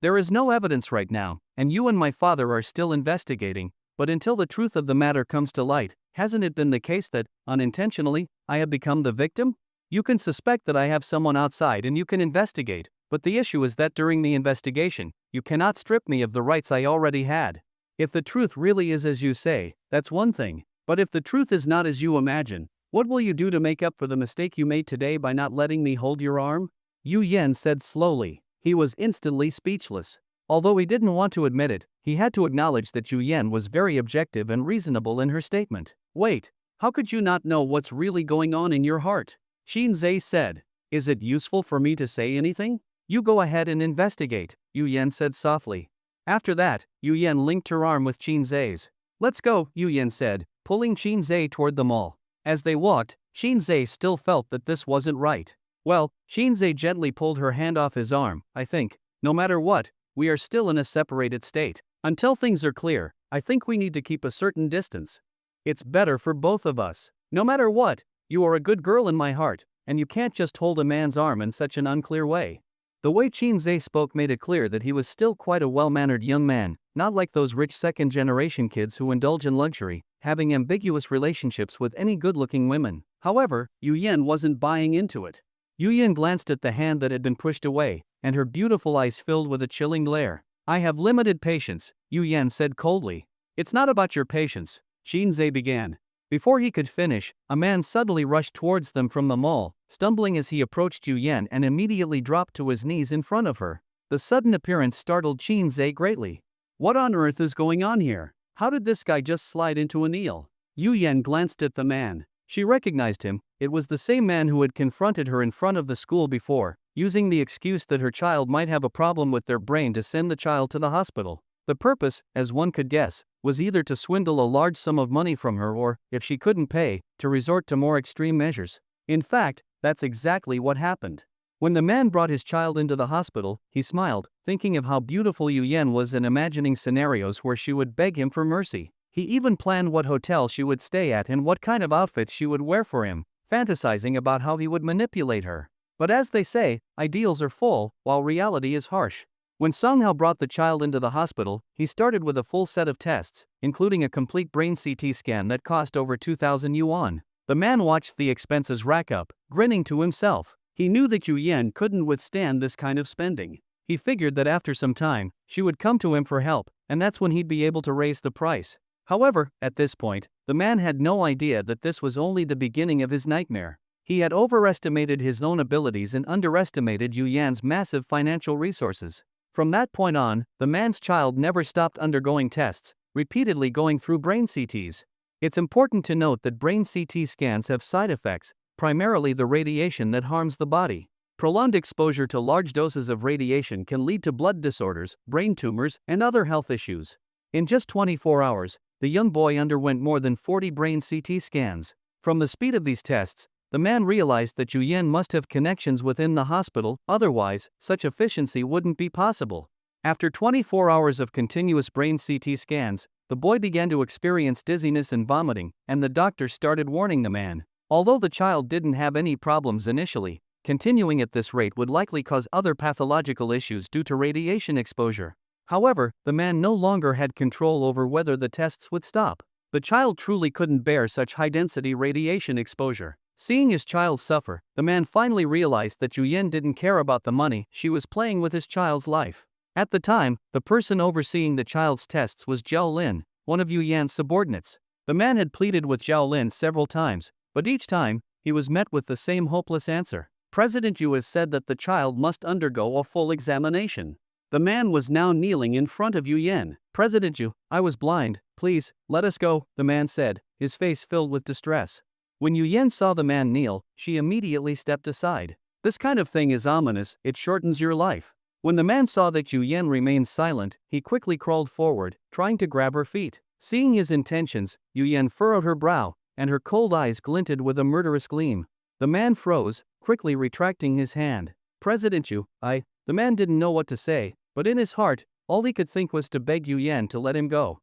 There is no evidence right now, and you and my father are still investigating, but until the truth of the matter comes to light, hasn't it been the case that, unintentionally, I have become the victim? You can suspect that I have someone outside and you can investigate, but the issue is that during the investigation, you cannot strip me of the rights I already had. If the truth really is as you say, that's one thing, but if the truth is not as you imagine, what will you do to make up for the mistake you made today by not letting me hold your arm? Yu Yan said slowly. He was instantly speechless. Although he didn't want to admit it, he had to acknowledge that Yu Yan was very objective and reasonable in her statement. Wait, how could you not know what's really going on in your heart? Xin Zhe said. Is it useful for me to say anything? You go ahead and investigate, Yu Yan said softly. After that, Yu Yan linked her arm with Xin Zhe's. Let's go, Yu Yan said, pulling Xin Zhe toward the mall. As they walked, Xin Zhe still felt that this wasn't right. Well, Xin Zhe gently pulled her hand off his arm. I think, no matter what, we are still in a separated state. Until things are clear, I think we need to keep a certain distance. It's better for both of us. No matter what, you are a good girl in my heart, and you can't just hold a man's arm in such an unclear way. The way Xin Zhe spoke made it clear that he was still quite a well-mannered young man, not like those rich second-generation kids who indulge in luxury, having ambiguous relationships with any good-looking women. However, Yu Yan wasn't buying into it. Yu Yan glanced at the hand that had been pushed away, and her beautiful eyes filled with a chilling glare. I have limited patience, Yu Yan said coldly. It's not about your patience, Xin Zhe began. Before he could finish, a man suddenly rushed towards them from the mall, stumbling as he approached Yu Yan and immediately dropped to his knees in front of her. The sudden appearance startled Xin Zhe greatly. What on earth is going on here? How did this guy just slide into a kneel? Yu Yan glanced at the man. She recognized him. It was the same man who had confronted her in front of the school before, using the excuse that her child might have a problem with their brain to send the child to the hospital. The purpose, as one could guess, was either to swindle a large sum of money from her or, if she couldn't pay, to resort to more extreme measures. In fact, that's exactly what happened. When the man brought his child into the hospital, he smiled, thinking of how beautiful Yu Yan was and imagining scenarios where she would beg him for mercy. He even planned what hotel she would stay at and what kind of outfits she would wear for him, fantasizing about how he would manipulate her. But as they say, ideals are full, while reality is harsh. When Sung Hao brought the child into the hospital, he started with a full set of tests, including a complete brain CT scan that cost over 2,000 yuan. The man watched the expenses rack up, grinning to himself. He knew that Yu Yan couldn't withstand this kind of spending. He figured that after some time, she would come to him for help, and that's when he'd be able to raise the price. However, at this point, the man had no idea that this was only the beginning of his nightmare. He had overestimated his own abilities and underestimated Yu Yan's massive financial resources. From that point on, the man's child never stopped undergoing tests, repeatedly going through brain CTs. It's important to note that brain CT scans have side effects, primarily the radiation that harms the body. Prolonged exposure to large doses of radiation can lead to blood disorders, brain tumors, and other health issues. In just 24 hours, the young boy underwent more than 40 brain CT scans. From the speed of these tests, the man realized that Yu Yan must have connections within the hospital, otherwise, such efficiency wouldn't be possible. After 24 hours of continuous brain CT scans, the boy began to experience dizziness and vomiting, and the doctor started warning the man. Although the child didn't have any problems initially, continuing at this rate would likely cause other pathological issues due to radiation exposure. However, the man no longer had control over whether the tests would stop. The child truly couldn't bear such high-density radiation exposure. Seeing his child suffer, the man finally realized that Yu Yan didn't care about the money she was playing with his child's life. At the time, the person overseeing the child's tests was Zhao Lin, one of Yu Yan's subordinates. The man had pleaded with Zhao Lin several times, but each time, he was met with the same hopeless answer. President Yu has said that the child must undergo a full examination. The man was now kneeling in front of Yu Yan. President Yu, I was blind, please, let us go, the man said, his face filled with distress. When Yu Yan saw the man kneel, she immediately stepped aside. This kind of thing is ominous, it shortens your life. When the man saw that Yu Yan remained silent, he quickly crawled forward, trying to grab her feet. Seeing his intentions, Yu Yan furrowed her brow, and her cold eyes glinted with a murderous gleam. The man froze, quickly retracting his hand. President Yu, the man didn't know what to say, but in his heart, all he could think was to beg Yu Yan to let him go.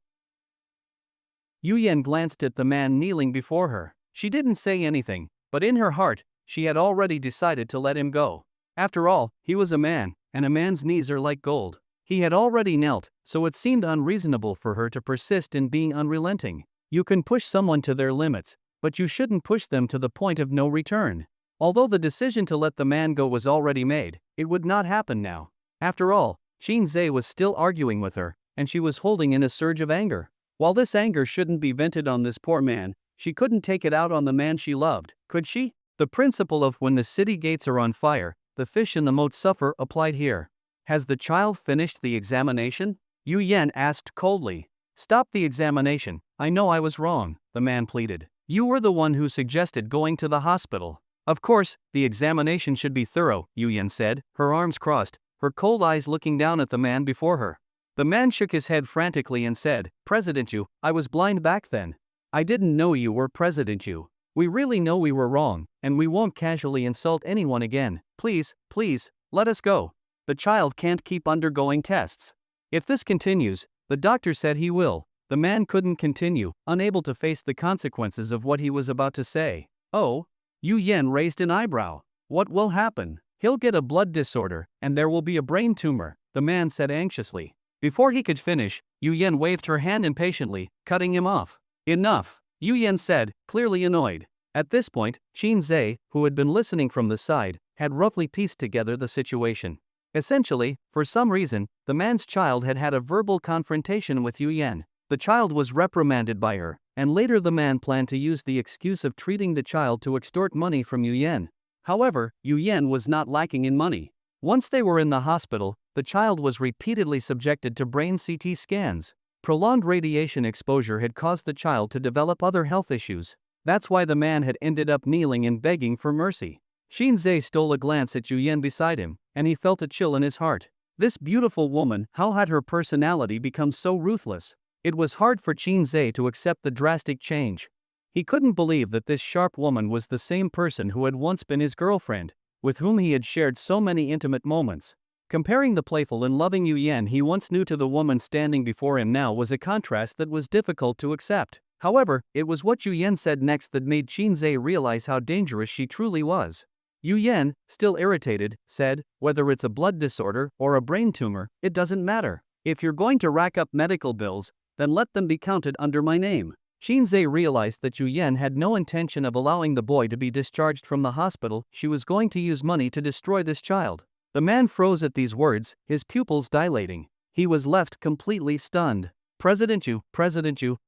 Yu Yan glanced at the man kneeling before her. She didn't say anything, but in her heart, she had already decided to let him go. After all, he was a man, and a man's knees are like gold. He had already knelt, so it seemed unreasonable for her to persist in being unrelenting. You can push someone to their limits, but you shouldn't push them to the point of no return. Although the decision to let the man go was already made, it would not happen now. After all, Shinzei was still arguing with her, and she was holding in a surge of anger. While this anger shouldn't be vented on this poor man, she couldn't take it out on the man she loved, could she? The principle of when the city gates are on fire, the fish in the moat suffer applied here. Has the child finished the examination? Yu Yan asked coldly. Stop the examination, I know I was wrong, the man pleaded. You were the one who suggested going to the hospital. Of course, the examination should be thorough, Yu Yan said, her arms crossed, her cold eyes looking down at the man before her. The man shook his head frantically and said, President Yu, I was blind back then. I didn't know you were President Yu. We really know we were wrong, and we won't casually insult anyone again. Please, please, let us go. The child can't keep undergoing tests. If this continues, the doctor said he will. The man couldn't continue, unable to face the consequences of what he was about to say. Oh? Yu Yan raised an eyebrow. What will happen? He'll get a blood disorder, and there will be a brain tumor, the man said anxiously. Before he could finish, Yu Yan waved her hand impatiently, cutting him off. Enough, Yu Yan said, clearly annoyed. At this point, Shinzei, who had been listening from the side, had roughly pieced together the situation. Essentially, for some reason, the man's child had had a verbal confrontation with Yu Yan. The child was reprimanded by her, and later the man planned to use the excuse of treating the child to extort money from Yu Yan. However, Yu Yan was not lacking in money. Once they were in the hospital, the child was repeatedly subjected to brain CT scans. Prolonged radiation exposure had caused the child to develop other health issues. That's why the man had ended up kneeling and begging for mercy. Shinzei stole a glance at Yu Yan beside him, and he felt a chill in his heart. This beautiful woman, how had her personality become so ruthless? It was hard for Shinzei to accept the drastic change. He couldn't believe that this sharp woman was the same person who had once been his girlfriend, with whom he had shared so many intimate moments. Comparing the playful and loving Yu Yan he once knew to the woman standing before him now was a contrast that was difficult to accept. However, it was what Yu Yan said next that made Shinzei realize how dangerous she truly was. Yu Yan, still irritated, said, whether it's a blood disorder or a brain tumor, it doesn't matter. If you're going to rack up medical bills, then let them be counted under my name. Shinzei realized that Yu Yan had no intention of allowing the boy to be discharged from the hospital. She was going to use money to destroy this child. The man froze at these words, his pupils dilating. He was left completely stunned. President Yu,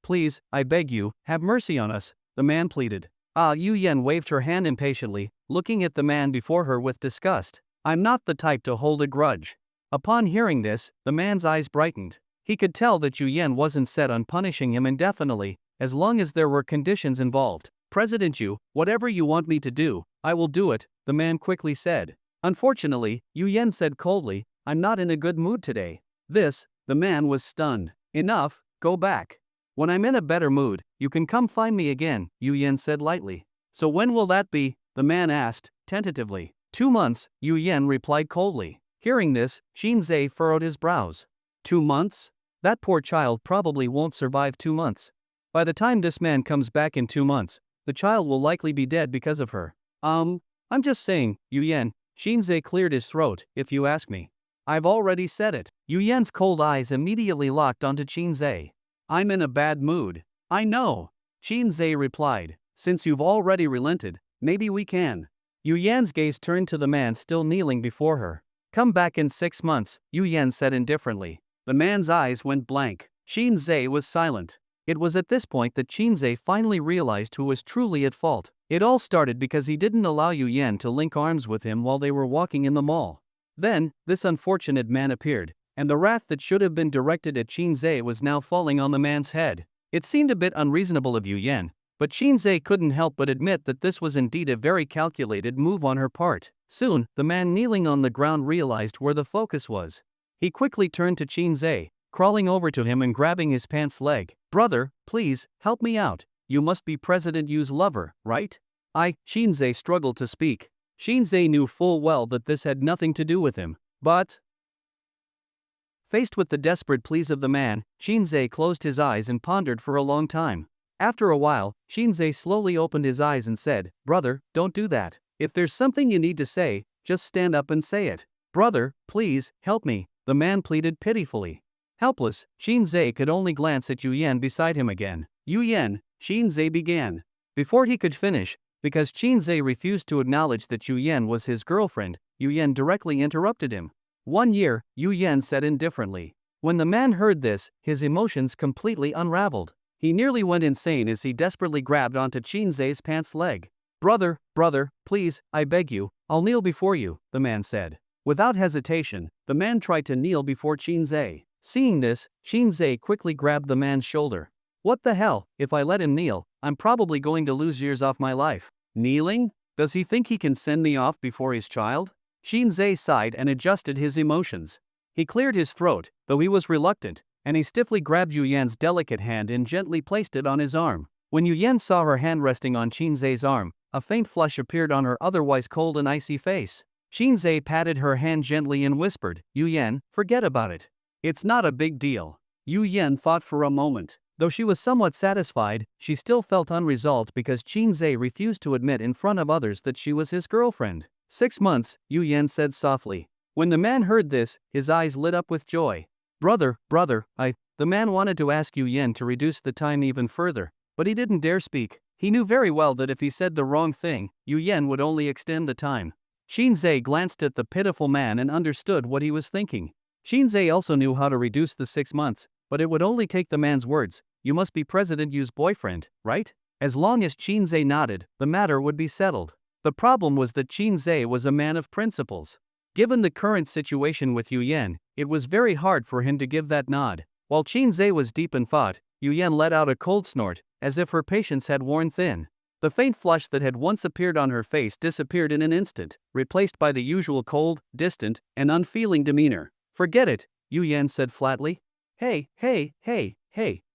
please, I beg you, have mercy on us, the man pleaded. Yu Yan waved her hand impatiently, looking at the man before her with disgust. I'm not the type to hold a grudge. Upon hearing this, the man's eyes brightened. He could tell that Yu Yan wasn't set on punishing him indefinitely, as long as there were conditions involved. President Yu, whatever you want me to do, I will do it, the man quickly said. Unfortunately, Yu Yan said coldly, I'm not in a good mood today. The man was stunned. Enough, go back. When I'm in a better mood, you can come find me again, Yu Yan said lightly. So when will that be? The man asked, tentatively. 2 months, Yu Yan replied coldly. Hearing this, Shinzei furrowed his brows. 2 months? That poor child probably won't survive 2 months. By the time this man comes back in 2 months, the child will likely be dead because of her. I'm just saying, Yu Yan. Shinzei cleared his throat, if you ask me. I've already said it. Yu Yan's cold eyes immediately locked onto Shinzei. I'm in a bad mood. I know. Shinzei replied. Since you've already relented, maybe we can. Yu Yan's gaze turned to the man still kneeling before her. Come back in 6 months, Yu Yan said indifferently. The man's eyes went blank. Shinzei was silent. It was at this point that Shinzei finally realized who was truly at fault. It all started because he didn't allow Yu Yan to link arms with him while they were walking in the mall. Then, this unfortunate man appeared, and the wrath that should have been directed at Shinzei was now falling on the man's head. It seemed a bit unreasonable of Yu Yan, but Shinzei couldn't help but admit that this was indeed a very calculated move on her part. Soon, the man kneeling on the ground realized where the focus was. He quickly turned to Shinzei, crawling over to him and grabbing his pants leg. Brother, please, help me out. You must be President Yu's lover, right? Shinzei struggled to speak. Shinzei knew full well that this had nothing to do with him, but... Faced with the desperate pleas of the man, Shinzei closed his eyes and pondered for a long time. After a while, Shinzei slowly opened his eyes and said, Brother, don't do that. If there's something you need to say, just stand up and say it. Brother, please, help me, the man pleaded pitifully. Helpless, Shinzei could only glance at Yu Yan beside him again. Yu Yan, Shinzei began. Before he could finish, Because Qinze refused to acknowledge that Yu Yan was his girlfriend, Yu Yan directly interrupted him. 1 year, Yu Yan said indifferently. When the man heard this, his emotions completely unraveled. He nearly went insane as he desperately grabbed onto Qinze's pants leg. Brother, please, I beg you, I'll kneel before you, the man said. Without hesitation, the man tried to kneel before Qinze. Seeing this, Qinze quickly grabbed the man's shoulder. What the hell, if I let him kneel, I'm probably going to lose years off my life. Kneeling? Does he think he can send me off before his child? Qinze sighed and adjusted his emotions. He cleared his throat, though he was reluctant, and he stiffly grabbed Yu Yan's delicate hand and gently placed it on his arm. When Yu Yan saw her hand resting on Qinze's arm, a faint flush appeared on her otherwise cold and icy face. Qinze patted her hand gently and whispered, Yu Yan, forget about it. It's not a big deal. Yu Yan thought for a moment. Though she was somewhat satisfied, she still felt unresolved because Qinze refused to admit in front of others that she was his girlfriend. 6 months, Yu Yan said softly. When the man heard this, his eyes lit up with joy. Brother, the man wanted to ask Yu Yan to reduce the time even further, but he didn't dare speak. He knew very well that if he said the wrong thing, Yu Yan would only extend the time. Qinze glanced at the pitiful man and understood what he was thinking. Qinze also knew how to reduce the 6 months, but it would only take the man's words. You must be President Yu's boyfriend, right? As long as Qinze nodded, the matter would be settled. The problem was that Qinze was a man of principles. Given the current situation with Yu Yan, it was very hard for him to give that nod. While Qinze was deep in thought, Yu Yan let out a cold snort, as if her patience had worn thin. The faint flush that had once appeared on her face disappeared in an instant, replaced by the usual cold, distant, and unfeeling demeanor. Forget it, Yu Yan said flatly. Hey,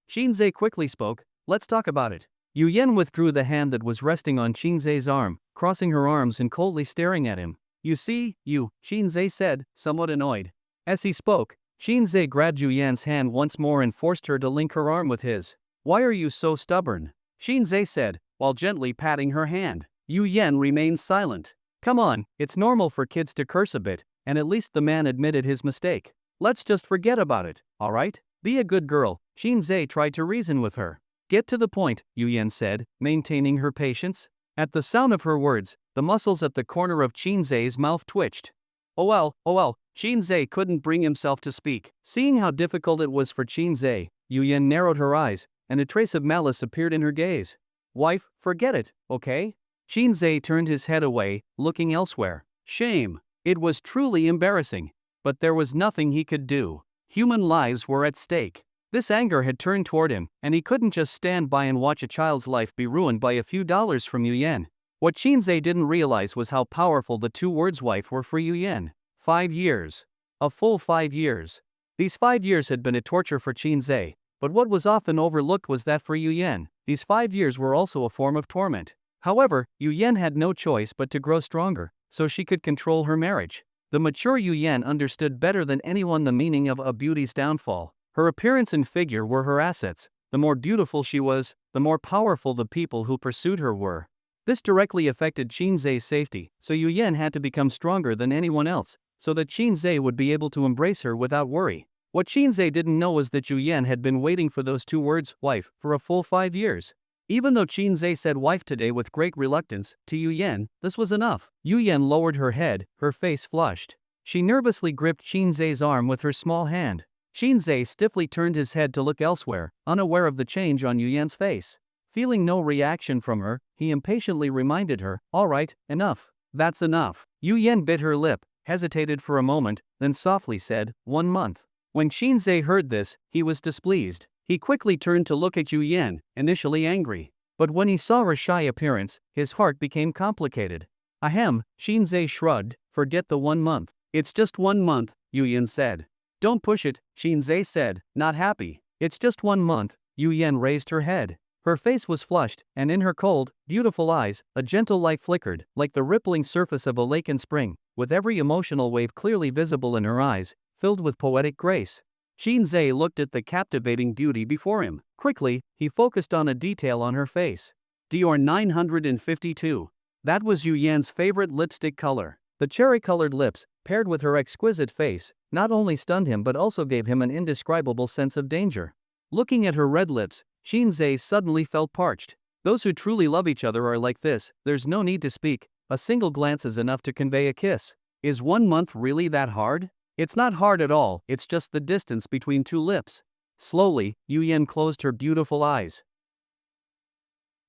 Qinze quickly spoke, let's talk about it. Yu Yan withdrew the hand that was resting on Qinze's arm, crossing her arms and coldly staring at him. You see, Qinze said, somewhat annoyed. As he spoke, Qinze grabbed Yu Yan's hand once more and forced her to link her arm with his. Why are you so stubborn? Qinze said, while gently patting her hand. Yu Yan remained silent. Come on, it's normal for kids to curse a bit, and at least the man admitted his mistake. Let's just forget about it, alright? Be a good girl, Qinze tried to reason with her. Get to the point, Yu Yan said, maintaining her patience. At the sound of her words, the muscles at the corner of Qinze's mouth twitched. Oh well, Qinze couldn't bring himself to speak. Seeing how difficult it was for Qinze, Yu Yan narrowed her eyes, and a trace of malice appeared in her gaze. Wife, forget it, okay? Qinze turned his head away, looking elsewhere. Shame. It was truly embarrassing. But there was nothing he could do. Human lives were at stake. This anger had turned toward him, and he couldn't just stand by and watch a child's life be ruined by a few dollars from Yu Yan. What Qinze didn't realize was how powerful the 2 words wife were for Yu Yan. 5 years. A full 5 years. These 5 years had been a torture for Qinze, but what was often overlooked was that for Yu Yan, these 5 years were also a form of torment. However, Yu Yan had no choice but to grow stronger, so she could control her marriage. The mature Yu Yan understood better than anyone the meaning of a beauty's downfall. Her appearance and figure were her assets. The more beautiful she was, the more powerful the people who pursued her were. This directly affected Qinze's safety, so Yu Yan had to become stronger than anyone else, so that Qinze would be able to embrace her without worry. What Qinze didn't know was that Yu Yan had been waiting for those 2 words, wife, for a full 5 years. Even though Qinze said wife today with great reluctance, to Yu Yan, this was enough. Yu Yan lowered her head, her face flushed. She nervously gripped Qinze's arm with her small hand. Qinze stiffly turned his head to look elsewhere, unaware of the change on Yu Yan's face. Feeling no reaction from her, he impatiently reminded her, alright, enough. That's enough. Yu Yan bit her lip, hesitated for a moment, then softly said, 1 month. When Qinze heard this, he was displeased. He quickly turned to look at Yu Yan, initially angry. But when he saw her shy appearance, his heart became complicated. Ahem, Qinze shrugged, forget the 1 month. It's just 1 month, Yu Yan said. Don't push it, Qinze said, not happy. It's just 1 month, Yu Yan raised her head. Her face was flushed, and in her cold, beautiful eyes, a gentle light flickered, like the rippling surface of a lake in spring, with every emotional wave clearly visible in her eyes, filled with poetic grace. Qinze looked at the captivating beauty before him. Quickly, he focused on a detail on her face. Dior 952. That was Yu Yan's favorite lipstick color. The cherry-colored lips, paired with her exquisite face, not only stunned him but also gave him an indescribable sense of danger. Looking at her red lips, Qinze suddenly felt parched. Those who truly love each other are like this, there's no need to speak, a single glance is enough to convey a kiss. Is 1 month really that hard? It's not hard at all, it's just the distance between two lips. Slowly, Yuyan closed her beautiful eyes.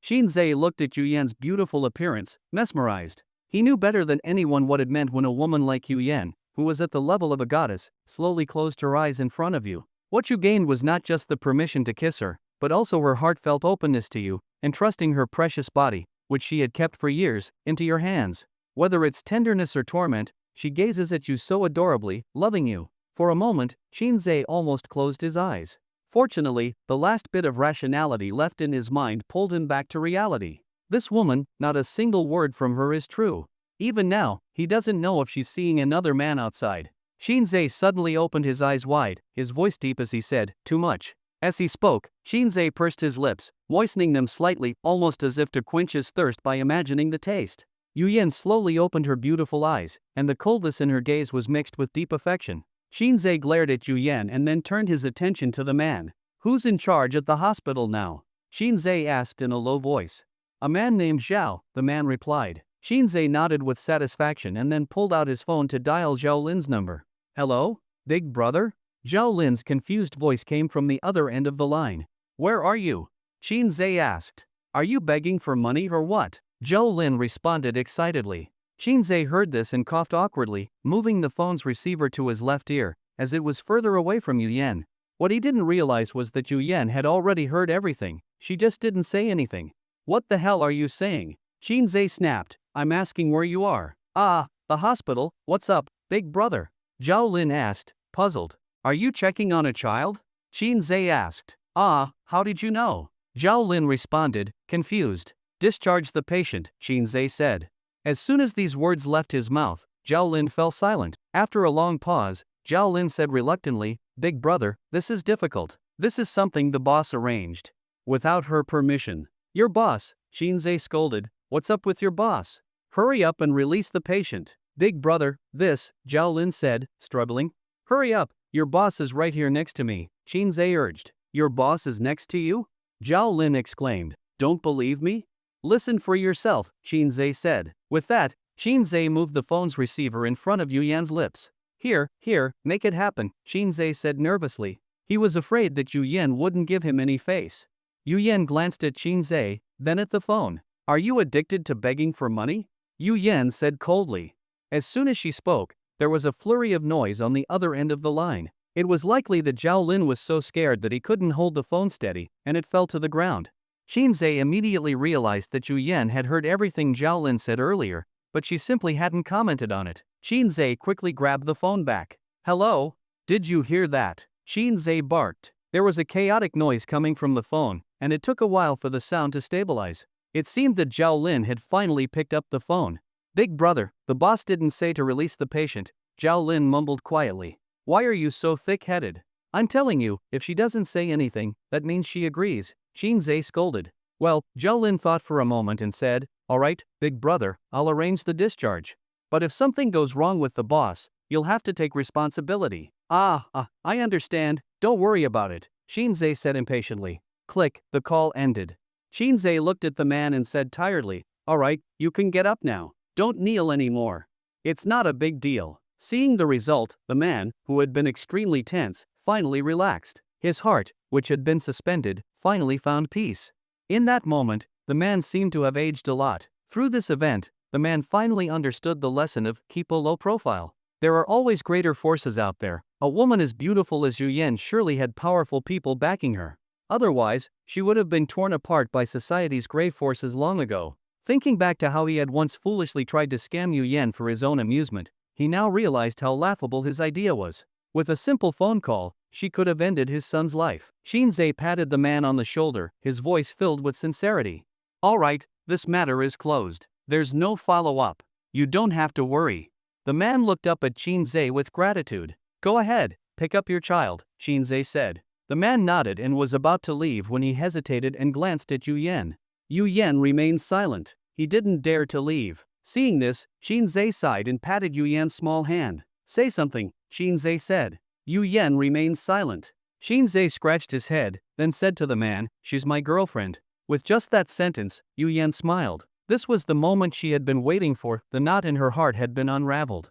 Shinzei looked at Yuyan's beautiful appearance, mesmerized. He knew better than anyone what it meant when a woman like Yuyan, who was at the level of a goddess, slowly closed her eyes in front of you. What you gained was not just the permission to kiss her, but also her heartfelt openness to you, entrusting her precious body, which she had kept for years, into your hands. Whether it's tenderness or torment, she gazes at you so adorably, loving you. For a moment, Shinzei almost closed his eyes. Fortunately, the last bit of rationality left in his mind pulled him back to reality. This woman, not a single word from her is true. Even now, he doesn't know if she's seeing another man outside. Shinzei suddenly opened his eyes wide, his voice deep as he said, "Too much." As he spoke, Shinzei pursed his lips, moistening them slightly, almost as if to quench his thirst by imagining the taste. Yuyan slowly opened her beautiful eyes, and the coldness in her gaze was mixed with deep affection. Shinzei glared at Yuyan and then turned his attention to the man. "Who's in charge at the hospital now?" Shinzei asked in a low voice. "A man named Zhao," the man replied. Shinzei nodded with satisfaction and then pulled out his phone to dial Zhao Lin's number. "Hello? Big brother?" Zhao Lin's confused voice came from the other end of the line. "Where are you?" Shinzei asked. "Are you begging for money or what?" Zhao Lin responded excitedly. Shinzei heard this and coughed awkwardly, moving the phone's receiver to his left ear, as it was further away from Yuyan. What he didn't realize was that Yuyan had already heard everything, she just didn't say anything. "What the hell are you saying?" Shinzei snapped. "I'm asking where you are." "Ah, the hospital, what's up, big brother?" Zhao Lin asked, puzzled. "Are you checking on a child?" Shinzei asked. "Ah, how did you know?" Zhao Lin responded, confused. "Discharge the patient," Shinzei said. As soon as these words left his mouth, Zhao Lin fell silent. After a long pause, Zhao Lin said reluctantly, "Big brother, this is difficult. This is something the boss arranged. Without her permission." "Your boss," Shinzei scolded. "What's up with your boss? Hurry up and release the patient." "Big brother, this," Zhao Lin said, struggling. "Hurry up, your boss is right here next to me," Shinzei urged. "Your boss is next to you?" Zhao Lin exclaimed. "Don't believe me? Listen for yourself," Shinzei said. With that, Shinzei moved the phone's receiver in front of Yuyan's lips. Here, make it happen," Shinzei said nervously. He was afraid that Yuyan wouldn't give him any face. Yuyan glanced at Shinzei, then at the phone. "Are you addicted to begging for money?" Yuyan said coldly. As soon as she spoke, there was a flurry of noise on the other end of the line. It was likely that Zhao Lin was so scared that he couldn't hold the phone steady, and it fell to the ground. Shinzei immediately realized that Yuyan had heard everything Zhao Lin said earlier, but she simply hadn't commented on it. Shinzei quickly grabbed the phone back. "Hello? Did you hear that?" Shinzei barked. There was a chaotic noise coming from the phone, and it took a while for the sound to stabilize. It seemed that Zhao Lin had finally picked up the phone. "Big brother, the boss didn't say to release the patient," Zhao Lin mumbled quietly. "Why are you so thick-headed? I'm telling you, if she doesn't say anything, that means she agrees," Shinzei scolded. "Well," Zhao Lin thought for a moment and said, "All right, big brother, I'll arrange the discharge. But if something goes wrong with the boss, you'll have to take responsibility." I understand, don't worry about it," Shinzei said impatiently. Click, the call ended. Shinzei looked at the man and said tiredly, "All right, you can get up now. Don't kneel anymore. It's not a big deal." Seeing the result, the man, who had been extremely tense, finally relaxed. His heart, which had been suspended, finally found peace. In that moment, the man seemed to have aged a lot. Through this event, the man finally understood the lesson of keep a low profile. There are always greater forces out there. A woman as beautiful as Yuyan surely had powerful people backing her. Otherwise, she would have been torn apart by society's grey forces long ago. Thinking back to how he had once foolishly tried to scam Yuyan for his own amusement, he now realized how laughable his idea was. With a simple phone call, she could have ended his son's life. Shinzei patted the man on the shoulder, his voice filled with sincerity. "All right, this matter is closed. There's no follow-up. You don't have to worry." The man looked up at Shinzei with gratitude. "Go ahead, pick up your child," Shinzei said. The man nodded and was about to leave when he hesitated and glanced at Yuyan. Yuyan remained silent. He didn't dare to leave. Seeing this, Shinzei sighed and patted Yuyan's small hand. "Say something," Shinzei said. Yuyan remained silent. Shinzei scratched his head, then said to the man, "She's my girlfriend." With just that sentence, Yu Yan smiled. This was the moment she had been waiting for, the knot in her heart had been unraveled.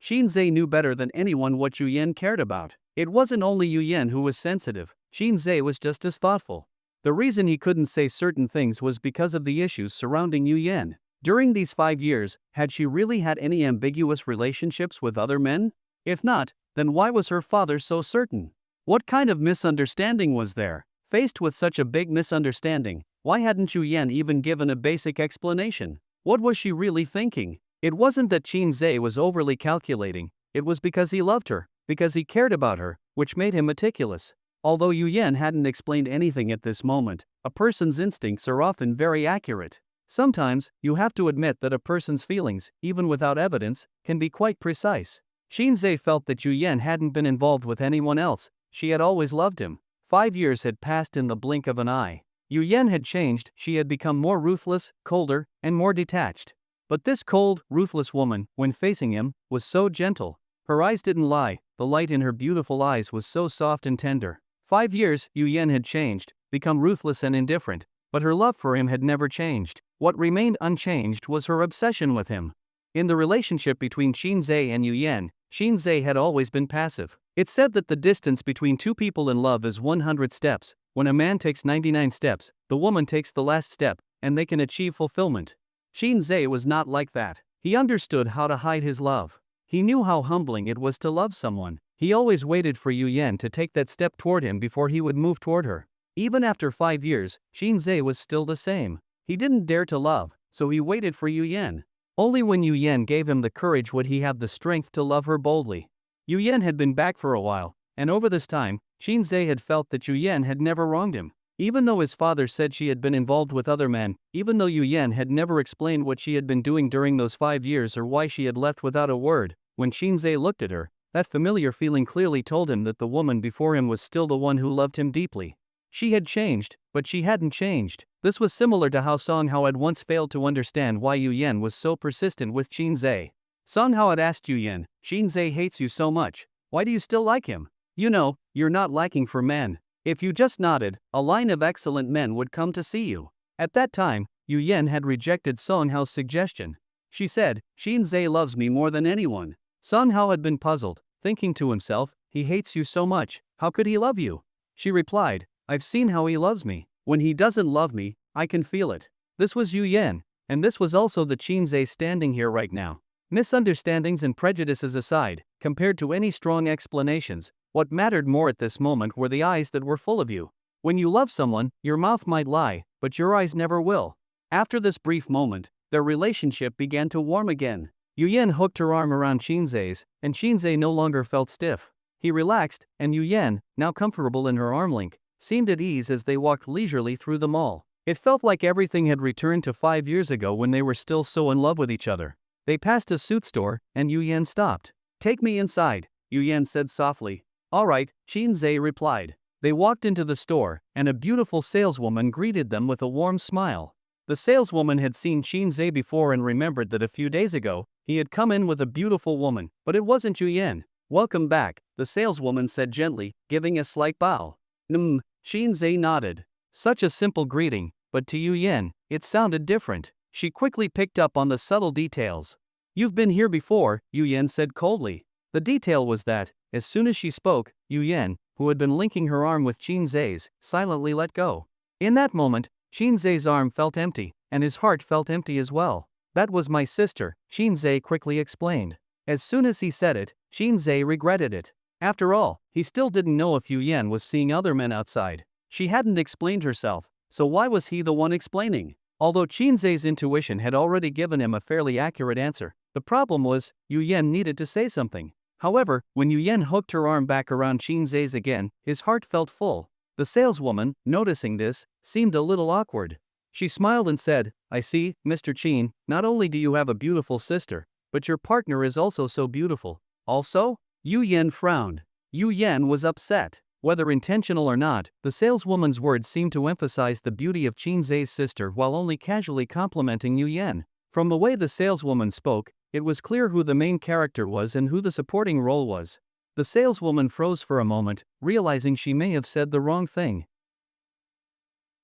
Shinzei knew better than anyone what Yu Yan cared about. It wasn't only Yu Yan who was sensitive, Shinzei was just as thoughtful. The reason he couldn't say certain things was because of the issues surrounding Yu Yan. During these 5 years, had she really had any ambiguous relationships with other men? If not, then why was her father so certain? What kind of misunderstanding was there? Faced with such a big misunderstanding, why hadn't Yu Yan even given a basic explanation? What was she really thinking? It wasn't that Shinzei was overly calculating, it was because he loved her, because he cared about her, which made him meticulous. Although Yu Yan hadn't explained anything at this moment, a person's instincts are often very accurate. Sometimes, you have to admit that a person's feelings, even without evidence, can be quite precise. Shinzei felt that Yu Yan hadn't been involved with anyone else, she had always loved him. 5 years had passed in the blink of an eye. Yu Yan had changed, she had become more ruthless, colder, and more detached. But this cold, ruthless woman, when facing him, was so gentle. Her eyes didn't lie, the light in her beautiful eyes was so soft and tender. 5 years, Yu Yan had changed, become ruthless and indifferent, but her love for him had never changed. What remained unchanged was her obsession with him. In the relationship between Shinzei and Yu Yan, Shinzei had always been passive. It's said that the distance between two people in love is 100 steps. When a man takes 99 steps, the woman takes the last step, and they can achieve fulfillment. Shinzei was not like that. He understood how to hide his love. He knew how humbling it was to love someone. He always waited for Yu Yan to take that step toward him before he would move toward her. Even after 5 years, Shinzei was still the same. He didn't dare to love, so he waited for Yu Yan. Only when Yu Yan gave him the courage would he have the strength to love her boldly. Yu Yan had been back for a while, and over this time, Shinzei had felt that Yu Yan had never wronged him. Even though his father said she had been involved with other men, even though Yu Yan had never explained what she had been doing during those 5 years or why she had left without a word, when Shinzei looked at her, that familiar feeling clearly told him that the woman before him was still the one who loved him deeply. She had changed, but she hadn't changed. This was similar to how Song Hao had once failed to understand why Yu Yan was so persistent with Shinzei. Song Hao had asked Yu Yan, "Shinzei hates you so much. Why do you still like him? You know, you're not liking for men." If you just nodded, a line of excellent men would come to see you. At that time, Yu Yan had rejected Song Hao's suggestion. She said, "Shinzei loves me more than anyone." Song Hao had been puzzled, thinking to himself, "He hates you so much, how could he love you?" She replied, "I've seen how he loves me. When he doesn't love me, I can feel it." This was Yu Yan, and this was also the Shinzei standing here right now. Misunderstandings and prejudices aside, compared to any strong explanations, what mattered more at this moment were the eyes that were full of you. When you love someone, your mouth might lie, but your eyes never will. After this brief moment, their relationship began to warm again. Yu Yan hooked her arm around Shinzei's, and Shinzei no longer felt stiff. He relaxed, and Yu Yan, now comfortable in her arm link, seemed at ease as they walked leisurely through the mall. It felt like everything had returned to 5 years ago when they were still so in love with each other. They passed a suit store, and Yu Yan stopped. "Take me inside," Yu Yan said softly. "All right," Shinzei replied. They walked into the store, and a beautiful saleswoman greeted them with a warm smile. The saleswoman had seen Shinzei before and remembered that a few days ago, he had come in with a beautiful woman, but it wasn't Yu Yan. "Welcome back," the saleswoman said gently, giving a slight bow. Shinzei nodded. Such a simple greeting, but to Yu Yan, it sounded different. She quickly picked up on the subtle details. "You've been here before," Yu Yan said coldly. The detail was that, as soon as she spoke, Yu Yan, who had been linking her arm with Shinzei's, silently let go. In that moment, Shinzei's arm felt empty, and his heart felt empty as well. "That was my sister," Shinzei quickly explained. As soon as he said it, Shinzei regretted it. After all, he still didn't know if Yu Yan was seeing other men outside. She hadn't explained herself, so why was he the one explaining? Although Shinzei's intuition had already given him a fairly accurate answer, the problem was, Yu Yan needed to say something. However, when Yu Yan hooked her arm back around Shinzei's again, his heart felt full. The saleswoman, noticing this, seemed a little awkward. She smiled and said, "I see, Mr. Qin, not only do you have a beautiful sister, but your partner is also so beautiful." "Also?" Yu Yan frowned. Yu Yan was upset. Whether intentional or not, the saleswoman's words seemed to emphasize the beauty of Shinzei's sister while only casually complimenting Yu Yan. From the way the saleswoman spoke, it was clear who the main character was and who the supporting role was. The saleswoman froze for a moment, realizing she may have said the wrong thing.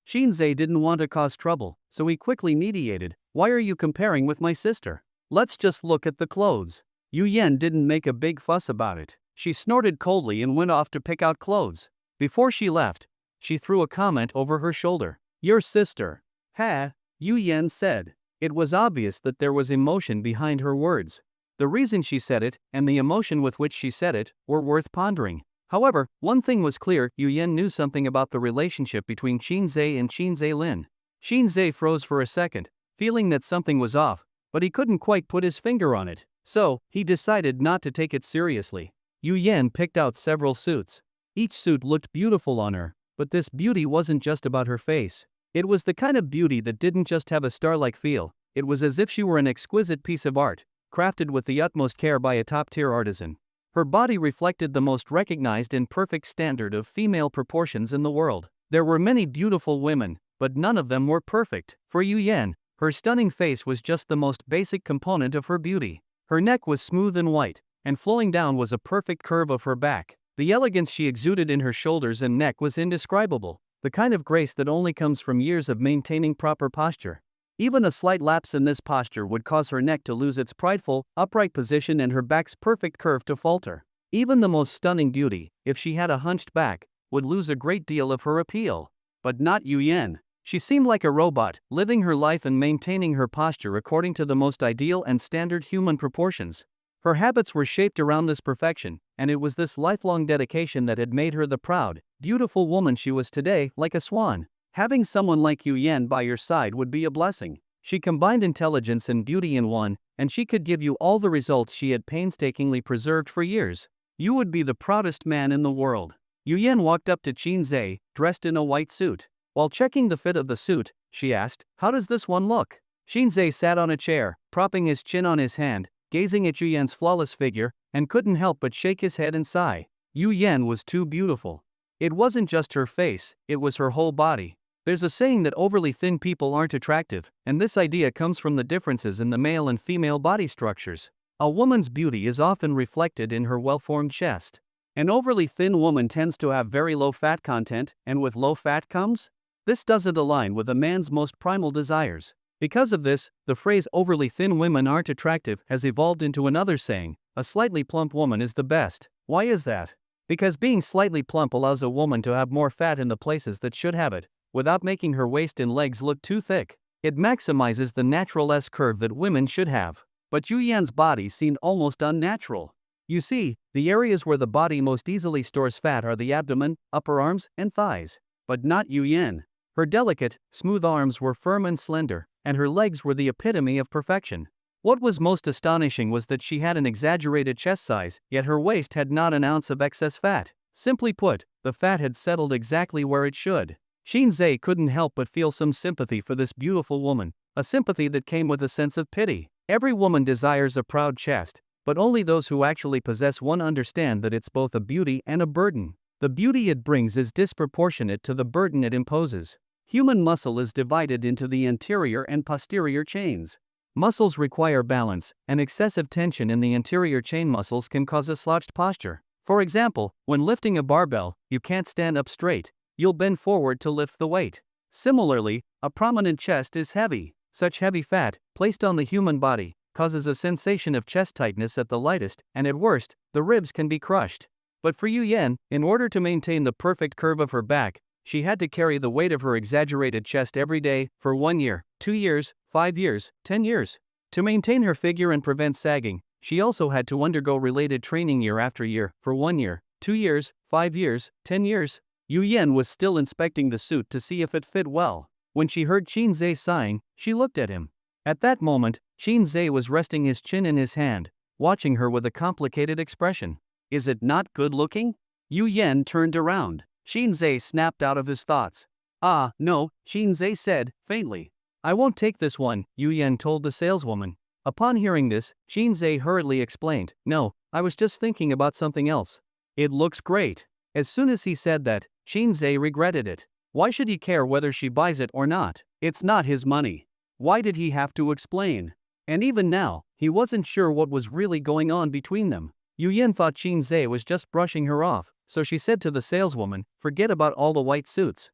Shinzei didn't want to cause trouble, so he quickly mediated. Why are you comparing with my sister? Let's just look at the clothes. Yu Yan didn't make a big fuss about it. She snorted coldly and went off to pick out clothes. Before she left, she threw a comment over her shoulder. Your sister. Ha, Yu Yan said. It was obvious that there was emotion behind her words. The reason she said it, and the emotion with which she said it, were worth pondering. However, one thing was clear, Yu Yan knew something about the relationship between Shinzei and Shinzei Lin. Shinzei froze for a second, feeling that something was off, but he couldn't quite put his finger on it. So, he decided not to take it seriously. Yu Yan picked out several suits. Each suit looked beautiful on her, but this beauty wasn't just about her face. It was the kind of beauty that didn't just have a star-like feel, it was as if she were an exquisite piece of art, crafted with the utmost care by a top-tier artisan. Her body reflected the most recognized and perfect standard of female proportions in the world. There were many beautiful women, but none of them were perfect. For Yu Yan, her stunning face was just the most basic component of her beauty. Her neck was smooth and white, and flowing down was a perfect curve of her back. The elegance she exuded in her shoulders and neck was indescribable, the kind of grace that only comes from years of maintaining proper posture. Even a slight lapse in this posture would cause her neck to lose its prideful, upright position and her back's perfect curve to falter. Even the most stunning beauty, if she had a hunched back, would lose a great deal of her appeal. But not Yu Yan. She seemed like a robot, living her life and maintaining her posture according to the most ideal and standard human proportions. Her habits were shaped around this perfection, and it was this lifelong dedication that had made her the proud, beautiful woman she was today, like a swan. Having someone like Yu Yan by your side would be a blessing. She combined intelligence and beauty in one, and she could give you all the results she had painstakingly preserved for years. You would be the proudest man in the world. Yu Yan walked up to Shinzei, dressed in a white suit. While checking the fit of the suit, she asked, "How does this one look?" Shinzei sat on a chair, propping his chin on his hand, gazing at Yu Yan's flawless figure, and couldn't help but shake his head and sigh. Yu Yan was too beautiful. It wasn't just her face, it was her whole body. There's a saying that overly thin people aren't attractive, and this idea comes from the differences in the male and female body structures. A woman's beauty is often reflected in her well-formed chest. An overly thin woman tends to have very low fat content, and with low fat comes? This doesn't align with a man's most primal desires. Because of this, the phrase overly thin women aren't attractive has evolved into another saying, a slightly plump woman is the best. Why is that? Because being slightly plump allows a woman to have more fat in the places that should have it, without making her waist and legs look too thick. It maximizes the natural S-curve that women should have. But Yu Yan's body seemed almost unnatural. You see, the areas where the body most easily stores fat are the abdomen, upper arms, and thighs. But not Yu Yan. Her delicate, smooth arms were firm and slender, and her legs were the epitome of perfection. What was most astonishing was that she had an exaggerated chest size, yet her waist had not an ounce of excess fat. Simply put, the fat had settled exactly where it should. Shinzei couldn't help but feel some sympathy for this beautiful woman, a sympathy that came with a sense of pity. Every woman desires a proud chest, but only those who actually possess one understand that it's both a beauty and a burden. The beauty it brings is disproportionate to the burden it imposes. Human muscle is divided into the anterior and posterior chains. Muscles require balance, and excessive tension in the anterior chain muscles can cause a slouched posture. For example, when lifting a barbell, you can't stand up straight. You'll bend forward to lift the weight. Similarly, a prominent chest is heavy. Such heavy fat, placed on the human body, causes a sensation of chest tightness at the lightest, and at worst, the ribs can be crushed. But for Yu Yan, in order to maintain the perfect curve of her back, she had to carry the weight of her exaggerated chest every day, for 1 year, 2 years, 5 years, 10 years. To maintain her figure and prevent sagging, she also had to undergo related training year after year, for 1 year, 2 years, 5 years, 10 years. Yu Yan was still inspecting the suit to see if it fit well. When she heard Shinzei sighing, she looked at him. At that moment, Shinzei was resting his chin in his hand, watching her with a complicated expression. Is it not good looking? Yu Yan turned around. Shinzei snapped out of his thoughts. Ah, no, Shinzei said, faintly. I won't take this one, Yu Yan told the saleswoman. Upon hearing this, Shinzei hurriedly explained, no, I was just thinking about something else. It looks great. As soon as he said that, Shinzei regretted it. Why should he care whether she buys it or not? It's not his money. Why did he have to explain? And even now, he wasn't sure what was really going on between them. Yu Yan thought Shinzei was just brushing her off, so she said to the saleswoman, forget about all the white suits.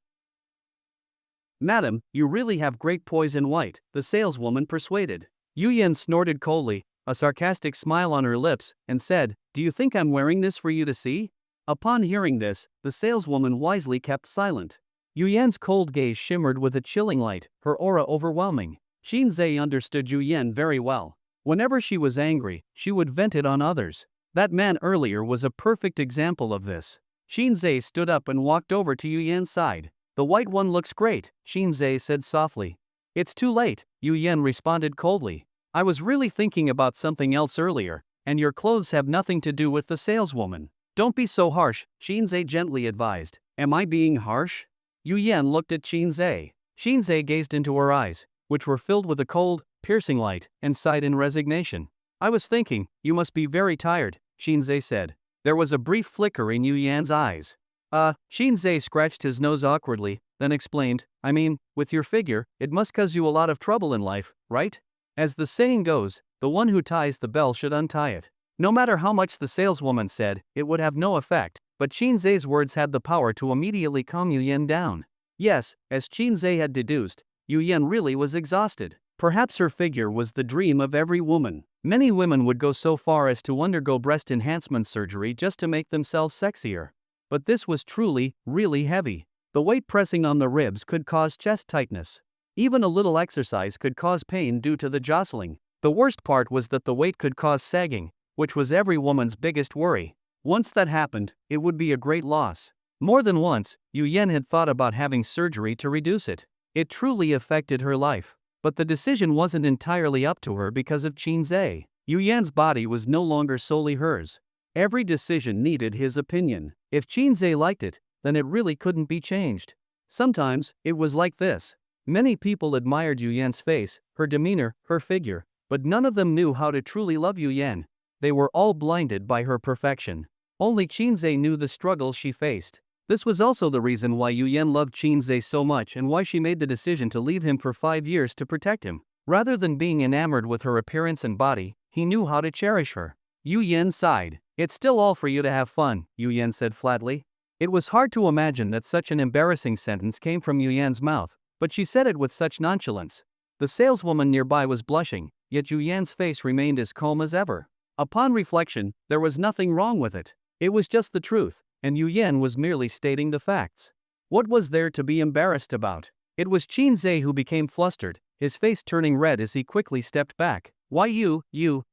"Madam, you really have great poise in white," the saleswoman persuaded. Yu Yan snorted coldly, a sarcastic smile on her lips, and said, "Do you think I'm wearing this for you to see?" Upon hearing this, the saleswoman wisely kept silent. Yu Yan's cold gaze shimmered with a chilling light, her aura overwhelming. Shinzei understood Yu Yan very well. Whenever she was angry, she would vent it on others. That man earlier was a perfect example of this. Shinzei stood up and walked over to Yu Yan's side. "The white one looks great," Shinzei said softly. "It's too late," Yu Yan responded coldly. "I was really thinking about something else earlier, and your clothes have nothing to do with the saleswoman." "Don't be so harsh," Shinzei gently advised. "Am I being harsh?" Yu Yan looked at Shinzei. Shinzei gazed into her eyes, which were filled with a cold, piercing light, and sighed in resignation. "I was thinking, you must be very tired," Shinzei said. There was a brief flicker in Yu Yan's eyes. Shinzei scratched his nose awkwardly, then explained, "I mean, with your figure, it must cause you a lot of trouble in life, right? As the saying goes, the one who ties the bell should untie it." No matter how much the saleswoman said, it would have no effect, but Shinzei's words had the power to immediately calm Yu Yan down. Yes, as Shinzei had deduced, Yu Yan really was exhausted. Perhaps her figure was the dream of every woman. Many women would go so far as to undergo breast enhancement surgery just to make themselves sexier. But this was truly, really heavy. The weight pressing on the ribs could cause chest tightness. Even a little exercise could cause pain due to the jostling. The worst part was that the weight could cause sagging, which was every woman's biggest worry. Once that happened, it would be a great loss. More than once, Yu Yan had thought about having surgery to reduce it. It truly affected her life. But the decision wasn't entirely up to her because of Shinzei. Yu Yan's body was no longer solely hers. Every decision needed his opinion. If Shinzei liked it, then it really couldn't be changed. Sometimes, it was like this. Many people admired Yu Yan's face, her demeanor, her figure, but none of them knew how to truly love Yu Yan. They were all blinded by her perfection. Only Shinzei knew the struggles she faced. This was also the reason why Yu Yan loved Shinzei so much and why she made the decision to leave him for 5 years to protect him. Rather than being enamored with her appearance and body, he knew how to cherish her. Yu Yan sighed. "It's still all for you to have fun," Yu Yan said flatly. It was hard to imagine that such an embarrassing sentence came from Yu Yan's mouth, but she said it with such nonchalance. The saleswoman nearby was blushing, yet Yu Yan's face remained as calm as ever. Upon reflection, there was nothing wrong with it. It was just the truth, and Yu Yan was merely stating the facts. What was there to be embarrassed about? It was Shinzei who became flustered, his face turning red as he quickly stepped back. "Why you,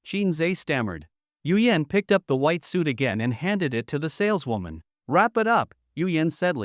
Shinzei stammered. Yu Yan picked up the white suit again and handed it to the saleswoman. "Wrap it up," Yu Yan said.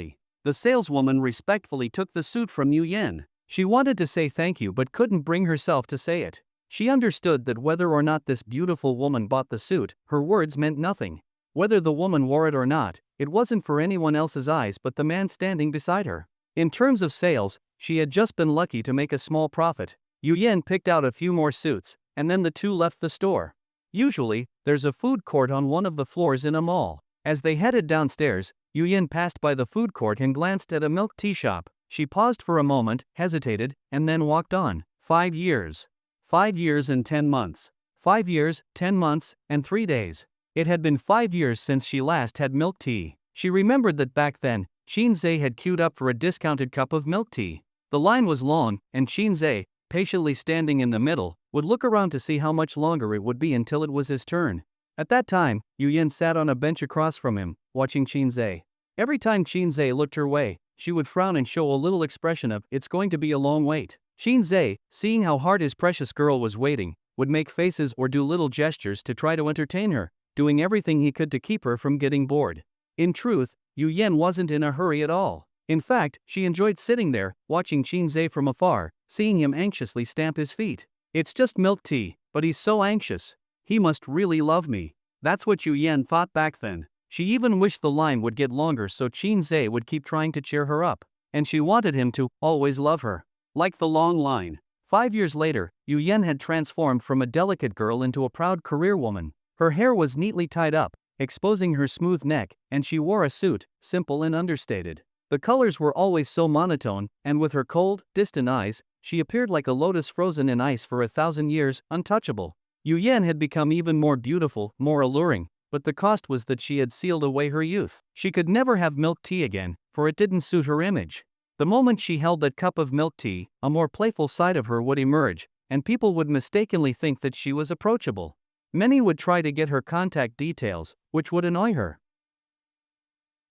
The saleswoman respectfully took the suit from Yu Yan. She wanted to say thank you but couldn't bring herself to say it. She understood that whether or not this beautiful woman bought the suit, her words meant nothing. Whether the woman wore it or not, it wasn't for anyone else's eyes but the man standing beside her. In terms of sales, she had just been lucky to make a small profit. Yu Yan picked out a few more suits, and then the two left the store. Usually, there's a food court on one of the floors in a mall. As they headed downstairs, Yu Yan passed by the food court and glanced at a milk tea shop. She paused for a moment, hesitated, and then walked on. 5 years. 5 years and 10 months. 5 years, 10 months, and 3 days. It had been 5 years since she last had milk tea. She remembered that back then, Shinzei had queued up for a discounted cup of milk tea. The line was long, and Shinzei, patiently standing in the middle, would look around to see how much longer it would be until it was his turn. At that time, Yu Yan sat on a bench across from him, watching Shinzei. Every time Shinzei looked her way, she would frown and show a little expression of, "It's going to be a long wait." Shinzei, seeing how hard his precious girl was waiting, would make faces or do little gestures to try to entertain her, doing everything he could to keep her from getting bored. In truth, Yu Yan wasn't in a hurry at all. In fact, she enjoyed sitting there, watching Shinzei from afar, seeing him anxiously stamp his feet. "It's just milk tea, but he's so anxious. He must really love me." That's what Yu Yan thought back then. She even wished the line would get longer so Shinzei would keep trying to cheer her up. And she wanted him to always love her. Like the long line. 5 years later, Yu Yan had transformed from a delicate girl into a proud career woman. Her hair was neatly tied up, exposing her smooth neck, and she wore a suit, simple and understated. The colors were always so monotone, and with her cold, distant eyes, she appeared like a lotus frozen in ice for 1,000 years, untouchable. Yu Yan had become even more beautiful, more alluring, but the cost was that she had sealed away her youth. She could never have milk tea again, for it didn't suit her image. The moment she held that cup of milk tea, a more playful side of her would emerge, and people would mistakenly think that she was approachable. Many would try to get her contact details, which would annoy her.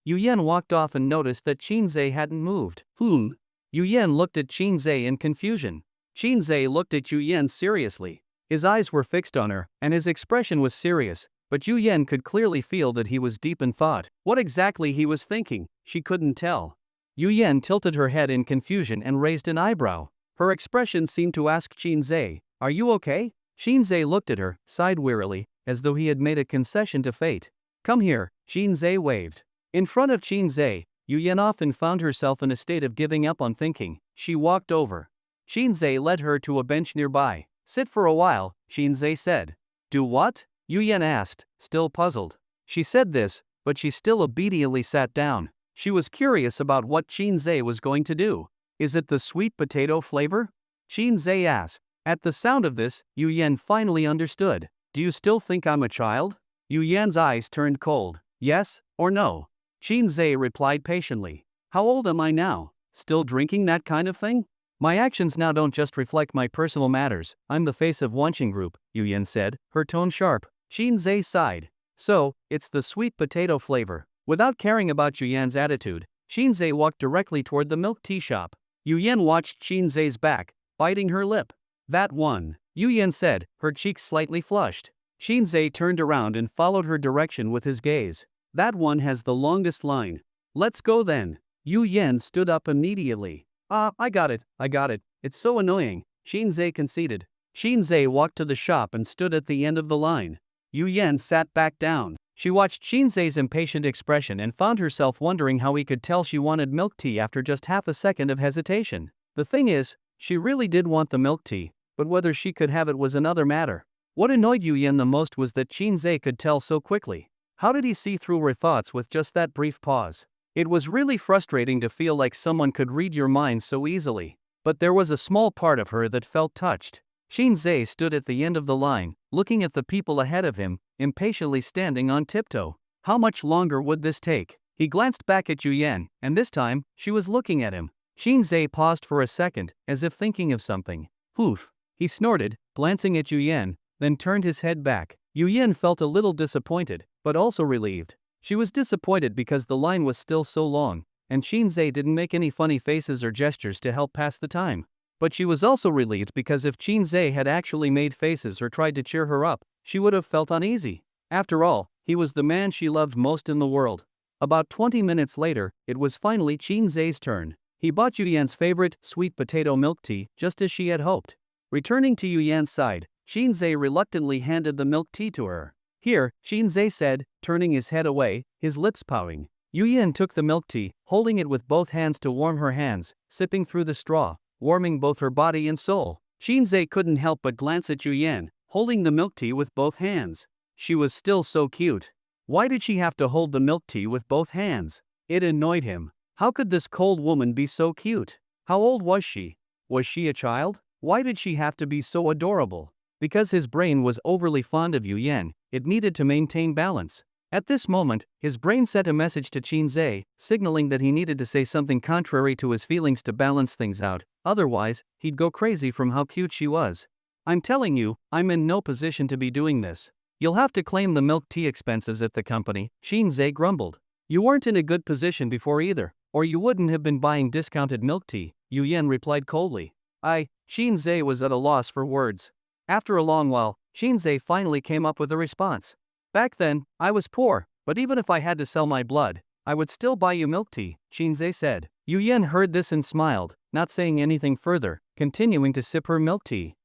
Yu Yan walked off and noticed that Qinzhe hadn't moved. Yu Yan looked at Qinzhe in confusion. Qinzhe looked at Yu Yan seriously. His eyes were fixed on her, and his expression was serious, but Yu Yan could clearly feel that he was deep in thought. What exactly he was thinking, she couldn't tell. Yu Yan tilted her head in confusion and raised an eyebrow. Her expression seemed to ask Qinzhe, "Are you okay?" Qinzhe looked at her, sighed wearily, as though he had made a concession to fate. "Come here," Qinzhe waved. In front of Qinzhe, Yu Yan often found herself in a state of giving up on thinking. She walked over. Qinzhe led her to a bench nearby. "Sit for a while," Qinzhe said. "Do what?" Yu Yan asked, still puzzled. She said this, but she still obediently sat down. She was curious about what Qinzhe was going to do. "Is it the sweet potato flavor?" Qinzhe asked. At the sound of this, Yu Yan finally understood. "Do you still think I'm a child?" Yu Yan's eyes turned cold. "Yes, or no?" Qinzhe replied patiently. "How old am I now? Still drinking that kind of thing?" "My actions now don't just reflect my personal matters, I'm the face of Wanqing Group," Yu Yan said, her tone sharp. Qinzhe sighed. "So, it's the sweet potato flavor." Without caring about Yu Yan's attitude, Qinzhe walked directly toward the milk tea shop. Yu Yan watched Qinzhe's back, biting her lip. "That one," Yu Yan said, her cheeks slightly flushed. Qinzhe turned around and followed her direction with his gaze. "That one has the longest line. Let's go then." Yu Yan stood up immediately. I got it. It's so annoying," Qinzhe conceded. Qinzhe walked to the shop and stood at the end of the line. Yu Yan sat back down. She watched Qinzhe's impatient expression and found herself wondering how he could tell she wanted milk tea after just half a second of hesitation. The thing is, she really did want the milk tea, but whether she could have it was another matter. What annoyed Yu Yan the most was that Qinzhe could tell so quickly. How did he see through her thoughts with just that brief pause? It was really frustrating to feel like someone could read your mind so easily. But there was a small part of her that felt touched. Qinzhe stood at the end of the line, looking at the people ahead of him, impatiently standing on tiptoe. How much longer would this take? He glanced back at Yu Yan, and this time, she was looking at him. Qinzhe paused for a second, as if thinking of something. "Oof," he snorted, glancing at Yu Yan, then turned his head back. Yu Yan felt a little disappointed, but also relieved. She was disappointed because the line was still so long, and Qinzhe didn't make any funny faces or gestures to help pass the time. But she was also relieved because if Qinzhe had actually made faces or tried to cheer her up, she would have felt uneasy. After all, he was the man she loved most in the world. About 20 minutes later, it was finally Qinzhe's turn. He bought Yu Yan's favorite, sweet potato milk tea, just as she had hoped. Returning to Yu Yan's side, Qinzhe reluctantly handed the milk tea to her. "Here," Qinzhe said, turning his head away, his lips pouting. Yu Yan took the milk tea, holding it with both hands to warm her hands, sipping through the straw, warming both her body and soul. Qinzhe couldn't help but glance at Yu Yan, holding the milk tea with both hands. She was still so cute. Why did she have to hold the milk tea with both hands? It annoyed him. How could this cold woman be so cute? How old was she? Was she a child? Why did she have to be so adorable? Because his brain was overly fond of Yu Yan, it needed to maintain balance. At this moment, his brain sent a message to Qinzhe, signaling that he needed to say something contrary to his feelings to balance things out, otherwise, he'd go crazy from how cute she was. "I'm telling you, I'm in no position to be doing this. You'll have to claim the milk tea expenses at the company," Qinzhe grumbled. "You weren't in a good position before either, or you wouldn't have been buying discounted milk tea," Yu Yan replied coldly. Qinzhe was at a loss for words. After a long while, Qinzhe finally came up with a response. "Back then, I was poor, but even if I had to sell my blood, I would still buy you milk tea," Qinzhe said. Yu Yan heard this and smiled, not saying anything further, continuing to sip her milk tea.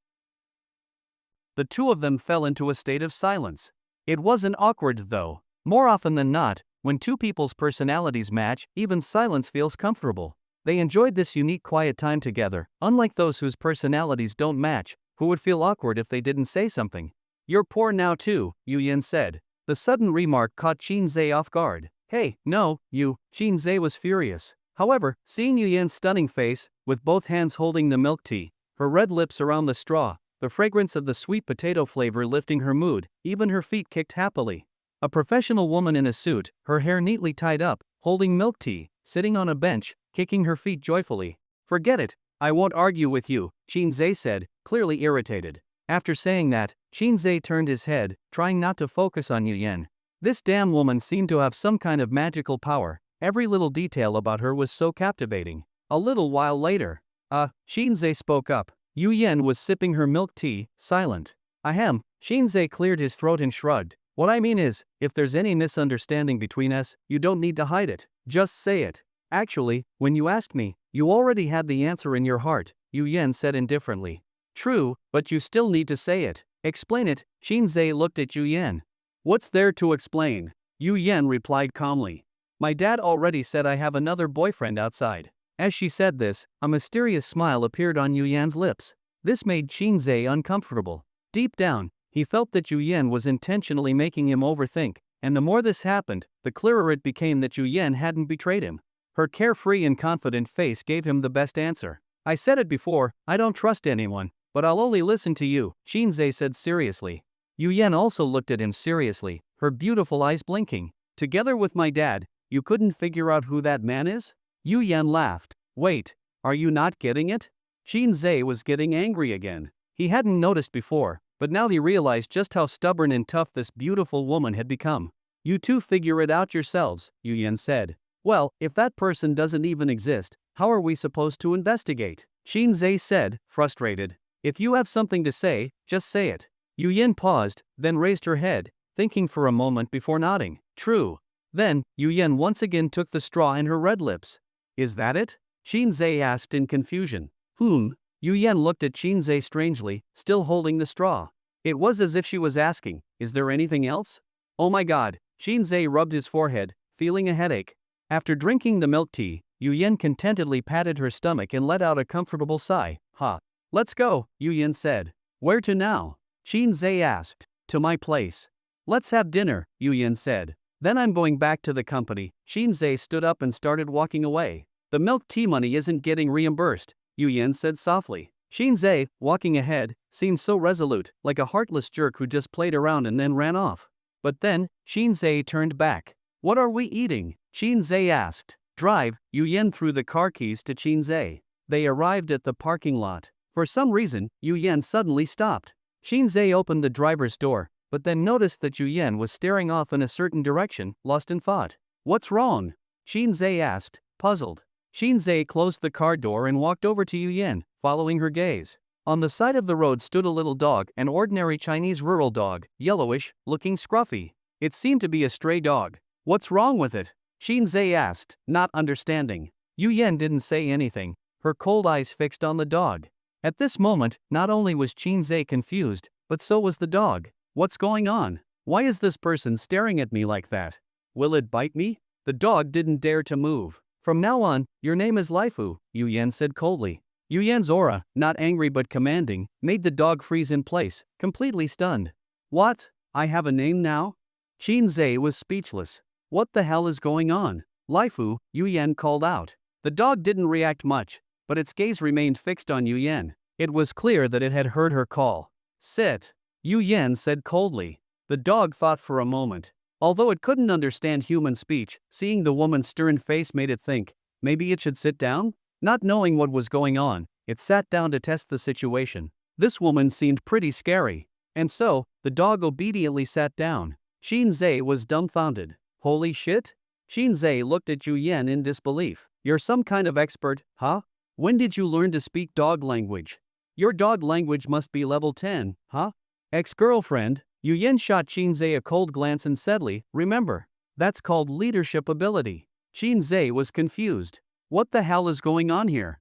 The two of them fell into a state of silence. It wasn't awkward though. More often than not, when two people's personalities match, even silence feels comfortable. They enjoyed this unique quiet time together, unlike those whose personalities don't match, who would feel awkward if they didn't say something. "You're poor now too," Yu Yan said. The sudden remark caught Qinzhe off guard. "Hey, no, you," Qinzhe was furious. However, seeing Yu Yan's stunning face, with both hands holding the milk tea, her red lips around the straw, the fragrance of the sweet potato flavor lifting her mood, even her feet kicked happily. A professional woman in a suit, her hair neatly tied up, holding milk tea, sitting on a bench, kicking her feet joyfully. Forget it, I won't argue with you, Qinzhe said, clearly irritated. After saying that, Qinzhe turned his head, trying not to focus on Yuyan. This damn woman seemed to have some kind of magical power. Every little detail about her was so captivating. A little while later, Qinzhe spoke up. Yuyan was sipping her milk tea, silent. Ahem, Qinzhe cleared his throat and shrugged. What I mean is, if there's any misunderstanding between us, you don't need to hide it. Just say it. Actually, when you asked me, you already had the answer in your heart, Yuyan said indifferently. True, but you still need to say it. Explain it, Qinzhe looked at Yuyan. What's there to explain? Yuyan replied calmly. My dad already said I have another boyfriend outside. As she said this, a mysterious smile appeared on Yuyan's lips. This made Qinzhe uncomfortable. Deep down, he felt that Yuyan was intentionally making him overthink, and the more this happened, the clearer it became that Yuyan hadn't betrayed him. Her carefree and confident face gave him the best answer. I said it before, I don't trust anyone, but I'll only listen to you, Qinzhe said seriously. Yuyan also looked at him seriously, her beautiful eyes blinking. Together with my dad, you couldn't figure out who that man is? Yuyan laughed. Wait, are you not getting it? Qinzhe was getting angry again. He hadn't noticed before, but now he realized just how stubborn and tough this beautiful woman had become. You two figure it out yourselves, Yuyan said. Well, if that person doesn't even exist, how are we supposed to investigate? Qinzhe said, frustrated. If you have something to say, just say it. Yuyan paused, then raised her head, thinking for a moment before nodding. True. Then, Yuyan once again took the straw in her red lips. Is that it? Qinzhe asked in confusion. Yuyan looked at Qinzhe strangely, still holding the straw. It was as if she was asking, is there anything else? Oh my god, Qinzhe rubbed his forehead, feeling a headache. After drinking the milk tea, Yuyan contentedly patted her stomach and let out a comfortable sigh. Let's go, Yuyan said. Where to now? Qinzhe asked. To my place. Let's have dinner, Yuyan said. Then I'm going back to the company. Qinzhe stood up and started walking away. The milk tea money isn't getting reimbursed, Yuyan said softly. Qinzhe, walking ahead, seemed so resolute, like a heartless jerk who just played around and then ran off. But then, Qinzhe turned back. What are we eating? Qinzhe asked. Drive, Yuyan threw the car keys to Qinzhe. They arrived at the parking lot. For some reason, Yuyan suddenly stopped. Qinzhe opened the driver's door, but then noticed that Yuyan was staring off in a certain direction, lost in thought. What's wrong? Qinzhe asked, puzzled. Qinzhe closed the car door and walked over to Yuyan, following her gaze. On the side of the road stood a little dog, an ordinary Chinese rural dog, yellowish, looking scruffy. It seemed to be a stray dog. What's wrong with it? Qinzhe asked, not understanding. Yuyan didn't say anything, her cold eyes fixed on the dog. At this moment, not only was Qinzhe confused, but so was the dog. What's going on? Why is this person staring at me like that? Will it bite me? The dog didn't dare to move. From now on, your name is Laifu, Yuyan said coldly. Yuyan's aura, not angry but commanding, made the dog freeze in place, completely stunned. What? I have a name now? Qinzhe was speechless. What the hell is going on? Laifu, Yuyan called out. The dog didn't react much, but its gaze remained fixed on Yuyan. It was clear that it had heard her call. Sit, Yuyan said coldly. The dog thought for a moment. Although it couldn't understand human speech, seeing the woman's stern face made it think, maybe it should sit down? Not knowing what was going on, it sat down to test the situation. This woman seemed pretty scary. And so, the dog obediently sat down. Qinzhe was dumbfounded. Holy shit? Qinzhe looked at Yuyan in disbelief. You're some kind of expert, huh? When did you learn to speak dog language? Your dog language must be level 10, huh? Ex-girlfriend? Yuyan shot Qinzhe a cold glance and saidly, remember, that's called leadership ability. Qinzhe was confused. What the hell is going on here?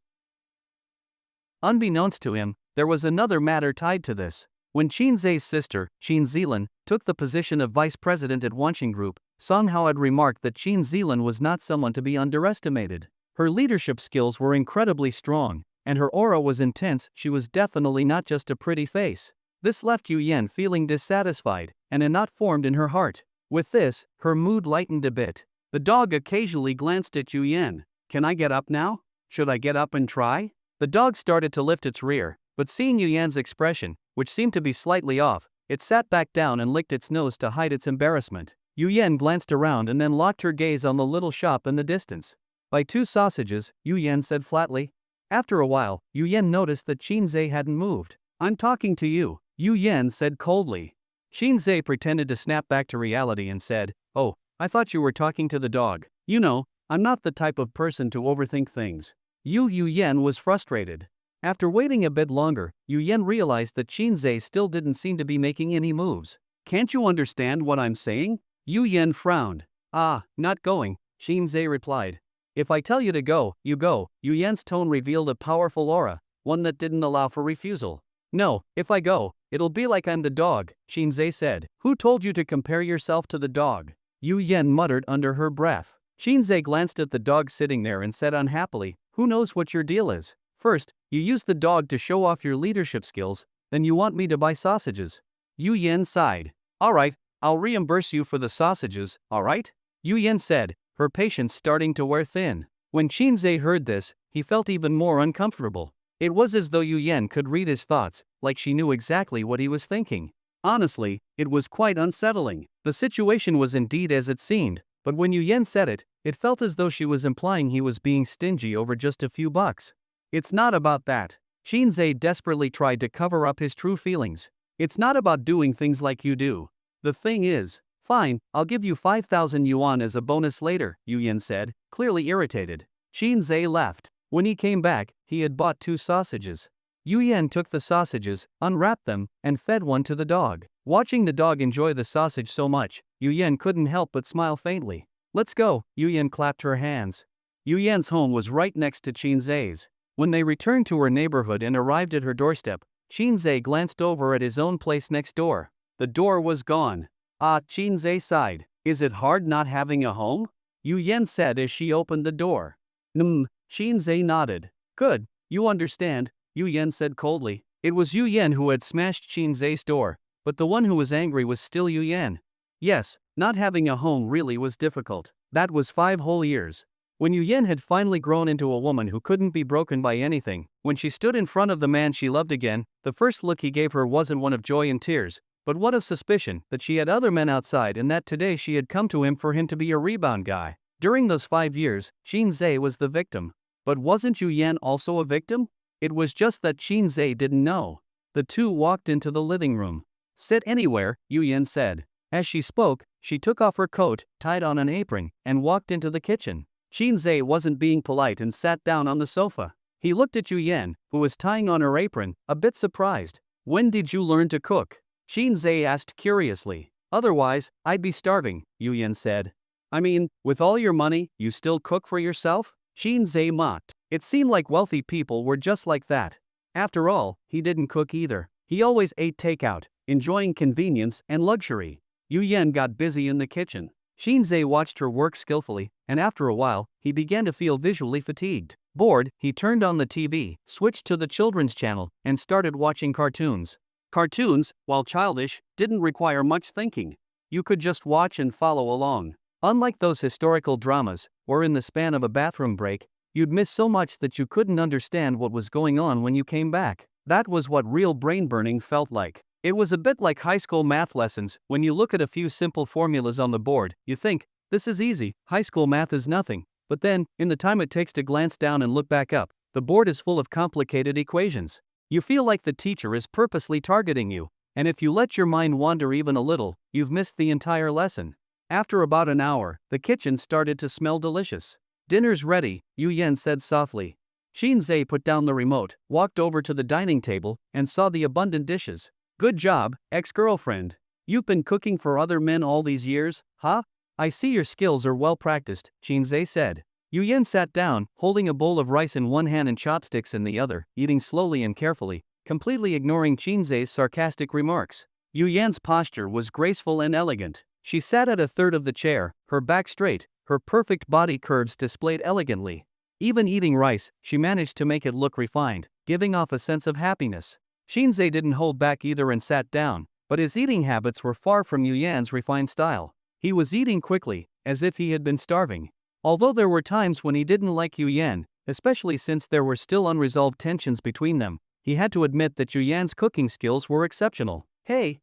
Unbeknownst to him, there was another matter tied to this. When Qinzhe's sister, Qin took the position of vice president at Wanqing Group, Song Hao had remarked that Qin was not someone to be underestimated. Her leadership skills were incredibly strong, and her aura was intense. She was definitely not just a pretty face. This left Yuyan feeling dissatisfied, and a knot formed in her heart. With this, her mood lightened a bit. The dog occasionally glanced at Yuyan. Can I get up now? Should I get up and try? The dog started to lift its rear, but seeing Yuyan's expression, which seemed to be slightly off, it sat back down and licked its nose to hide its embarrassment. Yuyan glanced around and then locked her gaze on the little shop in the distance. Buy 2 sausages, Yu Yan said flatly. After a while, Yu Yan noticed that Shinzei hadn't moved. I'm talking to you, Yu Yan said coldly. Shinzei pretended to snap back to reality and said, "Oh, I thought you were talking to the dog. You know, I'm not the type of person to overthink things." Yu Yan was frustrated. After waiting a bit longer, Yu Yan realized that Shinzei still didn't seem to be making any moves. Can't you understand what I'm saying? Yu Yan frowned. Not going, Shinzei replied. If I tell you to go, you go. Yu Yan's tone revealed a powerful aura, one that didn't allow for refusal. No, if I go, it'll be like I'm the dog, Shinzei said. Who told you to compare yourself to the dog? Yu Yan muttered under her breath. Shinzei glanced at the dog sitting there and said unhappily, who knows what your deal is? First, you use the dog to show off your leadership skills, then you want me to buy sausages. Yu Yan sighed. Alright, I'll reimburse you for the sausages, alright? Yu Yan said, her patience starting to wear thin. When Shinzei heard this, he felt even more uncomfortable. It was as though Yu Yan could read his thoughts, like she knew exactly what he was thinking. Honestly, it was quite unsettling. The situation was indeed as it seemed, but when Yu Yan said it, it felt as though she was implying he was being stingy over just a few bucks. It's not about that. Shinzei desperately tried to cover up his true feelings. It's not about doing things like you do. The thing is, fine, I'll give you 5,000 yuan as a bonus later, Yu Yan said, clearly irritated. Shinzei left. When he came back, he had bought 2 sausages. Yu Yan took the sausages, unwrapped them, and fed one to the dog. Watching the dog enjoy the sausage so much, Yu Yan couldn't help but smile faintly. Let's go, Yu Yan clapped her hands. Yu Yan's home was right next to Shinzei's. When they returned to her neighborhood and arrived at her doorstep, Shinzei glanced over at his own place next door. The door was gone. Shinzei sighed. Is it hard not having a home? Yu Yan said as she opened the door. Shinzei nodded. Good, you understand, Yu Yan said coldly. It was Yu Yan who had smashed Shinzei's door, but the one who was angry was still Yu Yan. Yes, not having a home really was difficult. That was 5 whole years. When Yu Yan had finally grown into a woman who couldn't be broken by anything, when she stood in front of the man she loved again, the first look he gave her wasn't one of joy and tears, but one of suspicion that she had other men outside and that today she had come to him for him to be a rebound guy. During those 5 years, Shinzei was the victim. But wasn't Yu Yan also a victim? It was just that Shinzei didn't know. The two walked into the living room. Sit anywhere, Yu Yan said. As she spoke, she took off her coat, tied on an apron, and walked into the kitchen. Shinzei wasn't being polite and sat down on the sofa. He looked at Yu Yan, who was tying on her apron, a bit surprised. When did you learn to cook? Shinzei asked curiously. Otherwise, I'd be starving, Yu Yan said. I mean, with all your money, you still cook for yourself? Shinzei mocked. It seemed like wealthy people were just like that. After all, he didn't cook either. He always ate takeout, enjoying convenience and luxury. Yu Yan got busy in the kitchen. Shinzei watched her work skillfully, and after a while, he began to feel visually fatigued. Bored, he turned on the TV, switched to the children's channel, and started watching cartoons. Cartoons, while childish, didn't require much thinking. You could just watch and follow along. Unlike those historical dramas, where in the span of a bathroom break, you'd miss so much that you couldn't understand what was going on when you came back. That was what real brain burning felt like. It was a bit like high school math lessons. When you look at a few simple formulas on the board, you think, this is easy, high school math is nothing. But then, in the time it takes to glance down and look back up, the board is full of complicated equations. You feel like the teacher is purposely targeting you, and if you let your mind wander even a little, you've missed the entire lesson. After about an hour, the kitchen started to smell delicious. Dinner's ready, Yu Yan said softly. Shinzei put down the remote, walked over to the dining table, and saw the abundant dishes. Good job, ex-girlfriend. You've been cooking for other men all these years, huh? I see your skills are well practiced, Shinzei said. Yu Yan sat down, holding a bowl of rice in one hand and chopsticks in the other, eating slowly and carefully, completely ignoring Shinzei's sarcastic remarks. Yu Yan's posture was graceful and elegant. She sat at a third of the chair, her back straight, her perfect body curves displayed elegantly. Even eating rice, she managed to make it look refined, giving off a sense of happiness. Shinzei didn't hold back either and sat down, but his eating habits were far from Yu Yan's refined style. He was eating quickly, as if he had been starving. Although there were times when he didn't like Yu Yan, especially since there were still unresolved tensions between them, he had to admit that Yu Yan's cooking skills were exceptional. Hey,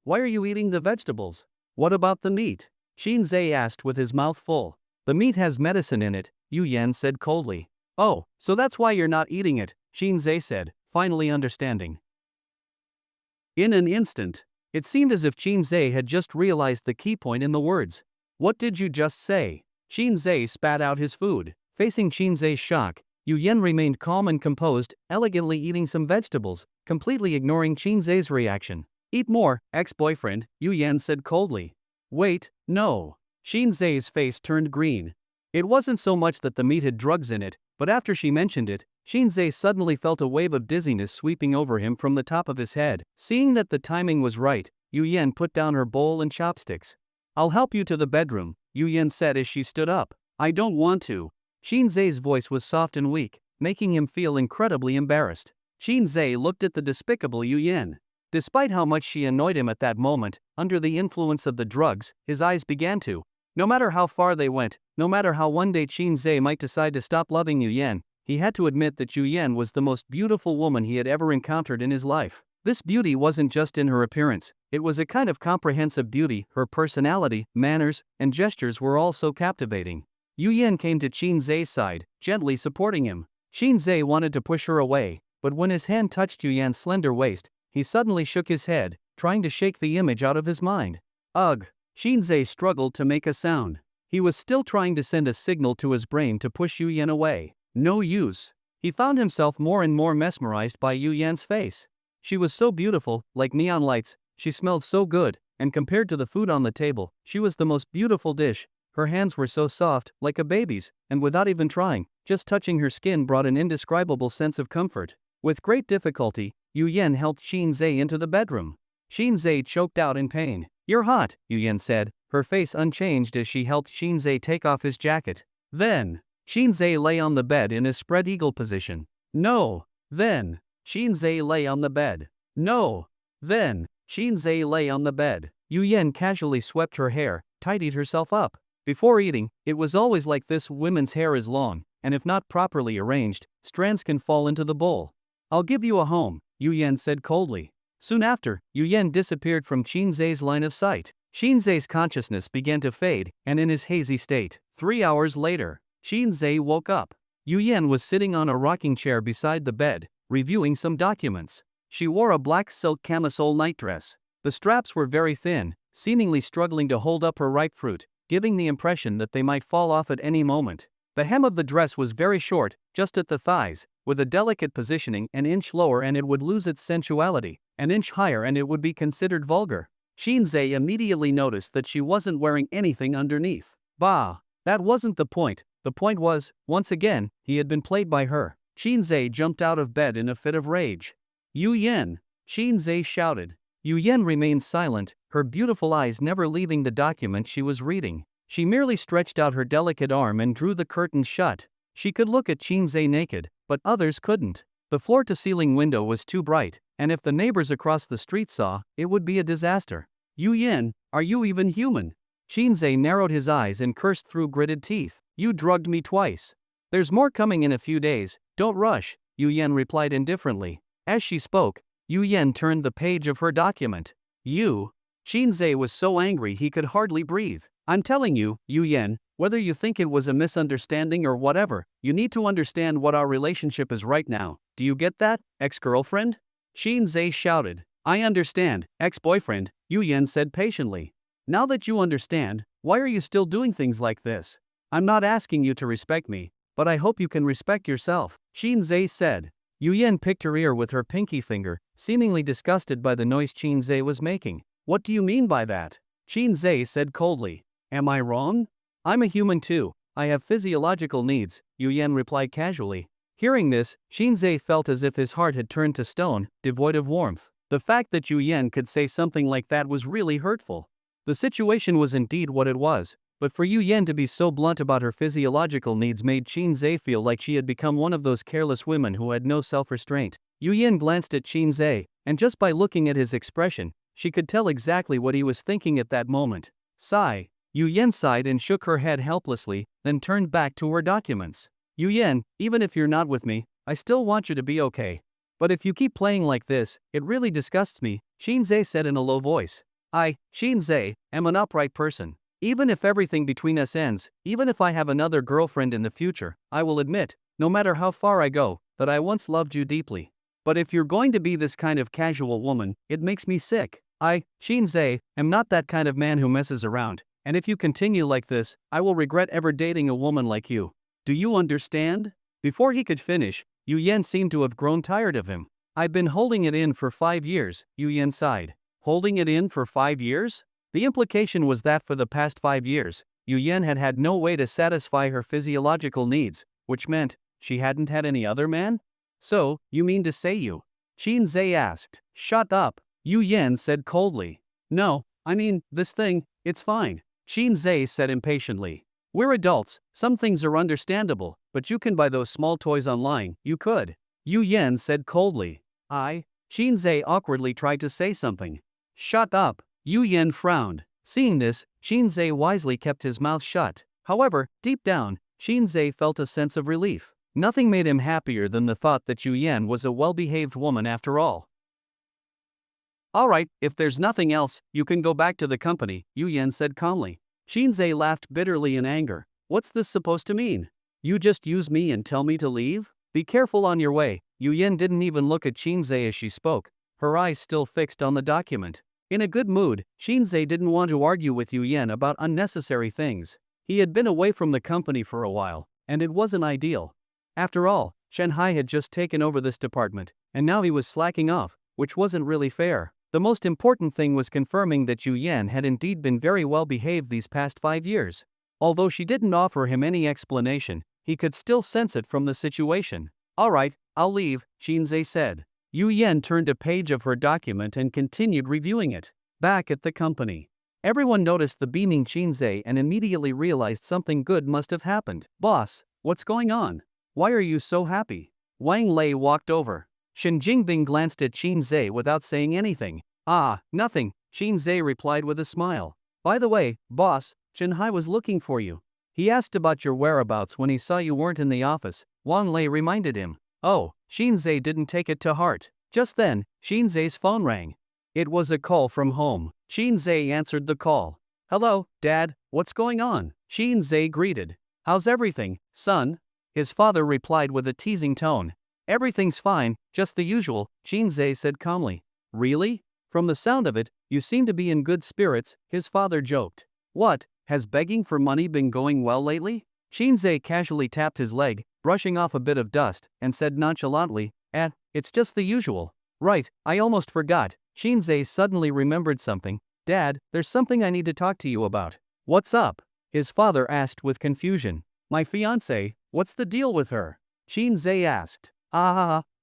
why are you eating the vegetables? What about the meat? Shinzei asked with his mouth full. The meat has medicine in it, Yu Yan said coldly. Oh, so that's why you're not eating it, Qinzhe said, finally understanding. In an instant, it seemed as if Qinzhe had just realized the key point in the words. What did you just say? Qinzhe spat out his food. Facing Qinzhe's shock, Yu Yan remained calm and composed, elegantly eating some vegetables, completely ignoring Qinzhe's reaction. Eat more, ex-boyfriend, Yu Yan said coldly. Wait, no. Qinzhe's face turned green. It wasn't so much that the meat had drugs in it, but after she mentioned it, Qinzhe suddenly felt a wave of dizziness sweeping over him from the top of his head. Seeing that the timing was right, Yu Yan put down her bowl and chopsticks. I'll help you to the bedroom, Yu Yan said as she stood up. I don't want to. Qinzhe's voice was soft and weak, making him feel incredibly embarrassed. Qinzhe looked at the despicable Yu Yan. Despite how much she annoyed him at that moment, under the influence of the drugs, his eyes began to. No matter how far they went, no matter how one day Qinzhe might decide to stop loving Yu Yan, he had to admit that Yu Yan was the most beautiful woman he had ever encountered in his life. This beauty wasn't just in her appearance, it was a kind of comprehensive beauty. Her personality, manners, and gestures were all so captivating. Yu Yan came to Qinzhe's side, gently supporting him. Qinzhe wanted to push her away, but when his hand touched Yu Yan's slender waist, he suddenly shook his head, trying to shake the image out of his mind. Ugh! Qinzhe struggled to make a sound. He was still trying to send a signal to his brain to push Yu Yan away. No use. He found himself more and more mesmerized by Yu Yan's face. She was so beautiful, like neon lights, she smelled so good, and compared to the food on the table, she was the most beautiful dish. Her hands were so soft, like a baby's, and without even trying, just touching her skin brought an indescribable sense of comfort. With great difficulty, Yu Yan helped Qinzhe into the bedroom. Qinzhe choked out in pain. You're hot, Yu Yan said, her face unchanged as she helped Qinzhe take off his jacket. Then, Qinzhe lay on the bed in a spread eagle position. No. Then, Qinzhe lay on the bed. No. Then, Qinzhe lay on the bed. Yu Yan casually swept her hair, tidied herself up. Before eating, it was always like this. Women's hair is long, and if not properly arranged, strands can fall into the bowl. I'll give you a home, Yu Yan said coldly. Soon after, Yu Yan disappeared from Qinzhe's line of sight. Qinzhe's consciousness began to fade, and in his hazy state, 3 hours later, Qinzhe woke up. Yu Yan was sitting on a rocking chair beside the bed, reviewing some documents. She wore a black silk camisole nightdress. The straps were very thin, seemingly struggling to hold up her ripe fruit, giving the impression that they might fall off at any moment. The hem of the dress was very short, just at the thighs, with a delicate positioning. An inch lower and it would lose its sensuality, an inch higher and it would be considered vulgar. Qinzhe immediately noticed that she wasn't wearing anything underneath. Bah! That wasn't the point. The point was, once again, he had been played by her. Qinzhe jumped out of bed in a fit of rage. Yu Yan! Qinzhe shouted. Yu Yan remained silent, her beautiful eyes never leaving the document she was reading. She merely stretched out her delicate arm and drew the curtains shut. She could look at Qinzhe naked, but others couldn't. The floor-to-ceiling window was too bright, and if the neighbors across the street saw, it would be a disaster. Yu Yan, are you even human? Qinzhe narrowed his eyes and cursed through gritted teeth. You drugged me twice. There's more coming in a few days, don't rush, Yu Yan replied indifferently. As she spoke, Yu Yan turned the page of her document. You? Qinzhe was so angry he could hardly breathe. I'm telling you, Yu Yan, whether you think it was a misunderstanding or whatever, you need to understand what our relationship is right now. Do you get that, ex-girlfriend? Qinzhe shouted. I understand, ex-boyfriend, Yu Yan said patiently. Now that you understand, why are you still doing things like this? I'm not asking you to respect me, but I hope you can respect yourself, Qinzhe said. Yu Yan picked her ear with her pinky finger, seemingly disgusted by the noise Qinzhe was making. What do you mean by that? Qinzhe said coldly. Am I wrong? I'm a human too. I have physiological needs, Yu Yan replied casually. Hearing this, Qinzhe felt as if his heart had turned to stone, devoid of warmth. The fact that Yu Yan could say something like that was really hurtful. The situation was indeed what it was, but for Yu Yan to be so blunt about her physiological needs made Qinzhe feel like she had become one of those careless women who had no self-restraint. Yu Yan glanced at Qinzhe, and just by looking at his expression, she could tell exactly what he was thinking at that moment. Sigh. Yu Yan sighed and shook her head helplessly, then turned back to her documents. Yu Yan, even if you're not with me, I still want you to be okay. But if you keep playing like this, it really disgusts me, Qinzhe said in a low voice. I, Qinzhe, am an upright person. Even if everything between us ends, even if I have another girlfriend in the future, I will admit, no matter how far I go, that I once loved you deeply. But if you're going to be this kind of casual woman, it makes me sick. I, Shinzei, am not that kind of man who messes around, and if you continue like this, I will regret ever dating a woman like you. Do you understand? Before he could finish, Yu Yen seemed to have grown tired of him. I've been holding it in for 5 years, Yu Yen sighed. Holding it in for 5 years? The implication was that for the past 5 years, Yu Yen had had no way to satisfy her physiological needs, which meant she hadn't had any other man? So, you mean to say you? Shinzei asked. Shut up, Yu Yen said coldly. No, I mean, this thing, it's fine, Shinzei said impatiently. We're adults, some things are understandable, but you can buy those small toys online, you could. Yu Yen said coldly. Shinzei awkwardly tried to say something. Shut up, Yu Yen frowned. Seeing this, Shinzei wisely kept his mouth shut. However, deep down, Shinzei felt a sense of relief. Nothing made him happier than the thought that Yu Yen was a well-behaved woman after all. Alright, if there's nothing else, you can go back to the company, Yu Yen said calmly. Shinzei laughed bitterly in anger. What's this supposed to mean? You just use me and tell me to leave? Be careful on your way. Yu Yen didn't even look at Shinzei as she spoke, her eyes still fixed on the document. In a good mood, Shinzei didn't want to argue with Yu Yen about unnecessary things. He had been away from the company for a while, and it wasn't ideal. After all, Shanghai had just taken over this department, and now he was slacking off, which wasn't really fair. The most important thing was confirming that Yu Yen had indeed been very well behaved these past 5 years. Although she didn't offer him any explanation, he could still sense it from the situation. Alright, I'll leave, Shinzei said. Yu Yen turned a page of her document and continued reviewing it. Back at the company, everyone noticed the beaming Shinzei and immediately realized something good must have happened. Boss, what's going on? Why are you so happy? Wang Lei walked over. Shen Jingbing glanced at Shinzei without saying anything. Nothing, Shinzei replied with a smile. By the way, boss, Shanghai was looking for you. He asked about your whereabouts when he saw you weren't in the office, Wang Lei reminded him. Oh, Shinzei didn't take it to heart. Just then, Shinzei's phone rang. It was a call from home. Shinzei answered the call. Hello, Dad, what's going on? Shinzei greeted. How's everything, son? His father replied with a teasing tone. Everything's fine, just the usual, Shinzei said calmly. Really? From the sound of it, you seem to be in good spirits, his father joked. What, has begging for money been going well lately? Shinzei casually tapped his leg, brushing off a bit of dust, and said nonchalantly, it's just the usual. Right, I almost forgot. Shinzei suddenly remembered something. Dad, there's something I need to talk to you about. What's up? His father asked with confusion. My fiancée, what's the deal with her? Shinzei asked.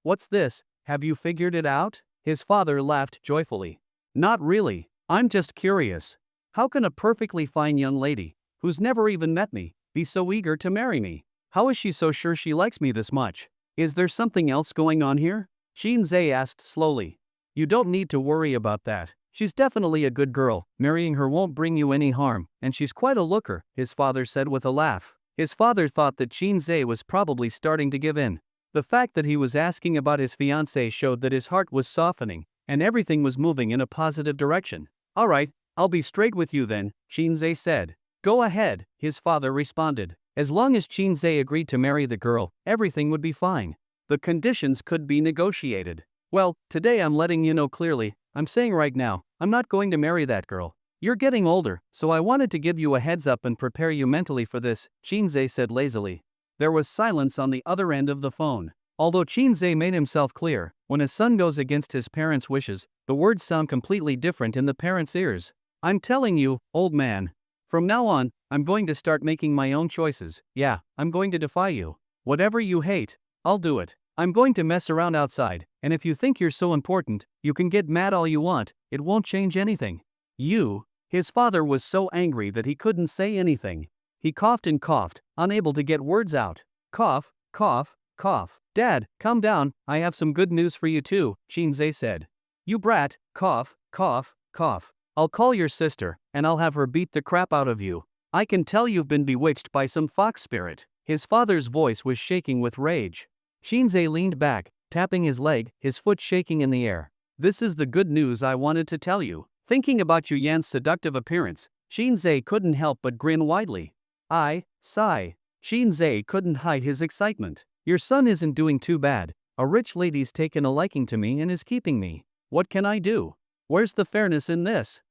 What's this, have you figured it out? His father laughed joyfully. Not really, I'm just curious. How can a perfectly fine young lady, who's never even met me, be so eager to marry me? How is she so sure she likes me this much? Is there something else going on here? Shinzei asked slowly. You don't need to worry about that. She's definitely a good girl, marrying her won't bring you any harm, and she's quite a looker, his father said with a laugh. His father thought that Shinzei was probably starting to give in. The fact that he was asking about his fiancée showed that his heart was softening, and everything was moving in a positive direction. Alright, I'll be straight with you then, Shinzei said. Go ahead, his father responded. As long as Shinzei agreed to marry the girl, everything would be fine. The conditions could be negotiated. Well, today I'm letting you know clearly, I'm saying right now, I'm not going to marry that girl. You're getting older, so I wanted to give you a heads up and prepare you mentally for this, Shinzei said lazily. There was silence on the other end of the phone. Although Shinzei made himself clear, when his son goes against his parents' wishes, the words sound completely different in the parents' ears. I'm telling you, old man. From now on, I'm going to start making my own choices. Yeah, I'm going to defy you. Whatever you hate, I'll do it. I'm going to mess around outside, and if you think you're so important, you can get mad all you want, it won't change anything. His father was so angry that he couldn't say anything. He coughed and coughed, unable to get words out. Cough, cough, cough. Dad, calm down, I have some good news for you too, Shinzei said. You brat, cough, cough, cough. I'll call your sister, and I'll have her beat the crap out of you. I can tell you've been bewitched by some fox spirit. His father's voice was shaking with rage. Shinzei leaned back, tapping his leg, his foot shaking in the air. This is the good news I wanted to tell you. Thinking about Yu Yan's seductive appearance, Shinzei couldn't help but grin widely. Sigh. Shinzei couldn't hide his excitement. Your son isn't doing too bad. A rich lady's taken a liking to me and is keeping me. What can I do? Where's the fairness in this?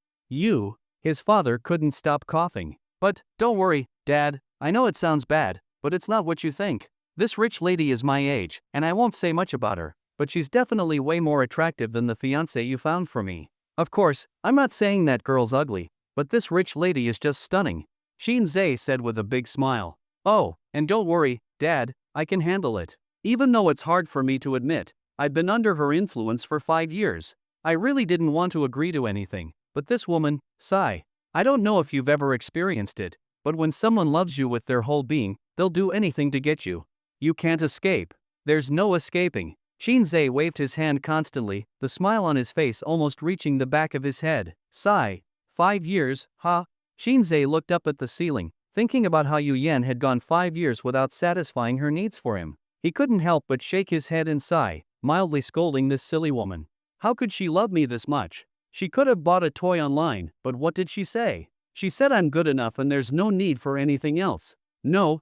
His father couldn't stop coughing. But, don't worry, Dad, I know it sounds bad, but it's not what you think. This rich lady is my age, and I won't say much about her, but she's definitely way more attractive than the fiancé you found for me. Of course, I'm not saying that girl's ugly, but this rich lady is just stunning, Shinzei said with a big smile. Oh, and don't worry, Dad, I can handle it. Even though it's hard for me to admit, I've been under her influence for 5 years. I really didn't want to agree to anything, but this woman, Sai. I don't know if you've ever experienced it, but when someone loves you with their whole being, they'll do anything to get you. You can't escape. There's no escaping. Shinzei waved his hand constantly, the smile on his face almost reaching the back of his head. Sigh. 5 years, huh? Shinzei looked up at the ceiling, thinking about how Yu Yan had gone 5 years without satisfying her needs for him. He couldn't help but shake his head and sigh, mildly scolding this silly woman. How could she love me this much? She could have bought a toy online, but what did she say? She said I'm good enough and there's no need for anything else. No.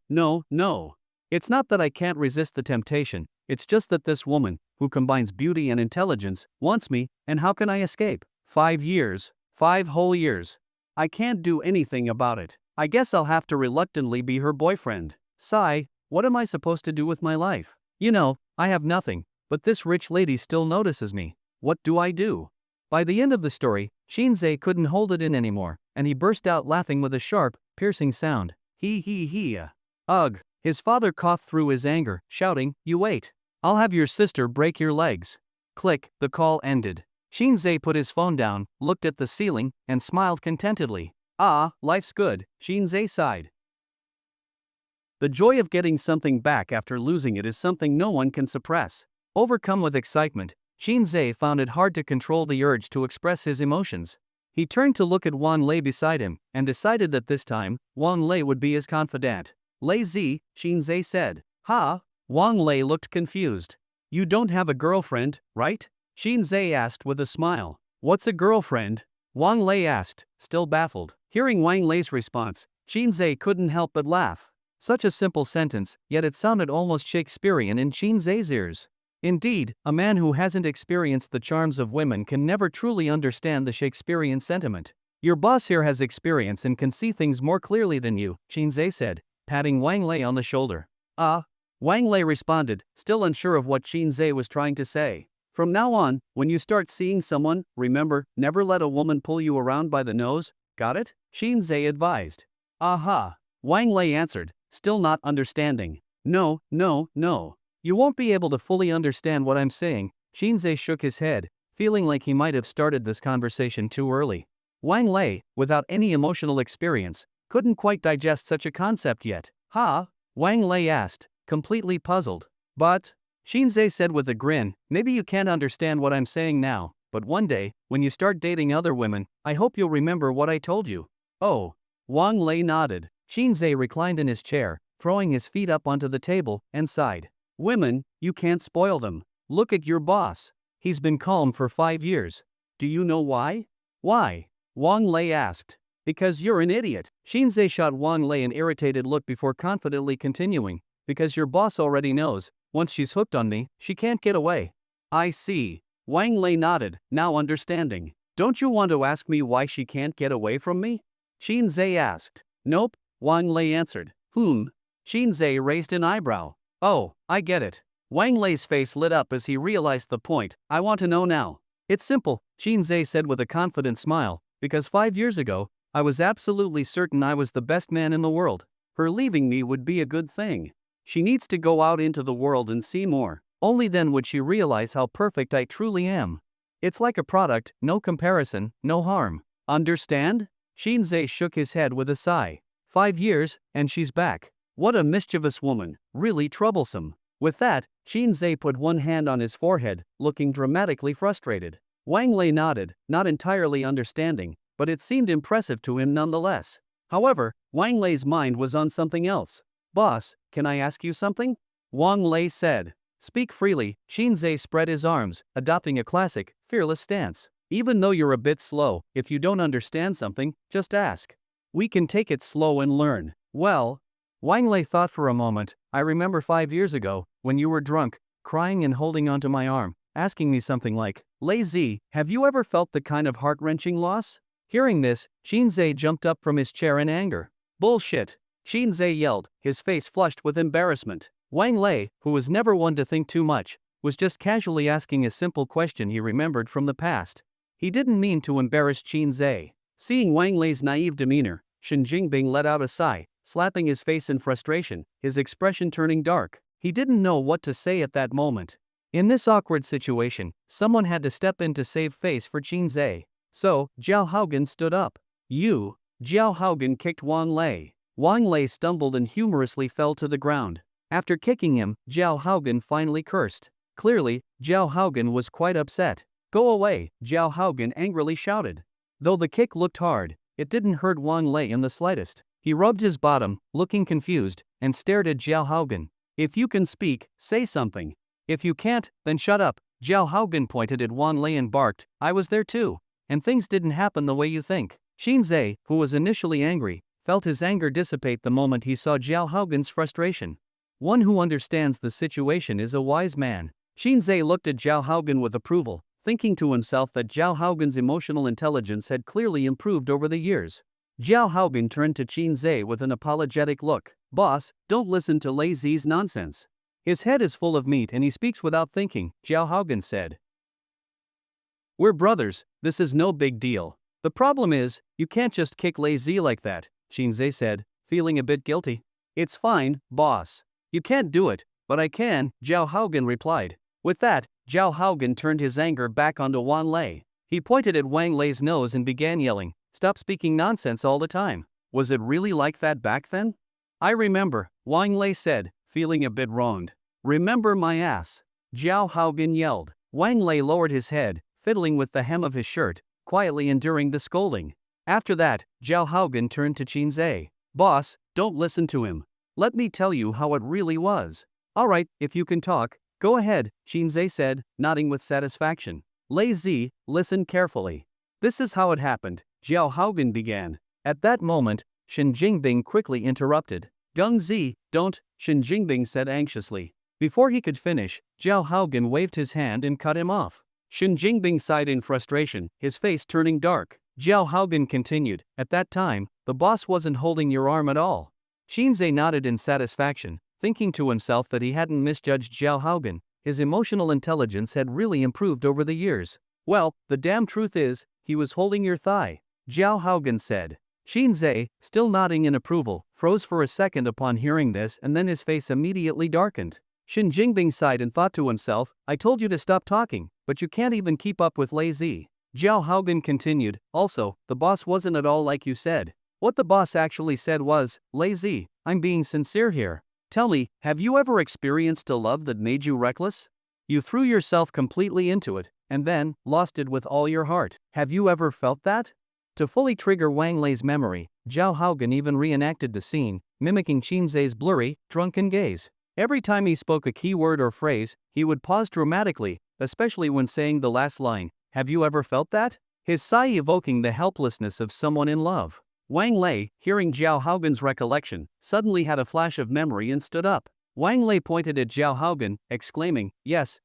It's not that I can't resist the temptation, it's just that this woman, who combines beauty and intelligence, wants me, and how can I escape? 5 years. 5 whole years. I can't do anything about it. I guess I'll have to reluctantly be her boyfriend. Sigh, what am I supposed to do with my life? I have nothing, but this rich lady still notices me. What do I do? By the end of the story, Shinzei couldn't hold it in anymore, and he burst out laughing with a sharp, piercing sound. He. Ugh. His father coughed through his anger, shouting, You wait. I'll have your sister break your legs. Click, the call ended. Shinzei put his phone down, looked at the ceiling, and smiled contentedly. Ah, life's good, Shinzei sighed. The joy of getting something back after losing it is something no one can suppress. Overcome with excitement, Shinzei found it hard to control the urge to express his emotions. He turned to look at Wang Lei beside him, and decided that this time, Wang Lei would be his confidant. Lei Zi, Shinzei said. Ha? Wang Lei looked confused. You don't have a girlfriend, right? Shinzei asked with a smile. What's a girlfriend? Wang Lei asked, still baffled. Hearing Wang Lei's response, Shinzei couldn't help but laugh. Such a simple sentence, yet it sounded almost Shakespearean in Shinzei's ears. Indeed, a man who hasn't experienced the charms of women can never truly understand the Shakespearean sentiment. Your boss here has experience and can see things more clearly than you, Shinzei said, patting Wang Lei on the shoulder. Wang Lei responded, still unsure of what Shinzei was trying to say. From now on, when you start seeing someone, remember, never let a woman pull you around by the nose, got it? Shinzei advised. Aha. Wang Lei answered, still not understanding. No. You won't be able to fully understand what I'm saying. Shinzei shook his head, feeling like he might have started this conversation too early. Wang Lei, without any emotional experience, couldn't quite digest such a concept yet. Ha? Wang Lei asked, completely puzzled. But, Shinzei said with a grin, maybe you can't understand what I'm saying now, but one day, when you start dating other women, I hope you'll remember what I told you. Oh. Wang Lei nodded. Shinzei reclined in his chair, throwing his feet up onto the table, and sighed. Women, you can't spoil them. Look at your boss. He's been calm for 5 years. Do you know why? Why? Wang Lei asked. Because you're an idiot. Shinzei shot Wang Lei an irritated look before confidently continuing. Because your boss already knows, once she's hooked on me, she can't get away. I see. Wang Lei nodded, now understanding. Don't you want to ask me why she can't get away from me? Shinzei asked. Nope, Wang Lei answered. Shinzei raised an eyebrow. Oh, I get it. Wang Lei's face lit up as he realized the point. I want to know now. It's simple, Shinzei said with a confident smile, because 5 years ago, I was absolutely certain I was the best man in the world. Her leaving me would be a good thing. She needs to go out into the world and see more. Only then would she realize how perfect I truly am. It's like a product, no comparison, no harm. Understand? Shinzei shook his head with a sigh. 5 years, and she's back. What a mischievous woman, really troublesome. With that, Shinzei put one hand on his forehead, looking dramatically frustrated. Wang Lei nodded, not entirely understanding, but it seemed impressive to him nonetheless. However, Wang Lei's mind was on something else. Boss, can I ask you something? Wang Lei said. Speak freely. Shinzei spread his arms, adopting a classic, fearless stance. Even though you're a bit slow, if you don't understand something, just ask. We can take it slow and learn. Well, Wang Lei thought for a moment. I remember 5 years ago, when you were drunk, crying and holding onto my arm, asking me something like, Lazy, have you ever felt the kind of heart-wrenching loss? Hearing this, Shinzei jumped up from his chair in anger. Bullshit! Shinzei yelled, his face flushed with embarrassment. Wang Lei, who was never one to think too much, was just casually asking a simple question he remembered from the past. He didn't mean to embarrass Shinzei. Seeing Wang Lei's naive demeanor, Shen Jingbing let out a sigh, slapping his face in frustration, his expression turning dark. He didn't know what to say at that moment. In this awkward situation, someone had to step in to save face for Shinzei. So, Zhao Haogan stood up. You! Zhao Haogan kicked Wang Lei. Wang Lei stumbled and humorously fell to the ground. After kicking him, Zhao Haogan finally cursed. Clearly, Zhao Haogan was quite upset. Go away, Zhao Haogan angrily shouted. Though the kick looked hard, it didn't hurt Wang Lei in the slightest. He rubbed his bottom, looking confused, and stared at Zhao Haogan. If you can speak, say something. If you can't, then shut up. Zhao Haogan pointed at Wang Lei and barked, I was there too. And things didn't happen the way you think. Shinzei, who was initially angry, felt his anger dissipate the moment he saw Zhao Haogan's frustration. One who understands the situation is a wise man. Shinzei looked at Zhao Haogan with approval, thinking to himself that Zhao Haogan's emotional intelligence had clearly improved over the years. Zhao Haogan turned to Shinzei with an apologetic look. Boss, don't listen to Lazy's nonsense. His head is full of meat and he speaks without thinking, Zhao Haogan said. We're brothers, this is no big deal. The problem is, you can't just kick Lazy like that, Shinzei said, feeling a bit guilty. It's fine, boss. You can't do it, but I can, Zhao Haogan replied. With that, Zhao Haogan turned his anger back onto Wang Lei. He pointed at Wang Lei's nose and began yelling, stop speaking nonsense all the time. Was it really like that back then? I remember, Wang Lei said, feeling a bit wronged. Remember my ass. Zhao Haogan yelled. Wang Lei lowered his head, fiddling with the hem of his shirt, quietly enduring the scolding. After that, Zhao Haogan turned to Shinzei. Boss, don't listen to him. Let me tell you how it really was. Alright, if you can talk, go ahead, Shinzei said, nodding with satisfaction. Lazy, listen carefully. This is how it happened, Zhao Haogan began. At that moment, Shen Jingbing quickly interrupted. Gengzi, don't, Shen Jingbing said anxiously. Before he could finish, Zhao Haogan waved his hand and cut him off. Shen Jingbing sighed in frustration, his face turning dark. Zhao Haogan continued, at that time, the boss wasn't holding your arm at all. Shinzei nodded in satisfaction, thinking to himself that he hadn't misjudged Zhao Haogan. His emotional intelligence had really improved over the years. Well, the damn truth is, he was holding your thigh, Zhao Haogan said. Shinzei, still nodding in approval, froze for a second upon hearing this and then his face immediately darkened. Shen Jingbing sighed and thought to himself, I told you to stop talking, but you can't even keep up with Lazy. Zhao Haogan continued, also, the boss wasn't at all like you said. What the boss actually said was, Lazy, I'm being sincere here. Tell me, have you ever experienced a love that made you reckless? You threw yourself completely into it, and then, lost it with all your heart. Have you ever felt that? To fully trigger Wang Lei's memory, Zhao Haogan even reenacted the scene, mimicking Shinzei's blurry, drunken gaze. Every time he spoke a key word or phrase, he would pause dramatically, especially when saying the last line, have you ever felt that? His sigh evoking the helplessness of someone in love. Wang Lei, hearing Zhao Haogan's recollection, suddenly had a flash of memory and stood up. Wang Lei pointed at Zhao Haogan, exclaiming, yes,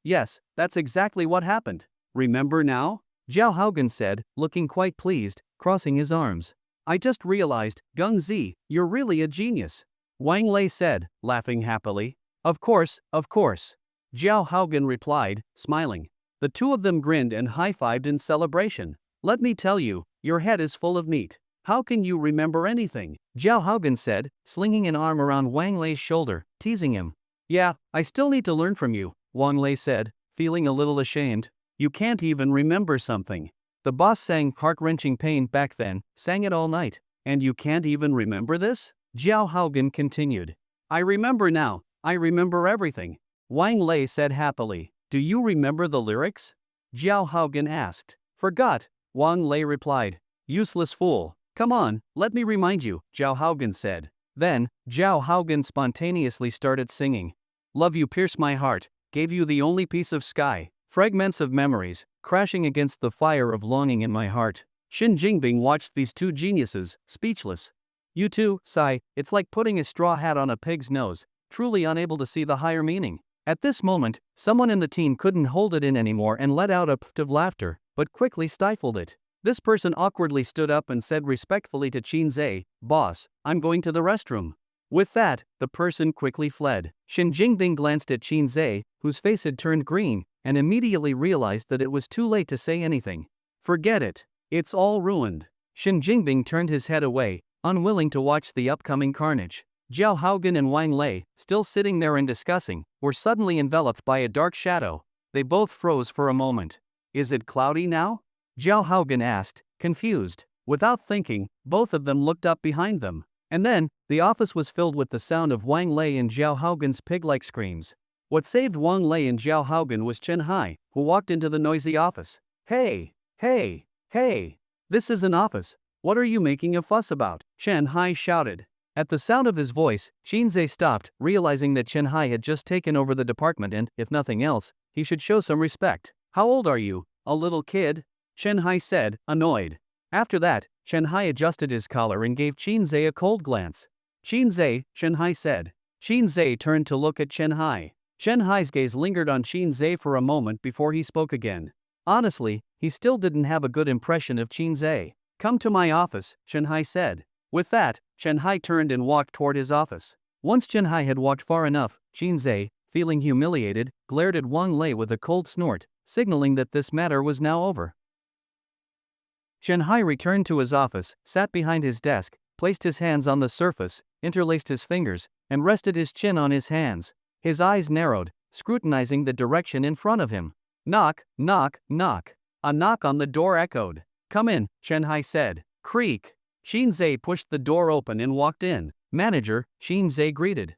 that's exactly what happened. Remember now? Zhao Haogan said, looking quite pleased, crossing his arms. I just realized, Gengzi, you're really a genius. Wang Lei said, laughing happily. Of course. Zhao Haogan replied, smiling. The two of them grinned and high-fived in celebration. Let me tell you, your head is full of meat. How can you remember anything? Zhao Haogan said, slinging an arm around Wang Lei's shoulder, teasing him. Yeah, I still need to learn from you, Wang Lei said, feeling a little ashamed. You can't even remember something. The boss sang heart-wrenching pain back then, sang it all night. And you can't even remember this? Zhao Haogan continued. I remember now, I remember everything. Wang Lei said happily. Do you remember the lyrics? Zhao Haogan asked. Forgot, Wang Lei replied. Useless fool. Come on, let me remind you, Zhao Haogan said. Then, Zhao Haogan spontaneously started singing. Love you pierce my heart, gave you the only piece of sky, fragments of memories, crashing against the fire of longing in my heart. Shin Jingbing watched these two geniuses, speechless. You two, sigh, it's like putting a straw hat on a pig's nose, truly unable to see the higher meaning. At this moment, someone in the team couldn't hold it in anymore and let out a pft of laughter, but quickly stifled it. This person awkwardly stood up and said respectfully to Qin Zhe, "Boss, I'm going to the restroom." With that, the person quickly fled. Shin Jingbing glanced at Qin Zhe, whose face had turned green, and immediately realized that it was too late to say anything. Forget it. It's all ruined. Shin Jingbing turned his head away, unwilling to watch the upcoming carnage. Zhao Haogan and Wang Lei, still sitting there and discussing, were suddenly enveloped by a dark shadow. They both froze for a moment. Is it cloudy now? Zhao Haogan asked, confused. Without thinking, both of them looked up behind them. And then, the office was filled with the sound of Wang Lei and Zhao Haogan's pig-like screams. What saved Wang Lei and Zhao Haogan was Chen Hai, who walked into the noisy office. Hey! Hey! Hey! This is an office. What are you making a fuss about? Chen Hai shouted. At the sound of his voice, Qin Zhe stopped, realizing that Chen Hai had just taken over the department and, if nothing else, he should show some respect. How old are you? A little kid? Chen Hai said, annoyed. After that, Chen Hai adjusted his collar and gave Qin Zhe a cold glance. Qin Zhe, Chen Hai said. Qin Zhe turned to look at Chen Hai. Chen Hai's gaze lingered on Qin Zhe for a moment before he spoke again. Honestly, he still didn't have a good impression of Qin Zhe. Come to my office, Chen Hai said. With that, Chen Hai turned and walked toward his office. Once Chen Hai had walked far enough, Qin Zhe, feeling humiliated, glared at Wang Lei with a cold snort, signaling that this matter was now over. Chen Hai returned to his office, sat behind his desk, placed his hands on the surface, interlaced his fingers, and rested his chin on his hands. His eyes narrowed, scrutinizing the direction in front of him. Knock, knock, knock. A knock on the door echoed. Come in, Chen Hai said. Creak. Qin Zhe pushed the door open and walked in. Manager, Qin Zhe greeted.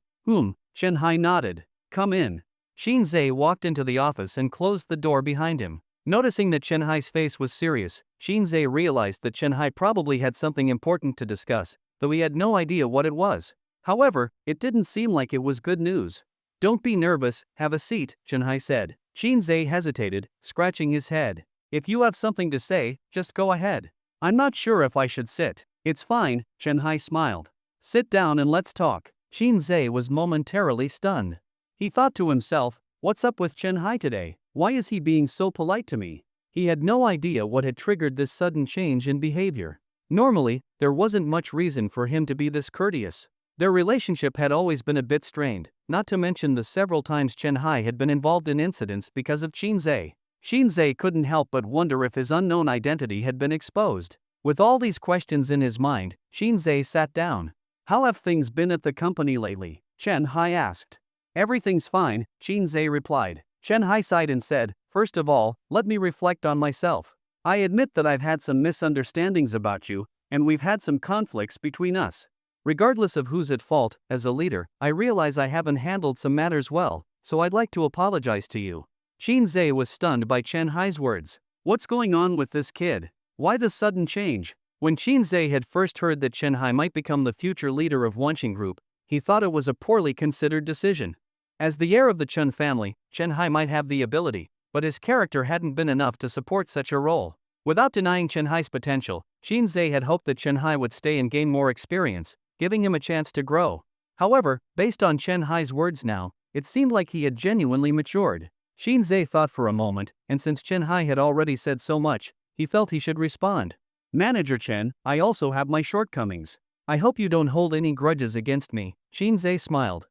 Chen Hai nodded. Come in. Qin Zhe walked into the office and closed the door behind him. Noticing that Chen Hai's face was serious, Qin Zhe realized that Chen Hai probably had something important to discuss, though he had no idea what it was. However, it didn't seem like it was good news. Don't be nervous, have a seat, Chen Hai said. Qin Zhe hesitated, scratching his head. If you have something to say, just go ahead. I'm not sure if I should sit. It's fine, Chen Hai smiled. Sit down and let's talk. Qin Zhe was momentarily stunned. He thought to himself, what's up with Chen Hai today? Why is he being so polite to me? He had no idea what had triggered this sudden change in behavior. Normally, there wasn't much reason for him to be this courteous. Their relationship had always been a bit strained, not to mention the several times Chen Hai had been involved in incidents because of Qin Zhe. Qin Zhe couldn't help but wonder if his unknown identity had been exposed. With all these questions in his mind, Qin Zhe sat down. How have things been at the company lately? Chen Hai asked. Everything's fine, Qin Zhe replied. Chen Hai sighed and said, first of all, let me reflect on myself. I admit that I've had some misunderstandings about you, and we've had some conflicts between us. Regardless of who's at fault, as a leader, I realize I haven't handled some matters well, so I'd like to apologize to you. Qin Zhe was stunned by Chen Hai's words. What's going on with this kid? Why the sudden change? When Qin Zhe had first heard that Chen Hai might become the future leader of Wenqing Group, he thought it was a poorly considered decision. As the heir of the Chen family, Chen Hai might have the ability, but his character hadn't been enough to support such a role. Without denying Chen Hai's potential, Qin Zhe had hoped that Chen Hai would stay and gain more experience, giving him a chance to grow. However, based on Chen Hai's words now, it seemed like he had genuinely matured. Qin Zhe thought for a moment, and since Chen Hai had already said so much, he felt he should respond. Manager Chen, I also have my shortcomings. I hope you don't hold any grudges against me. Qin Zhe smiled.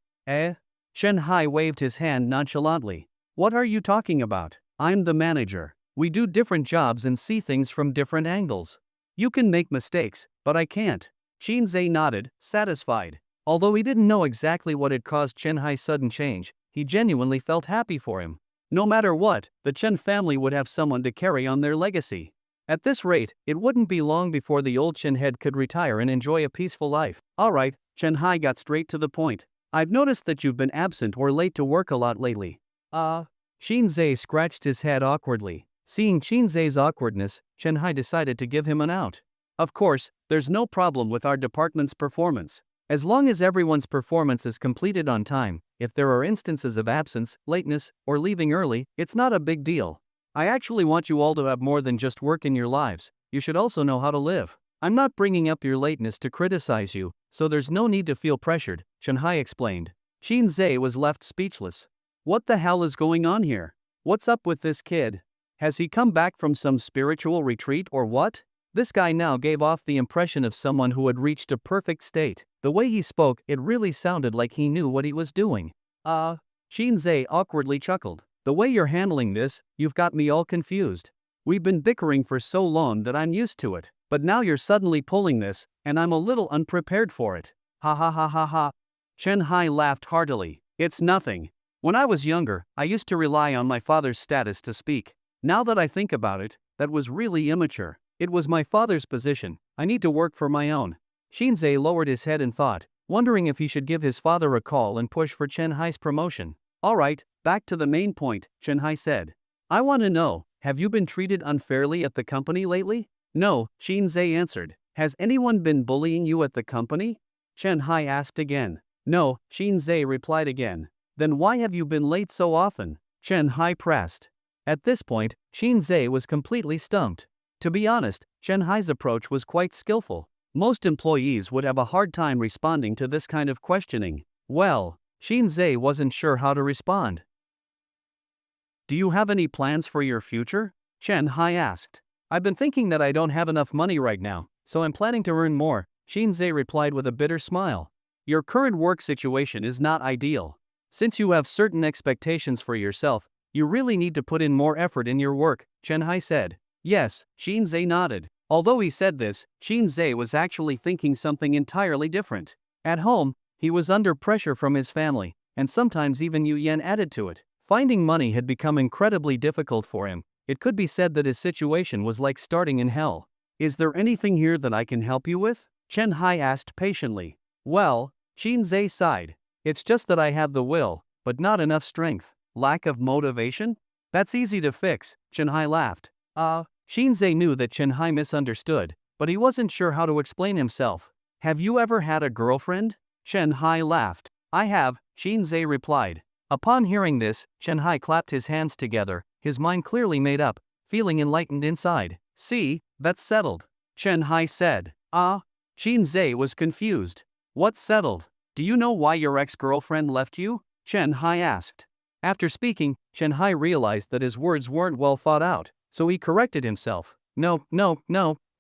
Chen Hai waved his hand nonchalantly. What are you talking about? I'm the manager. We do different jobs and see things from different angles. You can make mistakes, but I can't. Qin Zhe nodded, satisfied. Although he didn't know exactly what had caused Chen Hai's sudden change, he genuinely felt happy for him. No matter what, the Chen family would have someone to carry on their legacy. At this rate, it wouldn't be long before the old Chen head could retire and enjoy a peaceful life. Alright, Chen Hai got straight to the point. I've noticed that you've been absent or late to work a lot lately. Qin Zhe scratched his head awkwardly. Seeing Qin Zhe's awkwardness, Chen Hai decided to give him an out. Of course, there's no problem with our department's performance. As long as everyone's performance is completed on time, if there are instances of absence, lateness, or leaving early, it's not a big deal. I actually want you all to have more than just work in your lives. you should also know how to live. I'm not bringing up your lateness to criticize you, so there's no need to feel pressured, Chun-Hai explained. Shin-Zae was left speechless. What the hell is going on here? What's up with this kid? Has he come back from some spiritual retreat or what? This guy now gave off the impression of someone who had reached a perfect state. The way he spoke, it really sounded like he knew what he was doing. Shin-Zae awkwardly chuckled. The way you're handling this, you've got me all confused. We've been bickering for so long that I'm used to it, but now you're suddenly pulling this, and I'm a little unprepared for it. Ha ha ha ha ha. Chun-Hai laughed heartily. It's nothing. When I was younger, I used to rely on my father's status to speak. Now that I think about it, that was really immature. It was my father's position. I need to work for my own. Shin-Zae lowered his head in thought, wondering if he should give his father a call and push for Chun-Hai's promotion. Alright, back to the main point, Chun-Hai said. I want to know, have you been treated unfairly at the company lately? No, Shin-Zae answered. Has anyone been bullying you at the company? Chun-Hai asked again. No, Shin-Zae replied again. Then why have you been late so often? Chun-Hai pressed. At this point, Shin-Zae was completely stumped. To be honest, Chun-Hai's approach was quite skillful. Most employees would have a hard time responding to this kind of questioning. Well, Shin-Zae wasn't sure how to respond. Do you have any plans for your future? Chun-Hai asked. I've been thinking that I don't have enough money right now, so I'm planning to earn more, Shin-Zae replied with a bitter smile. Your current work situation is not ideal. Since you have certain expectations for yourself, you really need to put in more effort in your work, Chun-Hai said. Yes, Shin-Zae nodded. Although he said this, Shin-Zae was actually thinking something entirely different. At home, he was under pressure from his family, and sometimes even Yu-Yan added to it. Finding money had become incredibly difficult for him. It could be said that his situation was like starting in hell. Is there anything here that I can help you with? Chun-Hai asked patiently. Well, Shin-Zae sighed. It's just that I have the will, but not enough strength. Lack of motivation? That's easy to fix, Chun-Hai laughed. Shin-Zae knew that Chun-Hai misunderstood, but he wasn't sure how to explain himself. Have you ever had a girlfriend? Chun-Hai laughed. I have, Shin-Zae replied. Upon hearing this, Chun-Hai clapped his hands together, his mind clearly made up, feeling enlightened inside. See, that's settled, Chun-Hai said. Shin-Zae was confused. What's settled? Do you know why your ex-girlfriend left you? Chun-Hai asked. After speaking, Chun-Hai realized that his words weren't well thought out, so he corrected himself. No,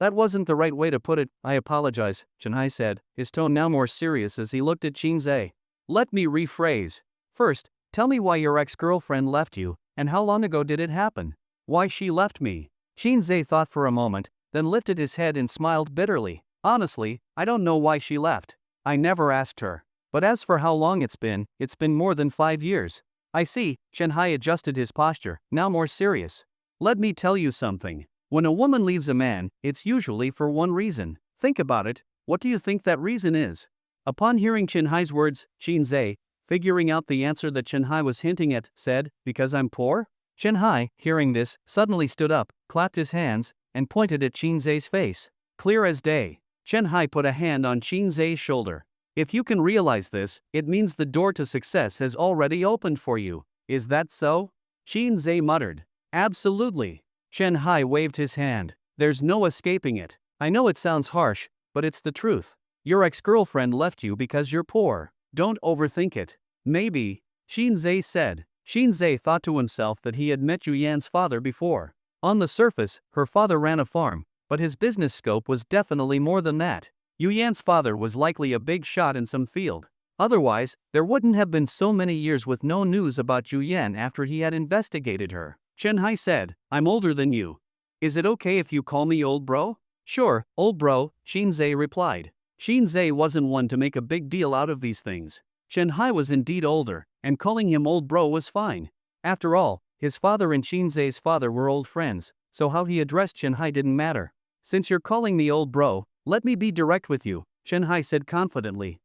that wasn't the right way to put it. I apologize, Chun-Hai said, his tone now more serious as he looked at Shin-Zae. Let me rephrase. First, tell me why your ex-girlfriend left you, and how long ago did it happen? Why she left me? Shin-Zae thought for a moment, then lifted his head and smiled bitterly. Honestly, I don't know why she left. I never asked her. But as for how long it's been more than 5 years. I see, Chun-Hai adjusted his posture, now more serious. Let me tell you something. When a woman leaves a man, it's usually for one reason. Think about it, what do you think that reason is? Upon hearing Chun-Hai's words, Shin-Zae, figuring out the answer that Chun-Hai was hinting at, said, because I'm poor? Chun-Hai, hearing this, suddenly stood up, clapped his hands, and pointed at Shin-Zae's face. Clear as day. Chun-Hai put a hand on Shin-Zae's shoulder. If you can realize this, it means the door to success has already opened for you. Is that so? Shin-Zae muttered. Absolutely. Chun-Hai waved his hand. There's no escaping it. I know it sounds harsh, but it's the truth. Your ex-girlfriend left you because you're poor. Don't overthink it. Maybe, Shin-Zae said. Shin-Zae thought to himself that he had met Yu-Yan's father before. On the surface, her father ran a farm, but his business scope was definitely more than that. Yu-Yan's father was likely a big shot in some field. Otherwise, there wouldn't have been so many years with no news about Yu-Yan after he had investigated her. Chun-Hai said, I'm older than you. Is it okay if you call me old bro? Sure, old bro, Shin-Zae replied. Shin-Zae wasn't one to make a big deal out of these things. Chun-Hai was indeed older, and calling him old bro was fine. After all, his father and Shin-Zae's father were old friends, so how he addressed Chun-Hai didn't matter. Since you're calling me old bro, let me be direct with you, Chun-Hai said confidently.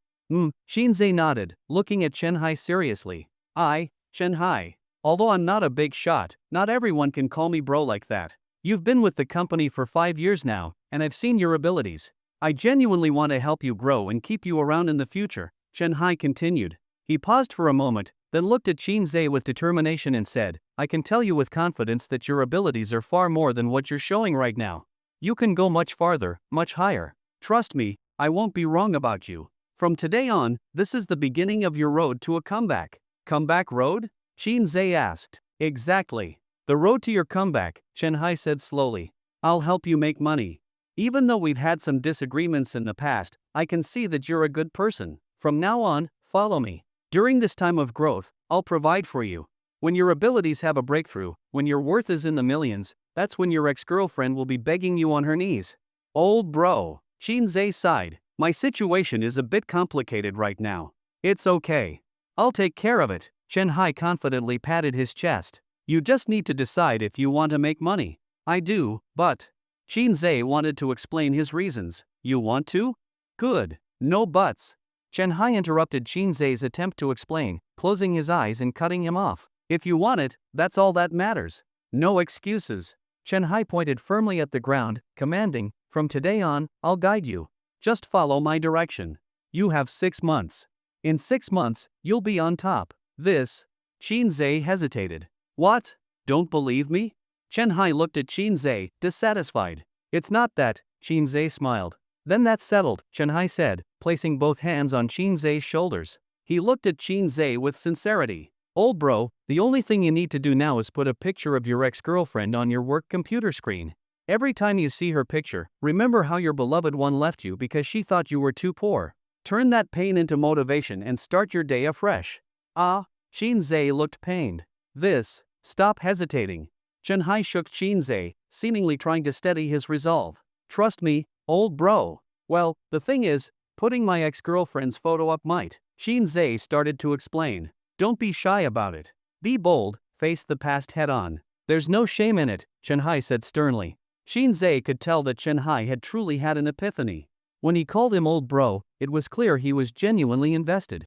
Shin-Zae nodded, looking at Chun-Hai seriously. Chun-Hai. Although I'm not a big shot, not everyone can call me bro like that. You've been with the company for 5 years now, and I've seen your abilities. I genuinely want to help you grow and keep you around in the future, Chun-Hai continued. He paused for a moment, then looked at Shin-Zae with determination and said, I can tell you with confidence that your abilities are far more than what you're showing right now. You can go much farther, much higher. Trust me, I won't be wrong about you. From today on, this is the beginning of your road to a comeback. Comeback road? Shinzei asked. Exactly. The road to your comeback, Shenhai said slowly. I'll help you make money. Even though we've had some disagreements in the past, I can see that you're a good person. From now on, follow me. During this time of growth, I'll provide for you. When your abilities have a breakthrough, when your worth is in the millions, that's when your ex-girlfriend will be begging you on her knees. Old bro, Shinzei sighed. My situation is a bit complicated right now. It's okay. I'll take care of it. Shenhai confidently patted his chest. You just need to decide if you want to make money. I do, but... Shinzei wanted to explain his reasons. You want to? Good. No buts. Shenhai interrupted Shinzei's attempt to explain, closing his eyes and cutting him off. If you want it, that's all that matters. No excuses. Shenhai pointed firmly at the ground, commanding, from today on, I'll guide you. Just follow my direction. You have 6 months. In 6 months, you'll be on top. This. Shinzei hesitated. What? Don't believe me? Shenhai looked at Shinzei, dissatisfied. It's not that, Shinzei smiled. Then that's settled, Shenhai said, placing both hands on Shinzei's shoulders. He looked at Shinzei with sincerity. Old bro, the only thing you need to do now is put a picture of your ex-girlfriend on your work computer screen. Every time you see her picture, remember how your beloved one left you because she thought you were too poor. Turn that pain into motivation and start your day afresh. Ah, Shinzei looked pained. This, stop hesitating. Shenhai shook Shinzei, seemingly trying to steady his resolve. Trust me, old bro. Well, the thing is, putting my ex-girlfriend's photo up might. Shinzei started to explain. Don't be shy about it. Be bold, face the past head-on. There's no shame in it, Shenhai said sternly. Shinzei could tell that Shenhai had truly had an epiphany. When he called him old bro, it was clear he was genuinely invested.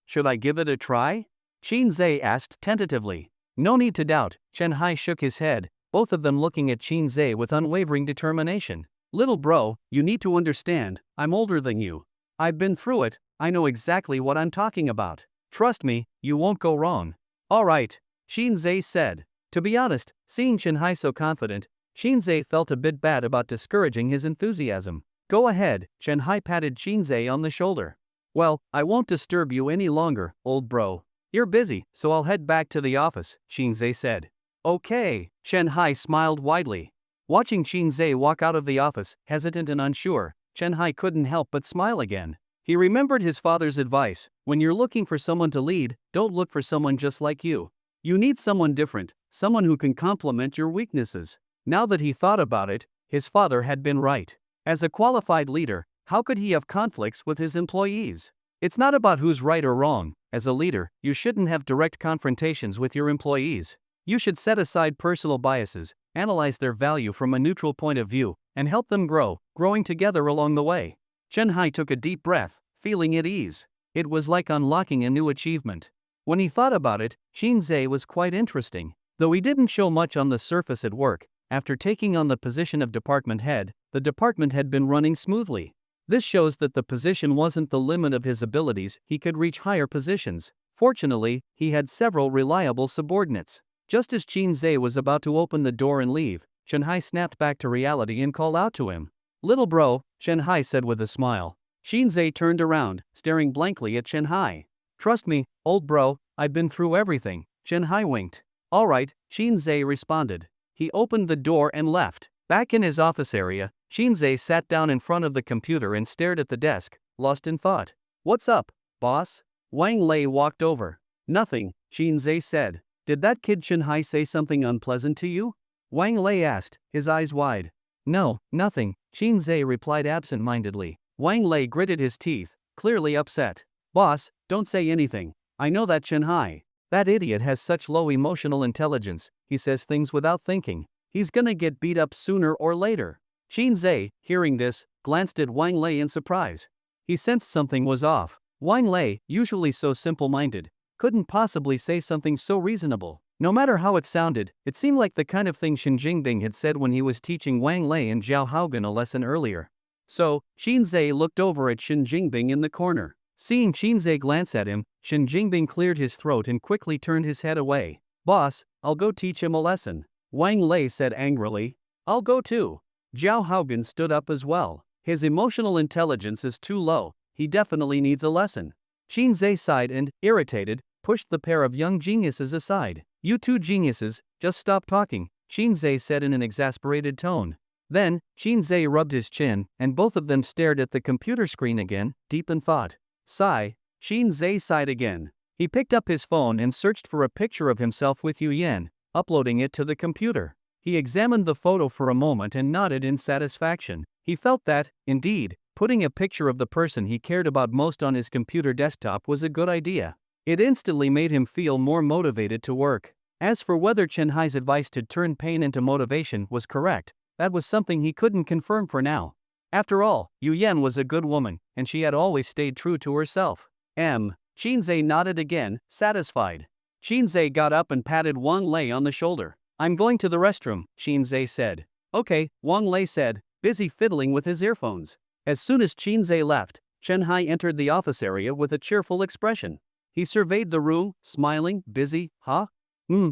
Should I give it a try? Shinzei asked tentatively. No need to doubt, Shenhai shook his head, both of them looking at Shinzei with unwavering determination. Little bro, you need to understand, I'm older than you. I've been through it, I know exactly what I'm talking about. Trust me, you won't go wrong. Alright, Shinzei said. To be honest, seeing Shenhai so confident, Shinzei felt a bit bad about discouraging his enthusiasm. Go ahead, Shenhai patted Shinzei on the shoulder. Well, I won't disturb you any longer, old bro. You're busy, so I'll head back to the office, Shinzei said. Okay, Shenhai smiled widely. Watching Shinzei walk out of the office, hesitant and unsure, Shenhai couldn't help but smile again. He remembered his father's advice, when you're looking for someone to lead, don't look for someone just like you. You need someone different, someone who can complement your weaknesses. Now that he thought about it, his father had been right. As a qualified leader, how could he have conflicts with his employees? It's not about who's right or wrong. As a leader, you shouldn't have direct confrontations with your employees. You should set aside personal biases, analyze their value from a neutral point of view, and help them grow, growing together along the way. Shenhai took a deep breath, feeling at ease. It was like unlocking a new achievement. When he thought about it, Shinzei was quite interesting. Though he didn't show much on the surface at work, after taking on the position of department head, the department had been running smoothly. This shows that the position wasn't the limit of his abilities, he could reach higher positions. Fortunately, he had several reliable subordinates. Just as Shinzei was about to open the door and leave, Shenhai snapped back to reality and called out to him. Little bro, Shenhai said with a smile. Shinzei turned around, staring blankly at Shenhai. Trust me, old bro, I've been through everything, Shenhai winked. Alright, Shinzei responded. He opened the door and left. Back in his office area, Shinzei sat down in front of the computer and stared at the desk, lost in thought. What's up, boss? Wang Lei walked over. Nothing, Shinzei said. Did that kid Shenhai say something unpleasant to you? Wang Lei asked, his eyes wide. No, nothing, Shinzei replied absent-mindedly. Wang Lei gritted his teeth, clearly upset. Boss, don't say anything. I know that Shenhai. That idiot has such low emotional intelligence, he says things without thinking. He's gonna get beat up sooner or later. Shinzei, hearing this, glanced at Wang Lei in surprise. He sensed something was off. Wang Lei, usually so simple-minded, couldn't possibly say something so reasonable. No matter how it sounded, it seemed like the kind of thing Shin Jingbing had said when he was teaching Wang Lei and Zhao Haogan a lesson earlier. So, Shinzei looked over at Shin Jingbing in the corner. Seeing Shinzei glance at him, Shin Jingbing cleared his throat and quickly turned his head away. Boss, I'll go teach him a lesson. Wang Lei said angrily. I'll go too. Zhao Haogan stood up as well. His emotional intelligence is too low, he definitely needs a lesson. Qin Zhe sighed and, irritated, pushed the pair of young geniuses aside. You two geniuses, just stop talking, Qin Zhe said in an exasperated tone. Then, Qin Zhe rubbed his chin, and both of them stared at the computer screen again, deep in thought. Sigh. Qin Zhe sighed again. He picked up his phone and searched for a picture of himself with Yu Yan, uploading it to the computer. He examined the photo for a moment and nodded in satisfaction. He felt that, indeed, putting a picture of the person he cared about most on his computer desktop was a good idea. It instantly made him feel more motivated to work. As for whether Chen Hai's advice to turn pain into motivation was correct, that was something he couldn't confirm for now. After all, Yu Yan was a good woman, and she had always stayed true to herself. Qin Zhe nodded again, satisfied. Qin Zhe got up and patted Wang Lei on the shoulder. I'm going to the restroom, Qin Zhe said. Okay, Wang Lei said, busy fiddling with his earphones. As soon as Qin Zhe left, Chen Hai entered the office area with a cheerful expression. He surveyed the room, smiling, busy, huh?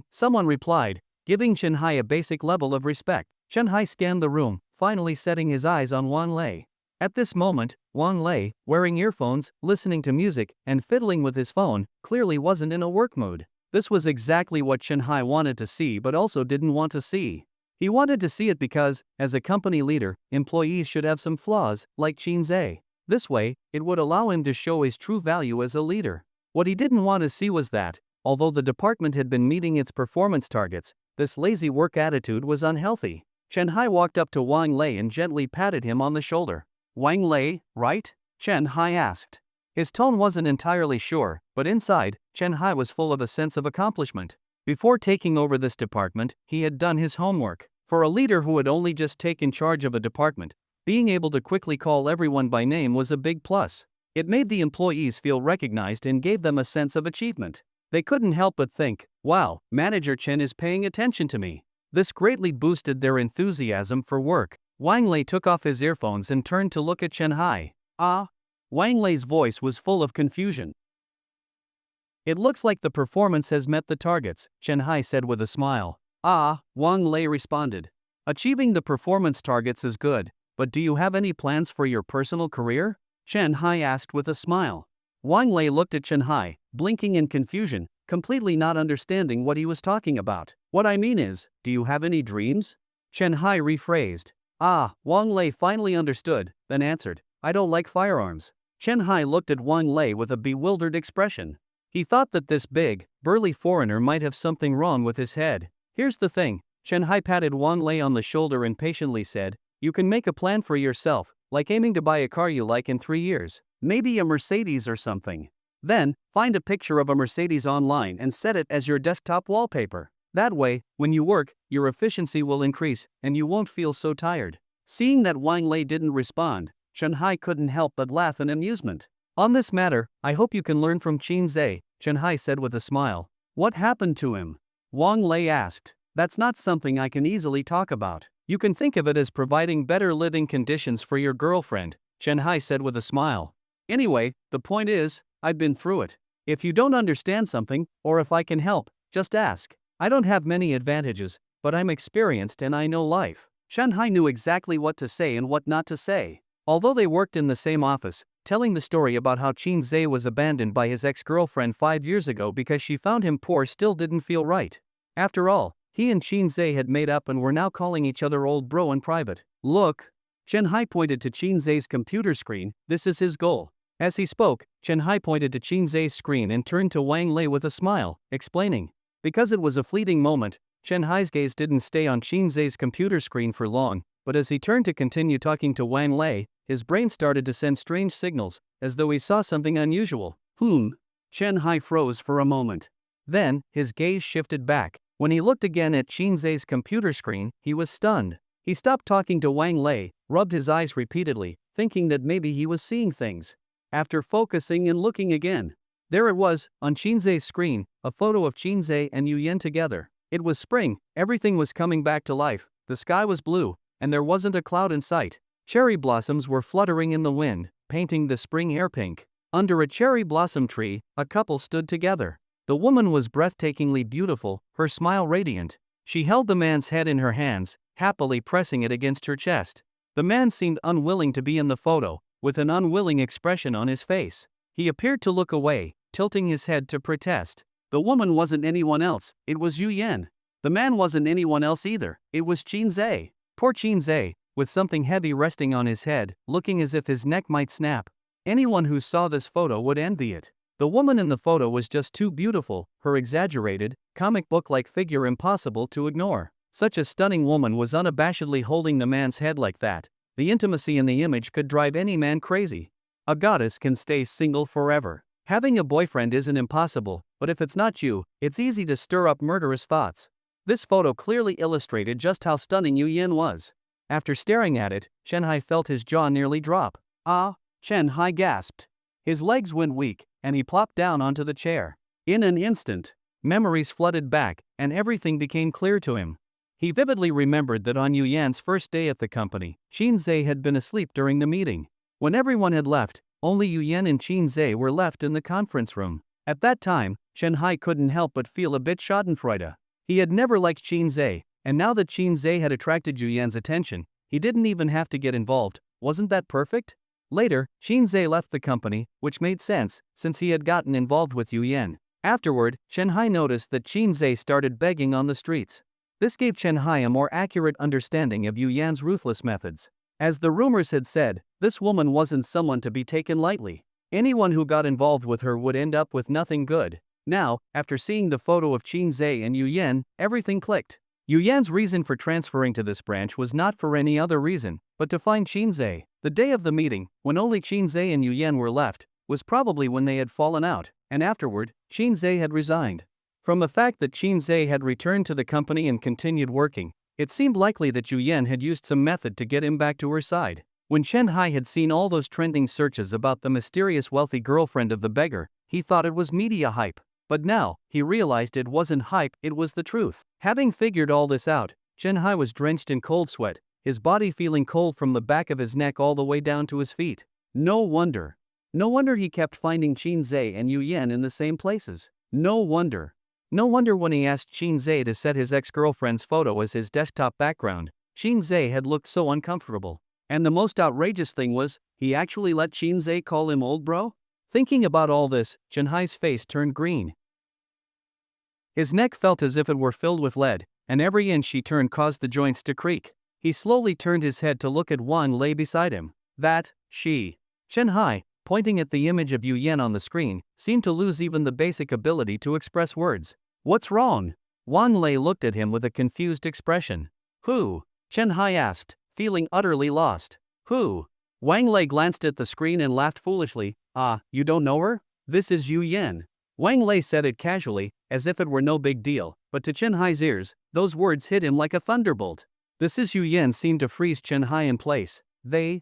Someone replied, giving Chen Hai a basic level of respect. Chen Hai scanned the room, finally setting his eyes on Wang Lei. At this moment, Wang Lei, wearing earphones, listening to music, and fiddling with his phone, clearly wasn't in a work mood. This was exactly what Chen Hai wanted to see but also didn't want to see. He wanted to see it because, as a company leader, employees should have some flaws, like Qin Zhe. This way, it would allow him to show his true value as a leader. What he didn't want to see was that, although the department had been meeting its performance targets, this lazy work attitude was unhealthy. Chen Hai walked up to Wang Lei and gently patted him on the shoulder. Wang Lei, right? Chen Hai asked. His tone wasn't entirely sure, but inside, Chen Hai was full of a sense of accomplishment. Before taking over this department, he had done his homework. For a leader who had only just taken charge of a department, being able to quickly call everyone by name was a big plus. It made the employees feel recognized and gave them a sense of achievement. They couldn't help but think, wow, Manager Chen is paying attention to me. This greatly boosted their enthusiasm for work. Wang Lei took off his earphones and turned to look at Chen Hai. Wang Lei's voice was full of confusion. It looks like the performance has met the targets, Chen Hai said with a smile. Wang Lei responded. Achieving the performance targets is good, but do you have any plans for your personal career? Chen Hai asked with a smile. Wang Lei looked at Chen Hai, blinking in confusion, completely not understanding what he was talking about. What I mean is, do you have any dreams? Chen Hai rephrased. Wang Lei finally understood, then answered, I don't like firearms. Chen Hai looked at Wang Lei with a bewildered expression. He thought that this big, burly foreigner might have something wrong with his head. Here's the thing, Chen Hai patted Wang Lei on the shoulder and patiently said, you can make a plan for yourself, like aiming to buy a car you like in 3 years, maybe a Mercedes or something. Then, find a picture of a Mercedes online and set it as your desktop wallpaper. That way, when you work, your efficiency will increase and you won't feel so tired. Seeing that Wang Lei didn't respond, Chen Hai couldn't help but laugh in amusement. On this matter, I hope you can learn from Qin Zhe, Chen Hai said with a smile. What happened to him? Wang Lei asked. That's not something I can easily talk about. You can think of it as providing better living conditions for your girlfriend, Chen Hai said with a smile. Anyway, the point is, I've been through it. If you don't understand something, or if I can help, just ask. I don't have many advantages, but I'm experienced and I know life. Chen Hai knew exactly what to say and what not to say. Although they worked in the same office, telling the story about how Qin Zhe was abandoned by his ex-girlfriend 5 years ago because she found him poor still didn't feel right. After all, he and Qin Zhe had made up and were now calling each other old bro in private. Look. Chen Hai pointed to Qin Zhe's computer screen, this is his goal. As he spoke, Chen Hai pointed to Qin Zhe's screen and turned to Wang Lei with a smile, explaining. Because it was a fleeting moment, Chen Hai's gaze didn't stay on Qin Zhe's computer screen for long, but as he turned to continue talking to Wang Lei, his brain started to send strange signals, as though he saw something unusual. Chen Hai froze for a moment. Then, his gaze shifted back. When he looked again at Qin Zhe's computer screen, he was stunned. He stopped talking to Wang Lei, rubbed his eyes repeatedly, thinking that maybe he was seeing things. After focusing and looking again, there it was, on Qin Zhe's screen, a photo of Qin Zhe and Yu Yan together. It was spring, everything was coming back to life, the sky was blue, and there wasn't a cloud in sight. Cherry blossoms were fluttering in the wind, painting the spring air pink. Under a cherry blossom tree, a couple stood together. The woman was breathtakingly beautiful, her smile radiant. She held the man's head in her hands, happily pressing it against her chest. The man seemed unwilling to be in the photo, with an unwilling expression on his face. He appeared to look away, tilting his head to protest. The woman wasn't anyone else, it was Yu Yan. The man wasn't anyone else either, it was Qin Zhe. Poor Qin Zhe, with something heavy resting on his head, looking as if his neck might snap. Anyone who saw this photo would envy it. The woman in the photo was just too beautiful, her exaggerated, comic book-like figure impossible to ignore. Such a stunning woman was unabashedly holding the man's head like that. The intimacy in the image could drive any man crazy. A goddess can stay single forever. Having a boyfriend isn't impossible, but if it's not you, it's easy to stir up murderous thoughts. This photo clearly illustrated just how stunning Yu Yan was. After staring at it, Chen Hai felt his jaw nearly drop. Ah, Chen Hai gasped. His legs went weak, and he plopped down onto the chair. In an instant, memories flooded back, and everything became clear to him. He vividly remembered that on Yu Yan's first day at the company, Qin Zhe had been asleep during the meeting. When everyone had left, only Yu Yan and Qin Zhe were left in the conference room. At that time, Chen Hai couldn't help but feel a bit schadenfreude. He had never liked Qin Zhe, and now that Qin Zhe had attracted Yu Yan's attention, he didn't even have to get involved. Wasn't that perfect? Later, Qin Zhe left the company, which made sense, since he had gotten involved with Yu Yan. Afterward, Chen Hai noticed that Qin Zhe started begging on the streets. This gave Chen Hai a more accurate understanding of Yu Yan's ruthless methods. As the rumors had said, this woman wasn't someone to be taken lightly. Anyone who got involved with her would end up with nothing good. Now, after seeing the photo of Qin Zhe and Yu Yan, everything clicked. Yu Yan's reason for transferring to this branch was not for any other reason, but to find Qin Zhe. The day of the meeting, when only Qin Zhe and Yu Yan were left, was probably when they had fallen out, and afterward, Qin Zhe had resigned. From the fact that Qin Zhe had returned to the company and continued working, it seemed likely that Yu Yan had used some method to get him back to her side. When Chen Hai had seen all those trending searches about the mysterious wealthy girlfriend of the beggar, he thought it was media hype. But now, he realized it wasn't hype, it was the truth. Having figured all this out, Chen Hai was drenched in cold sweat, his body feeling cold from the back of his neck all the way down to his feet. No wonder he kept finding Qin Zhe and Yu Yan in the same places. No wonder when he asked Qin Zhe to set his ex-girlfriend's photo as his desktop background, Qin Zhe had looked so uncomfortable. And the most outrageous thing was, he actually let Qin Zhe call him old bro? Thinking about all this, Chen Hai's face turned green. His neck felt as if it were filled with lead, and every inch he turned caused the joints to creak. He slowly turned his head to look at Wang Lei beside him. Chen Hai, pointing at the image of Yu Yan on the screen, seemed to lose even the basic ability to express words. What's wrong? Wang Lei looked at him with a confused expression. Who? Chen Hai asked, feeling utterly lost. Who? Wang Lei glanced at the screen and laughed foolishly. Ah, you don't know her? This is Yu Yan. Wang Lei said it casually, as if it were no big deal, but to Chen Hai's ears, those words hit him like a thunderbolt. This is Yu Yan seemed to freeze Chen Hai in place. They.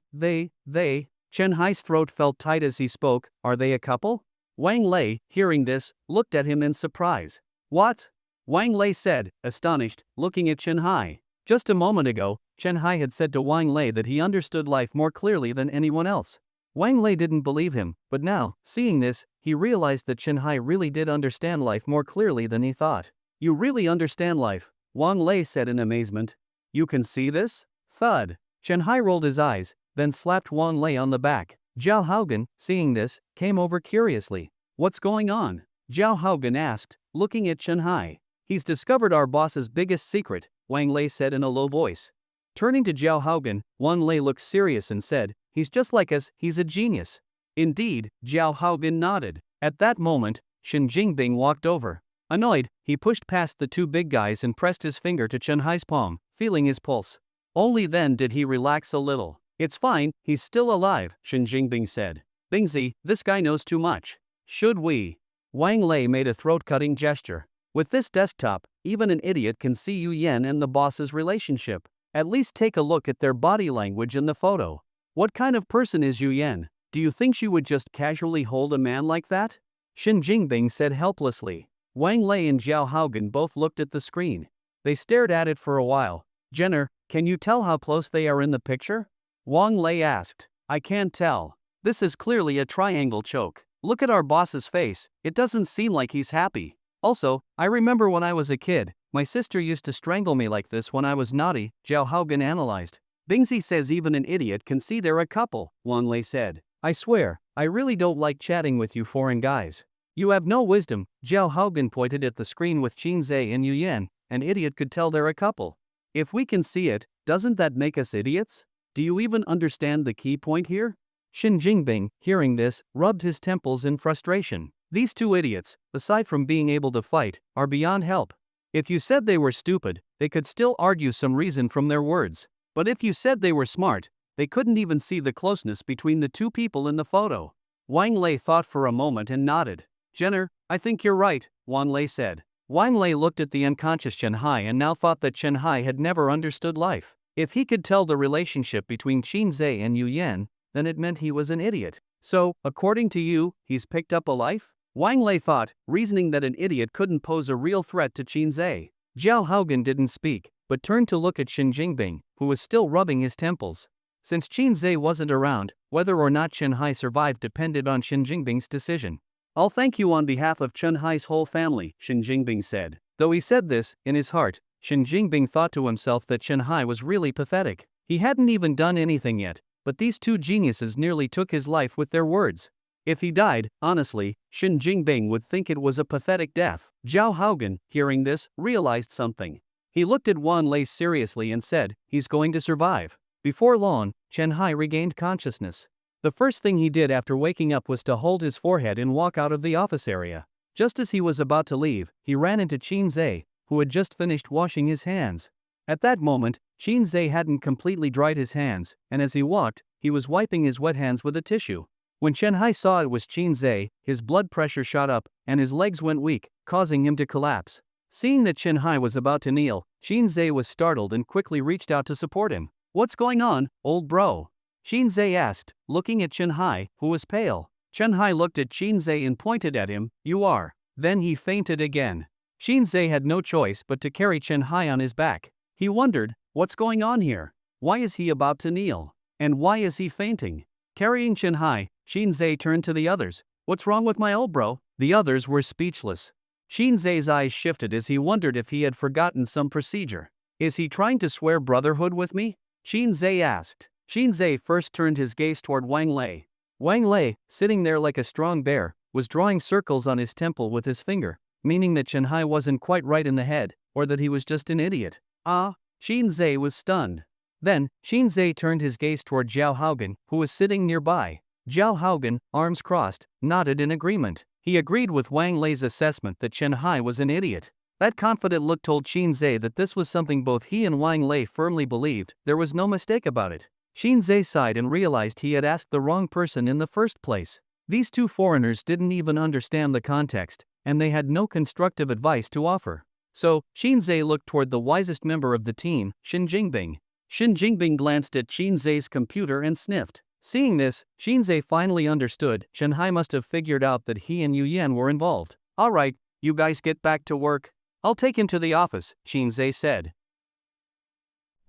Chen Hai's throat felt tight as he spoke. Are they a couple? Wang Lei, hearing this, looked at him in surprise. What? Wang Lei said, astonished, looking at Chen Hai. Just a moment ago, Chen Hai had said to Wang Lei that he understood life more clearly than anyone else. Wang Lei didn't believe him, but now, seeing this, he realized that Chen Hai really did understand life more clearly than he thought. You really understand life, Wang Lei said in amazement. You can see this? Thud. Chen Hai rolled his eyes, then slapped Wang Lei on the back. Zhao Haogan, seeing this, came over curiously. What's going on? Zhao Haogan asked, looking at Chen Hai. He's discovered our boss's biggest secret, Wang Lei said in a low voice. Turning to Zhao Haogan, Wang Lei looked serious and said, he's just like us, he's a genius. Indeed, Zhao Haogan nodded. At that moment, Shen Jingbing walked over. Annoyed, he pushed past the two big guys and pressed his finger to Chen Hai's palm, feeling his pulse. Only then did he relax a little. It's fine, he's still alive, Shen Jingbing said. Bingzi, this guy knows too much. Should we? Wang Lei made a throat-cutting gesture. With this desktop, even an idiot can see Yu Yan and the boss's relationship. At least take a look at their body language in the photo. What kind of person is Yu Yan? Do you think she would just casually hold a man like that? Shen Jingbing said helplessly. Wang Lei and Zhao Haogan both looked at the screen. They stared at it for a while. Jenner, can you tell how close they are in the picture? Wang Lei asked. I can't tell. This is clearly a triangle choke. Look at our boss's face, it doesn't seem like he's happy. Also, I remember when I was a kid, My sister used to strangle me like this when I was naughty, Zhao Haogan analyzed. Bingzi says even an idiot can see they're a couple, Wang Lei said. I swear, I really don't like chatting with you foreign guys. You have no wisdom, Zhao Haogan pointed at the screen with Qinzhe and Yu Yan. An idiot could tell they're a couple. If we can see it, doesn't that make us idiots? Do you even understand the key point here? Xin Jingbing, hearing this, rubbed his temples in frustration. These two idiots, aside from being able to fight, are beyond help. If you said they were stupid, they could still argue some reason from their words. But if you said they were smart, they couldn't even see the closeness between the two people in the photo. Wang Lei thought for a moment and nodded. Jenner, I think you're right, Wang Lei said. Wang Lei looked at the unconscious Chen Hai and now thought that Chen Hai had never understood life. If he could tell the relationship between Qinzhe and Yu Yan, then it meant he was an idiot. So, according to you, he's picked up a life? Wang Lei thought, reasoning that an idiot couldn't pose a real threat to Qinzhe. Zhao Haogan didn't speak, but turned to look at Xin Jingbing, who was still rubbing his temples. Since Qinzhe wasn't around, whether or not Chen Hai survived depended on Xin Jingbing's decision. I'll thank you on behalf of Chen Hai's whole family, Xin Jingbing said. Though he said this, in his heart, Xin Jingbing thought to himself that Chen Hai was really pathetic. He hadn't even done anything yet, but these two geniuses nearly took his life with their words. If he died, honestly, Xin Jingbing would think it was a pathetic death. Zhao Haogan, hearing this, realized something. He looked at Wang Lei seriously and said, he's going to survive. Before long, Chen Hai regained consciousness. The first thing he did after waking up was to hold his forehead and walk out of the office area. Just as he was about to leave, he ran into Qinzhe, who had just finished washing his hands. At that moment, Qinzhe hadn't completely dried his hands, and as he walked, he was wiping his wet hands with a tissue. When Chen Hai saw it was Qinzhe, his blood pressure shot up, and his legs went weak, causing him to collapse. Seeing that Chen Hai was about to kneel, Qinzhe was startled and quickly reached out to support him. What's going on, old bro? Qinzhe asked, looking at Chen Hai, who was pale. Chen Hai looked at Qinzhe and pointed at him, you are. Then he fainted again. Qinzhe had no choice but to carry Chen Hai on his back. He wondered, what's going on here? Why is he about to kneel? And why is he fainting? Carrying Chen Hai, Qinzhe turned to the others. What's wrong with my old bro? The others were speechless. Qinzhe's eyes shifted as he wondered if he had forgotten some procedure. Is he trying to swear brotherhood with me? Qinzhe asked. Qinzhe first turned his gaze toward Wang Lei. Wang Lei, sitting there like a strong bear, was drawing circles on his temple with his finger, meaning that Chen Hai wasn't quite right in the head, or that he was just an idiot. Ah, Qinzhe was stunned. Then, Qinzhe turned his gaze toward Zhao Haogan, who was sitting nearby. Zhao Haogan, arms crossed, nodded in agreement. He agreed with Wang Lei's assessment that Chen Hai was an idiot. That confident look told Qinzhe that this was something both he and Wang Lei firmly believed. There was no mistake about it. Qinzhe sighed and realized he had asked the wrong person in the first place. These two foreigners didn't even understand the context, and they had no constructive advice to offer. So, Qinzhe looked toward the wisest member of the team, Xin Jingbing. Xin Jingbing glanced at Qinzhe's computer and sniffed. Seeing this, Qinzhe finally understood. Chen Hai must have figured out that he and Yu Yan were involved. Alright, you guys get back to work. I'll take him to the office, Qinzhe said.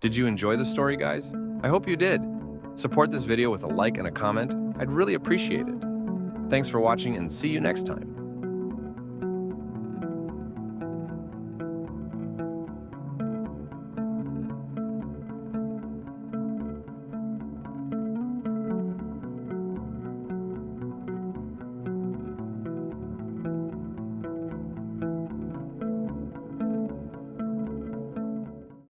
Did you enjoy the story, guys? I hope you did. Support this video with a like and a comment. I'd really appreciate it. Thanks for watching and see you next time.